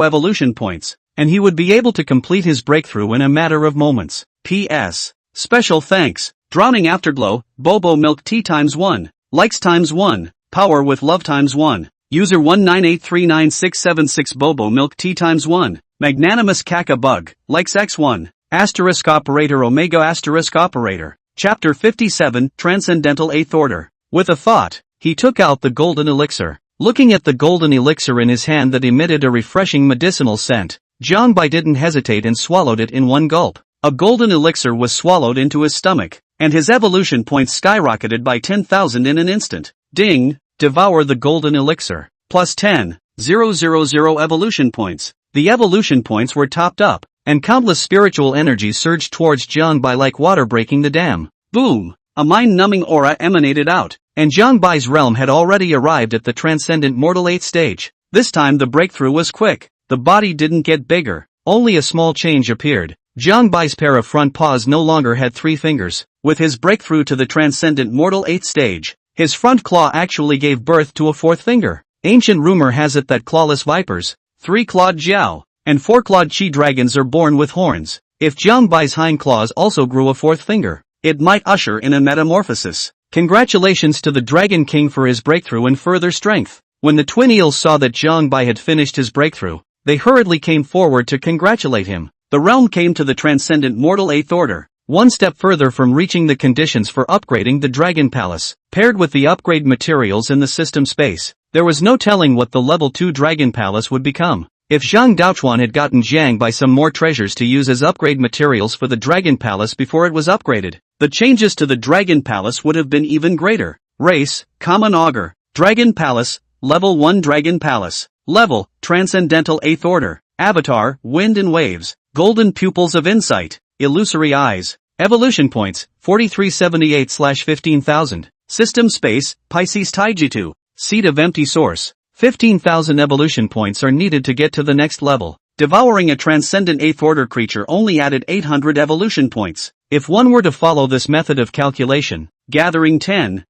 evolution points, and he would be able to complete his breakthrough in a matter of moments. P.S. Special thanks. Drowning Afterglow, Bobo Milk Tea ×1. Likes ×1. Power with Love ×1. User 198396676 Bobo Milk Tea ×1. Magnanimous Kaka Bug, likes X1. Asterisk operator Omega asterisk operator. Chapter 57, Transcendental 8th Order. With a thought, he took out the golden elixir. Looking at the golden elixir in his hand that emitted a refreshing medicinal scent, Jiang Bai didn't hesitate and swallowed it in one gulp. A golden elixir was swallowed into his stomach, and his evolution points skyrocketed by 10,000 in an instant. Ding! Devour the golden elixir. Plus 10,000 evolution points. The evolution points were topped up, and countless spiritual energies surged towards Jiang Bai like water breaking the dam. Boom! A mind-numbing aura emanated out, and Jiang Bai's realm had already arrived at the Transcendent Mortal 8th stage. This time the breakthrough was quick. The body didn't get bigger, only a small change appeared. Jiang Bai's pair of front paws no longer had 3 fingers. With his breakthrough to the Transcendent Mortal 8th stage, his front claw actually gave birth to a 4th finger. Ancient rumor has it that clawless vipers, 3-clawed jiao, and 4-clawed chi dragons are born with horns. If Jiang Bai's hind claws also grew a 4th finger, it might usher in a metamorphosis. Congratulations to the Dragon King for his breakthrough and further strength. When the twin eels saw that Jiang Bai had finished his breakthrough, they hurriedly came forward to congratulate him. The realm came to the Transcendent Mortal 8th Order, one step further from reaching the conditions for upgrading the Dragon Palace. Paired with the upgrade materials in the system space, there was no telling what the Level 2 Dragon Palace would become. If Zhang Daochuan had gotten Jiang Bai some more treasures to use as upgrade materials for the Dragon Palace before it was upgraded, the changes to the Dragon Palace would have been even greater. Race, Common Augur, Dragon Palace, Level 1 Dragon Palace. Level, Transcendental 8th Order. Avatar, Wind and Waves. Golden Pupils of Insight. Illusory Eyes. Evolution Points, 4378/15,000. System Space, Pisces Taijutsu. Seed of Empty Source. 15,000 evolution points are needed to get to the next level. Devouring a transcendent 8th order creature only added 800 evolution points. If one were to follow this method of calculation, gathering 10,000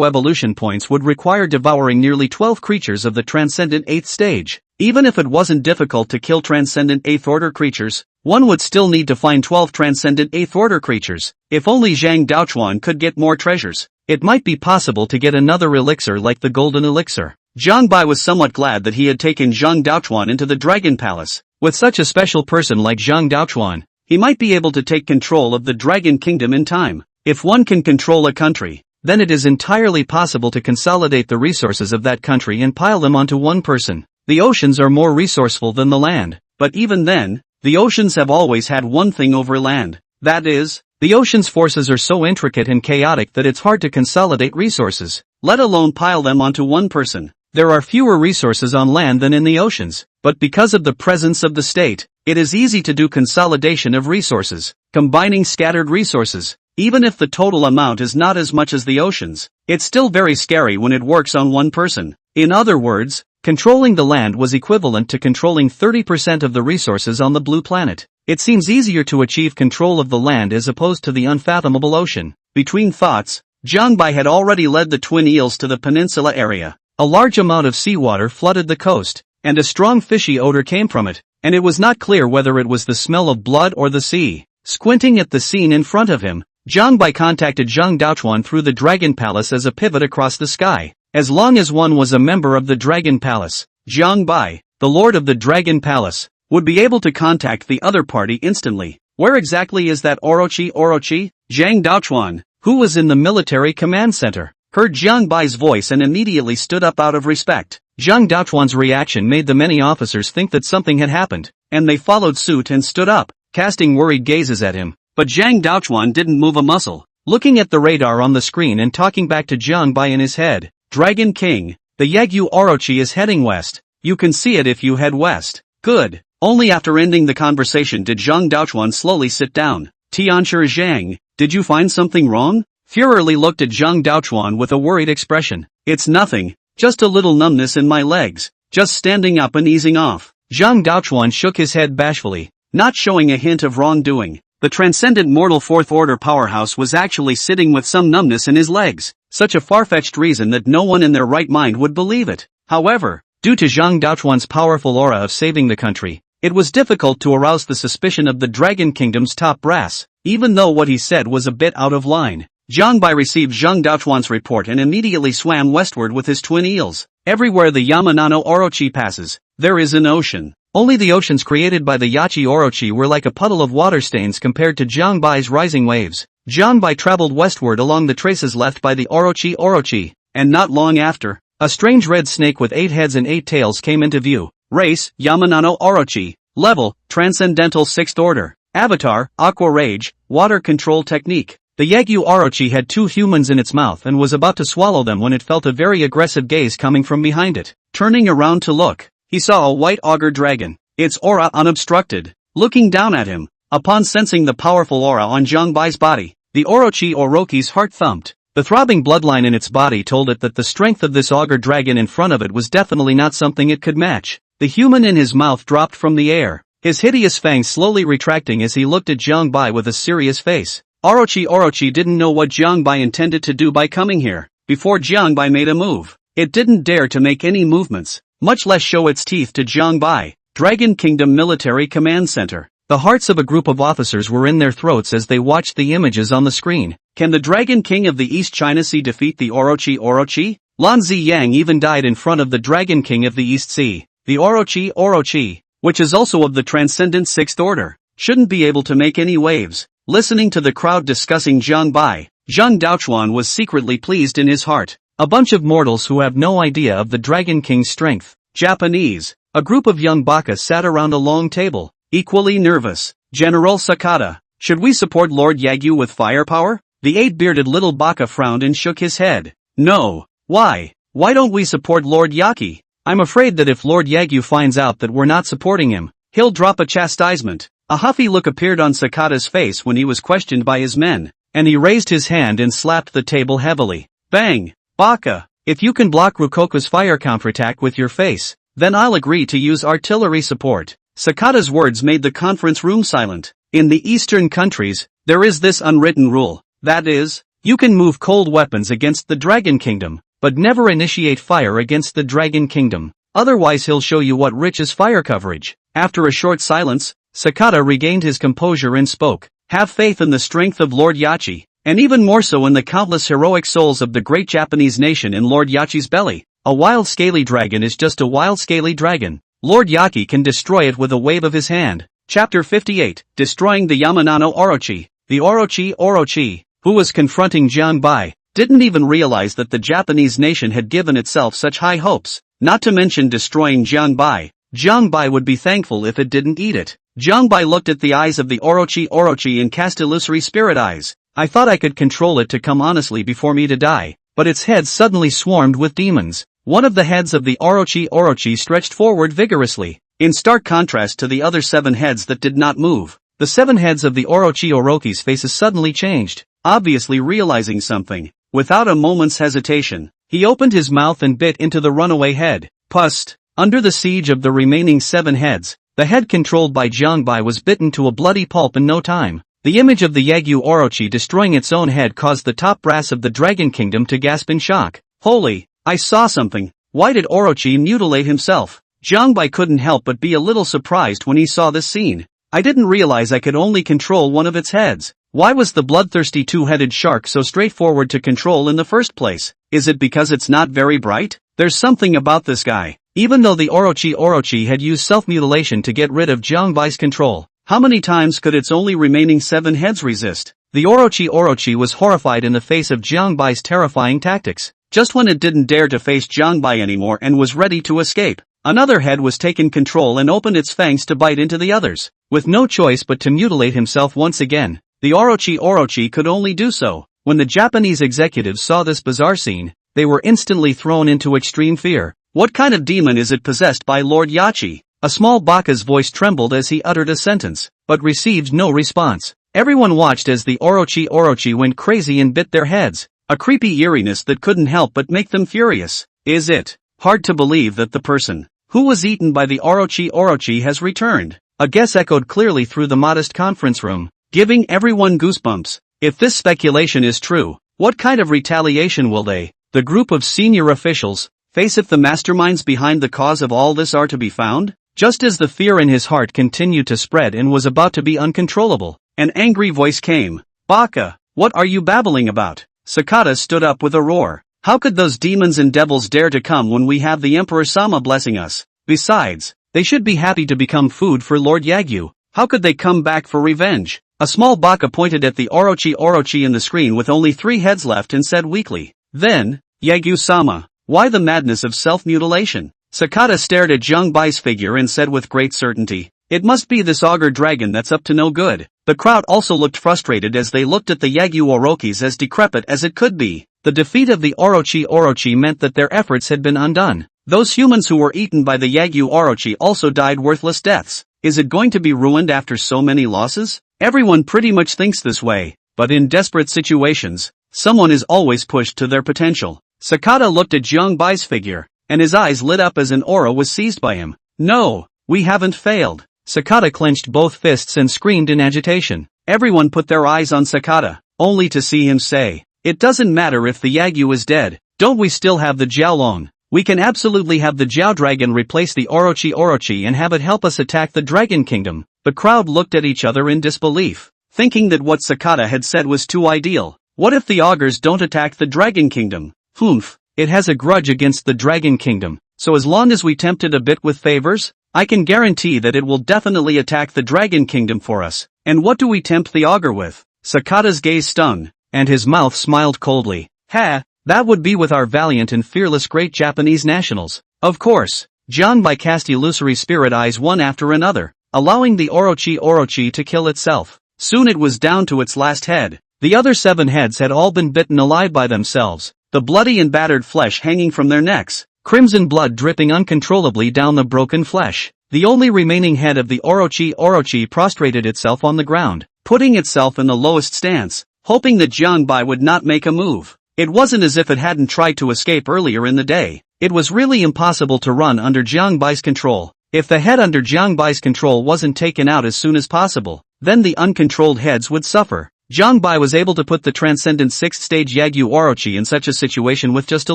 evolution points would require devouring nearly 12 creatures of the transcendent 8th stage. Even if it wasn't difficult to kill transcendent 8th order creatures, one would still need to find 12 transcendent 8th order creatures. If only Zhang Daochuan could get more treasures, it might be possible to get another elixir like the golden elixir. Jiang Bai was somewhat glad that he had taken Zhang Daochuan into the Dragon Palace. With such a special person like Zhang Daochuan, he might be able to take control of the Dragon Kingdom in time. If one can control a country, then it is entirely possible to consolidate the resources of that country and pile them onto one person. the oceans are more resourceful than the land. But even then, the oceans have always had one thing over land. That is, the ocean's forces are so intricate and chaotic that it's hard to consolidate resources, let alone pile them onto one person. There are fewer resources on land than in the oceans, but because of the presence of the state, it is easy to do consolidation of resources, combining scattered resources. Even if the total amount is not as much as the oceans, it's still very scary when it works on one person. In other words, controlling the land was equivalent to controlling 30% of the resources on the blue planet. It seems easier to achieve control of the land as opposed to the unfathomable ocean. Between thoughts, Jiang Bai had already led the twin eels to the peninsula area. A large amount of seawater flooded the coast, and a strong fishy odor came from it, and it was not clear whether it was the smell of blood or the sea. Squinting at the scene in front of him, Jiang Bai contacted Zhang Daochuan through the Dragon Palace as a pivot across the sky. As long as one was a member of the Dragon Palace, Jiang Bai, the Lord of the Dragon Palace, would be able to contact the other party instantly. Where exactly is that Orochi? Zhang Daochuan, who was in the military command center, heard Jiang Bai's voice and immediately stood up out of respect. Zhang Daochuan's reaction made the many officers think that something had happened, and they followed suit and stood up, casting worried gazes at him. But Zhang Daochuan didn't move a muscle, looking at the radar on the screen and talking back to Jiang Bai in his head. Dragon King, the Yagyu Orochi is heading west. You can see it if you head west. Good. Only after ending the conversation did Zhang Daochuan slowly sit down. Tianshi Zhang, did you find something wrong? Furiously looked at Zhang Daochuan with a worried expression. It's nothing, just a little numbness in my legs, just standing up and easing off. Zhang Daochuan shook his head bashfully, not showing a hint of wrongdoing. The transcendent mortal fourth order powerhouse was actually sitting with some numbness in his legs, such a far-fetched reason that no one in their right mind would believe it. However, due to Zhang Daochuan's powerful aura of saving the country, it was difficult to arouse the suspicion of the Dragon Kingdom's top brass, even though what he said was a bit out of line. Jiang Bai received Zhang Daochuan's report and immediately swam westward with his twin eels. Everywhere the Yamanano Orochi passes, there is an ocean. Only the oceans created by the Yachi Orochi were like a puddle of water stains compared to Jiang Bai's rising waves. Jiang Bai traveled westward along the traces left by the Orochi, and not long after, a strange red snake with 8 heads and 8 tails came into view. Race, Yamanano Orochi. Level, Transcendental 6th Order. Avatar, Aqua Rage, Water Control Technique. The Yagyu Orochi had 2 humans in its mouth and was about to swallow them when it felt a very aggressive gaze coming from behind it. Turning around to look, he saw a white auger dragon, its aura unobstructed, looking down at him. Upon sensing the powerful aura on Jiang Bai's body, the Orochi's heart thumped. The throbbing bloodline in its body told it that the strength of this auger dragon in front of it was definitely not something it could match. The human in his mouth dropped from the air, his hideous fangs slowly retracting as he looked at Jiang Bai with a serious face. Orochi didn't know what Jiang Bai intended to do by coming here. Before Jiang Bai made a move, it didn't dare to make any movements, much less show its teeth to Jiang Bai. Dragon Kingdom Military Command Center. The hearts of a group of officers were in their throats as they watched the images on the screen. Can the Dragon King of the East China Sea defeat the Orochi? Lan Ziyang even died in front of the Dragon King of the East Sea. The Orochi, which is also of the Transcendent 6th Order, shouldn't be able to make any waves. Listening to the crowd discussing Jiang Bai, Zhang Daochuan was secretly pleased in his heart. A bunch of mortals who have no idea of the Dragon King's strength. Japanese. A group of young baka sat around a long table, equally nervous. General Sakata, should we support Lord Yagyu with firepower? The 8-bearded little baka frowned and shook his head. No. Why? Why don't we support Lord Yaki? I'm afraid that if Lord Yagyu finds out that we're not supporting him, he'll drop a chastisement. A huffy look appeared on Sakata's face when he was questioned by his men, and he raised his hand and slapped the table heavily. Bang! Baka, if you can block Rukoku's fire counterattack with your face, then I'll agree to use artillery support. Sakata's words made the conference room silent. In the eastern countries, there is this unwritten rule. That is, you can move cold weapons against the Dragon Kingdom, but never initiate fire against the Dragon Kingdom. Otherwise he'll show you what rich is fire coverage. After a short silence, Sakata regained his composure and spoke. Have faith in the strength of Lord Yachi, and even more so in the countless heroic souls of the great Japanese nation in Lord Yachi's belly. A wild scaly dragon is just a wild scaly dragon. Lord Yaki can destroy it with a wave of his hand. Chapter 58, Destroying the Yamanano Orochi. The Orochi, who was confronting Jiang Bai, Didn't even realize that the Japanese nation had given itself such high hopes, not to mention destroying Jiangbai. Jiangbai would be thankful if it didn't eat it. Jiangbai looked at the eyes of the Orochi and cast illusory spirit eyes. I thought I could control it to come honestly before me to die, but its head suddenly swarmed with demons. One of the heads of the Orochi stretched forward vigorously, in stark contrast to the other 7 heads that did not move. The 7 heads of the Orochi's faces suddenly changed, obviously realizing something. Without a moment's hesitation, he opened his mouth and bit into the runaway head. Pust! Under the siege of the remaining 7 heads, the head controlled by Jiangbai was bitten to a bloody pulp in no time. The image of the Yagyu Orochi destroying its own head caused the top brass of the Dragon Kingdom to gasp in shock. Holy! I saw something. Why did Orochi mutilate himself? Jiangbai couldn't help but be a little surprised when he saw this scene. I didn't realize I could only control one of its heads. Why was the bloodthirsty 2-headed shark so straightforward to control in the first place? Is it because it's not very bright? There's something about this guy. Even though the Orochi had used self-mutilation to get rid of Jiangbai's control, how many times could its only remaining 7 heads resist? The Orochi was horrified in the face of Jiangbai's terrifying tactics. Just when it didn't dare to face Jiangbai anymore and was ready to escape, another head was taken control and opened its fangs to bite into the others. With no choice but to mutilate himself once again, the Orochi could only do so. When the Japanese executives saw this bizarre scene, they were instantly thrown into extreme fear. What kind of demon is it possessed by Lord Yachi? A small baka's voice trembled as he uttered a sentence, but received no response. Everyone watched as the Orochi went crazy and bit their heads, a creepy eeriness that couldn't help but make them furious. Is it hard to believe that the person who was eaten by the Orochi has returned? A guess echoed clearly through the modest conference room, giving everyone goosebumps. If this speculation is true, what kind of retaliation will they, the group of senior officials, face if the masterminds behind the cause of all this are to be found? Just as the fear in his heart continued to spread and was about to be uncontrollable, an angry voice came. Baka, what are you babbling about? Sakata stood up with a roar. How could those demons and devils dare to come when we have the Emperor Sama blessing us? Besides, they should be happy to become food for Lord Yagyu. How could they come back for revenge? A small baka pointed at the Orochi in the screen with only 3 heads left and said weakly, then, Yagyu-sama, why the madness of self-mutilation? Sakata stared at Jiangbai's figure and said with great certainty, it must be this augur dragon that's up to no good. The crowd also looked frustrated as they looked at the Yagyu Orokis as decrepit as it could be. The defeat of the Orochi meant that their efforts had been undone. Those humans who were eaten by the Yagyu Orochi also died worthless deaths. Is it going to be ruined after so many losses? Everyone pretty much thinks this way, but in desperate situations, someone is always pushed to their potential. Sakata looked at Jiangbai's figure, and his eyes lit up as an aura was seized by him. No, we haven't failed. Sakata clenched both fists and screamed in agitation. Everyone put their eyes on Sakata, only to see him say, it doesn't matter if the Yagyu is dead, don't we still have the Jiaolong? We can absolutely have the Jiao Dragon replace the Orochi and have it help us attack the Dragon Kingdom. The crowd looked at each other in disbelief, thinking that what Sakata had said was too ideal. What if the augurs don't attack the Dragon Kingdom? Humph, it has a grudge against the Dragon Kingdom, so as long as we tempt it a bit with favors, I can guarantee that it will definitely attack the Dragon Kingdom for us. And what do we tempt the augur with? Sakata's gaze stung, and his mouth smiled coldly. Ha, that would be with our valiant and fearless great Japanese nationals. Of course. Jianbai cast illusory spirit eyes one after another, allowing the Orochi to kill itself. Soon it was down to its last head. The other 7 heads had all been bitten alive by themselves, the bloody and battered flesh hanging from their necks, crimson blood dripping uncontrollably down the broken flesh. The only remaining head of the Orochi prostrated itself on the ground, putting itself in the lowest stance, hoping that Jiangbai would not make a move. It wasn't as if it hadn't tried to escape earlier in the day. It was really impossible to run under Jiangbai's control. If the head under Jiangbai's control wasn't taken out as soon as possible, then the uncontrolled heads would suffer. Jiangbai was able to put the transcendent 6th stage Yagyu Orochi in such a situation with just a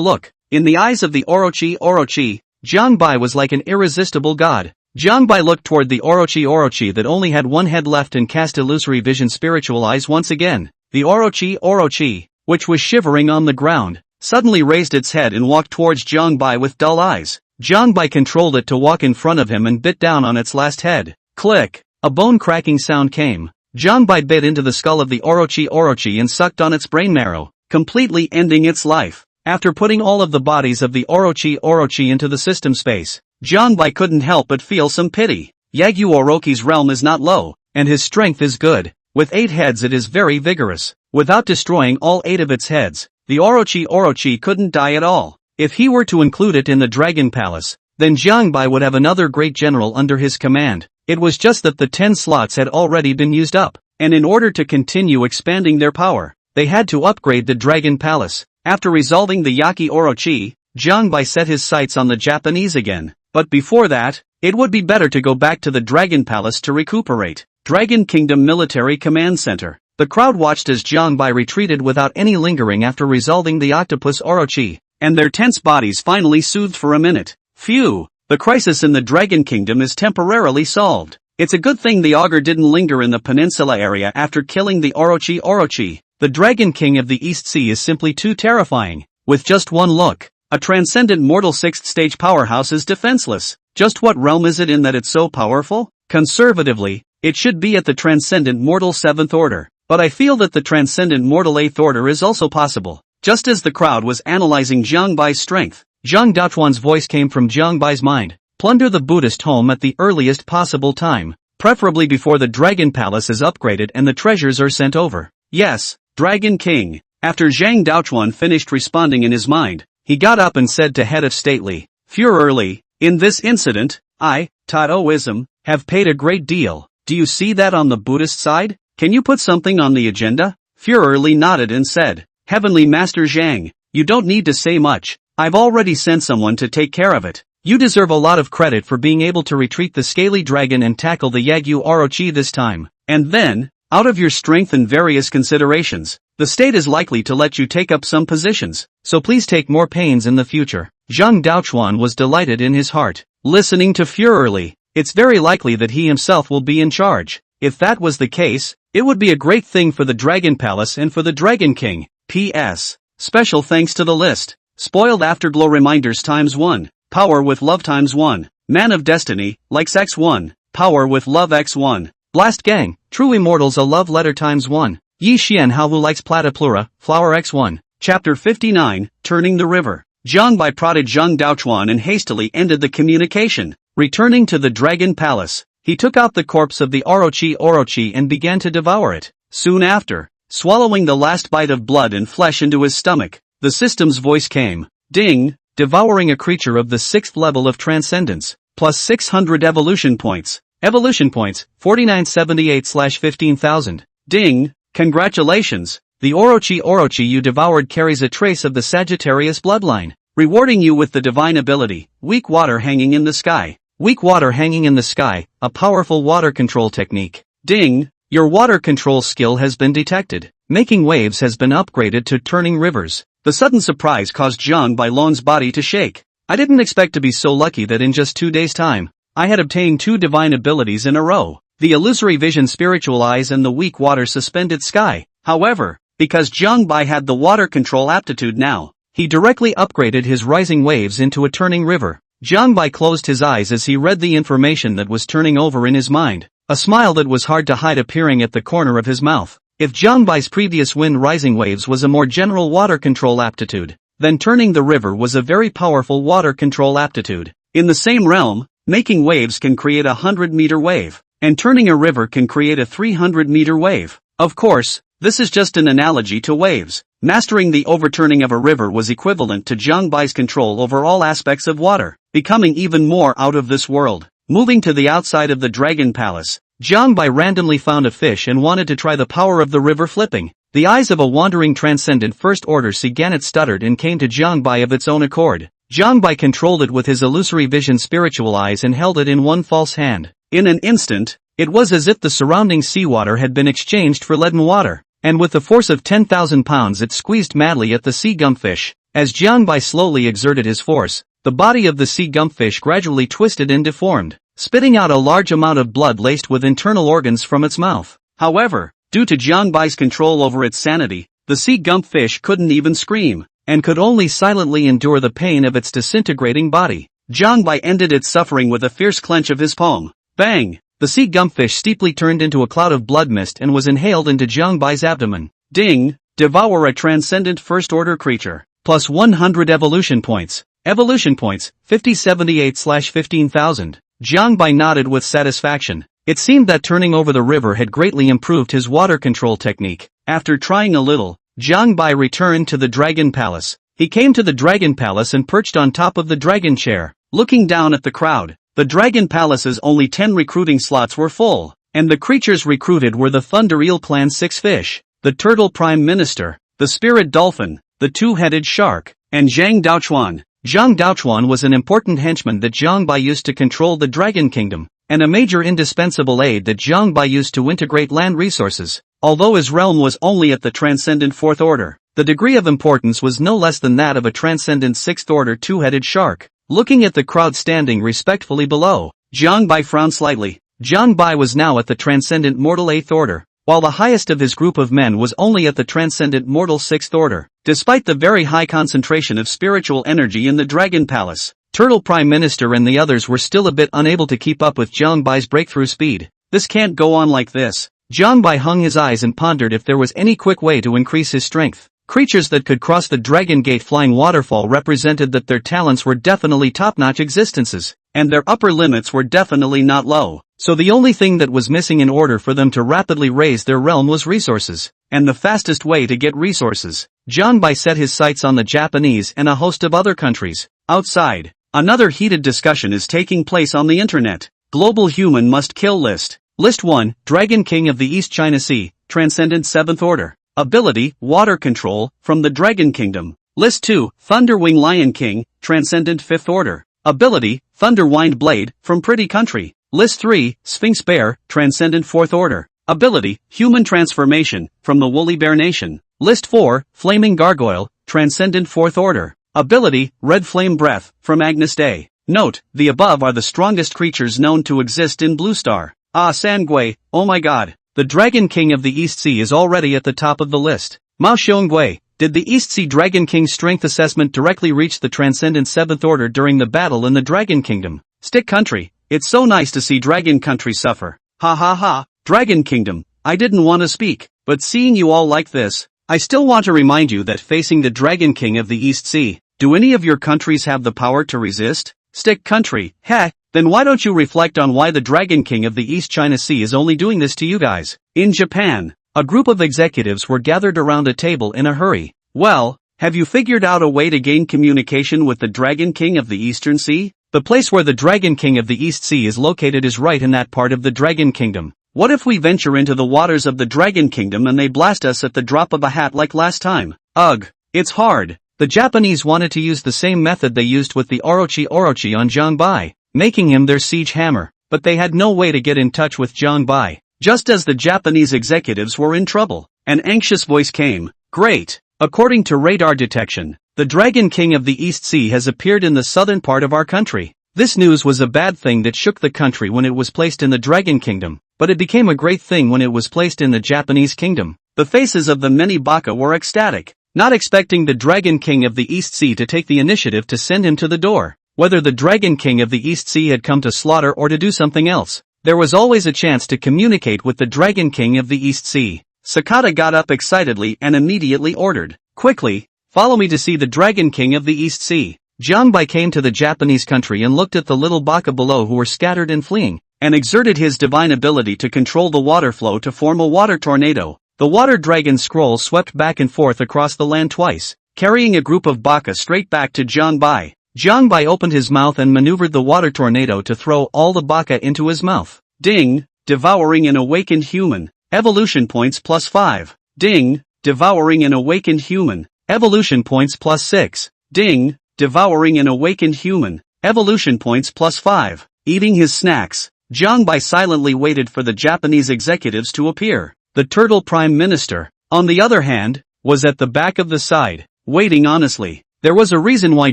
look. In the eyes of the Orochi, Jiangbai was like an irresistible god. Jiangbai looked toward the Orochi that only had 1 head left and cast illusory vision spiritual eyes once again. The Orochi, which was shivering on the ground, suddenly raised its head and walked towards Jiangbai with dull eyes. Jiangbai controlled it to walk in front of him and bit down on its last head. Click! A bone-cracking sound came. Jiangbai bit into the skull of the Orochi and sucked on its brain marrow. completely ending its life. After putting all of the bodies of the Orochi into the system space, Jiangbai couldn't help but feel some pity. Yagyu Orochi's realm is not low, and his strength is good. With 8 heads it is very vigorous. Without destroying all 8 of its heads, the Orochi couldn't die at all. If he were to include it in the Dragon Palace, then Jiangbai would have another great general under his command. It was just that the 10 slots had already been used up, and in order to continue expanding their power, they had to upgrade the Dragon Palace. After resolving the Yaki Orochi, Jiangbai set his sights on the Japanese again. But before that, it would be better to go back to the Dragon Palace to recuperate. Dragon Kingdom Military Command Center. The crowd watched as Jiangbai retreated without any lingering after resolving the Octopus Orochi, and their tense bodies finally soothed for a minute. Phew, the crisis in the Dragon Kingdom is temporarily solved. It's a good thing the Augur didn't linger in the peninsula area after killing the Orochi. The Dragon King of the East Sea is simply too terrifying. With just one look, a transcendent mortal 6th stage powerhouse is defenseless. Just what realm is it in that it's so powerful? Conservatively, it should be at the transcendent mortal 7th order. But I feel that the transcendent mortal 8th order is also possible. Just as the crowd was analyzing Jiangbai's strength, Zhang Daochuan's voice came from Jiangbai's mind. Plunder the Buddhist home at the earliest possible time, preferably before the Dragon Palace is upgraded and the treasures are sent over. Yes, Dragon King. After Zhang Daochuan finished responding in his mind, he got up and said to Head of Stately, Furorly, in this incident, I, Taoism, have paid a great deal. Do you see that on the Buddhist side? Can you put something on the agenda? Furorly nodded and said, Heavenly Master Zhang, you don't need to say much. I've already sent someone to take care of it. You deserve a lot of credit for being able to retreat the Scaly Dragon and tackle the Yagyu Orochi this time. And then, out of your strength and various considerations, the state is likely to let you take up some positions, so please take more pains in the future. Zhang Daochuan was delighted in his heart. Listening to Furorly, it's very likely that he himself will be in charge. If that was the case, it would be a great thing for the Dragon Palace and for the Dragon King. P.S. Special thanks to the list. Spoiled Afterglow Reminders ×1. Power with Love ×1. Man of Destiny, likes X1. Power with Love X1. Blast Gang, True Immortals a Love Letter ×1. Yi Xian Hao who likes Platyplura, Flower X1. Chapter 59, Turning the River. Jiangbai prodded Zhang Daochuan and hastily ended the communication. Returning to the Dragon Palace, he took out the corpse of the Orochi and began to devour it. Soon after, swallowing the last bite of blood and flesh into his stomach, the system's voice came. Ding! Devouring a creature of the 6th level of transcendence, plus 600 evolution points. Evolution points, 4978/15,000. Ding! Congratulations! The Orochi you devoured carries a trace of the Sagittarius bloodline, rewarding you with the divine ability, Weak Water Hanging in the Sky. Weak Water Hanging in the Sky, a powerful water control technique. Ding! Your water control skill has been detected. Making waves has been upgraded to turning rivers. The sudden surprise caused Zhang Bailong's body to shake. I didn't expect to be so lucky that in just 2 days' time, I had obtained 2 divine abilities in a row. The Illusory Vision Spiritual Eyes and the Weak Water Suspended Sky. However, because Jiangbai had the water control aptitude now, he directly upgraded his rising waves into a turning river. Jiangbai closed his eyes as he read the information that was turning over in his mind, a smile that was hard to hide appearing at the corner of his mouth. If Jiangbai's previous wind rising waves was a more general water control aptitude, then turning the river was a very powerful water control aptitude. In the same realm, making waves can create a 100-meter wave, and turning a river can create a 300-meter wave. Of course, this is just an analogy to waves. Mastering the overturning of a river was equivalent to Jiangbai's control over all aspects of water, becoming even more out of this world. Moving to the outside of the Dragon Palace, Jiangbai randomly found a fish and wanted to try the power of the river flipping. The eyes of a wandering transcendent First Order sea gannet stuttered and came to Jiangbai of its own accord. Jiangbai controlled it with his Illusory Vision Spiritual Eyes and held it in one false hand. In an instant, it was as if the surrounding seawater had been exchanged for leaden water, and with the force of 10,000 pounds it squeezed madly at the sea gumpfish. As Jiangbai slowly exerted his force, the body of the sea gumpfish gradually twisted and deformed, spitting out a large amount of blood laced with internal organs from its mouth. However, due to Jiangbai's control over its sanity, the sea gumpfish couldn't even scream, and could only silently endure the pain of its disintegrating body. Jiangbai ended its suffering with a fierce clench of his palm. Bang! The sea gumpfish steeply turned into a cloud of blood mist and was inhaled into Jiangbai's abdomen. Ding! devour a transcendent first-order creature. Plus 100 evolution points. Evolution points, 5078/15,000. Jiang Bai nodded with satisfaction. It seemed that turning over the river had greatly improved his water control technique. After trying a little, Jiang Bai returned to the Dragon Palace. He came to the Dragon Palace and perched on top of the dragon chair, looking down at the crowd. The Dragon Palace's only 10 recruiting slots were full, and the creatures recruited were the Thunder Eel Clan's 6 fish, the Turtle Prime Minister, the Spirit Dolphin, the Two-Headed Shark, and Zhang Daochuan. Zhang Daochuan was an important henchman that Jiang Bai used to control the Dragon Kingdom, and a major indispensable aid that Jiang Bai used to integrate land resources. Although his realm was only at the Transcendent Fourth Order, the degree of importance was no less than that of a Transcendent Sixth Order Two-Headed Shark. Looking at the crowd standing respectfully below, Jiang Bai frowned slightly. Jiang Bai was now at the Transcendent Mortal Eighth Order, while the highest of his group of men was only at the Transcendent Mortal Sixth Order. Despite the very high concentration of spiritual energy in the Dragon Palace, Turtle Prime Minister and the others were still a bit unable to keep up with Jiang Bai's breakthrough speed. This can't go on like this. Jiang Bai hung his eyes and pondered if there was any quick way to increase his strength. Creatures that could cross the Dragon Gate Flying Waterfall represented that their talents were definitely top-notch existences, and their upper limits were definitely not low. So the only thing that was missing in order for them to rapidly raise their realm was resources. And the fastest way to get resources. Jiang Bai set his sights on the Japanese and a host of other countries. Outside, another heated discussion is taking place on the internet. Global Human Must Kill List. List 1, Dragon King of the East China Sea, Transcendent 7th Order. Ability, Water Control, from the Dragon Kingdom. List 2, Thunderwing Lion King, Transcendent 5th Order. Ability, Thunderwind Blade, from Pretty Country. List 3, Sphinx Bear, Transcendent 4th Order. Ability, Human Transformation, from the Woolly Bear Nation. List 4, Flaming Gargoyle, Transcendent 4th Order. Ability, Red Flame Breath, from Agnes Day. Note, the above are the strongest creatures known to exist in Blue Star. Ah Sangui, oh my god. The Dragon King of the East Sea is already at the top of the list. Mao Xiongui, did the East Sea Dragon King's strength assessment directly reach the Transcendent 7th Order during the battle in the Dragon Kingdom? Stick Country, it's so nice to see Dragon Country suffer. Ha ha ha, Dragon Kingdom, I didn't want to speak, but seeing you all like this, I still want to remind you that facing the Dragon King of the East Sea, do any of your countries have the power to resist? Stick Country, heh. Then why don't you reflect on why the Dragon King of the East China Sea is only doing this to you guys? In Japan, a group of executives were gathered around a table in a hurry. Well, have you figured out a way to gain communication with the Dragon King of the Eastern Sea? The place where the Dragon King of the East Sea is located is right in that part of the Dragon Kingdom. What if we venture into the waters of the Dragon Kingdom and they blast us at the drop of a hat like last time? Ugh, it's hard. The Japanese wanted to use the same method they used with the Orochi on Jiang Bai, making him their siege hammer, but they had no way to get in touch with Jiang Bai. Just as the Japanese executives were in trouble, an anxious voice came. Great! According to radar detection, the Dragon King of the East Sea has appeared in the southern part of our country. This news was a bad thing that shook the country when it was placed in the Dragon Kingdom, but it became a great thing when it was placed in the Japanese Kingdom. The faces of the many baka were ecstatic, not expecting the Dragon King of the East Sea to take the initiative to send him to the door. Whether the Dragon King of the East Sea had come to slaughter or to do something else, there was always a chance to communicate with the Dragon King of the East Sea. Sakata got up excitedly and immediately ordered, quickly, follow me to see the Dragon King of the East Sea. Jiang Bai came to the Japanese country and looked at the little baka below who were scattered and fleeing, and exerted his divine ability to control the water flow to form a water tornado. The water dragon scroll swept back and forth across the land twice, carrying a group of baka straight back to Jiang Bai. Jiang Bai opened his mouth and maneuvered the water tornado to throw all the baka into his mouth. Ding! Devouring an awakened human. Evolution points plus 5. Ding! Devouring an awakened human. Evolution points plus 6. Ding! Devouring an awakened human. Evolution points plus 5. Eating his snacks, Jiang Bai silently waited for the Japanese executives to appear. The Turtle Prime Minister, on the other hand, was at the back of the side, waiting honestly. There was a reason why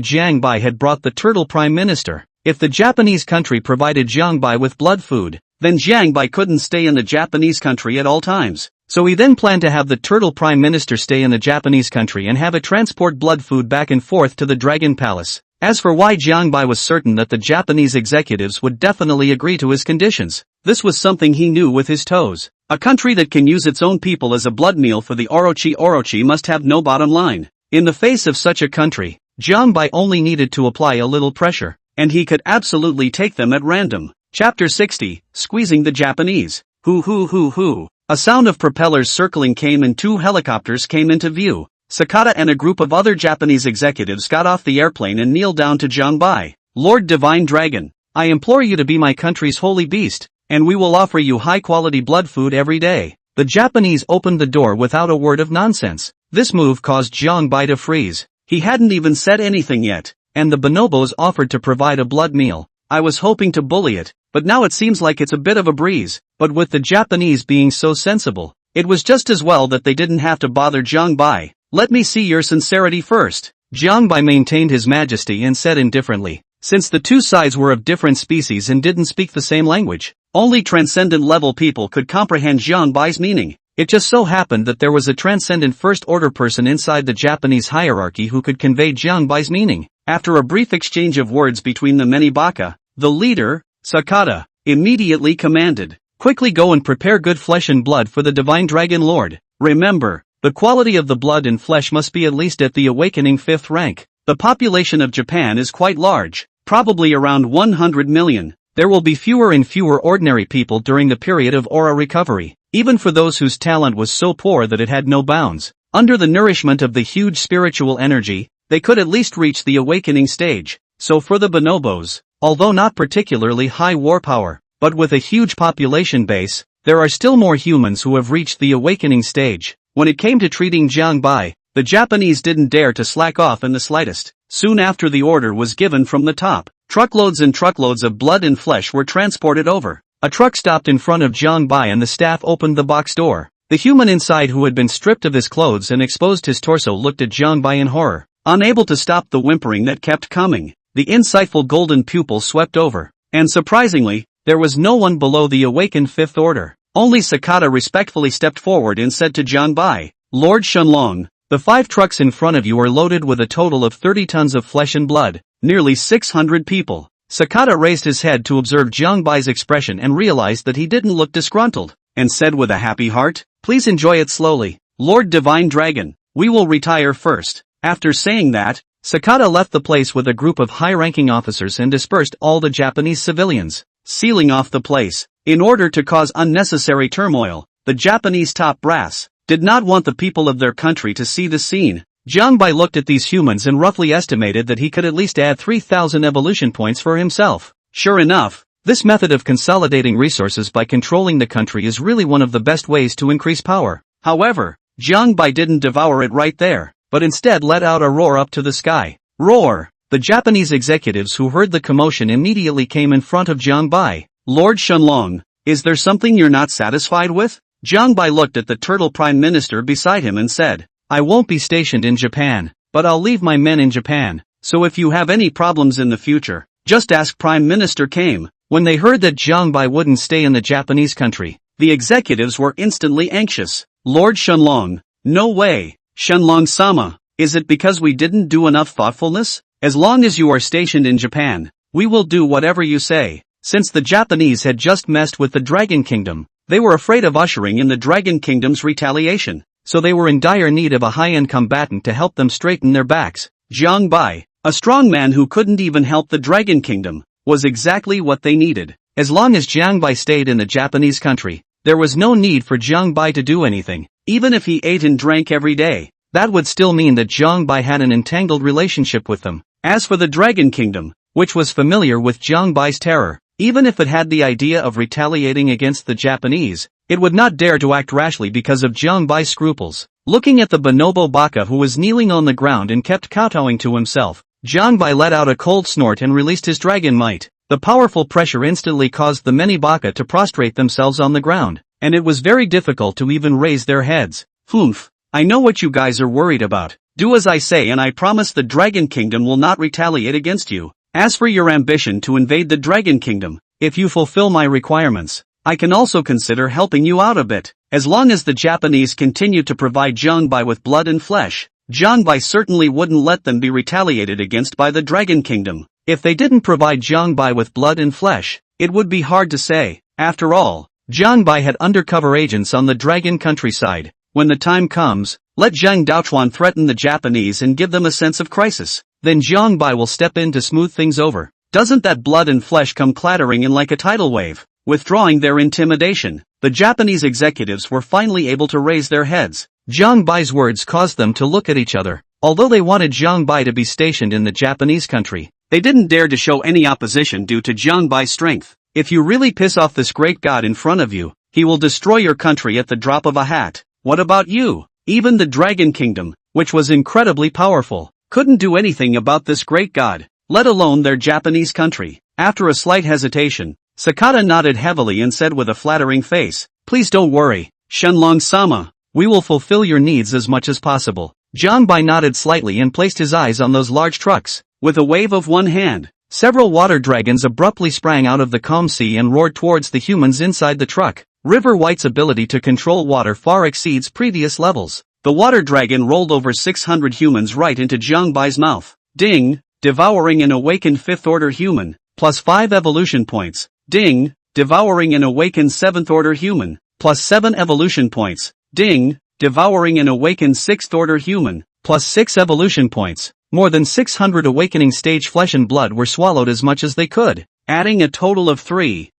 Jiang Bai had brought the Turtle Prime Minister. If the Japanese country provided Jiang Bai with blood food, then Jiang Bai couldn't stay in the Japanese country at all times. So he then planned to have the Turtle Prime Minister stay in the Japanese country and have it transport blood food back and forth to the Dragon Palace. As for why Jiangbai was certain that the Japanese executives would definitely agree to his conditions, this was something he knew with his toes. A country that can use its own people as a blood meal for the Orochi must have no bottom line. In the face of such a country, Jiangbai only needed to apply a little pressure, and he could absolutely take them at random. Chapter 60, Squeezing the Japanese. Hoo. A sound of propellers circling came and 2 helicopters came into view. Sakata and a group of other Japanese executives got off the airplane and kneeled down to Jiangbai. Lord Divine Dragon, I implore you to be my country's holy beast, and we will offer you high-quality blood food every day. The Japanese opened the door without a word of nonsense. This move caused Jiangbai to freeze. He hadn't even said anything yet, and the bonobos offered to provide a blood meal. I was hoping to bully it, but now it seems like it's a bit of a breeze. But with the Japanese being so sensible, it was just as well that they didn't have to bother Jiangbai. Let me see your sincerity first. Jiangbai maintained his majesty and said indifferently, since the two sides were of different species and didn't speak the same language, only transcendent level people could comprehend Jiangbai's meaning. It just so happened that there was a transcendent first-order person inside the Japanese hierarchy who could convey Jiangbai's meaning. After a brief exchange of words between the many baka, the leader, Sakata, immediately commanded, quickly go and prepare good flesh and blood for the Divine Dragon Lord. Remember, the quality of the blood and flesh must be at least at the awakening 5th rank. The population of Japan is quite large, probably around 100 million. There will be fewer and fewer ordinary people during the period of aura recovery, even for those whose talent was so poor that it had no bounds. Under the nourishment of the huge spiritual energy, they could at least reach the awakening stage. So for the bonobos, although not particularly high war power, but with a huge population base, there are still more humans who have reached the awakening stage. When it came to treating Jiangbai, the Japanese didn't dare to slack off in the slightest. Soon after the order was given from the top, truckloads and truckloads of blood and flesh were transported over. A truck stopped in front of Jiangbai and the staff opened the box door. The human inside, who had been stripped of his clothes and exposed his torso, looked at Jiangbai in horror, unable to stop the whimpering that kept coming. The insightful golden pupil swept over, and surprisingly, there was no one below the awakened 5th order. Only Sakata respectfully stepped forward and said to Jiangbai, Lord Shenlong, the 5 trucks in front of you are loaded with a total of 30 tons of flesh and blood, nearly 600 people. Sakata raised his head to observe Jiangbai's expression and realized that he didn't look disgruntled, and said with a happy heart, please enjoy it slowly. Lord Divine Dragon, we will retire first. After saying that, Sakata left the place with a group of high-ranking officers and dispersed all the Japanese civilians, sealing off the place. In order to cause unnecessary turmoil, the Japanese top brass did not want the people of their country to see the scene. Jiangbai looked at these humans and roughly estimated that he could at least add 3,000 evolution points for himself. Sure enough, this method of consolidating resources by controlling the country is really one of the best ways to increase power. However, Jiangbai didn't devour it right there, but instead let out a roar up to the sky. Roar! The Japanese executives who heard the commotion immediately came in front of Jiangbai. Lord Shenlong, is there something you're not satisfied with? Jiangbai looked at the turtle prime minister beside him and said, I won't be stationed in Japan, but I'll leave my men in Japan, so if you have any problems in the future, just ask Prime Minister Kame. When they heard that Jiangbai wouldn't stay in the Japanese country, the executives were instantly anxious. Lord Shenlong, no way. Shenlong-sama, is it because we didn't do enough thoughtfulness? As long as you are stationed in Japan, we will do whatever you say. Since the Japanese had just messed with the Dragon Kingdom, they were afraid of ushering in the Dragon Kingdom's retaliation, so they were in dire need of a high-end combatant to help them straighten their backs. Jiangbai, a strong man who couldn't even help the Dragon Kingdom, was exactly what they needed. As long as Jiangbai stayed in the Japanese country, there was no need for Jiangbai to do anything. Even if he ate and drank every day, that would still mean that Jiangbai had an entangled relationship with them. As for the Dragon Kingdom, which was familiar with Jiangbai's terror, even if it had the idea of retaliating against the Japanese, it would not dare to act rashly because of Jiangbai's scruples. Looking at the bonobo baka who was kneeling on the ground and kept kowtowing to himself, Jiangbai let out a cold snort and released his dragon might. The powerful pressure instantly caused the many baka to prostrate themselves on the ground, and it was very difficult to even raise their heads. Humph, I know what you guys are worried about. Do as I say and I promise the Dragon Kingdom will not retaliate against you. As for your ambition to invade the Dragon Kingdom, if you fulfill my requirements, I can also consider helping you out a bit. As long as the Japanese continue to provide Jiangbai with blood and flesh, Jiangbai certainly wouldn't let them be retaliated against by the Dragon Kingdom. If they didn't provide Jiangbai with blood and flesh, it would be hard to say. After all, Jiangbai had undercover agents on the dragon countryside. When the time comes, let Zhang Daochuan threaten the Japanese and give them a sense of crisis. Then Jiangbai will step in to smooth things over. Doesn't that blood and flesh come clattering in like a tidal wave? Withdrawing their intimidation, the Japanese executives were finally able to raise their heads. Jiangbai's words caused them to look at each other. Although they wanted Jiangbai to be stationed in the Japanese country, they didn't dare to show any opposition due to Jiangbai's strength. If you really piss off this great god in front of you, he will destroy your country at the drop of a hat. What about you? Even the Dragon Kingdom, which was incredibly powerful, couldn't do anything about this great god, let alone their Japanese country. After a slight hesitation, Sakata nodded heavily and said with a flattering face, "Please don't worry, Shenlong-sama. We will fulfill your needs as much as possible." Jiangbai nodded slightly and placed his eyes on those large trucks. With a wave of one hand, several water dragons abruptly sprang out of the calm sea and roared towards the humans inside the truck. River White's ability to control water far exceeds previous levels. The water dragon rolled over 600 humans right into Jiangbai's mouth. Ding! Devouring an awakened 5th order human, plus 5 evolution points. Ding! Devouring an awakened 7th order human, plus 7 evolution points. Ding! Devouring an awakened 6th order human, plus 6 evolution points. More than 600 awakening stage flesh and blood were swallowed as much as they could, adding a total of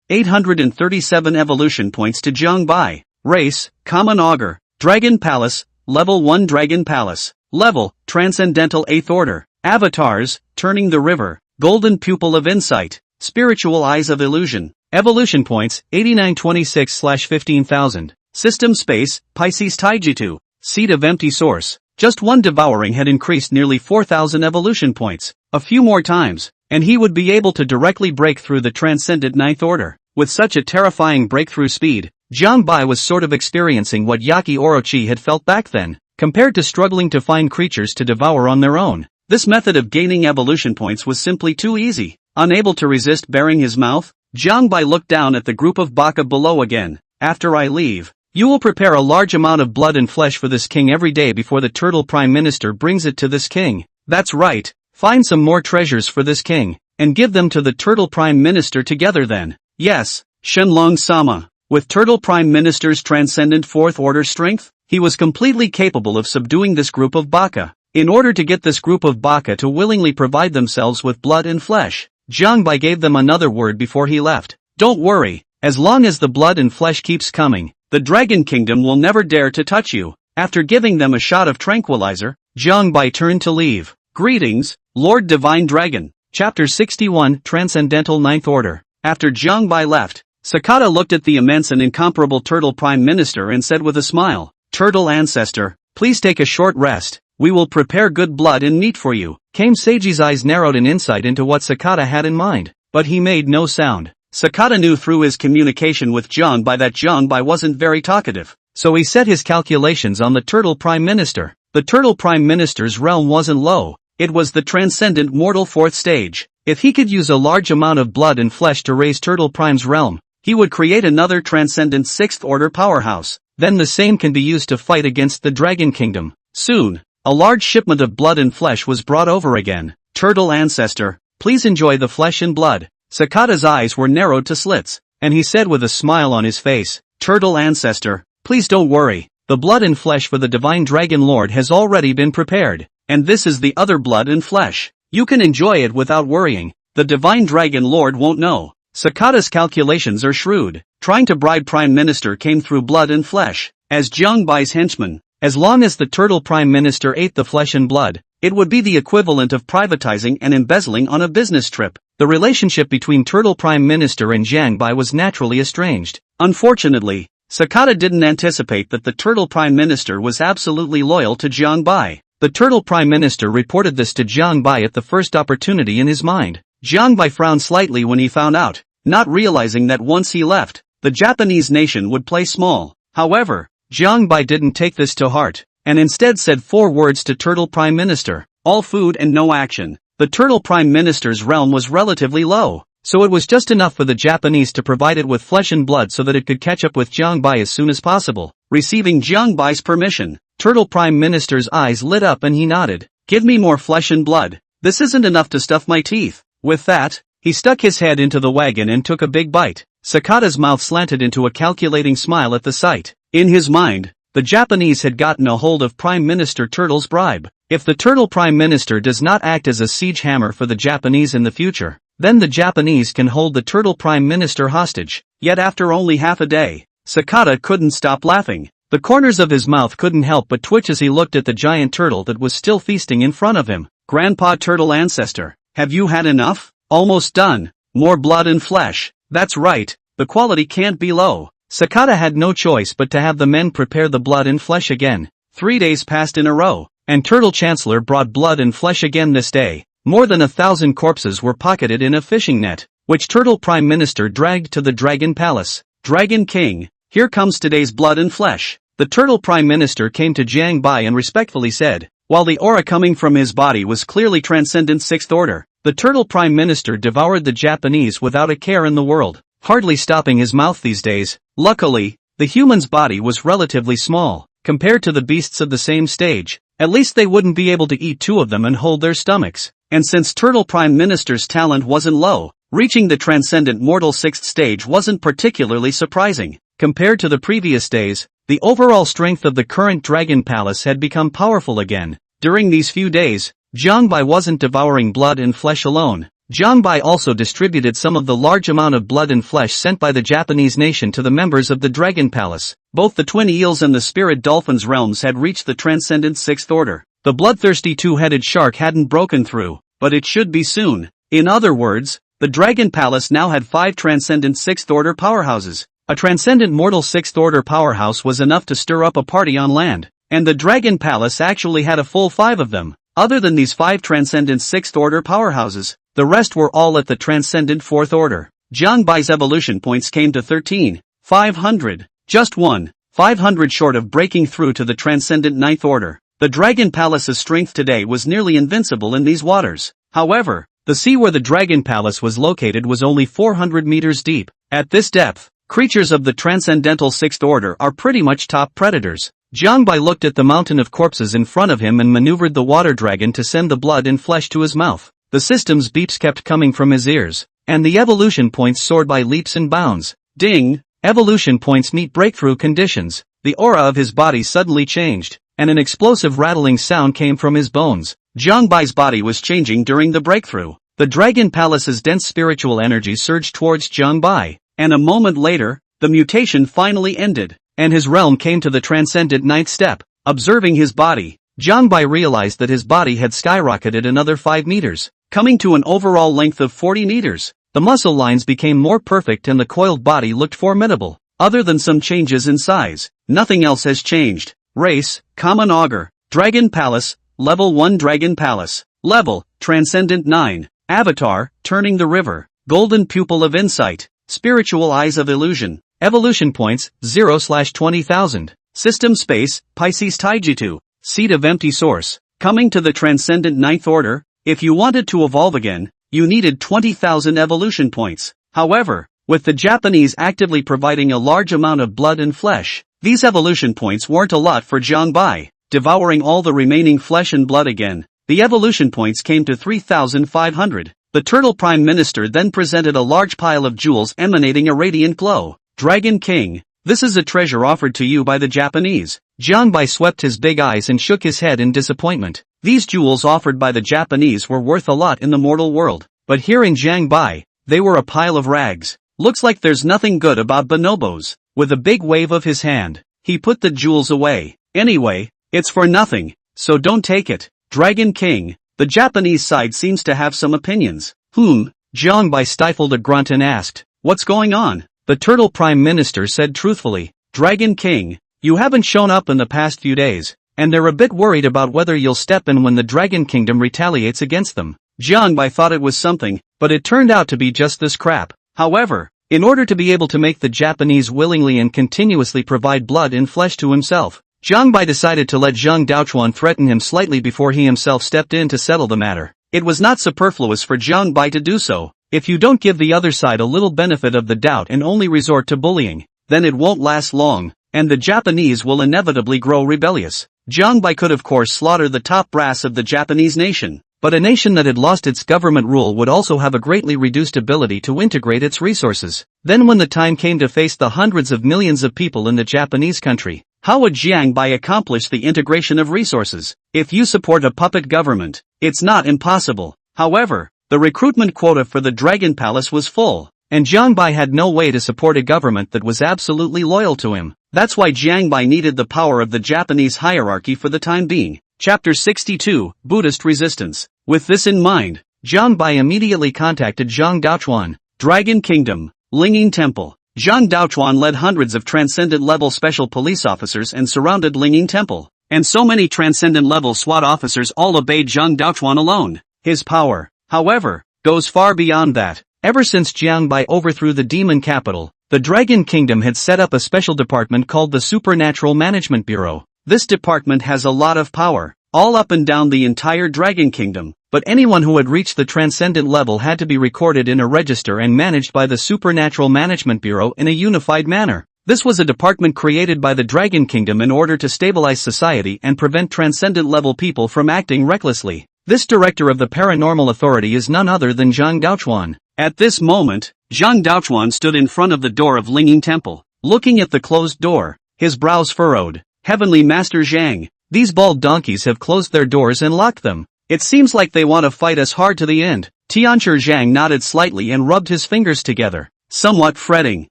837 evolution points to Jiangbai. Race, Common Augur. Dragon Palace, Level 1 Dragon Palace. Level, Transcendental 8th Order. Avatars, Turning the River. Golden Pupil of Insight. Spiritual Eyes of Illusion. Evolution points, 8926/15,000. System Space, Pisces Taijutsu. Seed of Empty Source. Just one devouring had increased nearly 4,000 evolution points. A few more times, and he would be able to directly break through the transcendent 9th order. With such a terrifying breakthrough speed, Jiangbai was sort of experiencing what Yaki Orochi had felt back then, compared to struggling to find creatures to devour on their own. This method of gaining evolution points was simply too easy. Unable to resist baring his mouth, Jiangbai looked down at the group of baka below again. "After I leave, you will prepare a large amount of blood and flesh for this king every day before the Turtle Prime Minister brings it to this king." "That's right, find some more treasures for this king, and give them to the Turtle Prime Minister together then." "Yes, Shenlong-sama." With Turtle Prime Minister's transcendent 4th order strength, he was completely capable of subduing this group of baka. In order to get this group of baka to willingly provide themselves with blood and flesh, Jiangbai gave them another word before he left. "Don't worry, as long as the blood and flesh keeps coming, the Dragon Kingdom will never dare to touch you." After giving them a shot of tranquilizer, Jiangbai turned to leave. "Greetings, Lord Divine Dragon." Chapter 61, Transcendental 9th Order. After Jiangbai left, Sakata looked at the immense and incomparable Turtle Prime Minister and said with a smile, "Turtle Ancestor, please take a short rest. We will prepare good blood and meat for you." Kame Seiji's eyes narrowed in insight into what Sakata had in mind, but he made no sound. Sakata knew through his communication with Jiangbai that Jiangbai wasn't very talkative, so he set his calculations on the Turtle Prime Minister. The Turtle Prime Minister's realm wasn't low, it was the transcendent mortal 4th stage. If he could use a large amount of blood and flesh to raise Turtle Prime's realm, he would create another transcendent 6th order powerhouse. Then the same can be used to fight against the Dragon Kingdom. Soon, a large shipment of blood and flesh was brought over again. "Turtle Ancestor, please enjoy the flesh and blood." Sakata's eyes were narrowed to slits, and he said with a smile on his face, "Turtle Ancestor, please don't worry. The blood and flesh for the Divine Dragon Lord has already been prepared, and this is the other blood and flesh. You can enjoy it without worrying. The Divine Dragon Lord won't know." Sakata's calculations are shrewd. Trying to bribe Prime Minister came through blood and flesh. As Jiangbai's henchman, as long as the Turtle Prime Minister ate the flesh and blood, it would be the equivalent of privatizing and embezzling on a business trip. The relationship between Turtle Prime Minister and Jiangbai was naturally estranged. Unfortunately, Sakata didn't anticipate that the Turtle Prime Minister was absolutely loyal to Jiangbai. The Turtle Prime Minister reported this to Jiangbai at the first opportunity in his mind. Jiangbai frowned slightly when he found out, not realizing that once he left, the Japanese nation would play small. However, Jiangbai didn't take this to heart, and instead said 4 words to Turtle Prime Minister: "All food and no action." The Turtle Prime Minister's realm was relatively low, so it was just enough for the Japanese to provide it with flesh and blood so that it could catch up with Jiangbai as soon as possible. Receiving Jiangbai's permission, Turtle Prime Minister's eyes lit up and he nodded. Give me more flesh and blood. This isn't enough to stuff my teeth. With that, he stuck his head into the wagon and took a big bite. Sakata's mouth slanted into a calculating smile at the sight. In his mind, the Japanese had gotten a hold of Prime Minister Turtle's bribe. If the Turtle Prime Minister does not act as a siege hammer for the Japanese in the future, then the Japanese can hold the Turtle Prime Minister hostage. Yet after only half a day, Sakata couldn't stop laughing. The corners of his mouth couldn't help but twitch as he looked at the giant turtle that was still feasting in front of him. Grandpa Turtle Ancestor, have you had enough? Almost done. More blood and flesh. That's right, the quality can't be low. Sakata had no choice but to have the men prepare the blood and flesh again. 3 days passed in a row, and Turtle Chancellor brought blood and flesh again this day. More than 1,000 corpses were pocketed in a fishing net, which Turtle Prime Minister dragged to the Dragon Palace. Dragon King, here comes today's blood and flesh. The Turtle Prime Minister came to Jiang Bai and respectfully said, while the aura coming from his body was clearly transcendent 6th order, the Turtle Prime Minister devoured the Japanese without a care in the world, hardly stopping his mouth these days. Luckily, the human's body was relatively small, compared to the beasts of the same stage. At least they wouldn't be able to eat 2 of them and hold their stomachs. And since Turtle Prime Minister's talent wasn't low, reaching the transcendent mortal 6th stage wasn't particularly surprising. Compared to the previous days, the overall strength of the current Dragon Palace had become powerful again. During these few days, Jiang Bai wasn't devouring blood and flesh alone. Jiang Bai also distributed some of the large amount of blood and flesh sent by the Japanese nation to the members of the Dragon Palace. Both the twin eels and the spirit dolphin's realms had reached the transcendent 6th order. The bloodthirsty 2-headed shark hadn't broken through, but it should be soon. In other words, the Dragon Palace now had 5 transcendent 6th order powerhouses. A transcendent mortal 6th order powerhouse was enough to stir up a party on land, and the Dragon Palace actually had a full 5 of them. Other than these 5 transcendent 6th order powerhouses, the rest were all at the transcendent 4th order. Jiang Bai's evolution points came to 13,500, just 1,500 short of breaking through to the transcendent 9th order. The Dragon Palace's strength today was nearly invincible in these waters. However, the sea where the Dragon Palace was located was only 400 meters deep. At this depth, creatures of the transcendental 6th order are pretty much top predators. Jiang Bai looked at the mountain of corpses in front of him and maneuvered the water dragon to send the blood and flesh to his mouth. The system's beeps kept coming from his ears, and the evolution points soared by leaps and bounds. Ding! Evolution points meet breakthrough conditions. The aura of his body suddenly changed, and an explosive rattling sound came from his bones. Jiang Bai's body was changing during the breakthrough. The Dragon Palace's dense spiritual energy surged towards Jiang Bai, and a moment later, the mutation finally ended, and his realm came to the transcendent 9th step. Observing his body, Jiang Bai realized that his body had skyrocketed another 5 meters, coming to an overall length of 40 meters. The muscle lines became more perfect and the coiled body looked formidable. Other than some changes in size, nothing else has changed. Race, Common Augur. Dragon Palace, Level 1 Dragon Palace. Level, Transcendent 9. Avatar, Turning the River. Golden Pupil of Insight. Spiritual Eyes of Illusion. Evolution points, 0/20,000. System space, Pisces Taijutsu. Seed of Empty Source. Coming to the Transcendent 9th Order, if you wanted to evolve again, you needed 20,000 evolution points. However, with the Japanese actively providing a large amount of blood and flesh, these evolution points weren't a lot for Jiang Bai. Devouring all the remaining flesh and blood again, the evolution points came to 3,500. The Turtle Prime Minister then presented a large pile of jewels emanating a radiant glow. Dragon King, this is a treasure offered to you by the Japanese. Jiang Bai swept his big eyes and shook his head in disappointment. These jewels offered by the Japanese were worth a lot in the mortal world, but here in Jiang Bai, they were a pile of rags. Looks like there's nothing good about bonobos. With a big wave of his hand, he put the jewels away. Anyway, it's for nothing, so don't take it. Dragon King, the Japanese side seems to have some opinions. Jiang Bai stifled a grunt and asked, what's going on? The Turtle Prime Minister said truthfully, Dragon King, you haven't shown up in the past few days, and they're a bit worried about whether you'll step in when the Dragon Kingdom retaliates against them. Jiang Bai thought it was something, but it turned out to be just this crap. However, in order to be able to make the Japanese willingly and continuously provide blood and flesh to himself, Jiang Bai decided to let Zhang Daochuan threaten him slightly before he himself stepped in to settle the matter. It was not superfluous for Jiang Bai to do so. If you don't give the other side a little benefit of the doubt and only resort to bullying, then it won't last long, and the Japanese will inevitably grow rebellious. Jiang Bai could of course slaughter the top brass of the Japanese nation. But a nation that had lost its government rule would also have a greatly reduced ability to integrate its resources. Then when the time came to face the hundreds of millions of people in the Japanese country, how would Jiang Bai accomplish the integration of resources? If you support a puppet government, it's not impossible. However, the recruitment quota for the Dragon Palace was full, and Jiang Bai had no way to support a government that was absolutely loyal to him. That's why Jiang Bai needed the power of the Japanese hierarchy for the time being. Chapter 62, Buddhist Resistance. With this in mind, Jiang Bai immediately contacted Zhang Daochuan, Dragon Kingdom, Lingyin Temple. Zhang Daochuan led hundreds of transcendent-level special police officers and surrounded Lingyin Temple. And so many transcendent-level SWAT officers all obeyed Zhang Daochuan alone. His power, however, goes far beyond that. Ever since Jiang Bai overthrew the demon capital, the Dragon Kingdom had set up a special department called the Supernatural Management Bureau. This department has a lot of power, all up and down the entire Dragon Kingdom, but anyone who had reached the transcendent level had to be recorded in a register and managed by the Supernatural Management Bureau in a unified manner. This was a department created by the Dragon Kingdom in order to stabilize society and prevent transcendent level people from acting recklessly. This director of the Paranormal Authority is none other than Zhang Daochuan. At this moment, Zhang Daochuan stood in front of the door of Lingyin Temple, looking at the closed door, his brows furrowed. Heavenly Master Zhang, these bald donkeys have closed their doors and locked them. It seems like they want to fight us hard to the end. Tianchi Zhang nodded slightly and rubbed his fingers together, somewhat fretting.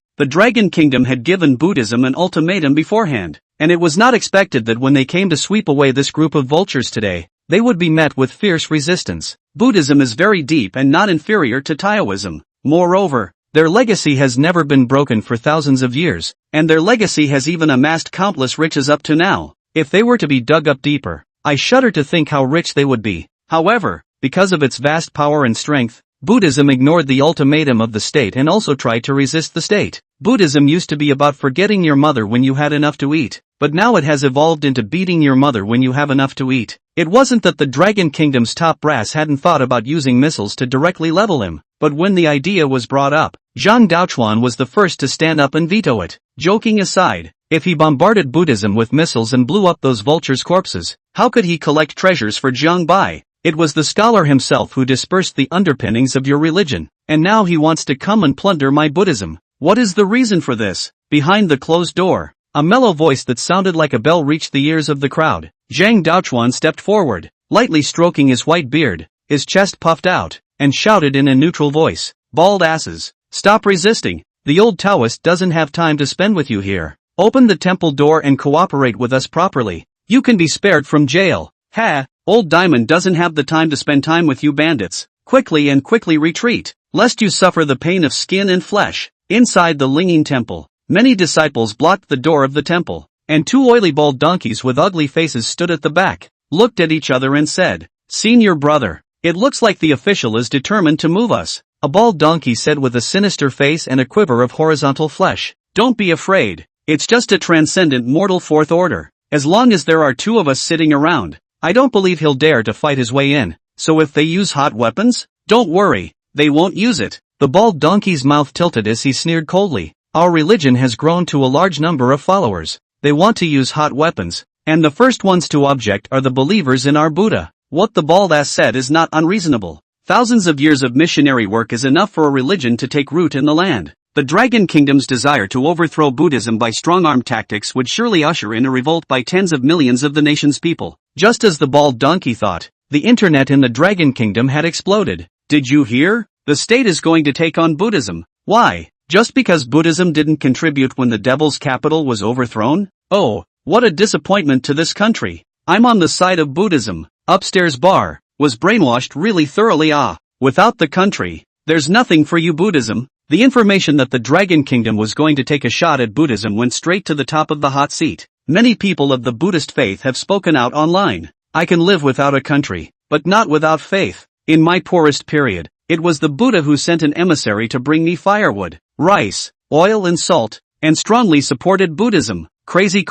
The Dragon Kingdom had given Buddhism an ultimatum beforehand, and it was not expected that when they came to sweep away this group of vultures today, they would be met with fierce resistance. Buddhism is very deep and not inferior to Taoism. Moreover, their legacy has never been broken for thousands of years, and their legacy has even amassed countless riches up to now. If they were to be dug up deeper, I shudder to think how rich they would be. However, because of its vast power and strength, Buddhism ignored the ultimatum of the state and also tried to resist the state. Buddhism used to be about forgetting your mother when you had enough to eat, but now it has evolved into beating your mother when you have enough to eat. It wasn't that the Dragon Kingdom's top brass hadn't thought about using missiles to directly level him, but when the idea was brought up, Zhang Daochuan was the first to stand up and veto it. Joking aside, if he bombarded Buddhism with missiles and blew up those vultures' corpses, how could he collect treasures for Jiang Bai? It was the scholar himself who dispersed the underpinnings of your religion, and now he wants to come and plunder my Buddhism. What is the reason for this? Behind the closed door, a mellow voice that sounded like a bell reached the ears of the crowd. Zhang Daochuan stepped forward, lightly stroking his white beard, his chest puffed out, and shouted in a neutral voice, "Bald asses, stop resisting. The old Taoist doesn't have time to spend with you here. Open the temple door and cooperate with us properly. You can be spared from jail." "Ha, old Diamond doesn't have the time to spend time with you bandits. Quickly retreat, lest you suffer the pain of skin and flesh." Inside the Lingyin Temple, many disciples blocked the door of the temple, and two oily bald donkeys with ugly faces stood at the back, looked at each other and said, "Senior brother, it looks like the official is determined to move us." A bald donkey said with a sinister face and a quiver of horizontal flesh, "Don't be afraid, it's just a transcendent mortal fourth order. As long as there are two of us sitting around, I don't believe he'll dare to fight his way in, so if they use hot weapons, don't worry, they won't use it." The bald donkey's mouth tilted as he sneered coldly. "Our religion has grown to a large number of followers. They want to use hot weapons, and the first ones to object are the believers in our Buddha." What the bald ass said is not unreasonable. Thousands of years of missionary work is enough for a religion to take root in the land. The Dragon Kingdom's desire to overthrow Buddhism by strong-arm tactics would surely usher in a revolt by tens of millions of the nation's people. Just as the bald donkey thought, the internet in the Dragon Kingdom had exploded. "Did you hear? The state is going to take on Buddhism." "Why? Just because Buddhism didn't contribute when the devil's capital was overthrown? Oh, what a disappointment to this country. I'm on the side of Buddhism." Upstairs bar, was brainwashed really thoroughly. Without the country, there's nothing for you Buddhism. The information that the Dragon Kingdom was going to take a shot at Buddhism went straight to the top of the hot seat. Many people of the Buddhist faith have spoken out online. "I can live without a country, but not without faith. In my poorest period, it was the Buddha who sent an emissary to bring me firewood, rice, oil and salt, and strongly supported Buddhism." Crazy.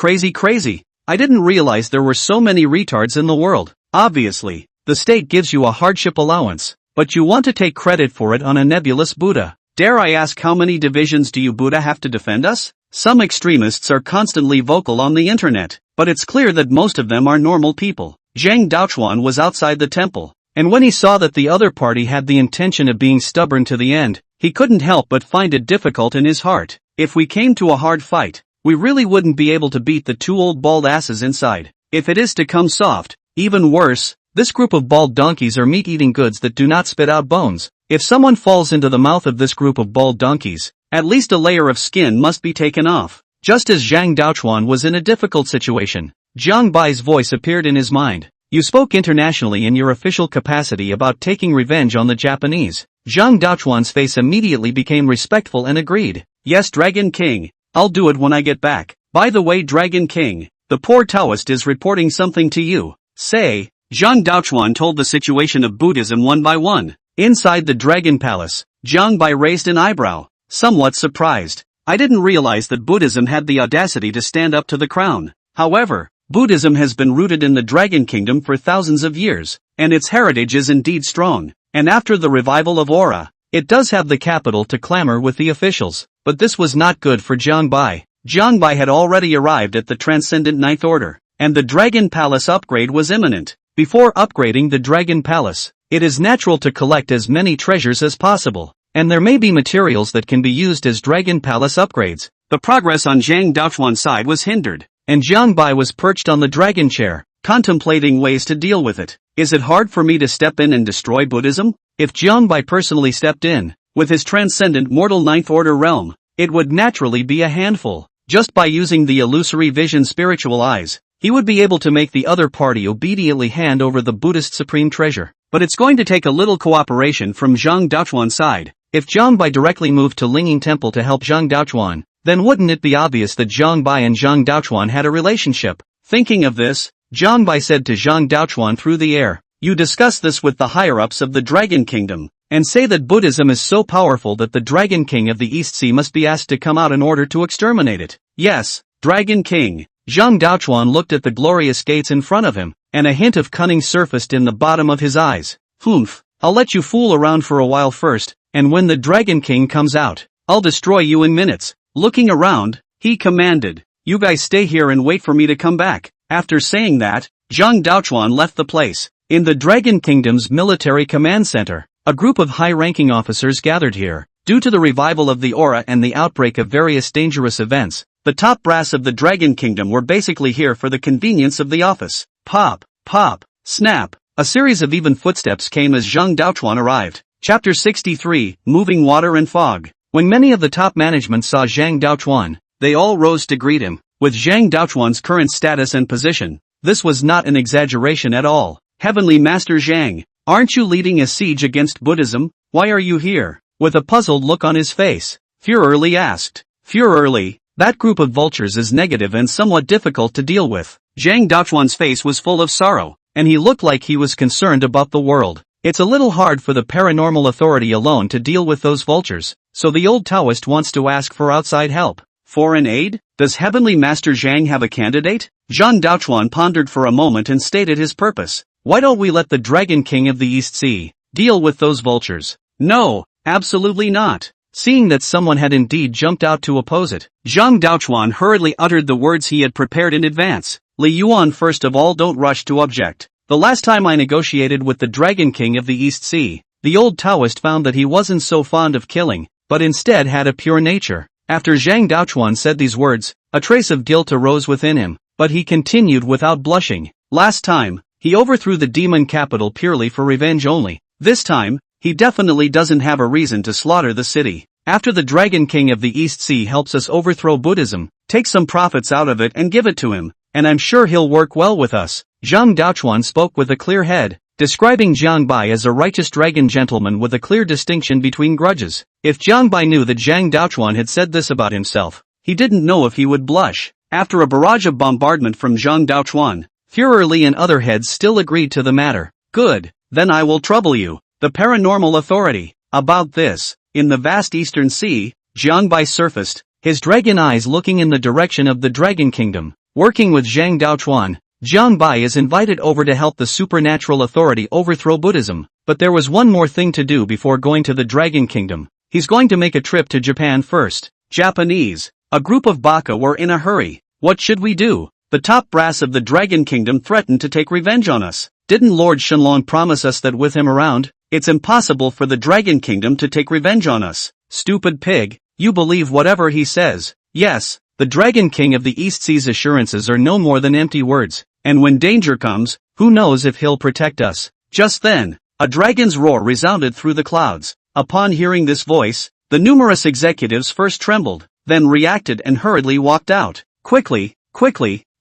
I didn't realize there were so many retards in the world. Obviously, the state gives you a hardship allowance, but you want to take credit for it on a nebulous Buddha. Dare I ask, how many divisions do you Buddha have to defend us? Some extremists are constantly vocal on the internet. but it's clear that most of them are normal people. Zhang Daochuan was outside the temple, and when he saw that the other party had the intention of being stubborn to the end, he couldn't help but find it difficult in his heart. If we came to a hard fight, we really wouldn't be able to beat the two old bald asses inside. If it is to come soft, even worse, this group of bald donkeys are meat-eating goods that do not spit out bones. If someone falls into the mouth of this group of bald donkeys, at least a layer of skin must be taken off. Just as Zhang Daochuan was in a difficult situation, Jiang Bai's voice appeared in his mind. You spoke internationally in your official capacity about taking revenge on the Japanese. Zhang Daochuan's face immediately became respectful and agreed. Yes, Dragon King, I'll do it when I get back. By the way, Dragon King, the poor Taoist is reporting something to you. Say, Zhang Daochuan told the situation of Buddhism one by one. Inside the Dragon Palace, Jiang Bai raised an eyebrow, somewhat surprised. I didn't realize that Buddhism had the audacity to stand up to the crown. However, Buddhism has been rooted in the Dragon Kingdom for thousands of years, and its heritage is indeed strong. And after the revival of Aura, it does have the capital to clamor with the officials. But this was not good for Jiang Bai. Jiang Bai had already arrived at the Transcendent Ninth Order, and the Dragon Palace upgrade was imminent. Before upgrading the Dragon Palace, it is natural to collect as many treasures as possible, and there may be materials that can be used as Dragon Palace upgrades. The progress on Zhang Daochuan's side was hindered, and Jiang Bai was perched on the dragon chair, contemplating ways to deal with it. Is it hard for me to step in and destroy Buddhism? If Jiang Bai personally stepped in, with his transcendent mortal Ninth Order realm, it would naturally be a handful. Just by using the illusory vision spiritual eyes, he would be able to make the other party obediently hand over the Buddhist supreme treasure. But it's going to take a little cooperation from Zhang Daochuan's side. If Jiang Bai directly moved to Linging Temple to help Zhang Daochuan, then wouldn't it be obvious that Jiang Bai and Zhang Daochuan had a relationship? Thinking of this, Jiang Bai said to Zhang Daochuan through the air, you discuss this with the higher-ups of the Dragon Kingdom, and say that Buddhism is so powerful that the Dragon King of the East Sea must be asked to come out in order to exterminate it. Yes, Dragon King. Zhang Daochuan looked at the glorious gates in front of him, and a hint of cunning surfaced in the bottom of his eyes. Humph, I'll let you fool around for a while first, and when the Dragon King comes out, I'll destroy you in minutes. Looking around, he commanded, you guys stay here and wait for me to come back. After saying that, Zhang Daochuan left the place. In the Dragon Kingdom's military command center, a group of high-ranking officers gathered here. Due to the revival of the aura and the outbreak of various dangerous events, the top brass of the Dragon Kingdom were basically here for the convenience of the office. Pop, pop, snap. A series of even footsteps came as Zhang Daochuan arrived. Chapter 63, Moving Water and Fog. When many of the top management saw Zhang Daochuan, they all rose to greet him. With Zhang Daochuan's current status and position, this was not an exaggeration at all. Heavenly Master Zhang, aren't you leading a siege against Buddhism? Why are you here? With a puzzled look on his face, Furerly asked. Furerly, that group of vultures is negative and somewhat difficult to deal with. Zhang Daochuan's face was full of sorrow, and he looked like he was concerned about the world. It's a little hard for the paranormal authority alone to deal with those vultures, so the old Taoist wants to ask for outside help. Foreign aid? Does Heavenly Master Zhang have a candidate? Zhang Daochuan pondered for a moment and stated his purpose. Why don't we let the Dragon King of the East Sea deal with those vultures? No, absolutely not. Seeing that someone had indeed jumped out to oppose it, Zhang Daochuan hurriedly uttered the words he had prepared in advance. Li Yuan, first of all, don't rush to object. The last time I negotiated with the Dragon King of the East Sea, the old Taoist found that he wasn't so fond of killing, but instead had a pure nature. After Zhang Daochuan said these words, a trace of guilt arose within him, but he continued without blushing. Last time, he overthrew the demon capital purely for revenge only. This time, he definitely doesn't have a reason to slaughter the city. After the Dragon King of the East Sea helps us overthrow Buddhism, take some profits out of it and give it to him, and I'm sure he'll work well with us. Zhang Daochuan spoke with a clear head, describing Jiang Bai as a righteous dragon gentleman with a clear distinction between grudges. If Jiang Bai knew that Zhang Daochuan had said this about himself, he didn't know if he would blush. After a barrage of bombardment from Zhang Daochuan, Furerly and other heads still agreed to the matter. Good, then I will trouble you, the paranormal authority, about this. In the vast eastern sea, Jiang Bai surfaced, his dragon eyes looking in the direction of the Dragon Kingdom. Working with Zhang Daochuan, Jiang Bai is invited over to help the supernatural authority overthrow Buddhism. But there was one more thing to do before going to the Dragon Kingdom. He's going to make a trip to Japan first. Japanese, a group of baka were in a hurry. What should we do? The top brass of the Dragon Kingdom threatened to take revenge on us. Didn't Lord Shenlong promise us that with him around, it's impossible for the Dragon Kingdom to take revenge on us? Stupid pig, you believe whatever he says. Yes, the Dragon King of the East Sea's assurances are no more than empty words, and when danger comes, who knows if he'll protect us. Just then, a dragon's roar resounded through the clouds. Upon hearing this voice, the numerous executives first trembled, then reacted and hurriedly walked out. Quickly,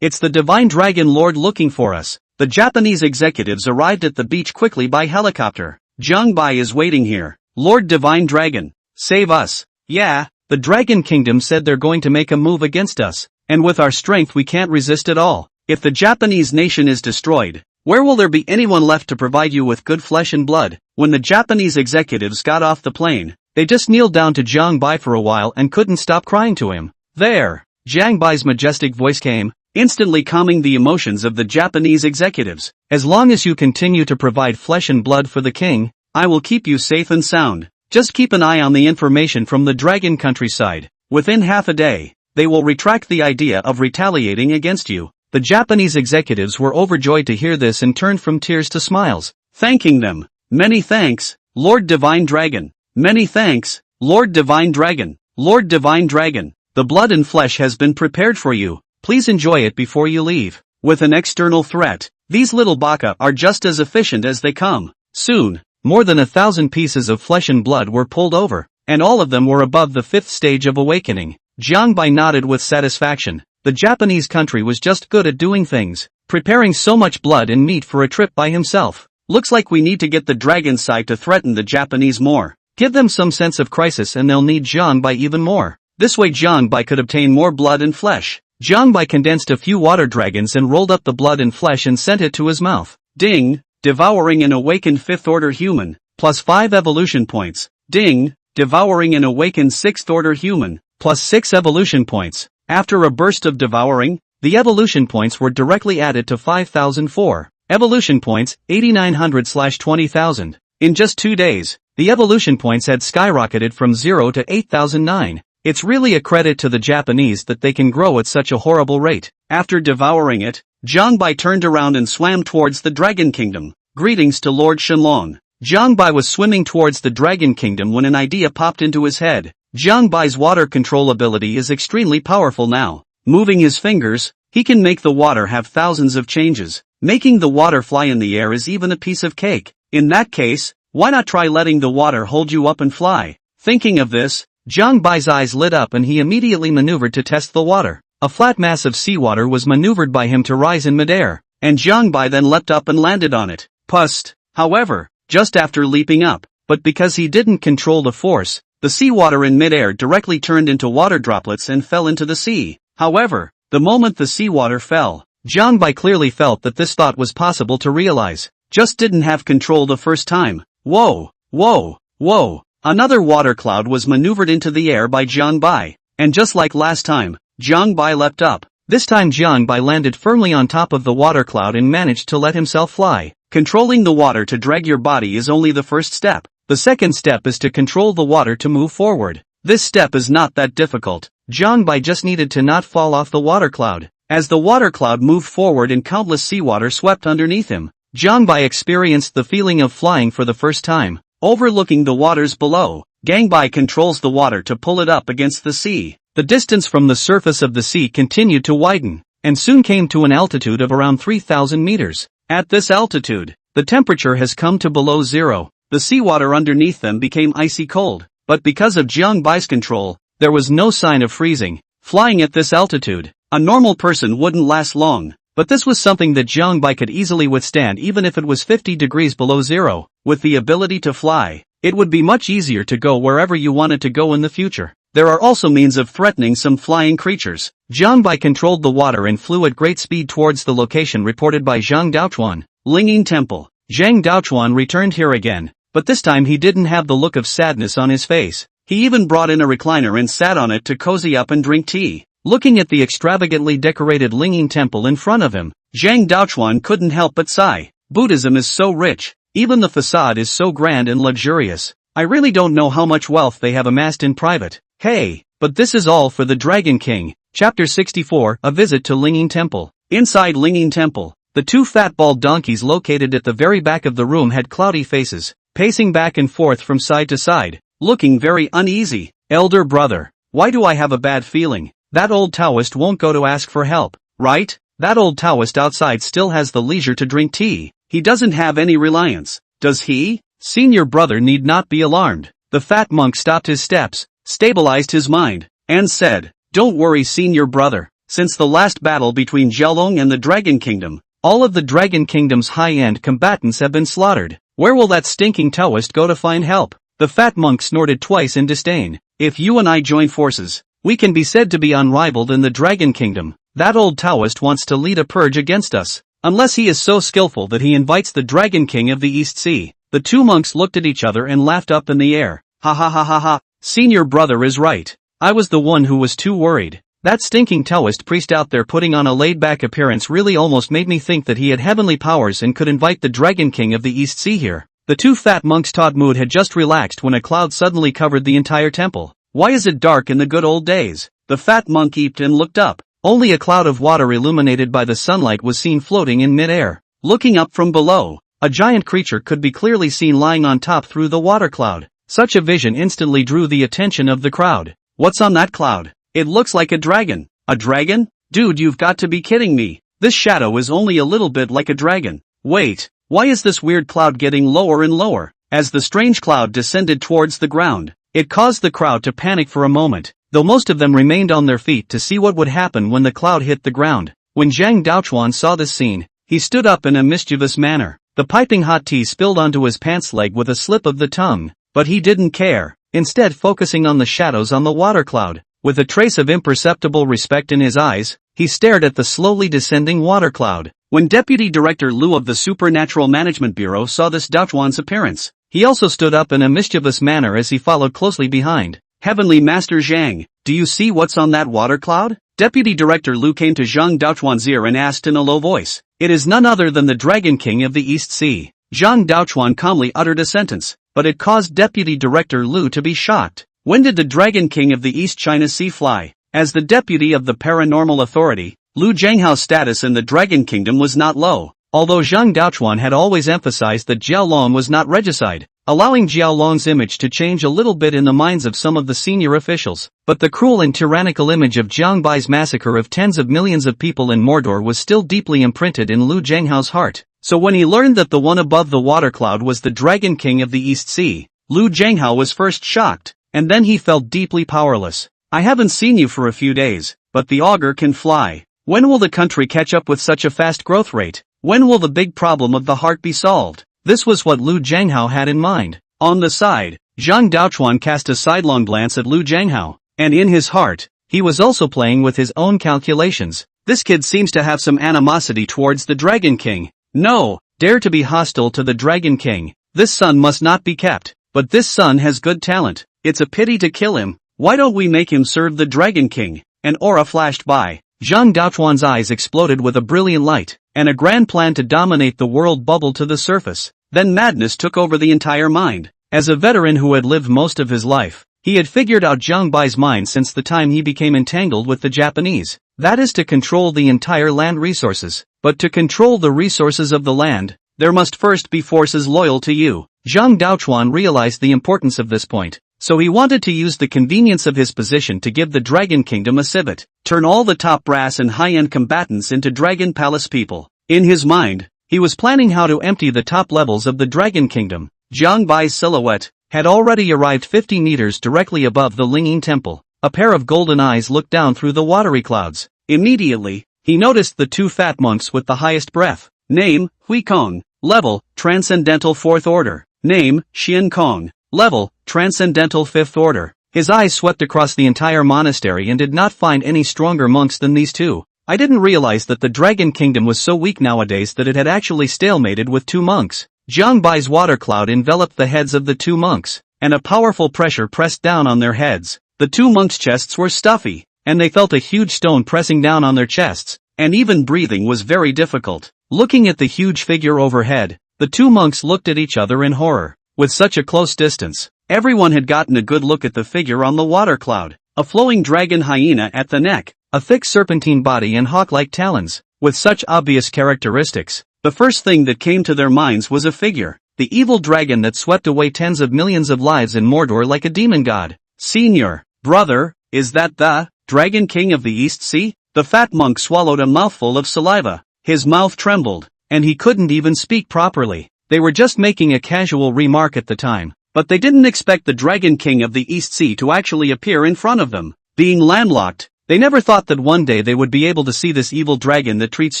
it's the Divine Dragon Lord looking for us. The Japanese executives arrived at the beach quickly by helicopter. Jiang Bai is waiting here. Lord Divine Dragon, save us. Yeah, the Dragon Kingdom said they're going to make a move against us, and with our strength we can't resist at all. If the Japanese nation is destroyed, where will there be anyone left to provide you with good flesh and blood? When the Japanese executives got off the plane, they just kneeled down to Jiang Bai for a while and couldn't stop crying to him. There, Jiang Bai's majestic voice came, instantly calming the emotions of the Japanese executives. As long as you continue to provide flesh and blood for the king, I will keep you safe and sound. Just keep an eye on the information from the dragon countryside. Within half a day, they will retract the idea of retaliating against you. The Japanese executives were overjoyed to hear this and turned from tears to smiles, thanking them. Many thanks, Lord Divine Dragon. Many thanks, Lord Divine Dragon. Lord Divine Dragon, the blood and flesh has been prepared for you. Please enjoy it before you leave. With an external threat, these little baka are just as efficient as they come. Soon, more than 1,000 pieces of flesh and blood were pulled over, and all of them were above the 5th stage of awakening. Jiang Bai nodded with satisfaction. The Japanese country was just good at doing things, preparing so much blood and meat for a trip by himself. Looks like we need to get the dragon side to threaten the Japanese more. Give them some sense of crisis and they'll need Jiang Bai even more. This way Jiang Bai could obtain more blood and flesh. Jiang Bai condensed a few water dragons and rolled up the blood and flesh and sent it to his mouth. Ding! Devouring an awakened 5th order human, plus 5 evolution points. Ding! Devouring an awakened 6th order human, plus 6 evolution points. After a burst of devouring, the evolution points were directly added to 5,004. Evolution points, 8,900/20,000. In just 2 days, the evolution points had skyrocketed from 0 to 8,009. It's really a credit to the Japanese that they can grow at such a horrible rate. After devouring it, Jiang Bai turned around and swam towards the Dragon Kingdom. Greetings to Lord Shenlong. Jiang Bai was swimming towards the Dragon Kingdom when an idea popped into his head. Jiang Bai's water control ability is extremely powerful now. Moving his fingers, he can make the water have thousands of changes. Making the water fly in the air is even a piece of cake. In that case, why not try letting the water hold you up and fly? Thinking of this, Jiang Bai's eyes lit up and he immediately maneuvered to test the water. A flat mass of seawater was maneuvered by him to rise in midair, and Jiang Bai then leapt up and landed on it. Pust, however, just after leaping up, but because he didn't control the force, the seawater in midair directly turned into water droplets and fell into the sea. However, the moment the seawater fell, Jiang Bai clearly felt that this thought was possible to realize. Just didn't have control the first time. Whoa, whoa, whoa. Another water cloud was maneuvered into the air by Jiang Bai, and just like last time, Jiang Bai leapt up. This time Jiang Bai landed firmly on top of the water cloud and managed to let himself fly. Controlling the water to drag your body is only the first step. The second step is to control the water to move forward. This step is not that difficult. Jiang Bai just needed to not fall off the water cloud. As the water cloud moved forward and countless seawater swept underneath him, Jiang Bai experienced the feeling of flying for the first time. Overlooking the waters below, Jiang Bai controls the water to pull it up against the sea. The distance from the surface of the sea continued to widen, and soon came to an altitude of around 3,000 meters. At this altitude, the temperature has come to below zero. The seawater underneath them became icy cold, but because of Jiang Bai's control, there was no sign of freezing. Flying at this altitude, a normal person wouldn't last long, but this was something that Jiang Bai could easily withstand even if it was 50 degrees below zero. With the ability to fly, it would be much easier to go wherever you wanted to go in the future. There are also means of threatening some flying creatures. Jiang Bai controlled the water and flew at great speed towards the location reported by Zhang Daochuan. Linging Temple. Zhang Daochuan returned here again, but this time he didn't have the look of sadness on his face. He even brought in a recliner and sat on it to cozy up and drink tea. Looking at the extravagantly decorated Linging Temple in front of him, Zhang Daochuan couldn't help but sigh. Buddhism is so rich. Even the facade is so grand and luxurious. I really don't know how much wealth they have amassed in private. Hey, but this is all for the Dragon King. Chapter 64, A Visit to Linging Temple. Inside Linging Temple, the two fat bald donkeys located at the very back of the room had cloudy faces, pacing back and forth from side to side, looking very uneasy. Elder brother, why do I have a bad feeling? That old Taoist won't go to ask for help, right? That old Taoist outside still has the leisure to drink tea. He doesn't have any reliance, does he? Senior brother need not be alarmed. The fat monk stopped his steps, stabilized his mind, and said, don't worry senior brother. Since the last battle between Jiaolong and the Dragon Kingdom, all of the Dragon Kingdom's high-end combatants have been slaughtered. Where will that stinking Taoist go to find help? The fat monk snorted twice in disdain. If you and I join forces, we can be said to be unrivaled in the Dragon Kingdom. That old Taoist wants to lead a purge against us, unless he is so skillful that he invites the Dragon King of the East Sea. The two monks looked at each other and laughed up in the air. Ha ha ha ha ha, senior brother is right. I was the one who was too worried. That stinking Taoist priest out there putting on a laid-back appearance really almost made me think that he had heavenly powers and could invite the Dragon King of the East Sea here. The two fat monks' taut mood had just relaxed when a cloud suddenly covered the entire temple. Why is it dark in the good old days? The fat monk eeped and looked up. Only a cloud of water illuminated by the sunlight was seen floating in mid-air. Looking up from below, a giant creature could be clearly seen lying on top through the water cloud. Such a vision instantly drew the attention of the crowd. What's on that cloud? It looks like a dragon. A dragon? Dude, you've got to be kidding me. This shadow is only a little bit like a dragon. Wait, why is this weird cloud getting lower and lower? As the strange cloud descended towards the ground, it caused the crowd to panic for a moment, though most of them remained on their feet to see what would happen when the cloud hit the ground. When Zhang Daochuan saw this scene, he stood up in a mischievous manner. The piping hot tea spilled onto his pants leg with a slip of the tongue, but he didn't care, instead focusing on the shadows on the water cloud. With a trace of imperceptible respect in his eyes, he stared at the slowly descending water cloud. When Deputy Director Liu of the Supernatural Management Bureau saw this Daochuan's appearance, he also stood up in a mischievous manner as he followed closely behind. Heavenly Master Zhang, do you see what's on that water cloud? Deputy Director Liu came to Zhang Daochuan's ear and asked in a low voice. It is none other than the Dragon King of the East Sea. Zhang Daochuan calmly uttered a sentence, but it caused Deputy Director Liu to be shocked. When did the Dragon King of the East China Sea fly? As the deputy of the Paranormal Authority, Liu Zhanghao's status in the Dragon Kingdom was not low, although Zhang Daochuan had always emphasized that Jiaolong was not regicide, allowing Jiaolong's image to change a little bit in the minds of some of the senior officials. But the cruel and tyrannical image of Jiang Bai's massacre of tens of millions of people in Mordor was still deeply imprinted in Liu Zhanghao's heart. So when he learned that the one above the water cloud was the Dragon King of the East Sea, Liu Zhanghao was first shocked, and then he felt deeply powerless. I haven't seen you for a few days, but the augur can fly. When will the country catch up with such a fast growth rate? When will the big problem of the heart be solved? This was what Liu Zhanghao had in mind. On the side, Zhang Daochuan cast a sidelong glance at Liu Zhanghao, and in his heart, he was also playing with his own calculations. This kid seems to have some animosity towards the Dragon King. No, dare to be hostile to the Dragon King. This son must not be kept. But this son has good talent. It's a pity to kill him. Why don't we make him serve the Dragon King? An aura flashed by. Zhang Daochuan's eyes exploded with a brilliant light, and a grand plan to dominate the world bubbled to the surface. Then madness took over the entire mind. As a veteran who had lived most of his life, he had figured out Jiang Bai's mind since the time he became entangled with the Japanese. That is to control the entire land resources. But to control the resources of the land, there must first be forces loyal to you. Zhang Daochuan realized the importance of this point, so he wanted to use the convenience of his position to give the Dragon Kingdom a civet, turn all the top brass and high-end combatants into Dragon Palace people. In his mind, he was planning how to empty the top levels of the Dragon Kingdom. Jiang Bai's silhouette had already arrived 50 meters directly above the Linging Temple. A pair of golden eyes looked down through the watery clouds. Immediately, he noticed the two fat monks with the highest breath. Name, Hui Kong. Level, Transcendental 4th Order. Name, Xian Kong. Level, Transcendental 5th Order. His eyes swept across the entire monastery and did not find any stronger monks than these two. I didn't realize that the Dragon Kingdom was so weak nowadays that it had actually stalemated with two monks. Jiang Bai's water cloud enveloped the heads of the two monks, and a powerful pressure pressed down on their heads. The two monks' chests were stuffy, and they felt a huge stone pressing down on their chests, and even breathing was very difficult. Looking at the huge figure overhead, the two monks looked at each other in horror. With such a close distance, everyone had gotten a good look at the figure on the water cloud. A flowing dragon hyena at the neck, a thick serpentine body and hawk-like talons. with such obvious characteristics, the first thing that came to their minds was a figure, the evil dragon that swept away tens of millions of lives in Mordor like a demon god. Senior, brother, is that the Dragon King of the East Sea? The fat monk swallowed a mouthful of saliva. His mouth trembled, and he couldn't even speak properly. They were just making a casual remark at the time, but they didn't expect the Dragon King of the East Sea to actually appear in front of them. Being landlocked, they never thought that one day they would be able to see this evil dragon that treats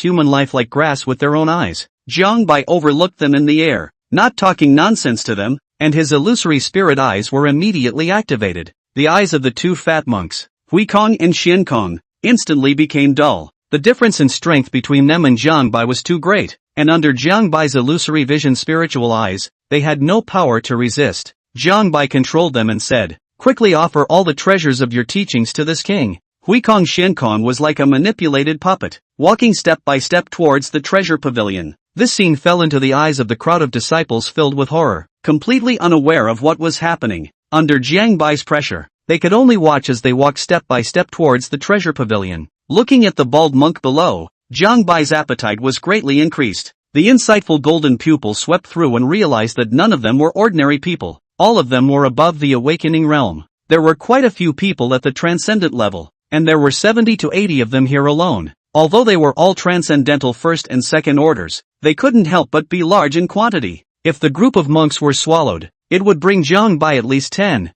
human life like grass with their own eyes. Jiang Bai overlooked them in the air, not talking nonsense to them, and his illusory spirit eyes were immediately activated. The eyes of the two fat monks, Hui Kong and Xian Kong, instantly became dull. The difference in strength between them and Jiang Bai was too great, and under Jiang Bai's illusory vision spiritual eyes, they had no power to resist. Jiang Bai controlled them and said, "Quickly offer all the treasures of your teachings to this king." Hui Kong Xian Kong was like a manipulated puppet, walking step by step towards the treasure pavilion. This scene fell into the eyes of the crowd of disciples filled with horror, completely unaware of what was happening. Under Jiang Bai's pressure, they could only watch as they walked step by step towards the treasure pavilion. Looking at the bald monk below, Jiang Bai's appetite was greatly increased. The insightful golden pupil swept through and realized that none of them were ordinary people. All of them were above the awakening realm. There were quite a few people at the transcendent level, and there were 70 to 80 of them here alone. Although they were all transcendental first and second orders, they couldn't help but be large in quantity. If the group of monks were swallowed, it would bring Jiang Bai at least 10,000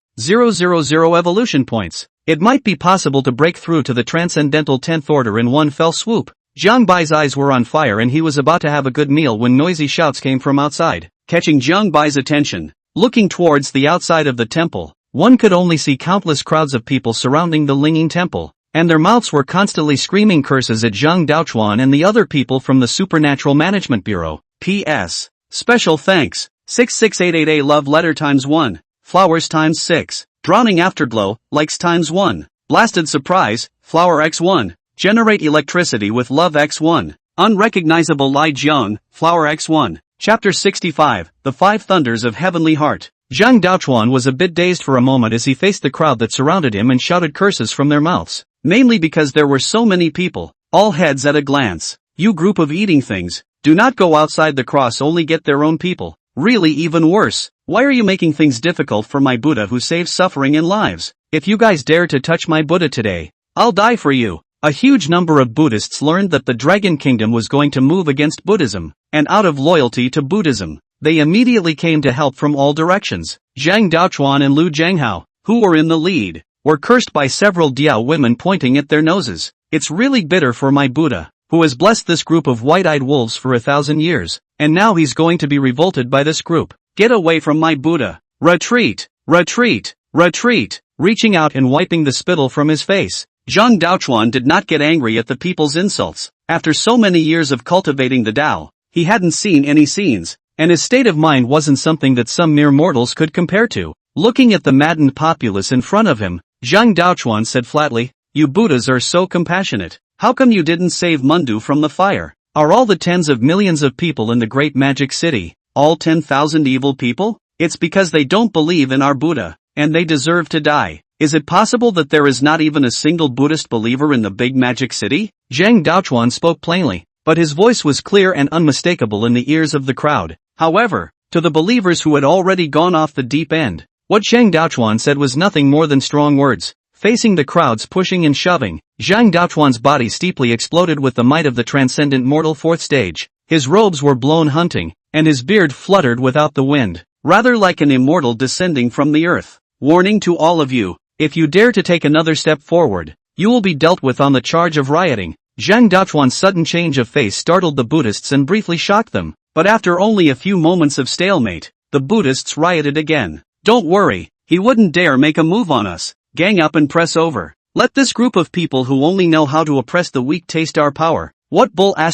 evolution points. It might be possible to break through to the transcendental 10th order in one fell swoop. Jiang Bai's eyes were on fire and he was about to have a good meal when noisy shouts came from outside, catching Jiang Bai's attention. Looking towards the outside of the temple, one could only see countless crowds of people surrounding the Linging Temple, and their mouths were constantly screaming curses at Zhang Daochuan and the other people from the Supernatural Management Bureau. P.S. Special thanks. 66888 love letter times 1, flowers times 6, drowning afterglow, likes times 1, blasted surprise, flower x1, generate electricity with love x1, unrecognizable Lai Jiang, flower x1. Chapter 65, The Five Thunders of Heavenly Heart. Zhang Daochuan was a bit dazed for a moment as he faced the crowd that surrounded him and shouted curses from their mouths, mainly because there were so many people, all heads at a glance. You group of eating things, do not go outside the cross, only get their own people. Really even worse, why are you making things difficult for my Buddha who saves suffering and lives? If you guys dare to touch my Buddha today, I'll die for you. A huge number of Buddhists learned that the Dragon Kingdom was going to move against Buddhism, and out of loyalty to Buddhism, they immediately came to help from all directions. Zhang Daochuan and Lu Zhanghao, who were in the lead, were cursed by several Diao women pointing at their noses. It's really bitter for my Buddha, who has blessed this group of white-eyed wolves for 1,000 years, and now he's going to be revolted by this group. Get away from my Buddha. Retreat, retreat, retreat. Reaching out and wiping the spittle from his face, Zhang Daochuan did not get angry at the people's insults. After so many years of cultivating the Tao, he hadn't seen any scenes, and his state of mind wasn't something that some mere mortals could compare to. Looking at the maddened populace in front of him, Zhang Daochuan said flatly, "You Buddhas are so compassionate. How come you didn't save Mundu from the fire? Are all the tens of millions of people in the great magic city, all 10,000 evil people? It's because they don't believe in our Buddha, and they deserve to die. Is it possible that there is not even a single Buddhist believer in the big magic city?" Zhang Daochuan spoke plainly, but his voice was clear and unmistakable in the ears of the crowd. However, to the believers who had already gone off the deep end, what Zhang Daochuan said was nothing more than strong words. Facing the crowds pushing and shoving, Zhang Daochuan's body steeply exploded with the might of the transcendent mortal fourth stage. His robes were blown hunting, and his beard fluttered without the wind, rather like an immortal descending from the earth. Warning to all of you, if you dare to take another step forward, you will be dealt with on the charge of rioting. Zhang Daochuan's sudden change of face startled the Buddhists and briefly shocked them, but after only a few moments of stalemate, the Buddhists rioted again. Don't worry, he wouldn't dare make a move on us. Gang up and press over. Let this group of people who only know how to oppress the weak taste our power. What bull *****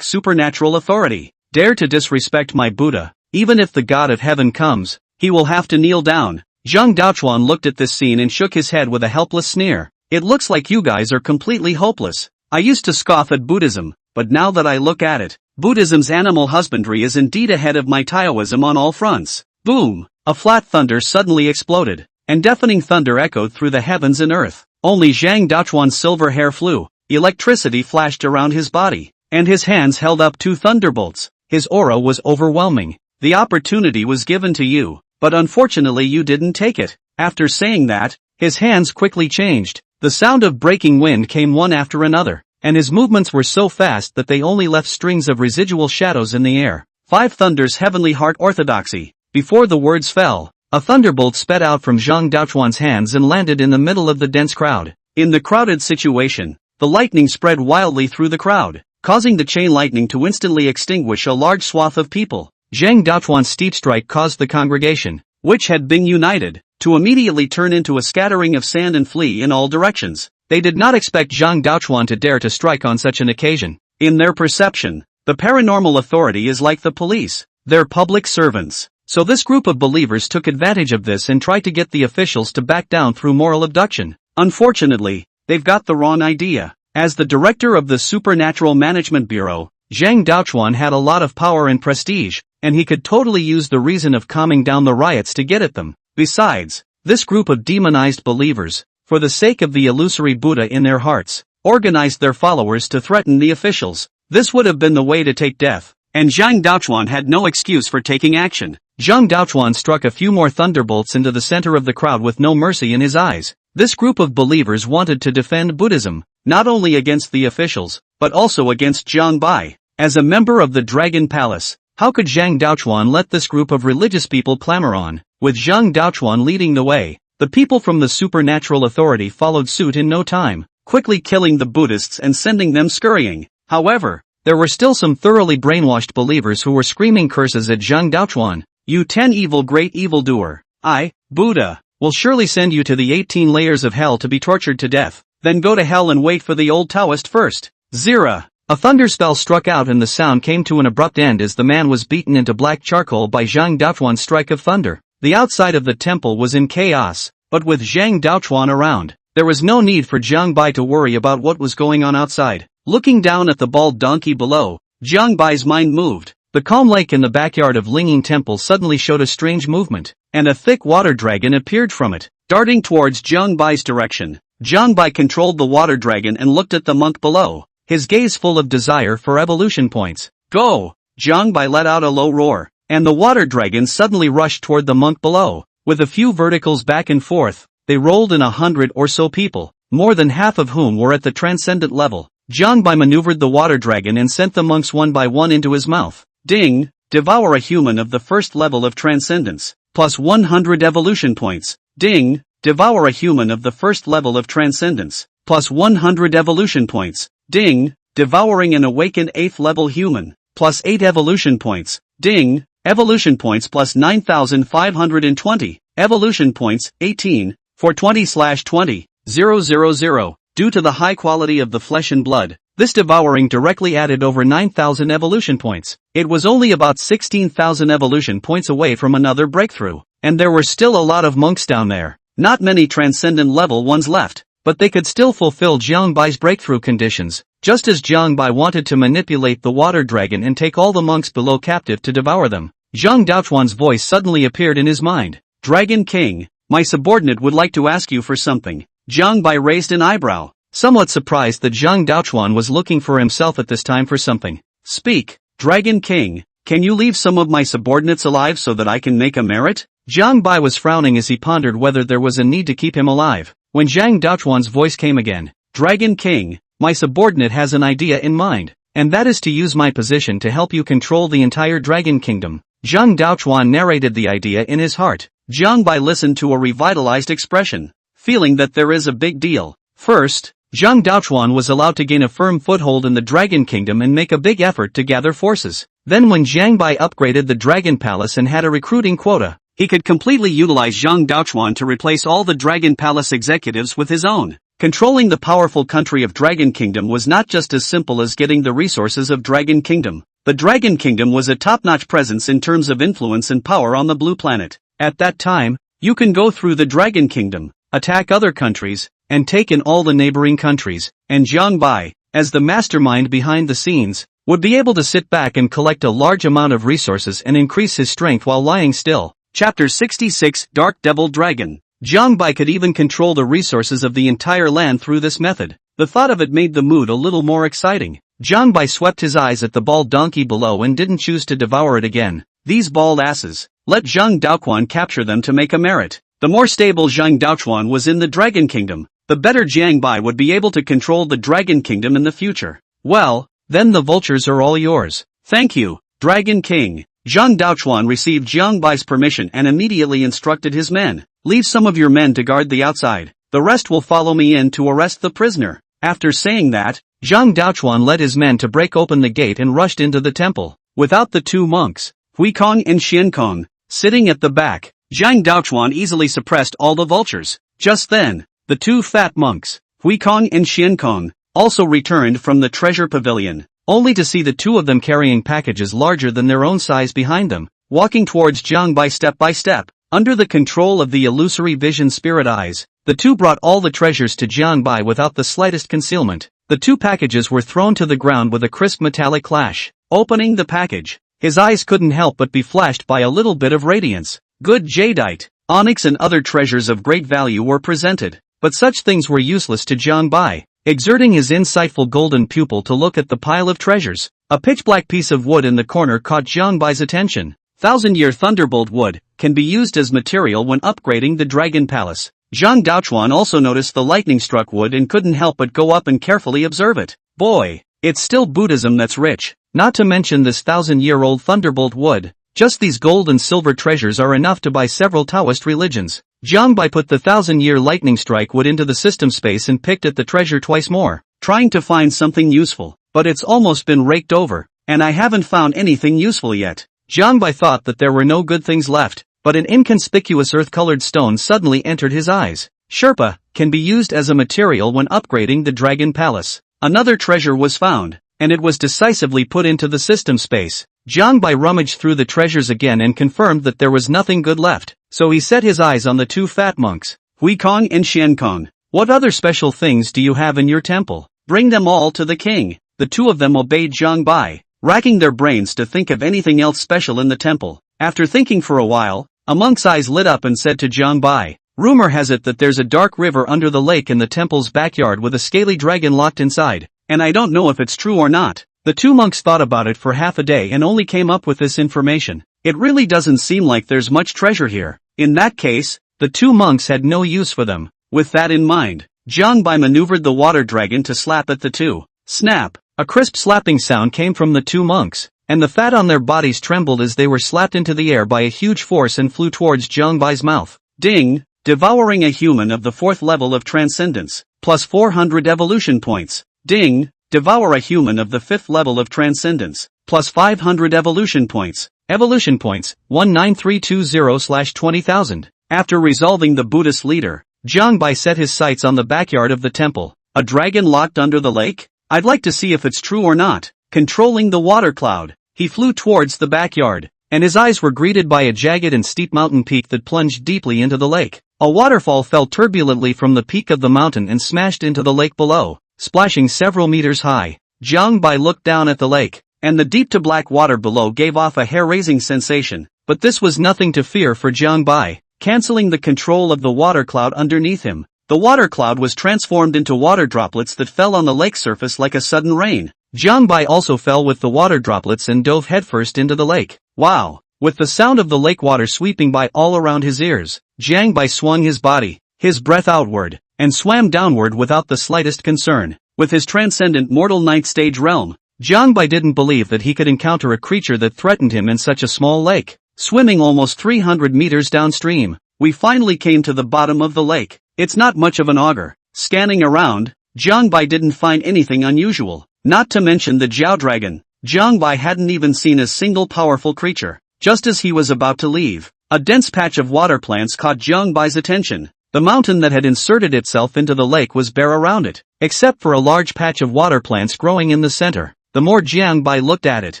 supernatural authority. Dare to disrespect my Buddha. Even if the God of heaven comes, he will have to kneel down. Zhang Daochuan looked at this scene and shook his head with a helpless sneer. It looks like you guys are completely hopeless. I used to scoff at Buddhism, but now that I look at it, Buddhism's animal husbandry is indeed ahead of my Taoism on all fronts. Boom! A flat thunder suddenly exploded, and deafening thunder echoed through the heavens and earth. Only Zhang Daochuan's silver hair flew, electricity flashed around his body, and his hands held up two thunderbolts. His aura was overwhelming. The opportunity was given to you, but unfortunately you didn't take it. After saying that, his hands quickly changed. The sound of breaking wind came one after another, and his movements were so fast that they only left strings of residual shadows in the air. 5 Thunder's Heavenly Heart Orthodoxy. Before the words fell, a thunderbolt sped out from Zhang Daochuan's hands and landed in the middle of the dense crowd. In the crowded situation, the lightning spread wildly through the crowd, causing the chain lightning to instantly extinguish a large swath of people. Zhang Daochuan's steep strike caused the congregation, which had been united, to immediately turn into a scattering of sand and flee in all directions. They did not expect Zhang Daochuan to dare to strike on such an occasion. In their perception, the paranormal authority is like the police. They're public servants. So this group of believers took advantage of this and tried to get the officials to back down through moral abduction. Unfortunately, they've got the wrong idea. As the director of the Supernatural Management Bureau, Zhang Daochuan had a lot of power and prestige, and he could totally use the reason of calming down the riots to get at them. Besides, this group of demonized believers, for the sake of the illusory Buddha in their hearts, organized their followers to threaten the officials. This would have been the way to take death, and Zhang Daochuan had no excuse for taking action. Zhang Daochuan struck a few more thunderbolts into the center of the crowd with no mercy in his eyes. This group of believers wanted to defend Buddhism, not only against the officials, but also against Zhang Bai. As a member of the Dragon Palace, how could Zhang Daochuan let this group of religious people clamor on? With Zhang Daochuan leading the way, the people from the Supernatural Authority followed suit in no time, quickly killing the Buddhists and sending them scurrying. However, there were still some thoroughly brainwashed believers who were screaming curses at Zhang Daochuan. You 10 evil great evildoer, I, Buddha, will surely send you to the 18 layers of hell to be tortured to death. Then go to hell and wait for the old Taoist first. Zira. A thunderspell struck out and the sound came to an abrupt end as the man was beaten into black charcoal by Zhang Daochuan's strike of thunder. The outside of the temple was in chaos, but with Zhang Daochuan around, there was no need for Zhang Bai to worry about what was going on outside. Looking down at the bald donkey below, Zhang Bai's mind moved. The calm lake in the backyard of Linging Temple suddenly showed a strange movement, and a thick water dragon appeared from it, darting towards Zhang Bai's direction. Zhang Bai controlled the water dragon and looked at the monk below, his gaze full of desire for evolution points. Go! Zhang Bai let out a low roar, and the water dragon suddenly rushed toward the monk below. With a few verticals back and forth, they rolled in 100 or so people, more than half of whom were at the transcendent level. Zhang Bai maneuvered the water dragon and sent the monks one by one into his mouth. Ding! Devour a human of the first level of transcendence, plus 100 evolution points. Ding! Devour a human of the first level of transcendence, plus 100 evolution points. Ding! Devouring an awakened 8th level human, plus 8 evolution points. Ding! Evolution points plus 9,520. Evolution points, 18, for 20/20, 000. Due to the high quality of the flesh and blood, this devouring directly added over 9,000 evolution points. It was only about 16,000 evolution points away from another breakthrough, and there were still a lot of monks down there. Not many transcendent level ones left, but they could still fulfill Zhang Bai's breakthrough conditions. Just as Zhang Bai wanted to manipulate the water dragon and take all the monks below captive to devour them, Zhang Daochuan's voice suddenly appeared in his mind. Dragon King, my subordinate would like to ask you for something. Zhang Bai raised an eyebrow, somewhat surprised that Zhang Daochuan was looking for himself at this time for something. Speak, Dragon King, can you leave some of my subordinates alive so that I can make a merit? Zhang Bai was frowning as he pondered whether there was a need to keep him alive. When Zhang Daochuan's voice came again, Dragon King, my subordinate has an idea in mind, and that is to use my position to help you control the entire Dragon Kingdom. Zhang Daochuan narrated the idea in his heart. Zhang Bai listened to a revitalized expression, feeling that there is a big deal. First, Zhang Daochuan was allowed to gain a firm foothold in the Dragon Kingdom and make a big effort to gather forces. Then when Zhang Bai upgraded the Dragon Palace and had a recruiting quota, he could completely utilize Zhang Daochuan to replace all the Dragon Palace executives with his own. Controlling the powerful country of Dragon Kingdom was not just as simple as getting the resources of Dragon Kingdom. The Dragon Kingdom was a top-notch presence in terms of influence and power on the Blue Planet. At that time, you can go through the Dragon Kingdom, attack other countries, and take in all the neighboring countries, and Zhang Bai, as the mastermind behind the scenes, would be able to sit back and collect a large amount of resources and increase his strength while lying still. Chapter 66 Dark Devil Dragon. Zhang Bai could even control the resources of the entire land through this method. The thought of it made the mood a little more exciting. Jiang Bai swept his eyes at the bald donkey below and didn't choose to devour it again. These bald asses. Let Zhang Daoquan capture them to make a merit. The more stable Zhang Daoquan was in the Dragon Kingdom, the better Jiang Bai would be able to control the Dragon Kingdom in the future. Well, then the vultures are all yours. Thank you, Dragon King. Zhang Daoquan received Jiang Bai's permission and immediately instructed his men. Leave some of your men to guard the outside. The rest will follow me in to arrest the prisoner. After saying that, Zhang Daoquan led his men to break open the gate and rushed into the temple. Without the two monks, Huikong and Xiankong, sitting at the back, Zhang Daoquan easily suppressed all the vultures. Just then, the two fat monks, Huikong and Xiankong, also returned from the treasure pavilion, only to see the two of them carrying packages larger than their own size behind them, walking towards Jiang Bai step by step. Under the control of the illusory vision spirit eyes, the two brought all the treasures to Jiang Bai without the slightest concealment. The two packages were thrown to the ground with a crisp metallic clash. Opening the package, his eyes couldn't help but be flashed by a little bit of radiance. Good jadeite, onyx and other treasures of great value were presented, but such things were useless to Jiang Bai. Exerting his insightful golden pupil to look at the pile of treasures, a pitch-black piece of wood in the corner caught Jiang Bai's attention. Thousand-year thunderbolt wood can be used as material when upgrading the Dragon Palace. Zhang Daoquan also noticed the lightning-struck wood and couldn't help but go up and carefully observe it. Boy, it's still Buddhism that's rich. Not to mention this thousand-year-old thunderbolt wood. Just these gold and silver treasures are enough to buy several Taoist religions. Jiang Bai put the thousand-year lightning strike wood into the system space and picked at the treasure twice more, trying to find something useful, but it's almost been raked over, and I haven't found anything useful yet. Jiang Bai thought that there were no good things left, but an inconspicuous earth-colored stone suddenly entered his eyes. Sherpa can be used as a material when upgrading the Dragon Palace. Another treasure was found, and it was decisively put into the system space. Jiang Bai rummaged through the treasures again and confirmed that there was nothing good left, so he set his eyes on the two fat monks, Huikong and Xiankong. What other special things do you have in your temple? Bring them all to the king. The two of them obeyed Jiang Bai, racking their brains to think of anything else special in the temple. After thinking for a while, a monk's eyes lit up and said to Jiang Bai, rumor has it that there's a dark river under the lake in the temple's backyard with a scaly dragon locked inside, and I don't know if it's true or not. The two monks thought about it for half a day and only came up with this information. It really doesn't seem like there's much treasure here. In that case, the two monks had no use for them. With that in mind, Jiang Bai maneuvered the water dragon to slap at the two. Snap! A crisp slapping sound came from the two monks, and the fat on their bodies trembled as they were slapped into the air by a huge force and flew towards Jiang Bai's mouth. Ding! Devouring a human of the 4th level of transcendence, plus 400 evolution points. Ding! Devour a human of the 5th level of transcendence, plus 500 evolution points. Evolution points, 19320/20,000. After resolving the Buddhist leader, Jiang Bai set his sights on the backyard of the temple. A dragon locked under the lake? I'd like to see if it's true or not. Controlling the water cloud, he flew towards the backyard, and his eyes were greeted by a jagged and steep mountain peak that plunged deeply into the lake. A waterfall fell turbulently from the peak of the mountain and smashed into the lake below, splashing several meters high. Jiang Bai looked down at the lake, and the deep to black water below gave off a hair-raising sensation, but this was nothing to fear for Jiang Bai. Canceling the control of the water cloud underneath him, the water cloud was transformed into water droplets that fell on the lake surface like a sudden rain. Jiang Bai also fell with the water droplets and dove headfirst into the lake. Wow! With the sound of the lake water sweeping by all around his ears, Jiang Bai swung his body, his breath outward, and swam downward without the slightest concern. With his transcendent mortal 9th stage realm, Jiang Bai didn't believe that he could encounter a creature that threatened him in such a small lake. Swimming almost 300 meters downstream, we finally came to the bottom of the lake. It's not much of an auger. Scanning around, Jiang Bai didn't find anything unusual, not to mention the Jiao Dragon. Jiang Bai hadn't even seen a single powerful creature. Just as he was about to leave, a dense patch of water plants caught Jiang Bai's attention. The mountain that had inserted itself into the lake was bare around it, except for a large patch of water plants growing in the center. The more Jiang Bai looked at it,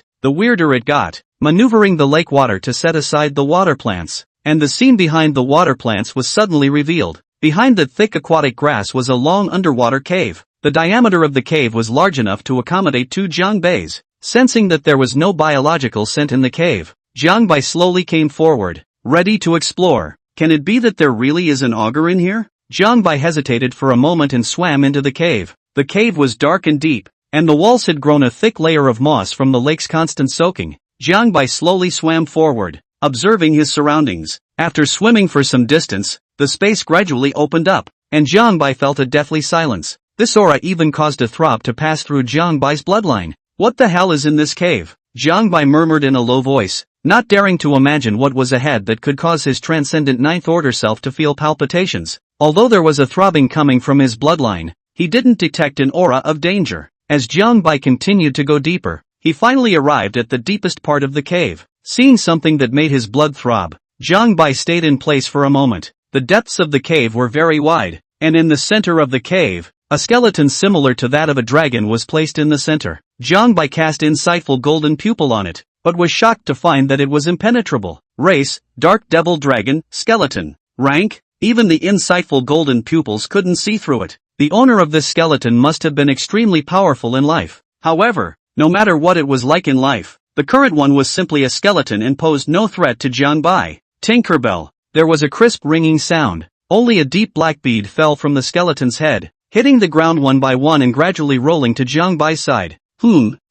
the weirder it got, maneuvering the lake water to set aside the water plants, and the scene behind the water plants was suddenly revealed. Behind the thick aquatic grass was a long underwater cave. The diameter of the cave was large enough to accommodate two Jiang Bais. Sensing that there was no biological scent in the cave, Jiang Bai slowly came forward, ready to explore. Can it be that there really is an auger in here? Jiang Bai hesitated for a moment and swam into the cave. The cave was dark and deep, and the walls had grown a thick layer of moss from the lake's constant soaking. Jiang Bai slowly swam forward, observing his surroundings. After swimming for some distance, the space gradually opened up, and Jiang Bai felt a deathly silence. This aura even caused a throb to pass through Jiang Bai's bloodline. What the hell is in this cave? Jiang Bai murmured in a low voice, not daring to imagine what was ahead that could cause his transcendent ninth-order self to feel palpitations. Although there was a throbbing coming from his bloodline, he didn't detect an aura of danger. As Jiang Bai continued to go deeper, he finally arrived at the deepest part of the cave. Seeing something that made his blood throb, Jiang Bai stayed in place for a moment. The depths of the cave were very wide, and in the center of the cave, a skeleton similar to that of a dragon was placed in the center. Jiang Bai cast insightful golden pupil on it, but was shocked to find that it was impenetrable. Race, Dark Devil Dragon, Skeleton. Rank, even the insightful golden pupils couldn't see through it. The owner of this skeleton must have been extremely powerful in life. However, no matter what it was like in life, the current one was simply a skeleton and posed no threat to Jiang Bai. Tinkerbell. There was a crisp ringing sound. Only a deep black bead fell from the skeleton's head, hitting the ground one by one and gradually rolling to Jiang Bai's side.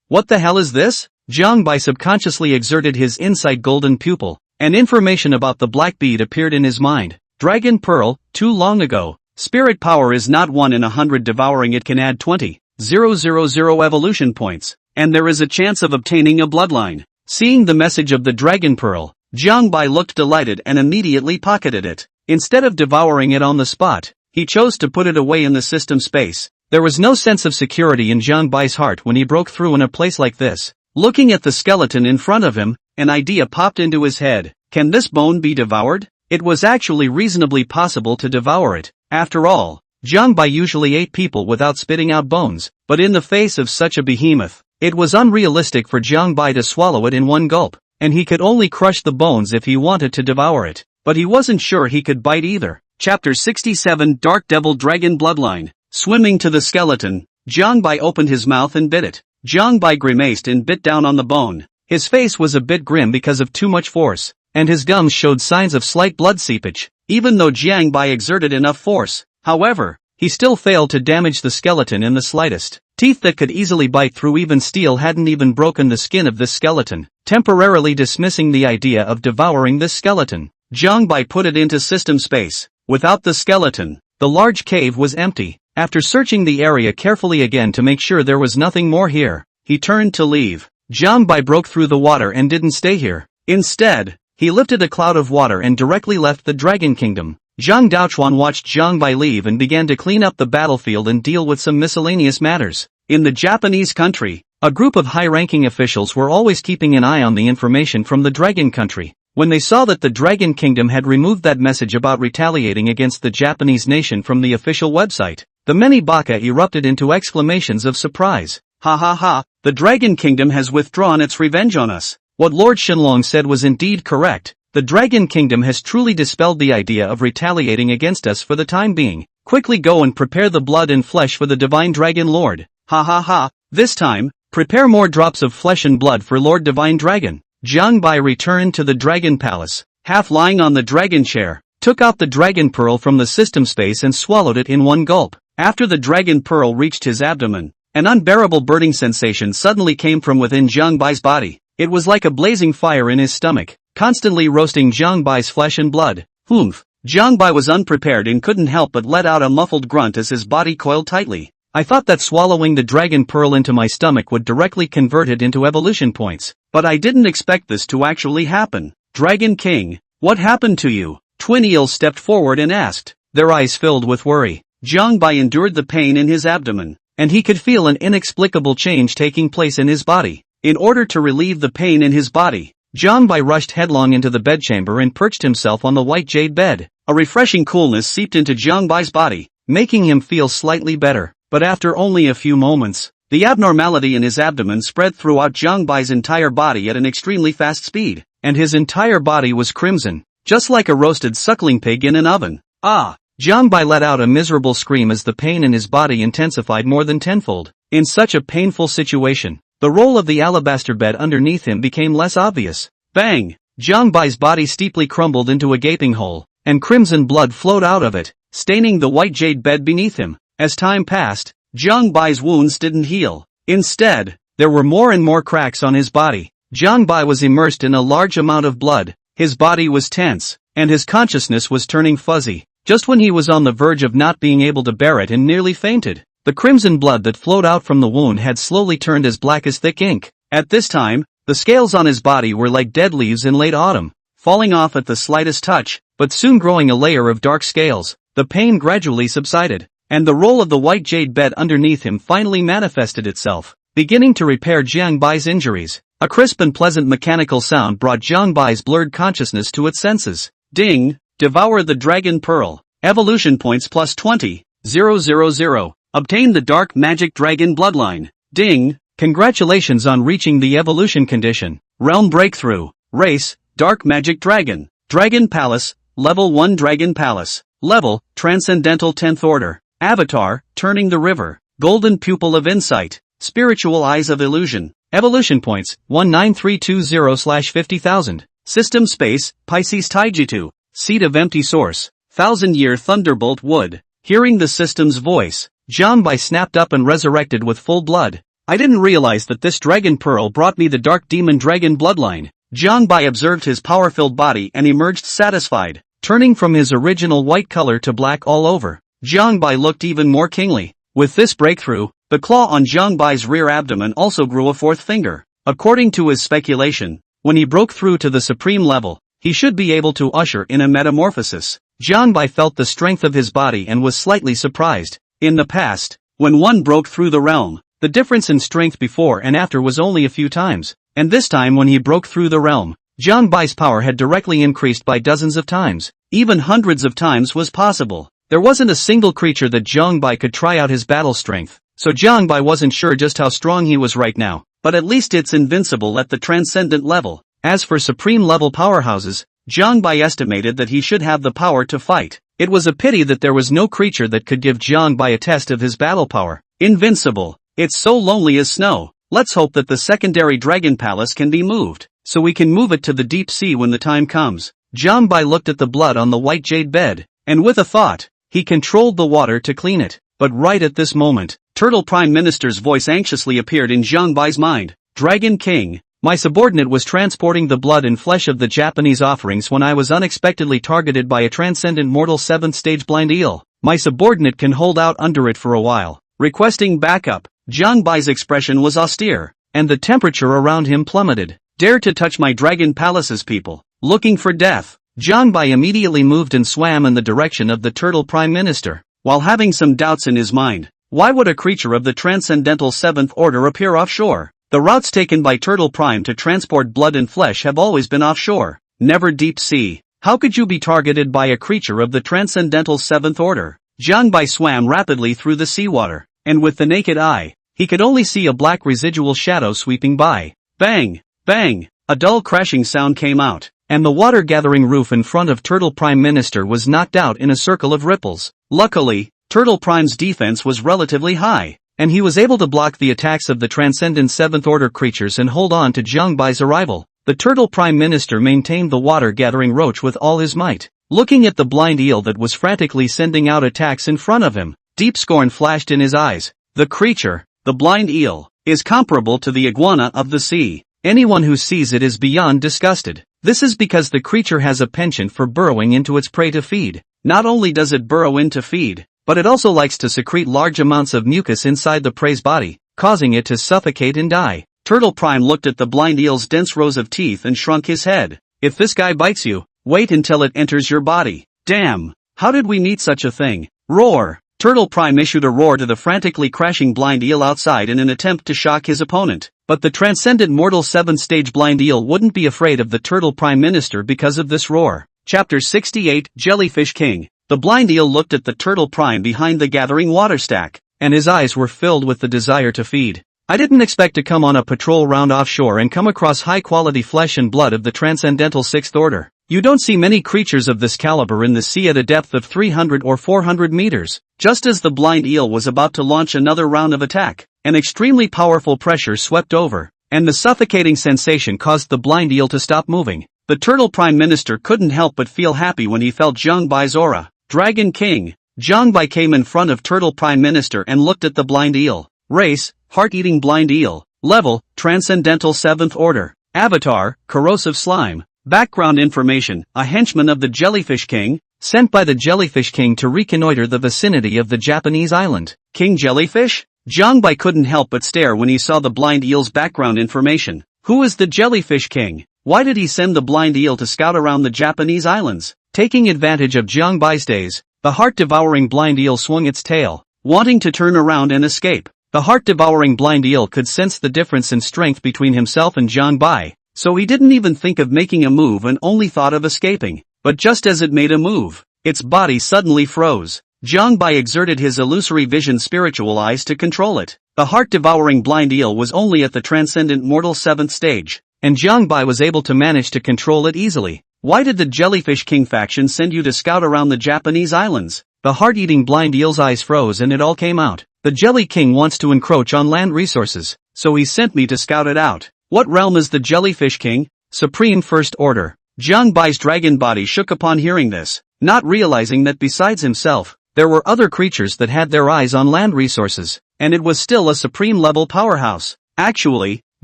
What the hell is this? Jiang Bai subconsciously exerted his insight golden pupil, and information about the black bead appeared in his mind. Dragon Pearl, too long ago. Spirit power is not 1 in 100. Devouring it can add 20,000 evolution points, and there is a chance of obtaining a bloodline. Seeing the message of the Dragon Pearl, Jiang Bai looked delighted and immediately pocketed it. Instead of devouring it on the spot, he chose to put it away in the system space. There was no sense of security in Jiang Bai's heart when he broke through in a place like this. Looking at the skeleton in front of him, an idea popped into his head. Can this bone be devoured? It was actually reasonably possible to devour it. After all, Jiang Bai usually ate people without spitting out bones, but in the face of such a behemoth, it was unrealistic for Jiang Bai to swallow it in one gulp, and he could only crush the bones if he wanted to devour it. But he wasn't sure he could bite either. Chapter 67 Dark Devil Dragon Bloodline. Swimming to the skeleton, Jiang Bai opened his mouth and bit it. Jiang Bai grimaced and bit down on the bone. His face was a bit grim because of too much force, and his gums showed signs of slight blood seepage. Even though Jiang Bai exerted enough force, however, he still failed to damage the skeleton in the slightest. Teeth that could easily bite through even steel hadn't even broken the skin of this skeleton. Temporarily dismissing the idea of devouring this skeleton, Jiang Bai put it into system space. Without the skeleton, the large cave was empty. After searching the area carefully again to make sure there was nothing more here, he turned to leave. Jiang Bai broke through the water and didn't stay here. Instead, he lifted a cloud of water and directly left the Dragon Kingdom. Zhang Daochuan watched Jiang Bai leave and began to clean up the battlefield and deal with some miscellaneous matters. In the Japanese country, a group of high-ranking officials were always keeping an eye on the information from the Dragon country. When they saw that the Dragon Kingdom had removed that message about retaliating against the Japanese nation from the official website, the many baka erupted into exclamations of surprise. Ha ha ha, the Dragon Kingdom has withdrawn its revenge on us. What Lord Shenlong said was indeed correct. The Dragon Kingdom has truly dispelled the idea of retaliating against us for the time being. Quickly go and prepare the blood and flesh for the Divine Dragon Lord. Ha ha ha, this time, prepare more drops of flesh and blood for Lord Divine Dragon. Jiang Bai returned to the Dragon Palace, half lying on the dragon chair, took out the Dragon Pearl from the system space and swallowed it in one gulp. After the Dragon Pearl reached his abdomen, an unbearable burning sensation suddenly came from within Jiang Bai's body. It was like a blazing fire in his stomach, constantly roasting Jiang Bai's flesh and blood. Jiang Bai was unprepared and couldn't help but let out a muffled grunt as his body coiled tightly. I thought that swallowing the Dragon Pearl into my stomach would directly convert it into evolution points, but I didn't expect this to actually happen. Dragon King, what happened to you? Twin eels stepped forward and asked, their eyes filled with worry. Jiang Bai endured the pain in his abdomen, and he could feel an inexplicable change taking place in his body. In order to relieve the pain in his body, Jiang Bai rushed headlong into the bedchamber and perched himself on the white jade bed. A refreshing coolness seeped into Jiang Bai's body, making him feel slightly better. But after only a few moments, the abnormality in his abdomen spread throughout Jiang Bai's entire body at an extremely fast speed, and his entire body was crimson, just like a roasted suckling pig in an oven. Ah! Jiang Bai let out a miserable scream as the pain in his body intensified more than tenfold. In such a painful situation, the roll of the alabaster bed underneath him became less obvious. Bang! Jiang Bai's body steeply crumbled into a gaping hole, and crimson blood flowed out of it, staining the white jade bed beneath him. As time passed, Jiang Bai's wounds didn't heal. Instead, there were more and more cracks on his body. Jiang Bai was immersed in a large amount of blood, his body was tense, and his consciousness was turning fuzzy. Just when he was on the verge of not being able to bear it and nearly fainted, the crimson blood that flowed out from the wound had slowly turned as black as thick ink. At this time, the scales on his body were like dead leaves in late autumn, falling off at the slightest touch, but soon growing a layer of dark scales. The pain gradually subsided, and the roll of the white jade bed underneath him finally manifested itself, beginning to repair Jiang Bai's injuries. A crisp and pleasant mechanical sound brought Jiang Bai's blurred consciousness to its senses. Ding! Devour the Dragon Pearl. Evolution points plus 20, 000. Obtain the Dark Magic Dragon Bloodline. Ding! Congratulations on reaching the evolution condition. Realm Breakthrough. Race, Dark Magic Dragon. Dragon Palace, Level 1 Dragon Palace. Level, Transcendental 10th Order. Avatar, Turning the River. Golden Pupil of Insight. Spiritual Eyes of Illusion. Evolution points, 19320/50,000. System Space, Pisces Taijutsu. Seed of Empty Source. 1000-Year Thunderbolt Wood. Hearing the system's voice, Jiang Bai snapped up and resurrected with full blood. I didn't realize that this Dragon Pearl brought me the Dark Demon Dragon bloodline. Jiang Bai observed his power-filled body and emerged satisfied, turning from his original white color to black all over. Jiang Bai looked even more kingly. With this breakthrough, the claw on Jiang Bai's rear abdomen also grew a fourth finger. According to his speculation, when he broke through to the supreme level, he should be able to usher in a metamorphosis. Jiang Bai felt the strength of his body and was slightly surprised. In the past, when one broke through the realm, the difference in strength before and after was only a few times, and this time when he broke through the realm, Jiang Bai's power had directly increased by dozens of times. Even hundreds of times was possible. There wasn't a single creature that Jiang Bai could try out his battle strength, so Jiang Bai wasn't sure just how strong he was right now, but at least it's invincible at the transcendent level. As for supreme level powerhouses, Jiang Bai estimated that he should have the power to fight. It was a pity that there was no creature that could give Jiang Bai a test of his battle power. Invincible. It's so lonely as snow. Let's hope that the secondary Dragon Palace can be moved, so we can move it to the deep sea when the time comes. Jiang Bai looked at the blood on the white jade bed, and with a thought, he controlled the water to clean it. But right at this moment, Turtle Prime Minister's voice anxiously appeared in Jiang Bai's mind. Dragon King, my subordinate was transporting the blood and flesh of the Japanese offerings when I was unexpectedly targeted by a transcendent mortal 7th stage blind eel. My subordinate can hold out under it for a while. Requesting backup. Jiang Bai's expression was austere, and the temperature around him plummeted. Dare to touch my Dragon Palace's people. Looking for death. Jiang Bai immediately moved and swam in the direction of the Turtle Prime Minister, while having some doubts in his mind. Why would a creature of the Transcendental 7th Order appear offshore? The routes taken by Turtle Prime to transport blood and flesh have always been offshore, never deep sea. How could you be targeted by a creature of the Transcendental 7th Order? Jiang Bai swam rapidly through the seawater, and with the naked eye, he could only see a black residual shadow sweeping by. Bang! Bang! A dull crashing sound came out, and the water-gathering roof in front of Turtle Prime Minister was knocked out in a circle of ripples. Luckily, Turtle Prime's defense was relatively high, and he was able to block the attacks of the Transcendent 7th Order creatures and hold on to Jiang Bai's arrival. The Turtle Prime Minister maintained the water-gathering roach with all his might, looking at the blind eel that was frantically sending out attacks in front of him. Deep scorn flashed in his eyes. The creature, the blind eel, is comparable to the iguana of the sea. Anyone who sees it is beyond disgusted. This is because the creature has a penchant for burrowing into its prey to feed. Not only does it burrow in to feed, but it also likes to secrete large amounts of mucus inside the prey's body, causing it to suffocate and die. Turtle Prime looked at the blind eel's dense rows of teeth and shrunk his head. If this guy bites you, wait until it enters your body. Damn! How did we need such a thing? Roar! Turtle Prime issued a roar to the frantically crashing blind eel outside in an attempt to shock his opponent. But the transcendent mortal 7th stage blind eel wouldn't be afraid of the Turtle Prime Minister because of this roar. Chapter 68, Jellyfish King. The blind eel looked at the Turtle Prime behind the gathering water stack, and his eyes were filled with the desire to feed. I didn't expect to come on a patrol round offshore and come across high-quality flesh and blood of the Transcendental 6th Order. You don't see many creatures of this caliber in the sea at a depth of 300 or 400 meters. Just as the blind eel was about to launch another round of attack, an extremely powerful pressure swept over, and the suffocating sensation caused the blind eel to stop moving. The Turtle Prime Minister couldn't help but feel happy when he felt Jiang Bai's aura. Dragon King, Jiangbai came in front of Turtle Prime Minister and looked at the blind eel. Race, heart-eating blind eel. Level, Transcendental 7th Order. Avatar, corrosive slime. Background information, a henchman of the Jellyfish King, sent by the Jellyfish King to reconnoiter the vicinity of the Japanese island. King Jellyfish? Jiangbai couldn't help but stare when he saw the blind eel's background information. Who is the Jellyfish King? Why did he send the blind eel to scout around the Japanese islands? Taking advantage of Jiangbai's daze, the heart-devouring blind eel swung its tail, wanting to turn around and escape. The heart-devouring blind eel could sense the difference in strength between himself and Jiangbai, so he didn't even think of making a move and only thought of escaping. But just as it made a move, its body suddenly froze. Jiangbai exerted his illusory vision spiritual eyes to control it. The heart-devouring blind eel was only at the transcendent mortal 7th stage, and Jiangbai was able to manage to control it easily. Why did the Jellyfish King faction send you to scout around the Japanese islands? The heart-eating blind eel's eyes froze and it all came out. The Jelly King wants to encroach on land resources, so he sent me to scout it out. What realm is the Jellyfish King? Supreme First Order. Jiangbai's dragon body shook upon hearing this, not realizing that besides himself, there were other creatures that had their eyes on land resources, and it was still a supreme-level powerhouse. Actually,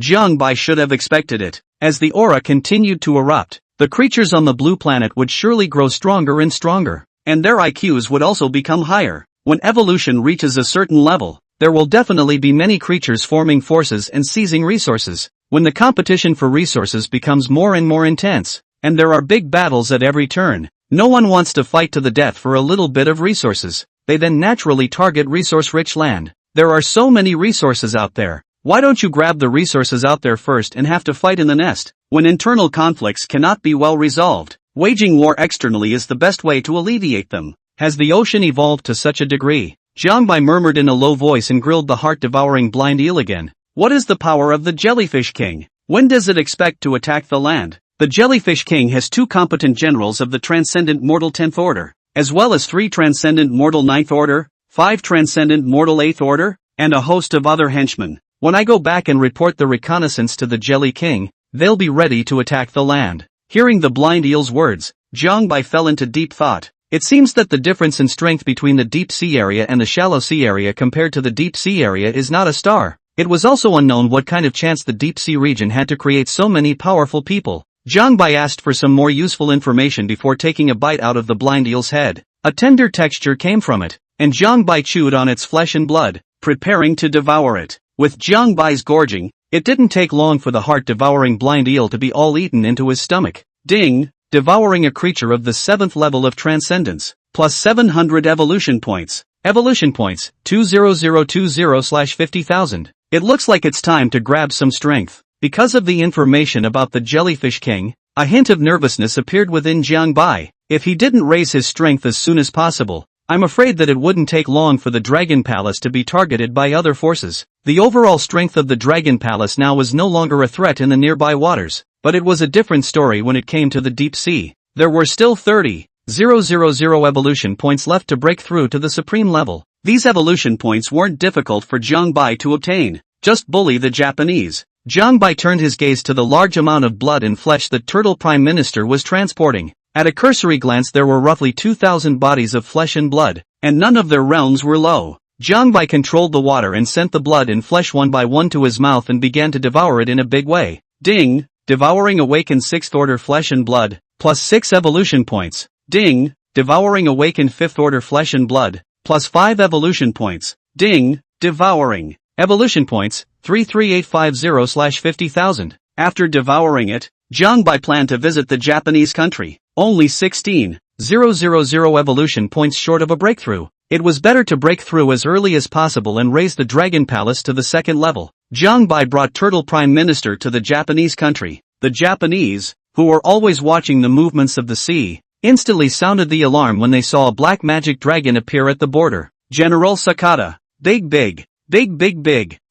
Jiangbai should have expected it. As the aura continued to erupt, the creatures on the blue planet would surely grow stronger and stronger, and their IQs would also become higher. When evolution reaches a certain level, there will definitely be many creatures forming forces and seizing resources. When the competition for resources becomes more and more intense, and there are big battles at every turn, no one wants to fight to the death for a little bit of resources. They then naturally target resource-rich land. There are so many resources out there. Why don't you grab the resources out there first and have to fight in the nest? When internal conflicts cannot be well resolved, waging war externally is the best way to alleviate them. Has the ocean evolved to such a degree? Jiangbai murmured in a low voice and grilled the heart-devouring blind eel again. What is the power of the Jellyfish King? When does it expect to attack the land? The Jellyfish King has 2 competent generals of the Transcendent Mortal 10th Order, as well as 3 Transcendent Mortal 9th Order, 5 Transcendent Mortal 8th Order, and a host of other henchmen. When I go back and report the reconnaissance to the Jelly King, they'll be ready to attack the land. Hearing the blind eel's words, Jiangbai fell into deep thought. It seems that the difference in strength between the deep sea area and the shallow sea area compared to the deep sea area is not a star. It was also unknown what kind of chance the deep sea region had to create so many powerful people. Jiangbai asked for some more useful information before taking a bite out of the blind eel's head. A tender texture came from it, and Jiangbai chewed on its flesh and blood, preparing to devour it. With Jiangbai's gorging, it didn't take long for the heart-devouring blind eel to be all eaten into his stomach. Ding! Devouring a creature of the 7th level of transcendence, plus 700 evolution points. Evolution points, 20020/50,000. It looks like it's time to grab some strength. Because of the information about the Jellyfish King, a hint of nervousness appeared within Jiangbai. If he didn't raise his strength as soon as possible, I'm afraid that it wouldn't take long for the Dragon Palace to be targeted by other forces. The overall strength of the Dragon Palace now was no longer a threat in the nearby waters, but it was a different story when it came to the deep sea. There were still 30,000 evolution points left to break through to the supreme level. These evolution points weren't difficult for Jiangbai to obtain. Just bully the Japanese. Jiangbai turned his gaze to the large amount of blood and flesh that Turtle Prime Minister was transporting. At a cursory glance there were roughly 2,000 bodies of flesh and blood, and none of their realms were low. Jiangbai controlled the water and sent the blood and flesh one by one to his mouth and began to devour it in a big way. Ding! Devouring awakened 6th order flesh and blood, plus 6 evolution points. Ding! Devouring awakened 5th order flesh and blood, plus 5 evolution points. Ding! Devouring. Evolution points, 33850/50,000. After devouring it, Jiangbai planned to visit the Japanese country, only 16,000 evolution points short of a breakthrough. It was better to break through as early as possible and raise the Dragon Palace to the 2nd level. Jiangbai brought Turtle Prime Minister to the Japanese country. The Japanese, who were always watching the movements of the sea, instantly sounded the alarm when they saw a black magic dragon appear at the border. General Sakata. Big.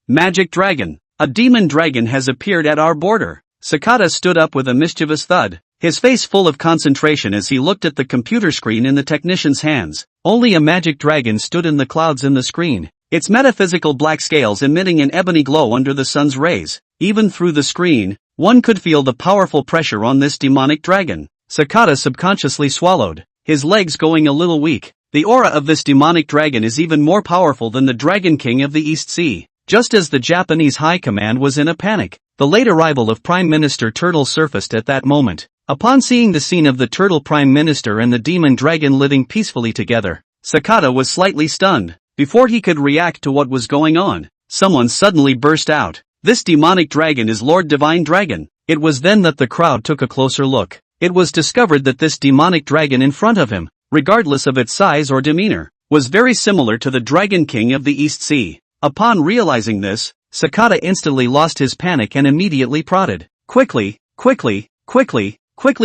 Magic dragon. A demon dragon has appeared at our border. Sakata stood up with a mischievous thud, his face full of concentration as he looked at the computer screen in the technician's hands. Only a magic dragon stood in the clouds in the screen, its metaphysical black scales emitting an ebony glow under the sun's rays. Even through the screen, one could feel the powerful pressure on this demonic dragon. Sakata subconsciously swallowed, his legs going a little weak. The aura of this demonic dragon is even more powerful than the Dragon King of the East Sea. Just as the Japanese High Command was in a panic, the late arrival of Prime Minister Turtle surfaced at that moment. Upon seeing the scene of the Turtle Prime Minister and the demon dragon living peacefully together, Sakata was slightly stunned. Before he could react to what was going on, someone suddenly burst out. This demonic dragon is Lord Divine Dragon. It was then that the crowd took a closer look. It was discovered that this demonic dragon in front of him, regardless of its size or demeanor, was very similar to the Dragon King of the East Sea. Upon realizing this, Sakata instantly lost his panic and immediately prodded. Quickly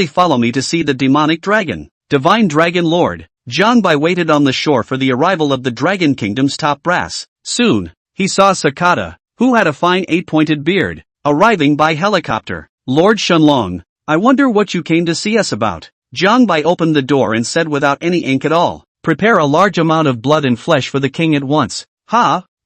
follow me to see the demonic dragon. Divine Dragon Lord. Jiangbai waited on the shore for the arrival of the Dragon Kingdom's top brass. Soon, he saw Sakata, who had a fine 8-pointed beard, arriving by helicopter. Lord Shenlong, I wonder what you came to see us about. Jiangbai opened the door and said without any ink at all, prepare a large amount of blood and flesh for the king at once.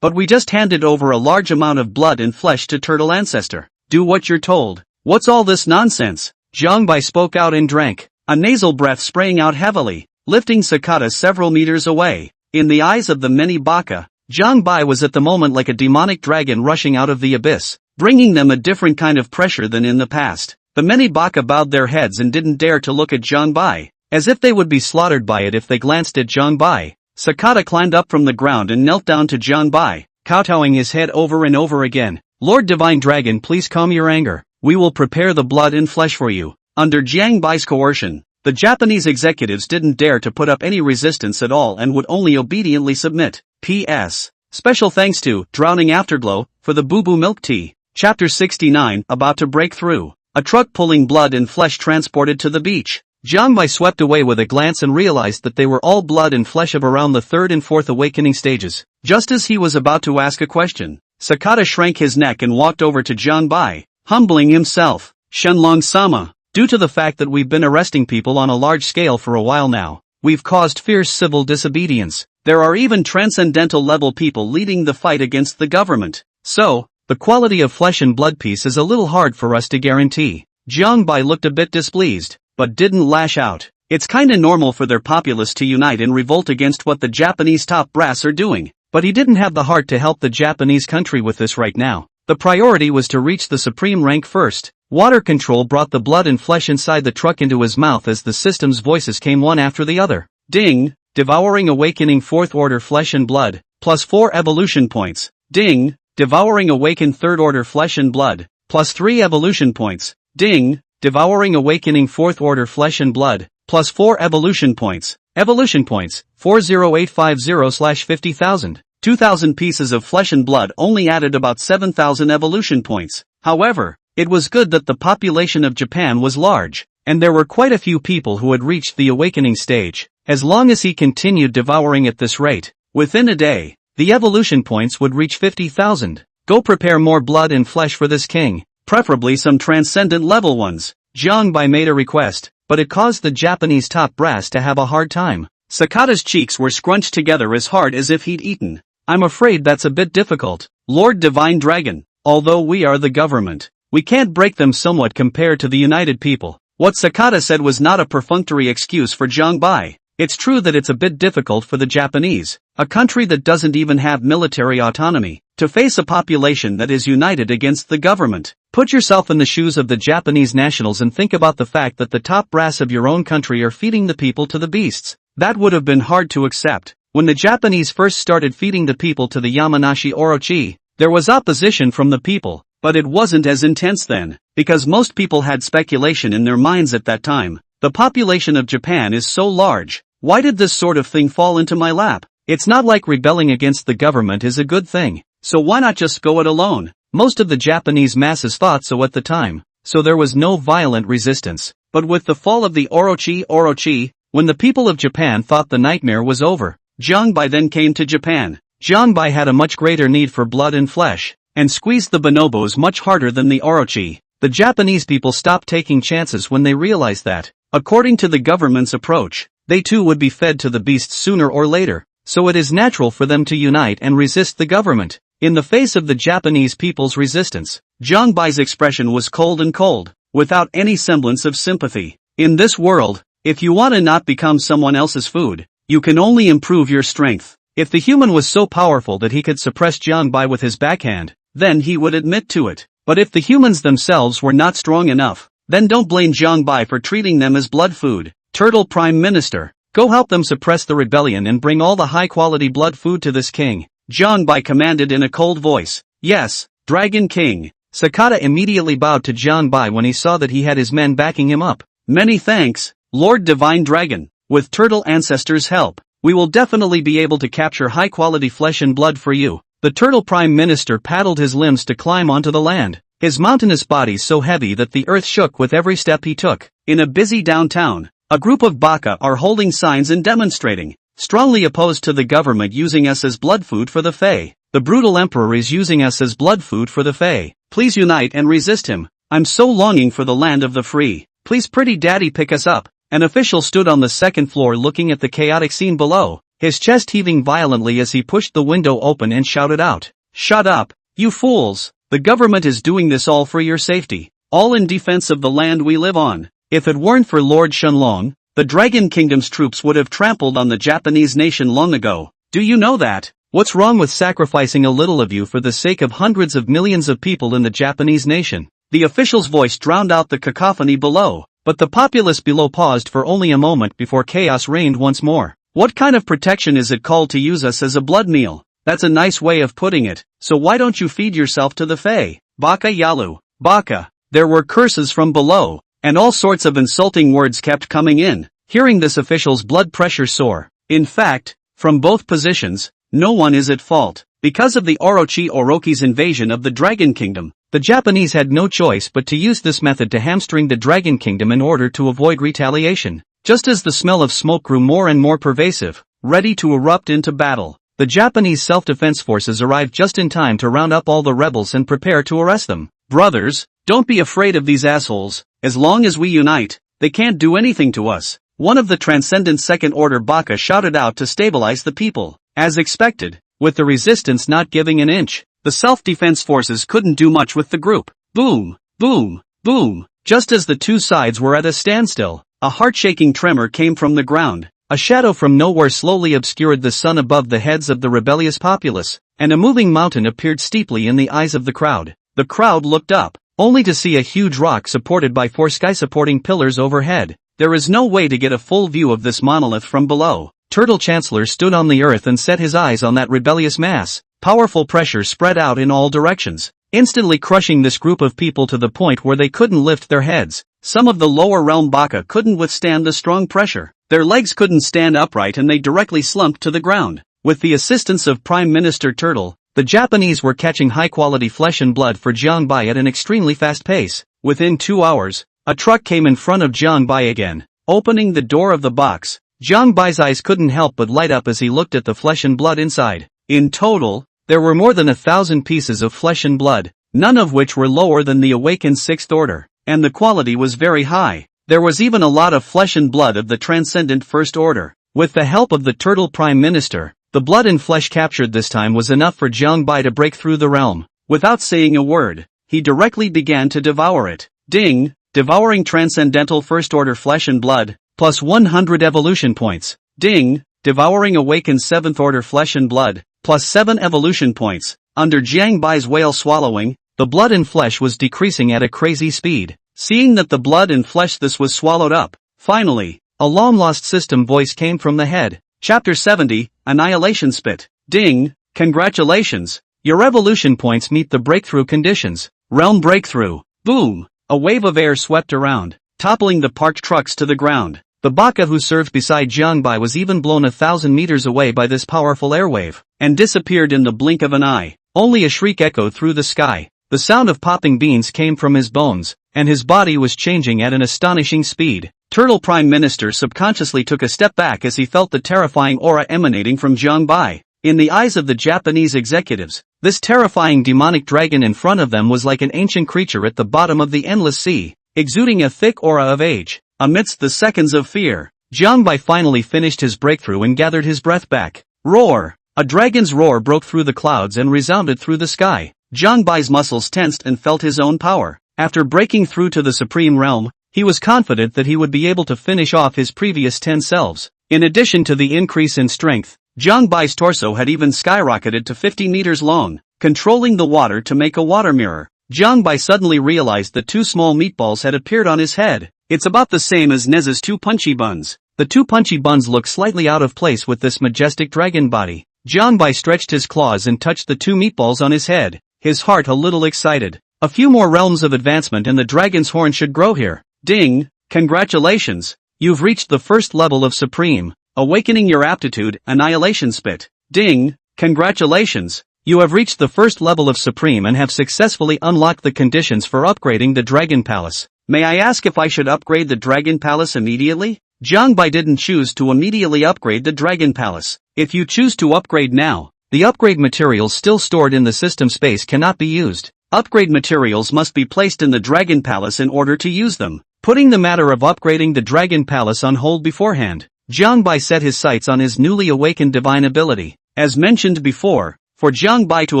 But we just handed over a large amount of blood and flesh to Turtle Ancestor. Do what you're told. What's all this nonsense? Jiangbai spoke out and drank, a nasal breath spraying out heavily, lifting Sakata several meters away. In the eyes of the many baka, Jiangbai was at the moment like a demonic dragon rushing out of the abyss, bringing them a different kind of pressure than in the past. The many baka bowed their heads and didn't dare to look at Jiangbai, as if they would be slaughtered by it if they glanced at Jiangbai. Sakata climbed up from the ground and knelt down to Jiangbai, kowtowing his head over and over again. Lord Divine Dragon, please calm your anger. We will prepare the blood and flesh for you. Under Jiangbai's coercion, the Japanese executives didn't dare to put up any resistance at all and would only obediently submit. P.S. Special thanks to Drowning Afterglow for the Boo Boo Milk Tea. Chapter 69, about to break through. A truck pulling blood and flesh transported to the beach. Jiangbai swept away with a glance and realized that they were all blood and flesh of around the third and fourth awakening stages. Just as he was about to ask a question, Sakata shrank his neck and walked over to Jiangbai, humbling himself. Shenlong-sama, due to the fact that we've been arresting people on a large scale for a while now, we've caused fierce civil disobedience. There are even transcendental level people leading the fight against the government. So, the quality of flesh and blood piece is a little hard for us to guarantee. Jiangbai looked a bit displeased, but didn't lash out. It's kinda normal for their populace to unite and revolt against what the Japanese top brass are doing, but he didn't have the heart to help the Japanese country with this right now. The priority was to reach the supreme rank first. Water control brought the blood and flesh inside the truck into his mouth as the system's voices came one after the other. Ding! Devouring Awakening 4th Order Flesh and Blood, plus 4 evolution points. Ding! Devouring Awakened 3rd Order Flesh and Blood, plus 3 evolution points. Ding! Devouring Awakening 4th Order Flesh and Blood, plus 4 evolution points. Evolution points, 40850/50,000. 2,000 pieces of flesh and blood only added about 7,000 evolution points. However, it was good that the population of Japan was large, and there were quite a few people who had reached the awakening stage. As long as he continued devouring at this rate, within a day, the evolution points would reach 50,000. Go prepare more blood and flesh for this king, preferably some transcendent level ones. Jiangbai made a request, but it caused the Japanese top brass to have a hard time. Sakata's cheeks were scrunched together as hard as if he'd eaten. I'm afraid that's a bit difficult. Lord Divine Dragon, although we are the government, we can't break them somewhat compared to the United People. What Sakata said was not a perfunctory excuse for Jiangbai. It's true that it's a bit difficult for the Japanese, a country that doesn't even have military autonomy, to face a population that is united against the government. Put yourself in the shoes of the Japanese nationals and think about the fact that the top brass of your own country are feeding the people to the beasts. That would have been hard to accept. When the Japanese first started feeding the people to the Yamanashi Orochi, there was opposition from the people, but it wasn't as intense then, because most people had speculation in their minds at that time. The population of Japan is so large. Why did this sort of thing fall into my lap? It's not like rebelling against the government is a good thing, so why not just go it alone? Most of the Japanese masses thought so at the time, so there was no violent resistance. But with the fall of the Orochi, when the people of Japan thought the nightmare was over, Jiangbai then came to Japan. Jiangbai had a much greater need for blood and flesh, and squeezed the bonobos much harder than the Orochi. The Japanese people stopped taking chances when they realized that, according to the government's approach, they too would be fed to the beasts sooner or later, so it is natural for them to unite and resist the government. In the face of the Japanese people's resistance, Jiangbai's expression was cold, without any semblance of sympathy. In this world, if you want to not become someone else's food, You can only improve your strength. If the human was so powerful that he could suppress Jiangbai with his backhand, then he would admit to it. But if the humans themselves were not strong enough, then don't blame Jiangbai for treating them as blood food. Turtle Prime Minister, go help them suppress the rebellion and bring all the high-quality blood food to this king. Jiangbai commanded in a cold voice. Yes, Dragon King. Sakata immediately bowed to Jiangbai when he saw that he had his men backing him up. Many thanks, Lord Divine Dragon. With Turtle Ancestors' help, we will definitely be able to capture high-quality flesh and blood for you. The Turtle Prime Minister paddled his limbs to climb onto the land, his mountainous body so heavy that the earth shook with every step he took. In a busy downtown, a group of baka are holding signs and demonstrating, strongly opposed to the government using us as blood food for the Fae. The brutal emperor is using us as blood food for the Fae. Please unite and resist him. I'm so longing for the land of the free. Please pretty daddy pick us up. An official stood on the second floor looking at the chaotic scene below, his chest heaving violently as he pushed the window open and shouted out. Shut up, you fools! The government is doing this all for your safety, all in defense of the land we live on. If it weren't for Lord Shenlong, the Dragon Kingdom's troops would have trampled on the Japanese nation long ago. Do you know that? What's wrong with sacrificing a little of you for the sake of hundreds of millions of people in the Japanese nation? The official's voice drowned out the cacophony below, but the populace below paused for only a moment before chaos reigned once more. What kind of protection is it called to use us as a blood meal? That's a nice way of putting it, so why don't you feed yourself to the Fae? Baka Yalu, Baka. There were curses from below, and all sorts of insulting words kept coming in. Hearing this, official's blood pressure soar. In fact, from both positions, no one is at fault. Because of the Orochi Oroki's invasion of the Dragon Kingdom, the Japanese had no choice but to use this method to hamstring the Dragon Kingdom in order to avoid retaliation. Just as the smell of smoke grew more and more pervasive, ready to erupt into battle, the Japanese self-defense forces arrived just in time to round up all the rebels and prepare to arrest them. Brothers, don't be afraid of these assholes. As long as we unite, they can't do anything to us. One of the Transcendent Second Order Baka shouted out to stabilize the people. As expected, with the resistance not giving an inch, the self-defense forces couldn't do much with the group. Boom, boom, boom. Just as the two sides were at a standstill, a heart-shaking tremor came from the ground. A shadow from nowhere slowly obscured the sun above the heads of the rebellious populace, and a moving mountain appeared steeply in the eyes of the crowd. The crowd looked up, only to see a huge rock supported by 4 sky-supporting pillars overhead. There is no way to get a full view of this monolith from below. Turtle Chancellor stood on the earth and set his eyes on that rebellious mass. Powerful pressure spread out in all directions, instantly crushing this group of people to the point where they couldn't lift their heads. Some of the lower realm Baka couldn't withstand the strong pressure. Their legs couldn't stand upright and they directly slumped to the ground. With the assistance of Prime Minister Turtle, the Japanese were catching high-quality flesh and blood for Jiangbai at an extremely fast pace. Within 2 hours, a truck came in front of Jiangbai again. Opening the door of the box, Jiangbai's eyes couldn't help but light up as he looked at the flesh and blood inside. In total, there were more than 1,000 pieces of flesh and blood, none of which were lower than the awakened 6th order, and the quality was very high. There was even a lot of flesh and blood of the transcendent 1st order. With the help of the Turtle Prime Minister, the blood and flesh captured this time was enough for Jiangbai to break through the realm. Without saying a word, he directly began to devour it. Ding! Devouring transcendental 1st order flesh and blood, plus 100 evolution points. Ding! Devouring awakened 7th order flesh and blood, plus 7 evolution points. Under Jiangbai's whale swallowing, the blood and flesh was decreasing at a crazy speed. Seeing that the blood and flesh this was swallowed up, finally, a long-lost system voice came from the head. Chapter 70, Annihilation Spit. Ding! Congratulations! Your evolution points meet the breakthrough conditions. Realm breakthrough. Boom! A wave of air swept around, toppling the parked trucks to the ground. The Baka who served beside Jiangbai was even blown 1,000 meters away by this powerful airwave, and disappeared in the blink of an eye. Only a shriek echoed through the sky. The sound of popping beans came from his bones, and his body was changing at an astonishing speed. Turtle Prime Minister subconsciously took a step back as he felt the terrifying aura emanating from Jiangbai. In the eyes of the Japanese executives, this terrifying demonic dragon in front of them was like an ancient creature at the bottom of the endless sea, exuding a thick aura of age. Amidst the seconds of fear, Jiangbai finally finished his breakthrough and gathered his breath back. Roar! A dragon's roar broke through the clouds and resounded through the sky. Jiangbai's muscles tensed and felt his own power. After breaking through to the supreme realm, he was confident that he would be able to finish off his previous 10 selves. In addition to the increase in strength, Jiang Bai's torso had even skyrocketed to 50 meters long, controlling the water to make a water mirror. Jiang Bai suddenly realized that two small meatballs had appeared on his head. It's about the same as Nez's two punchy buns. The two punchy buns look slightly out of place with this majestic dragon body. Jiang Bai stretched his claws and touched the two meatballs on his head, his heart a little excited. A few more realms of advancement and the dragon's horn should grow here. Ding! Congratulations! You've reached the first level of Supreme, awakening your aptitude, Annihilation Spit. Ding! Congratulations! You have reached the first level of Supreme and have successfully unlocked the conditions for upgrading the Dragon Palace. May I ask if I should upgrade the Dragon Palace immediately? Jiang Bai didn't choose to immediately upgrade the Dragon Palace. If you choose to upgrade now, the upgrade materials still stored in the system space cannot be used. Upgrade materials must be placed in the Dragon Palace in order to use them, putting the matter of upgrading the Dragon Palace on hold beforehand. Jiang Bai set his sights on his newly awakened divine ability. As mentioned before, for Jiang Bai to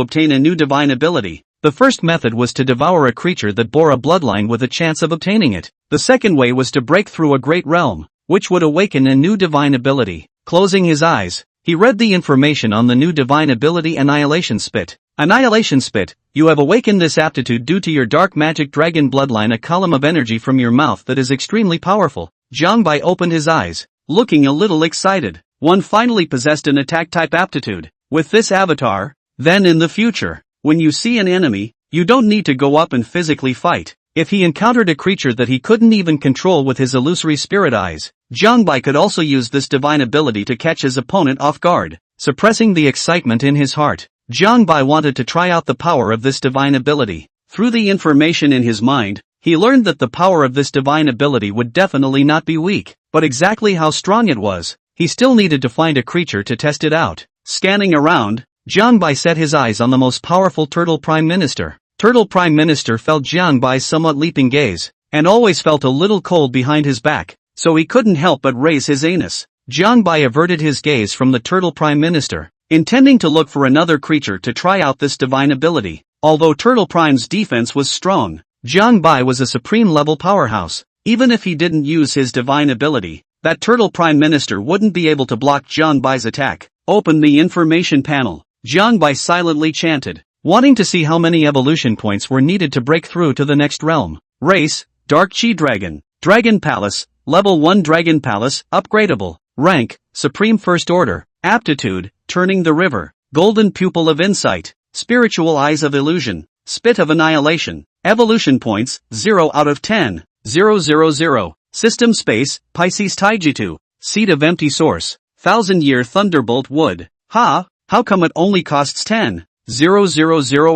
obtain a new divine ability, the first method was to devour a creature that bore a bloodline with a chance of obtaining it. The second way was to break through a great realm, which would awaken a new divine ability. Closing his eyes, he read the information on the new divine ability Annihilation Spit. Annihilation Spit, you have awakened this aptitude due to your dark magic dragon bloodline, a column of energy from your mouth that is extremely powerful. Jiang Bai opened his eyes, looking a little excited. One finally possessed an attack type aptitude. With this avatar, then in the future, when you see an enemy, you don't need to go up and physically fight. If he encountered a creature that he couldn't even control with his illusory spirit eyes, Jiang Bai could also use this divine ability to catch his opponent off guard, suppressing the excitement in his heart. Jiang Bai wanted to try out the power of this divine ability. Through the information in his mind, he learned that the power of this divine ability would definitely not be weak, but exactly how strong it was, he still needed to find a creature to test it out. Scanning around, Jiang Bai set his eyes on the most powerful Turtle Prime Minister. Turtle Prime Minister felt Jiang Bai's somewhat leaping gaze, and always felt a little cold behind his back, so he couldn't help but raise his anus. Jiang Bai averted his gaze from the Turtle Prime Minister, intending to look for another creature to try out this divine ability. Although Turtle Prime's defense was strong, Jiang Bai was a supreme level powerhouse. Even if he didn't use his divine ability, that Turtle Prime Minister wouldn't be able to block Jiang Bai's attack. Open the information panel. Jiang Bai silently chanted, wanting to see how many evolution points were needed to break through to the next realm. Race, Dark Chi Dragon. Dragon Palace, Level 1 Dragon Palace, upgradable. Rank, Supreme First Order. Aptitude, Turning the River. Golden Pupil of Insight. Spiritual Eyes of Illusion. Spit of Annihilation. Evolution points, 0 out of 10. 000. System Space, Pisces Taijutsu. Seed of Empty Source. 1000-Year Thunderbolt Wood. How come it only costs 10,000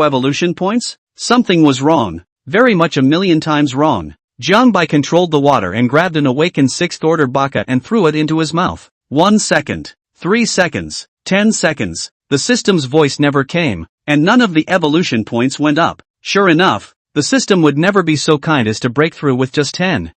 evolution points? Something was wrong. Very much a million times wrong. Jiang Bai controlled the water and grabbed an awakened 6th order baka and threw it into his mouth. 1 second. 3 seconds. 10 seconds. The system's voice never came, and none of the evolution points went up. Sure enough, the system would never be so kind as to break through with just 10,000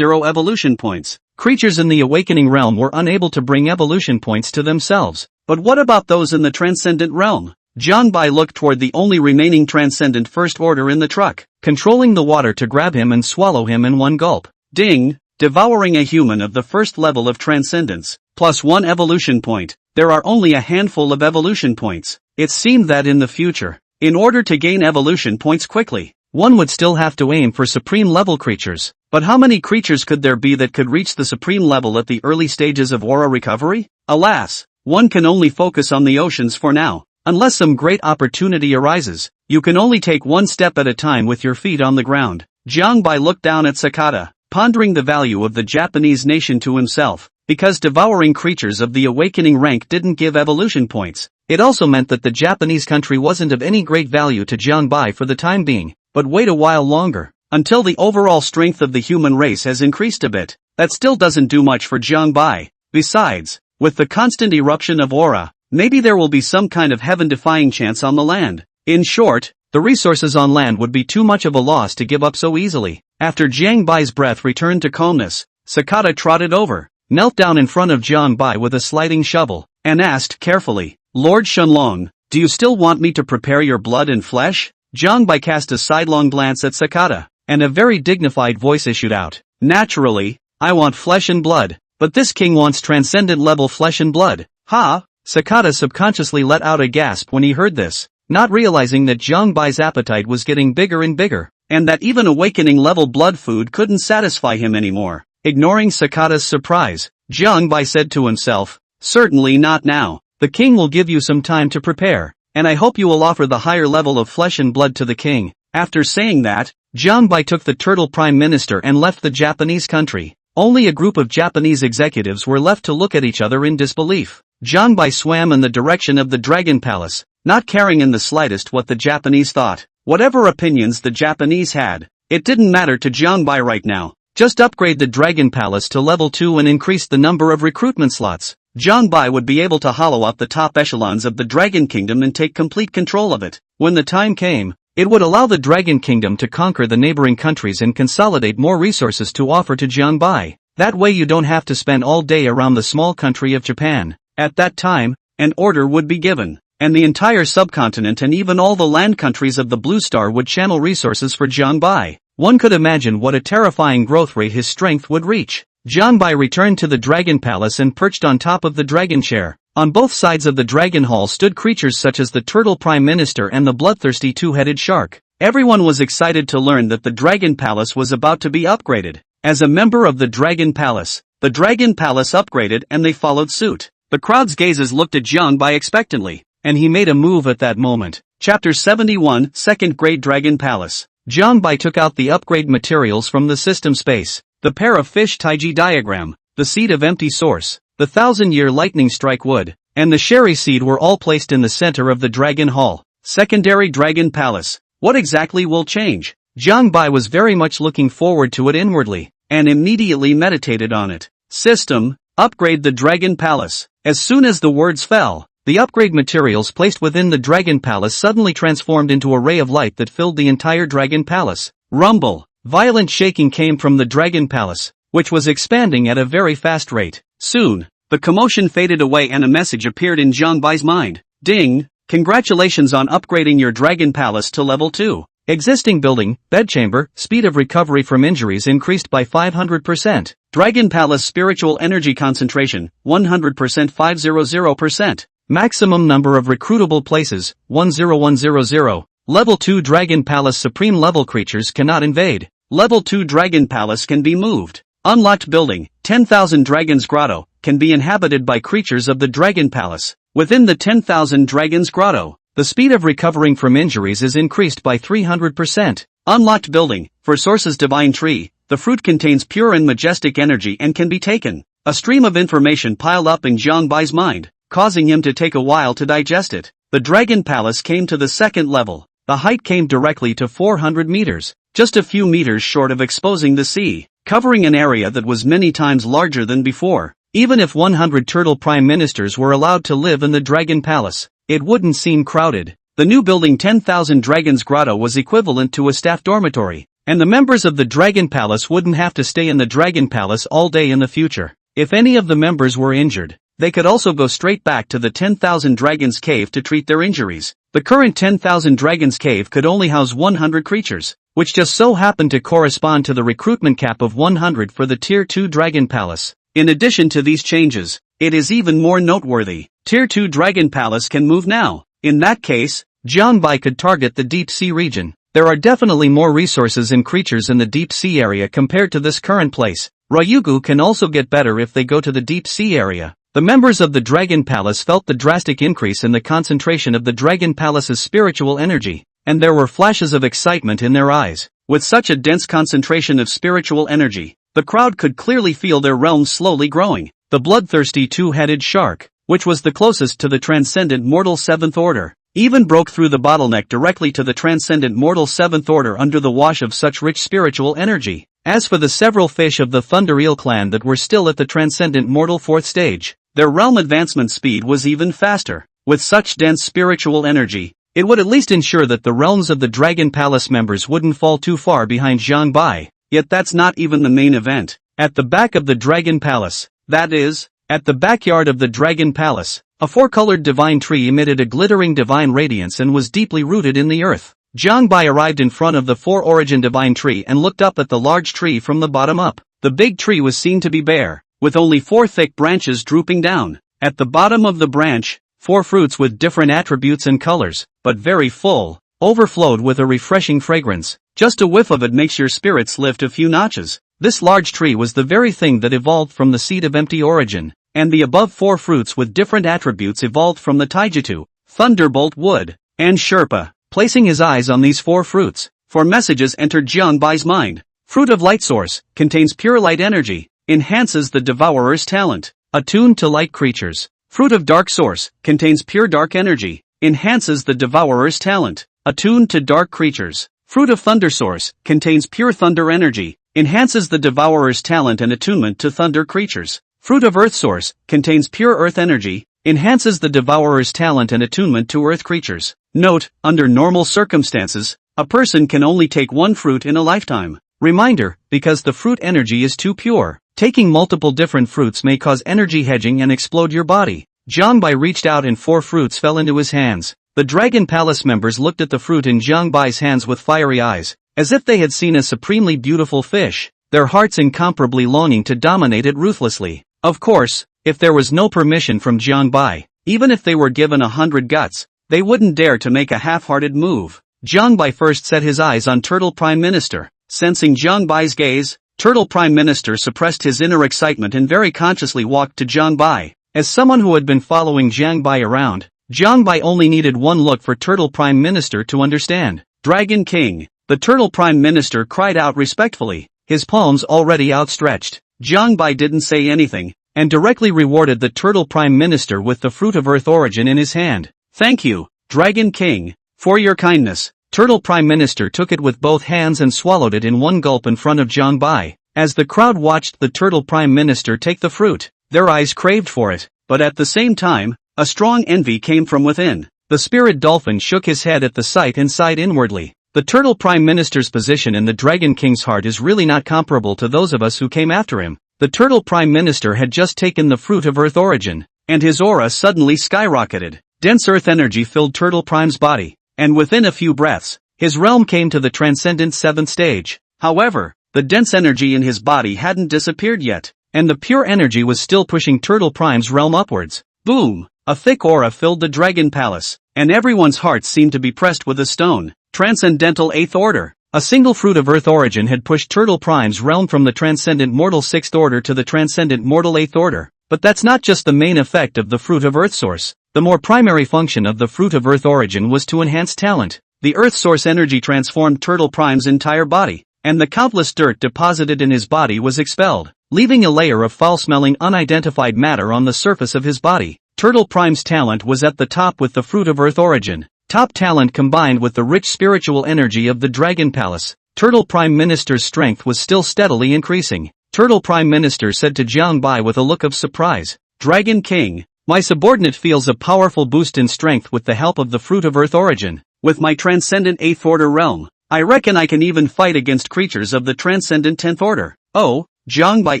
evolution points. Creatures in the awakening realm were unable to bring evolution points to themselves. But what about those in the transcendent realm? Jiang Bai looked toward the only remaining transcendent first order in the truck, controlling the water to grab him and swallow him in one gulp. Ding! Devouring a human of the first level of transcendence, plus 1 evolution point. There are only a handful of evolution points. It seemed that in the future, in order to gain evolution points quickly, one would still have to aim for supreme level creatures. But how many creatures could there be that could reach the supreme level at the early stages of aura recovery? Alas, one can only focus on the oceans for now. Unless some great opportunity arises, you can only take one step at a time with your feet on the ground. Jiang Bai looked down at Sakata, pondering the value of the Japanese nation to himself. Because devouring creatures of the awakening rank didn't give evolution points, it also meant that the Japanese country wasn't of any great value to Jiang Bai for the time being. But wait a while longer, until the overall strength of the human race has increased a bit. That still doesn't do much for Jiang Bai. Besides, with the constant eruption of aura, maybe there will be some kind of heaven-defying chance on the land. In short, the resources on land would be too much of a loss to give up so easily. After Jiang Bai's breath returned to calmness, Sakata trotted over, knelt down in front of Jiang Bai with a sliding shovel, and asked carefully, Lord Shenlong, do you still want me to prepare your blood and flesh? Jiang Bai cast a sidelong glance at Sakata, and a very dignified voice issued out, naturally, I want flesh and blood. But this king wants transcendent level flesh and blood. Ha! Sakata subconsciously let out a gasp when he heard this, not realizing that Jiang Bai's appetite was getting bigger and bigger, and that even awakening level blood food couldn't satisfy him anymore. Ignoring Sakata's surprise, Jiang Bai said to himself, "Certainly not now. The king will give you some time to prepare, and I hope you will offer the higher level of flesh and blood to the king." After saying that, Jiang Bai took the turtle prime minister and left the Japanese country. Only a group of Japanese executives were left to look at each other in disbelief. Jiang Bai swam in the direction of the Dragon Palace, not caring in the slightest what the Japanese thought. Whatever opinions the Japanese had, it didn't matter to Jiang Bai right now. Just upgrade the Dragon Palace to level 2 and increase the number of recruitment slots. Jiang Bai would be able to hollow out the top echelons of the Dragon Kingdom and take complete control of it. When the time came, it would allow the Dragon Kingdom to conquer the neighboring countries and consolidate more resources to offer to Jiang Bai. That way you don't have to spend all day around the small country of Japan. At that time, an order would be given, and the entire subcontinent and even all the land countries of the Blue Star would channel resources for Jiang Bai. One could imagine what a terrifying growth rate his strength would reach. Jiang Bai returned to the Dragon Palace and perched on top of the dragon chair. On both sides of the Dragon Hall stood creatures such as the Turtle Prime Minister and the bloodthirsty two-headed shark. Everyone was excited to learn that the Dragon Palace was about to be upgraded. As a member of the Dragon Palace, the Dragon Palace upgraded and they followed suit. The crowd's gazes looked at Jiang Bai expectantly, and he made a move at that moment. Chapter 71, Second Grade Dragon Palace. Jiang Bai took out the upgrade materials from the system space. The pair of fish Taiji diagram, the seed of empty source, the 1000-year lightning strike wood, and the sherry seed were all placed in the center of the Dragon Hall. Secondary Dragon Palace. What exactly will change? Jiang Bai was very much looking forward to it inwardly, and immediately meditated on it. System, upgrade the Dragon Palace. As soon as the words fell, the upgrade materials placed within the Dragon Palace suddenly transformed into a ray of light that filled the entire Dragon Palace. Rumble. Violent shaking came from the Dragon Palace, which was expanding at a very fast rate. Soon, the commotion faded away and a message appeared in Jiang Bai's mind. Ding! Congratulations on upgrading your Dragon Palace to level 2. Existing building, bedchamber, speed of recovery from injuries increased by 500%. Dragon Palace spiritual energy concentration, 100% 500%. Maximum number of recruitable places, 10100. Level 2 Dragon Palace supreme level creatures cannot invade. Level 2 Dragon Palace can be moved. Unlocked building, 10,000 Dragons Grotto, can be inhabited by creatures of the Dragon Palace. Within the 10,000 Dragons Grotto, the speed of recovering from injuries is increased by 300%. Unlocked building, for Source's Divine Tree, the fruit contains pure and majestic energy and can be taken. A stream of information piled up in Jiang Bai's mind, causing him to take a while to digest it. The Dragon Palace came to the second level. The height came directly to 400 meters, just a few meters short of exposing the sea, covering an area that was many times larger than before. Even if 100 turtle prime ministers were allowed to live in the Dragon Palace, it wouldn't seem crowded. The new building 10,000 Dragons Grotto was equivalent to a staff dormitory, and the members of the Dragon Palace wouldn't have to stay in the Dragon Palace all day in the future. If any of the members were injured, they could also go straight back to the 10,000 Dragons Cave to treat their injuries. The current 10,000 Dragons Cave could only house 100 creatures, which just so happened to correspond to the recruitment cap of 100 for the Tier 2 Dragon Palace. In addition to these changes, it is even more noteworthy. Tier 2 Dragon Palace can move now. In that case, Jiang Bai could target the deep sea region. There are definitely more resources and creatures in the deep sea area compared to this current place. Ryugu can also get better if they go to the deep sea area. The members of the Dragon Palace felt the drastic increase in the concentration of the Dragon Palace's spiritual energy, and there were flashes of excitement in their eyes. With such a dense concentration of spiritual energy, the crowd could clearly feel their realm slowly growing. The bloodthirsty two-headed shark, which was the closest to the transcendent mortal 7th order, even broke through the bottleneck directly to the transcendent mortal 7th order under the wash of such rich spiritual energy. As for the several fish of the Thunder Eel clan that were still at the transcendent mortal 4th stage, their realm advancement speed was even faster. With such dense spiritual energy, it would at least ensure that the realms of the Dragon Palace members wouldn't fall too far behind Jiang Bai. Yet that's not even the main event. At the back of the Dragon Palace, that is, at the backyard of the Dragon Palace, a four-colored divine tree emitted a glittering divine radiance and was deeply rooted in the earth. Jiang Bai arrived in front of the four-origin divine tree and looked up at the large tree from the bottom up. The big tree was seen to be bare, with only 4 thick branches drooping down. At the bottom of the branch, 4 fruits with different attributes and colors, but very full, overflowed with a refreshing fragrance. Just a whiff of it makes your spirits lift a few notches. This large tree was the very thing that evolved from the seed of empty origin, and the above 4 fruits with different attributes evolved from the Taijutsu, Thunderbolt Wood, and Sherpa. Placing his eyes on these 4 fruits, 4 messages entered Jiangbai's mind. Fruit of Light Source, contains pure light energy, enhances the Devourer's talent, attuned to light creatures. Fruit of Dark Source, contains pure dark energy, enhances the Devourer's talent, attuned to dark creatures. Fruit of Thunder Source, contains pure thunder energy, enhances the Devourer's talent and attunement to thunder creatures. Fruit of Earth Source, contains pure earth energy, enhances the Devourer's talent and attunement to earth creatures. Note, under normal circumstances, a person can only take 1 fruit in a lifetime. Reminder, because the fruit energy is too pure, taking multiple different fruits may cause energy hedging and explode your body. Jiangbai reached out and 4 fruits fell into his hands. The Dragon Palace members looked at the fruit in Jiangbai's hands with fiery eyes, as if they had seen a supremely beautiful fish, their hearts incomparably longing to dominate it ruthlessly. Of course, if there was no permission from Jiangbai, even if they were given 100 guts, they wouldn't dare to make a half-hearted move. Jiangbai first set his eyes on Turtle Prime Minister. Sensing Jiangbai's gaze, Turtle Prime Minister suppressed his inner excitement and very consciously walked to Jiangbai. As someone who had been following Jiangbai around, Jiangbai only needed one look for Turtle Prime Minister to understand. Dragon King. The Turtle Prime Minister cried out respectfully, his palms already outstretched. Jiangbai didn't say anything, and directly rewarded the Turtle Prime Minister with the Fruit of Earth Origin in his hand. Thank you, Dragon King, for your kindness. Turtle Prime Minister took it with both hands and swallowed it in one gulp in front of Jiangbai. As the crowd watched the Turtle Prime Minister take the fruit, their eyes craved for it, but at the same time, a strong envy came from within. The spirit dolphin shook his head at the sight and sighed inwardly. The Turtle Prime Minister's position in the Dragon King's heart is really not comparable to those of us who came after him. The Turtle Prime Minister had just taken the Fruit of Earth Origin, and his aura suddenly skyrocketed. Dense earth energy filled Turtle Prime's body, and within a few breaths, his realm came to the transcendent 7th stage. However, the dense energy in his body hadn't disappeared yet, and the pure energy was still pushing Turtle Prime's realm upwards. Boom! A thick aura filled the Dragon Palace, and everyone's hearts seemed to be pressed with a stone. Transcendental 8th Order. A single Fruit of Earth Origin had pushed Turtle Prime's realm from the Transcendent Mortal 6th Order to the Transcendent Mortal 8th Order. But that's not just the main effect of the Fruit of Earth Source. The more primary function of the Fruit of Earth Origin was to enhance talent. The Earth Source energy transformed Turtle Prime's entire body, and the countless dirt deposited in his body was expelled, leaving a layer of foul-smelling unidentified matter on the surface of his body. Turtle Prime's talent was at the top with the Fruit of Earth Origin. Top talent combined with the rich spiritual energy of the Dragon Palace. Turtle Prime Minister's strength was still steadily increasing. Turtle Prime Minister said to Jiangbai with a look of surprise, Dragon King, my subordinate feels a powerful boost in strength with the help of the Fruit of Earth Origin. With my Transcendent 8th Order realm, I reckon I can even fight against creatures of the Transcendent 10th Order. Oh, Jiangbai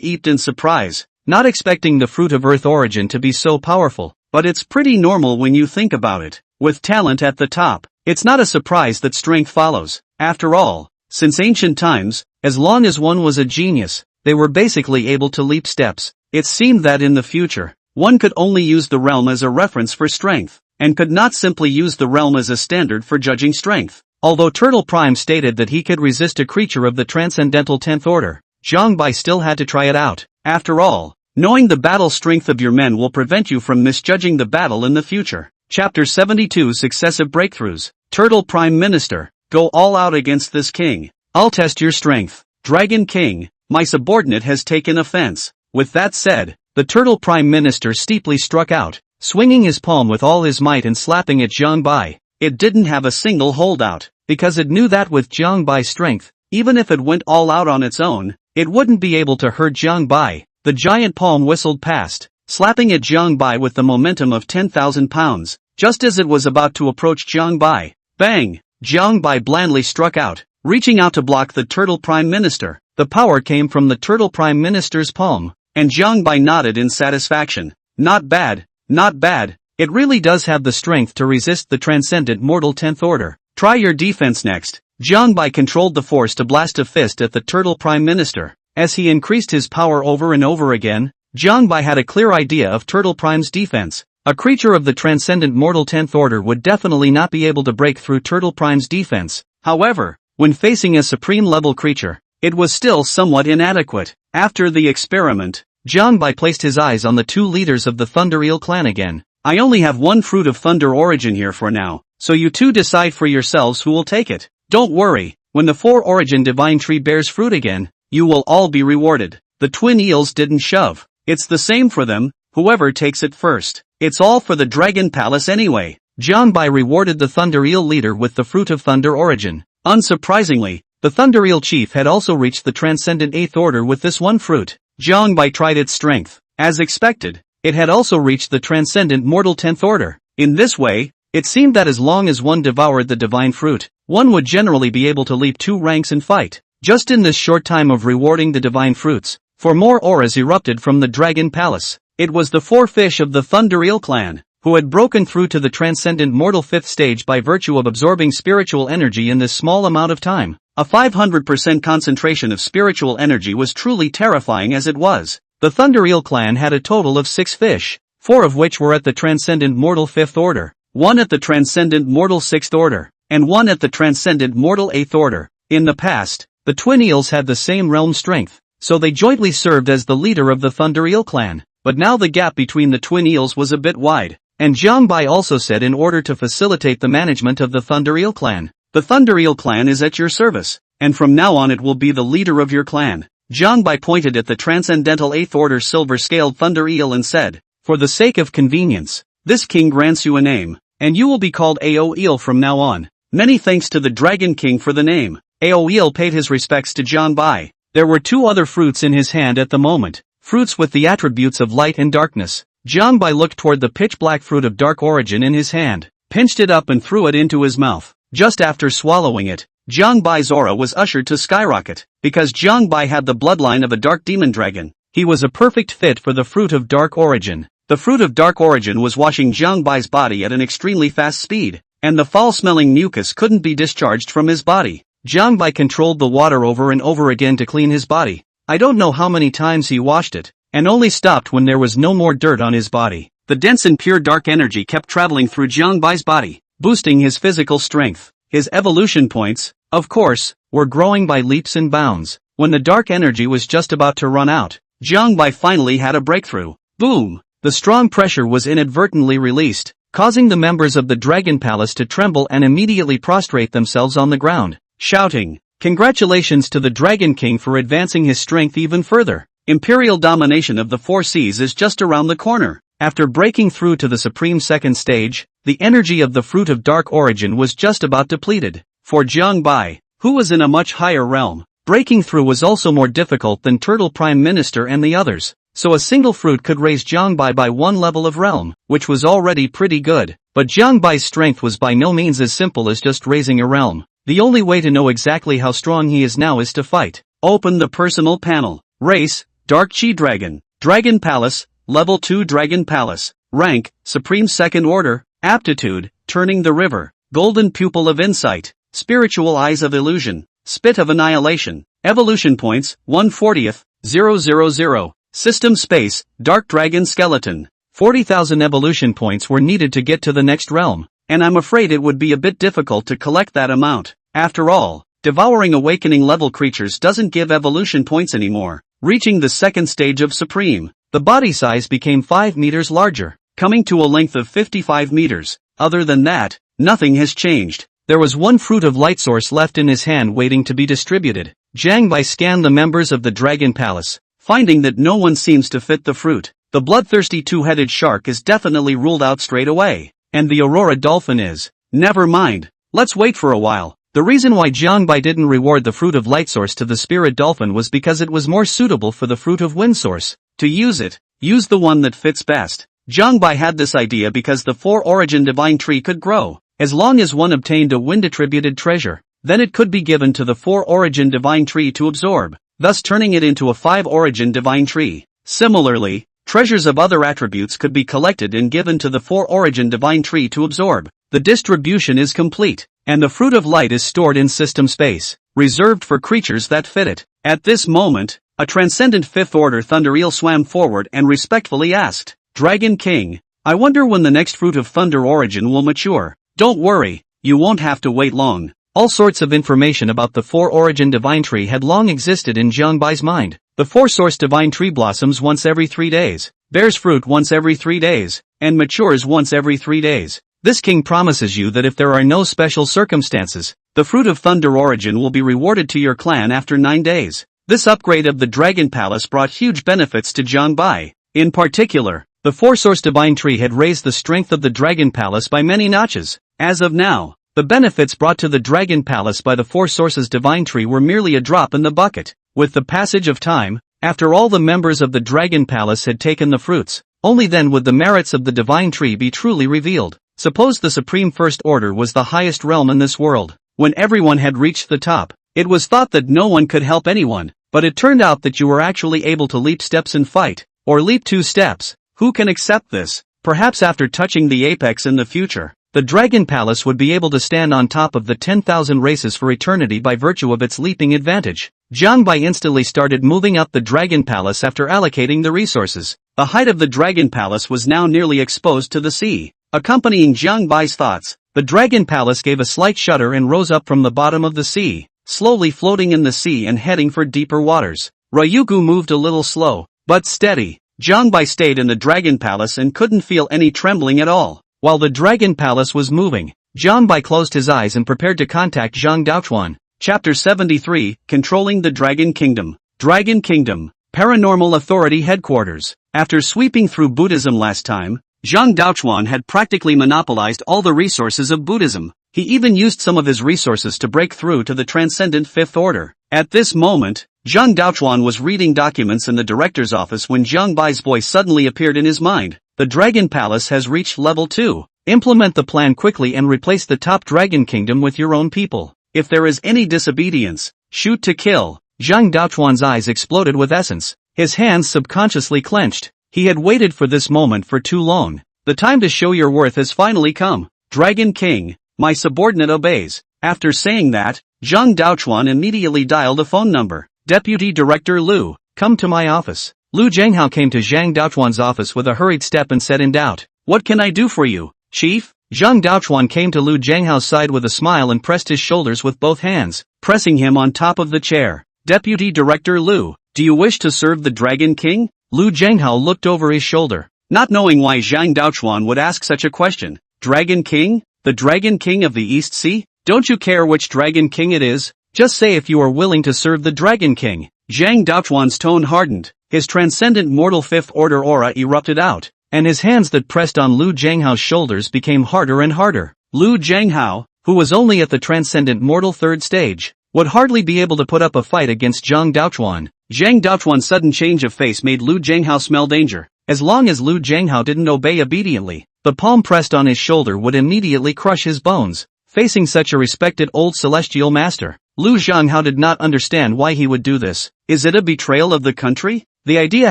eeped in surprise, not expecting the Fruit of Earth Origin to be so powerful, but it's pretty normal when you think about it. With talent at the top, it's not a surprise that strength follows. After all, since ancient times, as long as one was a genius, they were basically able to leap steps. It seemed that in the future, one could only use the realm as a reference for strength, and could not simply use the realm as a standard for judging strength. Although Turtle Prime stated that he could resist a creature of the Transcendental 10th Order, Jiangbai still had to try it out. After all, knowing the battle strength of your men will prevent you from misjudging the battle in the future. Chapter 72 Successive Breakthroughs. Turtle Prime Minister, go all out against this king. I'll test your strength. Dragon King, my subordinate has taken offense. With that said, the Turtle Prime Minister steeply struck out, swinging his palm with all his might and slapping at Jiangbai. It didn't have a single holdout, because it knew that with Jiangbai's strength, even if it went all out on its own, it wouldn't be able to hurt Jiangbai. The giant palm whistled past, slapping at Jiangbai with the momentum of 10,000 pounds. Just as it was about to approach Jiangbai, bang! Jiangbai blandly struck out, reaching out to block the Turtle Prime Minister. The power came from the Turtle Prime Minister's palm, and Jiangbai nodded in satisfaction. Not bad, not bad. It really does have the strength to resist the Transcendent Mortal 10th Order. Try your defense next. Jiangbai controlled the force to blast a fist at the Turtle Prime Minister. As he increased his power over and over again, Jiangbai had a clear idea of Turtle Prime's defense. A creature of the transcendent mortal 10th order would definitely not be able to break through Turtle Prime's defense. However, when facing a supreme level creature, it was still somewhat inadequate. After the experiment, Jiangbai placed his eyes on the two leaders of the Thunder Eel clan again. I only have one fruit of Thunder origin here for now, so you two decide for yourselves who will take it. Don't worry, when the 4 origin divine tree bears fruit again, you will all be rewarded. The twin eels didn't shove. It's the same for them, whoever takes it first. It's all for the Dragon Palace anyway. Jiangbai rewarded the Thunder Eel leader with the fruit of Thunder origin. Unsurprisingly, the Thunder Eel chief had also reached the transcendent 8th order with this one fruit. Jiangbai tried its strength. As expected, it had also reached the transcendent mortal 10th order. In this way, it seemed that as long as one devoured the divine fruit, one would generally be able to leap 2 ranks in fight. Just in this short time of rewarding the divine fruits, 4 more auras erupted from the Dragon Palace. It was the 4 fish of the Thunder Eel clan, who had broken through to the transcendent mortal 5th stage by virtue of absorbing spiritual energy in this small amount of time. A 500% concentration of spiritual energy was truly terrifying as it was. The Thunder Eel clan had a total of 6 fish, 4 of which were at the transcendent mortal 5th order, 1 at the transcendent mortal 6th order, and 1 at the transcendent mortal 8th order. In the past, the twin eels had the same realm strength, so they jointly served as the leader of the Thunder Eel clan. But now the gap between the twin eels was a bit wide, and Jiangbai also said in order to facilitate the management of the Thunder Eel clan, the Thunder Eel clan is at your service, and from now on it will be the leader of your clan. Jiangbai pointed at the transcendental 8th order silver-scaled Thunder Eel and said, for the sake of convenience, this king grants you a name, and you will be called Ao Eel from now on. Many thanks to the Dragon King for the name. Ao Eel paid his respects to Jiangbai. There were 2 other fruits in his hand at the moment. Fruits with the attributes of light and darkness. Jiangbai looked toward the pitch-black fruit of dark origin in his hand, pinched it up and threw it into his mouth. Just after swallowing it, Jiangbai's aura was ushered to skyrocket. Because Jiangbai had the bloodline of a dark demon dragon, he was a perfect fit for the fruit of dark origin. The fruit of dark origin was washing Jiangbai's body at an extremely fast speed, and the foul-smelling mucus couldn't be discharged from his body. Jiangbai controlled the water over and over again to clean his body. I don't know how many times he washed it, and only stopped when there was no more dirt on his body. The dense and pure dark energy kept traveling through Jiangbai's body, boosting his physical strength. His evolution points, of course, were growing by leaps and bounds. When the dark energy was just about to run out, Jiangbai finally had a breakthrough. Boom! The strong pressure was inadvertently released, causing the members of the Dragon Palace to tremble and immediately prostrate themselves on the ground, shouting, "Congratulations to the Dragon King for advancing his strength even further. Imperial domination of the 4 seas is just around the corner." After breaking through to the supreme 2nd stage, the energy of the fruit of dark origin was just about depleted. For Jiangbai, who was in a much higher realm, breaking through was also more difficult than Turtle Prime Minister and the others. So a single fruit could raise Jiangbai by 1 level of realm, which was already pretty good. But Jiangbai's strength was by no means as simple as just raising a realm. The only way to know exactly how strong he is now is to fight. Open the personal panel. Race, Dark Chi Dragon. Dragon Palace, Level 2 Dragon Palace. Rank, Supreme 2nd Order. Aptitude, Turning the River. Golden Pupil of Insight. Spiritual Eyes of Illusion. Spit of Annihilation. Evolution Points, 1/40th, 000. System Space, Dark Dragon Skeleton. 40,000 evolution points were needed to get to the next realm, and I'm afraid it would be a bit difficult to collect that amount. After all, devouring awakening level creatures doesn't give evolution points anymore. Reaching the 2nd stage of Supreme, the body size became 5 meters larger, coming to a length of 55 meters. Other than that, nothing has changed. There was 1 fruit of light source left in his hand waiting to be distributed. Jiangbai scanned the members of the Dragon Palace, finding that no one seems to fit the fruit. The bloodthirsty 2-headed shark is definitely ruled out straight away, and the Aurora dolphin is. Never mind, let's wait for a while. The reason why Jiangbai didn't reward the fruit of light source to the spirit dolphin was because it was more suitable for the fruit of wind source. To use it, use the one that fits best. Jiangbai had this idea because the 4 origin divine tree could grow. As long as one obtained a wind-attributed treasure, then it could be given to the 4 origin divine tree to absorb, thus turning it into a 5 origin divine tree. Similarly, treasures of other attributes could be collected and given to the 4 origin divine tree to absorb. The distribution is complete, and the fruit of light is stored in system space, reserved for creatures that fit it. At this moment, A transcendent fifth order thunder eel swam forward and respectfully asked, "Dragon King, I wonder when the next fruit of thunder origin will mature." "Don't worry, you won't have to wait long." All sorts of information about the four-origin divine tree had long existed in Jiangbai's mind. The four-source divine tree blossoms once every 3 days, bears fruit once every 3 days, and matures once every 3 days. This king promises you that if there are no special circumstances, the fruit of thunder origin will be rewarded to your clan after 9 days. This upgrade of the Dragon Palace brought huge benefits to Jiangbai. In particular, the four-source divine tree had raised the strength of the Dragon Palace by many notches. As of now, the benefits brought to the Dragon Palace by the four sources divine tree were merely a drop in the bucket. With the passage of time, after all the members of the Dragon Palace had taken the fruits, only then would the merits of the divine tree be truly revealed. Suppose the Supreme First Order was the highest realm in this world. When everyone had reached the top, it was thought that no one could help anyone, but it turned out that you were actually able to leap steps in fight, or leap 2 steps. Who can accept this? Perhaps after touching the apex in the future, the Dragon Palace would be able to stand on top of the 10,000 races for eternity by virtue of its leaping advantage. Jiangbai instantly started moving up the Dragon Palace after allocating the resources. The height of the Dragon Palace was now nearly exposed to the sea. Accompanying Jiangbai's thoughts, the Dragon Palace gave a slight shudder and rose up from the bottom of the sea, slowly floating in the sea and heading for deeper waters. Ryugu moved a little slow, but steady. Jiangbai stayed in the Dragon Palace and couldn't feel any trembling at all. While the Dragon Palace was moving, Jiangbai closed his eyes and prepared to contact Zhang Daochuan. Chapter 73, Controlling the Dragon Kingdom. Dragon Kingdom, Paranormal Authority Headquarters. After sweeping through Buddhism last time, Zhang Daochuan had practically monopolized all the resources of Buddhism. He even used some of his resources to break through to the Transcendent Fifth Order. At this moment, Zhang Daochuan was reading documents in the director's office when Jiangbai's voice suddenly appeared in his mind. The Dragon Palace has reached level 2. Implement the plan quickly and replace the top Dragon Kingdom with your own people. If there is any disobedience, shoot to kill. Zhang Daochuan's eyes exploded with essence. His hands subconsciously clenched. He had waited for this moment for too long. The time to show your worth has finally come. Dragon King, my subordinate obeys. After saying that, Zhang Daochuan immediately dialed a phone number. Deputy Director Lu, come to my office. Lu Zhenghao came to Zhang Daochuan's office with a hurried step and said in doubt, "What can I do for you, Chief?" Zhang Daochuan came to Lu Zhenghao's side with a smile and pressed his shoulders with both hands, pressing him on top of the chair. "Deputy Director Lu, do you wish to serve the Dragon King?" Lu Zhenghao looked over his shoulder, not knowing why Zhang Daochuan would ask such a question. "Dragon King? The Dragon King of the East Sea? Don't you care which Dragon King it is? Just say if you are willing to serve the Dragon King." Zhang Daochuan's tone hardened. His transcendent mortal Fifth Order aura erupted out, and his hands that pressed on Lu Zhenghao's shoulders became harder and harder. Lu Zhenghao, who was only at the transcendent mortal 3rd stage, would hardly be able to put up a fight against Zhang Daochuan. Zhang Daochuan's sudden change of face made Lu Zhenghao smell danger. As long as Lu Zhenghao didn't obey obediently, the palm pressed on his shoulder would immediately crush his bones. Facing such a respected old celestial master, Lu Zhenghao did not understand why he would do this. Is it a betrayal of the country? The idea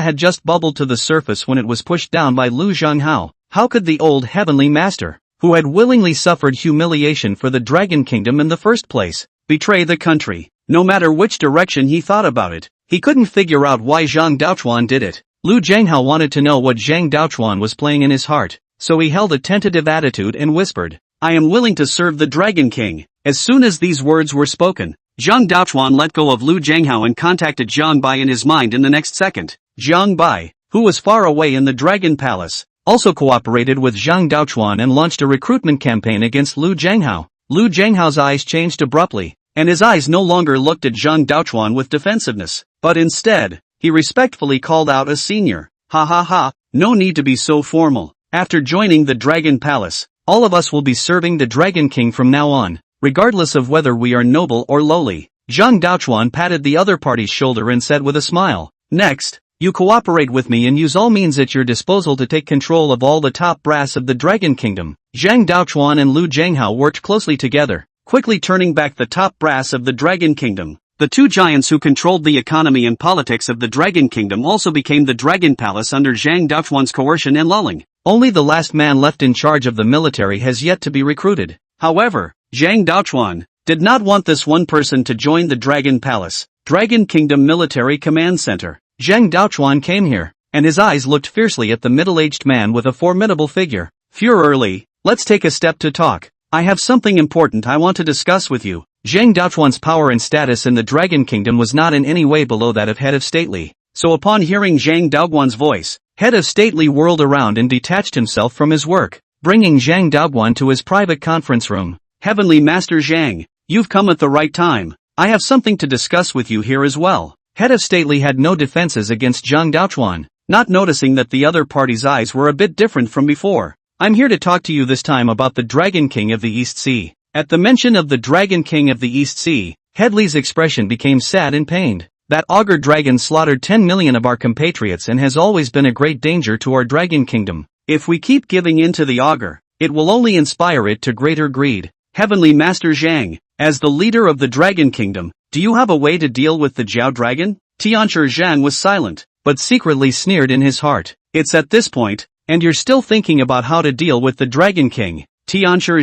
had just bubbled to the surface when it was pushed down by Lu Zhenghao. How could the old heavenly master, who had willingly suffered humiliation for the Dragon Kingdom in the first place, betray the country? No matter which direction he thought about it, he couldn't figure out why Zhang Daochuan did it. Lu Zhenghao wanted to know what Zhang Daochuan was playing in his heart, so he held a tentative attitude and whispered, "I am willing to serve the Dragon King." As soon as these words were spoken, Zhang Daochuan let go of Lu Zhenghao and contacted Jiang Bai in his mind in the next second. Jiang Bai, who was far away in the Dragon Palace, also cooperated with Zhang Daochuan and launched a recruitment campaign against Lu Zhenghao. Lu Zhenghao's eyes changed abruptly, and his eyes no longer looked at Zhang Daochuan with defensiveness, but instead, he respectfully called out a senior. "Ha ha ha, no need to be so formal. After joining the Dragon Palace, all of us will be serving the Dragon King from now on, regardless of whether we are noble or lowly." Zhang Daochuan patted the other party's shoulder and said with a smile, "Next, you cooperate with me and use all means at your disposal to take control of all the top brass of the Dragon Kingdom." Zhang Daochuan and Lu Zhenghao worked closely together, quickly turning back the top brass of the Dragon Kingdom. The two giants who controlled the economy and politics of the Dragon Kingdom also became the Dragon Palace under Zhang Daochuan's coercion and lulling. Only the last man left in charge of the military has yet to be recruited. However, Zhang Daochuan did not want this one person to join the Dragon Palace. Dragon Kingdom Military Command Center. Zhang Daochuan came here, and his eyes looked fiercely at the middle-aged man with a formidable figure. Führer Li, let's take a step to talk. I have something important I want to discuss with you. Zhang Daochuan's power and status in the Dragon Kingdom was not in any way below that of Head of State Li. So upon hearing Zhang Daoguan's voice, Head of State Li whirled around and detached himself from his work, bringing Zhang Daoguan to his private conference room. Heavenly Master Zhang, you've come at the right time. I have something to discuss with you here as well. Head of State Li had no defenses against Zhang Daochuan, not noticing that the other party's eyes were a bit different from before. I'm here to talk to you this time about the Dragon King of the East Sea. At the mention of the Dragon King of the East Sea, Head Li's expression became sad and pained. That ogre dragon slaughtered 10 million of our compatriots and has always been a great danger to our Dragon Kingdom. If we keep giving in to the ogre, it will only inspire it to greater greed. Heavenly Master Zhang, as the leader of the Dragon Kingdom, do you have a way to deal with the Jiao Dragon? Tianshi Zhang was silent, but secretly sneered in his heart. It's at this point, and you're still thinking about how to deal with the Dragon King. Tianshi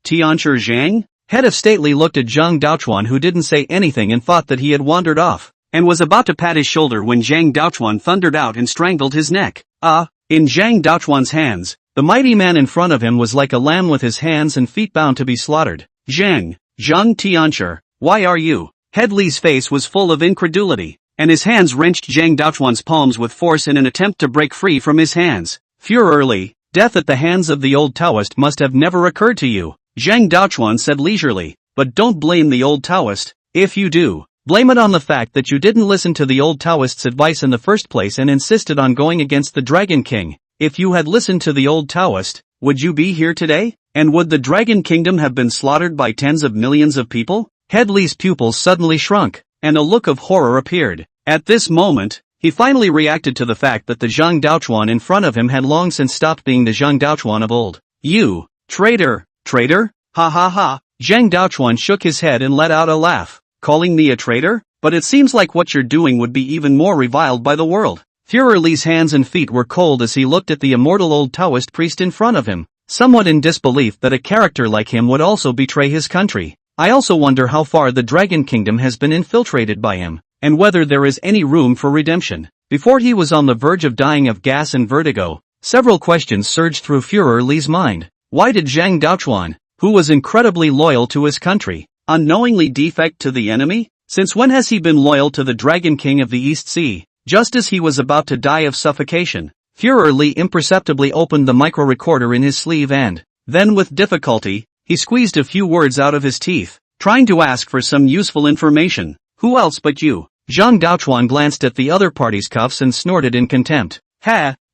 Zhang? Head of State Li looked at Zhang Daochuan, who didn't say anything and thought that he had wandered off, and was about to pat his shoulder when Zhang Daochuan thundered out and strangled his neck. In Zhang Daochuan's hands, the mighty man in front of him was like a lamb with his hands and feet bound to be slaughtered. Zhang Tianshi, why are you? Head Li's face was full of incredulity, and his hands wrenched Zhang Daochuan's palms with force in an attempt to break free from his hands. Führer Li, death at the hands of the old Taoist must have never occurred to you, Zhang Daochuan said leisurely, but don't blame the old Taoist. If you do, blame it on the fact that you didn't listen to the old Taoist's advice in the first place and insisted on going against the Dragon King. If you had listened to the old Taoist, would you be here today? And would the Dragon Kingdom have been slaughtered by tens of millions of people? Head Li's pupils suddenly shrunk, and a look of horror appeared. At this moment, he finally reacted to the fact that the Zhang Daochuan in front of him had long since stopped being the Zhang Daochuan of old. You, traitor! Ha ha ha! Zhang Daochuan shook his head and let out a laugh. Calling me a traitor? But it seems like what you're doing would be even more reviled by the world. Führer Li's hands and feet were cold as he looked at the immortal old Taoist priest in front of him, somewhat in disbelief that a character like him would also betray his country. I also wonder how far the Dragon Kingdom has been infiltrated by him, and whether there is any room for redemption. Before he was on the verge of dying of gas and vertigo, several questions surged through Führer Li's mind. Why did Zhang Daochuan, who was incredibly loyal to his country, unknowingly defect to the enemy? Since when has he been loyal to the Dragon King of the East Sea? Just as he was about to die of suffocation, Führer Li imperceptibly opened the micro-recorder in his sleeve and, then with difficulty, he squeezed a few words out of his teeth, trying to ask for some useful information. Who else but you? Zhang Daochuan glanced at the other party's cuffs and snorted in contempt.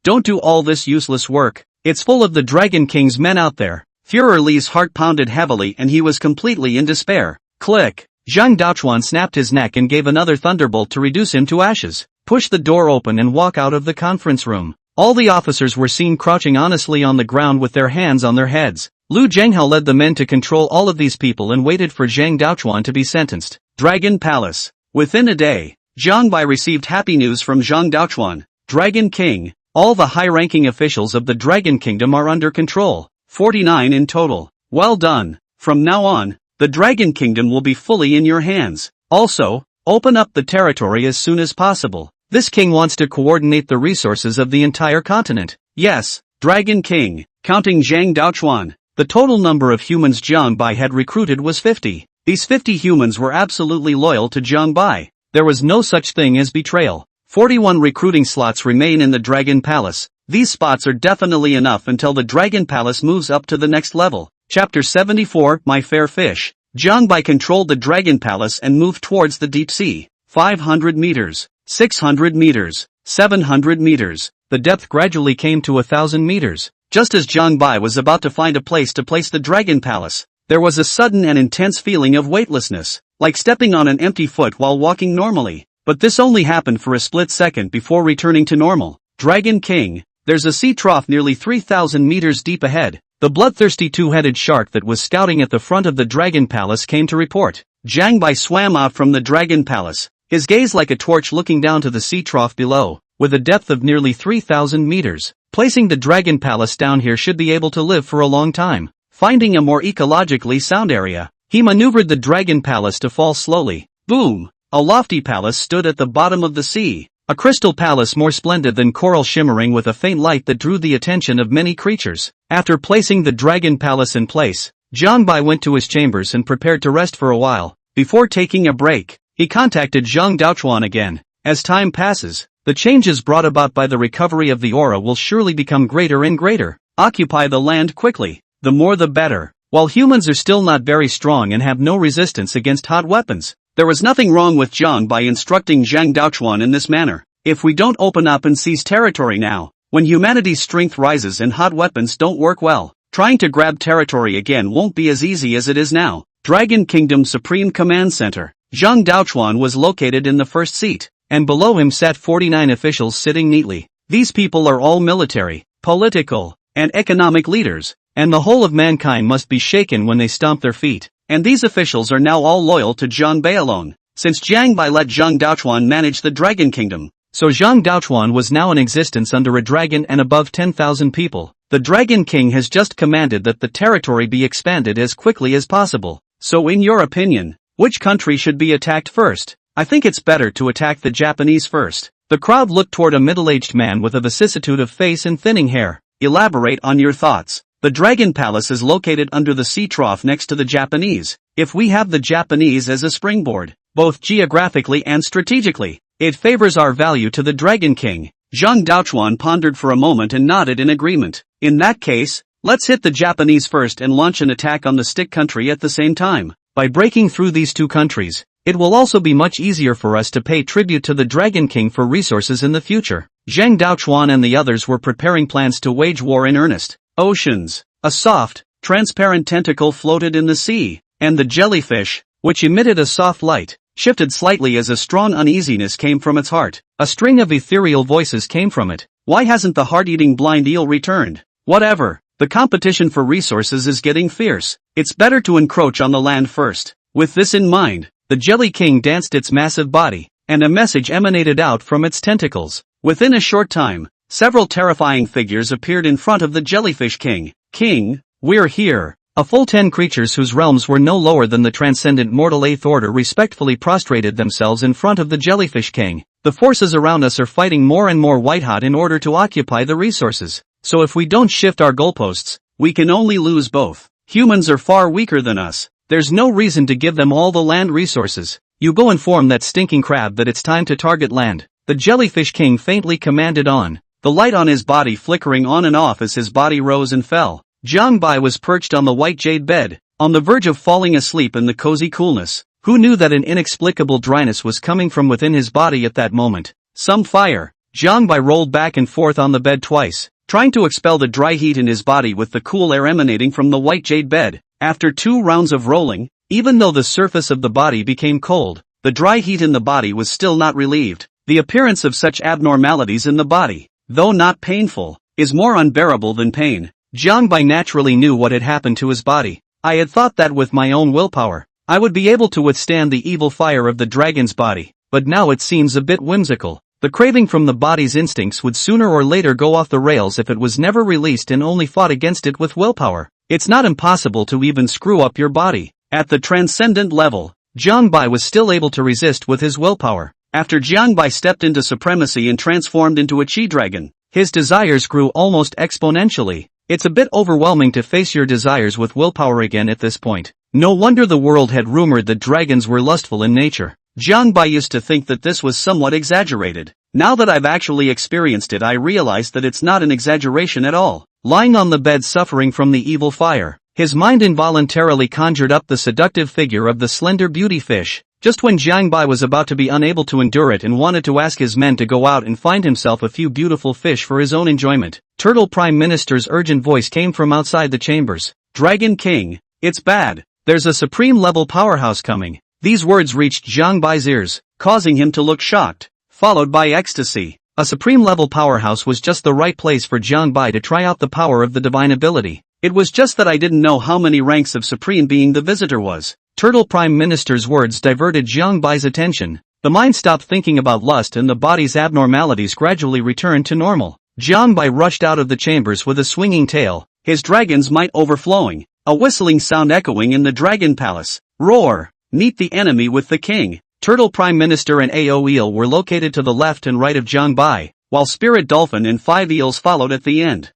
Don't do all this useless work. It's full of the Dragon King's men out there. Führer Li's heart pounded heavily and he was completely in despair. Click! Zhang Daochuan snapped his neck and gave another thunderbolt to reduce him to ashes. Push the door open and walk out of the conference room. All the officers were seen crouching honestly on the ground with their hands on their heads. Lu Zhenghao led the men to control all of these people and waited for Zhang Daochuan to be sentenced. Dragon Palace. Within a day, Zhang Bai received happy news from Zhang Daochuan. Dragon King, all the high-ranking officials of the Dragon Kingdom are under control. 49 in total. Well done. From now on, the Dragon Kingdom will be fully in your hands. Also, open up the territory as soon as possible. This king wants to coordinate the resources of the entire continent. Yes, Dragon King, counting Zhang Daochuan. The total number of humans Zhang Bai had recruited was 50. These 50 humans were absolutely loyal to Zhang Bai. There was no such thing as betrayal. 41 recruiting slots remain in the Dragon Palace. These spots are definitely enough until the Dragon Palace moves up to the next level. Chapter 74, My Fair Fish. Zhang Bai controlled the Dragon Palace and moved towards the deep sea. 500 meters. 600 meters, 700 meters, the depth gradually came to 1,000 meters. Just as Zhang Bai was about to find a place to place the Dragon Palace, there was a sudden and intense feeling of weightlessness, like stepping on an empty foot while walking normally. But this only happened for a split second before returning to normal. Dragon King, there's a sea trough nearly 3,000 meters deep ahead. The bloodthirsty two-headed shark that was scouting at the front of the Dragon Palace came to report. Zhang Bai swam out from the Dragon Palace, his gaze like a torch looking down to the sea trough below, with a depth of nearly 3,000 meters. Placing the Dragon Palace down here should be able to live for a long time. Finding a more ecologically sound area, he maneuvered the Dragon Palace to fall slowly. Boom! a lofty palace stood at the bottom of the sea. A crystal palace more splendid than coral, shimmering with a faint light that drew the attention of many creatures. After placing the dragon palace in place, Jiang Bai went to his chambers and prepared to rest for a while. Before taking a break, he contacted Zhang Daochuan again. As time passes, the changes brought about by the recovery of the aura will surely become greater and greater. Occupy the land quickly. The more the better. While humans are still not very strong and have no resistance against hot weapons, there was nothing wrong with Jiang Bai instructing Zhang Daochuan in this manner. If we don't open up and seize territory now, when humanity's strength rises and hot weapons don't work well, trying to grab territory again won't be as easy as it is now. Dragon Kingdom Supreme Command Center. Zhang Daochuan was located in the first seat, and below him sat 49 officials sitting neatly. These people are all military, political, and economic leaders, and the whole of mankind must be shaken when they stomp their feet. And these officials are now all loyal to Jiang Bai alone, since Jiang Bai let Zhang Daochuan manage the Dragon Kingdom. So Zhang Daochuan was now in existence under a dragon and above 10,000 people. The Dragon King has just commanded that the territory be expanded as quickly as possible. So in your opinion, which country should be attacked first? I think it's better to attack the Japanese first. The crowd looked toward a middle-aged man with a vicissitude of face and thinning hair. Elaborate on your thoughts. The Dragon Palace is located under the sea trough next to the Japanese. If we have the Japanese as a springboard, both geographically and strategically, it favors our value to the Dragon King. Zhang Daochuan pondered for a moment and nodded in agreement. In that case, let's hit the Japanese first and launch an attack on the stick country at the same time. By breaking through these two countries, it will also be much easier for us to pay tribute to the Dragon King for resources in the future. Zhang Daochuan and the others were preparing plans to wage war in earnest. Oceans. A soft, transparent tentacle floated in the sea, and the jellyfish, which emitted a soft light, shifted slightly as a strong uneasiness came from its heart. A string of ethereal voices came from it. Why hasn't the heart-eating blind eel returned? Whatever. The competition for resources is getting fierce. It's better to encroach on the land first. With this in mind, the Jelly King danced its massive body, and a message emanated out from its tentacles. Within a short time, several terrifying figures appeared in front of the Jellyfish King. King, we're here. A full 10 creatures whose realms were no lower than the transcendent mortal 8th order respectfully prostrated themselves in front of the Jellyfish King. The forces around us are fighting more and more white-hot in order to occupy the resources. So if we don't shift our goalposts, we can only lose both. Humans are far weaker than us. There's no reason to give them all the land resources. You go inform that stinking crab that it's time to target land. The Jellyfish King faintly commanded on, the light on his body flickering on and off as his body rose and fell. Jiang Bai was perched on the white jade bed, on the verge of falling asleep in the cozy coolness. Who knew that an inexplicable dryness was coming from within his body at that moment? Some fire. Jiang Bai rolled back and forth on the bed twice, trying to expel the dry heat in his body with the cool air emanating from the white jade bed. After 2 rounds of rolling, even though the surface of the body became cold, the dry heat in the body was still not relieved. The appearance of such abnormalities in the body, though not painful, is more unbearable than pain. Jiang Bai naturally knew what had happened to his body. I had thought that with my own willpower, I would be able to withstand the evil fire of the dragon's body, but now it seems a bit whimsical. The craving from the body's instincts would sooner or later go off the rails if it was never released and only fought against it with willpower. It's not impossible to even screw up your body. At the transcendent level, Jiang Bai was still able to resist with his willpower. After Jiang Bai stepped into supremacy and transformed into a chi dragon, his desires grew almost exponentially. It's a bit overwhelming to face your desires with willpower again at this point. No wonder the world had rumored that dragons were lustful in nature. Jiang Bai used to think that this was somewhat exaggerated. Now that I've actually experienced it, I realize that it's not an exaggeration at all. Lying on the bed suffering from the evil fire, his mind involuntarily conjured up the seductive figure of the slender beauty fish. Just when Jiang Bai was about to be unable to endure it and wanted to ask his men to go out and find himself a few beautiful fish for his own enjoyment, Turtle Prime Minister's urgent voice came from outside the chambers. Dragon King, it's bad. There's a supreme-level powerhouse coming. These words reached Jiang Bai's ears, causing him to look shocked, followed by ecstasy. A supreme-level powerhouse was just the right place for Jiang Bai to try out the power of the divine ability. It was just that I didn't know how many ranks of supreme being the visitor was. Turtle Prime Minister's words diverted Jiang Bai's attention. The mind stopped thinking about lust and the body's abnormalities gradually returned to normal. Jiang Bai rushed out of the chambers with a swinging tail, his dragon's might overflowing, a whistling sound echoing in the dragon palace. Roar! Meet the enemy with the king. Turtle Prime Minister and AO Eel were located to the left and right of Jiang Bai, while Spirit Dolphin and 5 eels followed at the end.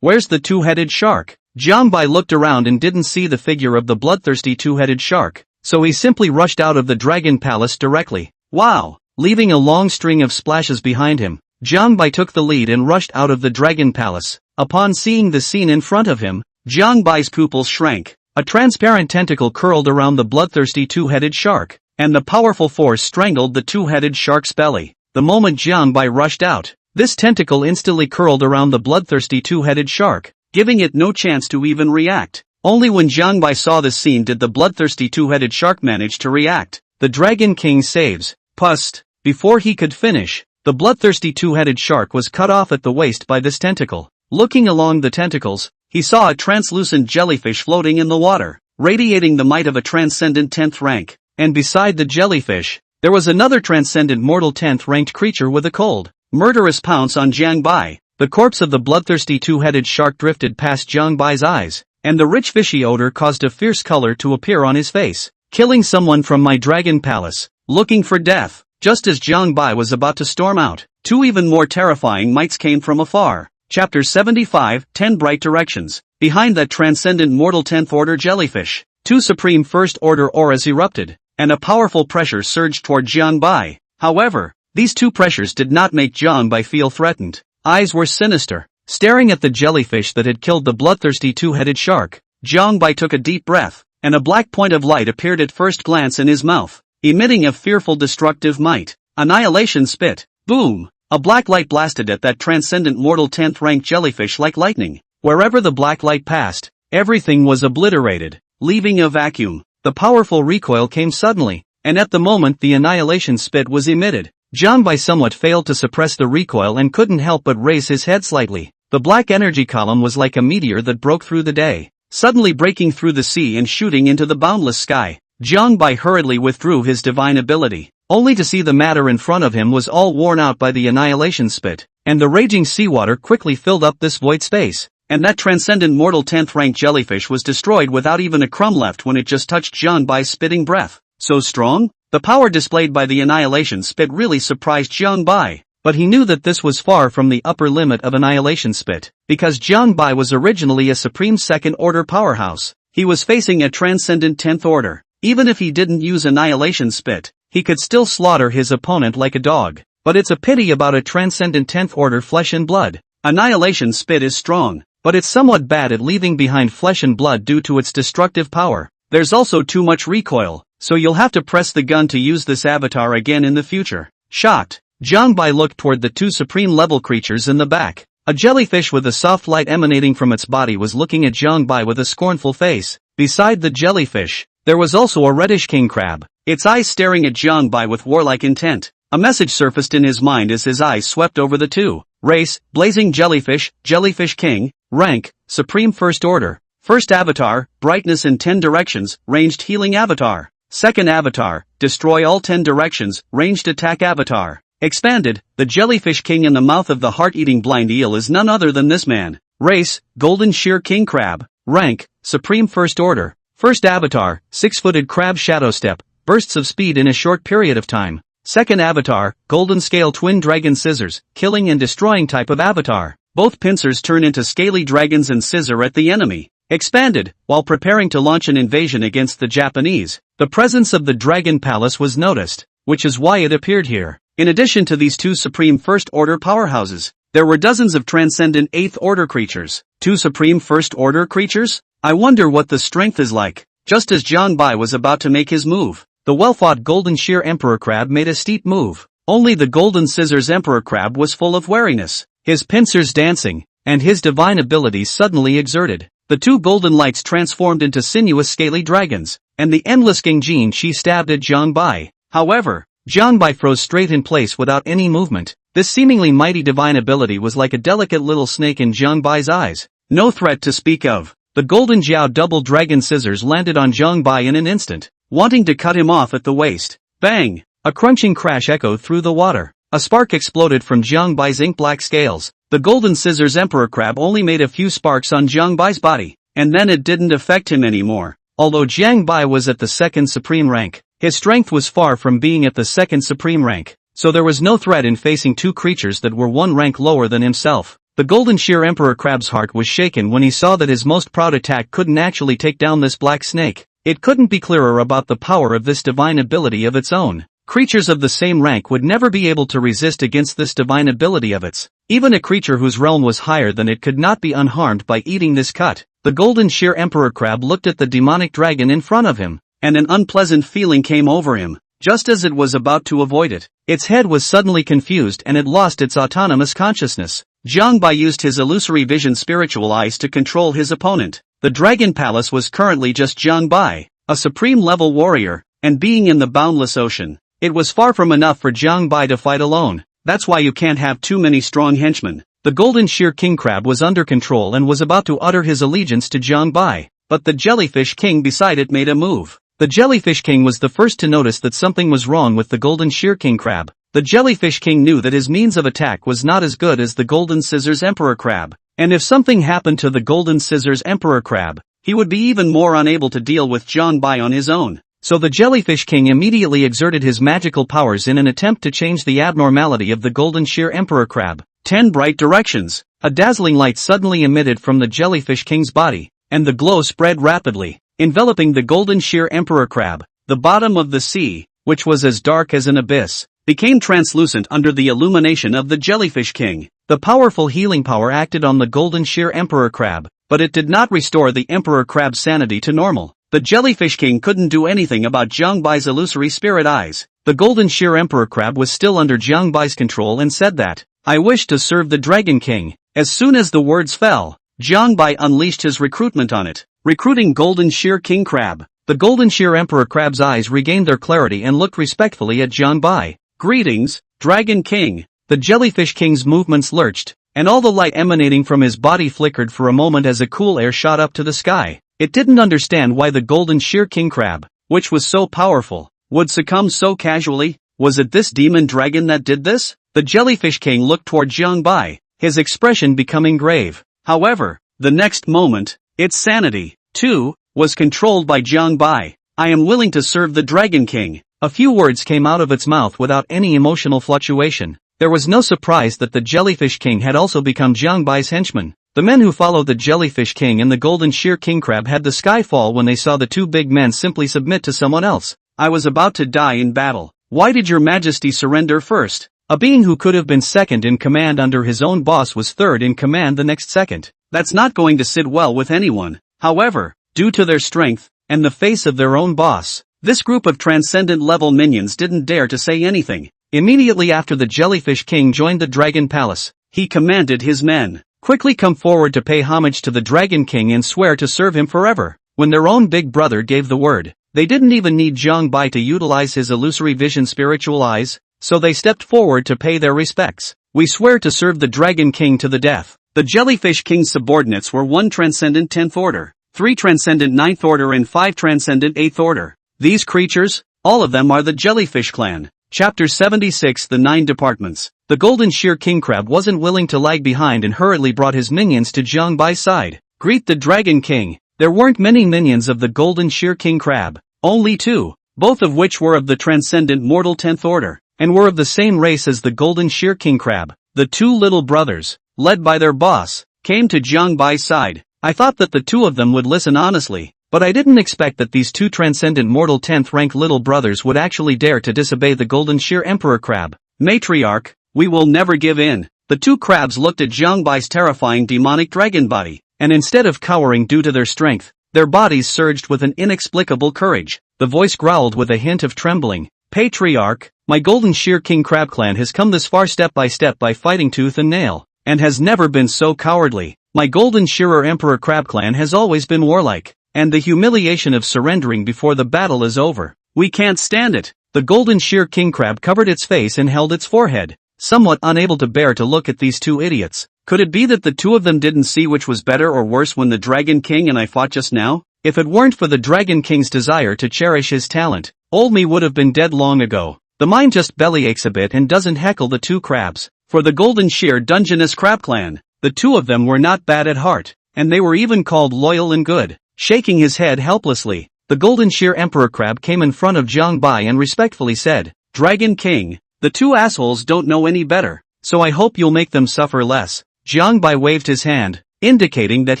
Where's the two-headed shark? Jiang Bai looked around and didn't see the figure of the bloodthirsty two-headed shark, so he simply rushed out of the Dragon Palace directly. Wow! Leaving a long string of splashes behind him, Jiang Bai took the lead and rushed out of the Dragon Palace. Upon seeing the scene in front of him, Jiang Bai's pupils shrank. A transparent tentacle curled around the bloodthirsty two-headed shark, and the powerful force strangled the two-headed shark's belly. The moment Jiang Bai rushed out, this tentacle instantly curled around the bloodthirsty two-headed shark, giving it no chance to even react. Only when Jiang Bai saw this scene did the bloodthirsty two-headed shark manage to react. The Dragon King saves. Pust. Before he could finish, the bloodthirsty two-headed shark was cut off at the waist by this tentacle. Looking along the tentacles, he saw a translucent jellyfish floating in the water, radiating the might of a transcendent 10th rank. And beside the jellyfish, there was another transcendent mortal 10th ranked creature with a cold, murderous pounce on Jiang Bai. The corpse of the bloodthirsty two-headed shark drifted past Jiang Bai's eyes, and the rich fishy odor caused a fierce color to appear on his face. Killing someone from my Dragon Palace, looking for death. Just as Jiang Bai was about to storm out, two even more terrifying mites came from afar. Chapter 75, 10 Bright Directions. Behind that transcendent mortal 10th order jellyfish, two supreme first order auras erupted, and a powerful pressure surged toward Jiang Bai. However, these two pressures did not make Jiang Bai feel threatened. Eyes were sinister. Staring at the jellyfish that had killed the bloodthirsty two-headed shark, Jiang Bai took a deep breath, and a black point of light appeared at first glance in his mouth, emitting a fearful destructive might. Annihilation Spit. Boom! A black light blasted at that transcendent mortal 10th rank jellyfish like lightning. Wherever the black light passed, everything was obliterated, leaving a vacuum. The powerful recoil came suddenly, and at the moment the annihilation spit was emitted, Jiang Bai somewhat failed to suppress the recoil and couldn't help but raise his head slightly. The black energy column was like a meteor that broke through the day, suddenly breaking through the sea and shooting into the boundless sky. Jiang Bai hurriedly withdrew his divine ability, only to see the matter in front of him was all worn out by the annihilation spit, and the raging seawater quickly filled up this void space, and that transcendent mortal 10th rank jellyfish was destroyed without even a crumb left when it just touched Jiang Bai's spitting breath. So strong? The power displayed by the annihilation spit really surprised Jiang Bai, but he knew that this was far from the upper limit of annihilation spit, because Jiang Bai was originally a supreme second order powerhouse. He was facing a transcendent 10th order. Even if he didn't use annihilation spit, he could still slaughter his opponent like a dog. But it's a pity about a transcendent 10th order flesh and blood. Annihilation spit is strong, but it's somewhat bad at leaving behind flesh and blood due to its destructive power. There's also too much recoil, so you'll have to press the gun to use this avatar again in the future. Shocked, Jiang Bai looked toward the two supreme level creatures in the back. A jellyfish with a soft light emanating from its body was looking at Jiang Bai with a scornful face. Beside the jellyfish, there was also a reddish king crab, its eyes staring at Jiang Bai with warlike intent. A message surfaced in his mind as his eyes swept over the two. Race, blazing jellyfish, jellyfish king. Rank, supreme first order. First avatar, brightness in 10 directions, ranged healing avatar. Second avatar, destroy all 10 directions, ranged attack avatar. Expanded, the jellyfish king in the mouth of the heart-eating blind eel is none other than this man. Race, golden sheer king crab. Rank, supreme first order. First avatar, 6-footed crab shadow step, bursts of speed in a short period of time. Second avatar, golden scale twin dragon scissors, killing and destroying type of avatar. Both pincers turn into scaly dragons and scissor at the enemy. Expanded, while preparing to launch an invasion against the Japanese, the presence of the Dragon Palace was noticed, which is why it appeared here. In addition to these two supreme first order powerhouses, there were dozens of transcendent 8th order creatures. Two supreme first order creatures? I wonder what the strength is like. Just as Jiang Bai was about to make his move, the well-fought golden sheer emperor crab made a steep move. Only the golden scissors emperor crab was full of wariness, his pincers dancing, and his divine abilities suddenly exerted. The two golden lights transformed into sinuous scaly dragons, and the endless Gengjin Shi stabbed at Jiang Bai. However, Jiang Bai froze straight in place without any movement. This seemingly mighty divine ability was like a delicate little snake in Jiang Bai's eyes. No threat to speak of. The golden Jiao double dragon scissors landed on Jiang Bai in an instant, wanting to cut him off at the waist. Bang! A crunching crash echoed through the water. A spark exploded from Jiang Bai's ink-black scales. The golden scissors emperor crab only made a few sparks on Jiang Bai's body, and then it didn't affect him anymore. Although Jiang Bai was at the second supreme rank, His strength was far from being at the second supreme rank, so there was no threat in facing two creatures that were one rank lower than himself. The Golden Shear Emperor Crab's heart was shaken when he saw that his most proud attack couldn't actually take down this black snake. It couldn't be clearer about the power of this divine ability of its own. Creatures of the same rank would never be able to resist against this divine ability of its. Even a creature whose realm was higher than it could not be unharmed by eating this cut. The Golden Shear Emperor Crab looked at the demonic dragon in front of him, and an unpleasant feeling came over him. Just as it was about to avoid it, its head was suddenly confused and it lost its autonomous consciousness. Jiang Bai used his illusory vision spiritual eyes to control his opponent. The Dragon Palace was currently just Jiang Bai, a supreme-level warrior, and being in the boundless ocean. It was far from enough for Jiang Bai to fight alone. That's why you can't have too many strong henchmen. The Golden Shear King Crab was under control and was about to utter his allegiance to Jiang Bai, but the Jellyfish King beside it made a move. The Jellyfish King was the first to notice that something was wrong with the Golden Shear King Crab. The Jellyfish King knew that his means of attack was not as good as the Golden Scissors Emperor Crab, and if something happened to the Golden Scissors Emperor Crab, he would be even more unable to deal with Jiang Bai on his own. So the Jellyfish King immediately exerted his magical powers in an attempt to change the abnormality of the Golden Shear Emperor Crab. 10 bright directions. A dazzling light suddenly emitted from the Jellyfish King's body, and the glow spread rapidly, enveloping the Golden Shear Emperor Crab. The bottom of the sea, which was as dark as an abyss, became translucent under the illumination of the Jellyfish King. The powerful healing power acted on the Golden Shear Emperor Crab, but it did not restore the Emperor Crab's sanity to normal. The Jellyfish King couldn't do anything about Jiang Bai's illusory spirit eyes. The Golden Shear Emperor Crab was still under Jiang Bai's control and said that, "I wish to serve the Dragon King." As soon as the words fell, Jiang Bai unleashed his recruitment on it, recruiting Golden Shear King Crab. The Golden Shear Emperor Crab's eyes regained their clarity and looked respectfully at Jiang Bai. "Greetings, Dragon King." The Jellyfish King's movements lurched, and all the light emanating from his body flickered for a moment as a cool air shot up to the sky. It didn't understand why the Golden Shear King Crab, which was so powerful, would succumb so casually. Was it this demon dragon that did this? The Jellyfish King looked toward Jiang Bai, his expression becoming grave. However, the next moment, its sanity, too, was controlled by Jiang Bai. "I am willing to serve the Dragon King." A few words came out of its mouth without any emotional fluctuation. There was no surprise that the Jellyfish King had also become Jiang Bai's henchman. The men who followed the Jellyfish King and the Golden Shear King Crab had the sky fall when they saw the two big men simply submit to someone else. "I was about to die in battle. Why did your majesty surrender first?" A being who could have been second in command under his own boss was third in command the next second. That's not going to sit well with anyone. However, due to their strength, and the face of their own boss, this group of transcendent-level minions didn't dare to say anything. Immediately after the Jellyfish King joined the Dragon Palace, he commanded his men, "Quickly come forward to pay homage to the Dragon King and swear to serve him forever." When their own big brother gave the word, they didn't even need Jiang Bai to utilize his illusory vision spiritual eyes, so they stepped forward to pay their respects. "We swear to serve the Dragon King to the death." The Jellyfish King's subordinates were 1 Transcendent 10th Order, 3 Transcendent 9th Order and 5 Transcendent 8th Order. These creatures, all of them are the Jellyfish Clan. Chapter 76 The 9 Departments. The Golden Shear King Crab wasn't willing to lag behind and hurriedly brought his minions to Jiang Bai's side. "Greet the Dragon King." There weren't many minions of the Golden Shear King Crab, only 2, both of which were of the Transcendent Mortal 10th Order, and were of the same race as the Golden Shear King Crab. The 2 little brothers, led by their boss, came to Jiang Bai's side. "I thought that the 2 of them would listen honestly, but I didn't expect that these 2 Transcendent Mortal 10th rank little brothers would actually dare to disobey the Golden Shear Emperor Crab. Matriarch, we will never give in." The 2 crabs looked at Jiang Bai's terrifying demonic dragon body, and instead of cowering due to their strength, their bodies surged with an inexplicable courage. The voice growled with a hint of trembling. "Patriarch, my Golden Shear King Crab clan has come this far step by fighting tooth and nail, and has never been so cowardly. My Golden Shearer Emperor Crab clan has always been warlike, and the humiliation of surrendering before the battle is over. We can't stand it." The Golden Shear King Crab covered its face and held its forehead, somewhat unable to bear to look at these 2 idiots. Could it be that the 2 of them didn't see which was better or worse when the Dragon King and I fought just now? If it weren't for the Dragon King's desire to cherish his talent, old me would have been dead long ago. The mind just bellyaches a bit and doesn't heckle the 2 crabs. For the Golden Shear Dungeness Crab Clan, the 2 of them were not bad at heart, and they were even called loyal and good. Shaking his head helplessly, the golden shear emperor crab came in front of Jiang Bai and respectfully said, "Dragon King, the two assholes don't know any better, so I hope you'll make them suffer less." Jiang Bai waved his hand, indicating that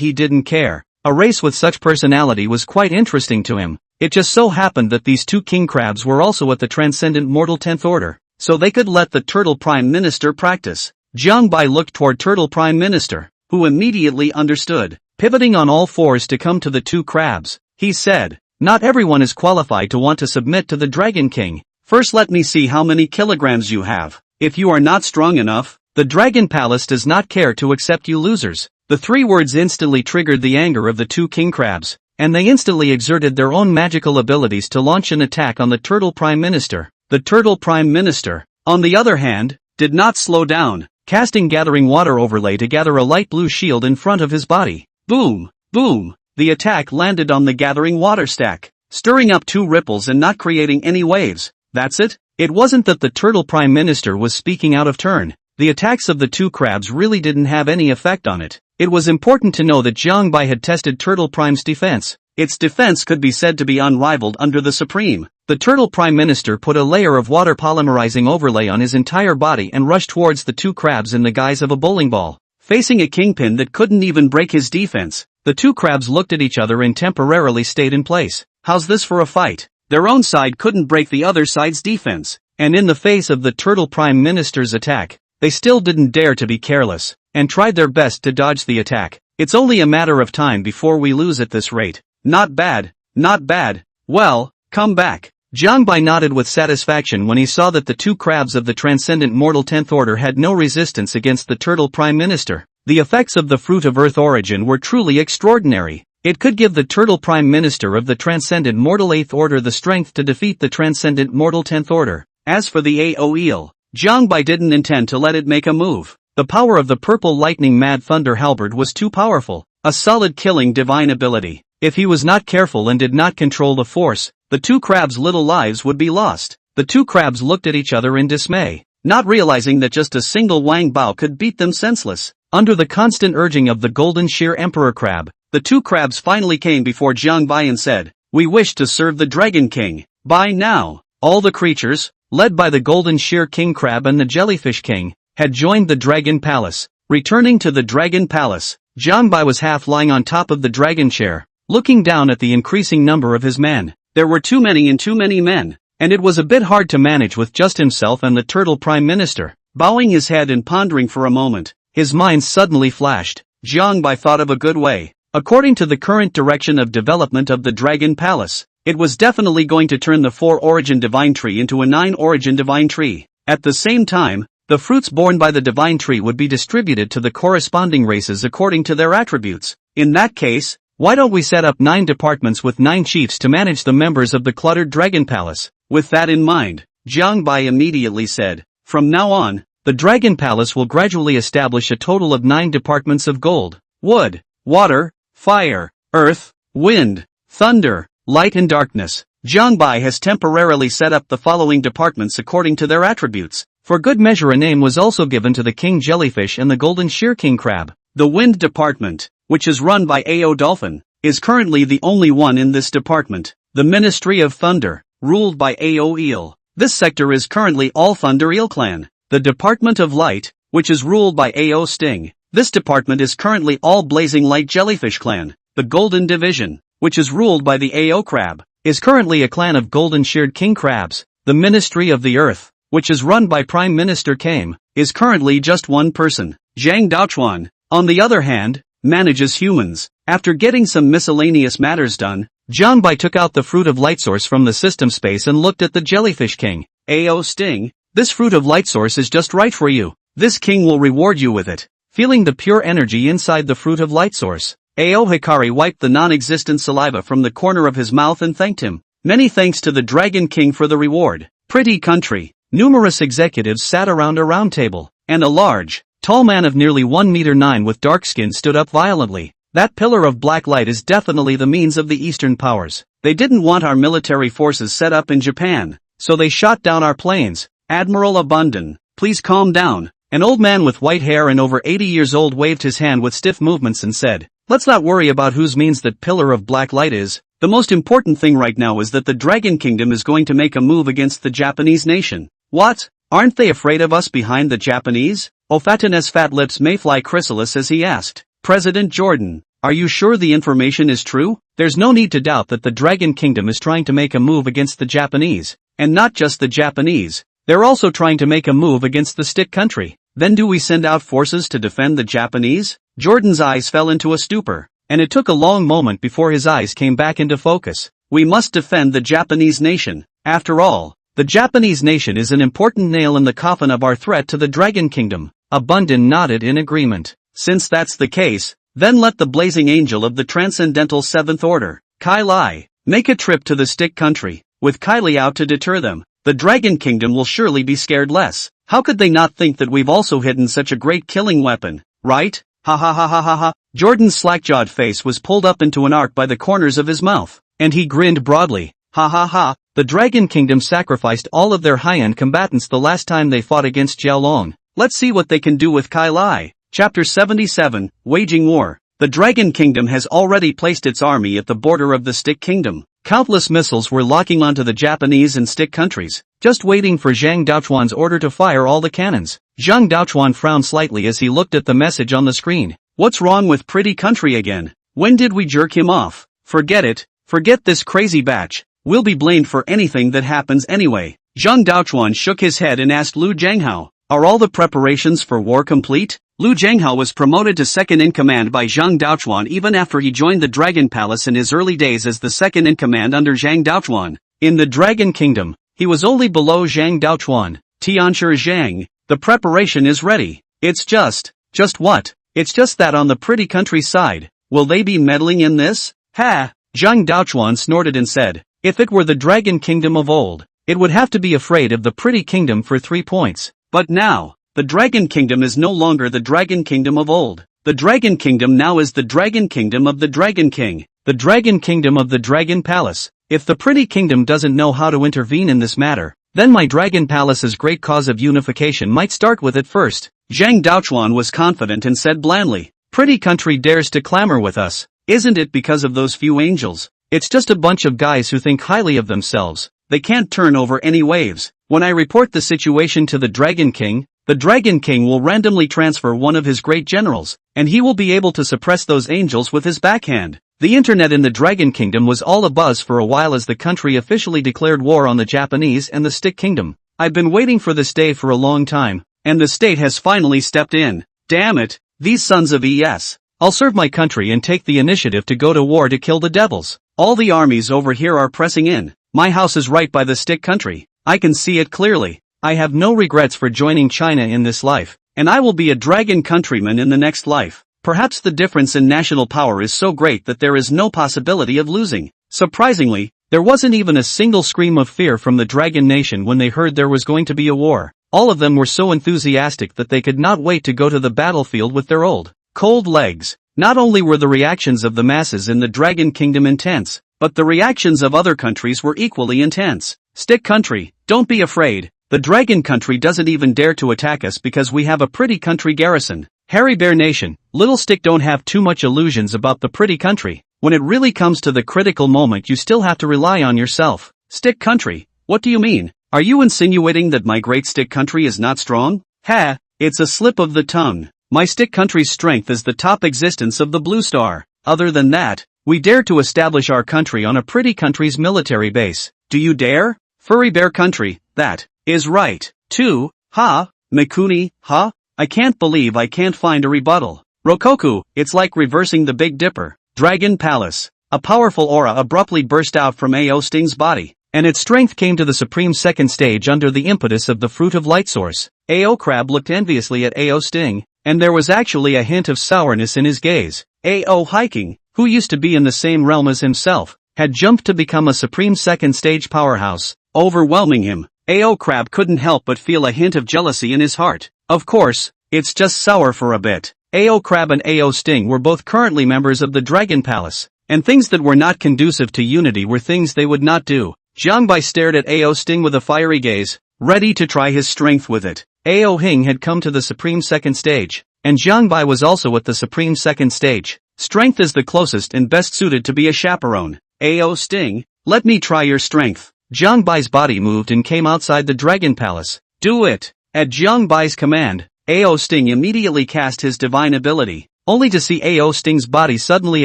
he didn't care. A race with such personality was quite interesting to him. It just so happened that these two king crabs were also at the transcendent mortal 10th order, so they could let the Turtle Prime Minister practice. Jiang Bai looked toward Turtle Prime Minister, who immediately understood. Pivoting on all fours to come to the two crabs, he said, "Not everyone is qualified to want to submit to the Dragon King. First let me see how many kilograms you have. If you are not strong enough, the Dragon Palace does not care to accept you losers." The three words instantly triggered the anger of the two king crabs, and they instantly exerted their own magical abilities to launch an attack on the Turtle Prime Minister. The Turtle Prime Minister, on the other hand, did not slow down, casting Gathering Water Overlay to gather a light blue shield in front of his body. Boom! Boom! The attack landed on the Gathering Water stack, stirring up two ripples and not creating any waves. That's it? It wasn't that the Turtle Prime Minister was speaking out of turn. The attacks of the two crabs really didn't have any effect on it. It was important to know that Jiang Bai had tested Turtle Prime's defense. Its defense could be said to be unrivaled under the Supreme. The Turtle Prime Minister put a layer of water polymerizing overlay on his entire body and rushed towards the two crabs in the guise of a bowling ball. Facing a kingpin that couldn't even break his defense, the two crabs looked at each other and temporarily stayed in place. How's this for a fight? Their own side couldn't break the other side's defense, and in the face of the Turtle Prime Minister's attack, they still didn't dare to be careless, and tried their best to dodge the attack. It's only a matter of time before we lose at this rate. Not bad, not bad. Well, come back. Jiang Bai nodded with satisfaction when he saw that the two crabs of the Transcendent Mortal 10th Order had no resistance against the Turtle Prime Minister. The effects of the Fruit of Earth origin were truly extraordinary. It could give the Turtle Prime Minister of the Transcendent Mortal 8th Order the strength to defeat the Transcendent Mortal 10th Order. As for the AO Eel, Jiang Bai didn't intend to let it make a move. The power of the Purple Lightning Mad Thunder Halberd was too powerful, a solid killing divine ability. If he was not careful and did not control the force, the two crabs' little lives would be lost. The two crabs looked at each other in dismay, not realizing that just a single Wang Bao could beat them senseless. Under the constant urging of the Golden Shear Emperor Crab, the two crabs finally came before Jiang Bai and said, "We wish to serve the Dragon King." By now, all the creatures, led by the Golden Shear King Crab and the Jellyfish King, had joined the Dragon Palace. Returning to the Dragon Palace, Jiang Bai was half lying on top of the dragon chair, looking down at the increasing number of his men. There were too many men, and it was a bit hard to manage with just himself and the Turtle Prime Minister. Bowing his head and pondering for a moment, his mind suddenly flashed. Jiang Bai thought of a good way. According to the current direction of development of the Dragon Palace, it was definitely going to turn the 4-origin divine tree into a 9-origin divine tree. At the same time, the fruits born by the divine tree would be distributed to the corresponding races according to their attributes. In that case, why don't we set up 9 departments with 9 chiefs to manage the members of the cluttered Dragon Palace? With that in mind, Jiang Bai immediately said, "From now on, the Dragon Palace will gradually establish a total of 9 departments of gold, wood, water, fire, earth, wind, thunder, light and darkness." Jiang Bai has temporarily set up the following departments according to their attributes. For good measure a name was also given to the King Jellyfish and the Golden Shear King Crab. The Wind Department, which is run by AO Dolphin, is currently the only one in this department. The Ministry of Thunder, ruled by AO Eel. This sector is currently all Thunder Eel Clan. The Department of Light, which is ruled by AO Sting. This department is currently all Blazing Light Jellyfish Clan. The Golden Division, which is ruled by the AO Crab, is currently a clan of Golden Sheared King Crabs. The Ministry of the Earth, which is run by Prime Minister Kame, is currently just one person. Zhang Daochuan, on the other hand, manages humans. After getting some miscellaneous matters done, Jiang Bai took out the Fruit of Light Source from the system space and looked at the Jellyfish King. AO Sting, this Fruit of Light Source is just right for you. This king will reward you with it. Feeling the pure energy inside the Fruit of Light Source, AO Hikari wiped the non-existent saliva from the corner of his mouth and thanked him. Many thanks to the Dragon King for the reward. Pretty country. Numerous executives sat around a round table, and a large, tall man of nearly 1 meter 9 with dark skin stood up violently. That pillar of black light is definitely the means of the Eastern powers. They didn't want our military forces set up in Japan, so they shot down our planes. Admiral Abundant, please calm down. An old man with white hair and over 80 years old waved his hand with stiff movements and said, "Let's not worry about whose means that pillar of black light is. The most important thing right now is that the Dragon Kingdom is going to make a move against the Japanese nation. What? Aren't they afraid of us behind the Japanese? Ofatan's fat lips may fly chrysalis as he asked, President Jordan, are you sure the information is true? There's no need to doubt that the Dragon Kingdom is trying to make a move against the Japanese. And not just the Japanese. They're also trying to make a move against the stick country. Then do we send out forces to defend the Japanese? Jordan's eyes fell into a stupor, and it took a long moment before his eyes came back into focus. We must defend the Japanese nation. After all, the Japanese nation is an important nail in the coffin of our threat to the Dragon Kingdom. Abundant nodded in agreement. Since that's the case, then let the blazing angel of the Transcendental Seventh Order, Kai Lai, make a trip to the stick country. With Kylie out to deter them, the Dragon Kingdom will surely be scared less. How could they not think that we've also hidden such a great killing weapon, right? Ha ha ha ha ha ha. Jordan's slack-jawed face was pulled up into an arc by the corners of his mouth, and he grinned broadly. Ha ha ha. The Dragon Kingdom sacrificed all of their high-end combatants the last time they fought against Jiaolong. Let's see what they can do with Kai Lai. Chapter 77, Waging War. The Dragon Kingdom has already placed its army at the border of the Stick Kingdom. Countless missiles were locking onto the Japanese and Stick countries, just waiting for Zhang Daochuan's order to fire all the cannons. Zhang Daochuan frowned slightly as he looked at the message on the screen. What's wrong with pretty country again? When did we jerk him off? Forget it. Forget this crazy batch. We'll be blamed for anything that happens anyway. Zhang Daochuan shook his head and asked Lu Zhanghao, are all the preparations for war complete? Lu Zhanghao was promoted to second-in-command by Zhang Daochuan even after he joined the Dragon Palace in his early days as the second-in-command under Zhang Daochuan. In the Dragon Kingdom, he was only below Zhang Daochuan. Tianshi Zhang, the preparation is ready. It's just what? It's just that on the pretty countryside, will they be meddling in this? Ha! Zhang Daochuan snorted and said, if it were the Dragon Kingdom of old, it would have to be afraid of the pretty kingdom for 3 points. But now, the Dragon Kingdom is no longer the Dragon Kingdom of old. The Dragon Kingdom now is the Dragon Kingdom of the Dragon King. The Dragon Kingdom of the Dragon Palace. If the pretty kingdom doesn't know how to intervene in this matter, then my Dragon Palace's great cause of unification might start with it first. Zhang Daochuan was confident and said blandly, pretty country dares to clamor with us. Isn't it because of those few angels? It's just a bunch of guys who think highly of themselves. They can't turn over any waves. When I report the situation to the Dragon King, the Dragon King will randomly transfer one of his great generals, and he will be able to suppress those angels with his backhand. The internet in the Dragon Kingdom was all abuzz for a while as the country officially declared war on the Japanese and the Stick Kingdom. I've been waiting for this day for a long time, and the state has finally stepped in. Damn it, these sons of ES. I'll serve my country and take the initiative to go to war to kill the devils. All the armies over here are pressing in. My house is right by the Stick country. I can see it clearly. I have no regrets for joining China in this life, and I will be a dragon countryman in the next life. Perhaps the difference in national power is so great that there is no possibility of losing. Surprisingly, there wasn't even a single scream of fear from the Dragon Nation when they heard there was going to be a war. All of them were so enthusiastic that they could not wait to go to the battlefield with their old, cold legs. Not only were the reactions of the masses in the Dragon Kingdom intense, but the reactions of other countries were equally intense. Stick country, don't be afraid. The Dragon country doesn't even dare to attack us because we have a pretty country garrison. Hairy Bear Nation, Little Stick don't have too much illusions about the pretty country. When it really comes to the critical moment you still have to rely on yourself. Stick country, what do you mean? Are you insinuating that my great Stick country is not strong? Ha, it's a slip of the tongue. My Stick country's strength is the top existence of the Blue Star. Other than that, we dare to establish our country on a pretty country's military base. Do you dare? Furry Bear Country, that is right. Too, ha, Mikuni, ha? I can't believe I can't find a rebuttal. Rokoku, it's like reversing the Big Dipper. Dragon Palace. A powerful aura abruptly burst out from Ao Sting's body, and its strength came to the supreme second stage under the impetus of the Fruit of Light Source. Ao Crab looked enviously at Ao Sting, and there was actually a hint of sourness in his gaze. Ao Hiking, who used to be in the same realm as himself, had jumped to become a supreme second stage powerhouse, overwhelming him. Ao Crab couldn't help but feel a hint of jealousy in his heart. Of course, it's just sour for a bit. Ao Crab and Ao Sting were both currently members of the Dragon Palace, and things that were not conducive to unity were things they would not do. Jiang Bai stared at Ao Sting with a fiery gaze, ready to try his strength with it. Ao Hing had come to the supreme second stage, and Jiang Bai was also at the supreme second stage. Strength is the closest and best suited to be a chaperone. Ao Sting, let me try your strength. Jiang Bai's body moved and came outside the dragon palace. Do it! At Jiang Bai's command, Ao Sting immediately cast his divine ability, only to see Ao Sting's body suddenly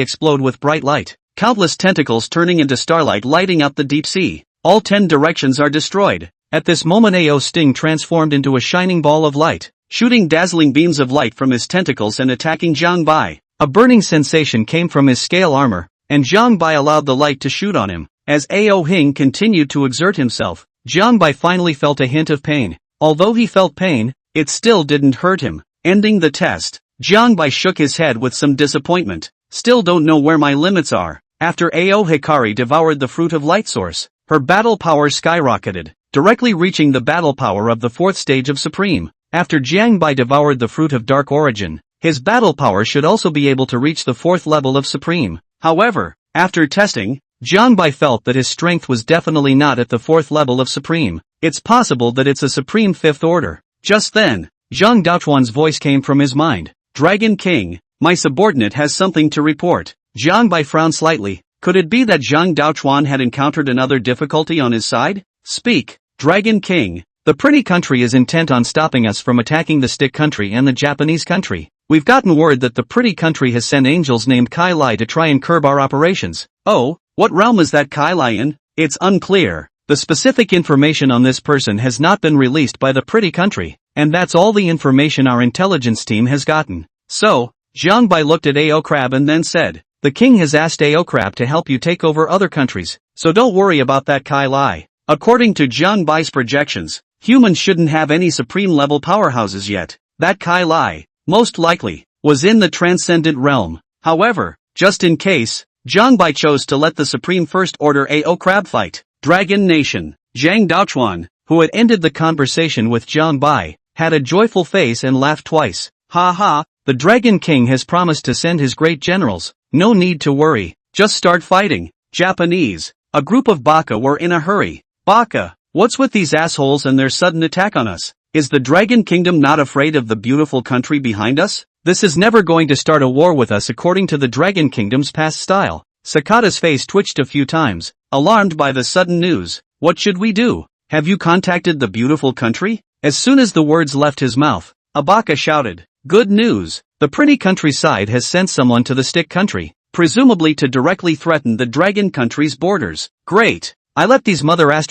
explode with bright light. Countless tentacles turning into starlight lighting up the deep sea. All 10 directions are destroyed. At this moment Ao Sting transformed into a shining ball of light, shooting dazzling beams of light from his tentacles and attacking Jiang Bai. A burning sensation came from his scale armor, and Jiang Bai allowed the light to shoot on him. As Ao Hing continued to exert himself, Jiang Bai finally felt a hint of pain. Although he felt pain, it still didn't hurt him. Ending the test, Jiang Bai shook his head with some disappointment. Still don't know where my limits are. After Ao Hikari devoured the fruit of light source, her battle power skyrocketed, directly reaching the battle power of the 4th stage of Supreme. After Jiang Bai devoured the fruit of dark origin, his battle power should also be able to reach the 4th level of Supreme. However, after testing, Jiang Bai felt that his strength was definitely not at the 4th level of Supreme. It's possible that it's a Supreme 5th order. Just then, Zhang Daochuan's voice came from his mind. Dragon King, my subordinate has something to report. Jiang Bai frowned slightly. Could it be that Zhang Daochuan had encountered another difficulty on his side? Speak, Dragon King. The pretty country is intent on stopping us from attacking the stick country and the Japanese country. We've gotten word that the pretty country has sent angels named Kai Lai to try and curb our operations. Oh, what realm is that Kai Lai in? It's unclear. The specific information on this person has not been released by the pretty country, and that's all the information our intelligence team has gotten. So, Jiang Bai looked at Ao Crab and then said, the king has asked Ao Crab to help you take over other countries, so don't worry about that Kai Lai. According to Jiang Bai's projections, humans shouldn't have any supreme-level powerhouses yet. That Kai Lai, most likely, was in the transcendent realm. However, just in case, Jiang Bai chose to let the Supreme First Order Ao Crab fight. Dragon Nation. Zhang Daochuan, who had ended the conversation with Jiang Bai, had a joyful face and laughed twice. Ha ha, the Dragon King has promised to send his great generals. No need to worry, just start fighting. Japanese. A group of Baka were in a hurry. Baka, what's with these assholes and their sudden attack on us? Is the Dragon Kingdom not afraid of the beautiful country behind us? This is never going to start a war with us according to the Dragon Kingdom's past style. Sakata's face twitched a few times, alarmed by the sudden news. What should we do? Have you contacted the beautiful country? As soon as the words left his mouth, Abaka shouted, good news! The pretty countryside has sent someone to the stick country, presumably to directly threaten the dragon country's borders. Great! I let these mother heirs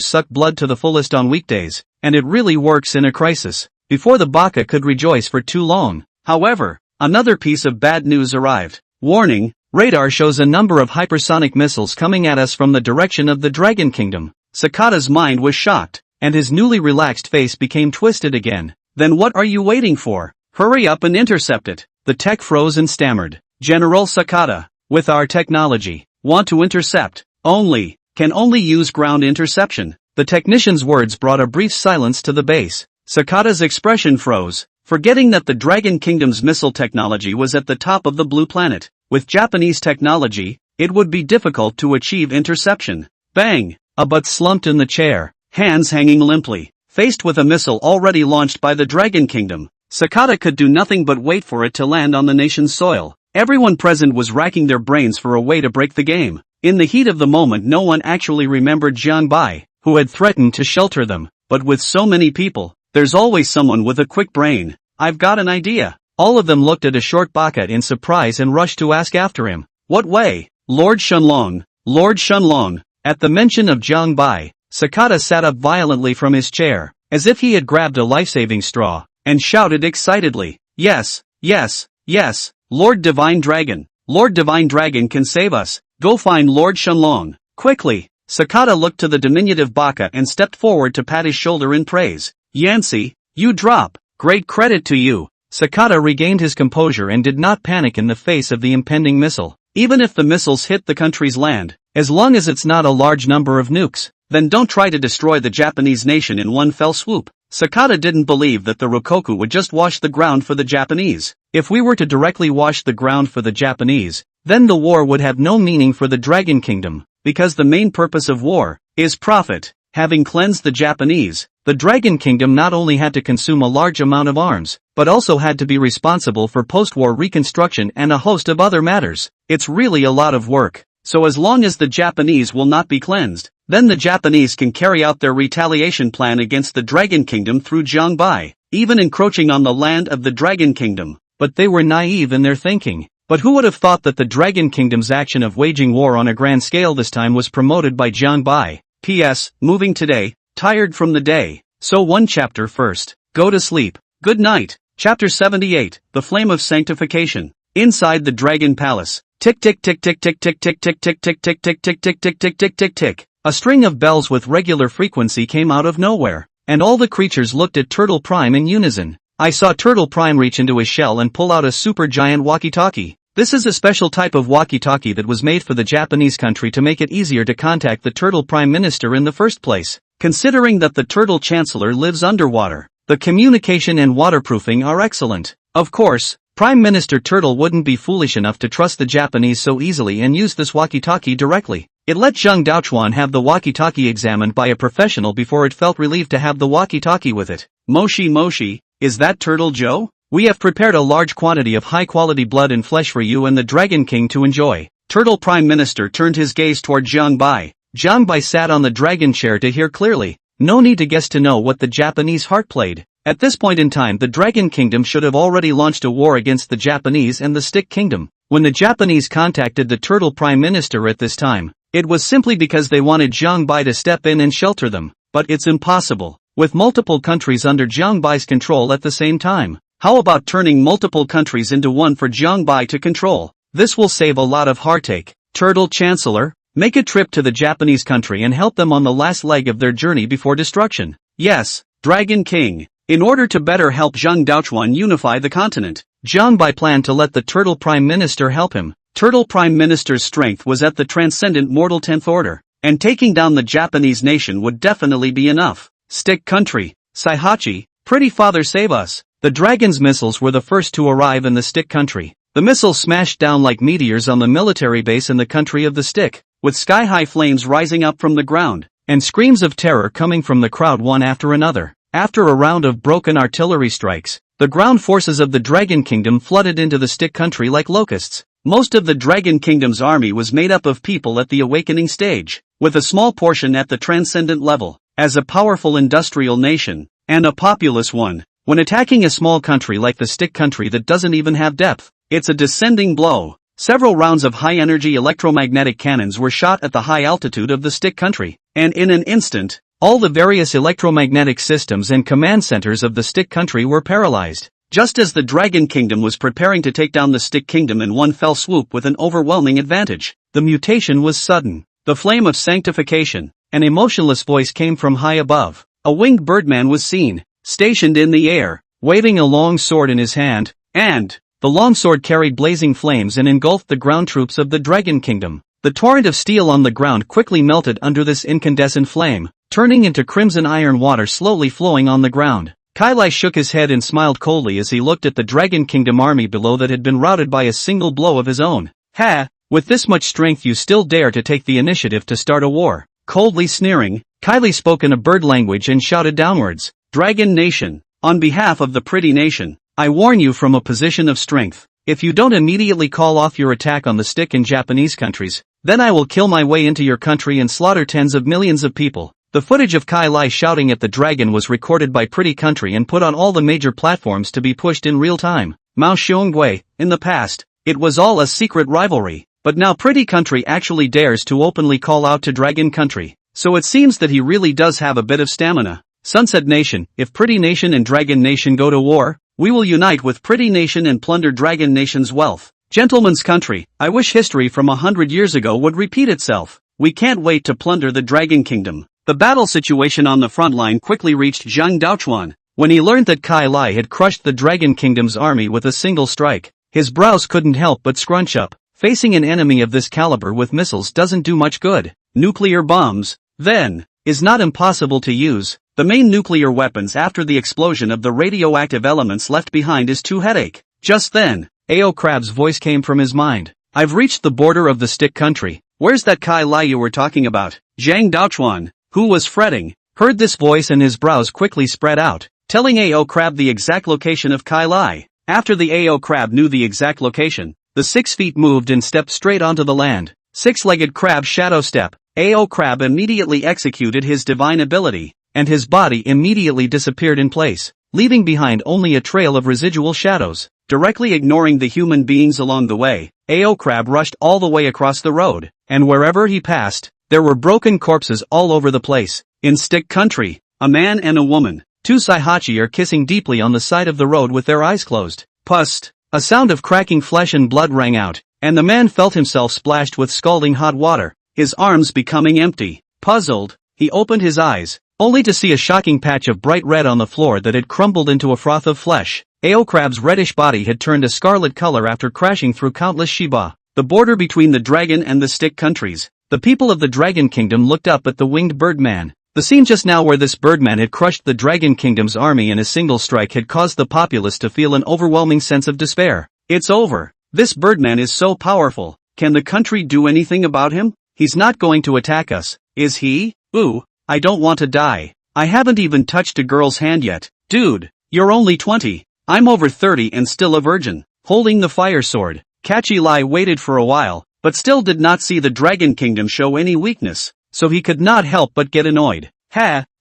suck blood to the fullest on weekdays, and it really works in a crisis. Before the Baka could rejoice for too long. However, another piece of bad news arrived. Warning, radar shows a number of hypersonic missiles coming at us from the direction of the Dragon Kingdom. Sakata's mind was shocked, and his newly relaxed face became twisted again. Then what are you waiting for? Hurry up and intercept it. The tech froze and stammered. General Sakata, with our technology, want to intercept, can only use ground interception. The technician's words brought a brief silence to the base. Sakata's expression froze, forgetting that the Dragon Kingdom's missile technology was at the top of the blue planet. With Japanese technology, it would be difficult to achieve interception. Bang! A butt slumped in the chair, hands hanging limply. Faced with a missile already launched by the Dragon Kingdom, Sakata could do nothing but wait for it to land on the nation's soil. Everyone present was racking their brains for a way to break the game. In the heat of the moment no one actually remembered Jiang Bai, who had threatened to shelter them, but with so many people, there's always someone with a quick brain. I've got an idea. All of them looked at a short Baka in surprise and rushed to ask after him. What way? Lord Shunlong. Lord Shunlong. At the mention of Jiang Bai, Sakata sat up violently from his chair, as if he had grabbed a life-saving straw, and shouted excitedly, yes, yes, yes, Lord Divine Dragon. Lord Divine Dragon can save us. Go find Lord Shunlong. Quickly. Sakata looked to the diminutive Baka and stepped forward to pat his shoulder in praise. Yancy, you drop. Great credit to you. Sakata regained his composure and did not panic in the face of the impending missile. Even if the missiles hit the country's land, as long as it's not a large number of nukes, then don't try to destroy the Japanese nation in one fell swoop. Sakata didn't believe that the Rokoku would just wash the ground for the Japanese. If we were to directly wash the ground for the Japanese, then the war would have no meaning for the Dragon Kingdom, because the main purpose of war is profit. Having cleansed the Japanese, the Dragon Kingdom not only had to consume a large amount of arms, but also had to be responsible for post-war reconstruction and a host of other matters. It's really a lot of work. So as long as the Japanese will not be cleansed, then the Japanese can carry out their retaliation plan against the Dragon Kingdom through Jiangbai, even encroaching on the land of the Dragon Kingdom. But they were naive in their thinking. But who would have thought that the Dragon Kingdom's action of waging war on a grand scale this time was promoted by Jiangbai? P.S. Moving today, tired from the day. So one chapter first. Go to sleep. Good night. Chapter 78, The Flame of Sanctification. Inside the Dragon Palace. Tick tick tick tick tick tick tick tick tick tick tick tick tick tick tick tick tick tick tick. A string of bells with regular frequency came out of nowhere, and all the creatures looked at Turtle Prime in unison. I saw Turtle Prime reach into his shell and pull out a super giant walkie-talkie. This is a special type of walkie-talkie that was made for the Japanese country to make it easier to contact the Turtle Prime Minister in the first place. Considering that the Turtle Chancellor lives underwater, the communication and waterproofing are excellent. Of course, Prime Minister Turtle wouldn't be foolish enough to trust the Japanese so easily and use this walkie-talkie directly. It let Zhang Daochuan have the walkie-talkie examined by a professional before it felt relieved to have the walkie-talkie with it. Moshi Moshi, is that Turtle Joe? We have prepared a large quantity of high-quality blood and flesh for you and the Dragon King to enjoy. Turtle Prime Minister turned his gaze toward Jiangbai. Jiangbai sat on the dragon chair to hear clearly. No need to guess to know what the Japanese heart played. At this point in time, the Dragon Kingdom should have already launched a war against the Japanese and the Stick Kingdom. When the Japanese contacted the Turtle Prime Minister at this time, it was simply because they wanted Jiangbai to step in and shelter them. But it's impossible, with multiple countries under Jiangbai's control at the same time. How about turning multiple countries into one for Jiangbai to control? This will save a lot of heartache. Turtle Chancellor, make a trip to the Japanese country and help them on the last leg of their journey before destruction. Yes, Dragon King. In order to better help Zhang Daochuan unify the continent, Jiangbai planned to let the Turtle Prime Minister help him. Turtle Prime Minister's strength was at the transcendent mortal 10th order, and taking down the Japanese nation would definitely be enough. Stick country, Saihachi, pretty father save us. The dragon's missiles were the first to arrive in the Stick country. The missiles smashed down like meteors on the military base in the country of the Stick, with sky-high flames rising up from the ground, and screams of terror coming from the crowd one after another. After a round of broken artillery strikes, the ground forces of the Dragon Kingdom flooded into the Stick country like locusts. Most of the Dragon Kingdom's army was made up of people at the awakening stage, with a small portion at the transcendent level. As a powerful industrial nation, and a populous one, when attacking a small country like the Stick country that doesn't even have depth, it's a descending blow. Several rounds of high-energy electromagnetic cannons were shot at the high altitude of the Stick country, and in an instant, all the various electromagnetic systems and command centers of the Stick country were paralyzed. Just as the Dragon Kingdom was preparing to take down the Stick Kingdom in one fell swoop with an overwhelming advantage, the mutation was sudden. The flame of sanctification. An emotionless voice came from high above. A winged birdman was seen, stationed in the air, waving a long sword in his hand, and the long sword carried blazing flames and engulfed the ground troops of the Dragon Kingdom. The torrent of steel on the ground quickly melted under this incandescent flame, turning into crimson iron water slowly flowing on the ground. Kai Lai shook his head and smiled coldly as he looked at the Dragon Kingdom army below that had been routed by a single blow of his own. Ha! With this much strength you still dare to take the initiative to start a war. Coldly sneering, Kylie spoke in a bird language and shouted downwards. Dragon Nation, on behalf of the pretty nation, I warn you from a position of strength. If you don't immediately call off your attack on the Stick in Japanese countries, then I will kill my way into your country and slaughter tens of millions of people. The footage of Kai Lai shouting at the dragon was recorded by Pretty Country and put on all the major platforms to be pushed in real time. Mao Xiongui, in the past, it was all a secret rivalry. But now Pretty Country actually dares to openly call out to Dragon Country. So it seems that he really does have a bit of stamina. Sunset Nation, if Pretty Nation and Dragon Nation go to war, we will unite with Pretty Nation and plunder Dragon Nation's wealth. Gentleman's Country, I wish history from 100 years ago would repeat itself. We can't wait to plunder the Dragon Kingdom. The battle situation on the front line quickly reached Zhang Daochuan. When he learned that Kai Lai had crushed the Dragon Kingdom's army with a single strike, his brows couldn't help but scrunch up. Facing an enemy of this caliber with missiles doesn't do much good. Nuclear bombs, then, is not impossible to use. The main nuclear weapons after the explosion of the radioactive elements left behind is too headache. Just then, Ao Crab's voice came from his mind. I've reached the border of the Stick country. Where's that Kai Lai you were talking about? Zhang Daochuan, who was fretting, heard this voice and his brows quickly spread out, telling AO Crab the exact location of Kai Lai. After the AO Crab knew the exact location, the 6 feet moved and stepped straight onto the land. 6-legged crab shadow step. AO Crab immediately executed his divine ability, and his body immediately disappeared in place, leaving behind only a trail of residual shadows. Directly ignoring the human beings along the way, AO Crab rushed all the way across the road, and wherever he passed, there were broken corpses all over the place. In Stick Country, a man and a woman, 2 Saihachi, are kissing deeply on the side of the road with their eyes closed. Pust! A sound of cracking flesh and blood rang out, and the man felt himself splashed with scalding hot water, his arms becoming empty. Puzzled, he opened his eyes, only to see a shocking patch of bright red on the floor that had crumbled into a froth of flesh. AO Crab's reddish body had turned a scarlet color after crashing through countless Shiba. The border between the dragon and the Stick countries. The people of the Dragon Kingdom looked up at the winged birdman. The scene just now where this birdman had crushed the Dragon Kingdom's army in a single strike had caused the populace to feel an overwhelming sense of despair. It's over. This birdman is so powerful. Can the country do anything about him? He's not going to attack us, is he? Ooh, I don't want to die. I haven't even touched a girl's hand yet. Dude, you're only 20. I'm over 30 and still a virgin. Holding the fire sword, Kachi Lai waited for a while, but still did not see the Dragon Kingdom show any weakness, so he could not help but get annoyed.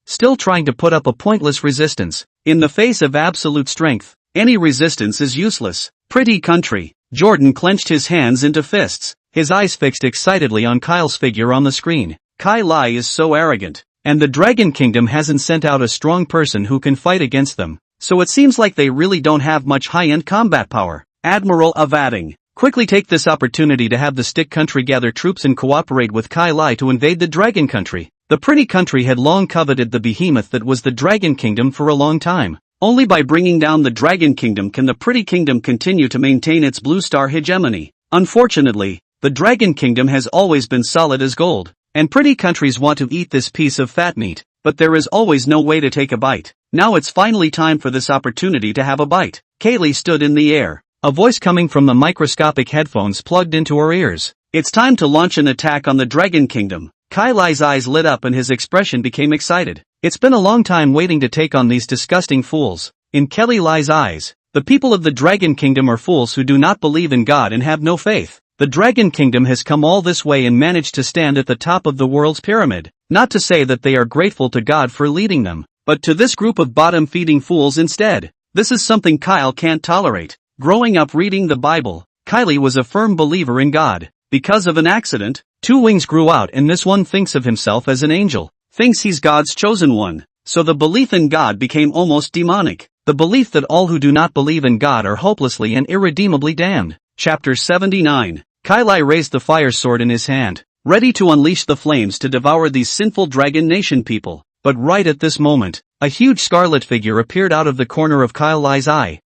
Still trying to put up a pointless resistance. In the face of absolute strength, any resistance is useless. Pretty country. Jordan clenched his hands into fists, his eyes fixed excitedly on Kyle's figure on the screen. Kai Lai is so arrogant, and the Dragon Kingdom hasn't sent out a strong person who can fight against them, so it seems like they really don't have much high-end combat power. Admiral Avading, quickly take this opportunity to have the Stick country gather troops and cooperate with Kai Lai to invade the Dragon country. The pretty country had long coveted the behemoth that was the Dragon Kingdom for a long time. Only by bringing down the Dragon Kingdom can the pretty kingdom continue to maintain its blue star hegemony. Unfortunately, the Dragon Kingdom has always been solid as gold, and pretty countries want to eat this piece of fat meat, but there is always no way to take a bite. Now it's finally time for this opportunity to have a bite. Kaylee stood in the air, a voice coming from the microscopic headphones plugged into her ears. It's time to launch an attack on the Dragon Kingdom. Kai Lai's eyes lit up and his expression became excited. It's been a long time waiting to take on these disgusting fools. In Kelly Lai's eyes, the people of the Dragon Kingdom are fools who do not believe in God and have no faith. The Dragon Kingdom has come all this way and managed to stand at the top of the world's pyramid. Not to say that they are grateful to God for leading them, but to this group of bottom-feeding fools instead. This is something Kyle can't tolerate. Growing up reading the Bible, Kylie was a firm believer in God. Because of an accident, 2 wings grew out and this one thinks of himself as an angel. Thinks he's God's chosen one. So the belief in God became almost demonic. The belief that all who do not believe in God are hopelessly and irredeemably damned. Chapter 79. Kai Lai raised the fire sword in his hand, ready to unleash the flames to devour these sinful Dragon Nation people. But right at this moment, a huge scarlet figure appeared out of the corner of Kai Lai's eye.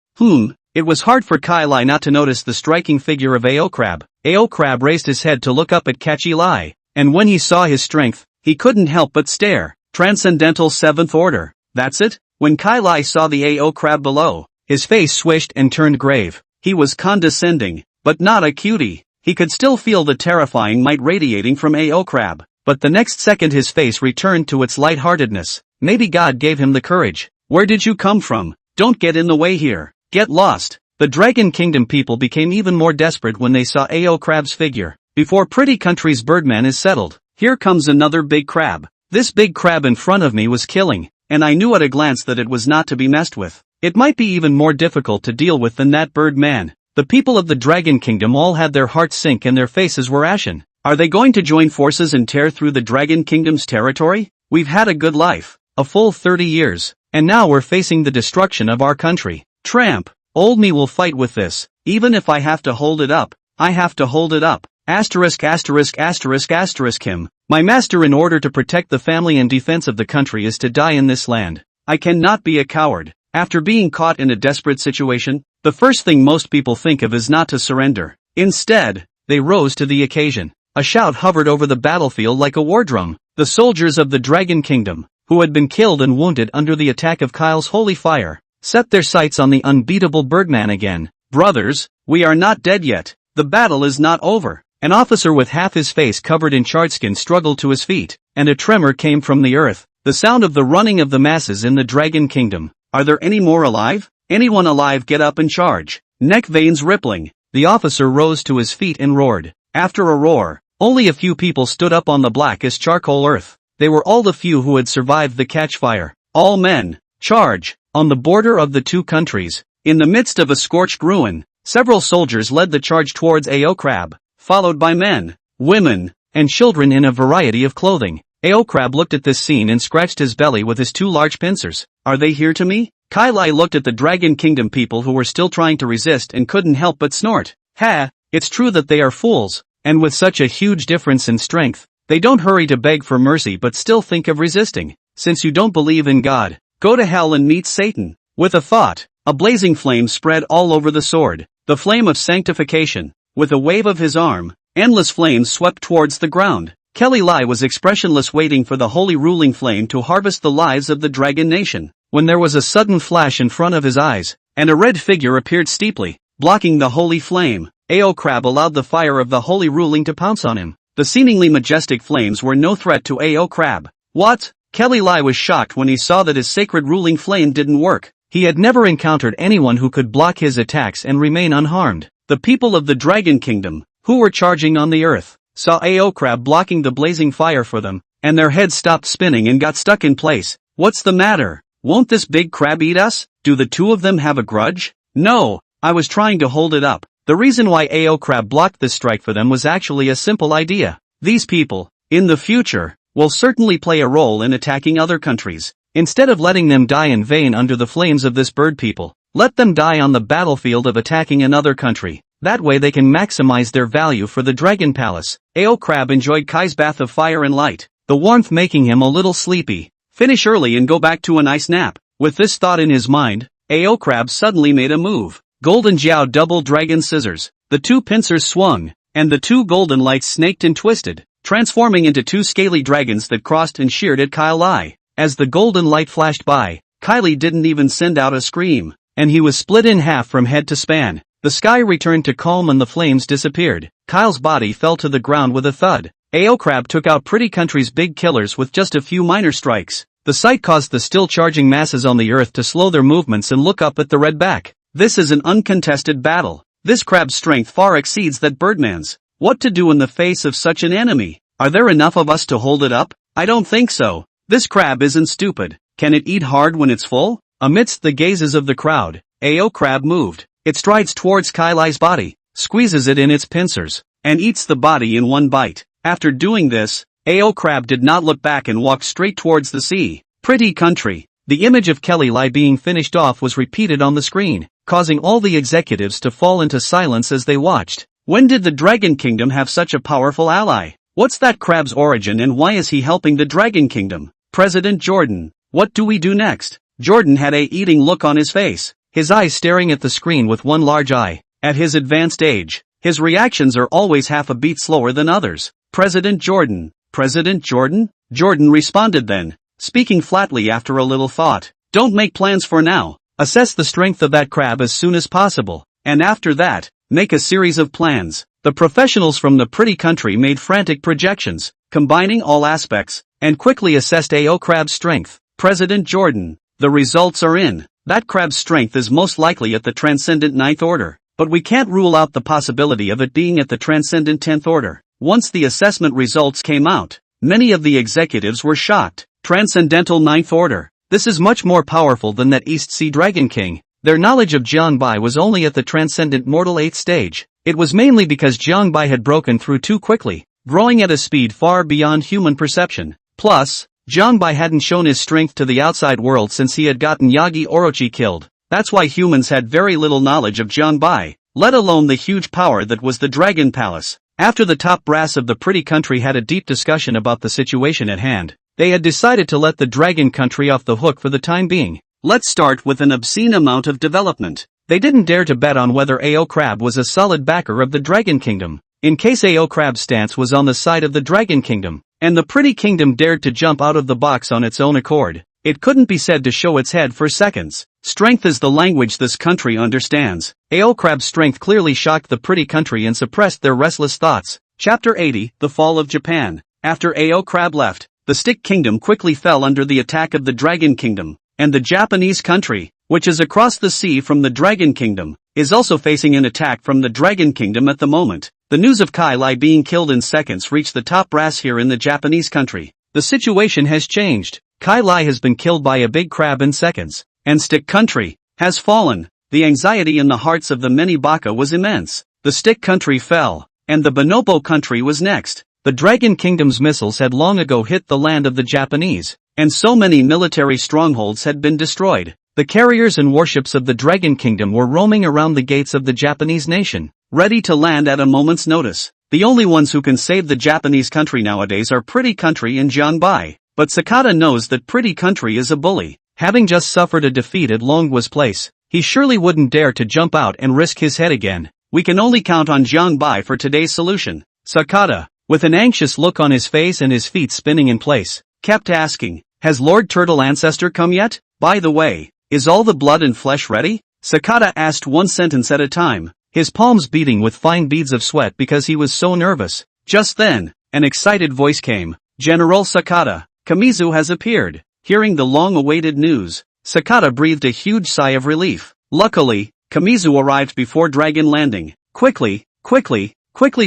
It was hard for Kai Lai not to notice the striking figure of AO Crab. AO Crab raised his head to look up at Kachi Lai, and when he saw his strength, he couldn't help but stare. Transcendental 7th Order. That's it? When Kai Lai saw the AO Crab below, his face swished and turned grave. He was condescending, but not a cutie. He could still feel the terrifying might radiating from AO Crab, but the next second his face returned to its lightheartedness. Maybe God gave him the courage. Where did you come from? Don't get in the way here. Get lost. The Dragon Kingdom people became even more desperate when they saw AO Crab's figure. Before pretty country's birdman is settled, here comes another big crab. This big crab in front of me was killing, and I knew at a glance that it was not to be messed with. It might be even more difficult to deal with than that birdman. The people of the Dragon Kingdom all had their hearts sink and their faces were ashen. Are they going to join forces and tear through the Dragon Kingdom's territory? We've had a good life, a full 30 years, and now we're facing the destruction of our country. Tramp. Old me will fight with this, even if I have to hold it up. I have to hold it up. Asterisk asterisk asterisk asterisk him. My master in order to protect the family and defense of the country is to die in this land. I cannot be a coward. After being caught in a desperate situation, the first thing most people think of is not to surrender. Instead, they rose to the occasion. A shout hovered over the battlefield like a war drum. The soldiers of the Dragon Kingdom, who had been killed and wounded under the attack of Kyle's holy fire, set their sights on the unbeatable Birdman again. Brothers, we are not dead yet. The battle is not over. An officer with half his face covered in charred skin struggled to his feet, and a tremor came from the earth. The sound of the running of the masses in the Dragon Kingdom. Are there any more alive? Anyone alive, get up and charge. Neck veins rippling. The officer rose to his feet and roared. After a roar, only a few people stood up on the black as charcoal earth. They were all the few who had survived the catchfire. All men, charge! On the border of the two countries, in the midst of a scorched ruin, several soldiers led the charge towards Aocrab, followed by men, women, and children in a variety of clothing. Aocrab looked at this scene and scratched his belly with his two large pincers. Are they here to me? Kailai looked at the Dragon Kingdom people who were still trying to resist and couldn't help but snort. Ha! It's true that they are fools, and with such a huge difference in strength, they don't hurry to beg for mercy but still think of resisting. Since you don't believe in God, go to hell and meet Satan. With a thought, a blazing flame spread all over the sword, the flame of sanctification. With a wave of his arm, endless flames swept towards the ground. Kailai was expressionless, waiting for the holy ruling flame to harvest the lives of the dragon nation, when there was a sudden flash in front of his eyes, and a red figure appeared steeply, blocking the holy flame. Aocrab allowed the fire of the holy ruling to pounce on him. The seemingly majestic flames were no threat to Aocrab. What? Kailai was shocked when he saw that his sacred ruling flame didn't work. He had never encountered anyone who could block his attacks and remain unharmed. The people of the Dragon Kingdom, who were charging on the earth, saw Aocrab blocking the blazing fire for them, and their heads stopped spinning and got stuck in place. What's the matter? Won't this big crab eat us? Do the two of them have a grudge? No, I was trying to hold it up. The reason why Aocrab blocked this strike for them was actually a simple idea. These people, in the future, will certainly play a role in attacking other countries. Instead of letting them die in vain under the flames of this bird people, let them die on the battlefield of attacking another country. That way they can maximize their value for the Dragon Palace. Aocrab enjoyed Kai's bath of fire and light, the warmth making him a little sleepy. Finish early and go back to a nice nap. With this thought in his mind, Aocrab suddenly made a move. Golden Jiao double dragon scissors. The two pincers swung, and the two golden lights snaked and twisted, transforming into two scaly dragons that crossed and sheared at Kailai. As the golden light flashed by, Kailai didn't even send out a scream, and he was split in half from head to span. The sky returned to calm and the flames disappeared. Kyle's body fell to the ground with a thud. Aocrab took out Pretty Country's big killers with just a few minor strikes. The sight caused the still charging masses on the earth to slow their movements and look up at the red back. This is an uncontested battle. This crab's strength far exceeds that birdman's. What to do in the face of such an enemy? Are there enough of us to hold it up? I don't think so. This crab isn't stupid. Can it eat hard when it's full? Amidst the gazes of the crowd, Aocrab moved. It strides towards Kailai's body, squeezes it in its pincers, and eats the body in one bite. After doing this, Aocrab did not look back and walked straight towards the sea. Pretty Country. The image of Kailai being finished off was repeated on the screen, causing all the executives to fall into silence as they watched. When did the Dragon Kingdom have such a powerful ally? What's that crab's origin and why is he helping the Dragon Kingdom? President Jordan. What do we do next? Jordan had a eating look on his face, his eyes staring at the screen with one large eye. At his advanced age, his reactions are always half a beat slower than others. President Jordan. President Jordan? Jordan responded then, speaking flatly after a little thought. Don't make plans for now. Assess the strength of that crab as soon as possible, and after that, make a series of plans. The professionals from the Pretty Country made frantic projections, combining all aspects, and quickly assessed Aocrab's strength. President Jordan. The results are in. That crab's strength is most likely at the Transcendent 9th Order, but we can't rule out the possibility of it being at the Transcendent 10th Order. Once the assessment results came out, many of the executives were shocked. Transcendental 9th Order. This is much more powerful than that East Sea Dragon King. Their knowledge of Jiangbai was only at the Transcendent Mortal 8th stage. It was mainly because Jiangbai had broken through too quickly, growing at a speed far beyond human perception. Plus, Jiangbai hadn't shown his strength to the outside world since he had gotten Yagi Orochi killed. That's why humans had very little knowledge of Jiangbai, let alone the huge power that was the Dragon Palace. After the top brass of the Pretty Country had a deep discussion about the situation at hand, they had decided to let the Dragon Country off the hook for the time being. Let's start with an obscene amount of development. They didn't dare to bet on whether Aocrab was a solid backer of the Dragon Kingdom, in case Aocrab's stance was on the side of the Dragon Kingdom, and the Pretty Kingdom dared to jump out of the box on its own accord. It couldn't be said to show its head for seconds. Strength is the language this country understands. Aocrab's strength clearly shocked the Pretty Country and suppressed their restless thoughts. Chapter 80, The Fall of Japan. After Ao Crab left, the Stick Kingdom quickly fell under the attack of the Dragon Kingdom, and the Japanese country, which is across the sea from the Dragon Kingdom, is also facing an attack from the Dragon Kingdom at the moment. The news of Kai Lai being killed in seconds reached the top brass here in the Japanese country. The situation has changed. Kai Lai has been killed by a big crab in seconds, and Stick Country has fallen. The anxiety in the hearts of the many baka was immense. The Stick Country fell, and the Bonobo Country was next. The Dragon Kingdom's missiles had long ago hit the land of the Japanese, and so many military strongholds had been destroyed. The carriers and warships of the Dragon Kingdom were roaming around the gates of the Japanese nation, ready to land at a moment's notice. The only ones who can save the Japanese country nowadays are Pretty Country and Jiangbai. But Sakata knows that Pretty Country is a bully. Having just suffered a defeat at Longwa's place, he surely wouldn't dare to jump out and risk his head again. We can only count on Jiangbai for today's solution. Sakata, with an anxious look on his face and his feet spinning in place, kept asking, "Has Lord Turtle Ancestor come yet? By the way, is all the blood and flesh ready?" Sakata asked one sentence at a time, his palms beating with fine beads of sweat because he was so nervous. Just then, an excited voice came. "General Sakata, Kamizu has appeared." Hearing the long-awaited news, Sakata breathed a huge sigh of relief. Luckily, Kamizu arrived before Dragon Landing. Quickly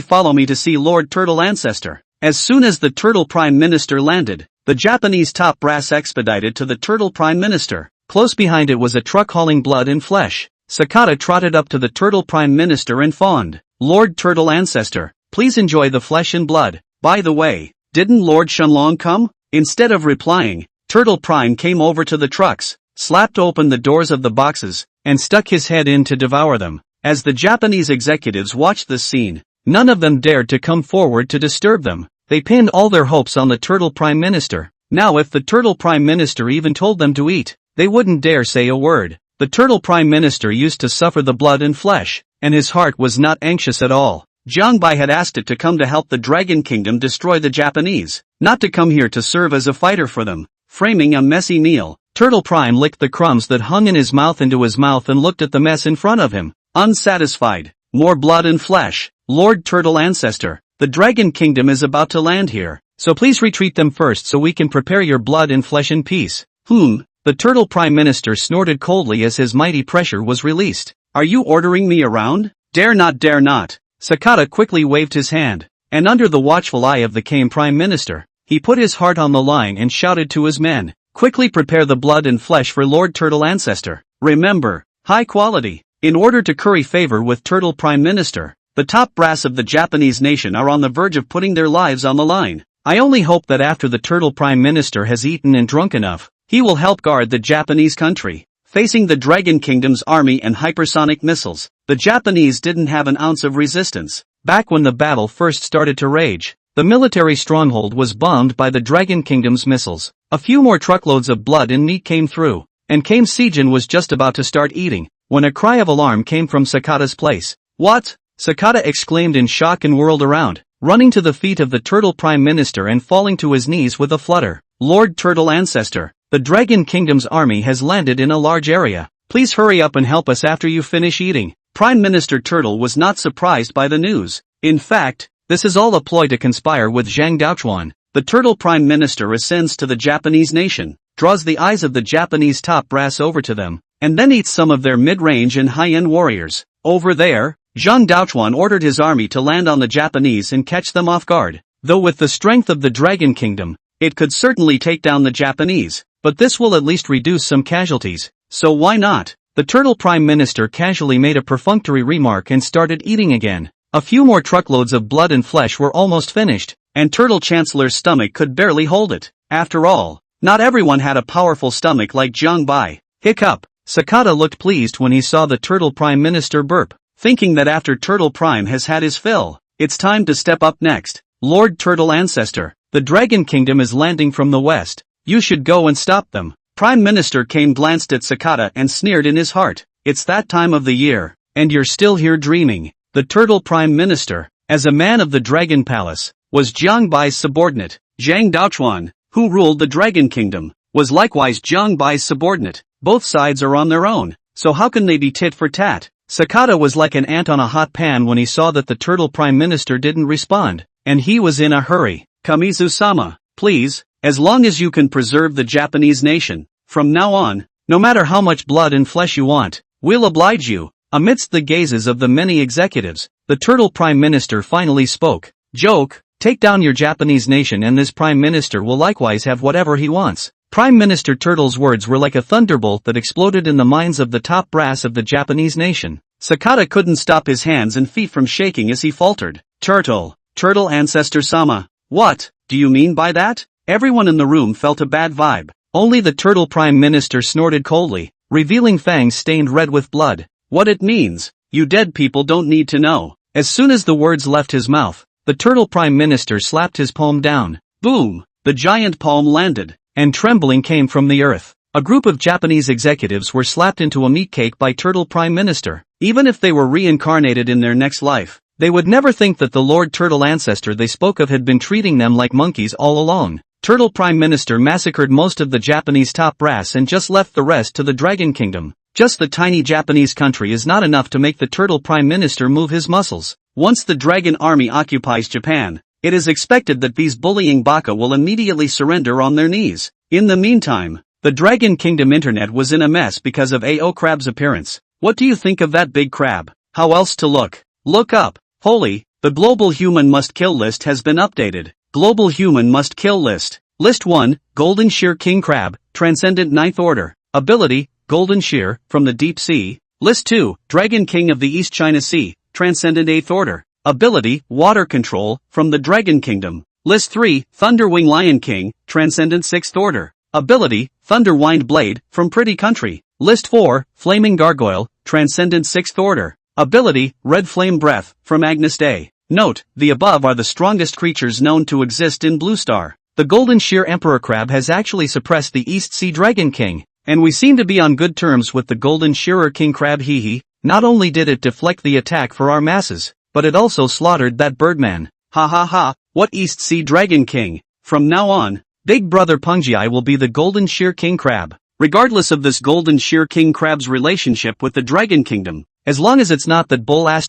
follow me to see Lord Turtle Ancestor." As soon as the Turtle Prime Minister landed, the Japanese top brass expedited to the Turtle Prime Minister. Close behind it was a truck hauling blood and flesh. Sakata trotted up to the Turtle Prime Minister and fawned. "Lord Turtle Ancestor, please enjoy the flesh and blood. By the way, didn't Lord Shenlong come?" Instead of replying, Turtle Prime came over to the trucks, slapped open the doors of the boxes, and stuck his head in to devour them. As the Japanese executives watched this scene, none of them dared to come forward to disturb them. They pinned all their hopes on the Turtle Prime Minister. Now if the Turtle Prime Minister even told them to eat, they wouldn't dare say a word. The Turtle Prime Minister used to suffer the blood and flesh, and his heart was not anxious at all. Jiangbai had asked it to come to help the Dragon Kingdom destroy the Japanese, not to come here to serve as a fighter for them. Framing a messy meal, Turtle Prime licked the crumbs that hung in his mouth into his mouth and looked at the mess in front of him, unsatisfied. More blood and flesh. "Lord Turtle Ancestor, the Dragon Kingdom is about to land here, so please retreat them first so we can prepare your blood and flesh in peace." The Turtle Prime Minister snorted coldly as his mighty pressure was released. "Are you ordering me around? Dare not, dare not." Sakata quickly waved his hand, and under the watchful eye of the Kame Prime Minister, he put his heart on the line and shouted to his men, "Quickly prepare the blood and flesh for Lord Turtle Ancestor. Remember, high quality." In order to curry favor with Turtle Prime Minister, the top brass of the Japanese nation are on the verge of putting their lives on the line. I only hope that after the Turtle Prime Minister has eaten and drunk enough, he will help guard the Japanese country. Facing the Dragon Kingdom's army and hypersonic missiles, the Japanese didn't have an ounce of resistance. Back when the battle first started to rage, the military stronghold was bombed by the Dragon Kingdom's missiles. A few more truckloads of blood and meat came through, and Kame Sejin was just about to start eating, when a cry of alarm came from Sakata's place. "What?" Sakata exclaimed in shock and whirled around, running to the feet of the Turtle Prime Minister and falling to his knees with a flutter. "Lord Turtle Ancestor, the Dragon Kingdom's army has landed in a large area. Please hurry up and help us after you finish eating." Prime Minister Turtle was not surprised by the news. In fact, this is all a ploy to conspire with Zhang Daochuan. The Turtle Prime Minister ascends to the Japanese nation, draws the eyes of the Japanese top brass over to them, and then eats some of their mid-range and high-end warriors. Over there, Zhang Daochuan ordered his army to land on the Japanese and catch them off guard. Though with the strength of the Dragon Kingdom, it could certainly take down the Japanese, but this will at least reduce some casualties, so why not? The Turtle Prime Minister casually made a perfunctory remark and started eating again. A few more truckloads of blood and flesh were almost finished, and Turtle Chancellor's stomach could barely hold it. After all, not everyone had a powerful stomach like Jiangbai. Hiccup. Sakata looked pleased when he saw the Turtle Prime Minister burp, thinking that after Turtle Prime has had his fill, it's time to step up next. "Lord Turtle Ancestor, the Dragon Kingdom is landing from the west. You should go and stop them." Prime Minister Kame glanced at Sakata and sneered in his heart. "It's that time of the year, and you're still here dreaming." The Turtle Prime Minister, as a man of the Dragon Palace, was Jiangbai's subordinate. Zhang Daochuan, who ruled the Dragon Kingdom, was likewise Jiangbai's subordinate. Both sides are on their own, so how can they be tit for tat? Sakata was like an ant on a hot pan when he saw that the turtle prime minister didn't respond, and he was in a hurry. Kamizu-sama, please, as long as you can preserve the Japanese nation, from now on, no matter how much blood and flesh you want, we'll oblige you. Amidst the gazes of the many executives, the turtle prime minister finally spoke. Joke, take down your Japanese nation and this prime minister will likewise have whatever he wants. Prime Minister Turtle's words were like a thunderbolt that exploded in the minds of the top brass of the Japanese nation. Sakata couldn't stop his hands and feet from shaking as he faltered. Turtle Ancestor-sama, what do you mean by that? Everyone in the room felt a bad vibe. Only the turtle prime minister snorted coldly, revealing fangs stained red with blood. What it means, you dead people don't need to know. As soon as the words left his mouth, the turtle prime minister slapped his palm down. Boom! The giant palm landed, and trembling came from the earth. A group of Japanese executives were slapped into a meat cake by turtle prime minister. Even if they were reincarnated in their next life, they would never think that the Lord Turtle ancestor they spoke of had been treating them like monkeys all along. Turtle prime minister massacred most of the Japanese top brass and just left the rest to the Dragon Kingdom. Just the tiny Japanese country is not enough to make the turtle prime minister move his muscles. Once the dragon army occupies Japan, it is expected that these bullying baka will immediately surrender on their knees. In the meantime, the Dragon Kingdom internet was in a mess because of AO Crab's appearance. What do you think of that big crab? How else to look? Look up. Holy, the global human must kill list has been updated. Global human must kill list. List 1, Golden Shear King Crab, Transcendent Ninth Order. Ability, Golden Shear, from the Deep Sea. List 2, Dragon King of the East China Sea, Transcendent Eighth Order. Ability, Water Control, from the Dragon Kingdom. List 3, Thunderwing Lion King, Transcendent Sixth Order. Ability, Thunder Wind Blade, from Pretty Country. List 4, Flaming Gargoyle, Transcendent Sixth Order. Ability, Red Flame Breath, from Agnes Day. Note, the above are the strongest creatures known to exist in Blue Star. The Golden Shear Emperor Crab has actually suppressed the East Sea Dragon King, and we seem to be on good terms with the Golden Shearer King Crab hehe. Not only did it deflect the attack for our masses, but it also slaughtered that Birdman. Ha ha ha, what East Sea Dragon King? From now on, Big Brother Pungi will be the Golden Shear King Crab. Regardless of this Golden Shear King Crab's relationship with the Dragon Kingdom, as long as it's not that Bull *****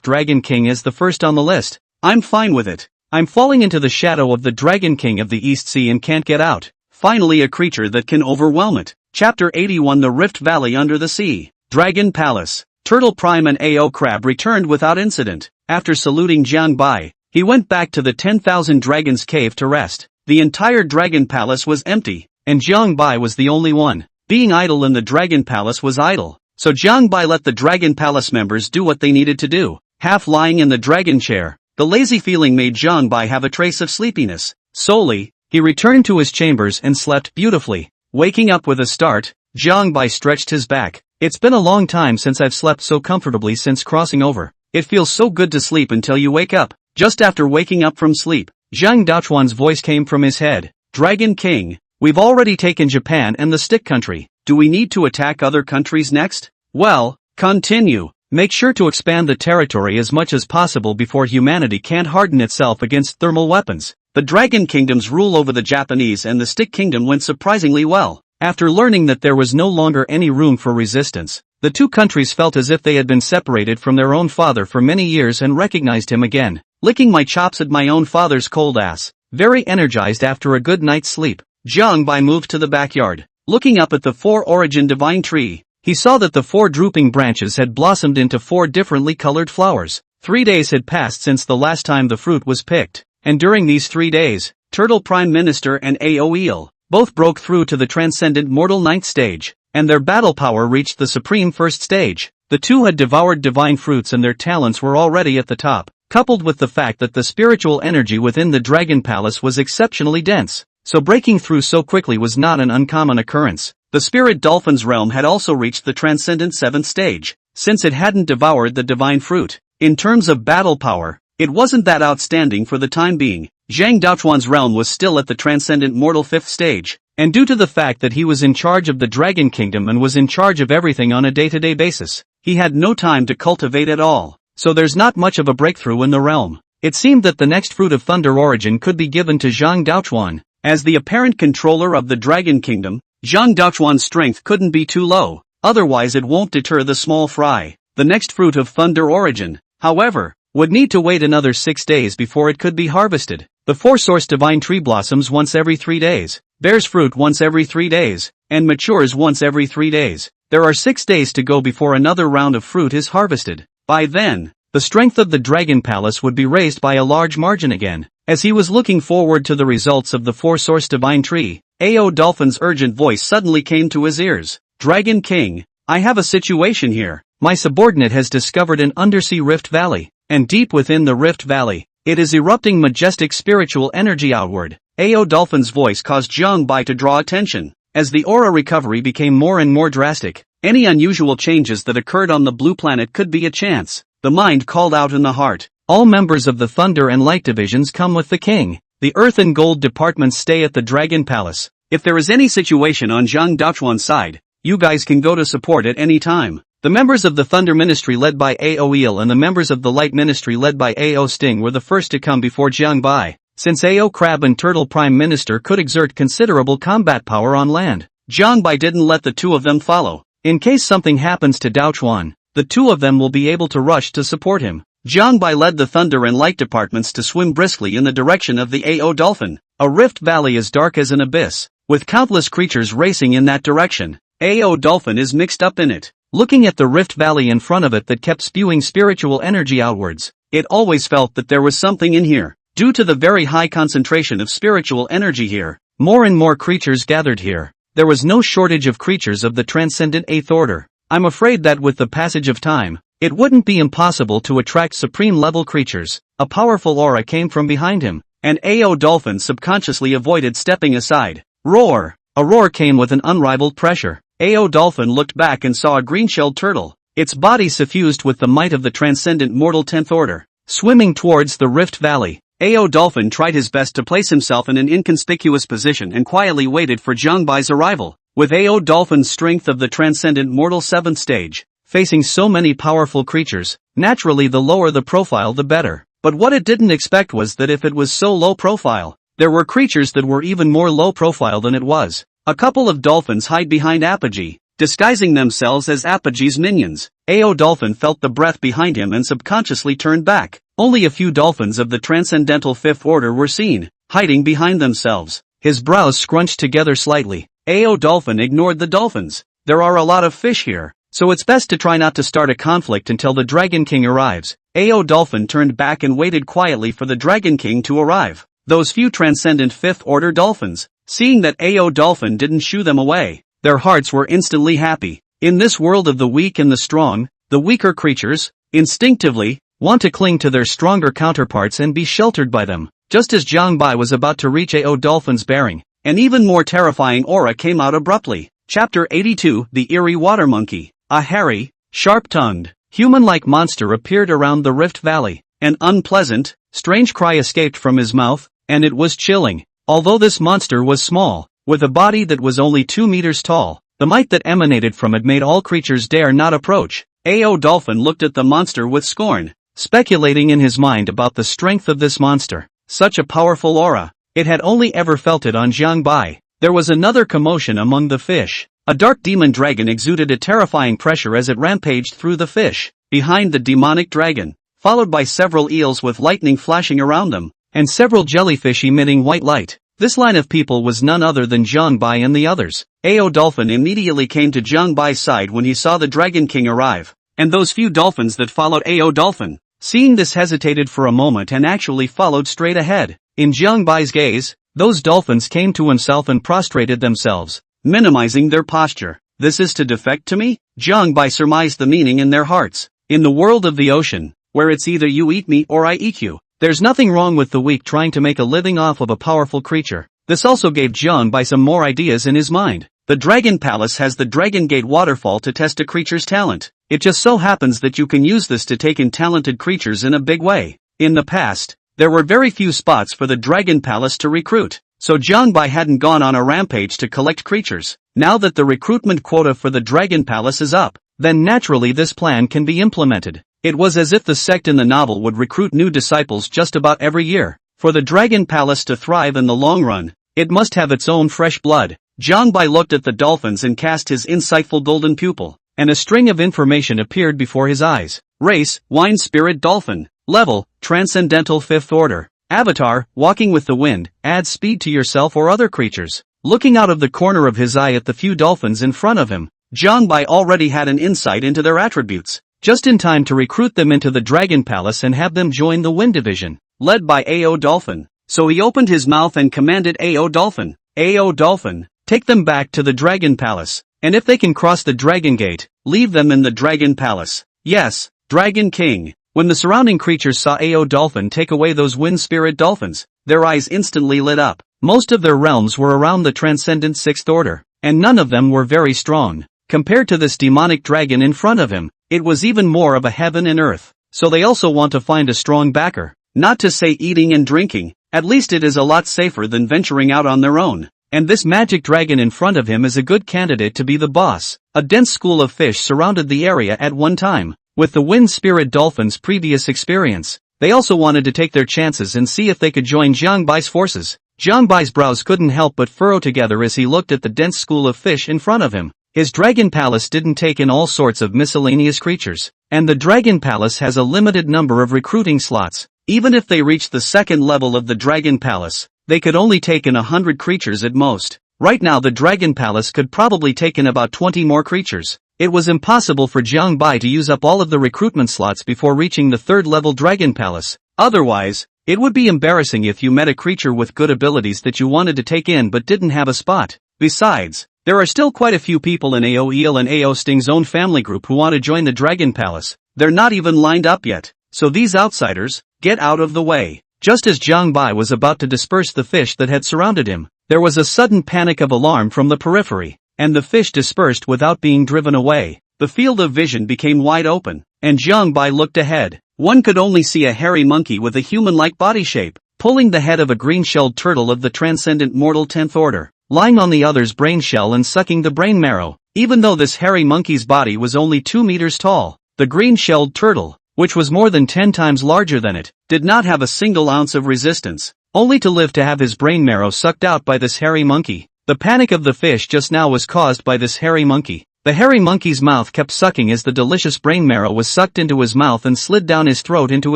Dragon King is the first on the list, I'm fine with it. I'm falling into the shadow of the Dragon King of the East Sea and can't get out. Finally a creature that can overwhelm it. Chapter 81 The Rift Valley Under the Sea. Dragon Palace. Turtle Prime and AO Crab returned without incident. After saluting Jiang Bai, he went back to the 10,000 Dragons Cave to rest. The entire Dragon Palace was empty, and Jiang Bai was the only one. Being idle in the Dragon Palace was idle, so Jiang Bai let the Dragon Palace members do what they needed to do. Half lying in the dragon chair, the lazy feeling made Jiang Bai have a trace of sleepiness. Solely, he returned to his chambers and slept beautifully. Waking up with a start, Jiang Bai stretched his back. It's been a long time since I've slept so comfortably since crossing over. It feels so good to sleep until you wake up. Just after waking up from sleep, Zhang Daochuan's voice came from his head. Dragon King, we've already taken Japan and the Stick Country. Do we need to attack other countries next? Well, continue. Make sure to expand the territory as much as possible before humanity can't harden itself against thermal weapons. The Dragon Kingdom's rule over the Japanese and the Stick Kingdom went surprisingly well. After learning that there was no longer any room for resistance, the two countries felt as if they had been separated from their own father for many years and recognized him again. Licking my chops at my own father's cold ass. Very energized after a good night's sleep, Jiang Bai moved to the backyard. Looking up at the 4-origin divine tree, he saw that the 4 drooping branches had blossomed into 4 differently colored flowers. 3 days had passed since the last time the fruit was picked, and during these 3 days, Turtle Prime Minister and AO Eel both broke through to the Transcendent Mortal 9th stage, and their battle power reached the Supreme 1st stage. The two had devoured divine fruits and their talents were already at the top, coupled with the fact that the spiritual energy within the Dragon Palace was exceptionally dense, so breaking through so quickly was not an uncommon occurrence. The Spirit Dolphin's realm had also reached the Transcendent 7th stage, since it hadn't devoured the divine fruit. In terms of battle power, it wasn't that outstanding for the time being. Zhang Daochuan's realm was still at the Transcendent Mortal 5th stage, and due to the fact that he was in charge of the Dragon Kingdom and was in charge of everything on a day-to-day basis, he had no time to cultivate at all, so there's not much of a breakthrough in the realm. It seemed that the next fruit of Thunder Origin could be given to Zhang Daochuan. As the apparent controller of the Dragon Kingdom, Zhang Daochuan's strength couldn't be too low. otherwise it won't deter the small fry. The next fruit of thunder origin, however, would need to wait another 6 days before it could be harvested. The four-source divine tree blossoms once every 3 days, bears fruit once every 3 days, and matures once every 3 days. There are 6 days to go before another round of fruit is harvested. By then, the strength of the Dragon Palace would be raised by a large margin again. As he was looking forward to the results of the four-source divine tree, A.O. Dolphin's urgent voice suddenly came to his ears. Dragon King, I have a situation here. My subordinate has discovered an undersea rift valley, and deep within the rift valley, it is erupting majestic spiritual energy outward. A.O. Dolphin's voice caused Jiang Bai to draw attention. As the aura recovery became more and more drastic, any unusual changes that occurred on the blue planet could be a chance. The mind called out in the heart. All members of the Thunder and Light divisions come with the king. The Earth and Gold departments stay at the Dragon Palace. If there is any situation on Zhang Daochuan's side, you guys can go to support at any time. The members of the Thunder Ministry led by A.O. Eel and the members of the Light Ministry led by A.O. Sting were the first to come before Jiang Bai. Since A.O. Crab and Turtle Prime Minister could exert considerable combat power on land, Jiang Bai didn't let the two of them follow. In case something happens to Daochuan, the two of them will be able to rush to support him. Jiang Bai led the Thunder and Light departments to swim briskly in the direction of the A.O. Dolphin. A rift valley as dark as an abyss, with countless creatures racing in that direction. A.O. Dolphin is mixed up in it. Looking at the rift valley in front of it that kept spewing spiritual energy outwards, it always felt that there was something in here. Due to the very high concentration of spiritual energy here, more and more creatures gathered here. There was no shortage of creatures of the transcendent 8th order. I'm afraid that with the passage of time, it wouldn't be impossible to attract supreme-level creatures. A powerful aura came from behind him, and A.O. Dolphin subconsciously avoided stepping aside. Roar! A roar came with an unrivaled pressure. A.O. Dolphin looked back and saw a green-shelled turtle, its body suffused with the might of the transcendent mortal 10th order, swimming towards the Rift Valley. A.O. Dolphin tried his best to place himself in an inconspicuous position and quietly waited for Jiang Bai's arrival. With A.O. Dolphin's strength of the transcendent mortal 7th stage, facing so many powerful creatures, naturally the lower the profile the better. But what it didn't expect was that if it was so low profile, there were creatures that were even more low profile than it was. A couple of dolphins hide behind Apogee, disguising themselves as Apogee's minions. A.O. Dolphin felt the breath behind him and subconsciously turned back. Only a few dolphins of the transcendental 5th order were seen, hiding behind themselves. His brows scrunched together slightly. A.O. Dolphin ignored the dolphins. There are a lot of fish here, so it's best to try not to start a conflict until the Dragon King arrives. A.O. Dolphin turned back and waited quietly for the Dragon King to arrive. Those few transcendent 5th order dolphins, seeing that A.O. Dolphin didn't shoo them away, their hearts were instantly happy. In this world of the weak and the strong, the weaker creatures, instinctively, want to cling to their stronger counterparts and be sheltered by them. Just as Jiang Bai was about to reach A.O. Dolphin's bearing, an even more terrifying aura came out abruptly. Chapter 82, The Eerie Water Monkey. A hairy, sharp-tongued, human-like monster appeared around the Rift Valley. An unpleasant, strange cry escaped from his mouth, and it was chilling. Although this monster was small, with a body that was only 2 meters tall, the might that emanated from it made all creatures dare not approach. A.O. Dolphin looked at the monster with scorn, speculating in his mind about the strength of this monster. Such a powerful aura. It had only ever felt it on Jiang Bai. There was another commotion among the fish. A dark demon dragon exuded a terrifying pressure as it rampaged through the fish. Behind the demonic dragon, followed by several eels with lightning flashing around them, and several jellyfish emitting white light. This line of people was none other than Jiang Bai and the others. A.O. Dolphin immediately came to Jiang Bai's side when he saw the Dragon King arrive, and those few dolphins that followed A.O. Dolphin, seeing this hesitated for a moment and actually followed straight ahead. In Jiang Bai's gaze, those dolphins came to himself and prostrated themselves, minimizing their posture. This is to defect to me? Jiang Bai surmised the meaning in their hearts. In the world of the ocean, where it's either you eat me or I eat you, there's nothing wrong with the weak trying to make a living off of a powerful creature. This also gave Jiang Bai some more ideas in his mind. The Dragon Palace has the Dragon Gate waterfall to test a creature's talent. It just so happens that you can use this to take in talented creatures in a big way. In the past, there were very few spots for the Dragon Palace to recruit, so Jiang Bai hadn't gone on a rampage to collect creatures. Now that the recruitment quota for the Dragon Palace is up, then naturally this plan can be implemented. It was as if the sect in the novel would recruit new disciples just about every year. For the Dragon Palace to thrive in the long run, it must have its own fresh blood. Jiang Bai looked at the dolphins and cast his insightful golden pupil, and a string of information appeared before his eyes. Race, Wine Spirit Dolphin. Level, Transcendental 5th Order. Avatar, Walking with the Wind, adds speed to yourself or other creatures. Looking out of the corner of his eye at the few dolphins in front of him, Jiang Bai already had an insight into their attributes, just in time to recruit them into the Dragon Palace and have them join the Wind Division, led by AO Dolphin. So he opened his mouth and commanded AO Dolphin, "AO Dolphin, take them back to the Dragon Palace, and if they can cross the Dragon Gate, leave them in the Dragon Palace." Yes, Dragon King. When the surrounding creatures saw AO Dolphin take away those wind spirit dolphins, their eyes instantly lit up. Most of their realms were around the transcendent 6th order, and none of them were very strong. Compared to this demonic dragon in front of him, it was even more of a heaven and earth. So they also want to find a strong backer. Not to say eating and drinking, at least it is a lot safer than venturing out on their own. And this magic dragon in front of him is a good candidate to be the boss. A dense school of fish surrounded the area at one time. With the wind spirit dolphins' previous experience, they also wanted to take their chances and see if they could join Jiang Bai's forces. Jiang Bai's brows couldn't help but furrow together as he looked at the dense school of fish in front of him. His Dragon Palace didn't take in all sorts of miscellaneous creatures, and the Dragon Palace has a limited number of recruiting slots. Even if they reached the second level of the Dragon Palace, they could only take in 100 creatures at most. Right now the Dragon Palace could probably take in about 20 more creatures. It was impossible for Jiang Bai to use up all of the recruitment slots before reaching the third level Dragon Palace. Otherwise, it would be embarrassing if you met a creature with good abilities that you wanted to take in but didn't have a spot. Besides, there are still quite a few people in AO Eel and AO Sting's own family group who want to join the Dragon Palace. They're not even lined up yet, so these outsiders, get out of the way. Just as Jiang Bai was about to disperse the fish that had surrounded him, there was a sudden panic of alarm from the periphery, and the fish dispersed without being driven away. The field of vision became wide open, and Jiang Bai looked ahead. One could only see a hairy monkey with a human-like body shape, pulling the head of a green-shelled turtle of the transcendent mortal 10th order, lying on the other's brain shell and sucking the brain marrow. Even though this hairy monkey's body was only 2 meters tall, the green-shelled turtle, which was more than 10 times larger than it, did not have a single ounce of resistance, only to live to have his brain marrow sucked out by this hairy monkey. The panic of the fish just now was caused by this hairy monkey. The hairy monkey's mouth kept sucking as the delicious brain marrow was sucked into his mouth and slid down his throat into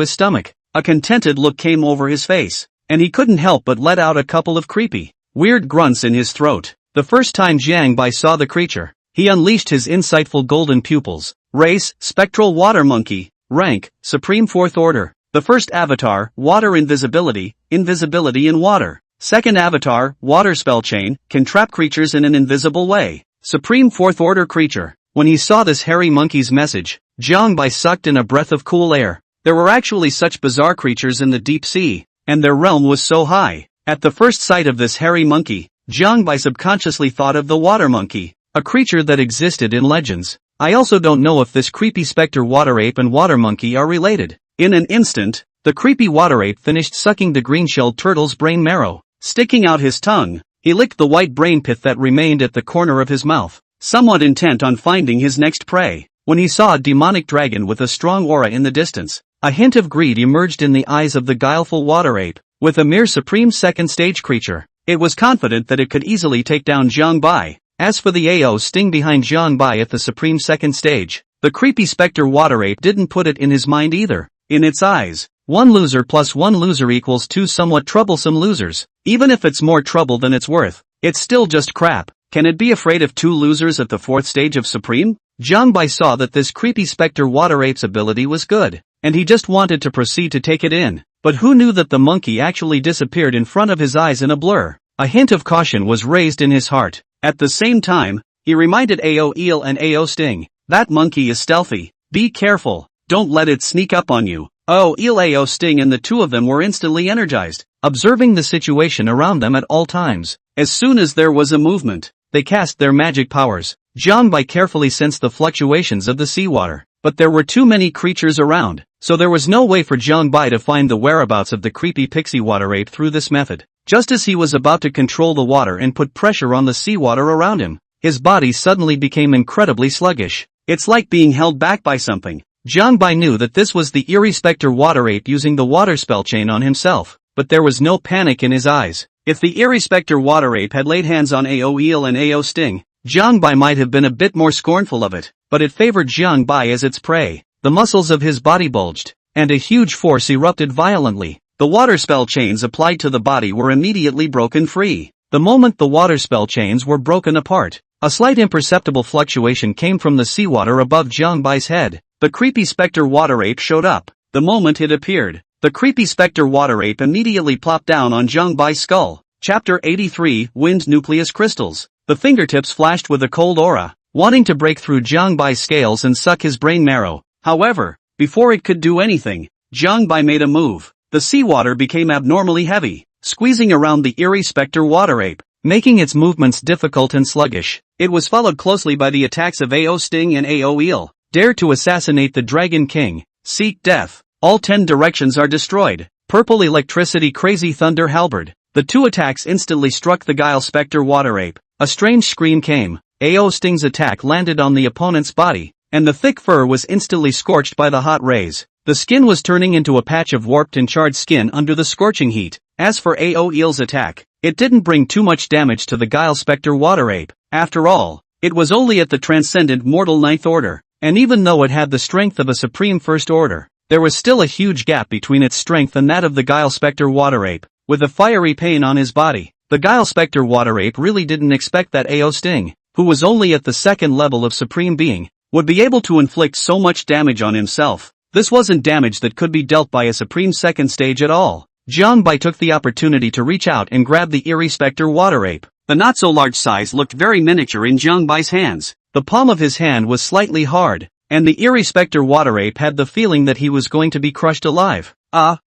his stomach. A contented look came over his face, and he couldn't help but let out a couple of creepy, weird grunts in his throat. The first time Jiang Bai saw the creature, he unleashed his insightful golden pupils. Race, Spectral Water Monkey. Rank, Supreme 4th Order. The first avatar, Water Invisibility, invisibility in water. Second avatar, Water Spell Chain, can trap creatures in an invisible way. Supreme 4th Order creature. When he saw this hairy monkey's message, Jiang Bai sucked in a breath of cool air. There were actually such bizarre creatures in the deep sea, and their realm was so high. At the first sight of this hairy monkey, Jiang Bai subconsciously thought of the water monkey, a creature that existed in legends. I also don't know if this creepy specter water ape and water monkey are related. In an instant, the creepy water ape finished sucking the green-shelled turtle's brain marrow. Sticking out his tongue, he licked the white brain pith that remained at the corner of his mouth, somewhat intent on finding his next prey. When he saw a demonic dragon with a strong aura in the distance, a hint of greed emerged in the eyes of the guileful water ape. With a mere supreme second stage creature, it was confident that it could easily take down Jiang Bai. As for the AO Sting behind Jiang Bai at the supreme second stage, the creepy specter water ape didn't put it in his mind either. In its eyes, 1 loser plus 1 loser equals 2 somewhat troublesome losers. Even if it's more trouble than it's worth, it's still just crap. Can it be afraid of 2 losers at the 4th stage of Supreme? Jiang Bai saw that this creepy specter water ape's ability was good, and he just wanted to proceed to take it in. But who knew that the monkey actually disappeared in front of his eyes in a blur? A hint of caution was raised in his heart. At the same time, he reminded AO Eel and AO Sting, that monkey is stealthy. Be careful, don't let it sneak up on you. AO Eel, AO Sting and the two of them were instantly energized, observing the situation around them at all times. As soon as there was a movement, they cast their magic powers. Jiang Bai carefully sensed the fluctuations of the seawater, but there were too many creatures around, so there was no way for Jiang Bai to find the whereabouts of the creepy pixie water ape through this method. Just as he was about to control the water and put pressure on the seawater around him, his body suddenly became incredibly sluggish. It's like being held back by something. Jiang Bai knew that this was the eerie specter water ape using the water spell chain on himself, but there was no panic in his eyes. If the Eerie Spectre Water Ape had laid hands on Ao Eel and Ao Sting, Jiang Bai might have been a bit more scornful of it, but it favored Jiang Bai as its prey. The muscles of his body bulged, and a huge force erupted violently. The water spell chains applied to the body were immediately broken free. The moment the water spell chains were broken apart, a slight imperceptible fluctuation came from the seawater above Jiang Bai's head. The creepy specter water ape showed up. The moment it appeared, the creepy specter water ape immediately plopped down on Jiang Bai's skull. Chapter 83, Wind Nucleus Crystals. The fingertips flashed with a cold aura, wanting to break through Jiang Bai's scales and suck his brain marrow. However, before it could do anything, Jiang Bai made a move. The seawater became abnormally heavy, squeezing around the Eerie Spectre Water Ape, making its movements difficult and sluggish. It was followed closely by the attacks of Ao Sting and Ao Eel. Dare to assassinate the Dragon King. Seek death. All 10 directions are destroyed. Purple Electricity Crazy Thunder Halberd. The 2 attacks instantly struck the Guile Spectre Water Ape. A strange scream came. Ao Sting's attack landed on the opponent's body, and the thick fur was instantly scorched by the hot rays. The skin was turning into a patch of warped and charred skin under the scorching heat. As for Ao Eel's attack, it didn't bring too much damage to the Guile Spectre Water Ape. After all, it was only at the transcendent mortal 9th order, and even though it had the strength of a supreme 1st order, there was still a huge gap between its strength and that of the Guile Spectre Water Ape. With a fiery pain on his body, the Guile Spectre Water Ape really didn't expect that Ao Sting, who was only at the 2nd level of Supreme Being, would be able to inflict so much damage on himself. This wasn't damage that could be dealt by a Supreme 2nd stage at all. Jiang Bai took the opportunity to reach out and grab the Eerie Spectre Water Ape. The not-so-large size looked very miniature in Jiang Bai's hands. The palm of his hand was slightly hard, and the Eerie Spectre Water Ape had the feeling that he was going to be crushed alive. A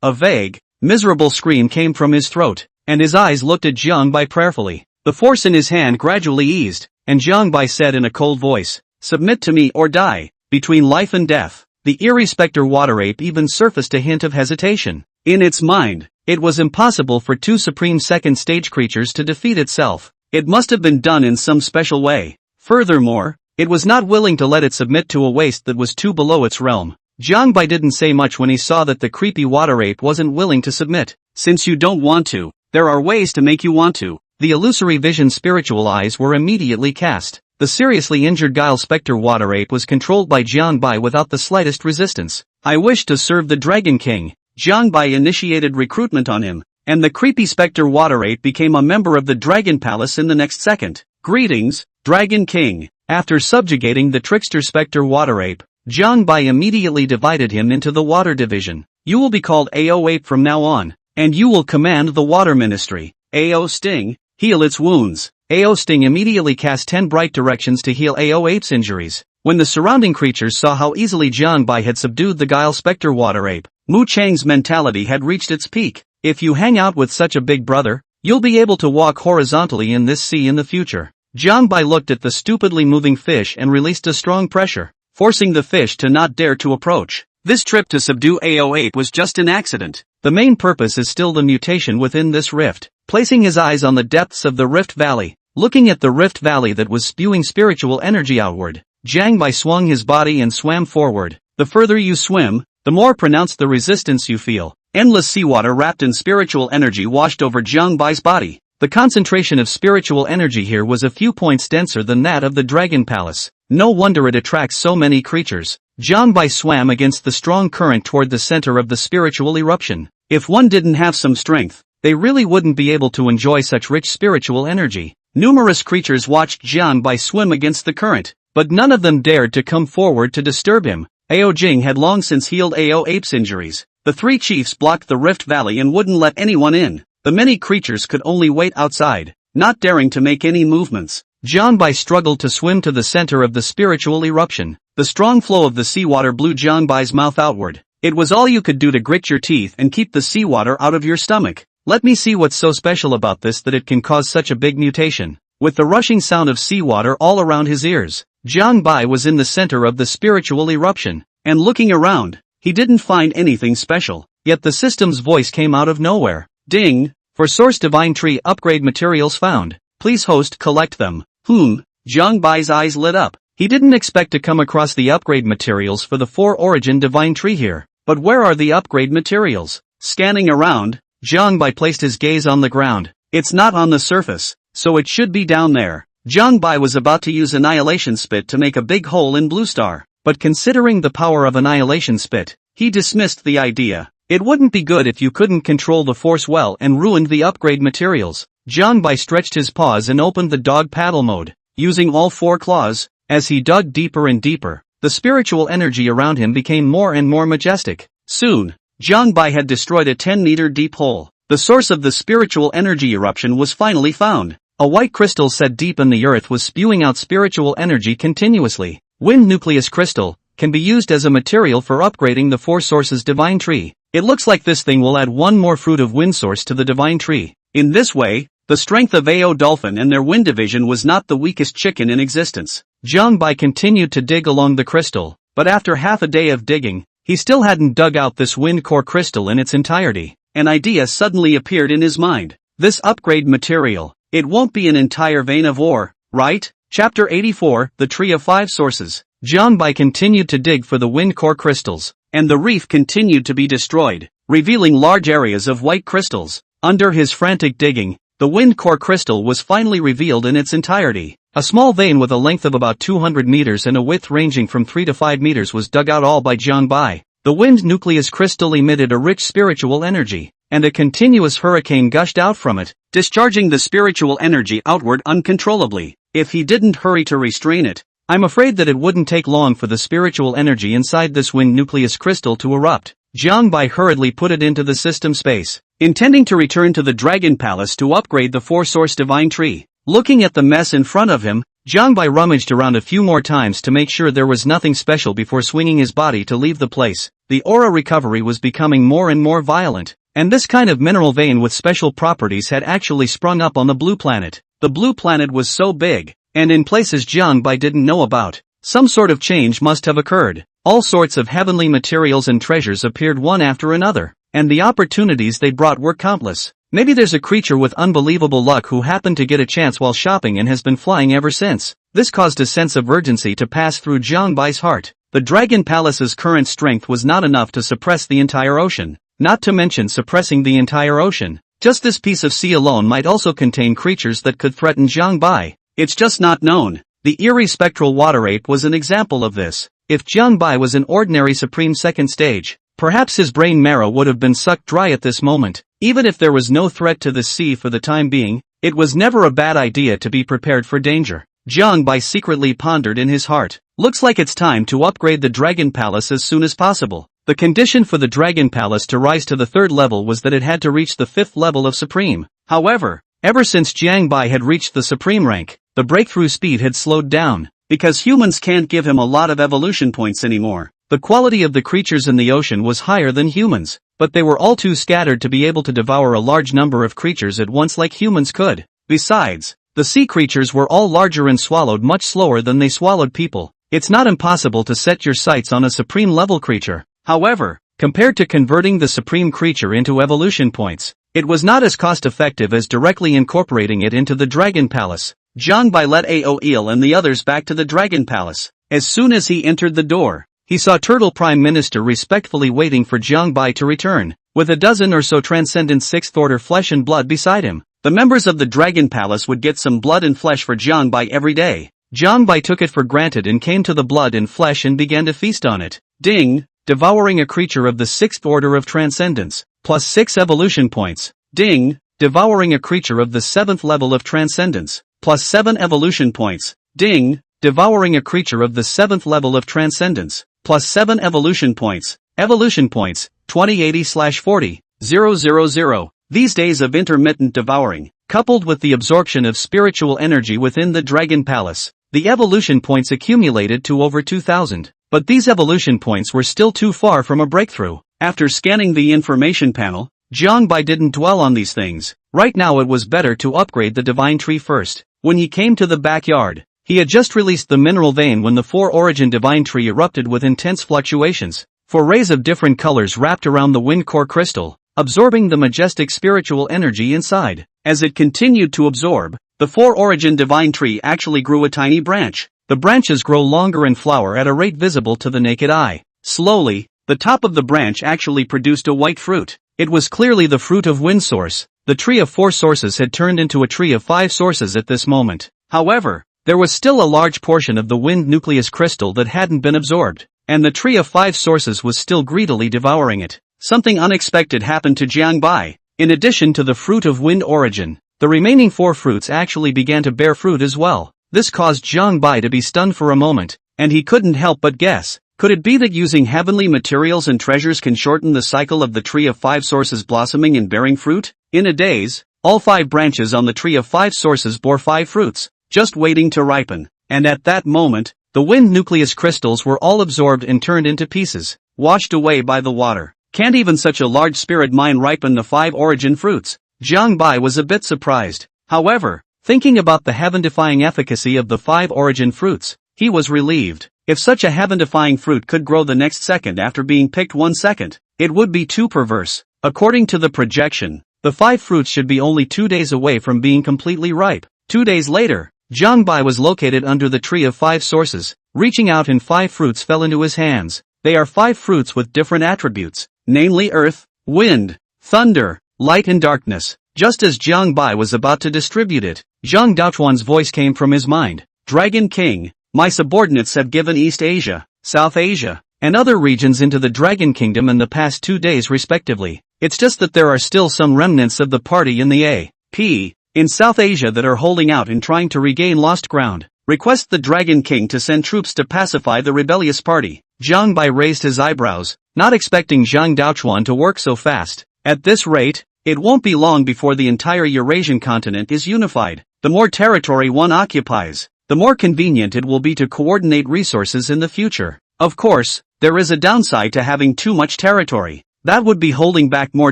vague, miserable scream came from his throat, and his eyes looked at Jiang Bai prayerfully. The force in his hand gradually eased, and Jiang Bai said in a cold voice, "Submit to me or die." Between life and death, the Eerie Spectre Water Ape even surfaced a hint of hesitation. In its mind, it was impossible for 2 Supreme 2nd stage creatures to defeat itself. It must have been done in some special way. Furthermore, it was not willing to let it submit to a waste that was too below its realm. Jiang Bai didn't say much when he saw that the creepy water ape wasn't willing to submit. Since you don't want to, there are ways to make you want to. The illusory vision spiritual eyes were immediately cast. The seriously injured Guile Spectre Water Ape was controlled by Jiang Bai without the slightest resistance. I wish to serve the Dragon King. Jiang Bai initiated recruitment on him, and the creepy Spectre Water Ape became a member of the Dragon Palace in the next second. Greetings, Dragon King. After subjugating the trickster Spectre Water Ape, Jiang Bai immediately divided him into the Water Division. You will be called Ao Ape from now on, and you will command the Water Ministry. Ao Sting, heal its wounds. Ao Sting immediately cast 10 bright directions to heal Ao Ape's injuries. When the surrounding creatures saw how easily Jiang Bai had subdued the Guile Spectre Water Ape, Mu Chang's mentality had reached its peak. If you hang out with such a big brother, you'll be able to walk horizontally in this sea in the future. Jiang Bai looked at the stupidly moving fish and released a strong pressure, forcing the fish to not dare to approach. This trip to subdue Ao Ape was just an accident. The main purpose is still the mutation within this rift. Placing his eyes on the depths of the Rift Valley, looking at the Rift Valley that was spewing spiritual energy outward, Jiang Bai swung his body and swam forward. The further you swim, the more pronounced the resistance you feel. Endless seawater wrapped in spiritual energy washed over Jiang Bai's body. The concentration of spiritual energy here was a few points denser than that of the Dragon Palace. No wonder it attracts so many creatures. Jiang Bai swam against the strong current toward the center of the spiritual eruption. If one didn't have some strength, they really wouldn't be able to enjoy such rich spiritual energy. Numerous creatures watched Jiang Bai swim against the current, but none of them dared to come forward to disturb him. Ao Jing had long since healed Ao Ape's injuries. The 3 chiefs blocked the Rift Valley and wouldn't let anyone in. The many creatures could only wait outside, not daring to make any movements. Jiang Bai struggled to swim to the center of the spiritual eruption. The strong flow of the seawater blew Jiang Bai's mouth outward. It was all you could do to grit your teeth and keep the seawater out of your stomach. Let me see what's so special about this that it can cause such a big mutation. With the rushing sound of seawater all around his ears, Jiang Bai was in the center of the spiritual eruption, and looking around, he didn't find anything special. Yet the system's voice came out of nowhere. Ding! For Source Divine Tree upgrade materials found. Please host collect them. Jiang Bai's eyes lit up. He didn't expect to come across the upgrade materials for the 4 Origin Divine Tree here. But where are the upgrade materials? Scanning around, Jiang placed his gaze on the ground. It's not on the surface, so it should be down there. Jiang was about to use Annihilation Spit to make a big hole in Blue Star, but considering the power of Annihilation Spit, he dismissed the idea. It wouldn't be good if you couldn't control the force well and ruined the upgrade materials. Jiang stretched his paws and opened the dog paddle mode, using all 4 claws. As he dug deeper and deeper, the spiritual energy around him became more and more majestic. Soon, Jiang had destroyed a 10-meter deep hole. The source of the spiritual energy eruption was finally found. A white crystal set deep in the earth was spewing out spiritual energy continuously. Wind nucleus crystal can be used as a material for upgrading the 4 sources divine tree. It looks like this thing will add 1 more fruit of wind source to the divine tree. In this way, the strength of AO Dolphin and their wind division was not the weakest chicken in existence. Jiang continued to dig along the crystal, but after half a day of digging, he still hadn't dug out this wind core crystal in its entirety. An idea suddenly appeared in his mind. This upgrade material, it won't be an entire vein of ore, right? Chapter 84, The Tree of 5 Sources. Jiang continued to dig for the wind core crystals, and the reef continued to be destroyed, revealing large areas of white crystals. Under his frantic digging, the wind core crystal was finally revealed in its entirety. A small vein with a length of about 200 meters and a width ranging from 3 to 5 meters was dug out all by Jiang. The wind nucleus crystal emitted a rich spiritual energy, and a continuous hurricane gushed out from it, discharging the spiritual energy outward uncontrollably. If he didn't hurry to restrain it, I'm afraid that it wouldn't take long for the spiritual energy inside this wind nucleus crystal to erupt. Jiang hurriedly put it into the system space, intending to return to the Dragon Palace to upgrade the 4-source divine tree. Looking at the mess in front of him, Jiang rummaged around a few more times to make sure there was nothing special before swinging his body to leave the place. The aura recovery was becoming more and more violent, and this kind of mineral vein with special properties had actually sprung up on the blue planet. The blue planet was so big, and in places Jiang didn't know about. Some sort of change must have occurred. All sorts of heavenly materials and treasures appeared one after another, and the opportunities they brought were countless. Maybe there's a creature with unbelievable luck who happened to get a chance while shopping and has been flying ever since. This caused a sense of urgency to pass through Jiang heart. The Dragon Palace's current strength was not enough to suppress the entire ocean, not to mention suppressing the entire ocean. Just this piece of sea alone might also contain creatures that could threaten Jiang. It's just not known. The eerie spectral water ape was an example of this. If Jiang was an ordinary supreme second stage, perhaps his brain marrow would have been sucked dry at this moment. Even if there was no threat to the sea for the time being, it was never a bad idea to be prepared for danger. Jiang secretly pondered in his heart. Looks like it's time to upgrade the Dragon Palace as soon as possible. The condition for the Dragon Palace to rise to the 3rd level was that it had to reach the 5th level of Supreme. However, ever since Jiang had reached the Supreme rank, the breakthrough speed had slowed down, because humans can't give him a lot of evolution points anymore. The quality of the creatures in the ocean was higher than humans, but they were all too scattered to be able to devour a large number of creatures at once like humans could. Besides, the sea creatures were all larger and swallowed much slower than they swallowed people. It's not impossible to set your sights on a supreme level creature. However, compared to converting the supreme creature into evolution points, it was not as cost-effective as directly incorporating it into the Dragon Palace. Jiang led Aoil and the others back to the Dragon Palace. As soon as he entered the door, he saw Turtle Prime Minister respectfully waiting for Jiang to return, with a dozen or so transcendent 6th order flesh and blood beside him. The members of the Dragon Palace would get some blood and flesh for Jiang every day. Jiang took it for granted and came to the blood and flesh and began to feast on it. Ding! Devouring a creature of the 6th order of transcendence, plus 6 evolution points. Ding! Devouring a creature of the 7th level of transcendence, plus 7 evolution points. Ding! Devouring a creature of the 7th level of transcendence, plus 7 evolution points. Evolution points, 2080/40, 000. These days of intermittent devouring, coupled with the absorption of spiritual energy within the Dragon Palace, the evolution points accumulated to over 2,000. But these evolution points were still too far from a breakthrough. After scanning the information panel, Jiang didn't dwell on these things. Right now it was better to upgrade the divine tree first. When he came to the backyard, he had just released the mineral vein when the 4-origin divine tree erupted with intense fluctuations. 4 rays of different colors wrapped around the wind core crystal, absorbing the majestic spiritual energy inside. As it continued to absorb, the 4-origin divine tree actually grew a tiny branch. The branches grow longer and flower at a rate visible to the naked eye. Slowly, the top of the branch actually produced a white fruit. It was clearly the fruit of wind source. The tree of 4 sources had turned into a tree of 5 sources at this moment. However, there was still a large portion of the wind nucleus crystal that hadn't been absorbed, and the tree of 5 sources was still greedily devouring it. Something unexpected happened to Jiang Bai. In addition to the fruit of wind origin, the remaining 4 fruits actually began to bear fruit as well. This caused Jiang Bai to be stunned for a moment, and he couldn't help but guess. Could it be that using heavenly materials and treasures can shorten the cycle of the tree of 5 sources blossoming and bearing fruit? In a daze, all 5 branches on the tree of 5 sources bore 5 fruits, just waiting to ripen. And at that moment, the wind nucleus crystals were all absorbed and turned into pieces, washed away by the water. Can't even such a large spirit mine ripen the 5 origin fruits? Jiang Bai was a bit surprised. However, thinking about the heaven-defying efficacy of the 5 origin fruits, he was relieved. If such a heaven-defying fruit could grow the next second after being picked 1 second, it would be too perverse. According to the projection, the 5 fruits should be only 2 days away from being completely ripe. 2 days later, Jiang Bai was located under the tree of 5 sources. Reaching out and 5 fruits fell into his hands. They are 5 fruits with different attributes, namely earth, wind, thunder, light and darkness. Just as Jiang Bai was about to distribute it, Zhang Daochuan's voice came from his mind. Dragon King, my subordinates have given East Asia, South Asia, and other regions into the Dragon Kingdom in the past 2 days respectively. It's just that there are still some remnants of the party in the A.P. in South Asia that are holding out and trying to regain lost ground. Request the Dragon King to send troops to pacify the rebellious party. Jiang Bai raised his eyebrows, not expecting Zhang Daochuan to work so fast. At this rate, it won't be long before the entire Eurasian continent is unified. The more territory one occupies, the more convenient it will be to coordinate resources in the future. Of course, there is a downside to having too much territory. That would be holding back more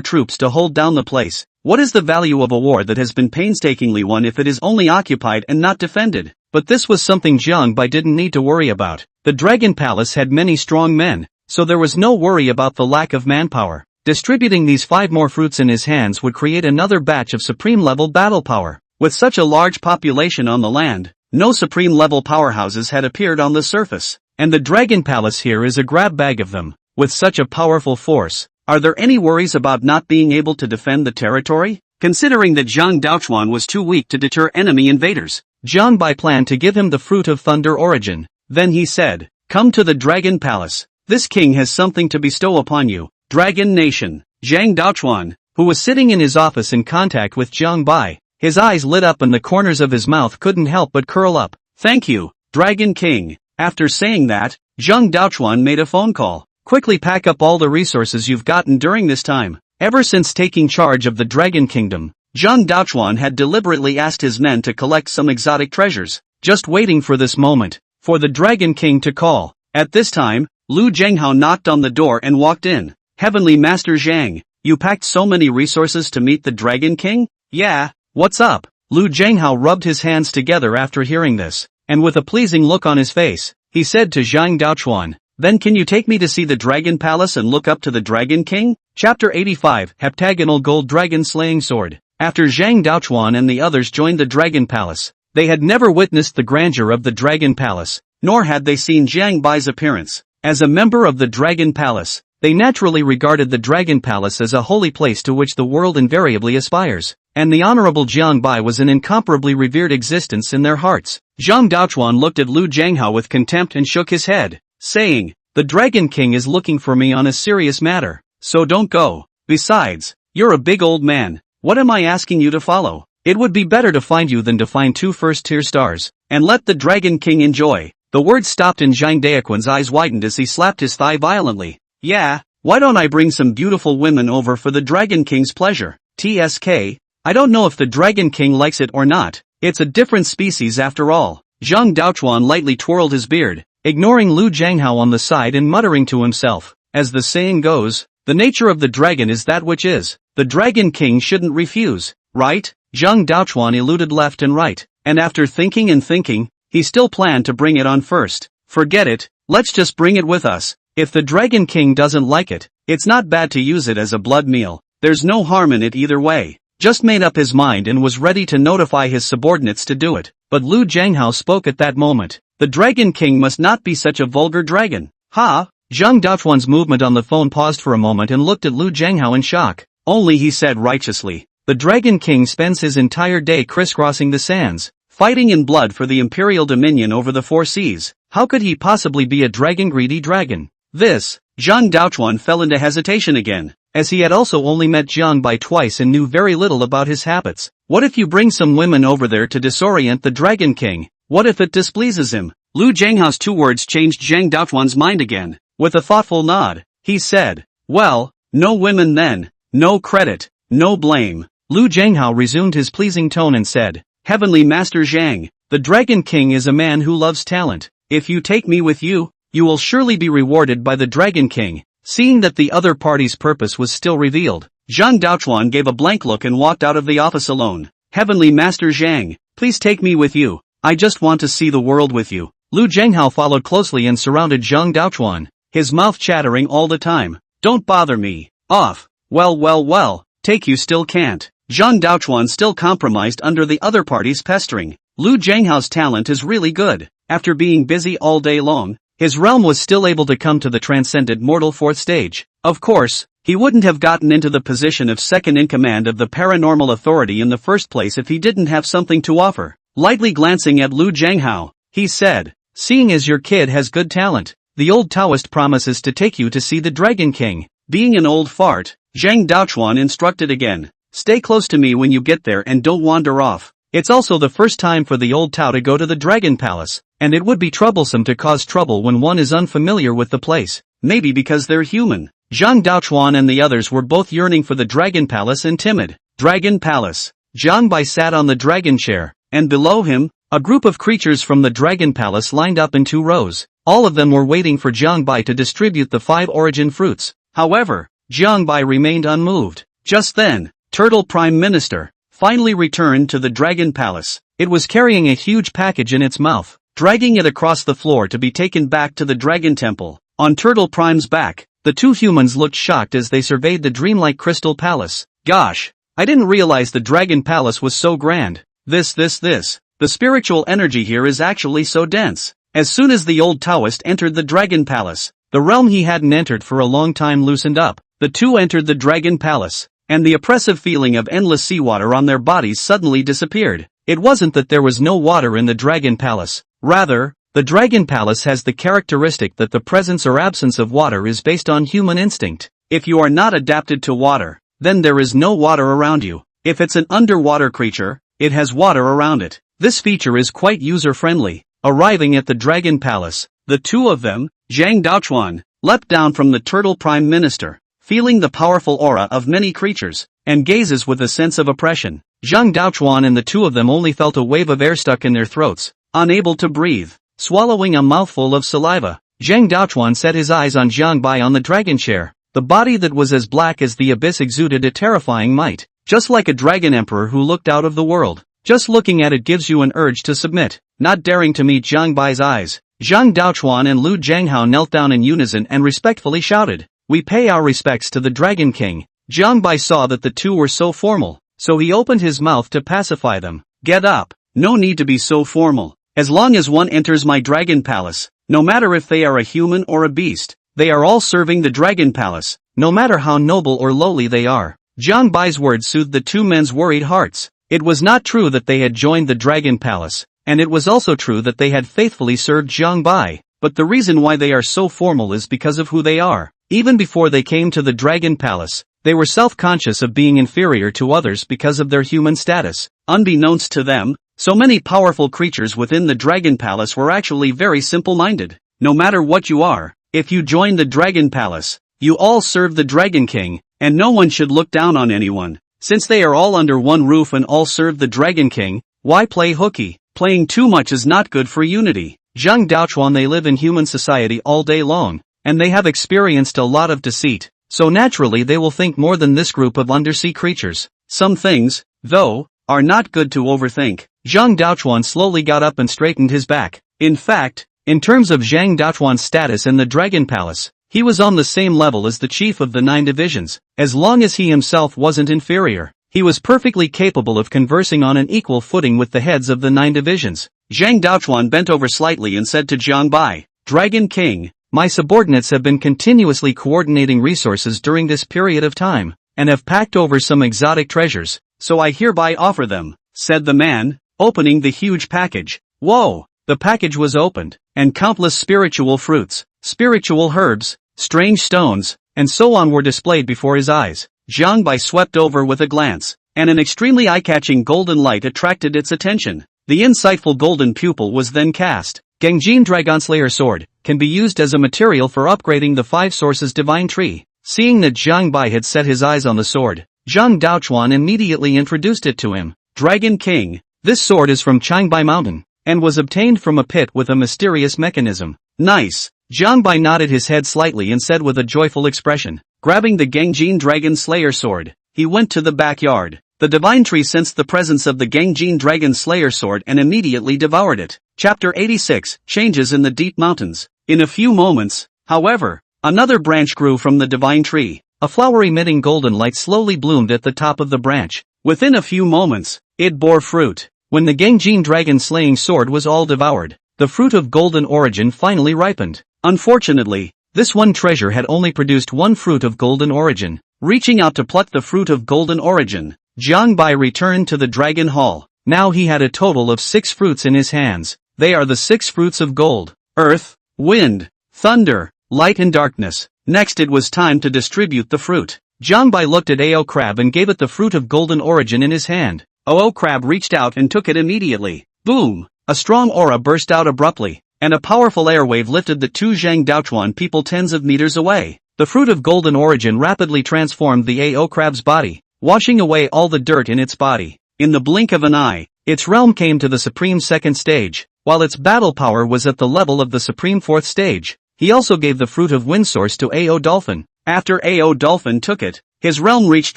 troops to hold down the place. What is the value of a war that has been painstakingly won if it is only occupied and not defended? But this was something Jiang Bai didn't need to worry about. The Dragon Palace had many strong men, so there was no worry about the lack of manpower. Distributing these 5 more fruits in his hands would create another batch of supreme-level battle power. With such a large population on the land, no supreme-level powerhouses had appeared on the surface, and the Dragon Palace here is a grab bag of them. With such a powerful force, are there any worries about not being able to defend the territory? Considering that Zhang Daochuan was too weak to deter enemy invaders, Jiang Bai planned to give him the fruit of thunder origin. Then he said, "Come to the Dragon Palace. This king has something to bestow upon you." Dragon Nation. Zhang Daochuan, who was sitting in his office in contact with Jiang Bai, his eyes lit up and the corners of his mouth couldn't help but curl up. "Thank you, Dragon King." After saying that, Zhang Daochuan made a phone call. "Quickly pack up all the resources you've gotten during this time." Ever since taking charge of the Dragon Kingdom, Zhang Daochuan had deliberately asked his men to collect some exotic treasures, just waiting for this moment, for the Dragon King to call. At this time, Lu Zhenghao knocked on the door and walked in. "Heavenly Master Zhang, you packed so many resources to meet the Dragon King?" "Yeah, what's up?" Lu Zhenghao rubbed his hands together after hearing this, and with a pleasing look on his face, he said to Zhang Daochuan, "Then can you take me to see the Dragon Palace and look up to the Dragon King?" Chapter 85, Heptagonal Gold Dragon Slaying Sword. After Zhang Daochuan and the others joined the Dragon Palace, they had never witnessed the grandeur of the Dragon Palace, nor had they seen Jiang Bai's appearance. As a member of the Dragon Palace, they naturally regarded the Dragon Palace as a holy place to which the world invariably aspires, and the Honorable Jiang Bai was an incomparably revered existence in their hearts. Zhang Daochuan looked at Lu Zhenghao with contempt and shook his head, saying, "The Dragon King is looking for me on a serious matter, so don't go. Besides, you're a big old man. What am I asking you to follow? It would be better to find you than to find 2 first-tier stars, and let the Dragon King enjoy." The words stopped and Zhang Daochuan's eyes widened as he slapped his thigh violently. "Yeah, why don't I bring some beautiful women over for the Dragon King's pleasure? TSK, I don't know if the Dragon King likes it or not. It's a different species after all." Zhang Daochuan lightly twirled his beard, ignoring Lu Zhenghao on the side and muttering to himself, "As the saying goes, the nature of the dragon is that which is. The Dragon King shouldn't refuse, right?" Zhang Daochuan eluded left and right, and after thinking and thinking, he still planned to bring it on first. "Forget it, let's just bring it with us. If the Dragon King doesn't like it, it's not bad to use it as a blood meal. There's no harm in it either way." Just made up his mind and was ready to notify his subordinates to do it, but Lu Zhenghao spoke at that moment. "The Dragon King must not be such a vulgar dragon." "Ha?" Zhang Daochuan's movement on the phone paused for a moment and looked at Lu Zhenghao in shock. Only he said righteously. The Dragon King spends his entire day crisscrossing the sands, fighting in blood for the imperial dominion over the four seas. How could he possibly be a dragon-greedy dragon? This, Zhang Daochuan fell into hesitation again, as he had also only met Jiang Bai twice and knew very little about his habits. What if you bring some women over there to disorient the Dragon King? What if it displeases him? Lu Zhanghao's two words changed Zhang Daochuan's mind again. With a thoughtful nod, he said, well, no women then, no credit, no blame. Lu Zhanghao resumed his pleasing tone and said, Heavenly Master Zhang, the Dragon King is a man who loves talent. If you take me with you, you will surely be rewarded by the Dragon King. Seeing that the other party's purpose was still revealed, Zhang Daochuan gave a blank look and walked out of the office alone. Heavenly Master Zhang, please take me with you. I just want to see the world with you. Lu Zhanghao followed closely and surrounded Zhang Daochuan, his mouth chattering all the time. Don't bother me. Off. Well, take you still can't. Zhang Daochuan still compromised under the other party's pestering. Lu Zhanghao's talent is really good. After being busy all day long, his realm was still able to come to the transcended mortal fourth stage. Of course, he wouldn't have gotten into the position of second in command of the paranormal authority in the first place if he didn't have something to offer. Lightly glancing at Lu Zhanghao, he said, seeing as your kid has good talent, the old Taoist promises to take you to see the Dragon King. Being an old fart, Zhang Daochuan instructed again, stay close to me when you get there and don't wander off. It's also the first time for the old Tao to go to the Dragon Palace, and it would be troublesome to cause trouble when one is unfamiliar with the place, maybe because they're human. Zhang Daochuan and the others were both yearning for the Dragon Palace and timid. Dragon Palace. Jiang Bai sat on the dragon chair, and below him, a group of creatures from the Dragon Palace lined up in 2 rows. All of them were waiting for Jiang Bai to distribute the 5 origin fruits. However, Jiang Bai remained unmoved. Just then, Turtle Prime Minister finally returned to the Dragon Palace. It was carrying a huge package in its mouth, dragging it across the floor to be taken back to the Dragon Temple. On Turtle Prime's back, the 2 humans looked shocked as they surveyed the dreamlike Crystal Palace. Gosh, I didn't realize the Dragon Palace was so grand. This. The spiritual energy here is actually so dense. As soon as the old Taoist entered the Dragon Palace, the realm he hadn't entered for a long time loosened up. The 2 entered the Dragon Palace, and the oppressive feeling of endless seawater on their bodies suddenly disappeared. It wasn't that there was no water in the Dragon Palace. Rather, the Dragon Palace has the characteristic that the presence or absence of water is based on human instinct. If you are not adapted to water, then there is no water around you. If it's an underwater creature, it has water around it. This feature is quite user-friendly. Arriving at the Dragon Palace, the 2 of them, Zhang Daochuan, leapt down from the Turtle Prime Minister, feeling the powerful aura of many creatures, and gazes with a sense of oppression. Zhang Daochuan and the 2 of them only felt a wave of air stuck in their throats, unable to breathe. Swallowing a mouthful of saliva, Zhang Daochuan set his eyes on Jiang Bai on the dragon chair. The body that was as black as the abyss exuded a terrifying might, just like a dragon emperor who looked out of the world. Just looking at it gives you an urge to submit. Not daring to meet Jiang Bai's eyes, Zhang Daochuan and Lu Zhanghao knelt down in unison and respectfully shouted, "We pay our respects to the Dragon King." Jiang Bai saw that the 2 were so formal, so he opened his mouth to pacify them. "Get up. No need to be so formal. As long as one enters my Dragon Palace, no matter if they are a human or a beast, they are all serving the Dragon Palace, no matter how noble or lowly they are." Jiang Bai's words soothed the 2 men's worried hearts. It was not true that they had joined the Dragon Palace, and it was also true that they had faithfully served Jiang Bai, but the reason why they are so formal is because of who they are. Even before they came to the Dragon Palace, they were self-conscious of being inferior to others because of their human status. Unbeknownst to them, so many powerful creatures within the Dragon Palace were actually very simple-minded. No matter what you are, if you join the Dragon Palace, you all serve the Dragon King, and no one should look down on anyone. Since they are all under one roof and all serve the Dragon King, why play hooky? Playing too much is not good for unity. Zhang Daochuan, they live in human society all day long, and they have experienced a lot of deceit, so naturally they will think more than this group of undersea creatures. Some things, though, are not good to overthink. Zhang Daochuan slowly got up and straightened his back. In fact, in terms of Zhang Daochuan's status in the Dragon Palace, he was on the same level as the chief of the 9 divisions. As long as he himself wasn't inferior, he was perfectly capable of conversing on an equal footing with the heads of the 9 divisions. Zhang Daochuan bent over slightly and said to Jiang Bai, "Dragon King, my subordinates have been continuously coordinating resources during this period of time. and have packed over some exotic treasures, so I hereby offer them," said the man, opening the huge package. Whoa! The package was opened, and countless spiritual fruits, spiritual herbs, strange stones, and so on were displayed before his eyes. Jiang Bai swept over with a glance, and an extremely eye-catching golden light attracted its attention. The insightful golden pupil was then cast. Gengjin Dragonslayer Sword can be used as a material for upgrading the Five Sources Divine Tree. Seeing that Jiang Bai had set his eyes on the sword, Zhang Daochuan immediately introduced it to him. Dragon King, this sword is from Qingbai Mountain, and was obtained from a pit with a mysterious mechanism. Nice. Jiang Bai nodded his head slightly and said with a joyful expression. Grabbing the Gengjin Dragon Slayer sword, he went to the backyard. The divine tree sensed the presence of the Gengjin Dragon Slayer sword and immediately devoured it. Chapter 86, Changes in the Deep Mountains. In a few moments, however, another branch grew from the divine tree. A flower emitting golden light slowly bloomed at the top of the branch. Within a few moments, it bore fruit. When the Gengjin Dragon Slaying Sword was all devoured, the fruit of golden origin finally ripened. Unfortunately, this one treasure had only produced one fruit of golden origin. Reaching out to pluck the fruit of golden origin, Jiang Bai returned to the Dragon Hall. Now he had a total of 6 fruits in his hands. They are the 6 fruits of gold, earth, wind, thunder, light and darkness. Next it was time to distribute the fruit. Jiang Bai looked at Ao Crab and gave it the fruit of golden origin in his hand. Ao Crab reached out and took it immediately. Boom! A strong aura burst out abruptly, and a powerful airwave lifted the two Zhang Daochuan people tens of meters away. The fruit of golden origin rapidly transformed the Ao Crab's body, washing away all the dirt in its body. In the blink of an eye, its realm came to the supreme second stage, while its battle power was at the level of the supreme fourth stage. He also gave the fruit of wind source to Ao Dolphin. After Ao Dolphin took it, his realm reached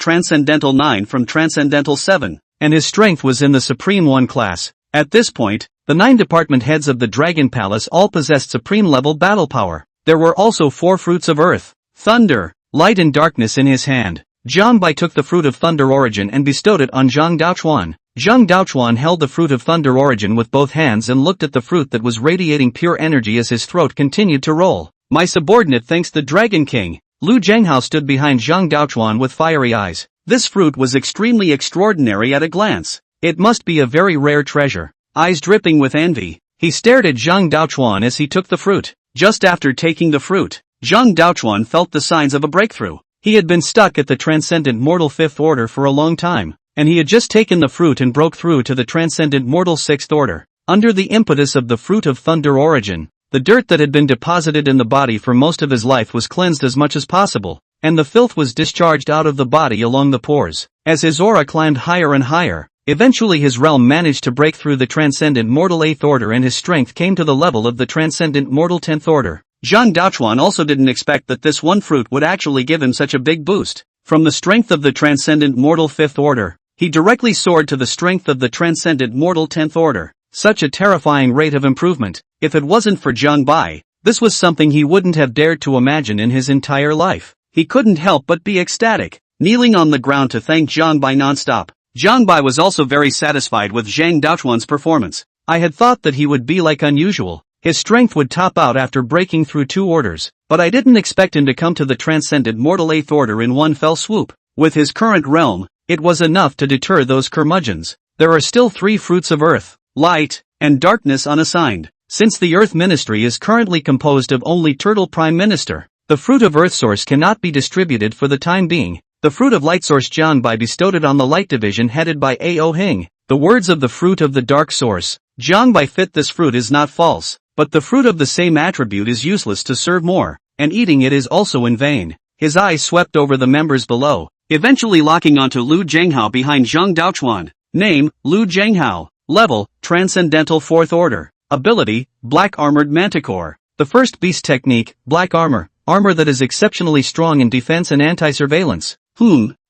Transcendental 9 from Transcendental 7, and his strength was in the Supreme 1 class. At this point, the 9 department heads of the Dragon Palace all possessed supreme level battle power. There were also 4 fruits of earth, thunder, light and darkness in his hand. Jiang Bai took the fruit of thunder origin and bestowed it on Zhang Daochuan. Zhang Daochuan held the fruit of thunder origin with both hands and looked at the fruit that was radiating pure energy as his throat continued to roll. My subordinate thanks the Dragon King. Lu Zhenghao stood behind Zhang Daochuan with fiery eyes. This fruit was extremely extraordinary at a glance. It must be a very rare treasure. Eyes dripping with envy, he stared at Zhang Daochuan as he took the fruit. Just after taking the fruit, Zhang Daochuan felt the signs of a breakthrough. He had been stuck at the Transcendent Mortal 5th Order for a long time, and he had just taken the fruit and broke through to the Transcendent Mortal 6th Order. Under the impetus of the fruit of thunder origin, the dirt that had been deposited in the body for most of his life was cleansed as much as possible, and the filth was discharged out of the body along the pores. As his aura climbed higher and higher, eventually his realm managed to break through the Transcendent Mortal 8th Order and his strength came to the level of the Transcendent Mortal 10th Order. Zhang Daochuan also didn't expect that this one fruit would actually give him such a big boost. From the strength of the Transcendent Mortal 5th Order, he directly soared to the strength of the Transcendent Mortal 10th Order. Such a terrifying rate of improvement. If it wasn't for Jiang Bai, this was something he wouldn't have dared to imagine in his entire life. He couldn't help but be ecstatic, kneeling on the ground to thank Jiang Bai non-stop. Jiang Bai was also very satisfied with Zhang Daochuan's performance. I had thought that he would be like unusual. His strength would top out after breaking through 2 orders, but I didn't expect him to come to the Transcendent Mortal 8th Order in one fell swoop. With his current realm, it was enough to deter those curmudgeons. There are still 3 fruits of earth, light, and darkness unassigned. Since the Earth Ministry is currently composed of only Turtle Prime Minister, the fruit of Earth Source cannot be distributed for the time being. The fruit of Light Source Jiang Bai bestowed it on the Light Division headed by Ao Hing. The words of the fruit of the Dark Source, Jiang Bai fit this fruit is not false, but the fruit of the same attribute is useless to serve more, and eating it is also in vain. His eyes swept over the members below, eventually locking onto Lu Zhenghao behind Zhang Daochuan. Name, Lu Zhenghao. Level, Transcendental 4th Order. Ability, Black Armored Manticore. The first beast technique, Black Armor. Armor that is exceptionally strong in defense and anti-surveillance.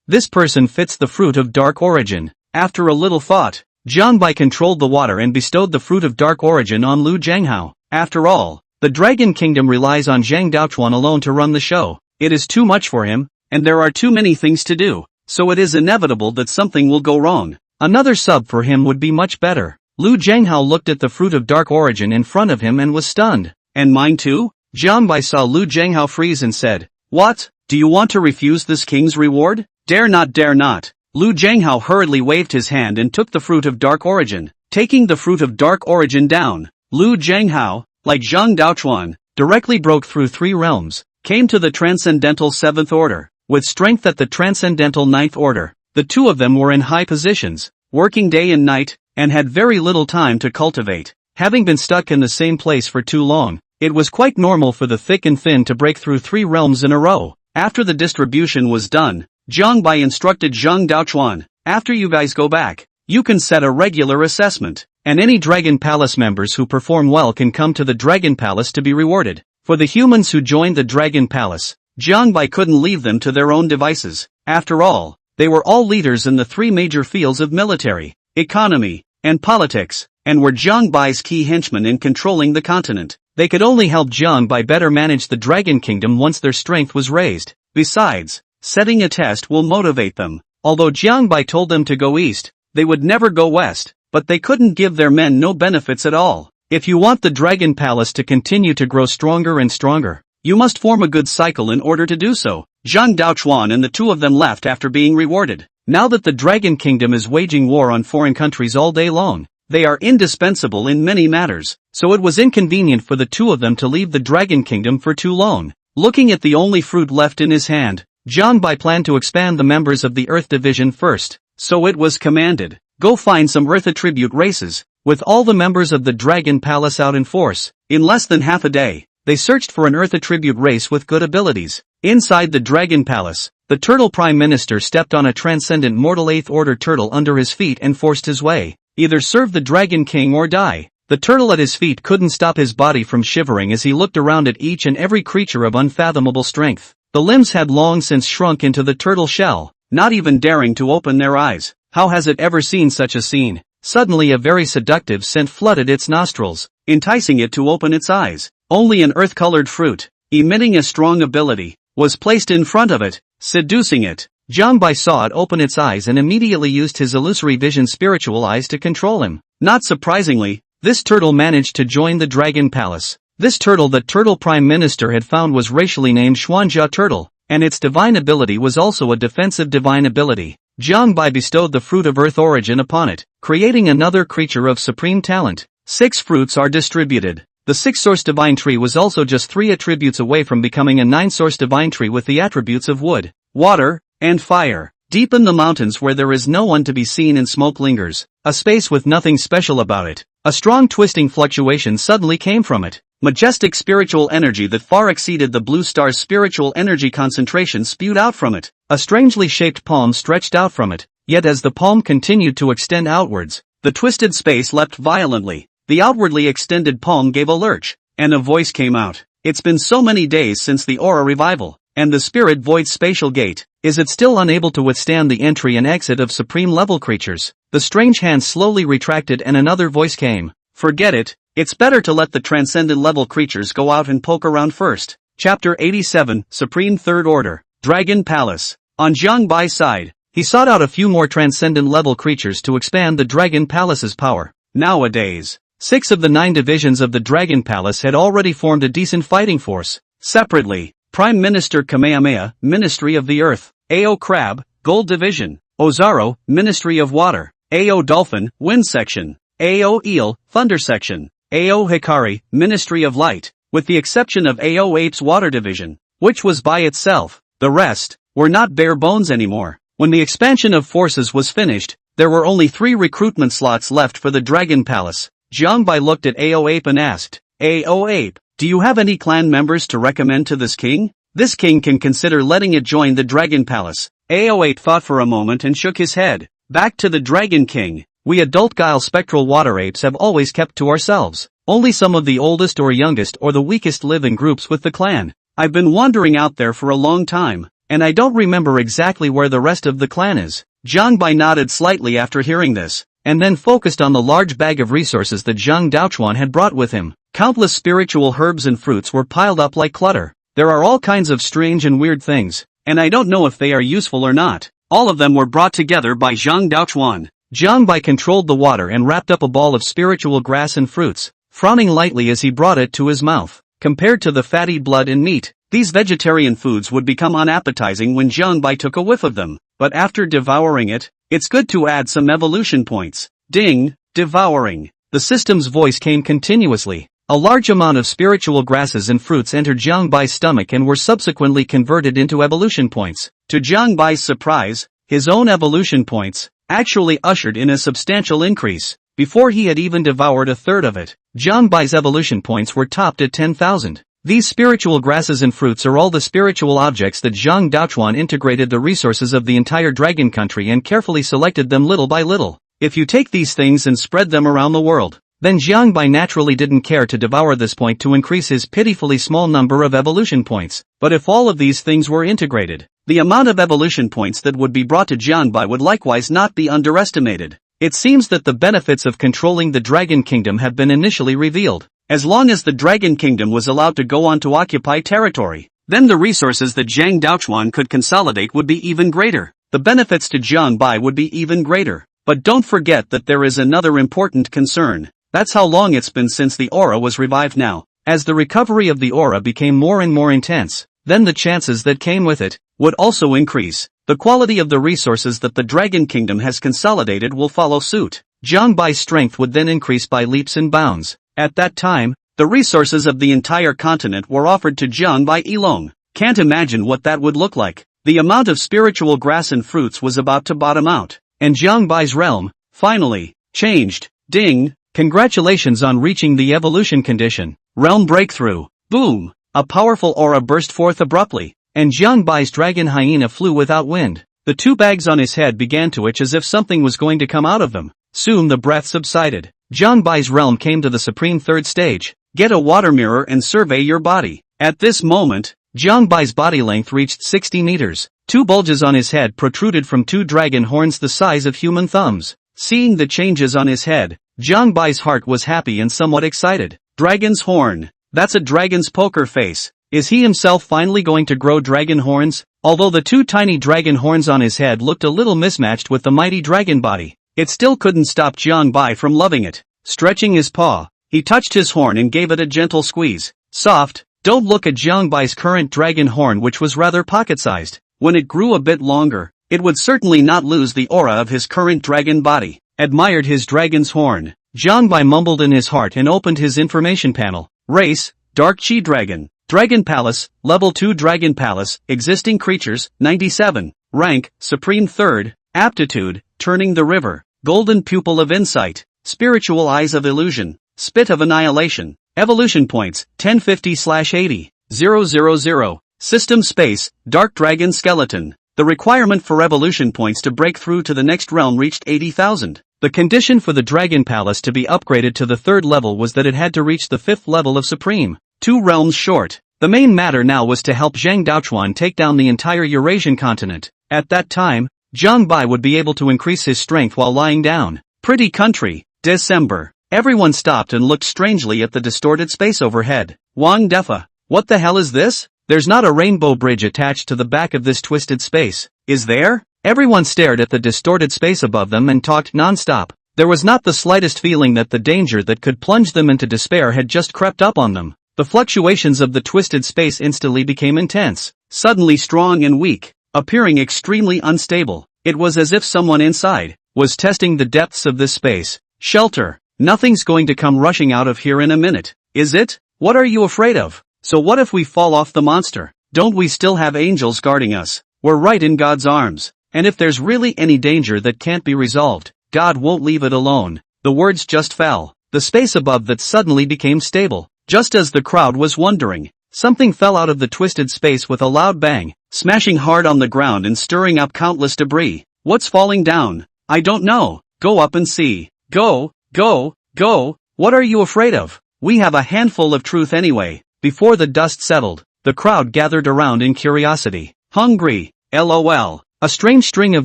This person fits the fruit of dark origin. After a little thought, Jiang Bai controlled the water and bestowed the fruit of dark origin on Lu Zhenghao. After all, the Dragon Kingdom relies on Zhang Daochuan alone to run the show. It is too much for him, and there are too many things to do, so it is inevitable that something will go wrong. Another sub for him would be much better. Lu Zhenghao looked at the fruit of dark origin in front of him and was stunned. And mine too? Jiang Bai saw Lu Zhenghao freeze and said, What? Do you want to refuse this king's reward? Dare not, dare not. Lu Jianghao hurriedly waved his hand and took the fruit of dark origin. Taking the fruit of dark origin down, Lu Jianghao, like Zhang Daochuan, directly broke through 3 realms, came to the transcendental 7th order, with strength at the transcendental 9th order. The two of them were in high positions, working day and night, and had very little time to cultivate. Having been stuck in the same place for too long, it was quite normal for the thick and thin to break through 3 realms in a row. After the distribution was done, Zhang Bai instructed Zhang Daochuan, after you guys go back, you can set a regular assessment, and any Dragon Palace members who perform well can come to the Dragon Palace to be rewarded. For the humans who joined the Dragon Palace, Zhang Bai couldn't leave them to their own devices. After all, they were all leaders in the 3 major fields of military, economy, and politics, and were Zhang Bai's key henchmen in controlling the continent. They could only help Zhang Bai better manage the Dragon Kingdom once their strength was raised. Besides, setting a test will motivate them. Although Zhang Bai told them to go east, they would never go west, but they couldn't give their men no benefits at all. If you want the Dragon Palace to continue to grow stronger and stronger, you must form a good cycle in order to do so. Zhang Daochuan and the two of them left after being rewarded. Now that the Dragon Kingdom is waging war on foreign countries all day long, they are indispensable in many matters, so it was inconvenient for the two of them to leave the Dragon Kingdom for too long. Looking at the only fruit left in his hand, Zhang Bai planned to expand the members of the Earth Division first, so it was commanded, go find some Earth attribute races. With all the members of the Dragon Palace out in force, in less than half a day, they searched for an Earth attribute race with good abilities. Inside the Dragon Palace, the Turtle Prime Minister stepped on a transcendent mortal 8th order turtle under his feet and forced his way. Either serve the Dragon King or die. The turtle at his feet couldn't stop his body from shivering as he looked around at each and every creature of unfathomable strength. The limbs had long since shrunk into the turtle shell, not even daring to open their eyes. How has it ever seen such a scene? Suddenly a very seductive scent flooded its nostrils, enticing it to open its eyes. Only an earth-colored fruit, emitting a strong ability, was placed in front of it, seducing it. Zhang Bai saw it open its eyes and immediately used his illusory vision spiritual eyes to control him. Not surprisingly, this turtle managed to join the Dragon Palace. This turtle that Turtle Prime Minister had found was racially named Xuanjia Turtle, and its divine ability was also a defensive divine ability. Zhang Bai bestowed the fruit of earth origin upon it, creating another creature of supreme talent. 6 fruits are distributed. The 6-source divine tree was also just 3 attributes away from becoming a 9-source divine tree with the attributes of wood, water, and fire. Deep in the mountains where there is no one to be seen and smoke lingers, a space with nothing special about it, a strong twisting fluctuation suddenly came from it. Majestic spiritual energy that far exceeded the blue star's spiritual energy concentration spewed out from it. A strangely shaped palm stretched out from it, yet as the palm continued to extend outwards, the twisted space leapt violently. The outwardly extended palm gave a lurch, and a voice came out. It's been so many days since the aura revival, and the spirit void's spatial gate. Is it still unable to withstand the entry and exit of supreme level creatures? The strange hand slowly retracted and another voice came. Forget it. It's better to let the transcendent level creatures go out and poke around first. Chapter 87, Supreme Third Order, Dragon Palace. On Zhang Bai's side, he sought out a few more transcendent level creatures to expand the Dragon Palace's power. Nowadays, 6 of the 9 divisions of the Dragon Palace had already formed a decent fighting force. Separately, Prime Minister Kamehameha, Ministry of the Earth, Ao Crab, Gold Division, Ozaro, Ministry of Water, Ao Dolphin, Wind Section, Ao Eel, Thunder Section, Ao Hikari, Ministry of Light, with the exception of Ao Ape's Water Division, which was by itself. The rest were not bare bones anymore. When the expansion of forces was finished, there were only 3 recruitment slots left for the Dragon Palace. Zhang Bai looked at Ao Ape and asked, Ao Ape, do you have any clan members to recommend to this king? This king can consider letting it join the Dragon Palace. Ao Ape thought for a moment and shook his head. Back to the Dragon King. We adult Guile spectral water apes have always kept to ourselves. Only some of the oldest or youngest or the weakest live in groups with the clan. I've been wandering out there for a long time, and I don't remember exactly where the rest of the clan is. Zhang Bai nodded slightly after hearing this, and then focused on the large bag of resources that Zhang Daochuan had brought with him. Countless spiritual herbs and fruits were piled up like clutter. There are all kinds of strange and weird things, and I don't know if they are useful or not. All of them were brought together by Zhang Daochuan. Zhang Bai controlled the water and wrapped up a ball of spiritual grass and fruits, frowning lightly as he brought it to his mouth. Compared to the fatty blood and meat, These vegetarian foods would become unappetizing when Jiangbai took a whiff of them, but after devouring it, it's good to add some evolution points. Ding, devouring. The system's voice came continuously. A large amount of spiritual grasses and fruits entered Jiangbai's stomach and were subsequently converted into evolution points. To Jiangbai's surprise, his own evolution points actually ushered in a substantial increase. Before he had even devoured a third of it, Jiangbai's evolution points were topped at 10,000. These spiritual grasses and fruits are all the spiritual objects that Zhang Daochuan integrated the resources of the entire dragon country and carefully selected them little by little. If you take these things and spread them around the world, then Jiangbai naturally didn't care to devour this point to increase his pitifully small number of evolution points. But if all of these things were integrated, the amount of evolution points that would be brought to Jiangbai would likewise not be underestimated. It seems that the benefits of controlling the Dragon Kingdom have been initially revealed. As long as the Dragon Kingdom was allowed to go on to occupy territory, then the resources that Zhang Daochuan could consolidate would be even greater. The benefits to Jiangbai would be even greater. But don't forget that there is another important concern. That's how long it's been since the aura was revived now. As the recovery of the aura became more and more intense, then the chances that came with it would also increase. The quality of the resources that the Dragon Kingdom has consolidated will follow suit. Jiangbai's strength would then increase by leaps and bounds. At that time, the resources of the entire continent were offered to Jiangbai Ilong. Can't imagine what that would look like. The amount of spiritual grass and fruits was about to bottom out. And Jiangbai's realm, finally, changed. Ding! Congratulations on reaching the evolution condition. Realm breakthrough. Boom! A powerful aura burst forth abruptly, and Jiangbai's dragon hyena flew without wind. The two bags on his head began to itch as if something was going to come out of them. Soon the breath subsided. Jiangbai's realm came to the supreme third stage. Get a water mirror and survey your body. At this moment, Jiangbai's body length reached 60 meters. Two bulges on his head protruded from two dragon horns the size of human thumbs. Seeing the changes on his head, Jiangbai's heart was happy and somewhat excited. Dragon's horn. That's a dragon's poker face. Is he himself finally going to grow dragon horns? Although the two tiny dragon horns on his head looked a little mismatched with the mighty dragon body, it still couldn't stop Jiangbai from loving it. Stretching his paw, he touched his horn and gave it a gentle squeeze. Soft. Don't look at Jiangbai's current dragon horn, which was rather pocket-sized. When it grew a bit longer, it would certainly not lose the aura of his current dragon body. Admired his dragon's horn, Jiangbai mumbled in his heart and opened his information panel. Race, Dark Chi Dragon. Dragon Palace, Level 2 Dragon Palace, Existing Creatures, 97. Rank, Supreme Third. Aptitude, Turning the River. Golden Pupil of Insight. Spiritual Eyes of Illusion. Spit of Annihilation. Evolution Points, 1050/80. 000. System Space, Dark Dragon Skeleton. The requirement for evolution points to break through to the next realm reached 80,000. The condition for the Dragon Palace to be upgraded to the third level was that it had to reach the fifth level of Supreme. 2 realms short. The main matter now was to help Zhang Daochuan take down the entire Eurasian continent. At that time, Jiangbai would be able to increase his strength while lying down. Pretty country. December. Everyone stopped and looked strangely at the distorted space overhead. Wang Defa. What the hell is this? There's not a rainbow bridge attached to the back of this twisted space, is there? Everyone stared at the distorted space above them and talked non-stop. There was not the slightest feeling that the danger that could plunge them into despair had just crept up on them. The fluctuations of the twisted space instantly became intense, suddenly strong and weak, appearing extremely unstable. It was as if someone inside was testing the depths of this space. Shelter. Nothing's going to come rushing out of here in a minute, is it? What are you afraid of? So what if we fall off the monster? Don't we still have angels guarding us? We're right in God's arms. And if there's really any danger that can't be resolved, God won't leave it alone. The words just fell. The space above that suddenly became stable. Just as the crowd was wondering, something fell out of the twisted space with a loud bang, smashing hard on the ground and stirring up countless debris. What's falling down? I don't know. Go up and see. Go, go, go. What are you afraid of? We have a handful of truth anyway. Before the dust settled, the crowd gathered around in curiosity. Hungry. LOL. A strange string of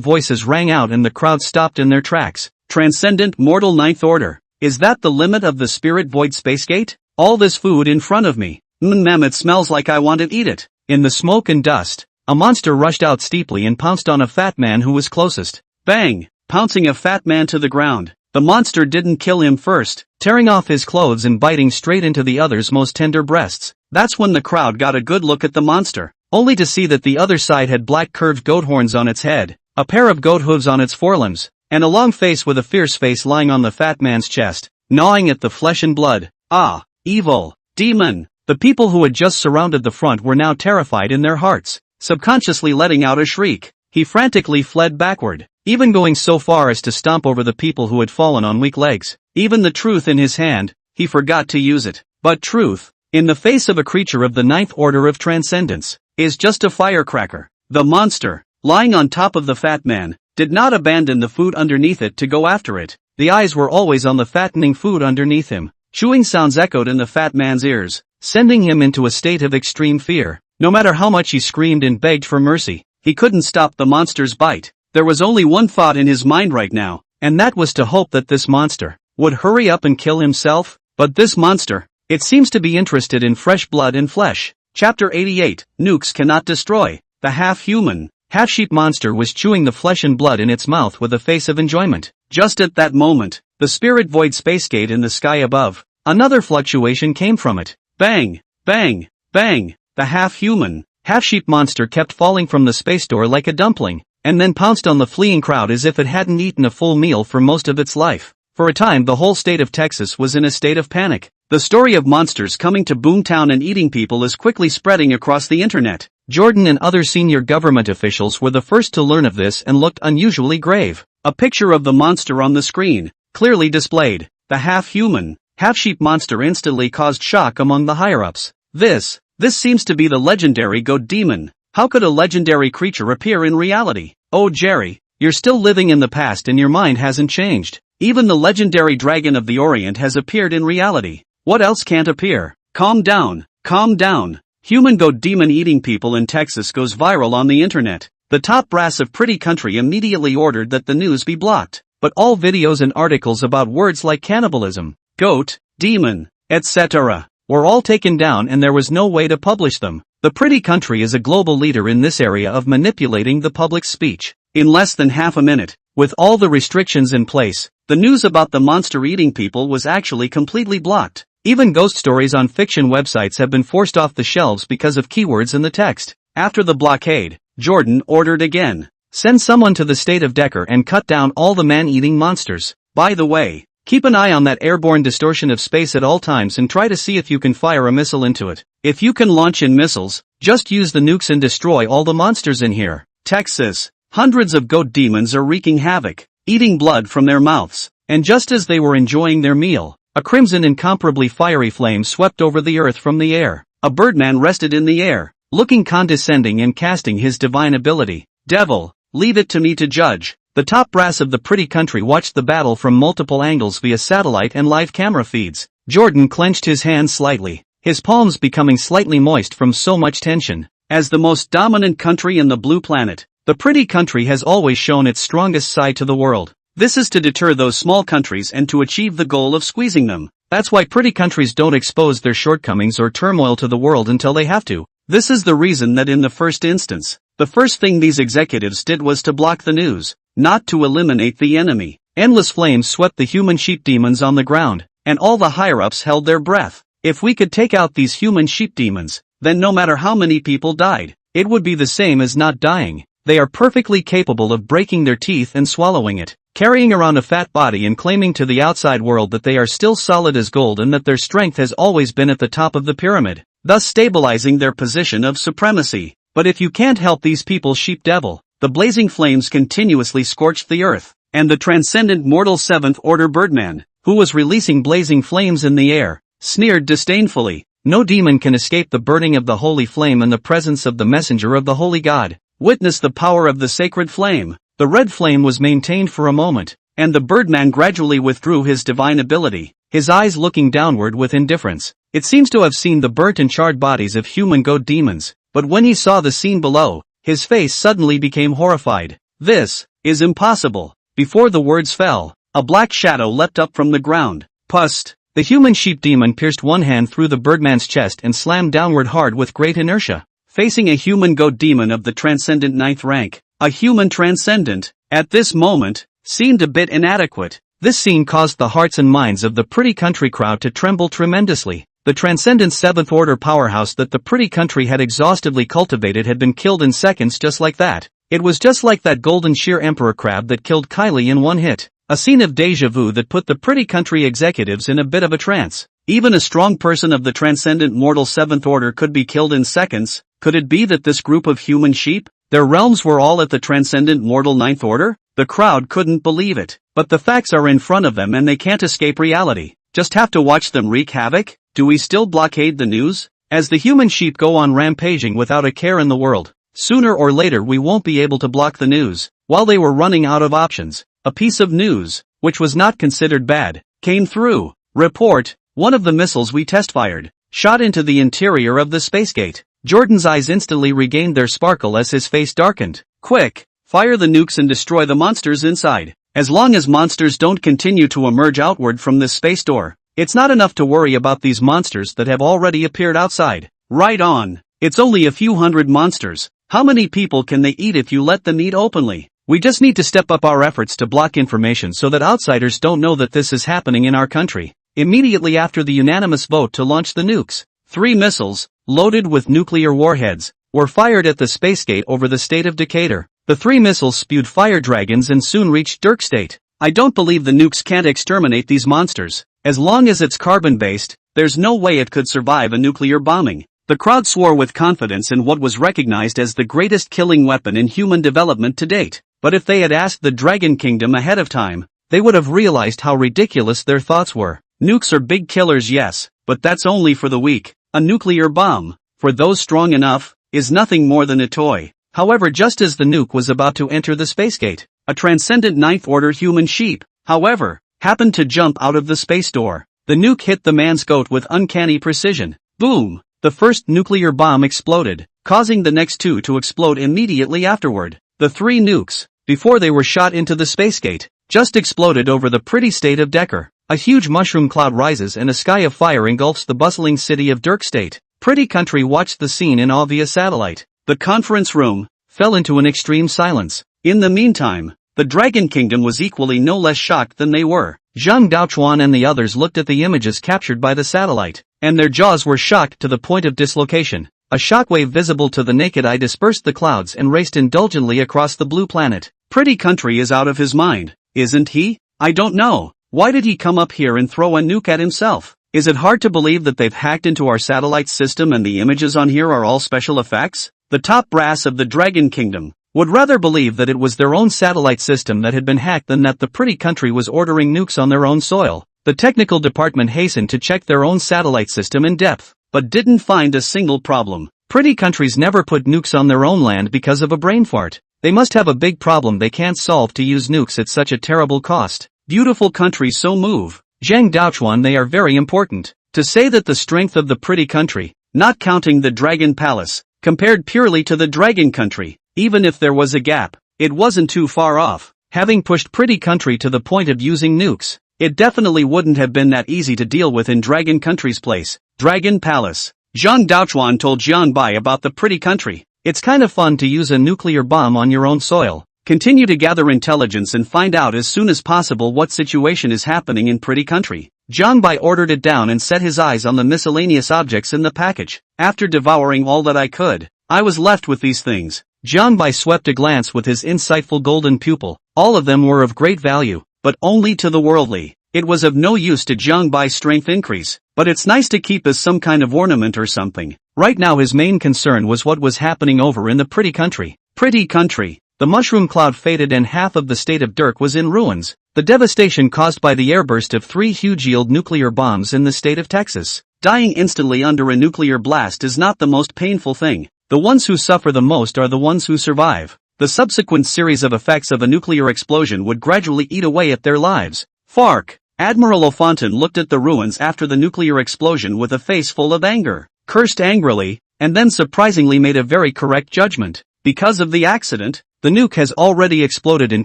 voices rang out and the crowd stopped in their tracks. Transcendent Mortal Ninth Order. Is that the limit of the Spirit Void Space Gate? All this food in front of me. It smells like I want to eat it. In the smoke and dust, a monster rushed out steeply and pounced on a fat man who was closest. Bang! Pouncing a fat man to the ground. The monster didn't kill him first, tearing off his clothes and biting straight into the other's most tender breasts. That's when the crowd got a good look at the monster, only to see that the other side had black curved goat horns on its head, a pair of goat hooves on its forelimbs, and a long face with a fierce face lying on the fat man's chest, gnawing at the flesh and blood. Ah, evil, demon. The people who had just surrounded the front were now terrified in their hearts, subconsciously letting out a shriek. He frantically fled backward, even going so far as to stomp over the people who had fallen on weak legs. Even the truth in his hand, he forgot to use it. But truth, in the face of a creature of the ninth order of transcendence, is just a firecracker. The monster, lying on top of the fat man, did not abandon the food underneath it to go after it. The eyes were always on the fattening food underneath him. Chewing sounds echoed in the fat man's ears, sending him into a state of extreme fear. No matter how much he screamed and begged for mercy, he couldn't stop the monster's bite. There was only one thought in his mind right now, and that was to hope that this monster would hurry up and kill himself. But this monster, it seems to be interested in fresh blood and flesh. Chapter 88, Nukes Cannot Destroy. The half-human, half-sheep monster was chewing the flesh and blood in its mouth with a face of enjoyment. Just at that moment, the spirit void space gate in the sky above, another fluctuation came from it. Bang, bang, bang. The half-human, half-sheep monster kept falling from the space door like a dumpling, and then pounced on the fleeing crowd as if it hadn't eaten a full meal for most of its life. For a time the whole state of Texas was in a state of panic. The story of monsters coming to Boomtown and eating people is quickly spreading across the internet. Jordan and other senior government officials were the first to learn of this and looked unusually grave. A picture of the monster on the screen, clearly displayed. The half-human, half-sheep monster instantly caused shock among the higher-ups. This seems to be the legendary goat demon. How could a legendary creature appear in reality? Oh Jerry, you're still living in the past and your mind hasn't changed. Even the legendary dragon of the Orient has appeared in reality. What else can't appear? Calm down, calm down. Human goat demon eating people in Texas goes viral on the internet. The top brass of Pretty Country immediately ordered that the news be blocked. But all videos and articles about words like cannibalism, goat, demon, etc. were all taken down and there was no way to publish them. The Pretty Country is a global leader in this area of manipulating the public speech. In less than half a minute, with all the restrictions in place, the news about the monster eating people was actually completely blocked. Even ghost stories on fiction websites have been forced off the shelves because of keywords in the text. After the blockade, Jordan ordered again. Send someone to the state of Decker and cut down all the man-eating monsters. By the way, keep an eye on that airborne distortion of space at all times and try to see if you can fire a missile into it. If you can launch in missiles, just use the nukes and destroy all the monsters in here. Texas. Hundreds of goat demons are wreaking havoc, eating blood from their mouths. And just as they were enjoying their meal, a crimson incomparably fiery flame swept over the earth from the air. A birdman rested in the air, looking condescending and casting his divine ability. Devil, leave it to me to judge. The top brass of the Pretty Country watched the battle from multiple angles via satellite and live camera feeds. Jordan clenched his hands slightly, his palms becoming slightly moist from so much tension. As the most dominant country in the blue planet, the Pretty Country has always shown its strongest side to the world. This is to deter those small countries and to achieve the goal of squeezing them. That's why pretty countries don't expose their shortcomings or turmoil to the world until they have to. This is the reason that in the first instance, the first thing these executives did was to block the news, not to eliminate the enemy. Endless flames swept the human sheep demons on the ground, and all the higher-ups held their breath. If we could take out these human sheep demons, then no matter how many people died, it would be the same as not dying. They are perfectly capable of breaking their teeth and swallowing it, carrying around a fat body and claiming to the outside world that they are still solid as gold and that their strength has always been at the top of the pyramid, thus stabilizing their position of supremacy. But if you can't help these people, sheep devil, the blazing flames continuously scorched the earth, and the transcendent mortal seventh order birdman, who was releasing blazing flames in the air, sneered disdainfully. No demon can escape the burning of the holy flame in the presence of the messenger of the holy God. Witness the power of the sacred flame. The red flame was maintained for a moment, and the birdman gradually withdrew his divine ability, his eyes looking downward with indifference. It seems to have seen the burnt and charred bodies of human goat demons, but when he saw the scene below, his face suddenly became horrified. This is impossible. Before the words fell, a black shadow leapt up from the ground. Pust! The human sheep demon pierced one hand through the birdman's chest and slammed downward hard with great inertia. Facing a human goat demon of the transcendent ninth rank, a human transcendent, at this moment, seemed a bit inadequate. This scene caused the hearts and minds of the Pretty Country crowd to tremble tremendously. The transcendent seventh order powerhouse that the pretty country had exhaustively cultivated had been killed in seconds just like that. It was just like that golden sheer emperor crab that killed Kylie in one hit. A scene of deja vu that put the pretty country executives in a bit of a trance. Even a strong person of the transcendent mortal seventh order could be killed in seconds. Could it be that this group of human sheep, their realms were all at the transcendent mortal ninth order? The crowd couldn't believe it. But the facts are in front of them and they can't escape reality. Just have to watch them wreak havoc? Do we still blockade the news? As the human sheep go on rampaging without a care in the world, sooner or later we won't be able to block the news. While they were running out of options, a piece of news, which was not considered bad, came through. Report, one of the missiles we test-fired, shot into the interior of the spacegate. Jordan's eyes instantly regained their sparkle as his face darkened. Quick, fire the nukes and destroy the monsters inside. As long as monsters don't continue to emerge outward from this space door, it's not enough to worry about these monsters that have already appeared outside. Right on. It's only a few hundred monsters. How many people can they eat if you let them eat openly? We just need to step up our efforts to block information so that outsiders don't know that this is happening in our country. Immediately after the unanimous vote to launch the nukes, 3 missiles, loaded with nuclear warheads, were fired at the spacegate over the state of Decatur. The 3 missiles spewed fire dragons and soon reached Dirk State. I don't believe the nukes can't exterminate these monsters. As long as it's carbon-based, there's no way it could survive a nuclear bombing. The crowd swore with confidence in what was recognized as the greatest killing weapon in human development to date. But if they had asked the Dragon Kingdom ahead of time, they would have realized how ridiculous their thoughts were. Nukes are big killers, yes, but that's only for the weak. A nuclear bomb, for those strong enough, is nothing more than a toy. However, just as the nuke was about to enter the spacegate, a transcendent ninth order human sheep, however, happened to jump out of the space door. The nuke hit the man's goat with uncanny precision. Boom! The first nuclear bomb exploded, causing the next 2 to explode immediately afterward. The 3 nukes, before they were shot into the spacegate, just exploded over the pretty state of Decker. A huge mushroom cloud rises and a sky of fire engulfs the bustling city of Dirk State. Pretty country watched the scene in awe via satellite. The conference room fell into an extreme silence. In the meantime, the Dragon Kingdom was equally no less shocked than they were. Zhang Daochuan and the others looked at the images captured by the satellite, and their jaws were shocked to the point of dislocation. A shockwave visible to the naked eye dispersed the clouds and raced indulgently across the blue planet. Pretty country is out of his mind, isn't he? I don't know. Why did he come up here and throw a nuke at himself? Is it hard to believe that they've hacked into our satellite system and the images on here are all special effects? The top brass of the Dragon Kingdom would rather believe that it was their own satellite system that had been hacked than that the pretty country was ordering nukes on their own soil. The technical department hastened to check their own satellite system in depth, but didn't find a single problem. Pretty countries never put nukes on their own land because of a brain fart. They must have a big problem they can't solve to use nukes at such a terrible cost. Beautiful country, so move. Zhang Daochuan, they are very important. To say that the strength of the pretty country, not counting the Dragon Palace, compared purely to the Dragon Country, even if there was a gap, it wasn't too far off. Having pushed pretty country to the point of using nukes, it definitely wouldn't have been that easy to deal with in Dragon Country's place. Dragon Palace. Zhang Daochuan told Jian Bai about the pretty country. It's kind of fun to use a nuclear bomb on your own soil. Continue to gather intelligence and find out as soon as possible what situation is happening in pretty country. Jian Bai ordered it down and set his eyes on the miscellaneous objects in the package. After devouring all that I could, I was left with these things. Jian Bai swept a glance with his insightful golden pupil. All of them were of great value, but only to the worldly. It was of no use to Jiang Bai's strength increase, but it's nice to keep as some kind of ornament or something. Right now his main concern was what was happening over in the pretty country. Pretty country. The mushroom cloud faded and half of the state of Dirk was in ruins. The devastation caused by the airburst of 3 huge-yield nuclear bombs in the state of Texas. Dying instantly under a nuclear blast is not the most painful thing. The ones who suffer the most are the ones who survive. The subsequent series of effects of a nuclear explosion would gradually eat away at their lives. Fark. Admiral O'Fontaine looked at the ruins after the nuclear explosion with a face full of anger, cursed angrily, and then surprisingly made a very correct judgment. Because of the accident, the nuke has already exploded in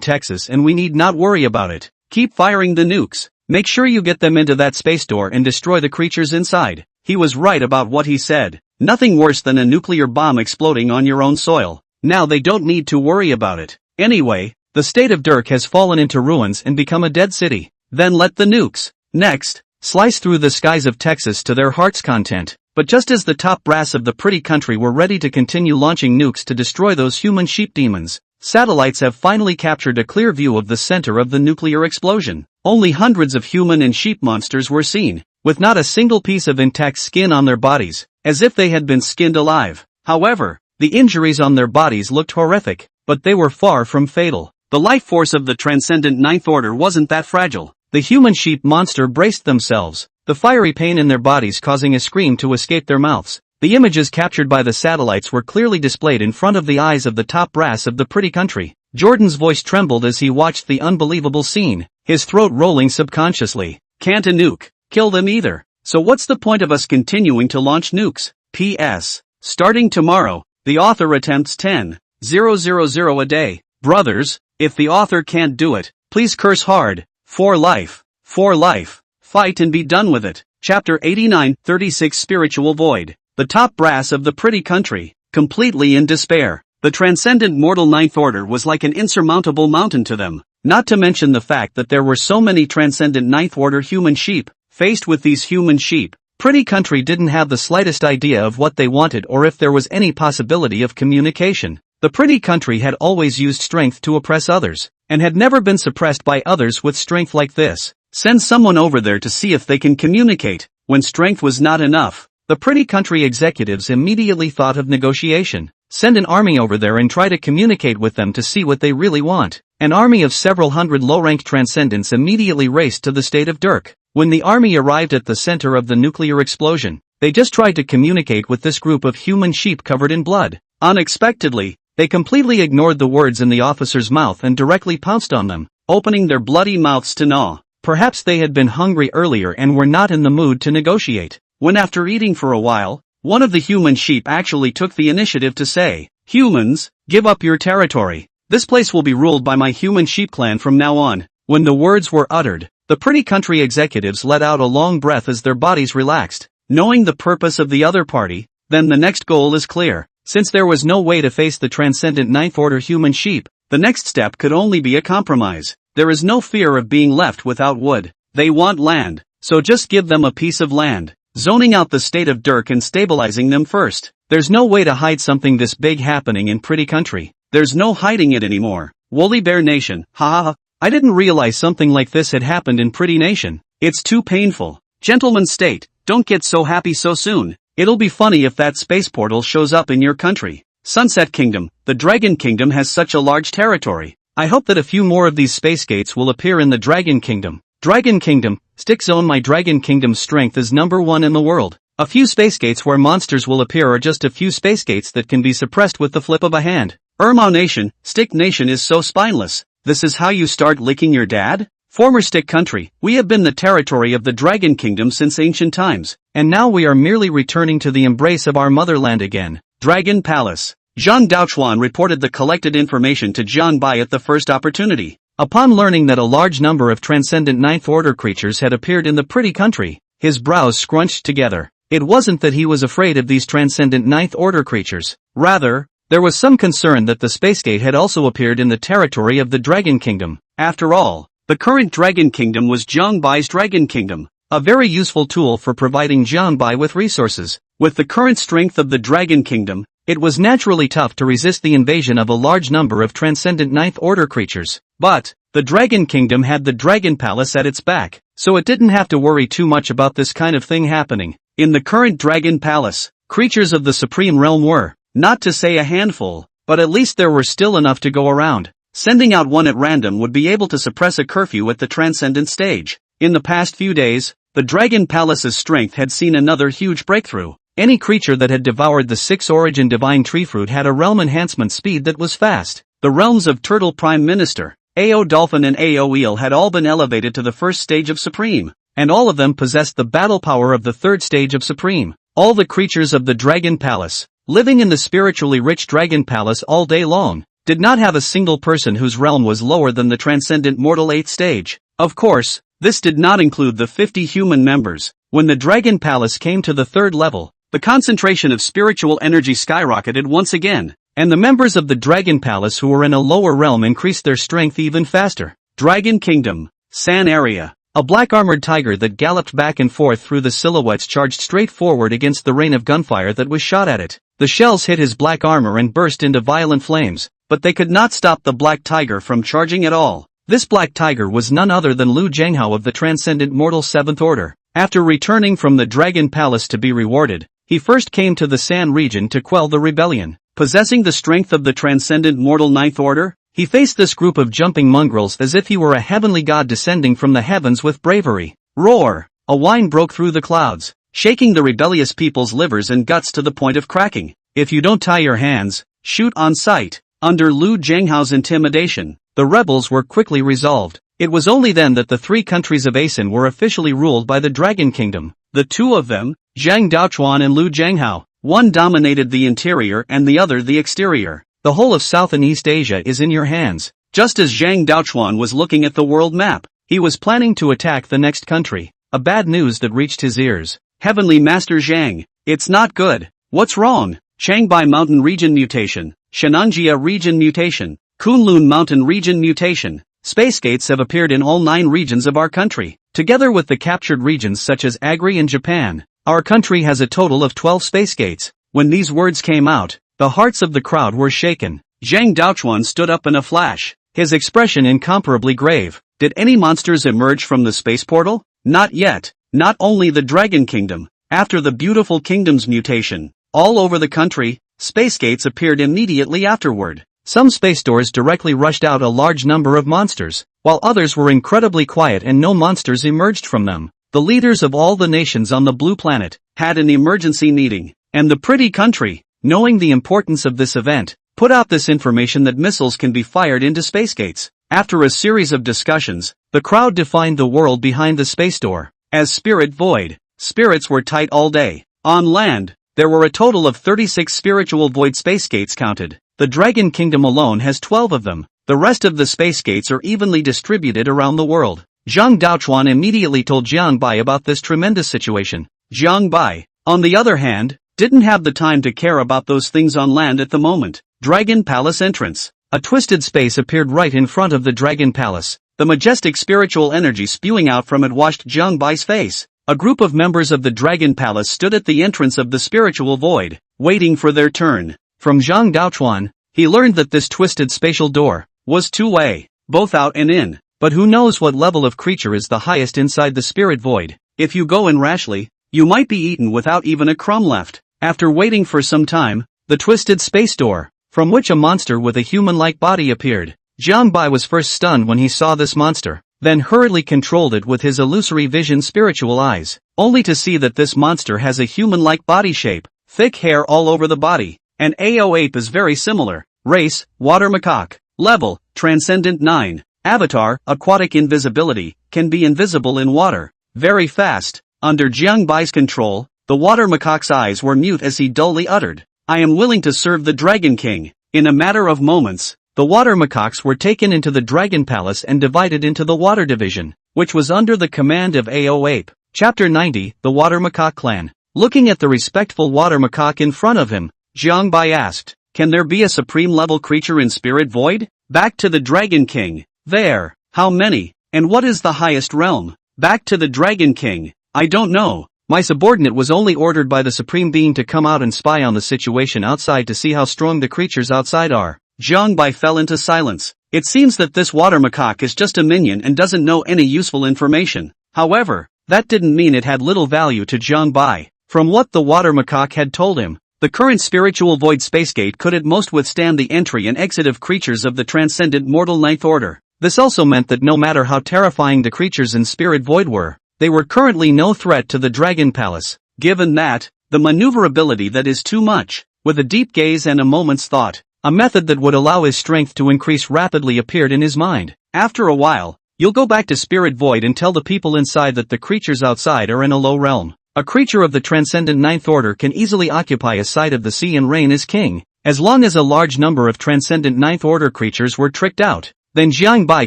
Texas and we need not worry about it. Keep firing the nukes. Make sure you get them into that space door and destroy the creatures inside. He was right about what he said. Nothing worse than a nuclear bomb exploding on your own soil. Now they don't need to worry about it. Anyway, the state of Dirk has fallen into ruins and become a dead city. Then let the nukes. Next, slice through the skies of Texas to their heart's content. But just as the top brass of the pretty country were ready to continue launching nukes to destroy those human sheep demons, satellites have finally captured a clear view of the center of the nuclear explosion. Only hundreds of human and sheep monsters were seen, with not a single piece of intact skin on their bodies, as if they had been skinned alive. However, the injuries on their bodies looked horrific, but they were far from fatal. The life force of the transcendent Ninth Order wasn't that fragile. The human sheep monster braced themselves, the fiery pain in their bodies causing a scream to escape their mouths. The images captured by the satellites were clearly displayed in front of the eyes of the top brass of the pretty country. Jordan's voice trembled as he watched the unbelievable scene, his throat rolling subconsciously. Can't a nuke kill them either? So what's the point of us continuing to launch nukes? P.S. Starting tomorrow, the author attempts 10,000 a day. Brothers, if the author can't do it, please curse hard. For life. For life. Fight and be done with it. Chapter 89, 36 Spiritual Void. The top brass of the pretty country, completely in despair. The transcendent mortal Ninth Order was like an insurmountable mountain to them, not to mention the fact that there were so many transcendent Ninth Order human sheep. Faced with these human sheep, pretty country didn't have the slightest idea of what they wanted or if there was any possibility of communication. The pretty country had always used strength to oppress others, and had never been suppressed by others with strength like this. Send someone over there to see if they can communicate. When strength was not enough, the pretty country executives immediately thought of negotiation. Send an army over there and try to communicate with them to see what they really want. An army of several hundred low-ranked transcendents immediately raced to the state of Dirk. When the army arrived at the center of the nuclear explosion, they just tried to communicate with this group of human sheep covered in blood. Unexpectedly, they completely ignored the words in the officer's mouth and directly pounced on them, opening their bloody mouths to gnaw. Perhaps they had been hungry earlier and were not in the mood to negotiate. When after eating for a while, one of the human sheep actually took the initiative to say, "Humans, give up your territory. This place will be ruled by my human sheep clan from now on." When the words were uttered, the pretty country executives let out a long breath as their bodies relaxed. Knowing the purpose of the other party, then the next goal is clear. Since there was no way to face the transcendent Ninth Order human sheep, the next step could only be a compromise. There is no fear of being left without wood. They want land, so just give them a piece of land. Zoning out the state of Dirk and stabilizing them first. There's no way to hide something this big happening in pretty country. There's no hiding it anymore. Woolly Bear Nation, ha ha ha. I didn't realize something like this had happened in Pretty Nation. It's too painful. Gentleman State, don't get so happy so soon. It'll be funny if that space portal shows up in your country. Sunset Kingdom, the Dragon Kingdom has such a large territory. I hope that a few more of these space gates will appear in the Dragon Kingdom. Dragon Kingdom, Stick Zone. My Dragon Kingdom's strength is #1 in the world. A few space gates where monsters will appear are just a few space gates that can be suppressed with the flip of a hand. Irmao Nation, Stick Nation is so spineless. This is how you start licking your dad? Former Stick Country, we have been the territory of the Dragon Kingdom since ancient times, and now we are merely returning to the embrace of our motherland again. Dragon Palace. Zhang Daochuan reported the collected information to Jian Bai at the first opportunity. Upon learning that a large number of transcendent Ninth Order creatures had appeared in the pretty country, his brows scrunched together. It wasn't that he was afraid of these transcendent Ninth Order creatures. Rather, there was some concern that the Space Gate had also appeared in the territory of the Dragon Kingdom. After all, the current Dragon Kingdom was Jiang Bai's Dragon Kingdom, a very useful tool for providing Jiang Bai with resources. With the current strength of the Dragon Kingdom, it was naturally tough to resist the invasion of a large number of transcendent Ninth Order creatures. But, the Dragon Kingdom had the Dragon Palace at its back, so it didn't have to worry too much about this kind of thing happening. In the current Dragon Palace, creatures of the Supreme Realm were, not to say a handful, but at least there were still enough to go around. Sending out one at random would be able to suppress a curfew at the Transcendent stage. In the past few days, the Dragon Palace's strength had seen another huge breakthrough. Any creature that had devoured the 6-origin divine tree fruit had a realm enhancement speed that was fast. The realms of Turtle Prime Minister, Ao Dolphin and Ao Eel had all been elevated to the first stage of Supreme, and all of them possessed the battle power of the third stage of Supreme. All the creatures of the Dragon Palace, living in the spiritually rich Dragon Palace all day long, did not have a single person whose realm was lower than the Transcendent Mortal 8th stage. Of course, this did not include the 50 human members. When the Dragon Palace came to the third level, the concentration of spiritual energy skyrocketed once again, and the members of the Dragon Palace who were in a lower realm increased their strength even faster. Dragon Kingdom, San Area. A black armored tiger that galloped back and forth through the silhouettes charged straight forward against the rain of gunfire that was shot at it. The shells hit his black armor and burst into violent flames, but they could not stop the black tiger from charging at all. This black tiger was none other than Lu Zhenghao of the Transcendent Mortal Seventh Order. After returning from the Dragon Palace to be rewarded, he first came to the San region to quell the rebellion. Possessing the strength of the Transcendent Mortal Ninth Order, he faced this group of jumping mongrels as if he were a heavenly god descending from the heavens with bravery. Roar! A whine broke through the clouds, shaking the rebellious people's livers and guts to the point of cracking. If you don't tie your hands, shoot on sight. Under Lu Zhenghao's intimidation, the rebels were quickly resolved. It was only then that the three countries of Asin were officially ruled by the Dragon Kingdom. The two of them, Zhang Daochuan and Lu Zhenghao, one dominated the interior and the other the exterior. The whole of South and East Asia is in your hands. Just as Zhang Daochuan was looking at the world map, he was planning to attack the next country. A bad news that reached his ears. Heavenly Master Zhang, it's not good. What's wrong? Changbai Mountain Region Mutation, Shenangjia Region Mutation, Kunlun Mountain Region Mutation. Space gates have appeared in all 9 regions of our country. Together with the captured regions such as Agri and Japan, our country has a total of 12 space gates. When these words came out, the hearts of the crowd were shaken. Zhang Daochuan stood up in a flash, his expression incomparably grave. Did any monsters emerge from the space portal? Not yet. Not only the Dragon Kingdom. After the Beautiful Kingdom's mutation, all over the country, space gates appeared immediately afterward. Some space doors directly rushed out a large number of monsters, while others were incredibly quiet and no monsters emerged from them. The leaders of all the nations on the Blue Planet had an emergency meeting, and the pretty country, knowing the importance of this event, put out this information that missiles can be fired into space gates. After a series of discussions, the crowd defined the world behind the space door as Spirit Void. Spirits were tight all day. On land, there were a total of 36 spiritual void space gates counted. The Dragon Kingdom alone has 12 of them. The rest of the space gates are evenly distributed around the world. Zhang Daochuan immediately told Jiang Bai about this tremendous situation. Jiang Bai, on the other hand, didn't have the time to care about those things on land at the moment. Dragon Palace entrance. A twisted space appeared right in front of the Dragon Palace. The majestic spiritual energy spewing out from it washed Jiang Bai's face. A group of members of the Dragon Palace stood at the entrance of the spiritual void, waiting for their turn. From Zhang Daochuan, he learned that this twisted spatial door was two-way, both out and in. But who knows what level of creature is the highest inside the spirit void? If you go in rashly, you might be eaten without even a crumb left. After waiting for some time, the twisted space door, from which a monster with a human-like body appeared. Jiang Bai was first stunned when he saw this monster, then hurriedly controlled it with his illusory vision spiritual eyes, only to see that this monster has a human-like body shape, thick hair all over the body, and AO ape is very similar. Race, water macaque. Level, Transcendent 9. Avatar, aquatic invisibility, can be invisible in water. Very fast. Under Jiang Bai's control, the water macaque's eyes were mute as he dully uttered, "I am willing to serve the Dragon King." In a matter of moments, the water macaques were taken into the Dragon Palace and divided into the Water Division, which was under the command of AO Ape. Chapter 90, The Water Macaque Clan. Looking at the respectful water macaque in front of him, Jiang Bai asked, "Can there be a supreme-level creature in Spirit Void?" Back to the Dragon King. There. How many? And what is the highest realm? Back to the Dragon King. I don't know. My subordinate was only ordered by the Supreme Being to come out and spy on the situation outside to see how strong the creatures outside are. Jiang Bai fell into silence. It seems that this water macaque is just a minion and doesn't know any useful information. However, that didn't mean it had little value to Jiang Bai. From what the water macaque had told him, the current spiritual void space gate could at most withstand the entry and exit of creatures of the Transcendent Mortal Ninth Order. This also meant that no matter how terrifying the creatures in Spirit Void were, they were currently no threat to the Dragon Palace. Given that, the maneuverability that is too much, with a deep gaze and a moment's thought, a method that would allow his strength to increase rapidly appeared in his mind. After a while, you'll go back to Spirit Void and tell the people inside that the creatures outside are in a low realm. A creature of the Transcendent Ninth Order can easily occupy a side of the sea and reign as king. As long as a large number of Transcendent Ninth Order creatures were tricked out, then Jiang Bai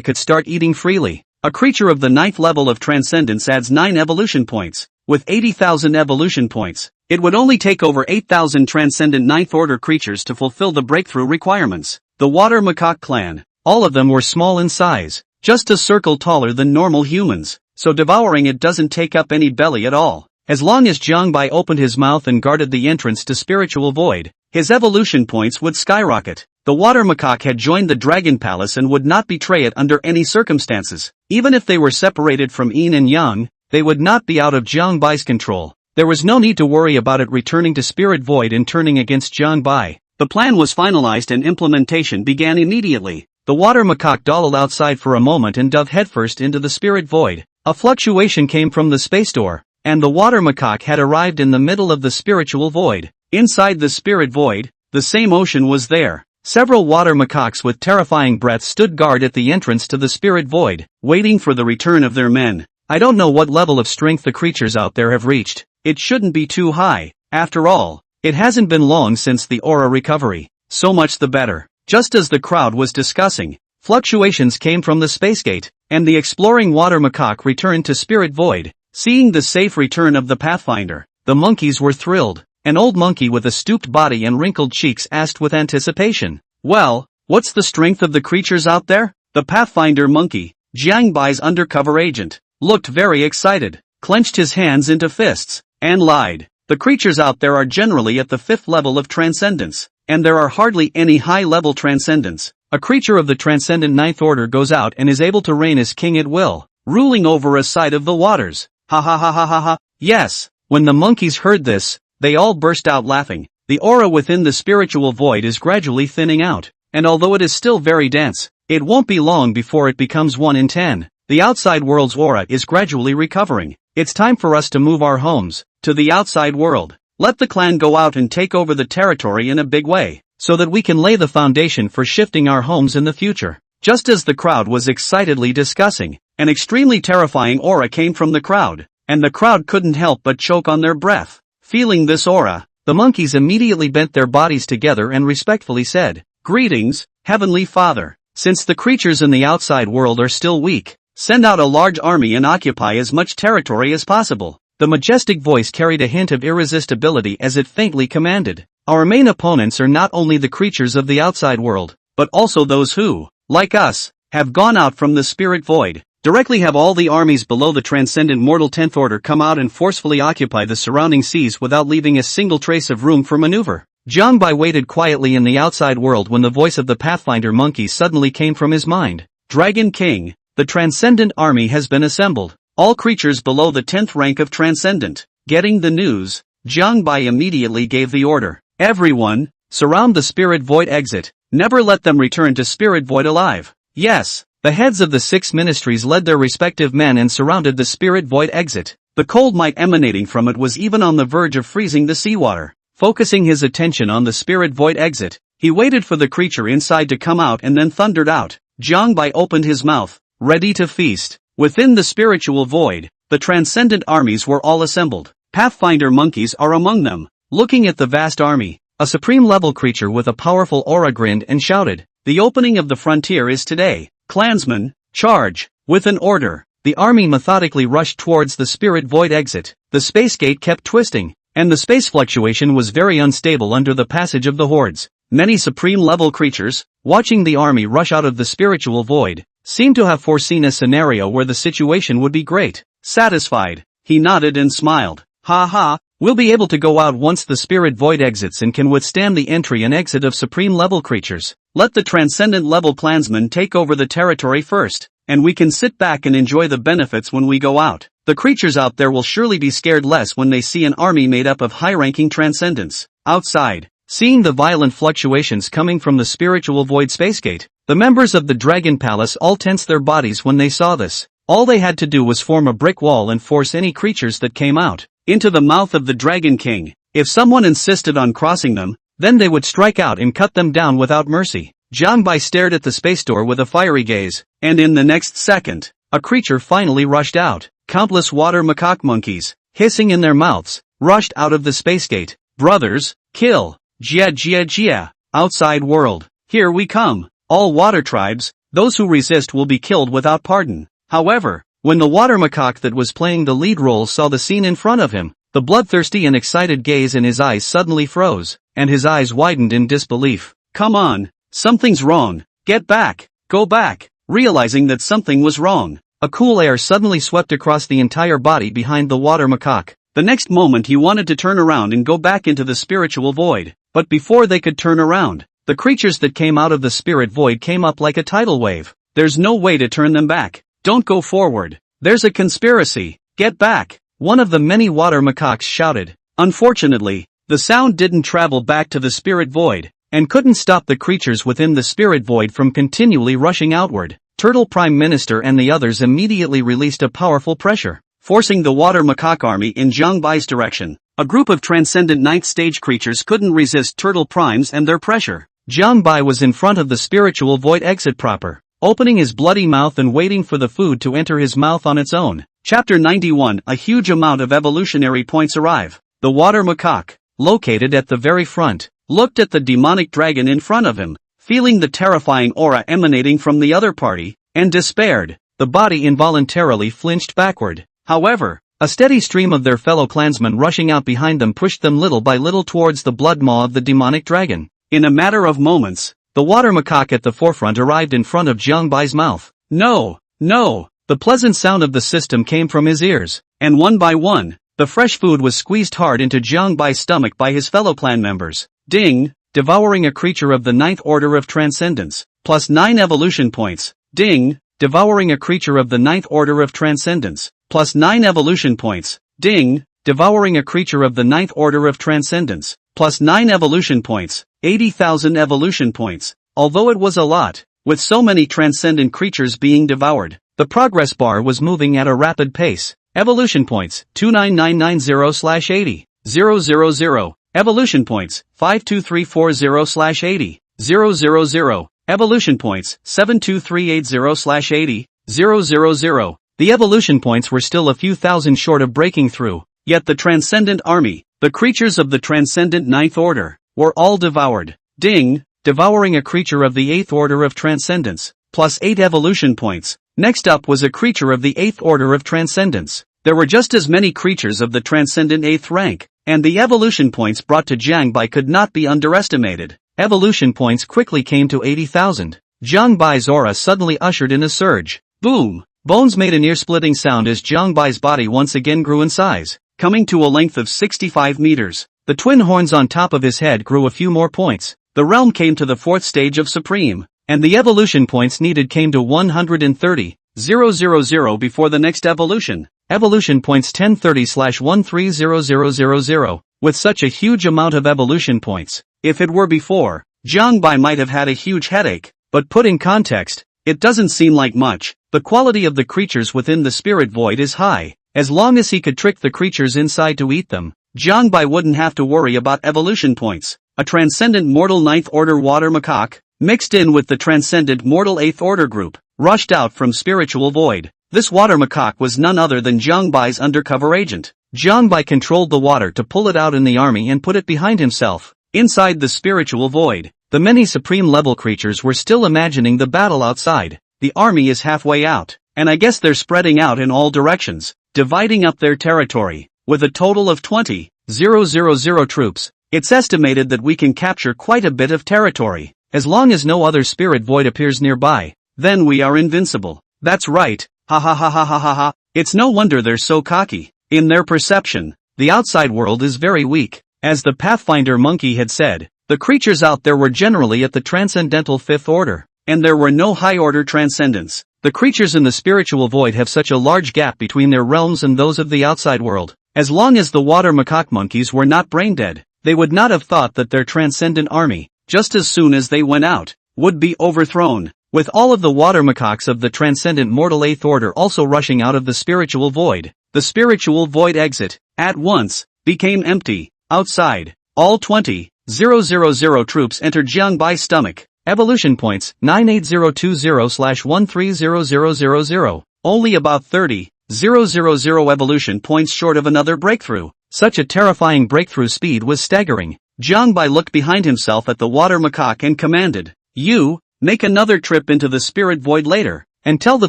could start eating freely. A creature of the 9th level of Transcendence adds 9 evolution points. With 80,000 evolution points, it would only take over 8,000 Transcendent 9th Order creatures to fulfill the breakthrough requirements. The Water Macaque Clan. All of them were small in size, just a circle taller than normal humans. so devouring it doesn't take up any belly at all. As long as Jiangbai opened his mouth and guarded the entrance to spiritual void, his evolution points would skyrocket. The water macaque had joined the dragon palace and would not betray it under any circumstances. Even if they were separated from yin and yang, they would not be out of Jiangbai's control. There was no need to worry about it returning to spirit void and turning against Jiangbai. The plan was finalized and implementation began immediately. The water macaque dawdled outside for a moment and dove headfirst into the spirit void. A fluctuation came from the space door, and the water macaque had arrived in the middle of the spiritual void. Inside the spirit void, the same ocean was there. Several water macaques with terrifying breath stood guard at the entrance to the spirit void, waiting for the return of their men. I don't know what level of strength the creatures out there have reached. It shouldn't be too high. After all, it hasn't been long since the aura recovery. So much the better. Just as the crowd was discussing, fluctuations came from the space gate, and the exploring water macaque returned to spirit void. Seeing the safe return of the Pathfinder, the monkeys were thrilled. An old monkey with a stooped body and wrinkled cheeks asked with anticipation, "Well, what's the strength of the creatures out there?" The Pathfinder monkey, Jiangbai's undercover agent, looked very excited, clenched his hands into fists, and lied. "The creatures out there are generally at the 5th level of transcendence, and there are hardly any high-level transcendents. A creature of the transcendent 9th order goes out and is able to reign as king at will, ruling over a side of the waters. Ha ha ha ha ha ha." Yes, when the monkeys heard this, they all burst out laughing. The aura within the spiritual void is gradually thinning out, and although it is still very dense, it won't be long before it becomes 1 in 10. The outside world's aura is gradually recovering. It's time for us to move our homes to the outside world. Let the clan go out and take over the territory in a big way, so that we can lay the foundation for shifting our homes in the future. Just as the crowd was excitedly discussing, an extremely terrifying aura came from the crowd, and the crowd couldn't help but choke on their breath. Feeling this aura, the monkeys immediately bent their bodies together and respectfully said, "Greetings, Heavenly Father. Since the creatures in the outside world are still weak, send out a large army and occupy as much territory as possible." The majestic voice carried a hint of irresistibility as it faintly commanded, "Our main opponents are not only the creatures of the outside world, but also those who, like us, have gone out from the spirit void. Directly have all the armies below the transcendent mortal 10th order come out and forcefully occupy the surrounding seas without leaving a single trace of room for maneuver." Jiangbai waited quietly in the outside world when the voice of the Pathfinder monkey suddenly came from his mind. "Dragon King, the transcendent army has been assembled. All creatures below the 10th rank of transcendent." Getting the news, Jiangbai immediately gave the order. "Everyone, surround the spirit void exit. Never let them return to spirit void alive." Yes. The heads of the 6 ministries led their respective men and surrounded the spirit void exit. The cold might emanating from it was even on the verge of freezing the seawater. Focusing his attention on the spirit void exit, he waited for the creature inside to come out and then thundered out. Jiangbai opened his mouth, ready to feast. Within the spiritual void, the transcendent armies were all assembled. Pathfinder monkeys are among them. Looking at the vast army, a supreme-level creature with a powerful aura grinned and shouted, "The opening of the frontier is today. Clansmen, charge!" With an order, the army methodically rushed towards the spirit void exit. The space gate kept twisting, and the space fluctuation was very unstable under the passage of the hordes. Many supreme-level creatures, watching the army rush out of the spiritual void, seemed to have foreseen a scenario where the situation would be great. Satisfied, he nodded and smiled. "Ha ha, we'll be able to go out once the spirit void exits and can withstand the entry and exit of supreme-level creatures. Let the transcendent-level clansmen take over the territory first, and we can sit back and enjoy the benefits when we go out. The creatures out there will surely be scared less when they see an army made up of high-ranking transcendents." Outside, seeing the violent fluctuations coming from the spiritual void space gate, the members of the Dragon Palace all tensed their bodies when they saw this. All they had to do was form a brick wall and force any creatures that came out into the mouth of the Dragon King. If someone insisted on crossing them, then they would strike out and cut them down without mercy. Jiangbai stared at the space door with a fiery gaze, and in the next second, a creature finally rushed out. Countless water macaque monkeys, hissing in their mouths, rushed out of the space gate. "Brothers, kill! Jia jia jia! Outside world, here we come! All water tribes, those who resist will be killed without pardon." However, when the water macaque that was playing the lead role saw the scene in front of him, the bloodthirsty and excited gaze in his eyes suddenly froze, and his eyes widened in disbelief. "Come on, something's wrong, get back, go back." Realizing that something was wrong, a cool air suddenly swept across the entire body behind the water macaque. The next moment he wanted to turn around and go back into the spiritual void, but before they could turn around, the creatures that came out of the spirit void came up like a tidal wave. There's no way to turn them back. Don't go forward. There's a conspiracy. Get back. One of the many water macaques shouted. Unfortunately, the sound didn't travel back to the spirit void, and couldn't stop the creatures within the spirit void from continually rushing outward. Turtle Prime Minister and the others immediately released a powerful pressure, forcing the water macaque army in Zhang Bai's direction. A group of transcendent ninth stage creatures couldn't resist Turtle Primes and their pressure. Zhang Bai was in front of the spiritual void exit proper, opening his bloody mouth and waiting for the food to enter his mouth on its own. Chapter 91. A huge amount of evolutionary points arrive. The water macaque, located at the very front, looked at the demonic dragon in front of him, feeling the terrifying aura emanating from the other party, and despaired. The body involuntarily flinched backward. However, a steady stream of their fellow clansmen rushing out behind them pushed them little by little towards the blood maw of the demonic dragon. In a matter of moments, the water macaque at the forefront arrived in front of Zhang Bai's mouth. No, no! The pleasant sound of the system came from his ears, and one by one, the fresh food was squeezed hard into Zhang Bai's stomach by his fellow clan members. Ding! Devouring a creature of the ninth order of transcendence. Plus 9 evolution points. Ding! Devouring a creature of the ninth order of transcendence. Plus 9 evolution points. Ding! Devouring a creature of the ninth order of transcendence. Plus 9 evolution points. 80,000 evolution points. Although it was a lot, with so many transcendent creatures being devoured, the progress bar was moving at a rapid pace. Evolution points, 29990/80. 000. Evolution points, 52340/80. 000. Evolution points, 72380/80. 000. The evolution points were still a few thousand short of breaking through, yet the transcendent army, the creatures of the transcendent ninth order, were all devoured. Ding! Devouring a creature of the 8th order of transcendence, plus 8 evolution points. Next up was a creature of the 8th order of transcendence. There were just as many creatures of the transcendent 8th rank, and the evolution points brought to Zhang Bai could not be underestimated. Evolution points quickly came to 80,000. Zhang Bai's aura suddenly ushered in a surge. Boom! Bones made an ear-splitting sound as Zhang Bai's body once again grew in size, coming to a length of 65 meters. The twin horns on top of his head grew a few more points. The realm came to the 4th stage of Supreme, and the evolution points needed came to 130,000 before the next evolution. Evolution points 1030/130000. With such a huge amount of evolution points, if it were before, Zhang Bai might have had a huge headache, but put in context, it doesn't seem like much. The quality of the creatures within the spirit void is high. As long as he could trick the creatures inside to eat them, Zhang Bai wouldn't have to worry about evolution points. A transcendent mortal 9th order water macaque, mixed in with the transcendent mortal 8th order group, rushed out from spiritual void. This water macaque was none other than Zhang Bai's undercover agent. Zhang Bai controlled the water to pull it out in the army and put it behind himself. Inside the spiritual void, the many supreme level creatures were still imagining the battle outside. The army is halfway out, and I guess they're spreading out in all directions, dividing up their territory. With a total of 20,000 troops, it's estimated that we can capture quite a bit of territory. As long as no other spirit void appears nearby, then we are invincible. That's right, ha ha ha ha ha ha ha. It's no wonder they're so cocky. In their perception, the outside world is very weak. As the Pathfinder monkey had said, the creatures out there were generally at the transcendental 5th order, and there were no high-order transcendents. The creatures in the spiritual void have such a large gap between their realms and those of the outside world. As long as the water macaque monkeys were not brain-dead, they would not have thought that their transcendent army, just as soon as they went out, would be overthrown. With all of the water macaques of the transcendent mortal 8th order also rushing out of the spiritual void, the spiritual void exit, at once, became empty. Outside, all 20,000 troops entered Jiang Bai's stomach. Evolution points, 98020/130000. Only about 30,000 evolution points short of another breakthrough. Such a terrifying breakthrough speed was staggering. Jiang Bai looked behind himself at the water macaque and commanded, "You, make another trip into the spirit void later, and tell the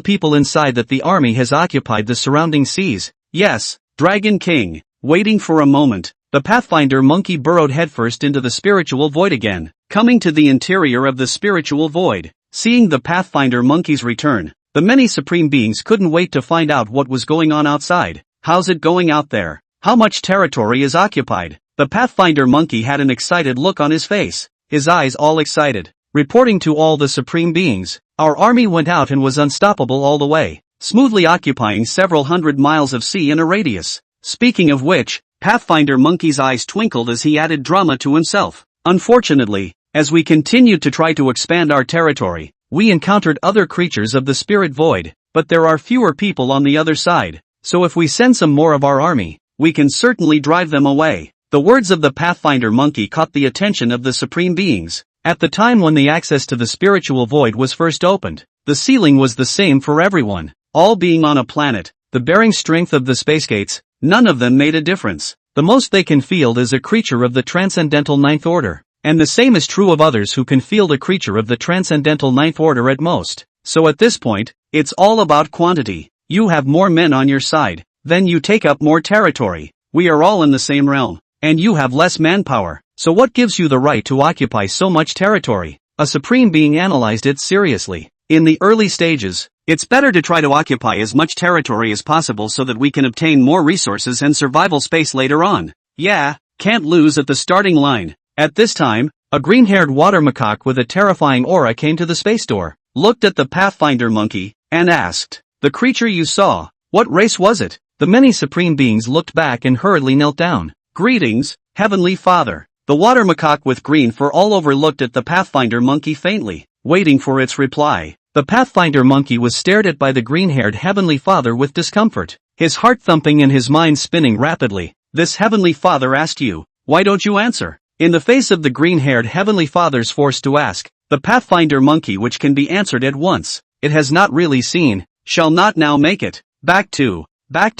people inside that the army has occupied the surrounding seas." Yes, Dragon King. Waiting for a moment, the Pathfinder monkey burrowed headfirst into the spiritual void again. Coming to the interior of the spiritual void, seeing the Pathfinder monkey's return, The many supreme beings couldn't wait to find out what was going on outside. How's it going out there? How much territory is occupied? The Pathfinder monkey had an excited look on his face, his eyes all excited. Reporting to all the supreme beings, our army went out and was unstoppable all the way, smoothly occupying several hundred miles of sea in a radius. Speaking of which, Pathfinder monkey's eyes twinkled as he added drama to himself. Unfortunately, as we continued to try to expand our territory, we encountered other creatures of the spirit void, but there are fewer people on the other side, so if we send some more of our army, we can certainly drive them away. The words of the Pathfinder monkey caught the attention of the supreme beings. At the time when the access to the spiritual void was first opened, the ceiling was the same for everyone, all being on a planet. The bearing strength of the space gates, none of them made a difference. The most they can field is a creature of the transcendental ninth order. And the same is true of others who can field a creature of the transcendental ninth order at most. So at this point, it's all about quantity. You have more men on your side, then you take up more territory. We are all in the same realm, and you have less manpower. So what gives you the right to occupy so much territory? A supreme being analyzed it seriously. In the early stages, it's better to try to occupy as much territory as possible so that we can obtain more resources and survival space later on. Yeah, can't lose at the starting line. At this time, a green-haired water macaque with a terrifying aura came to the space door, looked at the Pathfinder monkey, and asked, "The creature you saw, what race was it?" The many supreme beings looked back and hurriedly knelt down. "Greetings, Heavenly Father." The water macaque with green fur all over looked at the Pathfinder monkey faintly, waiting for its reply. The Pathfinder monkey was stared at by the green-haired Heavenly Father with discomfort, his heart thumping and his mind spinning rapidly. "This Heavenly Father asked you, why don't you answer?" In the face of the green-haired Heavenly Father's force to ask, the Pathfinder monkey, which can be answered at once, it has not really seen, shall not now make it. Back to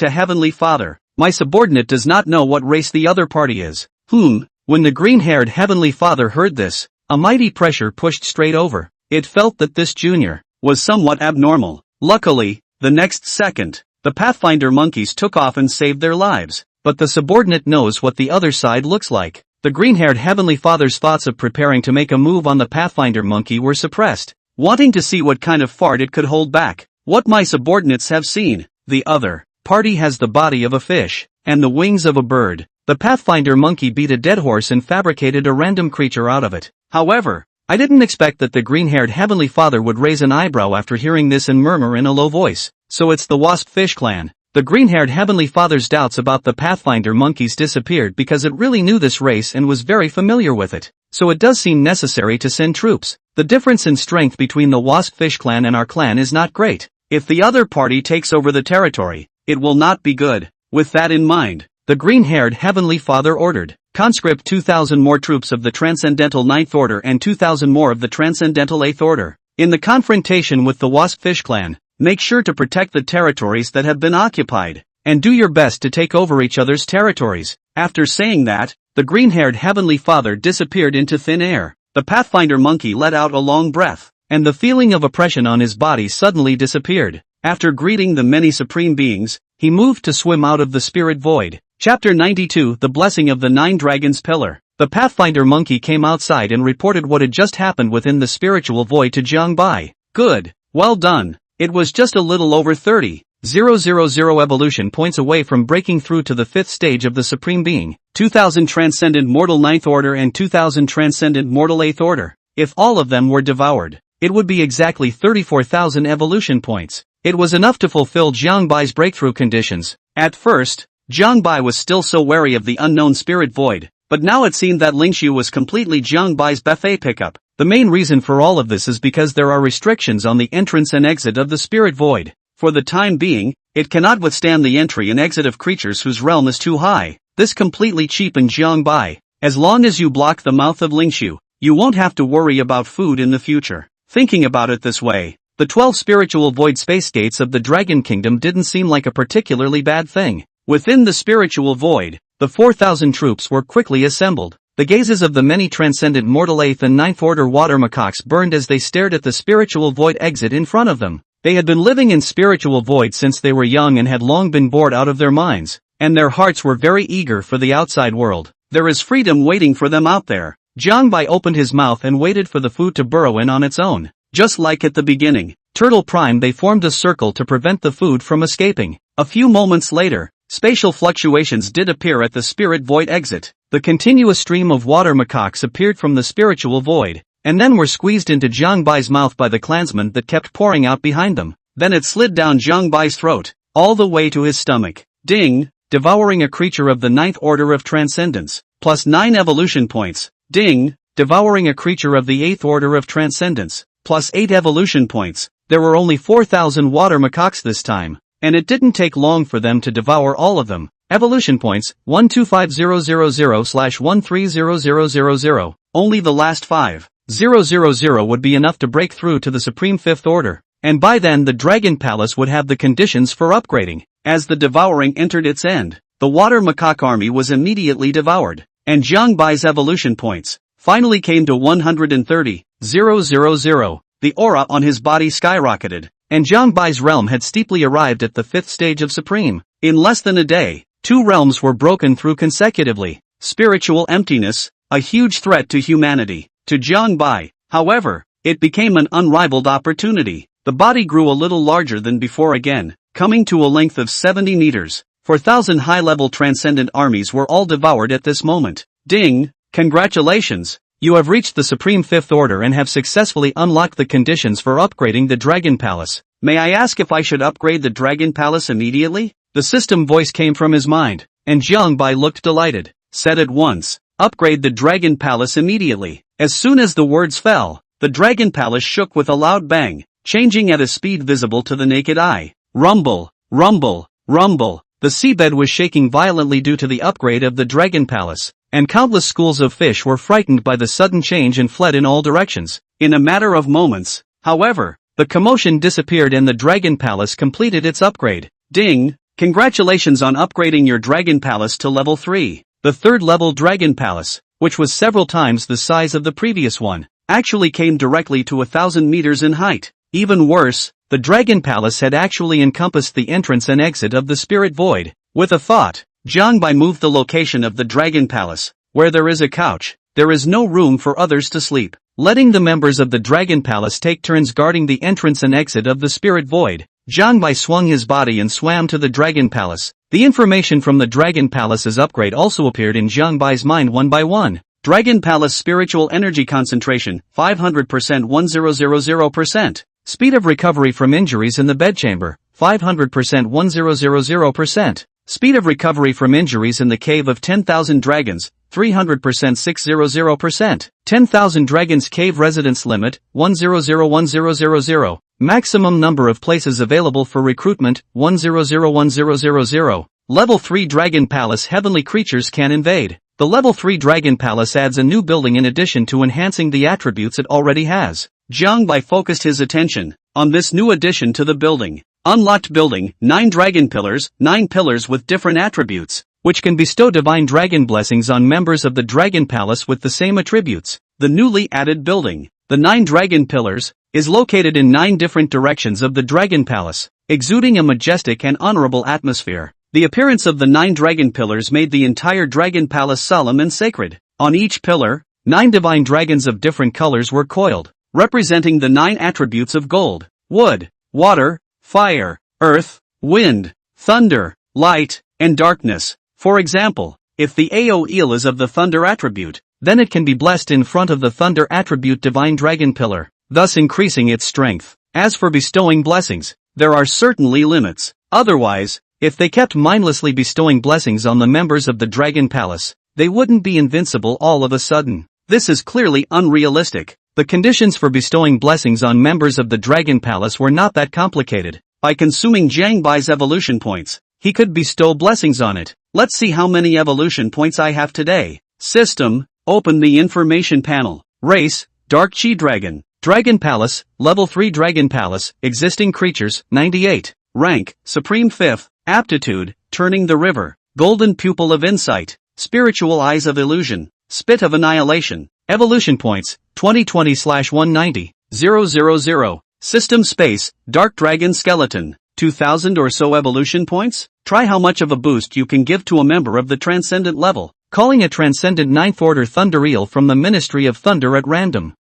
Heavenly Father. My subordinate does not know what race the other party is. When the green-haired Heavenly Father heard this, a mighty pressure pushed straight over. It felt that this junior was somewhat abnormal. Luckily, the next second, the Pathfinder monkeys took off and saved their lives. But the subordinate knows what the other side looks like. The green-haired Heavenly Father's thoughts of preparing to make a move on the Pathfinder monkey were suppressed, wanting to see what kind of fart it could hold back. What my subordinates have seen. The other party has the body of a fish, and the wings of a bird. The Pathfinder monkey beat a dead horse and fabricated a random creature out of it. However, I didn't expect that the green-haired Heavenly Father would raise an eyebrow after hearing this and murmur in a low voice, "So it's the Wasp Fish Clan." The green-haired Heavenly Father's doubts about the Pathfinder monkeys disappeared because it really knew this race and was very familiar with it. So it does seem necessary to send troops. The difference in strength between the Wasp Fish Clan and our clan is not great. If the other party takes over the territory, it will not be good. With that in mind, the green-haired Heavenly Father ordered, conscript 2,000 more troops of the Transcendental Ninth Order and 2,000 more of the Transcendental Eighth Order. In the confrontation with the Wasp Fish Clan, make sure to protect the territories that have been occupied, and do your best to take over each other's territories. After saying that, the green-haired Heavenly Father disappeared into thin air. The Pathfinder monkey let out a long breath, and the feeling of oppression on his body suddenly disappeared. After greeting the many supreme beings, he moved to swim out of the spirit void. Chapter 92: The Blessing of the Nine Dragons Pillar. The Pathfinder monkey came outside and reported what had just happened within the spiritual void to Jiang Bai. "Good. Well done. It was just a little over 30,000 evolution points away from breaking through to the fifth stage of the Supreme Being, 2,000 Transcendent Mortal Ninth Order and 2,000 Transcendent Mortal Eighth Order. If all of them were devoured, it would be exactly 34,000 evolution points. It was enough to fulfill Jiang Bai's breakthrough conditions. At first, Jiang Bai was still so wary of the unknown spirit void, but now it seemed that Lingxiu was completely Jiang Bai's buffet pickup. The main reason for all of this is because there are restrictions on the entrance and exit of the spirit void. For the time being, it cannot withstand the entry and exit of creatures whose realm is too high. This completely cheapened Jiang Bai. As long as you block the mouth of Lingxiu, you won't have to worry about food in the future. Thinking about it this way, the 12 spiritual void space gates of the Dragon Kingdom didn't seem like a particularly bad thing. Within the spiritual void, the 4,000 troops were quickly assembled. The gazes of the many transcendent mortal 8th and 9th order water macaques burned as they stared at the spiritual void exit in front of them. They had been living in spiritual void since they were young and had long been bored out of their minds, and their hearts were very eager for the outside world. There is freedom waiting for them out there. Jiang Bai opened his mouth and waited for the food to burrow in on its own. Just like at the beginning, Turtle Prime. They formed a circle to prevent the food from escaping. A few moments later, spatial fluctuations did appear at the spirit void exit. The continuous stream of water macaques appeared from the spiritual void, and then were squeezed into Jiang Bai's mouth by the clansmen that kept pouring out behind them. Then it slid down Jiang Bai's throat, all the way to his stomach. Ding! Devouring a creature of the 9th order of transcendence, plus 9 evolution points. Ding! Devouring a creature of the 8th order of transcendence, plus 8 evolution points. There were only 4,000 water macaques this time, and it didn't take long for them to devour all of them. Evolution points, 125000/130000. Only the last 5,000 would be enough to break through to the Supreme 5th Order, and by then the Dragon Palace would have the conditions for upgrading. As the devouring entered its end, the water macaque army was immediately devoured, and Jiang Bai's evolution points finally came to 130,000. The aura on his body skyrocketed, and Jiang Bai's realm had steeply arrived at the 5th stage of Supreme. In less than a day, 2 realms were broken through consecutively. Spiritual emptiness, a huge threat to humanity. To Jiang Bai, however, it became an unrivaled opportunity. The body grew a little larger than before again, coming to a length of 70 meters. 4,000 high-level transcendent armies were all devoured at this moment. Ding! Congratulations! You have reached the Supreme 5th Order and have successfully unlocked the conditions for upgrading the Dragon Palace. May I ask if I should upgrade the Dragon Palace immediately? The system voice came from his mind, and Jiang Bai looked delighted. Said at once, upgrade the Dragon Palace immediately. As soon as the words fell, the Dragon Palace shook with a loud bang, changing at a speed visible to the naked eye. Rumble, rumble, rumble. The seabed was shaking violently due to the upgrade of the Dragon Palace, and countless schools of fish were frightened by the sudden change and fled in all directions. In a matter of moments, however, the commotion disappeared and the Dragon Palace completed its upgrade. Ding! Congratulations on upgrading your Dragon Palace to level 3. The 3rd level Dragon Palace, which was several times the size of the previous one, actually came directly to 1,000 meters in height. Even worse, the Dragon Palace had actually encompassed the entrance and exit of the Spirit Void. With a thought, Jiang Bai moved the location of the Dragon Palace. Where there is a couch, there is no room for others to sleep. Letting the members of the Dragon Palace take turns guarding the entrance and exit of the Spirit Void, Jiang Bai swung his body and swam to the Dragon Palace. The information from the Dragon Palace's upgrade also appeared in Jiang Bai's mind one by one. Dragon Palace Spiritual Energy Concentration, 500% 1000%. Speed of recovery from injuries in the bedchamber, 500% 1000%. Speed of recovery from injuries in the Cave of 10,000 Dragons, 300% 600%. 10,000 Dragons Cave Residence Limit, 100100. Maximum number of places available for recruitment, 100100. Level 3 Dragon Palace Heavenly creatures can invade. The Level 3 Dragon Palace adds a new building in addition to enhancing the attributes it already has. Jiang Bai focused his attention on this new addition to the building. Unlocked building, 9 dragon pillars, 9 pillars with different attributes, which can bestow divine dragon blessings on members of the Dragon Palace with the same attributes. The newly added building, the 9 dragon pillars, is located in 9 different directions of the Dragon Palace, exuding a majestic and honorable atmosphere. The appearance of the 9 dragon pillars made the entire Dragon Palace solemn and sacred. On each pillar, 9 divine dragons of different colors were coiled, representing the 9 attributes of gold, wood, water, fire, earth, wind, thunder, light, and darkness. For example, if the Ao eel is of the thunder attribute, then it can be blessed in front of the thunder attribute divine dragon pillar, thus increasing its strength. As for bestowing blessings, there are certainly limits. Otherwise, if they kept mindlessly bestowing blessings on the members of the Dragon Palace, they wouldn't be invincible all of a sudden. This is clearly unrealistic. The conditions for bestowing blessings on members of the Dragon Palace were not that complicated. By consuming Jiang Bai's evolution points, he could bestow blessings on it. Let's see how many evolution points I have today. System, open the information panel. Race, Dark Chi Dragon. Dragon Palace, Level 3 Dragon Palace, existing creatures, 98. Rank, Supreme 5th. Aptitude, Turning the River. Golden Pupil of Insight. Spiritual Eyes of Illusion. Spit of Annihilation. Evolution points, 2020/190, 000. System space, Dark Dragon Skeleton, 2,000 or so evolution points? Try how much of a boost you can give to a member of the Transcendent level. Calling a Transcendent 9th Order Thunder Eel from the Ministry of Thunder at random.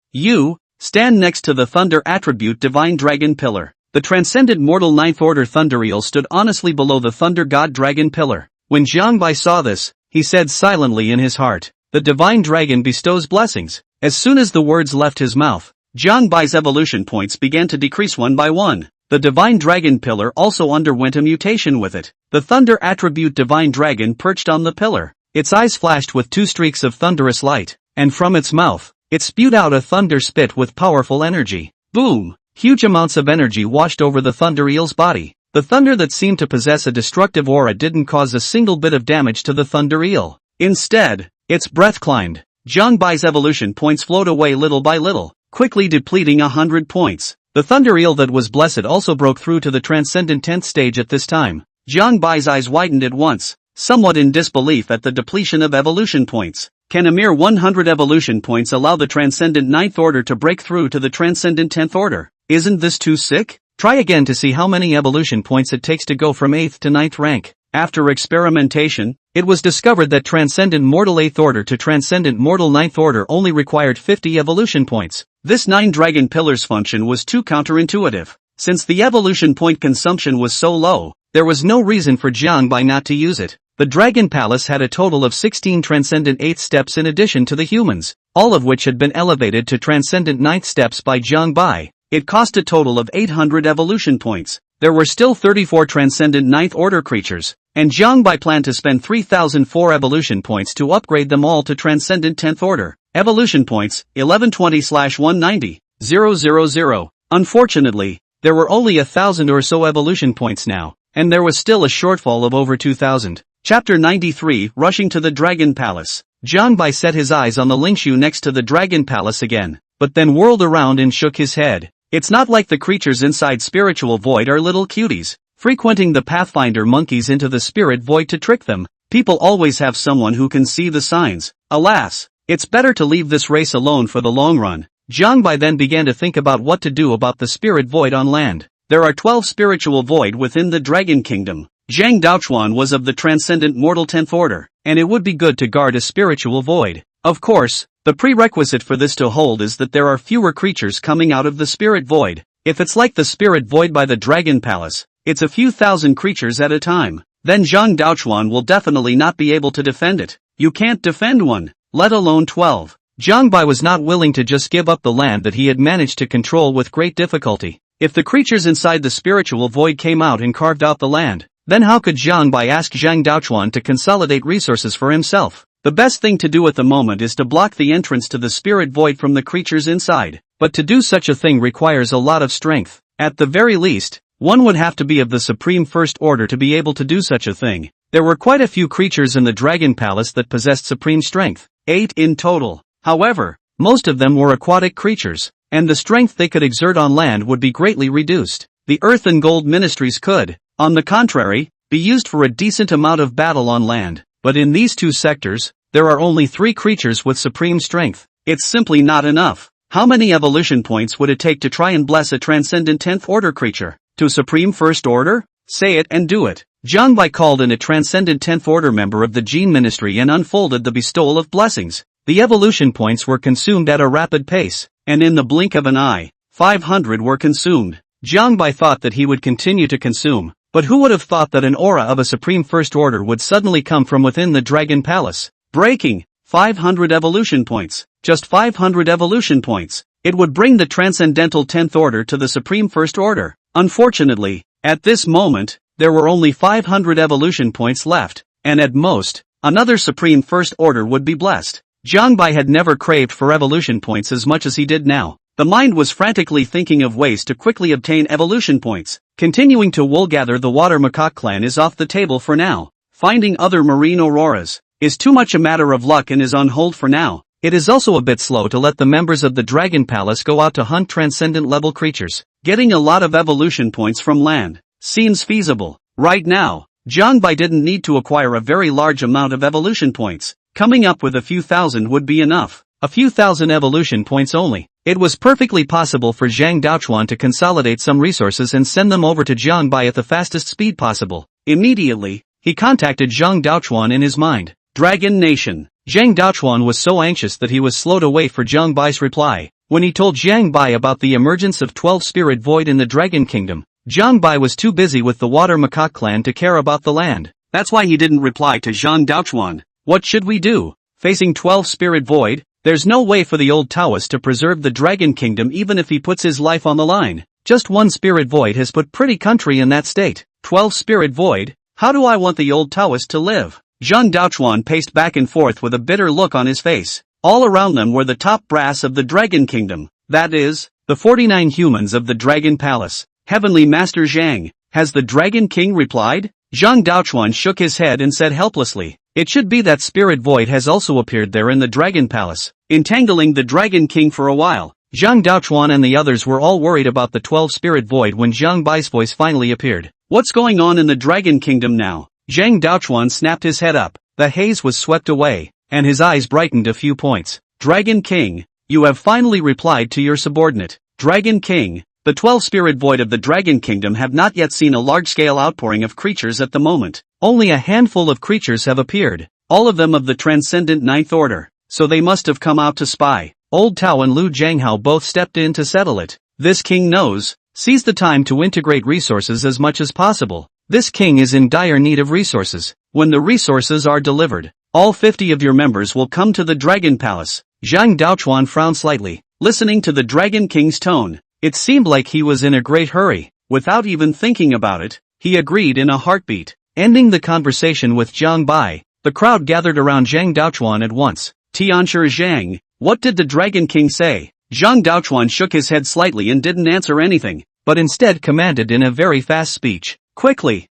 stand next to the thunder attribute divine dragon pillar. The transcendent mortal ninth order thunder eel stood honestly below the thunder god dragon pillar. When Jiangbai saw this, he said silently in his heart, "The divine dragon bestows blessings." As soon as the words left his mouth, Jiangbai's evolution points began to decrease one by one. The divine dragon pillar also underwent a mutation with it. The thunder attribute divine dragon perched on the pillar. Its eyes flashed with two streaks of thunderous light, and from its mouth, it spewed out a thunder spit with powerful energy. Boom! Huge amounts of energy washed over the thunder eel's body. The thunder that seemed to possess a destructive aura didn't cause a single bit of damage to the thunder eel. Instead, its breath climbed. Jiangbai's evolution points flowed away little by little, quickly depleting 100 points. The thunder eel that was blessed also broke through to the transcendent 10th stage at this time. Jiangbai's eyes widened at once, somewhat in disbelief at the depletion of evolution points. Can a mere 100 evolution points allow the transcendent 9th order to break through to the transcendent 10th order? Isn't this too sick? Try again to see how many evolution points it takes to go from 8th to 9th rank. After experimentation, it was discovered that transcendent mortal 8th order to transcendent mortal 9th order only required 50 evolution points. This 9 dragon pillars function was too counterintuitive. Since the evolution point consumption was so low, there was no reason for Jiangbai not to use it. The Dragon Palace had a total of 16 transcendent 8th steps in addition to the humans, all of which had been elevated to transcendent 9th steps by Jiangbai. It cost a total of 800 evolution points. There were still 34 transcendent 9th order creatures, and Jiangbai planned to spend 3004 evolution points to upgrade them all to transcendent 10th order. Evolution points, 1120/190,000. Unfortunately, there were only 1,000 or so evolution points now, and there was still a shortfall of over 2,000. Chapter 93, Rushing to the Dragon Palace. Jiangbai set his eyes on the Lingshu next to the Dragon Palace again, but then whirled around and shook his head. It's not like the creatures inside Spiritual Void are little cuties, frequenting the Pathfinder monkeys into the Spirit Void to trick them. People always have someone who can see the signs. Alas, it's better to leave this race alone for the long run. Jiangbai then began to think about what to do about the Spirit Void on land. There are 12 Spiritual Void within the Dragon Kingdom. Zhang Daochuan was of the Transcendent Mortal 10th Order, and it would be good to guard a Spiritual Void. Of course, the prerequisite for this to hold is that there are fewer creatures coming out of the Spirit Void. If it's like the Spirit Void by the Dragon Palace, it's a few thousand creatures at a time. Then Zhang Daochuan will definitely not be able to defend it. You can't defend one, let alone 12. Jiangbai was not willing to just give up the land that he had managed to control with great difficulty. If the creatures inside the Spiritual Void came out and carved out the land, then how could Jiangbai ask Zhang Daochuan to consolidate resources for himself? The best thing to do at the moment is to block the entrance to the Spirit Void from the creatures inside. But to do such a thing requires a lot of strength. At the very least, one would have to be of the Supreme First Order to be able to do such a thing. There were quite a few creatures in the Dragon Palace that possessed supreme strength. 8 in total. However, most of them were aquatic creatures, and the strength they could exert on land would be greatly reduced. The Earth and Gold Ministries could, on the contrary, be used for a decent amount of battle on land. But in these two sectors, there are only 3 creatures with supreme strength. It's simply not enough. How many evolution points would it take to try and bless a transcendent 10th order creature? To Supreme First Order? Say it and do it. Jiangbai called in a transcendent 10th order member of the Gene Ministry and unfolded the bestowal of blessings. The evolution points were consumed at a rapid pace, and in the blink of an eye, 500 were consumed. Jiangbai thought that he would continue to consume. But who would have thought that an aura of a Supreme First Order would suddenly come from within the Dragon Palace? Breaking! 500 evolution points. Just 500 evolution points. It would bring the Transcendental 10th Order to the Supreme First Order. Unfortunately, at this moment, there were only 500 evolution points left, and at most, another Supreme First Order would be blessed. Jiangbai had never craved for evolution points as much as he did now. The mind was frantically thinking of ways to quickly obtain evolution points. Continuing to wool-gather the Water Macaque clan is off the table for now. Finding other marine auroras is too much a matter of luck and is on hold for now. It is also a bit slow to let the members of the Dragon Palace go out to hunt transcendent level creatures. Getting a lot of evolution points from land seems feasible. Right now, Jiangbai didn't need to acquire a very large amount of evolution points. Coming up with a few thousand would be enough. A few thousand evolution points only. It was perfectly possible for Zhang Daochuan to consolidate some resources and send them over to Jiangbai at the fastest speed possible. Immediately, he contacted Zhang Daochuan in his mind. Dragon Nation. Zhang Daochuan was so anxious that he was slow to wait for Jiangbai's reply. When he told Jiang Bai about the emergence of 12 spirit void in the Dragon Kingdom, Jiang Bai was too busy with the Water Macaque clan to care about the land. That's why he didn't reply to Zhang Daochuan. What should we do? Facing 12 spirit void? There's no way for the old Taoist to preserve the Dragon Kingdom even if he puts his life on the line. Just one spirit void has put pretty country in that state. 12 spirit void? How do I want the old Taoist to live? Zhang Daochuan paced back and forth with a bitter look on his face. All around them were the top brass of the Dragon Kingdom. That is, the 49 humans of the Dragon Palace. Heavenly Master Zhang, has the Dragon King replied? Zhang Daochuan shook his head and said helplessly, it should be that spirit void has also appeared there in the Dragon Palace, entangling the Dragon King for a while. Zhang Daochuan and the others were all worried about the 12 spirit void when Jiang Bai's voice finally appeared. What's going on in the Dragon Kingdom now? Zhang Daochuan snapped his head up. The haze was swept away, and his eyes brightened a few points. Dragon King, you have finally replied to your subordinate. Dragon King, the 12 spirit void of the Dragon Kingdom have not yet seen a large-scale outpouring of creatures at the moment. Only a handful of creatures have appeared, all of them of the transcendent ninth order, so they must have come out to spy. Old Tao and Lu Jianghao both stepped in to settle it. This king knows. Seize the time to integrate resources as much as possible. This king is in dire need of resources. When the resources are delivered, all 50 of your members will come to the Dragon Palace. Zhang Daochuan frowned slightly, listening to the Dragon King's tone. It seemed like he was in a great hurry. Without even thinking about it, he agreed in a heartbeat. Ending the conversation with Jiang Bai, the crowd gathered around Zhang Daochuan at once. Tianshi Zhang, what did the Dragon King say? Zhang Daochuan shook his head slightly and didn't answer anything, but instead commanded in a very fast speech. Quickly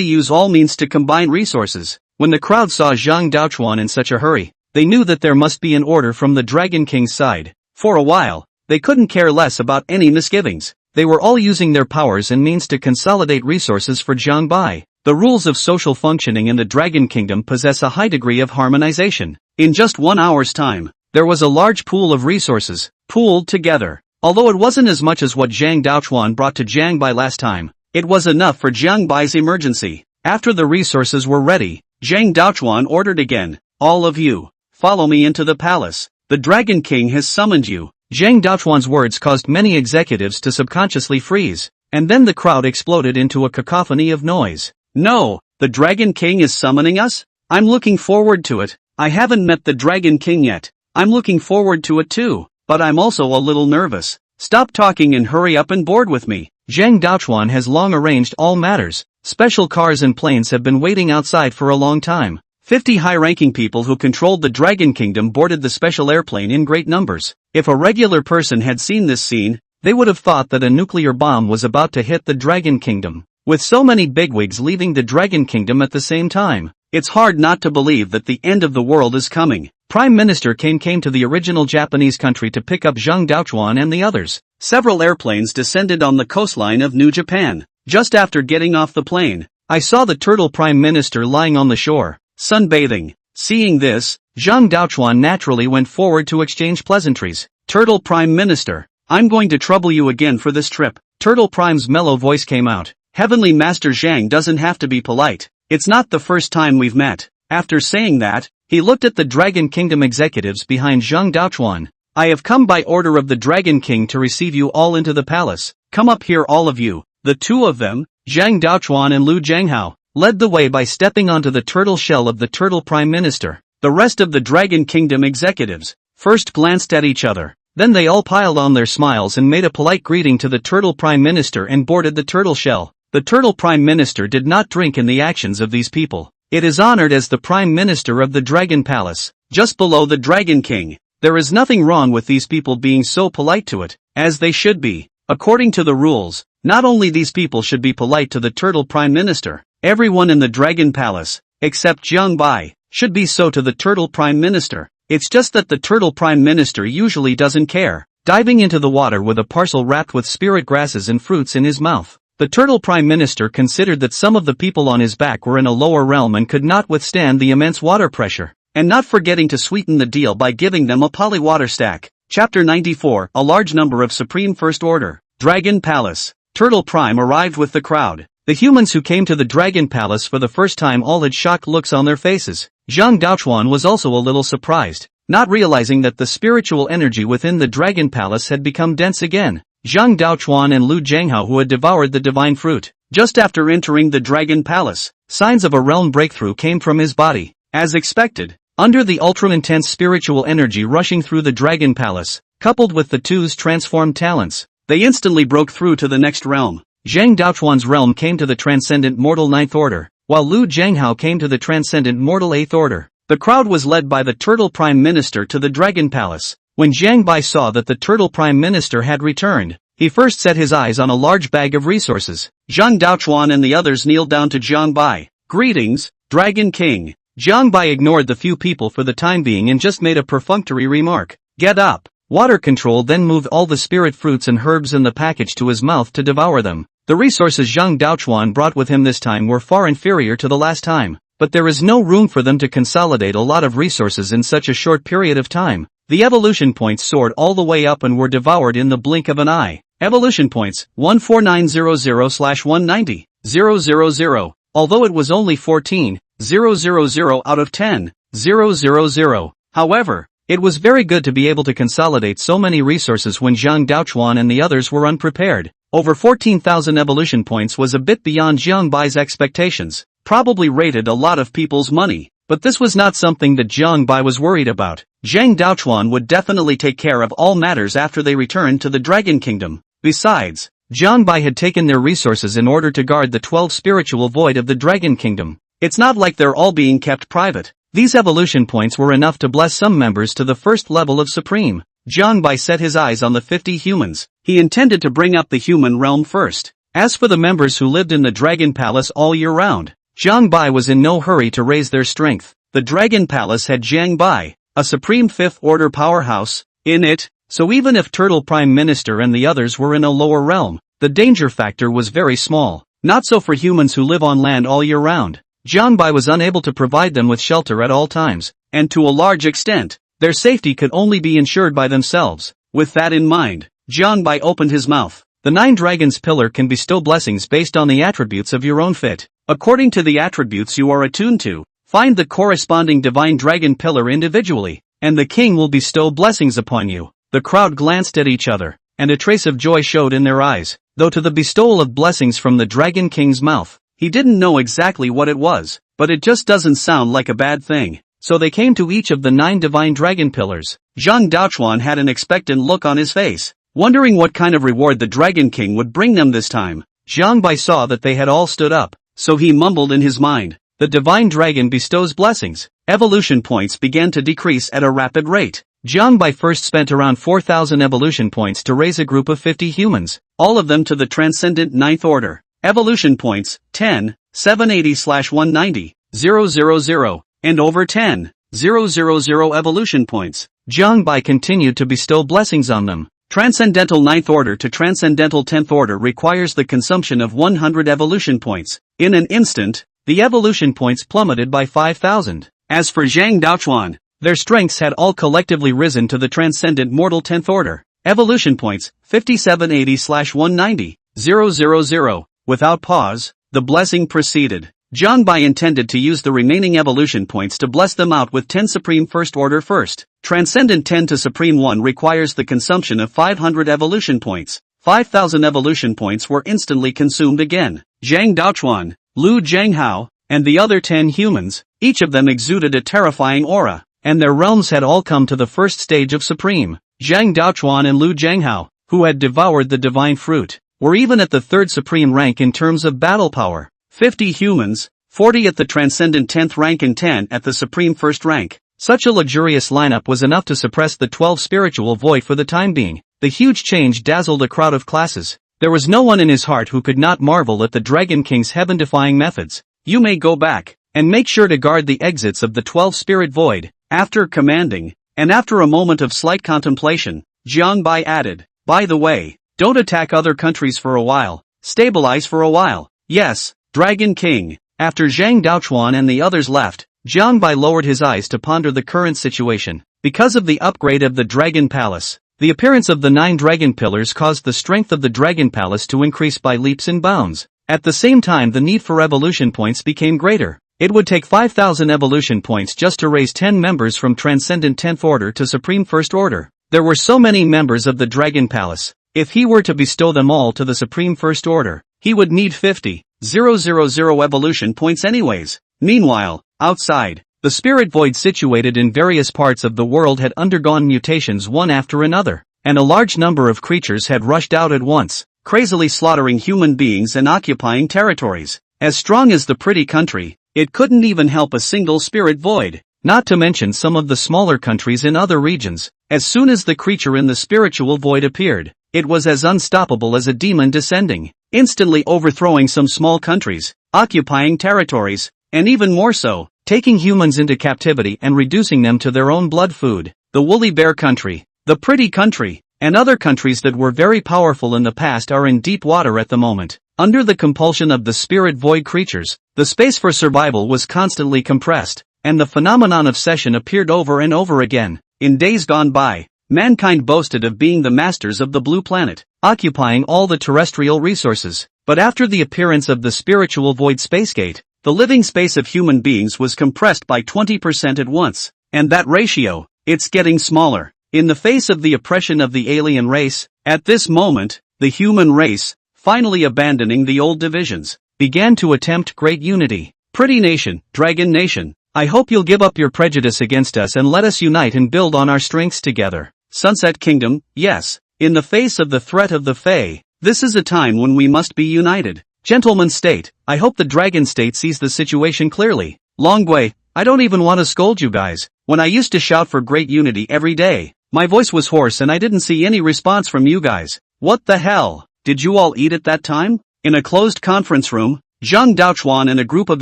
use all means to combine resources. When the crowd saw Zhang Daochuan in such a hurry, they knew that there must be an order from the Dragon King's side. For a while, they couldn't care less about any misgivings. They were all using their powers and means to consolidate resources for Jiang Bai. The rules of social functioning in the Dragon Kingdom possess a high degree of harmonization. In just 1 hour's time, there was a large pool of resources, pooled together. Although it wasn't as much as what Zhang Daochuan brought to Jiang Bai last time, it was enough for Jiang Bai's emergency. After the resources were ready, Zhang Daochuan ordered again, all of you, follow me into the palace. The Dragon King has summoned you. Zhang Daochuan's words caused many executives to subconsciously freeze, and then the crowd exploded into a cacophony of noise. No, the Dragon King is summoning us? I'm looking forward to it. I haven't met the Dragon King yet. I'm looking forward to it too, but I'm also a little nervous. Stop talking and hurry up and board with me. Zhang Daochuan has long arranged all matters. Special cars and planes have been waiting outside for a long time. 50 high-ranking people who controlled the Dragon Kingdom boarded the special airplane in great numbers. If a regular person had seen this scene, they would have thought that a nuclear bomb was about to hit the Dragon Kingdom. With so many bigwigs leaving the Dragon Kingdom at the same time, it's hard not to believe that the end of the world is coming. Prime Minister Kane came to the original Japanese country to pick up Zhang Daochuan and the others. Several airplanes descended on the coastline of New Japan. Just after getting off the plane, I saw the Turtle Prime Minister lying on the shore, sunbathing. Seeing this, Zhang Daochuan naturally went forward to exchange pleasantries. Turtle Prime Minister, I'm going to trouble you again for this trip. Turtle Prime's mellow voice came out. Heavenly Master Zhang doesn't have to be polite. It's not the first time we've met. After saying that, he looked at the Dragon Kingdom executives behind Zhang Daochuan. I have come by order of the Dragon King to receive you all into the palace. Come up here all of you. The two of them, Zhang Daochuan and Lu Jianghao, led the way by stepping onto the turtle shell of the Turtle Prime Minister. The rest of the Dragon Kingdom executives first glanced at each other. Then they all piled on their smiles and made a polite greeting to the Turtle Prime Minister and boarded the turtle shell. The Turtle Prime Minister did not drink in the actions of these people. It is honored as the Prime Minister of the Dragon Palace, just below the Dragon King. There is nothing wrong with these people being so polite to it, as they should be. According to the rules, not only these people should be polite to the Turtle Prime Minister, everyone in the Dragon Palace, except Jiang Bai, should be so to the Turtle Prime Minister. It's just that the Turtle Prime Minister usually doesn't care. Diving into the water with a parcel wrapped with spirit grasses and fruits in his mouth, the Turtle Prime Minister considered that some of the people on his back were in a lower realm and could not withstand the immense water pressure, and not forgetting to sweeten the deal by giving them a polywater stack. Chapter 94, a large number of Supreme First Order. Dragon Palace. Turtle Prime arrived with the crowd. The humans who came to the Dragon Palace for the first time all had shocked looks on their faces. Zhang Daochuan was also a little surprised. not realizing that the spiritual energy within the Dragon Palace had become dense again. Zhang Daochuan and Lu Jianghao, who had devoured the divine fruit. Just after entering the Dragon Palace, signs of a realm breakthrough came from his body. As expected, under the ultra-intense spiritual energy rushing through the Dragon Palace, coupled with the two's transformed talents, they instantly broke through to the next realm. Zhang Daochuan's realm came to the transcendent mortal 9th order, while Lu Jianghao came to the transcendent mortal 8th order. The crowd was led by the Turtle Prime Minister to the Dragon Palace. When Zhang Bai saw that the Turtle Prime Minister had returned, he first set his eyes on a large bag of resources. Zhang Daochuan and the others kneeled down to Zhang Bai. "Greetings, Dragon King." Zhang Bai ignored the few people for the time being and just made a perfunctory remark. "Get up." Water Control then moved all the spirit fruits and herbs in the package to his mouth to devour them. The resources Zhang Daochuan brought with him this time were far inferior to the last time, but there is no room for them to consolidate a lot of resources in such a short period of time. The evolution points soared all the way up and were devoured in the blink of an eye. Evolution points, 14900/190,000. Although it was only 14,000 out of 10,000. However, it was very good to be able to consolidate so many resources when Zhang Daochuan and the others were unprepared. Over 14,000 evolution points was a bit beyond Zhang Bai's expectations, probably rated a lot of people's money, but this was not something that Zhang Bai was worried about. Zhang Daochuan would definitely take care of all matters after they returned to the Dragon Kingdom. Besides, Zhang Bai had taken their resources in order to guard the 12 spiritual void of the Dragon Kingdom. It's not like they're all being kept private. These evolution points were enough to bless some members to the first level of Supreme. Zhang Bai set his eyes on the 50 humans. He intended to bring up the human realm first. As for the members who lived in the Dragon Palace all year round, Zhang Bai was in no hurry to raise their strength. The Dragon Palace had Zhang Bai, a supreme 5th order powerhouse, in it, so even if Turtle Prime Minister and the others were in a lower realm, the danger factor was very small. Not so for humans who live on land all year round. Zhang Bai was unable to provide them with shelter at all times, and to a large extent, their safety could only be ensured by themselves. With that in mind, Zhang Bai opened his mouth. The 9 Dragons Pillar can bestow blessings based on the attributes of your own fit. According to the attributes you are attuned to, find the corresponding Divine Dragon Pillar individually, and the king will bestow blessings upon you. The crowd glanced at each other, and a trace of joy showed in their eyes, though to the bestowal of blessings from the Dragon King's mouth, he didn't know exactly what it was, but it just doesn't sound like a bad thing. So they came to each of the 9 Divine Dragon Pillars. Zhang Daochuan had an expectant look on his face, wondering what kind of reward the Dragon King would bring them this time. Zhang Bai saw that they had all stood up, so he mumbled in his mind, "The Divine Dragon bestows blessings." Evolution points began to decrease at a rapid rate. Zhang Bai first spent around 4,000 evolution points to raise a group of 50 humans, all of them to the Transcendent 9th Order. Evolution points, 10,780/190,000, and over 10,000 evolution points. Zhang Bai continued to bestow blessings on them. Transcendental 9th Order to Transcendental 10th Order requires the consumption of 100 evolution points. In an instant, the evolution points plummeted by 5,000. As for Zhang Daochuan, their strengths had all collectively risen to the Transcendent Mortal 10th Order. Evolution points, 5780/190,000. Without pause, the blessing proceeded. Zhang Bai intended to use the remaining evolution points to bless them out with 10 Supreme First Order first. Transcendent 10 to Supreme 1 requires the consumption of 500 evolution points. 5,000 evolution points were instantly consumed again. Zhang Daochuan, Lu Jianghao, and the other 10 humans, each of them exuded a terrifying aura, and their realms had all come to the first stage of Supreme. Zhang Daochuan and Lu Jianghao, who had devoured the divine fruit, were even at the 3rd Supreme rank in terms of battle power. 50 humans, 40 at the Transcendent 10th rank and 10 at the Supreme 1st rank. Such a luxurious lineup was enough to suppress the 12 spiritual void for the time being. The huge change dazzled a crowd of classes. There was no one in his heart who could not marvel at the Dragon King's heaven-defying methods. "You may go back, and make sure to guard the exits of the 12 spirit void." After commanding, and after a moment of slight contemplation, Zhang Bai added, "By the way, don't attack other countries for a while. Stabilize for a while." "Yes, Dragon King." After Zhang Daochuan and the others left, Zhang Bai lowered his eyes to ponder the current situation. Because of the upgrade of the Dragon Palace, the appearance of the 9 Dragon Pillars caused the strength of the Dragon Palace to increase by leaps and bounds. At the same time, the need for evolution points became greater. It would take 5,000 evolution points just to raise 10 members from Transcendent 10th Order to Supreme First Order. There were so many members of the Dragon Palace. If he were to bestow them all to the Supreme First Order, he would need 50,000 evolution points anyways. Meanwhile, outside, the spirit void situated in various parts of the world had undergone mutations one after another, and a large number of creatures had rushed out at once, crazily slaughtering human beings and occupying territories. As strong as the pretty country, it couldn't even help a single spirit void, not to mention some of the smaller countries in other regions. As soon as the creature in the spiritual void appeared, it was as unstoppable as a demon descending, instantly overthrowing some small countries, occupying territories, and even more so, taking humans into captivity and reducing them to their own blood food. The woolly bear country, the pretty country, and other countries that were very powerful in the past are in deep water at the moment. Under the compulsion of the spirit void creatures, the space for survival was constantly compressed, and the phenomenon of session appeared over and over again. In days gone by, mankind boasted of being the masters of the blue planet, occupying all the terrestrial resources. But after the appearance of the spiritual void spacegate, the living space of human beings was compressed by 20% at once, and that ratio, it's getting smaller. In the face of the oppression of the alien race, at this moment, the human race, finally abandoning the old divisions, began to attempt great unity. Pretty nation, Dragon Nation, I hope you'll give up your prejudice against us and let us unite and build on our strengths together. Sunset Kingdom, yes, in the face of the threat of the Fae, this is a time when we must be united. Gentlemen State, I hope the Dragon State sees the situation clearly. Longway, I don't even want to scold you guys. When I used to shout for great unity every day, my voice was hoarse and I didn't see any response from you guys. What the hell? Did you all eat at that time? In a closed conference room, Zhang Daochuan and a group of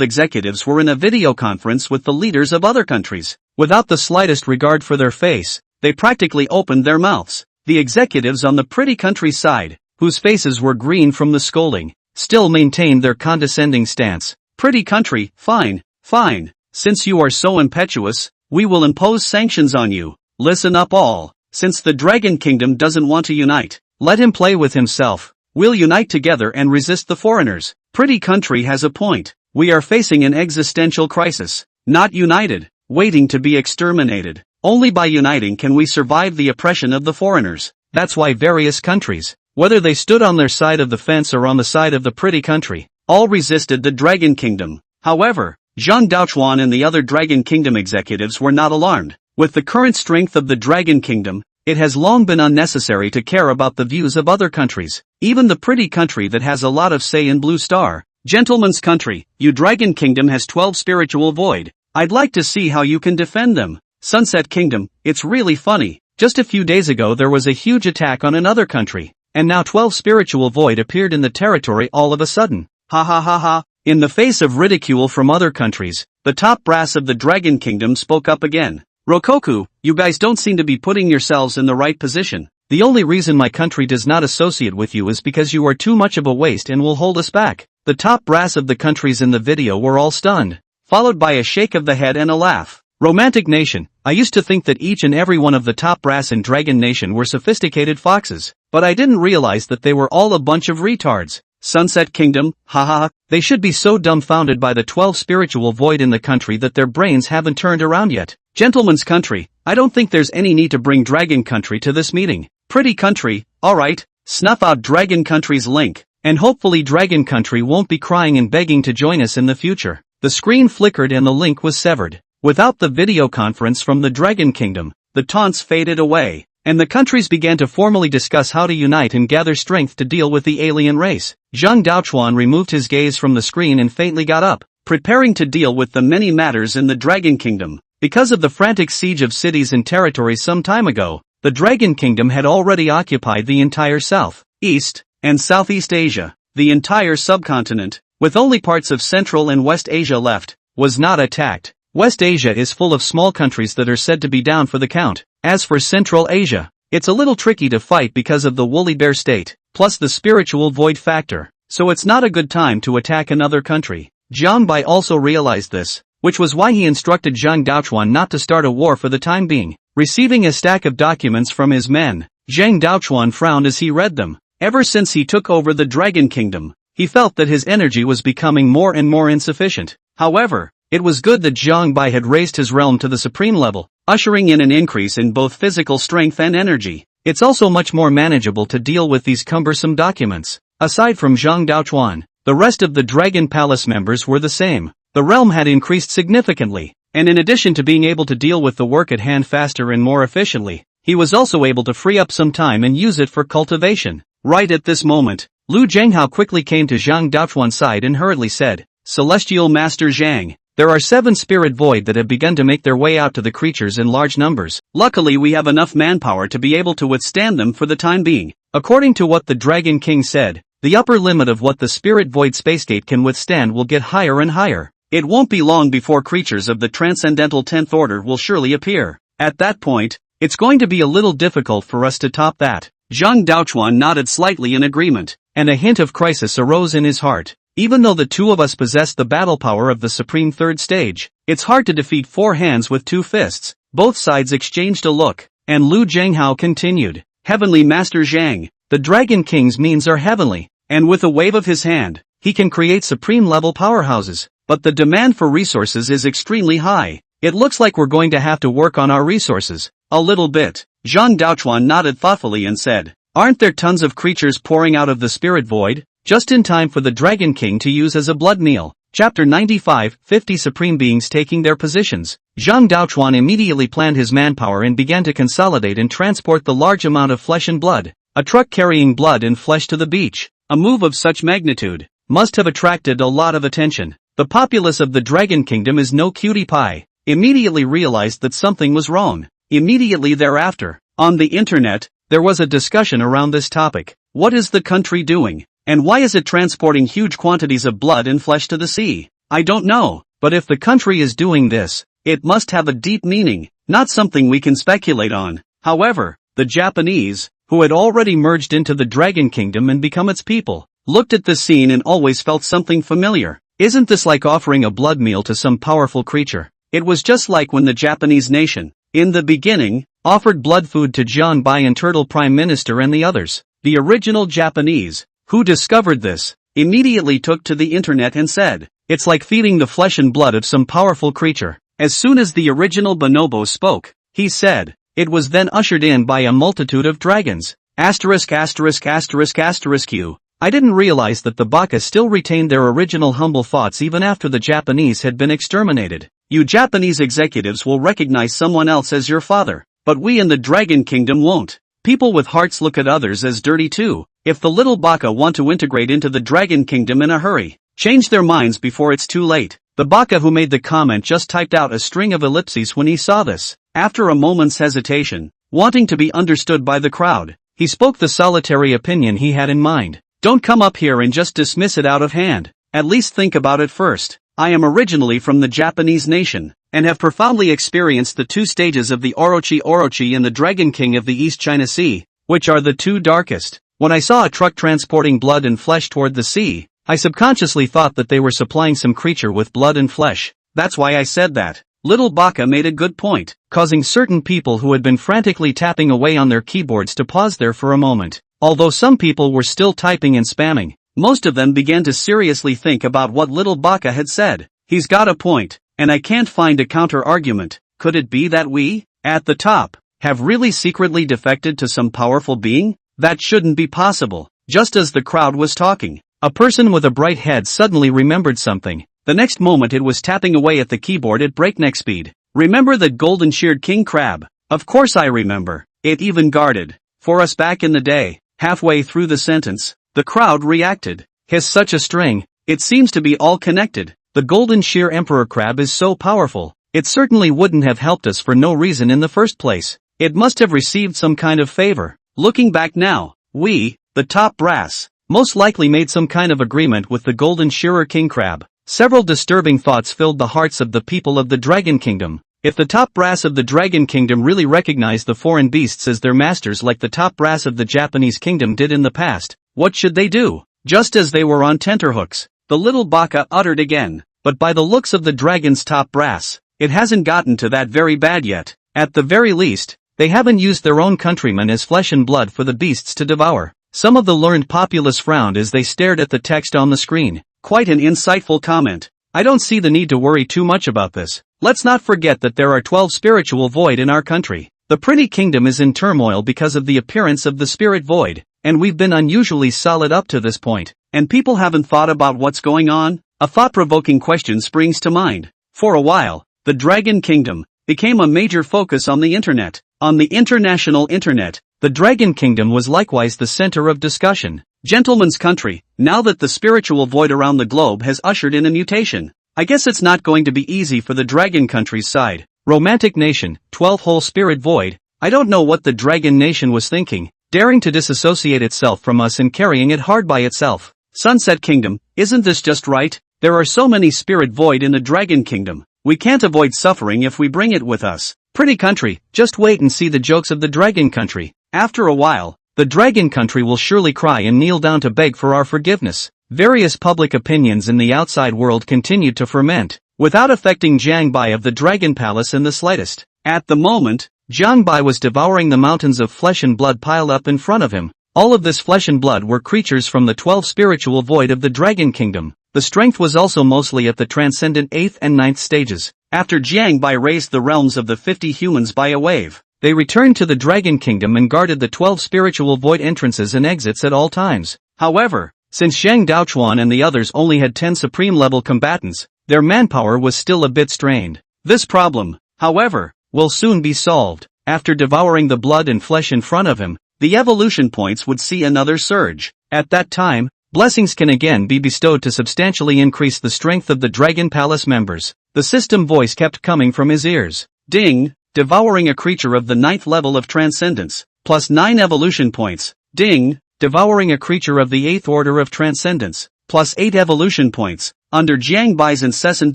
executives were in a video conference with the leaders of other countries. Without the slightest regard for their face, they practically opened their mouths. The executives on the pretty countryside, whose faces were green from the scolding, still maintained their condescending stance. Pretty country, fine, fine. Since you are so impetuous, we will impose sanctions on you. Listen up all. Since the Dragon Kingdom doesn't want to unite, let him play with himself. We'll unite together and resist the foreigners. Pretty country has a point. We are facing an existential crisis. Not united, waiting to be exterminated. Only by uniting can we survive the oppression of the foreigners. That's why various countries, whether they stood on their side of the fence or on the side of the pretty country, all resisted the Dragon Kingdom. However, Zhang Daochuan and the other Dragon Kingdom executives were not alarmed. With the current strength of the Dragon Kingdom, it has long been unnecessary to care about the views of other countries, even the pretty country that has a lot of say in Blue Star. Gentlemen's country, you Dragon Kingdom has 12 spiritual void. I'd like to see how you can defend them. Sunset Kingdom, it's really funny. Just a few days ago there was a huge attack on another country, and now 12 spiritual void appeared in the territory all of a sudden. Ha ha ha ha. In the face of ridicule from other countries, the top brass of the Dragon Kingdom spoke up again. Rokoku, you guys don't seem to be putting yourselves in the right position. The only reason my country does not associate with you is because you are too much of a waste and will hold us back. The top brass of the countries in the video were all stunned, followed by a shake of the head and a laugh. Romantic Nation, I used to think that each and every one of the top brass in Dragon Nation were sophisticated foxes, but I didn't realize that they were all a bunch of retards. Sunset Kingdom, haha, they should be so dumbfounded by the 12 spiritual void in the country that their brains haven't turned around yet. Gentlemen's country, I don't think there's any need to bring Dragon Country to this meeting. Pretty country, alright, snuff out Dragon Country's link, and hopefully Dragon Country won't be crying and begging to join us in the future. The screen flickered and the link was severed. Without the video conference from the Dragon Kingdom, the taunts faded away, and the countries began to formally discuss how to unite and gather strength to deal with the alien race. Zhang Daochuan removed his gaze from the screen and faintly got up, preparing to deal with the many matters in the Dragon Kingdom. Because of the frantic siege of cities and territories some time ago, the Dragon Kingdom had already occupied the entire South, East, and Southeast Asia. The entire subcontinent, with only parts of Central and West Asia left, was not attacked. West Asia is full of small countries that are said to be down for the count. As for Central Asia, it's a little tricky to fight because of the woolly bear state, plus the spiritual void factor, so it's not a good time to attack another country. Jiang Bai also realized this, which was why he instructed Zhang Daochuan not to start a war for the time being. Receiving a stack of documents from his men, Zhang Daochuan frowned as he read them. Ever since he took over the Dragon Kingdom, he felt that his energy was becoming more and more insufficient. However, It was good that Zhang Bai had raised his realm to the supreme level, ushering in an increase in both physical strength and energy. It's also much more manageable to deal with these cumbersome documents. Aside from Zhang Daochuan, the rest of the Dragon Palace members were the same. The realm had increased significantly, and in addition to being able to deal with the work at hand faster and more efficiently, he was also able to free up some time and use it for cultivation. Right at this moment, Lu Zhenghao quickly came to Zhang Daochuan's side and hurriedly said, "Celestial Master Zhang, there are 7 spirit void that have begun to make their way out to the creatures in large numbers. Luckily we have enough manpower to be able to withstand them for the time being." According to what the Dragon King said, the upper limit of what the spirit void spacegate can withstand will get higher and higher. It won't be long before creatures of the transcendental 10th order will surely appear. At that point, it's going to be a little difficult for us to top that. Zhang Daochuan nodded slightly in agreement, and a hint of crisis arose in his heart. Even though the two of us possess the battle power of the supreme third stage, it's hard to defeat 4 hands with 2 fists. Both sides exchanged a look, and Lu Zhenghao continued, "Heavenly Master Zhang, the Dragon King's means are heavenly, and with a wave of his hand, he can create supreme level powerhouses, but the demand for resources is extremely high. It looks like we're going to have to work on our resources. A little bit." Zhang Daochuan nodded thoughtfully and said, "Aren't there tons of creatures pouring out of the spirit void? Just in time for the Dragon King to use as a blood meal." Chapter 95, 50 Supreme Beings taking their positions. Zhang Daochuan immediately planned his manpower and began to consolidate and transport the large amount of flesh and blood. A truck carrying blood and flesh to the beach. A move of such magnitude must have attracted a lot of attention. The populace of the Dragon Kingdom is no cutie pie. Immediately realized that something was wrong. Immediately thereafter, on the internet, there was a discussion around this topic. What is the country doing? And why is it transporting huge quantities of blood and flesh to the sea? I don't know, but if the country is doing this, it must have a deep meaning, not something we can speculate on. However, the Japanese, who had already merged into the Dragon Kingdom and become its people, looked at this scene and always felt something familiar. Isn't this like offering a blood meal to some powerful creature? It was just like when the Japanese nation, in the beginning, offered blood food to Jian Bai and Turtle Prime Minister and the others. The original Japanese, who discovered this, immediately took to the internet and said, "It's like feeding the flesh and blood of some powerful creature." As soon as the original bonobo spoke, he said, it was then ushered in by a multitude of dragons. Asterisk asterisk asterisk asterisk Q. I didn't realize that the Baka still retained their original humble thoughts even after the Japanese had been exterminated. You Japanese executives will recognize someone else as your father, but we in the Dragon Kingdom won't. People with hearts look at others as dirty too. If the little Baka want to integrate into the Dragon Kingdom in a hurry, change their minds before it's too late. The Baka who made the comment just typed out a string of ellipses when he saw this. After a moment's hesitation, wanting to be understood by the crowd, he spoke the solitary opinion he had in mind. Don't come up here and just dismiss it out of hand. At least think about it first. I am originally from the Japanese nation, and have profoundly experienced the 2 stages of the Orochi and the Dragon King of the East China Sea, which are the 2 darkest. When I saw a truck transporting blood and flesh toward the sea, I subconsciously thought that they were supplying some creature with blood and flesh. That's why I said that. Little Baka made a good point, causing certain people who had been frantically tapping away on their keyboards to pause there for a moment. Although some people were still typing and spamming, most of them began to seriously think about what Little Baka had said. He's got a point, and I can't find a counter-argument. Could it be that we, at the top, have really secretly defected to some powerful being? That shouldn't be possible. Just as the crowd was talking, a person with a bright head suddenly remembered something. The next moment it was tapping away at the keyboard at breakneck speed. Remember that golden-sheared king crab? Of course I remember. It even guarded for us back in the day. Halfway through the sentence, the crowd reacted. Has such a string. It seems to be all connected. The golden shear emperor crab is so powerful. It certainly wouldn't have helped us for no reason in the first place. It must have received some kind of favor. Looking back now, we, the top brass, most likely made some kind of agreement with the golden shearer king crab. Several disturbing thoughts filled the hearts of the people of the Dragon Kingdom. If the top brass of the Dragon Kingdom really recognized the foreign beasts as their masters like the top brass of the Japanese kingdom did in the past, what should they do? Just as they were on tenterhooks, the little Baka uttered again, but by the looks of the dragon's top brass, it hasn't gotten to that very bad yet. At the very least, they haven't used their own countrymen as flesh and blood for the beasts to devour. Some of the learned populace frowned as they stared at the text on the screen. Quite an insightful comment. I don't see the need to worry too much about this. Let's not forget that there are 12 spiritual void in our country. The pretty kingdom is in turmoil because of the appearance of the spirit void, and we've been unusually solid up to this point, and people haven't thought about what's going on? A thought-provoking question springs to mind. For a while, the Dragon Kingdom became a major focus on the internet. On the international internet, the Dragon Kingdom was likewise the center of discussion. Gentleman's country, now that the spiritual void around the globe has ushered in a mutation, I guess it's not going to be easy for the Dragon country's side. Romantic nation, 12-hole spirit void. I don't know what the Dragon nation was thinking, daring to disassociate itself from us and carrying it hard by itself. Sunset Kingdom, isn't this just right? There are so many spirit void in the Dragon Kingdom. We can't avoid suffering if we bring it with us. Pretty country, just wait and see the jokes of the Dragon country. After a while, the Dragon country will surely cry and kneel down to beg for our forgiveness. Various public opinions in the outside world continued to ferment, without affecting Jiang Bai of the Dragon Palace in the slightest. At the moment, Jiang Bai was devouring the mountains of flesh and blood piled up in front of him. All of this flesh and blood were creatures from the 12 spiritual void of the Dragon Kingdom. The strength was also mostly at the transcendent 8th and 9th stages. After Jiang Bai raised the realms of the 50 humans by a wave, they returned to the Dragon Kingdom and guarded the 12 spiritual void entrances and exits at all times. However, since Zhang Daochuan and the others only had 10 supreme-level combatants, their manpower was still a bit strained. This problem, however, will soon be solved. After devouring the blood and flesh in front of him, the evolution points would see another surge. At that time, blessings can again be bestowed to substantially increase the strength of the Dragon Palace members. The system voice kept coming from his ears. Ding! Devouring a creature of the 9th level of transcendence, plus 9 evolution points. Ding! Devouring a creature of the 8th order of transcendence, plus 8 evolution points. Under Jiang Bai's incessant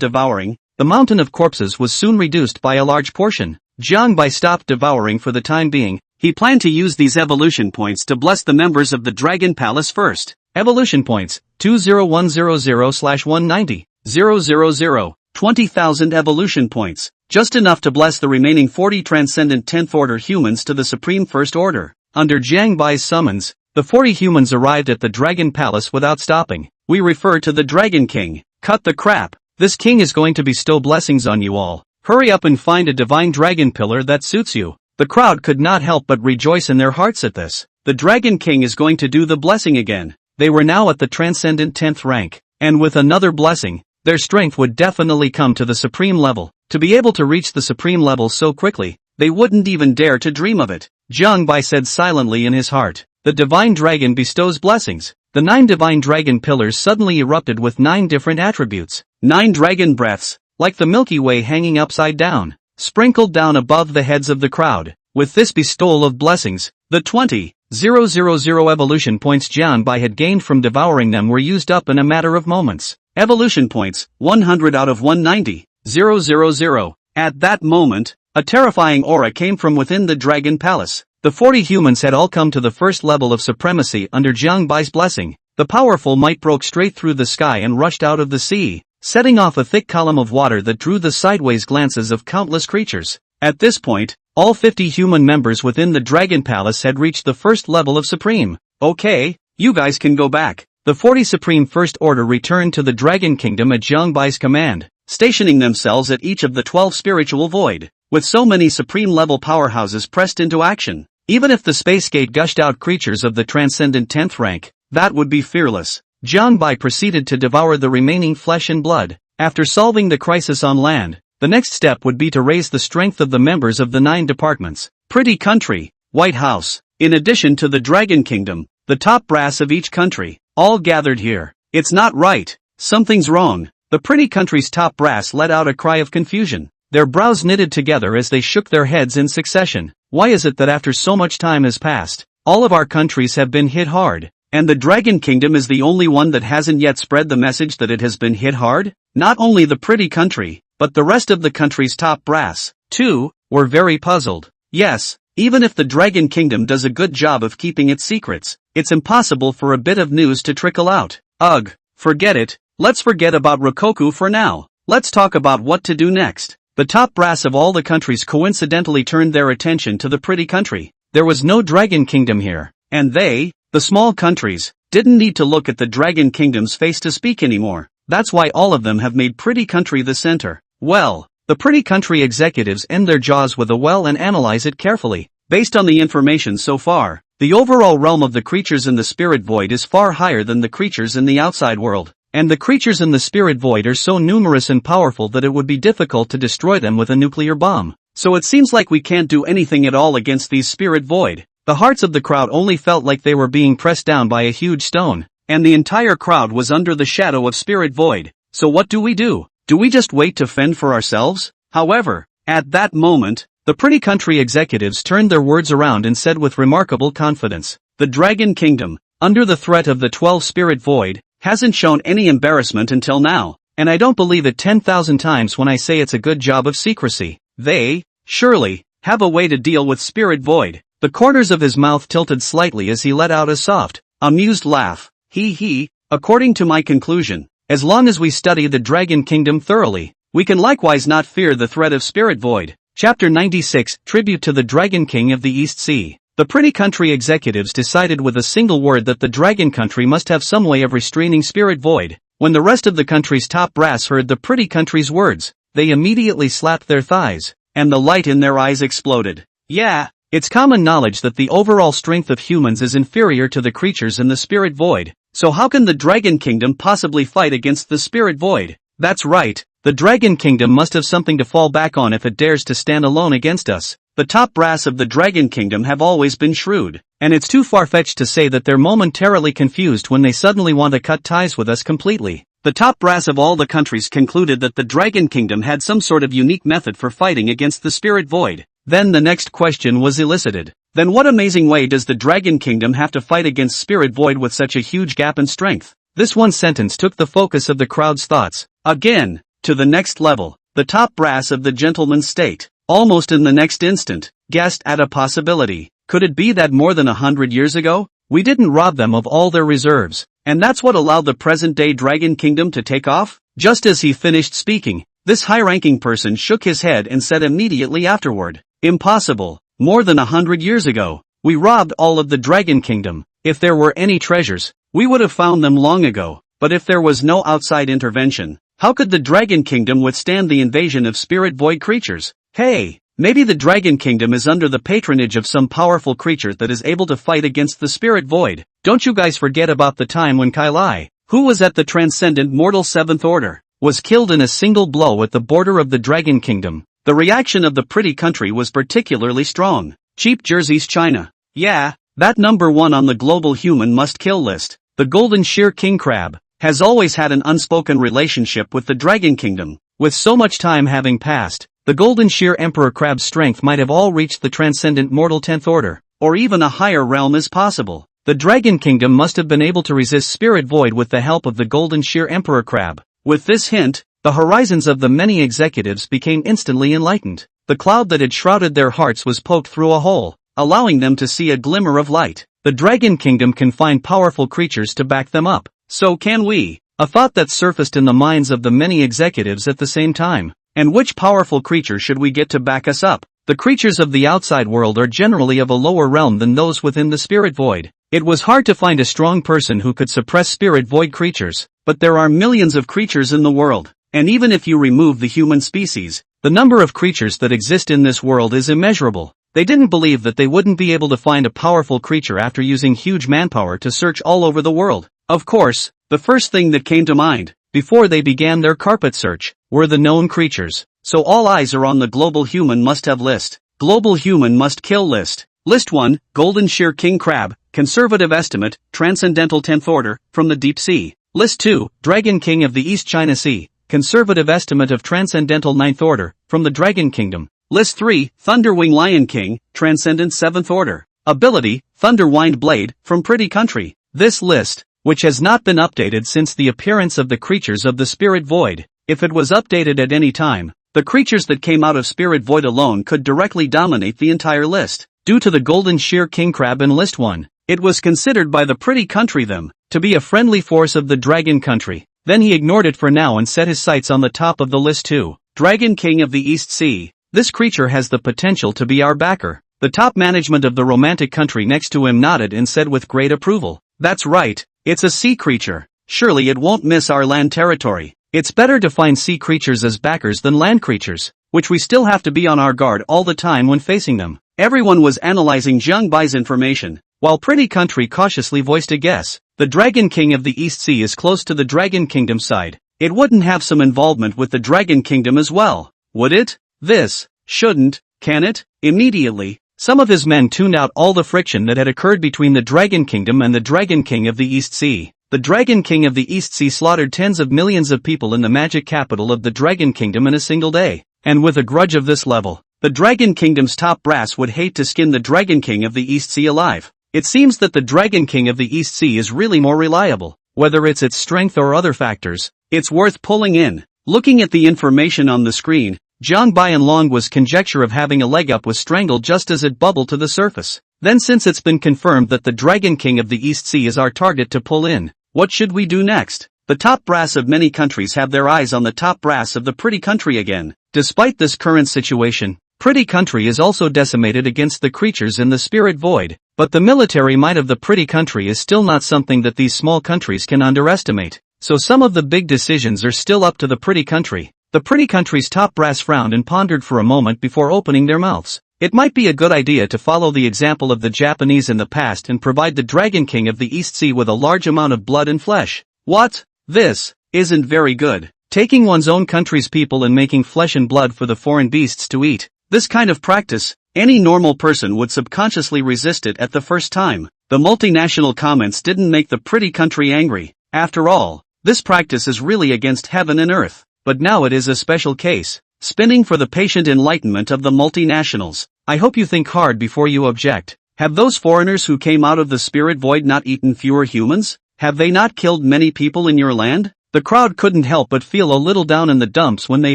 devouring, the mountain of corpses was soon reduced by a large portion. Jiang Bai stopped devouring for the time being. He planned to use these evolution points to bless the members of the Dragon Palace first. Evolution points, 20100/190, 000, 20,000 evolution points, just enough to bless the remaining 40 transcendent 10th order humans to the Supreme First Order. Under Jiang Bai's summons, the 40 humans arrived at the Dragon Palace without stopping. We refer to the Dragon King. Cut the crap. This king is going to bestow blessings on you all. Hurry up and find a divine dragon pillar that suits you. The crowd could not help but rejoice in their hearts at this. The Dragon King is going to do the blessing again. They were now at the transcendent 10th rank, and with another blessing, their strength would definitely come to the supreme level. To be able to reach the supreme level so quickly, they wouldn't even dare to dream of it. Jiang Bai said silently in his heart, "The divine dragon bestows blessings." The 9 divine dragon pillars suddenly erupted with 9 different attributes. 9 dragon breaths, like the Milky Way hanging upside down, sprinkled down above the heads of the crowd. With this bestowal of blessings, the 20,000 evolution points Jiang Bai had gained from devouring them were used up in a matter of moments. Evolution points, 100 out of 190, 000. At that moment, a terrifying aura came from within the Dragon Palace. The 40 humans had all come to the first level of supremacy under Jiang Bai's blessing. The powerful might broke straight through the sky and rushed out of the sea, setting off a thick column of water that drew the sideways glances of countless creatures. At this point, all 50 human members within the Dragon Palace had reached the first level of Supreme. Okay, you guys can go back. The 40 Supreme First Order returned to the Dragon Kingdom at Jiang Bai's command, stationing themselves at each of the 12 spiritual void. With so many supreme-level powerhouses pressed into action, even if the space gate gushed out creatures of the transcendent 10th rank, that would be fearless. Jiang Bai proceeded to devour the remaining flesh and blood. After solving the crisis on land, the next step would be to raise the strength of the members of the 9 departments. Pretty country, White House. In addition to the Dragon Kingdom, the top brass of each country, all gathered here. It's not right. Something's wrong. The pretty country's top brass let out a cry of confusion. Their brows knitted together as they shook their heads in succession. Why is it that after so much time has passed, all of our countries have been hit hard, and the Dragon Kingdom is the only one that hasn't yet spread the message that it has been hit hard? Not only the pretty country, but the rest of the country's top brass, too, were very puzzled. Yes, even if the Dragon Kingdom does a good job of keeping its secrets, it's impossible for a bit of news to trickle out. Ugh, forget it. Let's forget about Rokoku for now. Let's talk about what to do next. The top brass of all the countries coincidentally turned their attention to the pretty country. There was no Dragon Kingdom here, and they, the small countries, didn't need to look at the Dragon Kingdom's face to speak anymore. That's why all of them have made Pretty Country the center. Well, the Pretty Country executives end their jaws with a well and analyze it carefully. Based on the information so far, the overall realm of the creatures in the spirit void is far higher than the creatures in the outside world. And the creatures in the spirit void are so numerous and powerful that it would be difficult to destroy them with a nuclear bomb. So it seems like we can't do anything at all against these spirit void. The hearts of the crowd only felt like they were being pressed down by a huge stone, and the entire crowd was under the shadow of spirit void. So what do? Do we just wait to fend for ourselves? However, at that moment, the Pretty Country executives turned their words around and said with remarkable confidence, "The Dragon Kingdom, under the threat of the 12 spirit void, hasn't shown any embarrassment until now, and I don't believe it 10,000 times when I say it's a good job of secrecy. They, surely, have a way to deal with spirit void." The corners of his mouth tilted slightly as he let out a soft, amused laugh. He, according to my conclusion, as long as we study the Dragon Kingdom thoroughly, we can likewise not fear the threat of spirit void. Chapter 96, Tribute to the Dragon King of the East Sea. The Pretty Country executives decided with a single word that the Dragon Country must have some way of restraining spirit void. When the rest of the country's top brass heard the Pretty Country's words, they immediately slapped their thighs, and the light in their eyes exploded. Yeah, it's common knowledge that the overall strength of humans is inferior to the creatures in the spirit void. So how can the Dragon Kingdom possibly fight against the spirit void? That's right, the Dragon Kingdom must have something to fall back on if it dares to stand alone against us. The top brass of the Dragon Kingdom have always been shrewd, and it's too far-fetched to say that they're momentarily confused when they suddenly want to cut ties with us completely. The top brass of all the countries concluded that the Dragon Kingdom had some sort of unique method for fighting against the spirit void. Then the next question was elicited. Then what amazing way does the Dragon Kingdom have to fight against spirit void with such a huge gap in strength? This one sentence took the focus of the crowd's thoughts, again, to the next level. The top brass of the Gentleman's State, almost in the next instant, guessed at a possibility. Could it be that more than 100 years ago, we didn't rob them of all their reserves, and that's what allowed the present-day Dragon Kingdom to take off? Just as he finished speaking, this high-ranking person shook his head and said immediately afterward, "Impossible. More than 100 years ago, we robbed all of the Dragon Kingdom. If there were any treasures, we would have found them long ago. But if there was no outside intervention, how could the Dragon Kingdom withstand the invasion of spirit void creatures? Hey, maybe the Dragon Kingdom is under the patronage of some powerful creature that is able to fight against the spirit void. Don't you guys forget about the time when Kailai, who was at the transcendent mortal 7th order, was killed in a single blow at the border of the Dragon Kingdom. The reaction of the Pretty Country was particularly strong. Cheap Jersey's China. Yeah, that number 1 on the global human must-kill list, the golden shear king crab, has always had an unspoken relationship with the Dragon Kingdom. With so much time having passed, the golden shear emperor crab's strength might have all reached the transcendent mortal 10th order, or even a higher realm is possible. The Dragon Kingdom must have been able to resist spirit void with the help of the golden shear emperor crab. With this hint, the horizons of the many executives became instantly enlightened. The cloud that had shrouded their hearts was poked through a hole, allowing them to see a glimmer of light. The Dragon Kingdom can find powerful creatures to back them up. So can we. A thought that surfaced in the minds of the many executives at the same time. And which powerful creature should we get to back us up? The creatures of the outside world are generally of a lower realm than those within the spirit void. It was hard to find a strong person who could suppress spirit void creatures, but there are millions of creatures in the world. And even if you remove the human species, the number of creatures that exist in this world is immeasurable. They didn't believe that they wouldn't be able to find a powerful creature after using huge manpower to search all over the world. Of course, the first thing that came to mind, before they began their carpet search, were the known creatures. So all eyes are on the global human must-have list. Global human must-kill list. List 1, Golden Shear King Crab, Conservative Estimate, Transcendental 10th Order, from the Deep Sea. List 2, Dragon King of the East China Sea, Conservative Estimate of Transcendental 9th Order, from the Dragon Kingdom. List 3, Thunderwing Lion King, Transcendent 7th Order. Ability, Thunderwind Blade, from Pretty Country. This list, which has not been updated since the appearance of the creatures of the Spirit Void, if it was updated at any time, the creatures that came out of Spirit Void alone could directly dominate the entire list. Due to the Golden Shear King Crab in List 1, it was considered by the Pretty Country them to be a friendly force of the Dragon Country. Then he ignored it for now and set his sights on the top of the list 2, Dragon King of the East Sea. This creature has the potential to be our backer. The top management of the romantic country next to him nodded and said with great approval, "That's right, it's a sea creature. surely it won't miss our land territory. It's better to find sea creatures as backers than land creatures, which we still have to be on our guard all the time when facing them. Everyone was analyzing Jiang Bai's information, while Pretty Country cautiously voiced a guess. The Dragon King of the East Sea is close to the Dragon Kingdom side. It wouldn't have some involvement with the Dragon Kingdom as well, would it? This shouldn't, can it? Immediately, some of his men tuned out all the friction that had occurred between the Dragon Kingdom and the Dragon King of the East Sea. The Dragon King of the East Sea slaughtered tens of millions of people in the magic capital of the Dragon Kingdom in a single day. And with a grudge of this level, the Dragon Kingdom's top brass would hate to skin the Dragon King of the East Sea alive. It seems that the Dragon King of the East Sea is really more reliable. Whether it's its strength or other factors, it's worth pulling in. Looking at the information on the screen, Jiang Bai and Long's conjecture of having a leg up was strangled just as it bubbled to the surface. Then since it's been confirmed that the Dragon King of the East Sea is our target to pull in, what should we do next? The top brass of many countries have their eyes on the top brass of the Pretty Country again. Despite this current situation, Pretty Country is also decimated against the creatures in the spirit void, but the military might of the Pretty Country is still not something that these small countries can underestimate. So some of the big decisions are still up to the Pretty Country. The Pretty Country's top brass frowned and pondered for a moment before opening their mouths. It might be a good idea to follow the example of the Japanese in the past and provide the Dragon King of the East Sea with a large amount of blood and flesh. What? This isn't very good. Taking one's own country's people and making flesh and blood for the foreign beasts to eat. This kind of practice, any normal person would subconsciously resist it at the first time. The multinational comments didn't make the Pretty Country angry. After all, this practice is really against heaven and earth. But now it is a special case. Spinning for the patient enlightenment of the multinationals. I hope you think hard before you object. Have those foreigners who came out of the spirit void not eaten fewer humans? Have they not killed many people in your land? The crowd couldn't help but feel a little down in the dumps when they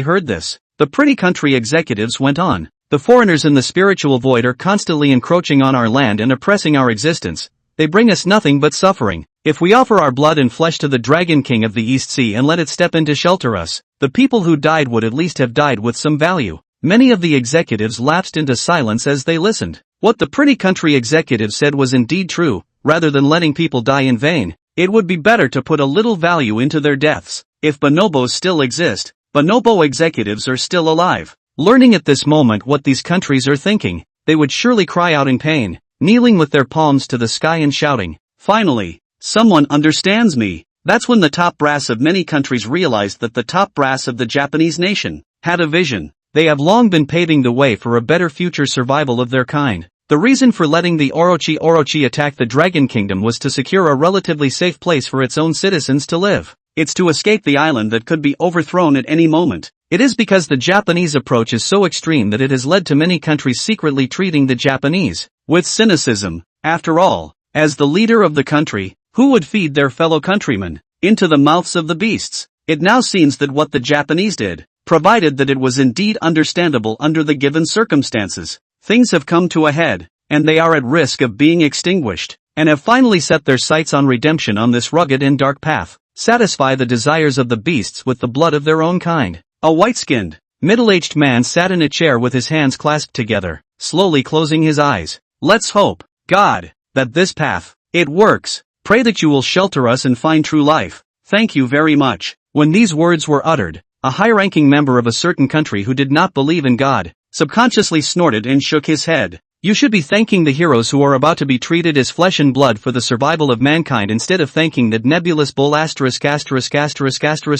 heard this. The Pretty Country executives went on. The foreigners in the spiritual void are constantly encroaching on our land and oppressing our existence. They bring us nothing but suffering. If we offer our blood and flesh to the Dragon King of the East Sea and let it step in to shelter us, the people who died would at least have died with some value. Many of the executives lapsed into silence as they listened. What the Pretty Country executives said was indeed true. Rather than letting people die in vain, it would be better to put a little value into their deaths. If bonobos still exist, bonobo executives are still alive. Learning at this moment what these countries are thinking, they would surely cry out in pain, kneeling with their palms to the sky and shouting, "Finally, someone understands me." That's when the top brass of many countries realized that the top brass of the Japanese nation had a vision. They have long been paving the way for a better future survival of their kind. The reason for letting the Orochi attack the Dragon Kingdom was to secure a relatively safe place for its own citizens to live. It's to escape the island that could be overthrown at any moment. It is because the Japanese approach is so extreme that it has led to many countries secretly treating the Japanese with cynicism. After all, as the leader of the country, who would feed their fellow countrymen into the mouths of the beasts? It now seems that what the Japanese did, provided that it was indeed understandable under the given circumstances, things have come to a head, and they are at risk of being extinguished, and have finally set their sights on redemption on this rugged and dark path. Satisfy the desires of the beasts with the blood of their own kind. A white-skinned, middle-aged man sat in a chair with his hands clasped together, slowly closing his eyes. Let's hope, God, that this path, it works. Pray that you will shelter us and find true life. Thank you very much. When these words were uttered, a high-ranking member of a certain country who did not believe in God, subconsciously snorted and shook his head. You should be thanking the heroes who are about to be treated as flesh and blood for the survival of mankind instead of thanking that nebulous bull ********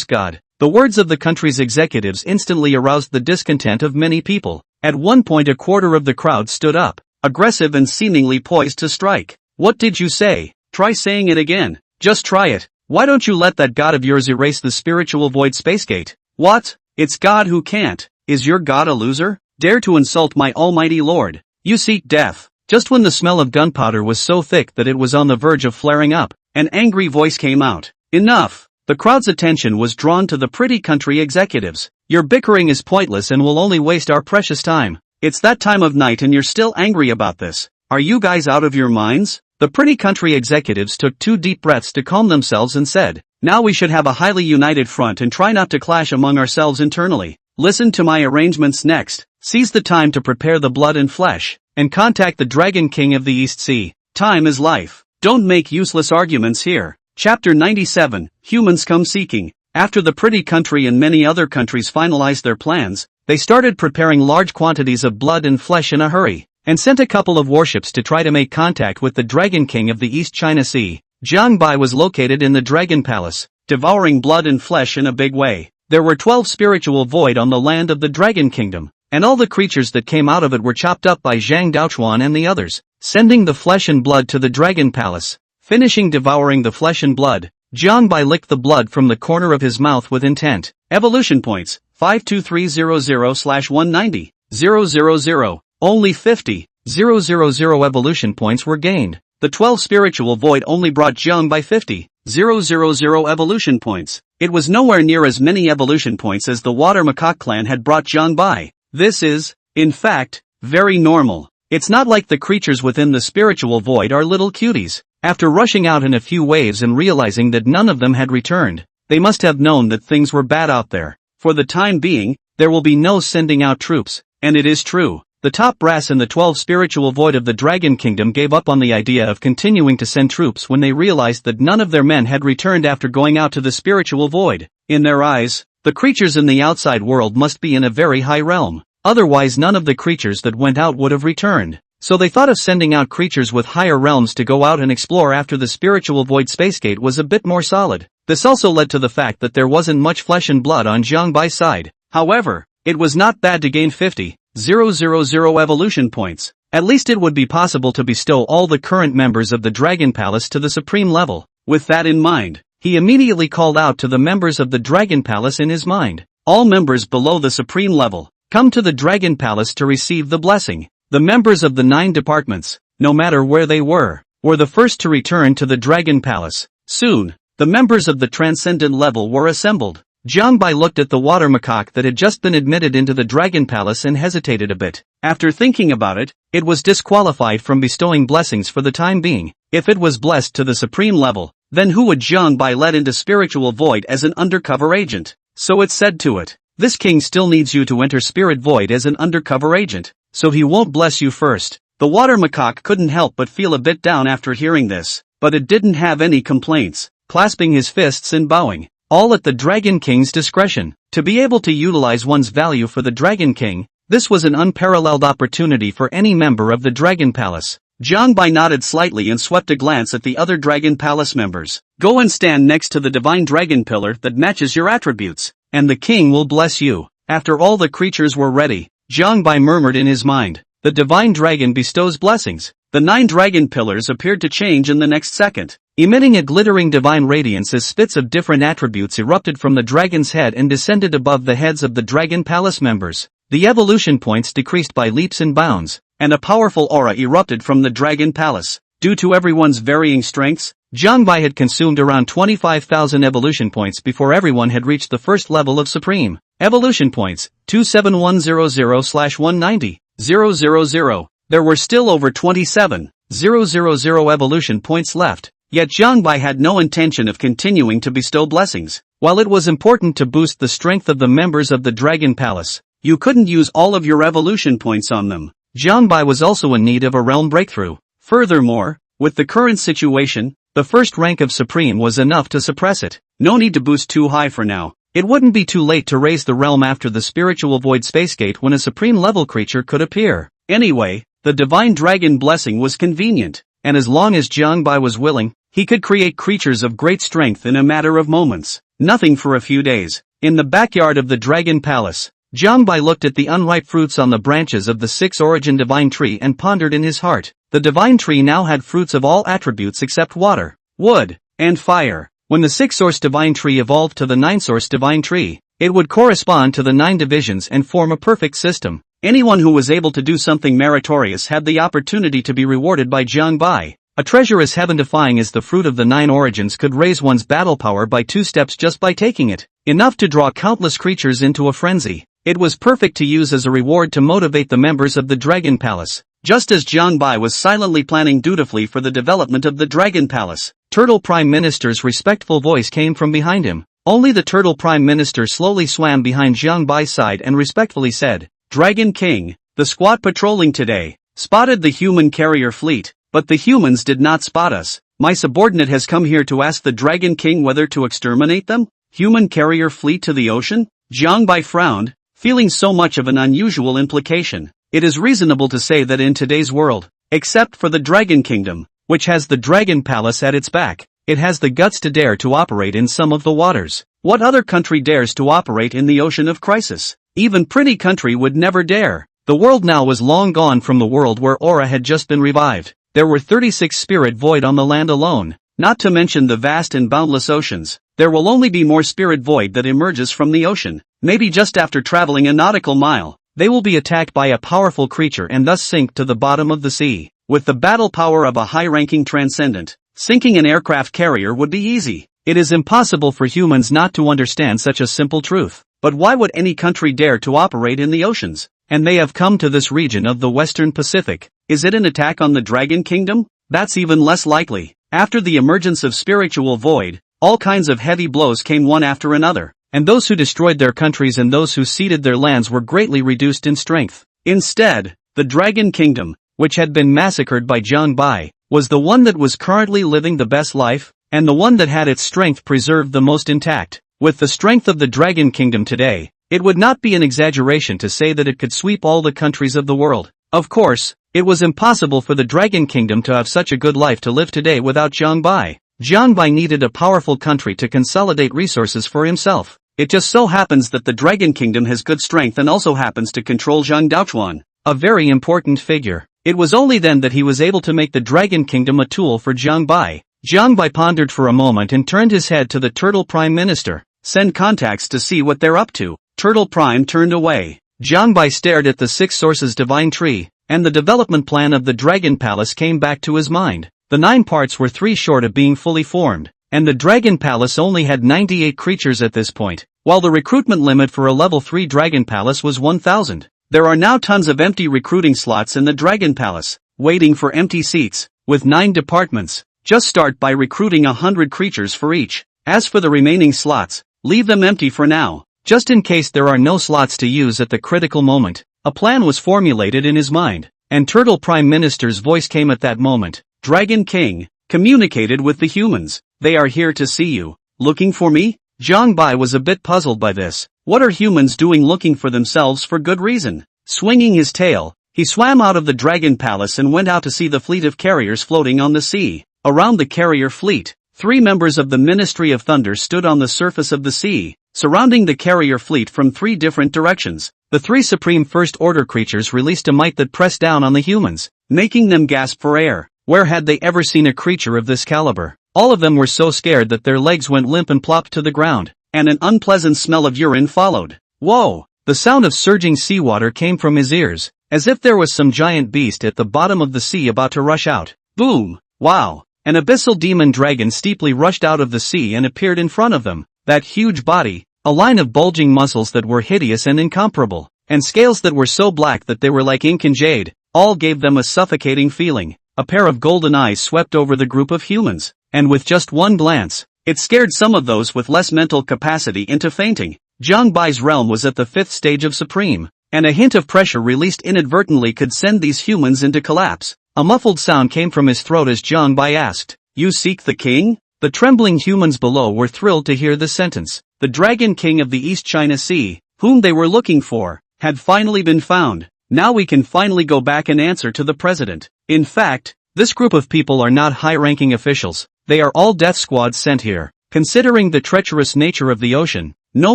God. The words of the country's executives instantly aroused the discontent of many people. At one point a quarter of the crowd stood up, aggressive and seemingly poised to strike. What did you say? Try saying it again. Just try it. Why don't you let that God of yours erase the spiritual void spacegate? What? It's God who can't. Is your God a loser? Dare to insult my almighty Lord. You seek death. Just when the smell of gunpowder was so thick that it was on the verge of flaring up, an angry voice came out. Enough! The crowd's attention was drawn to the Pretty Country executives. Your bickering is pointless and will only waste our precious time. It's that time of night and you're still angry about this. Are you guys out of your minds? The Pretty Country executives took 2 deep breaths to calm themselves and said, now we should have a highly united front and try not to clash among ourselves internally. Listen to my arrangements next. Seize the time to prepare the blood and flesh, and contact the Dragon King of the East Sea. Time is life. Don't make useless arguments here. Chapter 97, Humans Come Seeking. After the pretty country and many other countries finalized their plans, they started preparing large quantities of blood and flesh in a hurry, and sent a couple of warships to try to make contact with the Dragon King of the East China Sea. Jiang Bai was located in the Dragon Palace, devouring blood and flesh in a big way. There were 12 spiritual void on the land of the Dragon Kingdom, and all the creatures that came out of it were chopped up by Zhang Daochuan and the others, sending the flesh and blood to the Dragon Palace. Finishing devouring the flesh and blood, Jiang Bai licked the blood from the corner of his mouth with intent. Evolution points, 52300/190, 000, only 50, 000 evolution points were gained. The 12 spiritual void only brought Jiang Bai 50, 000 evolution points. It was nowhere near as many evolution points as the Water Macaque clan had brought Jiang Bai. This is, in fact, very normal. It's not like the creatures within the spiritual void are little cuties. After rushing out in a few waves and realizing that none of them had returned, they must have known that things were bad out there. For the time being, there will be no sending out troops, and it is true. The top brass in the 12 spiritual void of the Dragon Kingdom gave up on the idea of continuing to send troops when they realized that none of their men had returned after going out to the spiritual void. In their eyes, the creatures in the outside world must be in a very high realm. Otherwise none of the creatures that went out would have returned. So they thought of sending out creatures with higher realms to go out and explore after the spiritual void spacegate was a bit more solid. This also led to the fact that there wasn't much flesh and blood on Jiang Bai's side. However, it was not bad to gain 50, 000 evolution points. At least it would be possible to bestow all the current members of the Dragon Palace to the supreme level. With that in mind, he immediately called out to the members of the Dragon Palace in his mind. All members below the supreme level, come to the Dragon Palace to receive the blessing. The members of the 9 departments, no matter where they were the first to return to the Dragon Palace. Soon, the members of the transcendent level were assembled. Jiang Bai looked at the water macaque that had just been admitted into the Dragon Palace and hesitated a bit. After thinking about it, it was disqualified from bestowing blessings for the time being. If it was blessed to the supreme level, then who would Jiang Bai let into spiritual void as an undercover agent? So it said to it, this king still needs you to enter spirit void as an undercover agent. So he won't bless you first. The water macaque couldn't help but feel a bit down after hearing this, but it didn't have any complaints, clasping his fists and bowing, all at the Dragon King's discretion. To be able to utilize one's value for the Dragon King, this was an unparalleled opportunity for any member of the Dragon Palace. Jiang Bai nodded slightly and swept a glance at the other Dragon Palace members. Go and stand next to the divine dragon pillar that matches your attributes, and the king will bless you. After all the creatures were ready, Jiang Bai murmured in his mind, the divine dragon bestows blessings. The 9 dragon pillars appeared to change in the next second, emitting a glittering divine radiance as spits of different attributes erupted from the dragon's head and descended above the heads of the Dragon Palace members. The evolution points decreased by leaps and bounds, and a powerful aura erupted from the Dragon Palace. Due to everyone's varying strengths, Jiang Bai had consumed around 25,000 evolution points before everyone had reached the first level of supreme. Evolution points, 27100/190, 000. There were still over 27,000 evolution points left, yet Jiang Bai had no intention of continuing to bestow blessings. While it was important to boost the strength of the members of the Dragon Palace, you couldn't use all of your evolution points on them. Jiang Bai was also in need of a realm breakthrough. Furthermore, with the current situation, the first rank of Supreme was enough to suppress it. No need to boost too high for now. It wouldn't be too late to raise the realm after the spiritual void spacegate when a supreme level creature could appear. Anyway, the divine dragon blessing was convenient, and as long as Jiang Bai was willing, he could create creatures of great strength in a matter of moments. Nothing for a few days. In the backyard of the Dragon Palace, Jiang Bai looked at the unripe fruits on the branches of the 6th-origin divine tree and pondered in his heart. The divine tree now had fruits of all attributes except water, wood, and fire. When the 6th-source divine tree evolved to the 9th-source divine tree, it would correspond to the 9 divisions and form a perfect system. Anyone who was able to do something meritorious had the opportunity to be rewarded by Jiang Bai. A treasure as heaven-defying as the fruit of the 9 origins could raise one's battle power by 2 steps just by taking it, enough to draw countless creatures into a frenzy. It was perfect to use as a reward to motivate the members of the Dragon Palace. Just as Jiang Bai was silently planning dutifully for the development of the Dragon Palace, Turtle Prime Minister's respectful voice came from behind him. Only the Turtle Prime Minister slowly swam behind Jiang Bai's side and respectfully said, Dragon King, the squad patrolling today spotted the human carrier fleet, but the humans did not spot us. My subordinate has come here to ask the Dragon King whether to exterminate them? Human carrier fleet to the ocean? Jiang Bai frowned, feeling so much of an unusual implication. It is reasonable to say that in today's world, except for the Dragon Kingdom, which has the Dragon Palace at its back, it has the guts to dare to operate in some of the waters. What other country dares to operate in the ocean of crisis? Even pretty country would never dare. The world now was long gone from the world where Aura had just been revived. There were 36 spirit void on the land alone, not to mention the vast and boundless oceans. There will only be more spirit void that emerges from the ocean. Maybe just after traveling a nautical mile, they will be attacked by a powerful creature and thus sink to the bottom of the sea. With the battle power of a high-ranking transcendent, sinking an aircraft carrier would be easy. It is impossible for humans not to understand such a simple truth. But why would any country dare to operate in the oceans? And they have come to this region of the Western Pacific. Is it an attack on the Dragon Kingdom? That's even less likely. After the emergence of spiritual void, all kinds of heavy blows came one after another, and those who destroyed their countries and those who ceded their lands were greatly reduced in strength. Instead, the Dragon Kingdom, which had been massacred by Jiang Bai, was the one that was currently living the best life, and the one that had its strength preserved the most intact. With the strength of the Dragon Kingdom today, it would not be an exaggeration to say that it could sweep all the countries of the world. Of course, it was impossible for the Dragon Kingdom to have such a good life to live today without Jiang Bai. Jiang Bai needed a powerful country to consolidate resources for himself. It just so happens that the Dragon Kingdom has good strength and also happens to control Zhang Daochuan, a very important figure. It was only then that he was able to make the Dragon Kingdom a tool for Jiang Bai. Jiang Bai pondered for a moment and turned his head to the Turtle Prime Minister. Send contacts to see what they're up to. Turtle Prime turned away. Jiang Bai stared at the Six Sources Divine Tree, and the development plan of the Dragon Palace came back to his mind. The 9 parts were 3 short of being fully formed, and the Dragon Palace only had 98 creatures at this point, while the recruitment limit for a level 3 Dragon Palace was 1,000. There are now tons of empty recruiting slots in the Dragon Palace, waiting for empty seats, with 9 departments. Just start by recruiting 100 creatures for each. As for the remaining slots, leave them empty for now, just in case there are no slots to use at the critical moment. A plan was formulated in his mind, and Turtle Prime Minister's voice came at that moment. Dragon King, communicated with the humans. They are here to see you. Looking for me? Jiang Bai was a bit puzzled by this. What are humans doing looking for themselves for good reason? Swinging his tail, he swam out of the Dragon Palace and went out to see the fleet of carriers floating on the sea. Around the carrier fleet, 3 members of the Ministry of Thunder stood on the surface of the sea, surrounding the carrier fleet from 3 different directions. The 3 supreme First Order creatures released a might that pressed down on the humans, making them gasp for air. Where had they ever seen a creature of this caliber? All of them were so scared that their legs went limp and plopped to the ground, and an unpleasant smell of urine followed. Whoa! The sound of surging seawater came from his ears, as if there was some giant beast at the bottom of the sea about to rush out. Boom! Wow! An abyssal demon dragon steeply rushed out of the sea and appeared in front of them. That huge body, a line of bulging muscles that were hideous and incomparable, and scales that were so black that they were like ink and jade, all gave them a suffocating feeling. A pair of golden eyes swept over the group of humans, and with just one glance, it scared some of those with less mental capacity into fainting. Jiang Bai's realm was at the 5th stage of Supreme, and a hint of pressure released inadvertently could send these humans into collapse. A muffled sound came from his throat as Jiang Bai asked, "You seek the king?" The trembling humans below were thrilled to hear the sentence. The Dragon King of the East China Sea, whom they were looking for, had finally been found. Now we can finally go back and answer to the president. In fact, this group of people are not high-ranking officials. They are all death squads sent here. Considering the treacherous nature of the ocean, no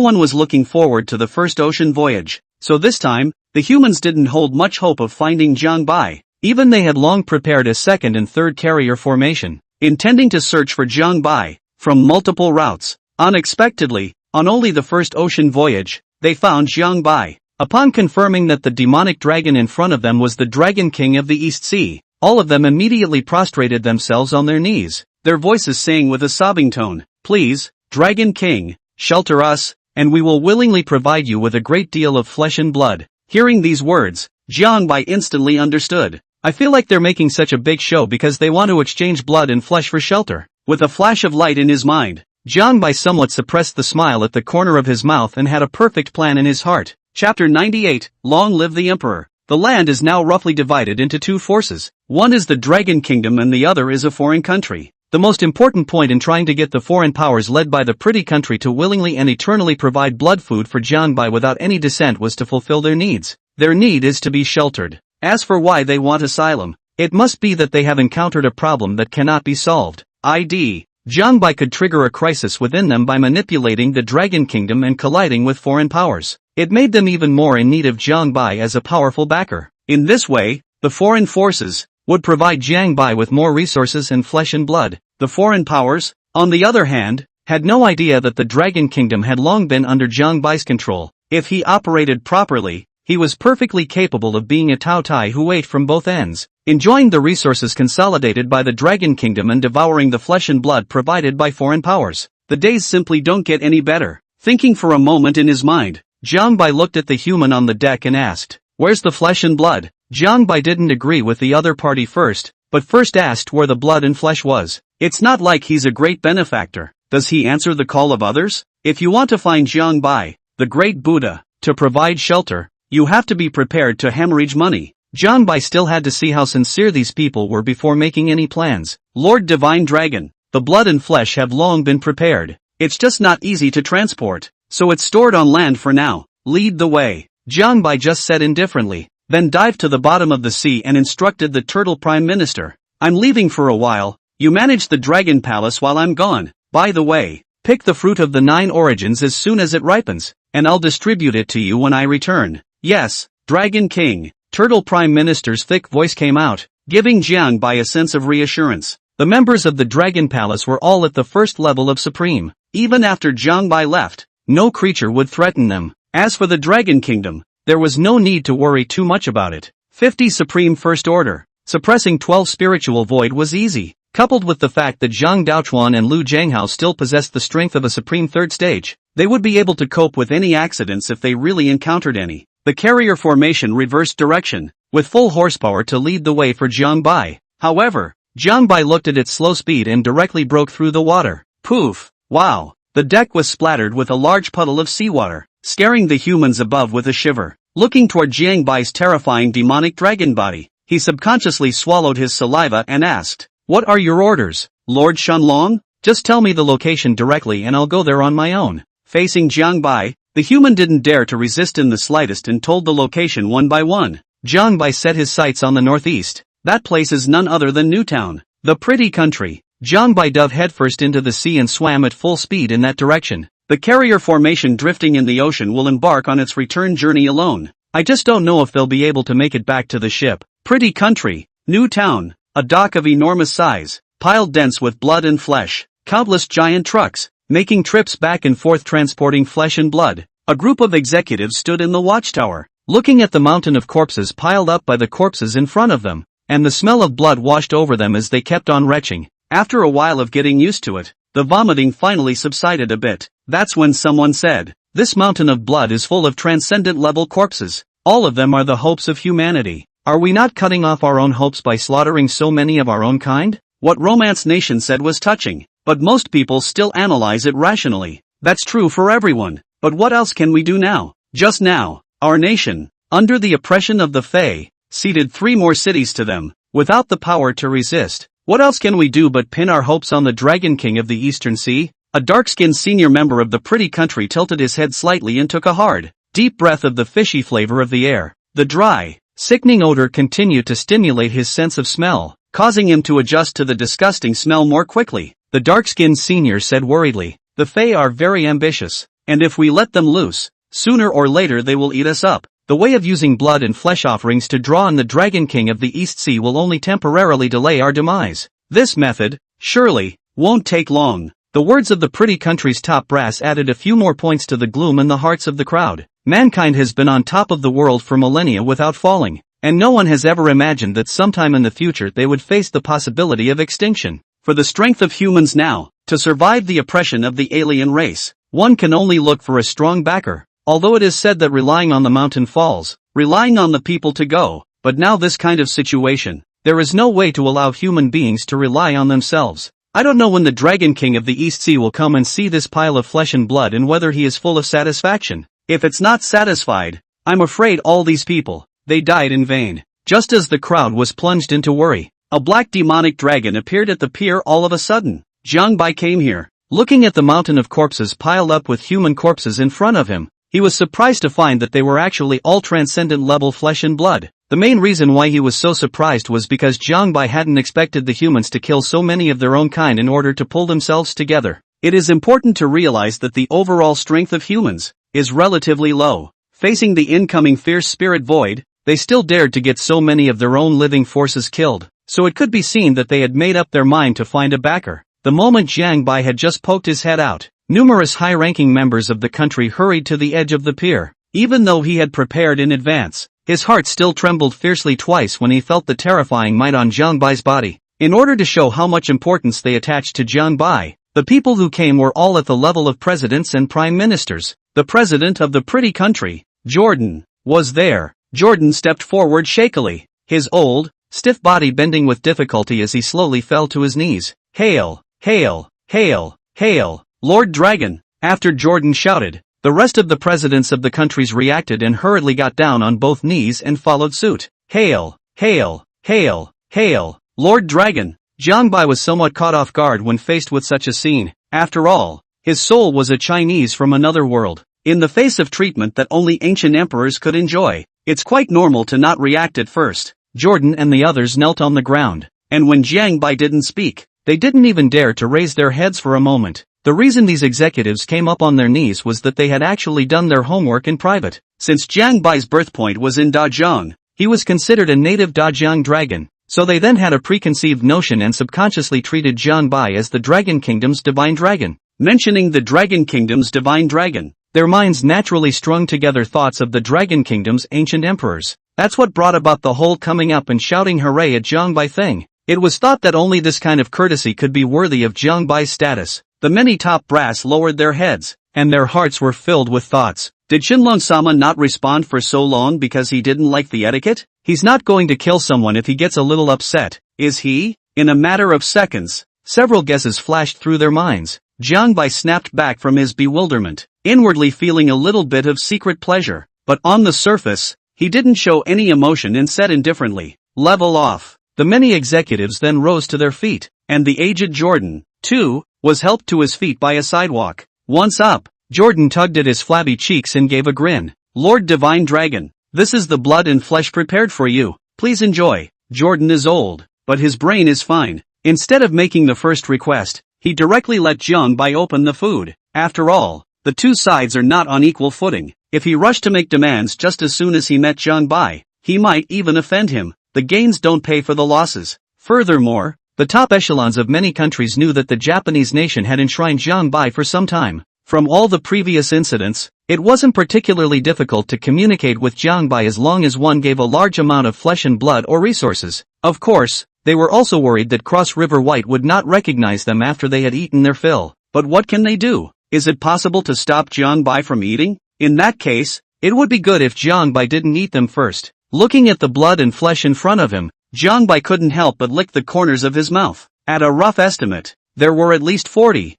one was looking forward to the first ocean voyage. So this time, the humans didn't hold much hope of finding Jiang Bai. Even they had long prepared a 2nd and 3rd carrier formation, intending to search for Jiang Bai from multiple routes. Unexpectedly, on only the first ocean voyage, they found Jiang Bai. Upon confirming that the demonic dragon in front of them was the Dragon King of the East Sea, all of them immediately prostrated themselves on their knees, their voices saying with a sobbing tone, "Please, Dragon King, shelter us, and we will willingly provide you with a great deal of flesh and blood." Hearing these words, Jiang Bai instantly understood. I feel like they're making such a big show because they want to exchange blood and flesh for shelter. With a flash of light in his mind, Jiang Bai somewhat suppressed the smile at the corner of his mouth and had a perfect plan in his heart. Chapter 98, Long Live the Emperor. The land is now roughly divided into 2 forces. One is the Dragon Kingdom and the other is a foreign country. The most important point in trying to get the foreign powers led by the pretty country to willingly and eternally provide blood food for Jiangbai without any dissent was to fulfill their needs. Their need is to be sheltered. As for why they want asylum, it must be that they have encountered a problem that cannot be solved. Jiangbai could trigger a crisis within them by manipulating the Dragon Kingdom and colliding with foreign powers. It made them even more in need of Jiangbai as a powerful backer. In this way, the foreign forces would provide Jiangbai with more resources and flesh and blood. The foreign powers, on the other hand, had no idea that the Dragon Kingdom had long been under Jiangbai's control. If he operated properly, he was perfectly capable of being a Taotai who ate from both ends, enjoying the resources consolidated by the Dragon Kingdom and devouring the flesh and blood provided by foreign powers. The days simply don't get any better. Thinking for a moment in his mind, Jiangbai looked at the human on the deck and asked, "Where's the flesh and blood?" Jiangbai didn't agree with the other party first, but first asked where the blood and flesh was. It's not like he's a great benefactor. Does he answer the call of others? If you want to find Jiangbai, the great Buddha, to provide shelter, you have to be prepared to hemorrhage money. Jiangbai still had to see how sincere these people were before making any plans. Lord Divine Dragon, the blood and flesh have long been prepared. It's just not easy to transport, so it's stored on land for now. Lead the way. Jiangbai just said indifferently, then dived to the bottom of the sea and instructed the Turtle Prime Minister. "I'm leaving for a while. You manage the Dragon Palace while I'm gone. By the way, pick the fruit of the 9 origins as soon as it ripens, and I'll distribute it to you when I return." "Yes, Dragon King." Turtle Prime Minister's thick voice came out, giving Jiangbai a sense of reassurance. The members of the Dragon Palace were all at the first level of Supreme. Even after Jiangbai left, no creature would threaten them. As for the Dragon Kingdom, there was no need to worry too much about it. 50 Supreme First Order. Suppressing 12 Spiritual Void was easy. Coupled with the fact that Zhang Daochuan and Lu Jianghao still possessed the strength of a Supreme Third Stage, they would be able to cope with any accidents if they really encountered any. The carrier formation reversed direction, with full horsepower to lead the way for Jiangbai. However, Jiangbai looked at its slow speed and directly broke through the water. Poof! Wow! The deck was splattered with a large puddle of seawater, scaring the humans above with a shiver. Looking toward Jiangbai's terrifying demonic dragon body, he subconsciously swallowed his saliva and asked, "What are your orders, Lord Shanlong? Just tell me the location directly and I'll go there on my own." Facing Jiangbai, the human didn't dare to resist in the slightest and told the location one by one. Jiangbai set his sights on the northeast. That place is none other than Newtown, the pretty country. Jiangbai dove headfirst into the sea and swam at full speed in that direction. The carrier formation drifting in the ocean will embark on its return journey alone. I just don't know if they'll be able to make it back to the ship. Pretty country, Newtown, a dock of enormous size, piled dense with blood and flesh, countless giant trucks, making trips back and forth transporting flesh and blood. A group of executives stood in the watchtower, looking at the mountain of corpses piled up by the corpses in front of them, and the smell of blood washed over them as they kept on retching. After a while of getting used to it, the vomiting finally subsided a bit. That's when someone said, "This mountain of blood is full of transcendent-level corpses. All of them are the hopes of humanity. Are we not cutting off our own hopes by slaughtering so many of our own kind?" What Romance Nation said was touching, but most people still analyze it rationally. That's true for everyone, but what else can we do now? Just now, our nation, under the oppression of the Fae, ceded 3 more cities to them, without the power to resist. What else can we do but pin our hopes on the Dragon King of the Eastern Sea? A dark-skinned senior member of the pretty country tilted his head slightly and took a hard, deep breath of the fishy flavor of the air. The dry, sickening odor continued to stimulate his sense of smell, causing him to adjust to the disgusting smell more quickly. The dark-skinned senior said worriedly, "The Fae are very ambitious, and if we let them loose, sooner or later they will eat us up. The way of using blood and flesh offerings to draw on the Dragon King of the East Sea will only temporarily delay our demise. This method, surely, won't take long." The words of the pretty country's top brass added a few more points to the gloom in the hearts of the crowd. Mankind has been on top of the world for millennia without falling, and no one has ever imagined that sometime in the future they would face the possibility of extinction. For the strength of humans now, to survive the oppression of the alien race, one can only look for a strong backer. Although it is said that relying on the mountain falls, relying on the people to go, but now this kind of situation, there is no way to allow human beings to rely on themselves. I don't know when the Dragon King of the East Sea will come and see this pile of flesh and blood and whether he is full of satisfaction. If it's not satisfied, I'm afraid all these people, they died in vain. Just as the crowd was plunged into worry, a black demonic dragon appeared at the pier all of a sudden. Jiang Bai came here. Looking at the mountain of corpses piled up with human corpses in front of him, he was surprised to find that they were actually all transcendent level flesh and blood. The main reason why he was so surprised was because Jiang Bai hadn't expected the humans to kill so many of their own kind in order to pull themselves together. It is important to realize that the overall strength of humans is relatively low. Facing the incoming fierce spirit void, they still dared to get so many of their own living forces killed, so it could be seen that they had made up their mind to find a backer. The moment Jiang Bai had just poked his head out, numerous high-ranking members of the country hurried to the edge of the pier. Even though he had prepared in advance, his heart still trembled fiercely twice when he felt the terrifying might on Jiang Bai's body. In order to show how much importance they attached to Jiang Bai, the people who came were all at the level of presidents and prime ministers. The president of the pretty country, Jordan, was there. Jordan stepped forward shakily, his old, stiff body bending with difficulty as he slowly fell to his knees. Hail! Hail! Hail! Hail! Lord Dragon! After Jordan shouted, the rest of the presidents of the countries reacted and hurriedly got down on both knees and followed suit. Hail! Hail! Hail! Hail! Lord Dragon! Jiang Bai was somewhat caught off guard when faced with such a scene. After all, his soul was a Chinese from another world. In the face of treatment that only ancient emperors could enjoy, it's quite normal to not react at first. Jordan and the others knelt on the ground, and when Jiang Bai didn't speak, they didn't even dare to raise their heads for a moment. The reason these executives came up on their knees was that they had actually done their homework in private. Since Jiang Bai's birthpoint was in Dajiang, he was considered a native Dajiang dragon, so they then had a preconceived notion and subconsciously treated Jiang Bai as the Dragon Kingdom's divine dragon. Mentioning the Dragon Kingdom's divine dragon, their minds naturally strung together thoughts of the Dragon Kingdom's ancient emperors. That's what brought about the whole coming up and shouting hooray at Jiang Bai thing. It was thought that only this kind of courtesy could be worthy of Jiang Bai's status. The many top brass lowered their heads, and their hearts were filled with thoughts. Did Shinlong-sama not respond for so long because he didn't like the etiquette? He's not going to kill someone if he gets a little upset, is he? In a matter of seconds, several guesses flashed through their minds. Jiang Bai snapped back from his bewilderment, inwardly feeling a little bit of secret pleasure. But on the surface, he didn't show any emotion and said indifferently, "Level off." The many executives then rose to their feet, and the aged Jordan, too, was helped to his feet by a sidewalk. Once up, Jordan tugged at his flabby cheeks and gave a grin. "Lord Divine Dragon, this is the blood and flesh prepared for you. Please enjoy." Jordan is old, but his brain is fine. Instead of making the first request, he directly let Jiang Bai open the food. After all, the two sides are not on equal footing. If he rushed to make demands just as soon as he met Jiang Bai, he might even offend him. The gains don't pay for the losses. Furthermore, the top echelons of many countries knew that the Japanese nation had enshrined Jiang Bai for some time. From all the previous incidents, it wasn't particularly difficult to communicate with Jiang Bai as long as one gave a large amount of flesh and blood or resources. Of course, they were also worried that Cross River White would not recognize them after they had eaten their fill. But what can they do? Is it possible to stop Jiang Bai from eating? In that case, it would be good if Jiang Bai didn't eat them first. Looking at the blood and flesh in front of him, Jiang Bai couldn't help but lick the corners of his mouth. At a rough estimate, there were at least 40,000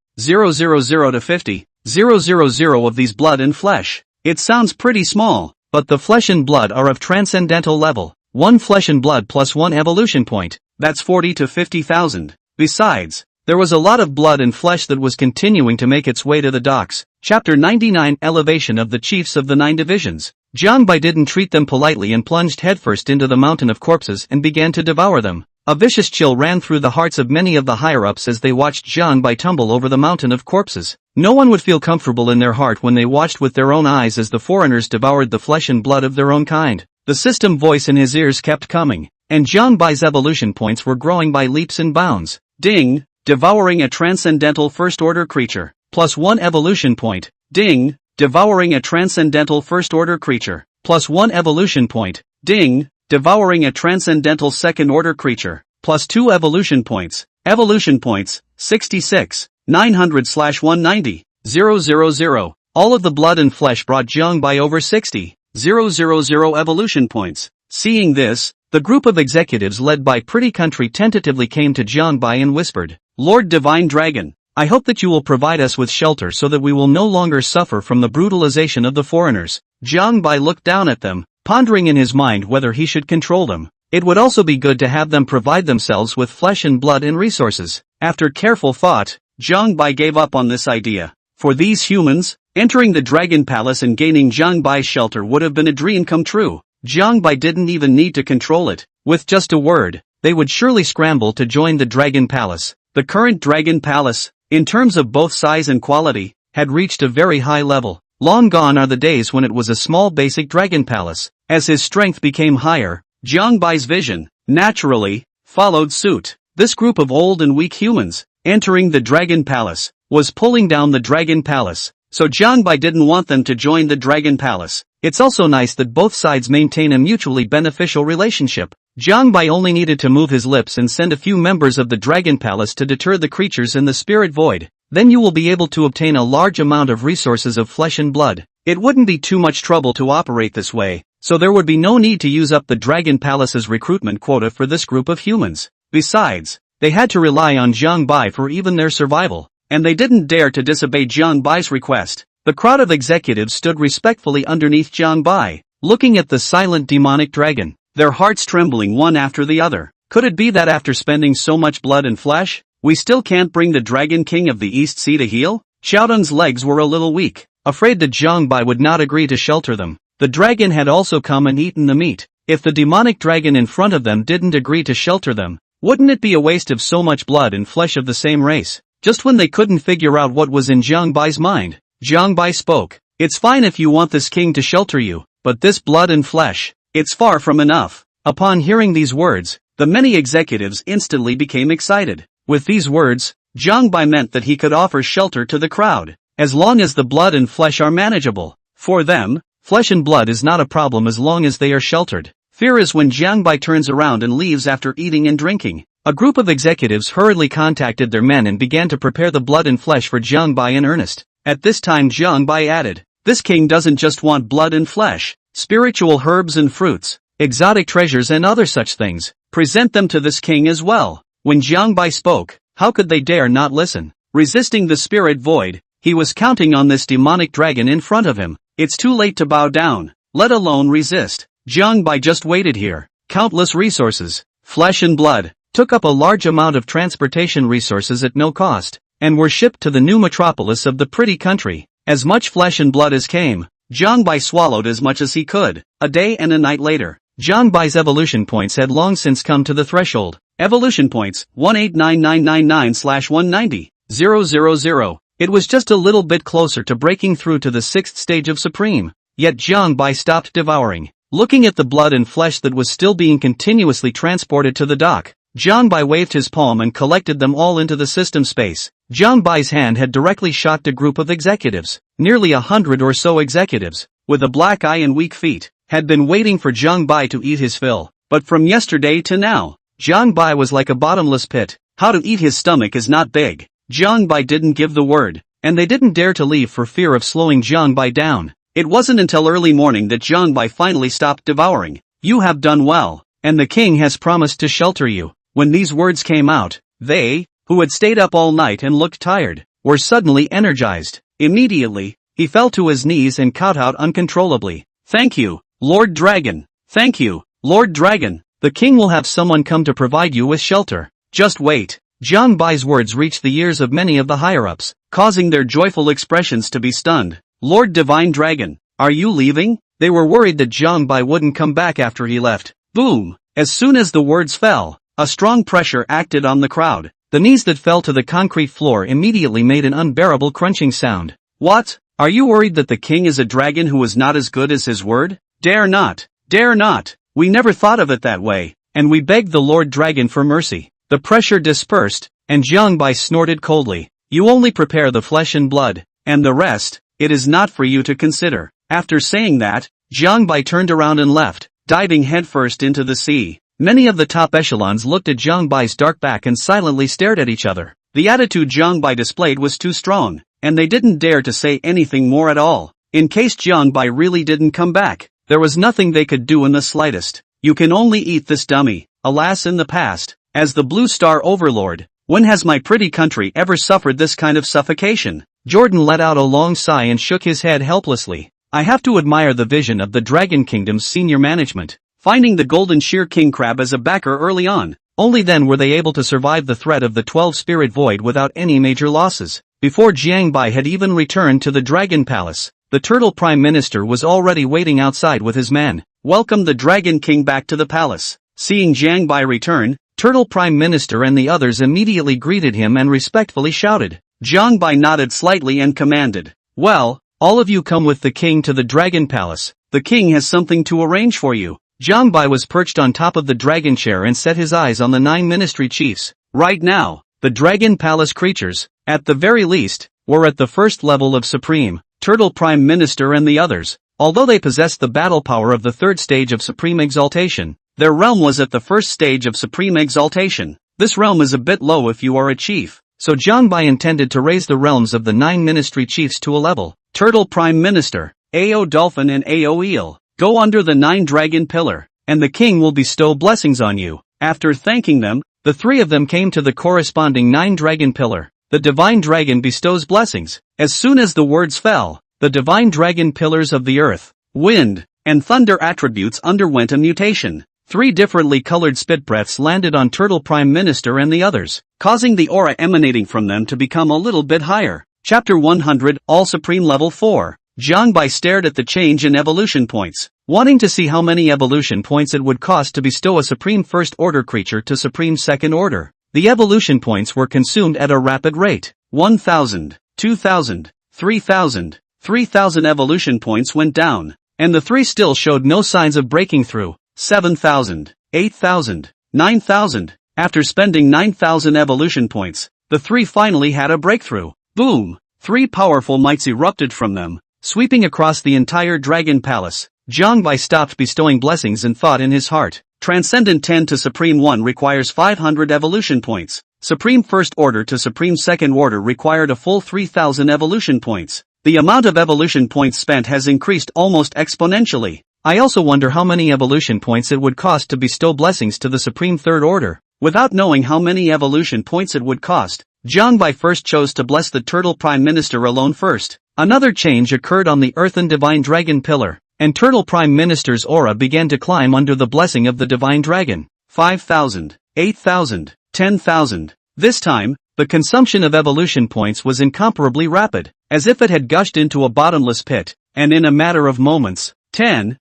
to 50,000 of these blood and flesh. It sounds pretty small, but the flesh and blood are of transcendental level. One flesh and blood plus one evolution point, that's 40 to 50,000. Besides, there was a lot of blood and flesh that was continuing to make its way to the docks. Chapter 99 Elevation of the Chiefs of the 9 Divisions. Jiang Bai didn't treat them politely and plunged headfirst into the mountain of corpses and began to devour them. A vicious chill ran through the hearts of many of the higher-ups as they watched Jiang Bai tumble over the mountain of corpses. No one would feel comfortable in their heart when they watched with their own eyes as the foreigners devoured the flesh and blood of their own kind. The system voice in his ears kept coming, and Jiang Bai's evolution points were growing by leaps and bounds. Ding! Devouring a transcendental first-order creature. Plus 1 evolution point. Ding! Devouring a transcendental first-order creature. Plus 1 evolution point. Ding! Devouring a transcendental second-order creature. Plus 2 evolution points. Evolution points, 66, 900/190, 000. All of the blood and flesh brought Jiang Bai over 60,000 evolution points. Seeing this, the group of executives led by Pretty Country tentatively came to Jiang Bai and whispered, "Lord Divine Dragon, I hope that you will provide us with shelter so that we will no longer suffer from the brutalization of the foreigners." Jiang Bai looked down at them, pondering in his mind whether he should control them. It would also be good to have them provide themselves with flesh and blood and resources. After careful thought, Zhang Bai gave up on this idea. For these humans, entering the Dragon Palace and gaining Zhang Bai's shelter would have been a dream come true. Zhang Bai didn't even need to control it. With just a word, they would surely scramble to join the Dragon Palace. The current Dragon Palace, in terms of both size and quality, had reached a very high level. Long gone are the days when it was a small basic Dragon Palace. As his strength became higher, Zhang Bai's vision, naturally, followed suit. This group of old and weak humans, entering the Dragon Palace, was pulling down the Dragon Palace, so Zhang Bai didn't want them to join the Dragon Palace. It's also nice that both sides maintain a mutually beneficial relationship. Zhang Bai only needed to move his lips and send a few members of the Dragon Palace to deter the creatures in the spirit void. Then you will be able to obtain a large amount of resources of flesh and blood. It wouldn't be too much trouble to operate this way, so there would be no need to use up the Dragon Palace's recruitment quota for this group of humans. Besides, they had to rely on Zhang Bai for even their survival, and they didn't dare to disobey Zhang Bai's request. The crowd of executives stood respectfully underneath Zhang Bai, looking at the silent demonic dragon, their hearts trembling one after the other. Could it be that after spending so much blood and flesh, we still can't bring the Dragon King of the East Sea to heal? Xiaodong's legs were a little weak, afraid that Zhang Bai would not agree to shelter them. The dragon had also come and eaten the meat. If the demonic dragon in front of them didn't agree to shelter them, wouldn't it be a waste of so much blood and flesh of the same race? Just when they couldn't figure out what was in Zhang Bai's mind, Zhang Bai spoke. It's fine if you want this king to shelter you, but this blood and flesh, it's far from enough. Upon hearing these words, the many executives instantly became excited. With these words, Zhang Bai meant that he could offer shelter to the crowd, as long as the blood and flesh are manageable. For them, flesh and blood is not a problem as long as they are sheltered. Fear is when Zhang Bai turns around and leaves after eating and drinking. A group of executives hurriedly contacted their men and began to prepare the blood and flesh for Zhang Bai in earnest. At this time Zhang Bai added, "This king doesn't just want blood and flesh, spiritual herbs and fruits, exotic treasures and other such things. Present them to this king as well." When Zhang Bai spoke, how could they dare not listen? Resisting the spirit void, he was counting on this demonic dragon in front of him. It's too late to bow down, let alone resist. Zhang Bai just waited here. Countless resources, flesh and blood, took up a large amount of transportation resources at no cost, and were shipped to the new metropolis of the pretty country. As much flesh and blood as came, Zhang Bai swallowed as much as he could. A day and a night later, Zhang Bai's evolution points had long since come to the threshold. Evolution points, 1899999/190,000. It was just a little bit closer to breaking through to the 6th stage of Supreme. Yet Zhang Bai stopped devouring. Looking at the blood and flesh that was still being continuously transported to the dock, Zhang Bai waved his palm and collected them all into the system space. Zhang Bai's hand had directly shocked a group of executives. Nearly 100 or so executives, with a black eye and weak feet, had been waiting for Zhang Bai to eat his fill. But from yesterday to now, Zhang Bai was like a bottomless pit. How to eat his stomach is not big. Zhang Bai didn't give the word, and they didn't dare to leave for fear of slowing Zhang Bai down. It wasn't until early morning that Zhang Bai finally stopped devouring. "You have done well, and the king has promised to shelter you." When these words came out, they, who had stayed up all night and looked tired, were suddenly energized. Immediately, he fell to his knees and kowtowed uncontrollably. "Thank you, Lord Dragon. Thank you, Lord Dragon. The king will have someone come to provide you with shelter. Just wait." Zhang Bai's words reached the ears of many of the higher-ups, causing their joyful expressions to be stunned. "Lord Divine Dragon, are you leaving?" They were worried that Zhang Bai wouldn't come back after he left. Boom! As soon as the words fell, a strong pressure acted on the crowd. The knees that fell to the concrete floor immediately made an unbearable crunching sound. "What? Are you worried that the king is a dragon who is not as good as his word? Dare not! Dare not! We never thought of it that way, and we begged the Lord Dragon for mercy." The pressure dispersed, and Zhang Bai snorted coldly. "You only prepare the flesh and blood, and the rest, it is not for you to consider." After saying that, Zhang Bai turned around and left, diving headfirst into the sea. Many of the top echelons looked at Zhang Bai's dark back and silently stared at each other. The attitude Zhang Bai displayed was too strong, and they didn't dare to say anything more at all. In case Zhang Bai really didn't come back, there was nothing they could do in the slightest. "You can only eat this dummy." Alas, in the past, as the Blue Star Overlord, when has my pretty country ever suffered this kind of suffocation? Jordan let out a long sigh and shook his head helplessly. "I have to admire the vision of the Dragon Kingdom's senior management. finding the golden shear king crab as a backer early on. Only then were they able to survive the threat of the 12 spirit void without any major losses. Before Jiangbai had even returned to the Dragon Palace, the Turtle Prime Minister was already waiting outside with his men. Welcomed the Dragon King back to the palace. Seeing Jiangbai return, Turtle Prime Minister and the others immediately greeted him and respectfully shouted. Jiangbai nodded slightly and commanded, "Well, all of you come with the king to the Dragon Palace. The king has something to arrange for you." Jiangbai was perched on top of the dragon chair and set his eyes on the 9 ministry chiefs. Right now, the Dragon Palace creatures, at the very least, were at the first level of Supreme, Turtle Prime Minister and the others. Although they possessed the battle power of the 3rd stage of Supreme Exaltation, their realm was at the 1st stage of Supreme Exaltation. This realm is a bit low if you are a chief, so Jiangbai intended to raise the realms of the 9 ministry chiefs to a level. Turtle Prime Minister, Ao Dolphin and Ao Eel, go under the 9 dragon pillar, and the king will bestow blessings on you. After thanking them, the 3 of them came to the corresponding 9 dragon pillar. The divine dragon bestows blessings. As soon as the words fell, the divine dragon pillars of the earth, wind, and thunder attributes underwent a mutation. 3 differently colored spit breaths landed on Turtle Prime Minister and the others, causing the aura emanating from them to become a little bit higher. Chapter 100, All Supreme Level 4. Jiangbai stared at the change in evolution points, wanting to see how many evolution points it would cost to bestow a Supreme First Order creature to Supreme Second Order. The evolution points were consumed at a rapid rate. 1,000, 2,000, 3,000. 3,000 evolution points went down, and the 3 still showed no signs of breaking through. 7,000, 8,000, 9,000. After spending 9,000 evolution points, the 3 finally had a breakthrough. Boom! 3 powerful mites erupted from them, sweeping across the entire Dragon Palace. Jiangbai stopped bestowing blessings and thought in his heart. Transcendent 10 to Supreme 1 requires 500 evolution points. Supreme First Order to Supreme Second Order required a full 3,000 evolution points. The amount of evolution points spent has increased almost exponentially. I also wonder how many evolution points it would cost to bestow blessings to the Supreme Third Order. Without knowing how many evolution points it would cost, Jiangbai first chose to bless the Turtle Prime Minister alone first. Another change occurred on the Earthen Divine Dragon Pillar, and Turtle Prime Minister's aura began to climb under the blessing of the Divine Dragon. 5,000, 8,000, 10,000. This time, the consumption of evolution points was incomparably rapid, as if it had gushed into a bottomless pit, and in a matter of moments, 10,000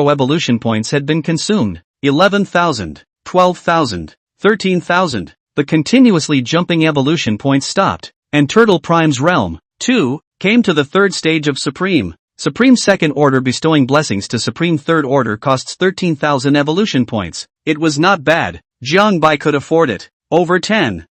evolution points had been consumed. 11,000, 12,000, 13,000. The continuously jumping evolution points stopped, and Turtle Prime's realm, too, came to the 3rd stage of Supreme. Supreme Second Order bestowing blessings to Supreme Third Order costs 13,000 evolution points. It was not bad. Jiangbai could afford it. Over 10,000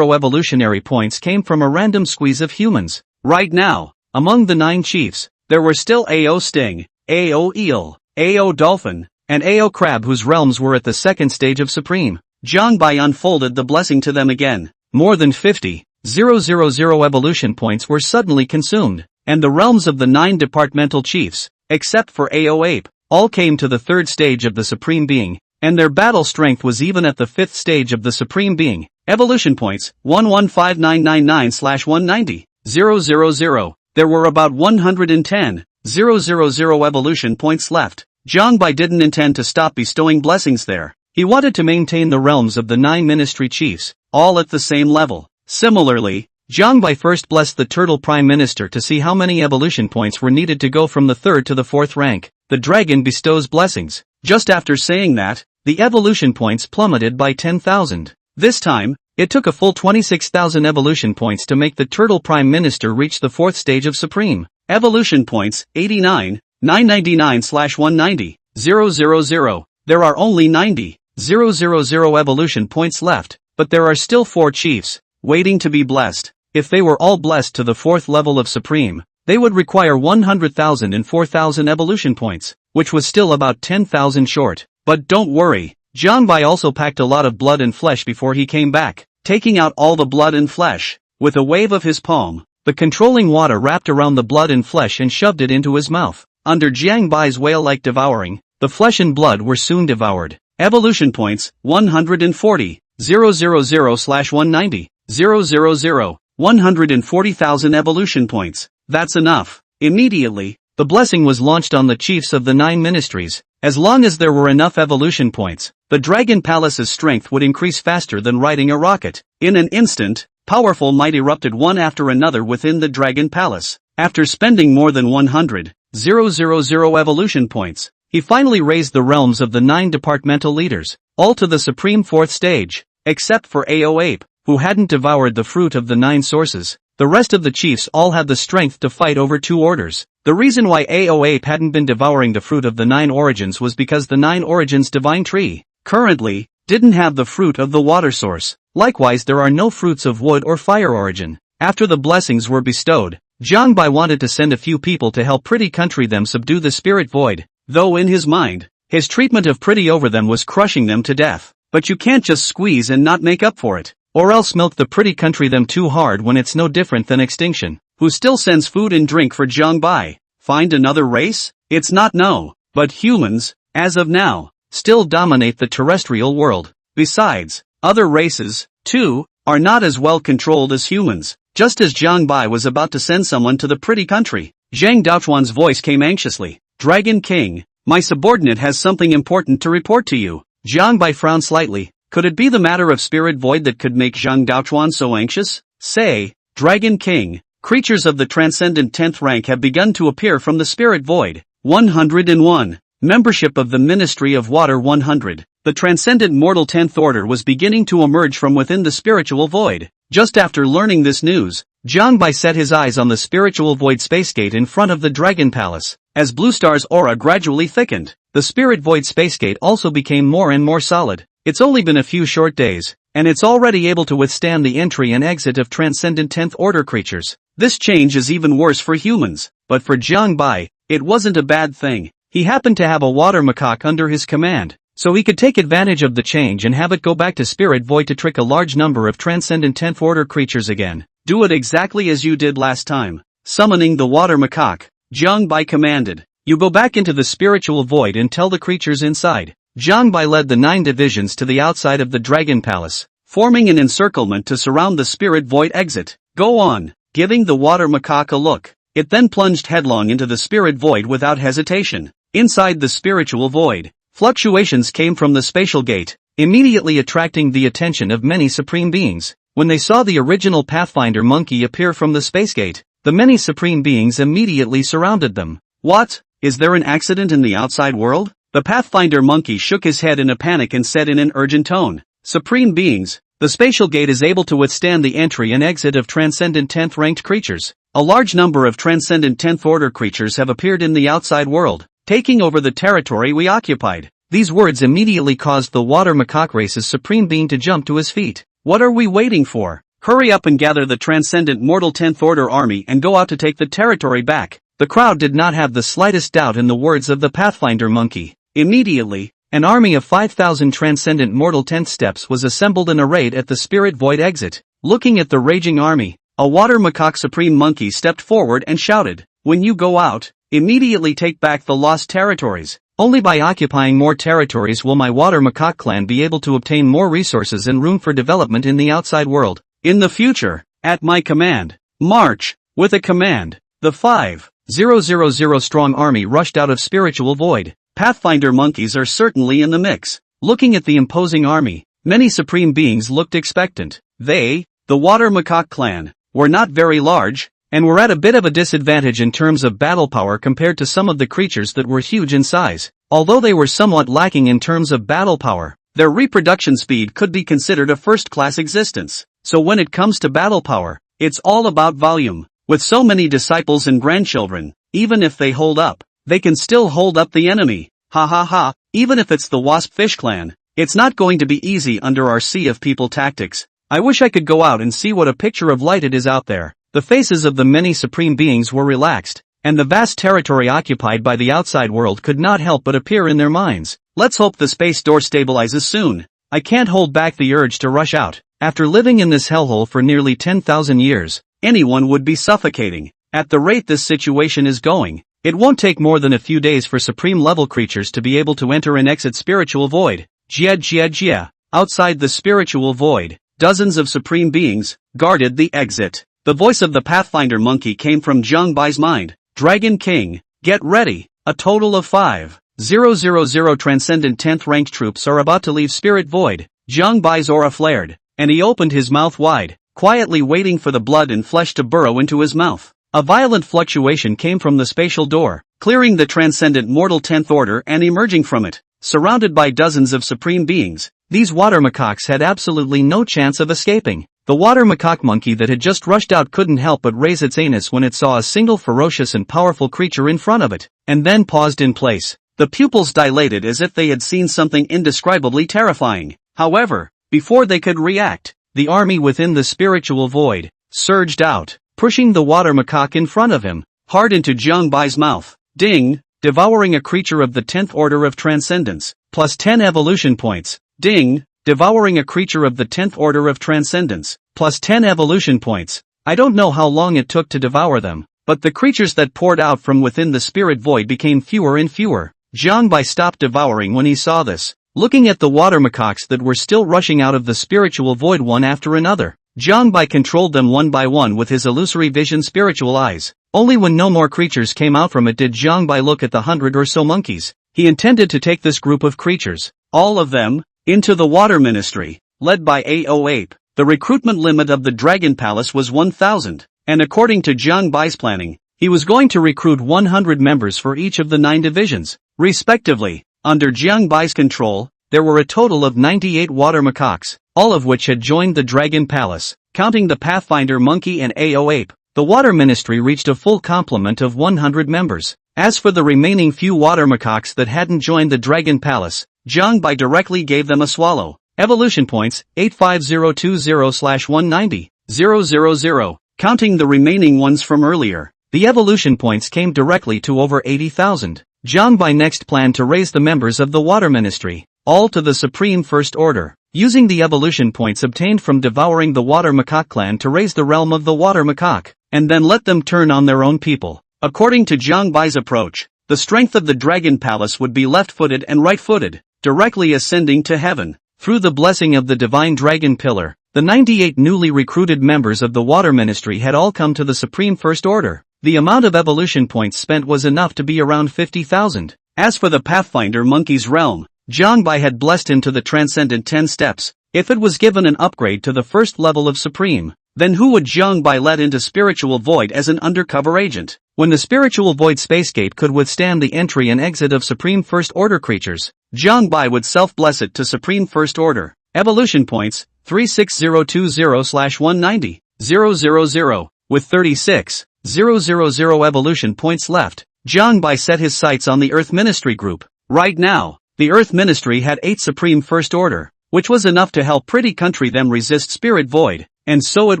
evolutionary points came from a random squeeze of humans. Right now, among the 9 chiefs, there were still Ao Sting, Ao Eel, Ao Dolphin, and Ao Crab whose realms were at the 2nd stage of Supreme. Jiangbai unfolded the blessing to them again. More than 50,000 evolution points were suddenly consumed, and the realms of the 9 departmental chiefs, except for Ao Ape, all came to the 3rd stage of the Supreme Being, and their battle strength was even at the 5th stage of the Supreme Being. Evolution points, 115999/190, 000. There were about 110,000 evolution points left. Jiangbai didn't intend to stop bestowing blessings there. He wanted to maintain the realms of the 9 ministry chiefs, all at the same level. Similarly, Jiangbai first blessed the Turtle Prime Minister to see how many evolution points were needed to go from the 3rd to the 4th rank. The dragon bestows blessings. Just after saying that, the evolution points plummeted by 10,000. This time, it took a full 26,000 evolution points to make the Turtle Prime Minister reach the 4th stage of Supreme. Evolution points, 89,999/190, 000. There are only 90,000 evolution points left, but there are still 4 chiefs, waiting to be blessed. If they were all blessed to the 4th level of Supreme, they would require 100,000 and 4,000 evolution points, which was still about 10,000 short. But don't worry, Jiangbai also packed a lot of blood and flesh before he came back, taking out all the blood and flesh. With a wave of his palm, the controlling water wrapped around the blood and flesh and shoved it into his mouth. Under Jiangbai's whale-like devouring, the flesh and blood were soon devoured. Evolution points, 140,000/190, 000. 140,000 evolution points. That's enough. Immediately, The blessing was launched on the chiefs of the 9 ministries. As long as there were enough evolution points, the Dragon Palace's strength would increase faster than riding a rocket. In an instant, powerful might erupted one after another within the Dragon Palace. After spending more than 100,000 evolution points, he finally raised the realms of the 9 departmental leaders, all to the supreme 4th stage, except for Ao Ape, who hadn't devoured the fruit of the 9 sources. The rest of the chiefs all had the strength to fight over 2 orders. The reason why Ao Ape hadn't been devouring the fruit of the 9 origins was because the 9 origins divine tree, currently, didn't have the fruit of the water source. Likewise, there are no fruits of wood or fire origin. After the blessings were bestowed, Zhang Bai wanted to send a few people to help Pretty Country them subdue the spirit void, though in his mind, his treatment of Pretty over them was crushing them to death. But you can't just squeeze and not make up for it, or else milk the Pretty Country them too hard when it's no different than extinction. Who still sends food and drink for Zhang Bai? Find another race? It's not no, but humans, as of now, still dominate the terrestrial world. Besides, other races, too, are not as well controlled as humans. Just as Zhang Bai was about to send someone to the Pretty Country, Zhang Daochuan's voice came anxiously. Dragon King, my subordinate has something important to report to you. Zhang Bai frowned slightly. Could it be the matter of spirit void that could make Zhang Daochuan so anxious? Say, Dragon King, creatures of the transcendent 10th rank have begun to appear from the spirit void. 101. Membership of the Ministry of Water 100. The transcendent mortal 10th order was beginning to emerge from within the spiritual void. Just after learning this news, Zhang Bai set his eyes on the spiritual void space gate in front of the Dragon Palace. As Blue Star's aura gradually thickened, the spirit void space gate also became more and more solid. It's only been a few short days, and it's already able to withstand the entry and exit of transcendent 10th order creatures. This change is even worse for humans, but for Zhang Bai, it wasn't a bad thing. He happened to have a water macaque under his command, so he could take advantage of the change and have it go back to spirit void to trick a large number of transcendent 10th order creatures again. Do it exactly as you did last time. Summoning the water macaque, Zhang Bai commanded. You go back into the spiritual void and tell the creatures inside. Zhang Bai led the 9 divisions to the outside of the Dragon Palace, forming an encirclement to surround the spirit void exit. Go on. Giving the water macaque a look, it then plunged headlong into the spirit void without hesitation. Inside the spiritual void, fluctuations came from the spatial gate, immediately attracting the attention of many supreme beings. When they saw the original Pathfinder monkey appear from the space gate, the many supreme beings immediately surrounded them. What? Is there an accident in the outside world? The Pathfinder monkey shook his head in a panic and said in an urgent tone, Supreme beings, the spatial gate is able to withstand the entry and exit of transcendent 10th ranked creatures. A large number of transcendent 10th order creatures have appeared in the outside world, taking over the territory we occupied. These words immediately caused the water macaque race's supreme being to jump to his feet. What are we waiting for? Hurry up and gather the transcendent mortal 10th order army and go out to take the territory back. The crowd did not have the slightest doubt in the words of the Pathfinder monkey. Immediately, an army of 5,000 transcendent mortal 10th steps was assembled and arrayed at the spirit void exit. Looking at the raging army, a water macaque supreme monkey stepped forward and shouted, when you go out, immediately take back the lost territories. Only by occupying more territories will my water macaque clan be able to obtain more resources and room for development in the outside world. In the future, at my command, march. With a command, the 5,000 strong army rushed out of spiritual void. Pathfinder monkeys are certainly in the mix. Looking at the imposing army, many supreme beings looked expectant. They, the water macaque clan, were not very large, and were at a bit of a disadvantage in terms of battle power compared to some of the creatures that were huge in size. Although they were somewhat lacking in terms of battle power, their reproduction speed could be considered a first-class existence. So when it comes to battle power, it's all about volume. With so many disciples and grandchildren, even if they hold up, they can still hold up the enemy. Ha ha ha, even if it's the Wasp Fish Clan, it's not going to be easy under our sea of people tactics. I wish I could go out and see what a picture of light it is out there. The faces of the many supreme beings were relaxed, and the vast territory occupied by the outside world could not help but appear in their minds. Let's hope the space door stabilizes soon. I can't hold back the urge to rush out. After living in this hellhole for nearly 10,000 years, anyone would be suffocating. At the rate this situation is going, it won't take more than a few days for supreme level creatures to be able to enter and exit spiritual void. Jia. Outside the spiritual void, dozens of supreme beings guarded the exit. The voice of the Pathfinder monkey came from Zhang Bai's mind. Dragon King, Get ready, a total of 5,000 transcendent 10th ranked troops are about to leave Spirit Void. Jiang Bai's aura flared, and he opened his mouth wide, quietly waiting for the blood and flesh to burrow into his mouth. A violent fluctuation came from the spatial door, clearing the transcendent mortal 10th order and emerging from it, surrounded by dozens of supreme beings. These water macaques had absolutely no chance of escaping. The water macaque monkey that had just rushed out couldn't help but raise its anus when it saw a single ferocious and powerful creature in front of it, and then paused in place. The pupils dilated as if they had seen something indescribably terrifying. However, before they could react, the army within the spiritual void surged out, pushing the water macaque in front of him, hard into Jiang Bai's mouth. Ding! Devouring a creature of the 10th order of transcendence, plus 10 evolution points. Ding! Devouring a creature of the 10th order of transcendence, plus 10 evolution points. I don't know how long it took to devour them, but the creatures that poured out from within the spirit void became fewer and fewer. Jiang Bai stopped devouring when he saw this, looking at the water macaques that were still rushing out of the spiritual void one after another. Jiang Bai controlled them one by one with his illusory vision spiritual eyes. Only when no more creatures came out from it did Jiang Bai look at the 100 or so monkeys. He intended to take this group of creatures, all of them, into the water ministry, led by A.O. Ape. The recruitment limit of the Dragon Palace was 1,000, and according to Jiang Bai's planning, he was going to recruit 100 members for each of the 9 divisions, respectively. Under Jiang Bai's control, there were a total of 98 water macaques, all of which had joined the Dragon Palace. Counting the Pathfinder monkey and A.O. Ape, the water ministry reached a full complement of 100 members. As for the remaining few water macaques that hadn't joined the Dragon Palace, Jiang Bai directly gave them a swallow. Evolution points, 85020/190,000. Counting the remaining ones from earlier, the evolution points came directly to over 80,000. Jiang Bai next planned to raise the members of the water ministry, all to the supreme first order, using the evolution points obtained from devouring the water macaque clan to raise the realm of the water macaque, and then let them turn on their own people. According to Jiang Bai's approach, the strength of the Dragon Palace would be left-footed and right-footed, directly ascending to heaven. Through the blessing of the divine dragon pillar, the 98 newly recruited members of the water ministry had all come to the supreme first order. The amount of evolution points spent was enough to be around 50,000. As for the Pathfinder monkey's realm, Jiang Bai had blessed him to the transcendent 10 steps. If it was given an upgrade to the first level of supreme, then who would Jiang Bai let into spiritual void as an undercover agent? When the spiritual void space gate could withstand the entry and exit of supreme first order creatures, Jiang Bai would self-bless it to supreme first order. Evolution points, 36020/190,000. With 36,000 evolution points left, Jiang Bai set his sights on the Earth Ministry group. Right now, the Earth Ministry had 8 supreme first order, which was enough to help Pretty Country them resist Spirit Void, and so it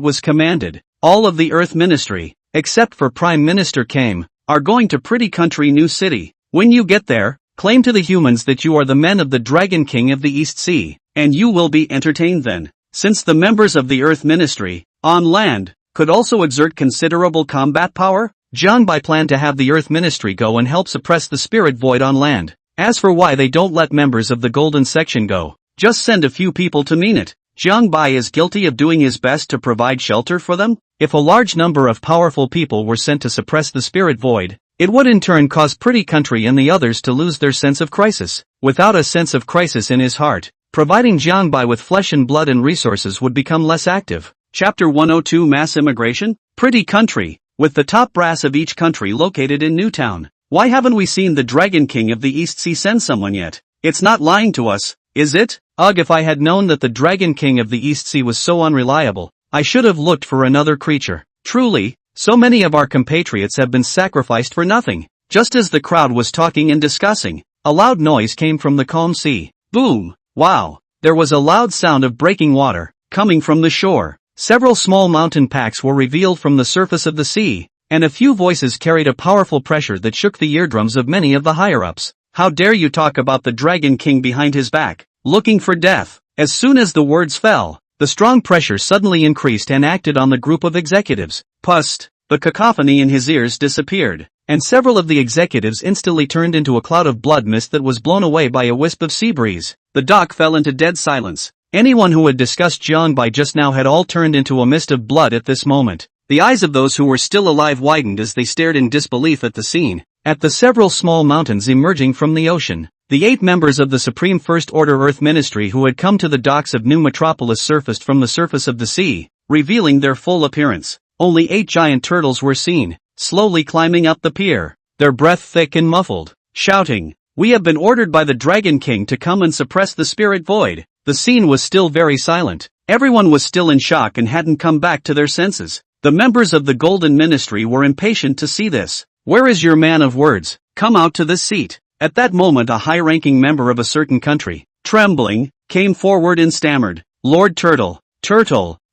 was commanded. All of the Earth Ministry, except for Prime Minister Kame, are going to Pretty Country New City. When you get there, claim to the humans that you are the men of the Dragon King of the East Sea, and you will be entertained then. Since the members of the Earth Ministry, on land, could also exert considerable combat power, Jiang Bai planned to have the Earth Ministry go and help suppress the Spirit Void on land. As for why they don't let members of the Golden Section go, just send a few people to mean it. Jiang Bai is guilty of doing his best to provide shelter for them. If a large number of powerful people were sent to suppress the Spirit Void, it would in turn cause Pretty Country and the others to lose their sense of crisis. Without a sense of crisis in his heart, providing Jiang Bai with flesh and blood and resources would become less active. Chapter 102 Mass Immigration? Pretty Country, with the top brass of each country located in Newtown. Why haven't we seen the Dragon King of the East Sea send someone yet? It's not lying to us, is it? Ugh, if I had known that the Dragon King of the East Sea was so unreliable, I should have looked for another creature. Truly, so many of our compatriots have been sacrificed for nothing. Just as the crowd was talking and discussing, a loud noise came from the calm sea. Boom! Wow! There was a loud sound of breaking water, coming from the shore. Several small mountain packs were revealed from the surface of the sea, and a few voices carried a powerful pressure that shook the eardrums of many of the higher-ups. How dare you talk about the Dragon King behind his back, looking for death? As soon as the words fell, the strong pressure suddenly increased and acted on the group of executives. Pust! The cacophony in his ears disappeared, and several of the executives instantly turned into a cloud of blood mist that was blown away by a wisp of sea breeze. The dock fell into dead silence. Anyone who had discussed Jiang Bai just now had all turned into a mist of blood at this moment. The eyes of those who were still alive widened as they stared in disbelief at the scene. At the several small mountains emerging from the ocean, the 8 members of the Supreme First Order Earth Ministry who had come to the docks of New Metropolis surfaced from the surface of the sea, revealing their full appearance. Only 8 giant turtles were seen, slowly climbing up the pier, their breath thick and muffled, shouting, "We have been ordered by the Dragon King to come and suppress the spirit void." The scene was still very silent. Everyone was still in shock and hadn't come back to their senses. The members of the Golden Ministry were impatient to see this. "Where is your man of words? Come out to this seat." At that moment a high-ranking member of a certain country, trembling, came forward and stammered, "Lord Turtle,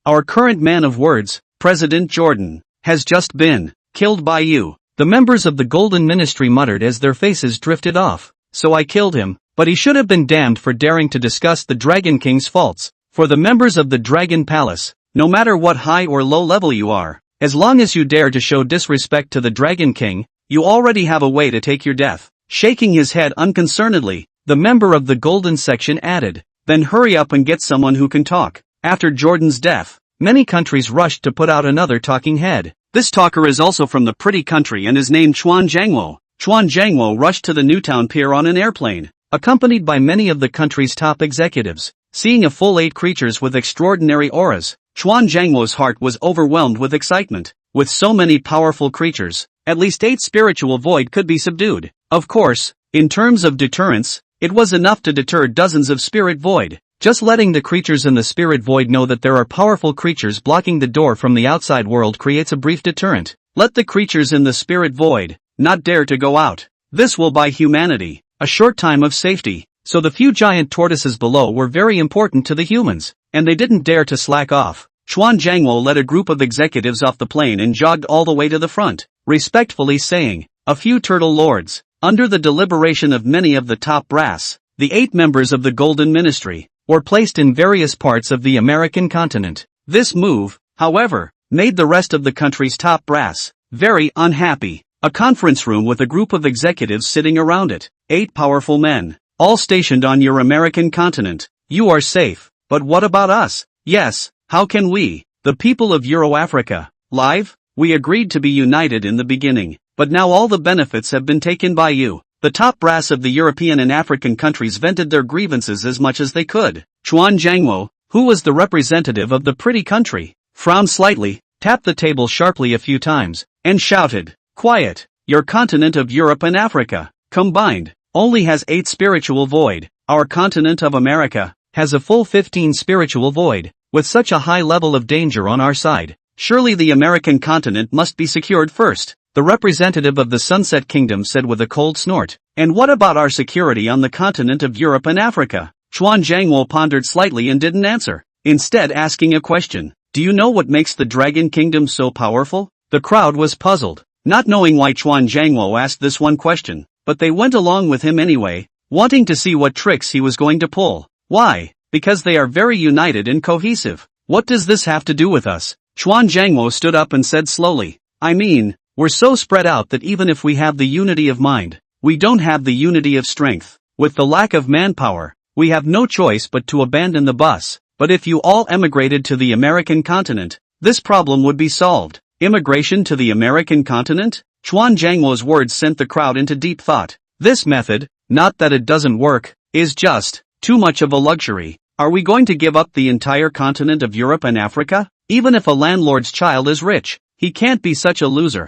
our current man of words, President Jordan, has just been killed by you." The members of the Golden Ministry muttered as their faces drifted off. "So I killed him, but he should have been damned for daring to discuss the Dragon King's faults." For the members of the Dragon Palace, no matter what high or low level you are, as long as you dare to show disrespect to the Dragon King, you already have a way to take your death. Shaking his head unconcernedly, the member of the Golden Section added, "Then hurry up and get someone who can talk." After Jordan's death, many countries rushed to put out another talking head. This talker is also from the pretty country and is named Chuan Jangwo. Chuan Jangwo rushed to the Newtown Pier on an airplane, accompanied by many of the country's top executives. Seeing a full 8 creatures with extraordinary auras, Chuan Jangwo's heart was overwhelmed with excitement. With so many powerful creatures, at least 8 spiritual void could be subdued. Of course, in terms of deterrence, it was enough to deter dozens of spirit void. Just letting the creatures in the spirit void know that there are powerful creatures blocking the door from the outside world creates a brief deterrent. Let the creatures in the spirit void not dare to go out. This will buy humanity a short time of safety. So the few giant tortoises below were very important to the humans, and they didn't dare to slack off. Chuan Jangwo led a group of executives off the plane and jogged all the way to the front, respectfully saying, "A few turtle lords." Under the deliberation of many of the top brass, the 8 members of the Golden Ministry were placed in various parts of the American continent. This move, however, made the rest of the country's top brass very unhappy. A conference room with a group of executives sitting around it, 8 powerful men, all stationed on your American continent. "You are safe, but what about us?" "Yes, how can we, the people of Euro-Africa, live? We agreed to be united in the beginning, but now all the benefits have been taken by you." The top brass of the European and African countries vented their grievances as much as they could. Chuan Jangwo, who was the representative of the pretty country, frowned slightly, tapped the table sharply a few times, and shouted, "Quiet! Your continent of Europe and Africa, combined, only has 8 spiritual void. Our continent of America has a full 15 spiritual void. With such a high level of danger on our side, surely the American continent must be secured first." The representative of the Sunset Kingdom said with a cold snort. "And what about our security on the continent of Europe and Africa?" Chuan Jangwo pondered slightly and didn't answer, instead asking a question. "Do you know what makes the Dragon Kingdom so powerful?" The crowd was puzzled, not knowing why Chuan Jangwo asked this one question, but they went along with him anyway, wanting to see what tricks he was going to pull. "Why? Because they are very united and cohesive." "What does this have to do with us?" Chuan Jangwo stood up and said slowly, "I mean, we're so spread out that even if we have the unity of mind, we don't have the unity of strength. With the lack of manpower, we have no choice but to abandon the bus. But if you all emigrated to the American continent, this problem would be solved." Immigration to the American continent? Chuan Jangwo's words sent the crowd into deep thought. This method, not that it doesn't work, is just too much of a luxury. Are we going to give up the entire continent of Europe and Africa? Even if a landlord's child is rich, he can't be such a loser.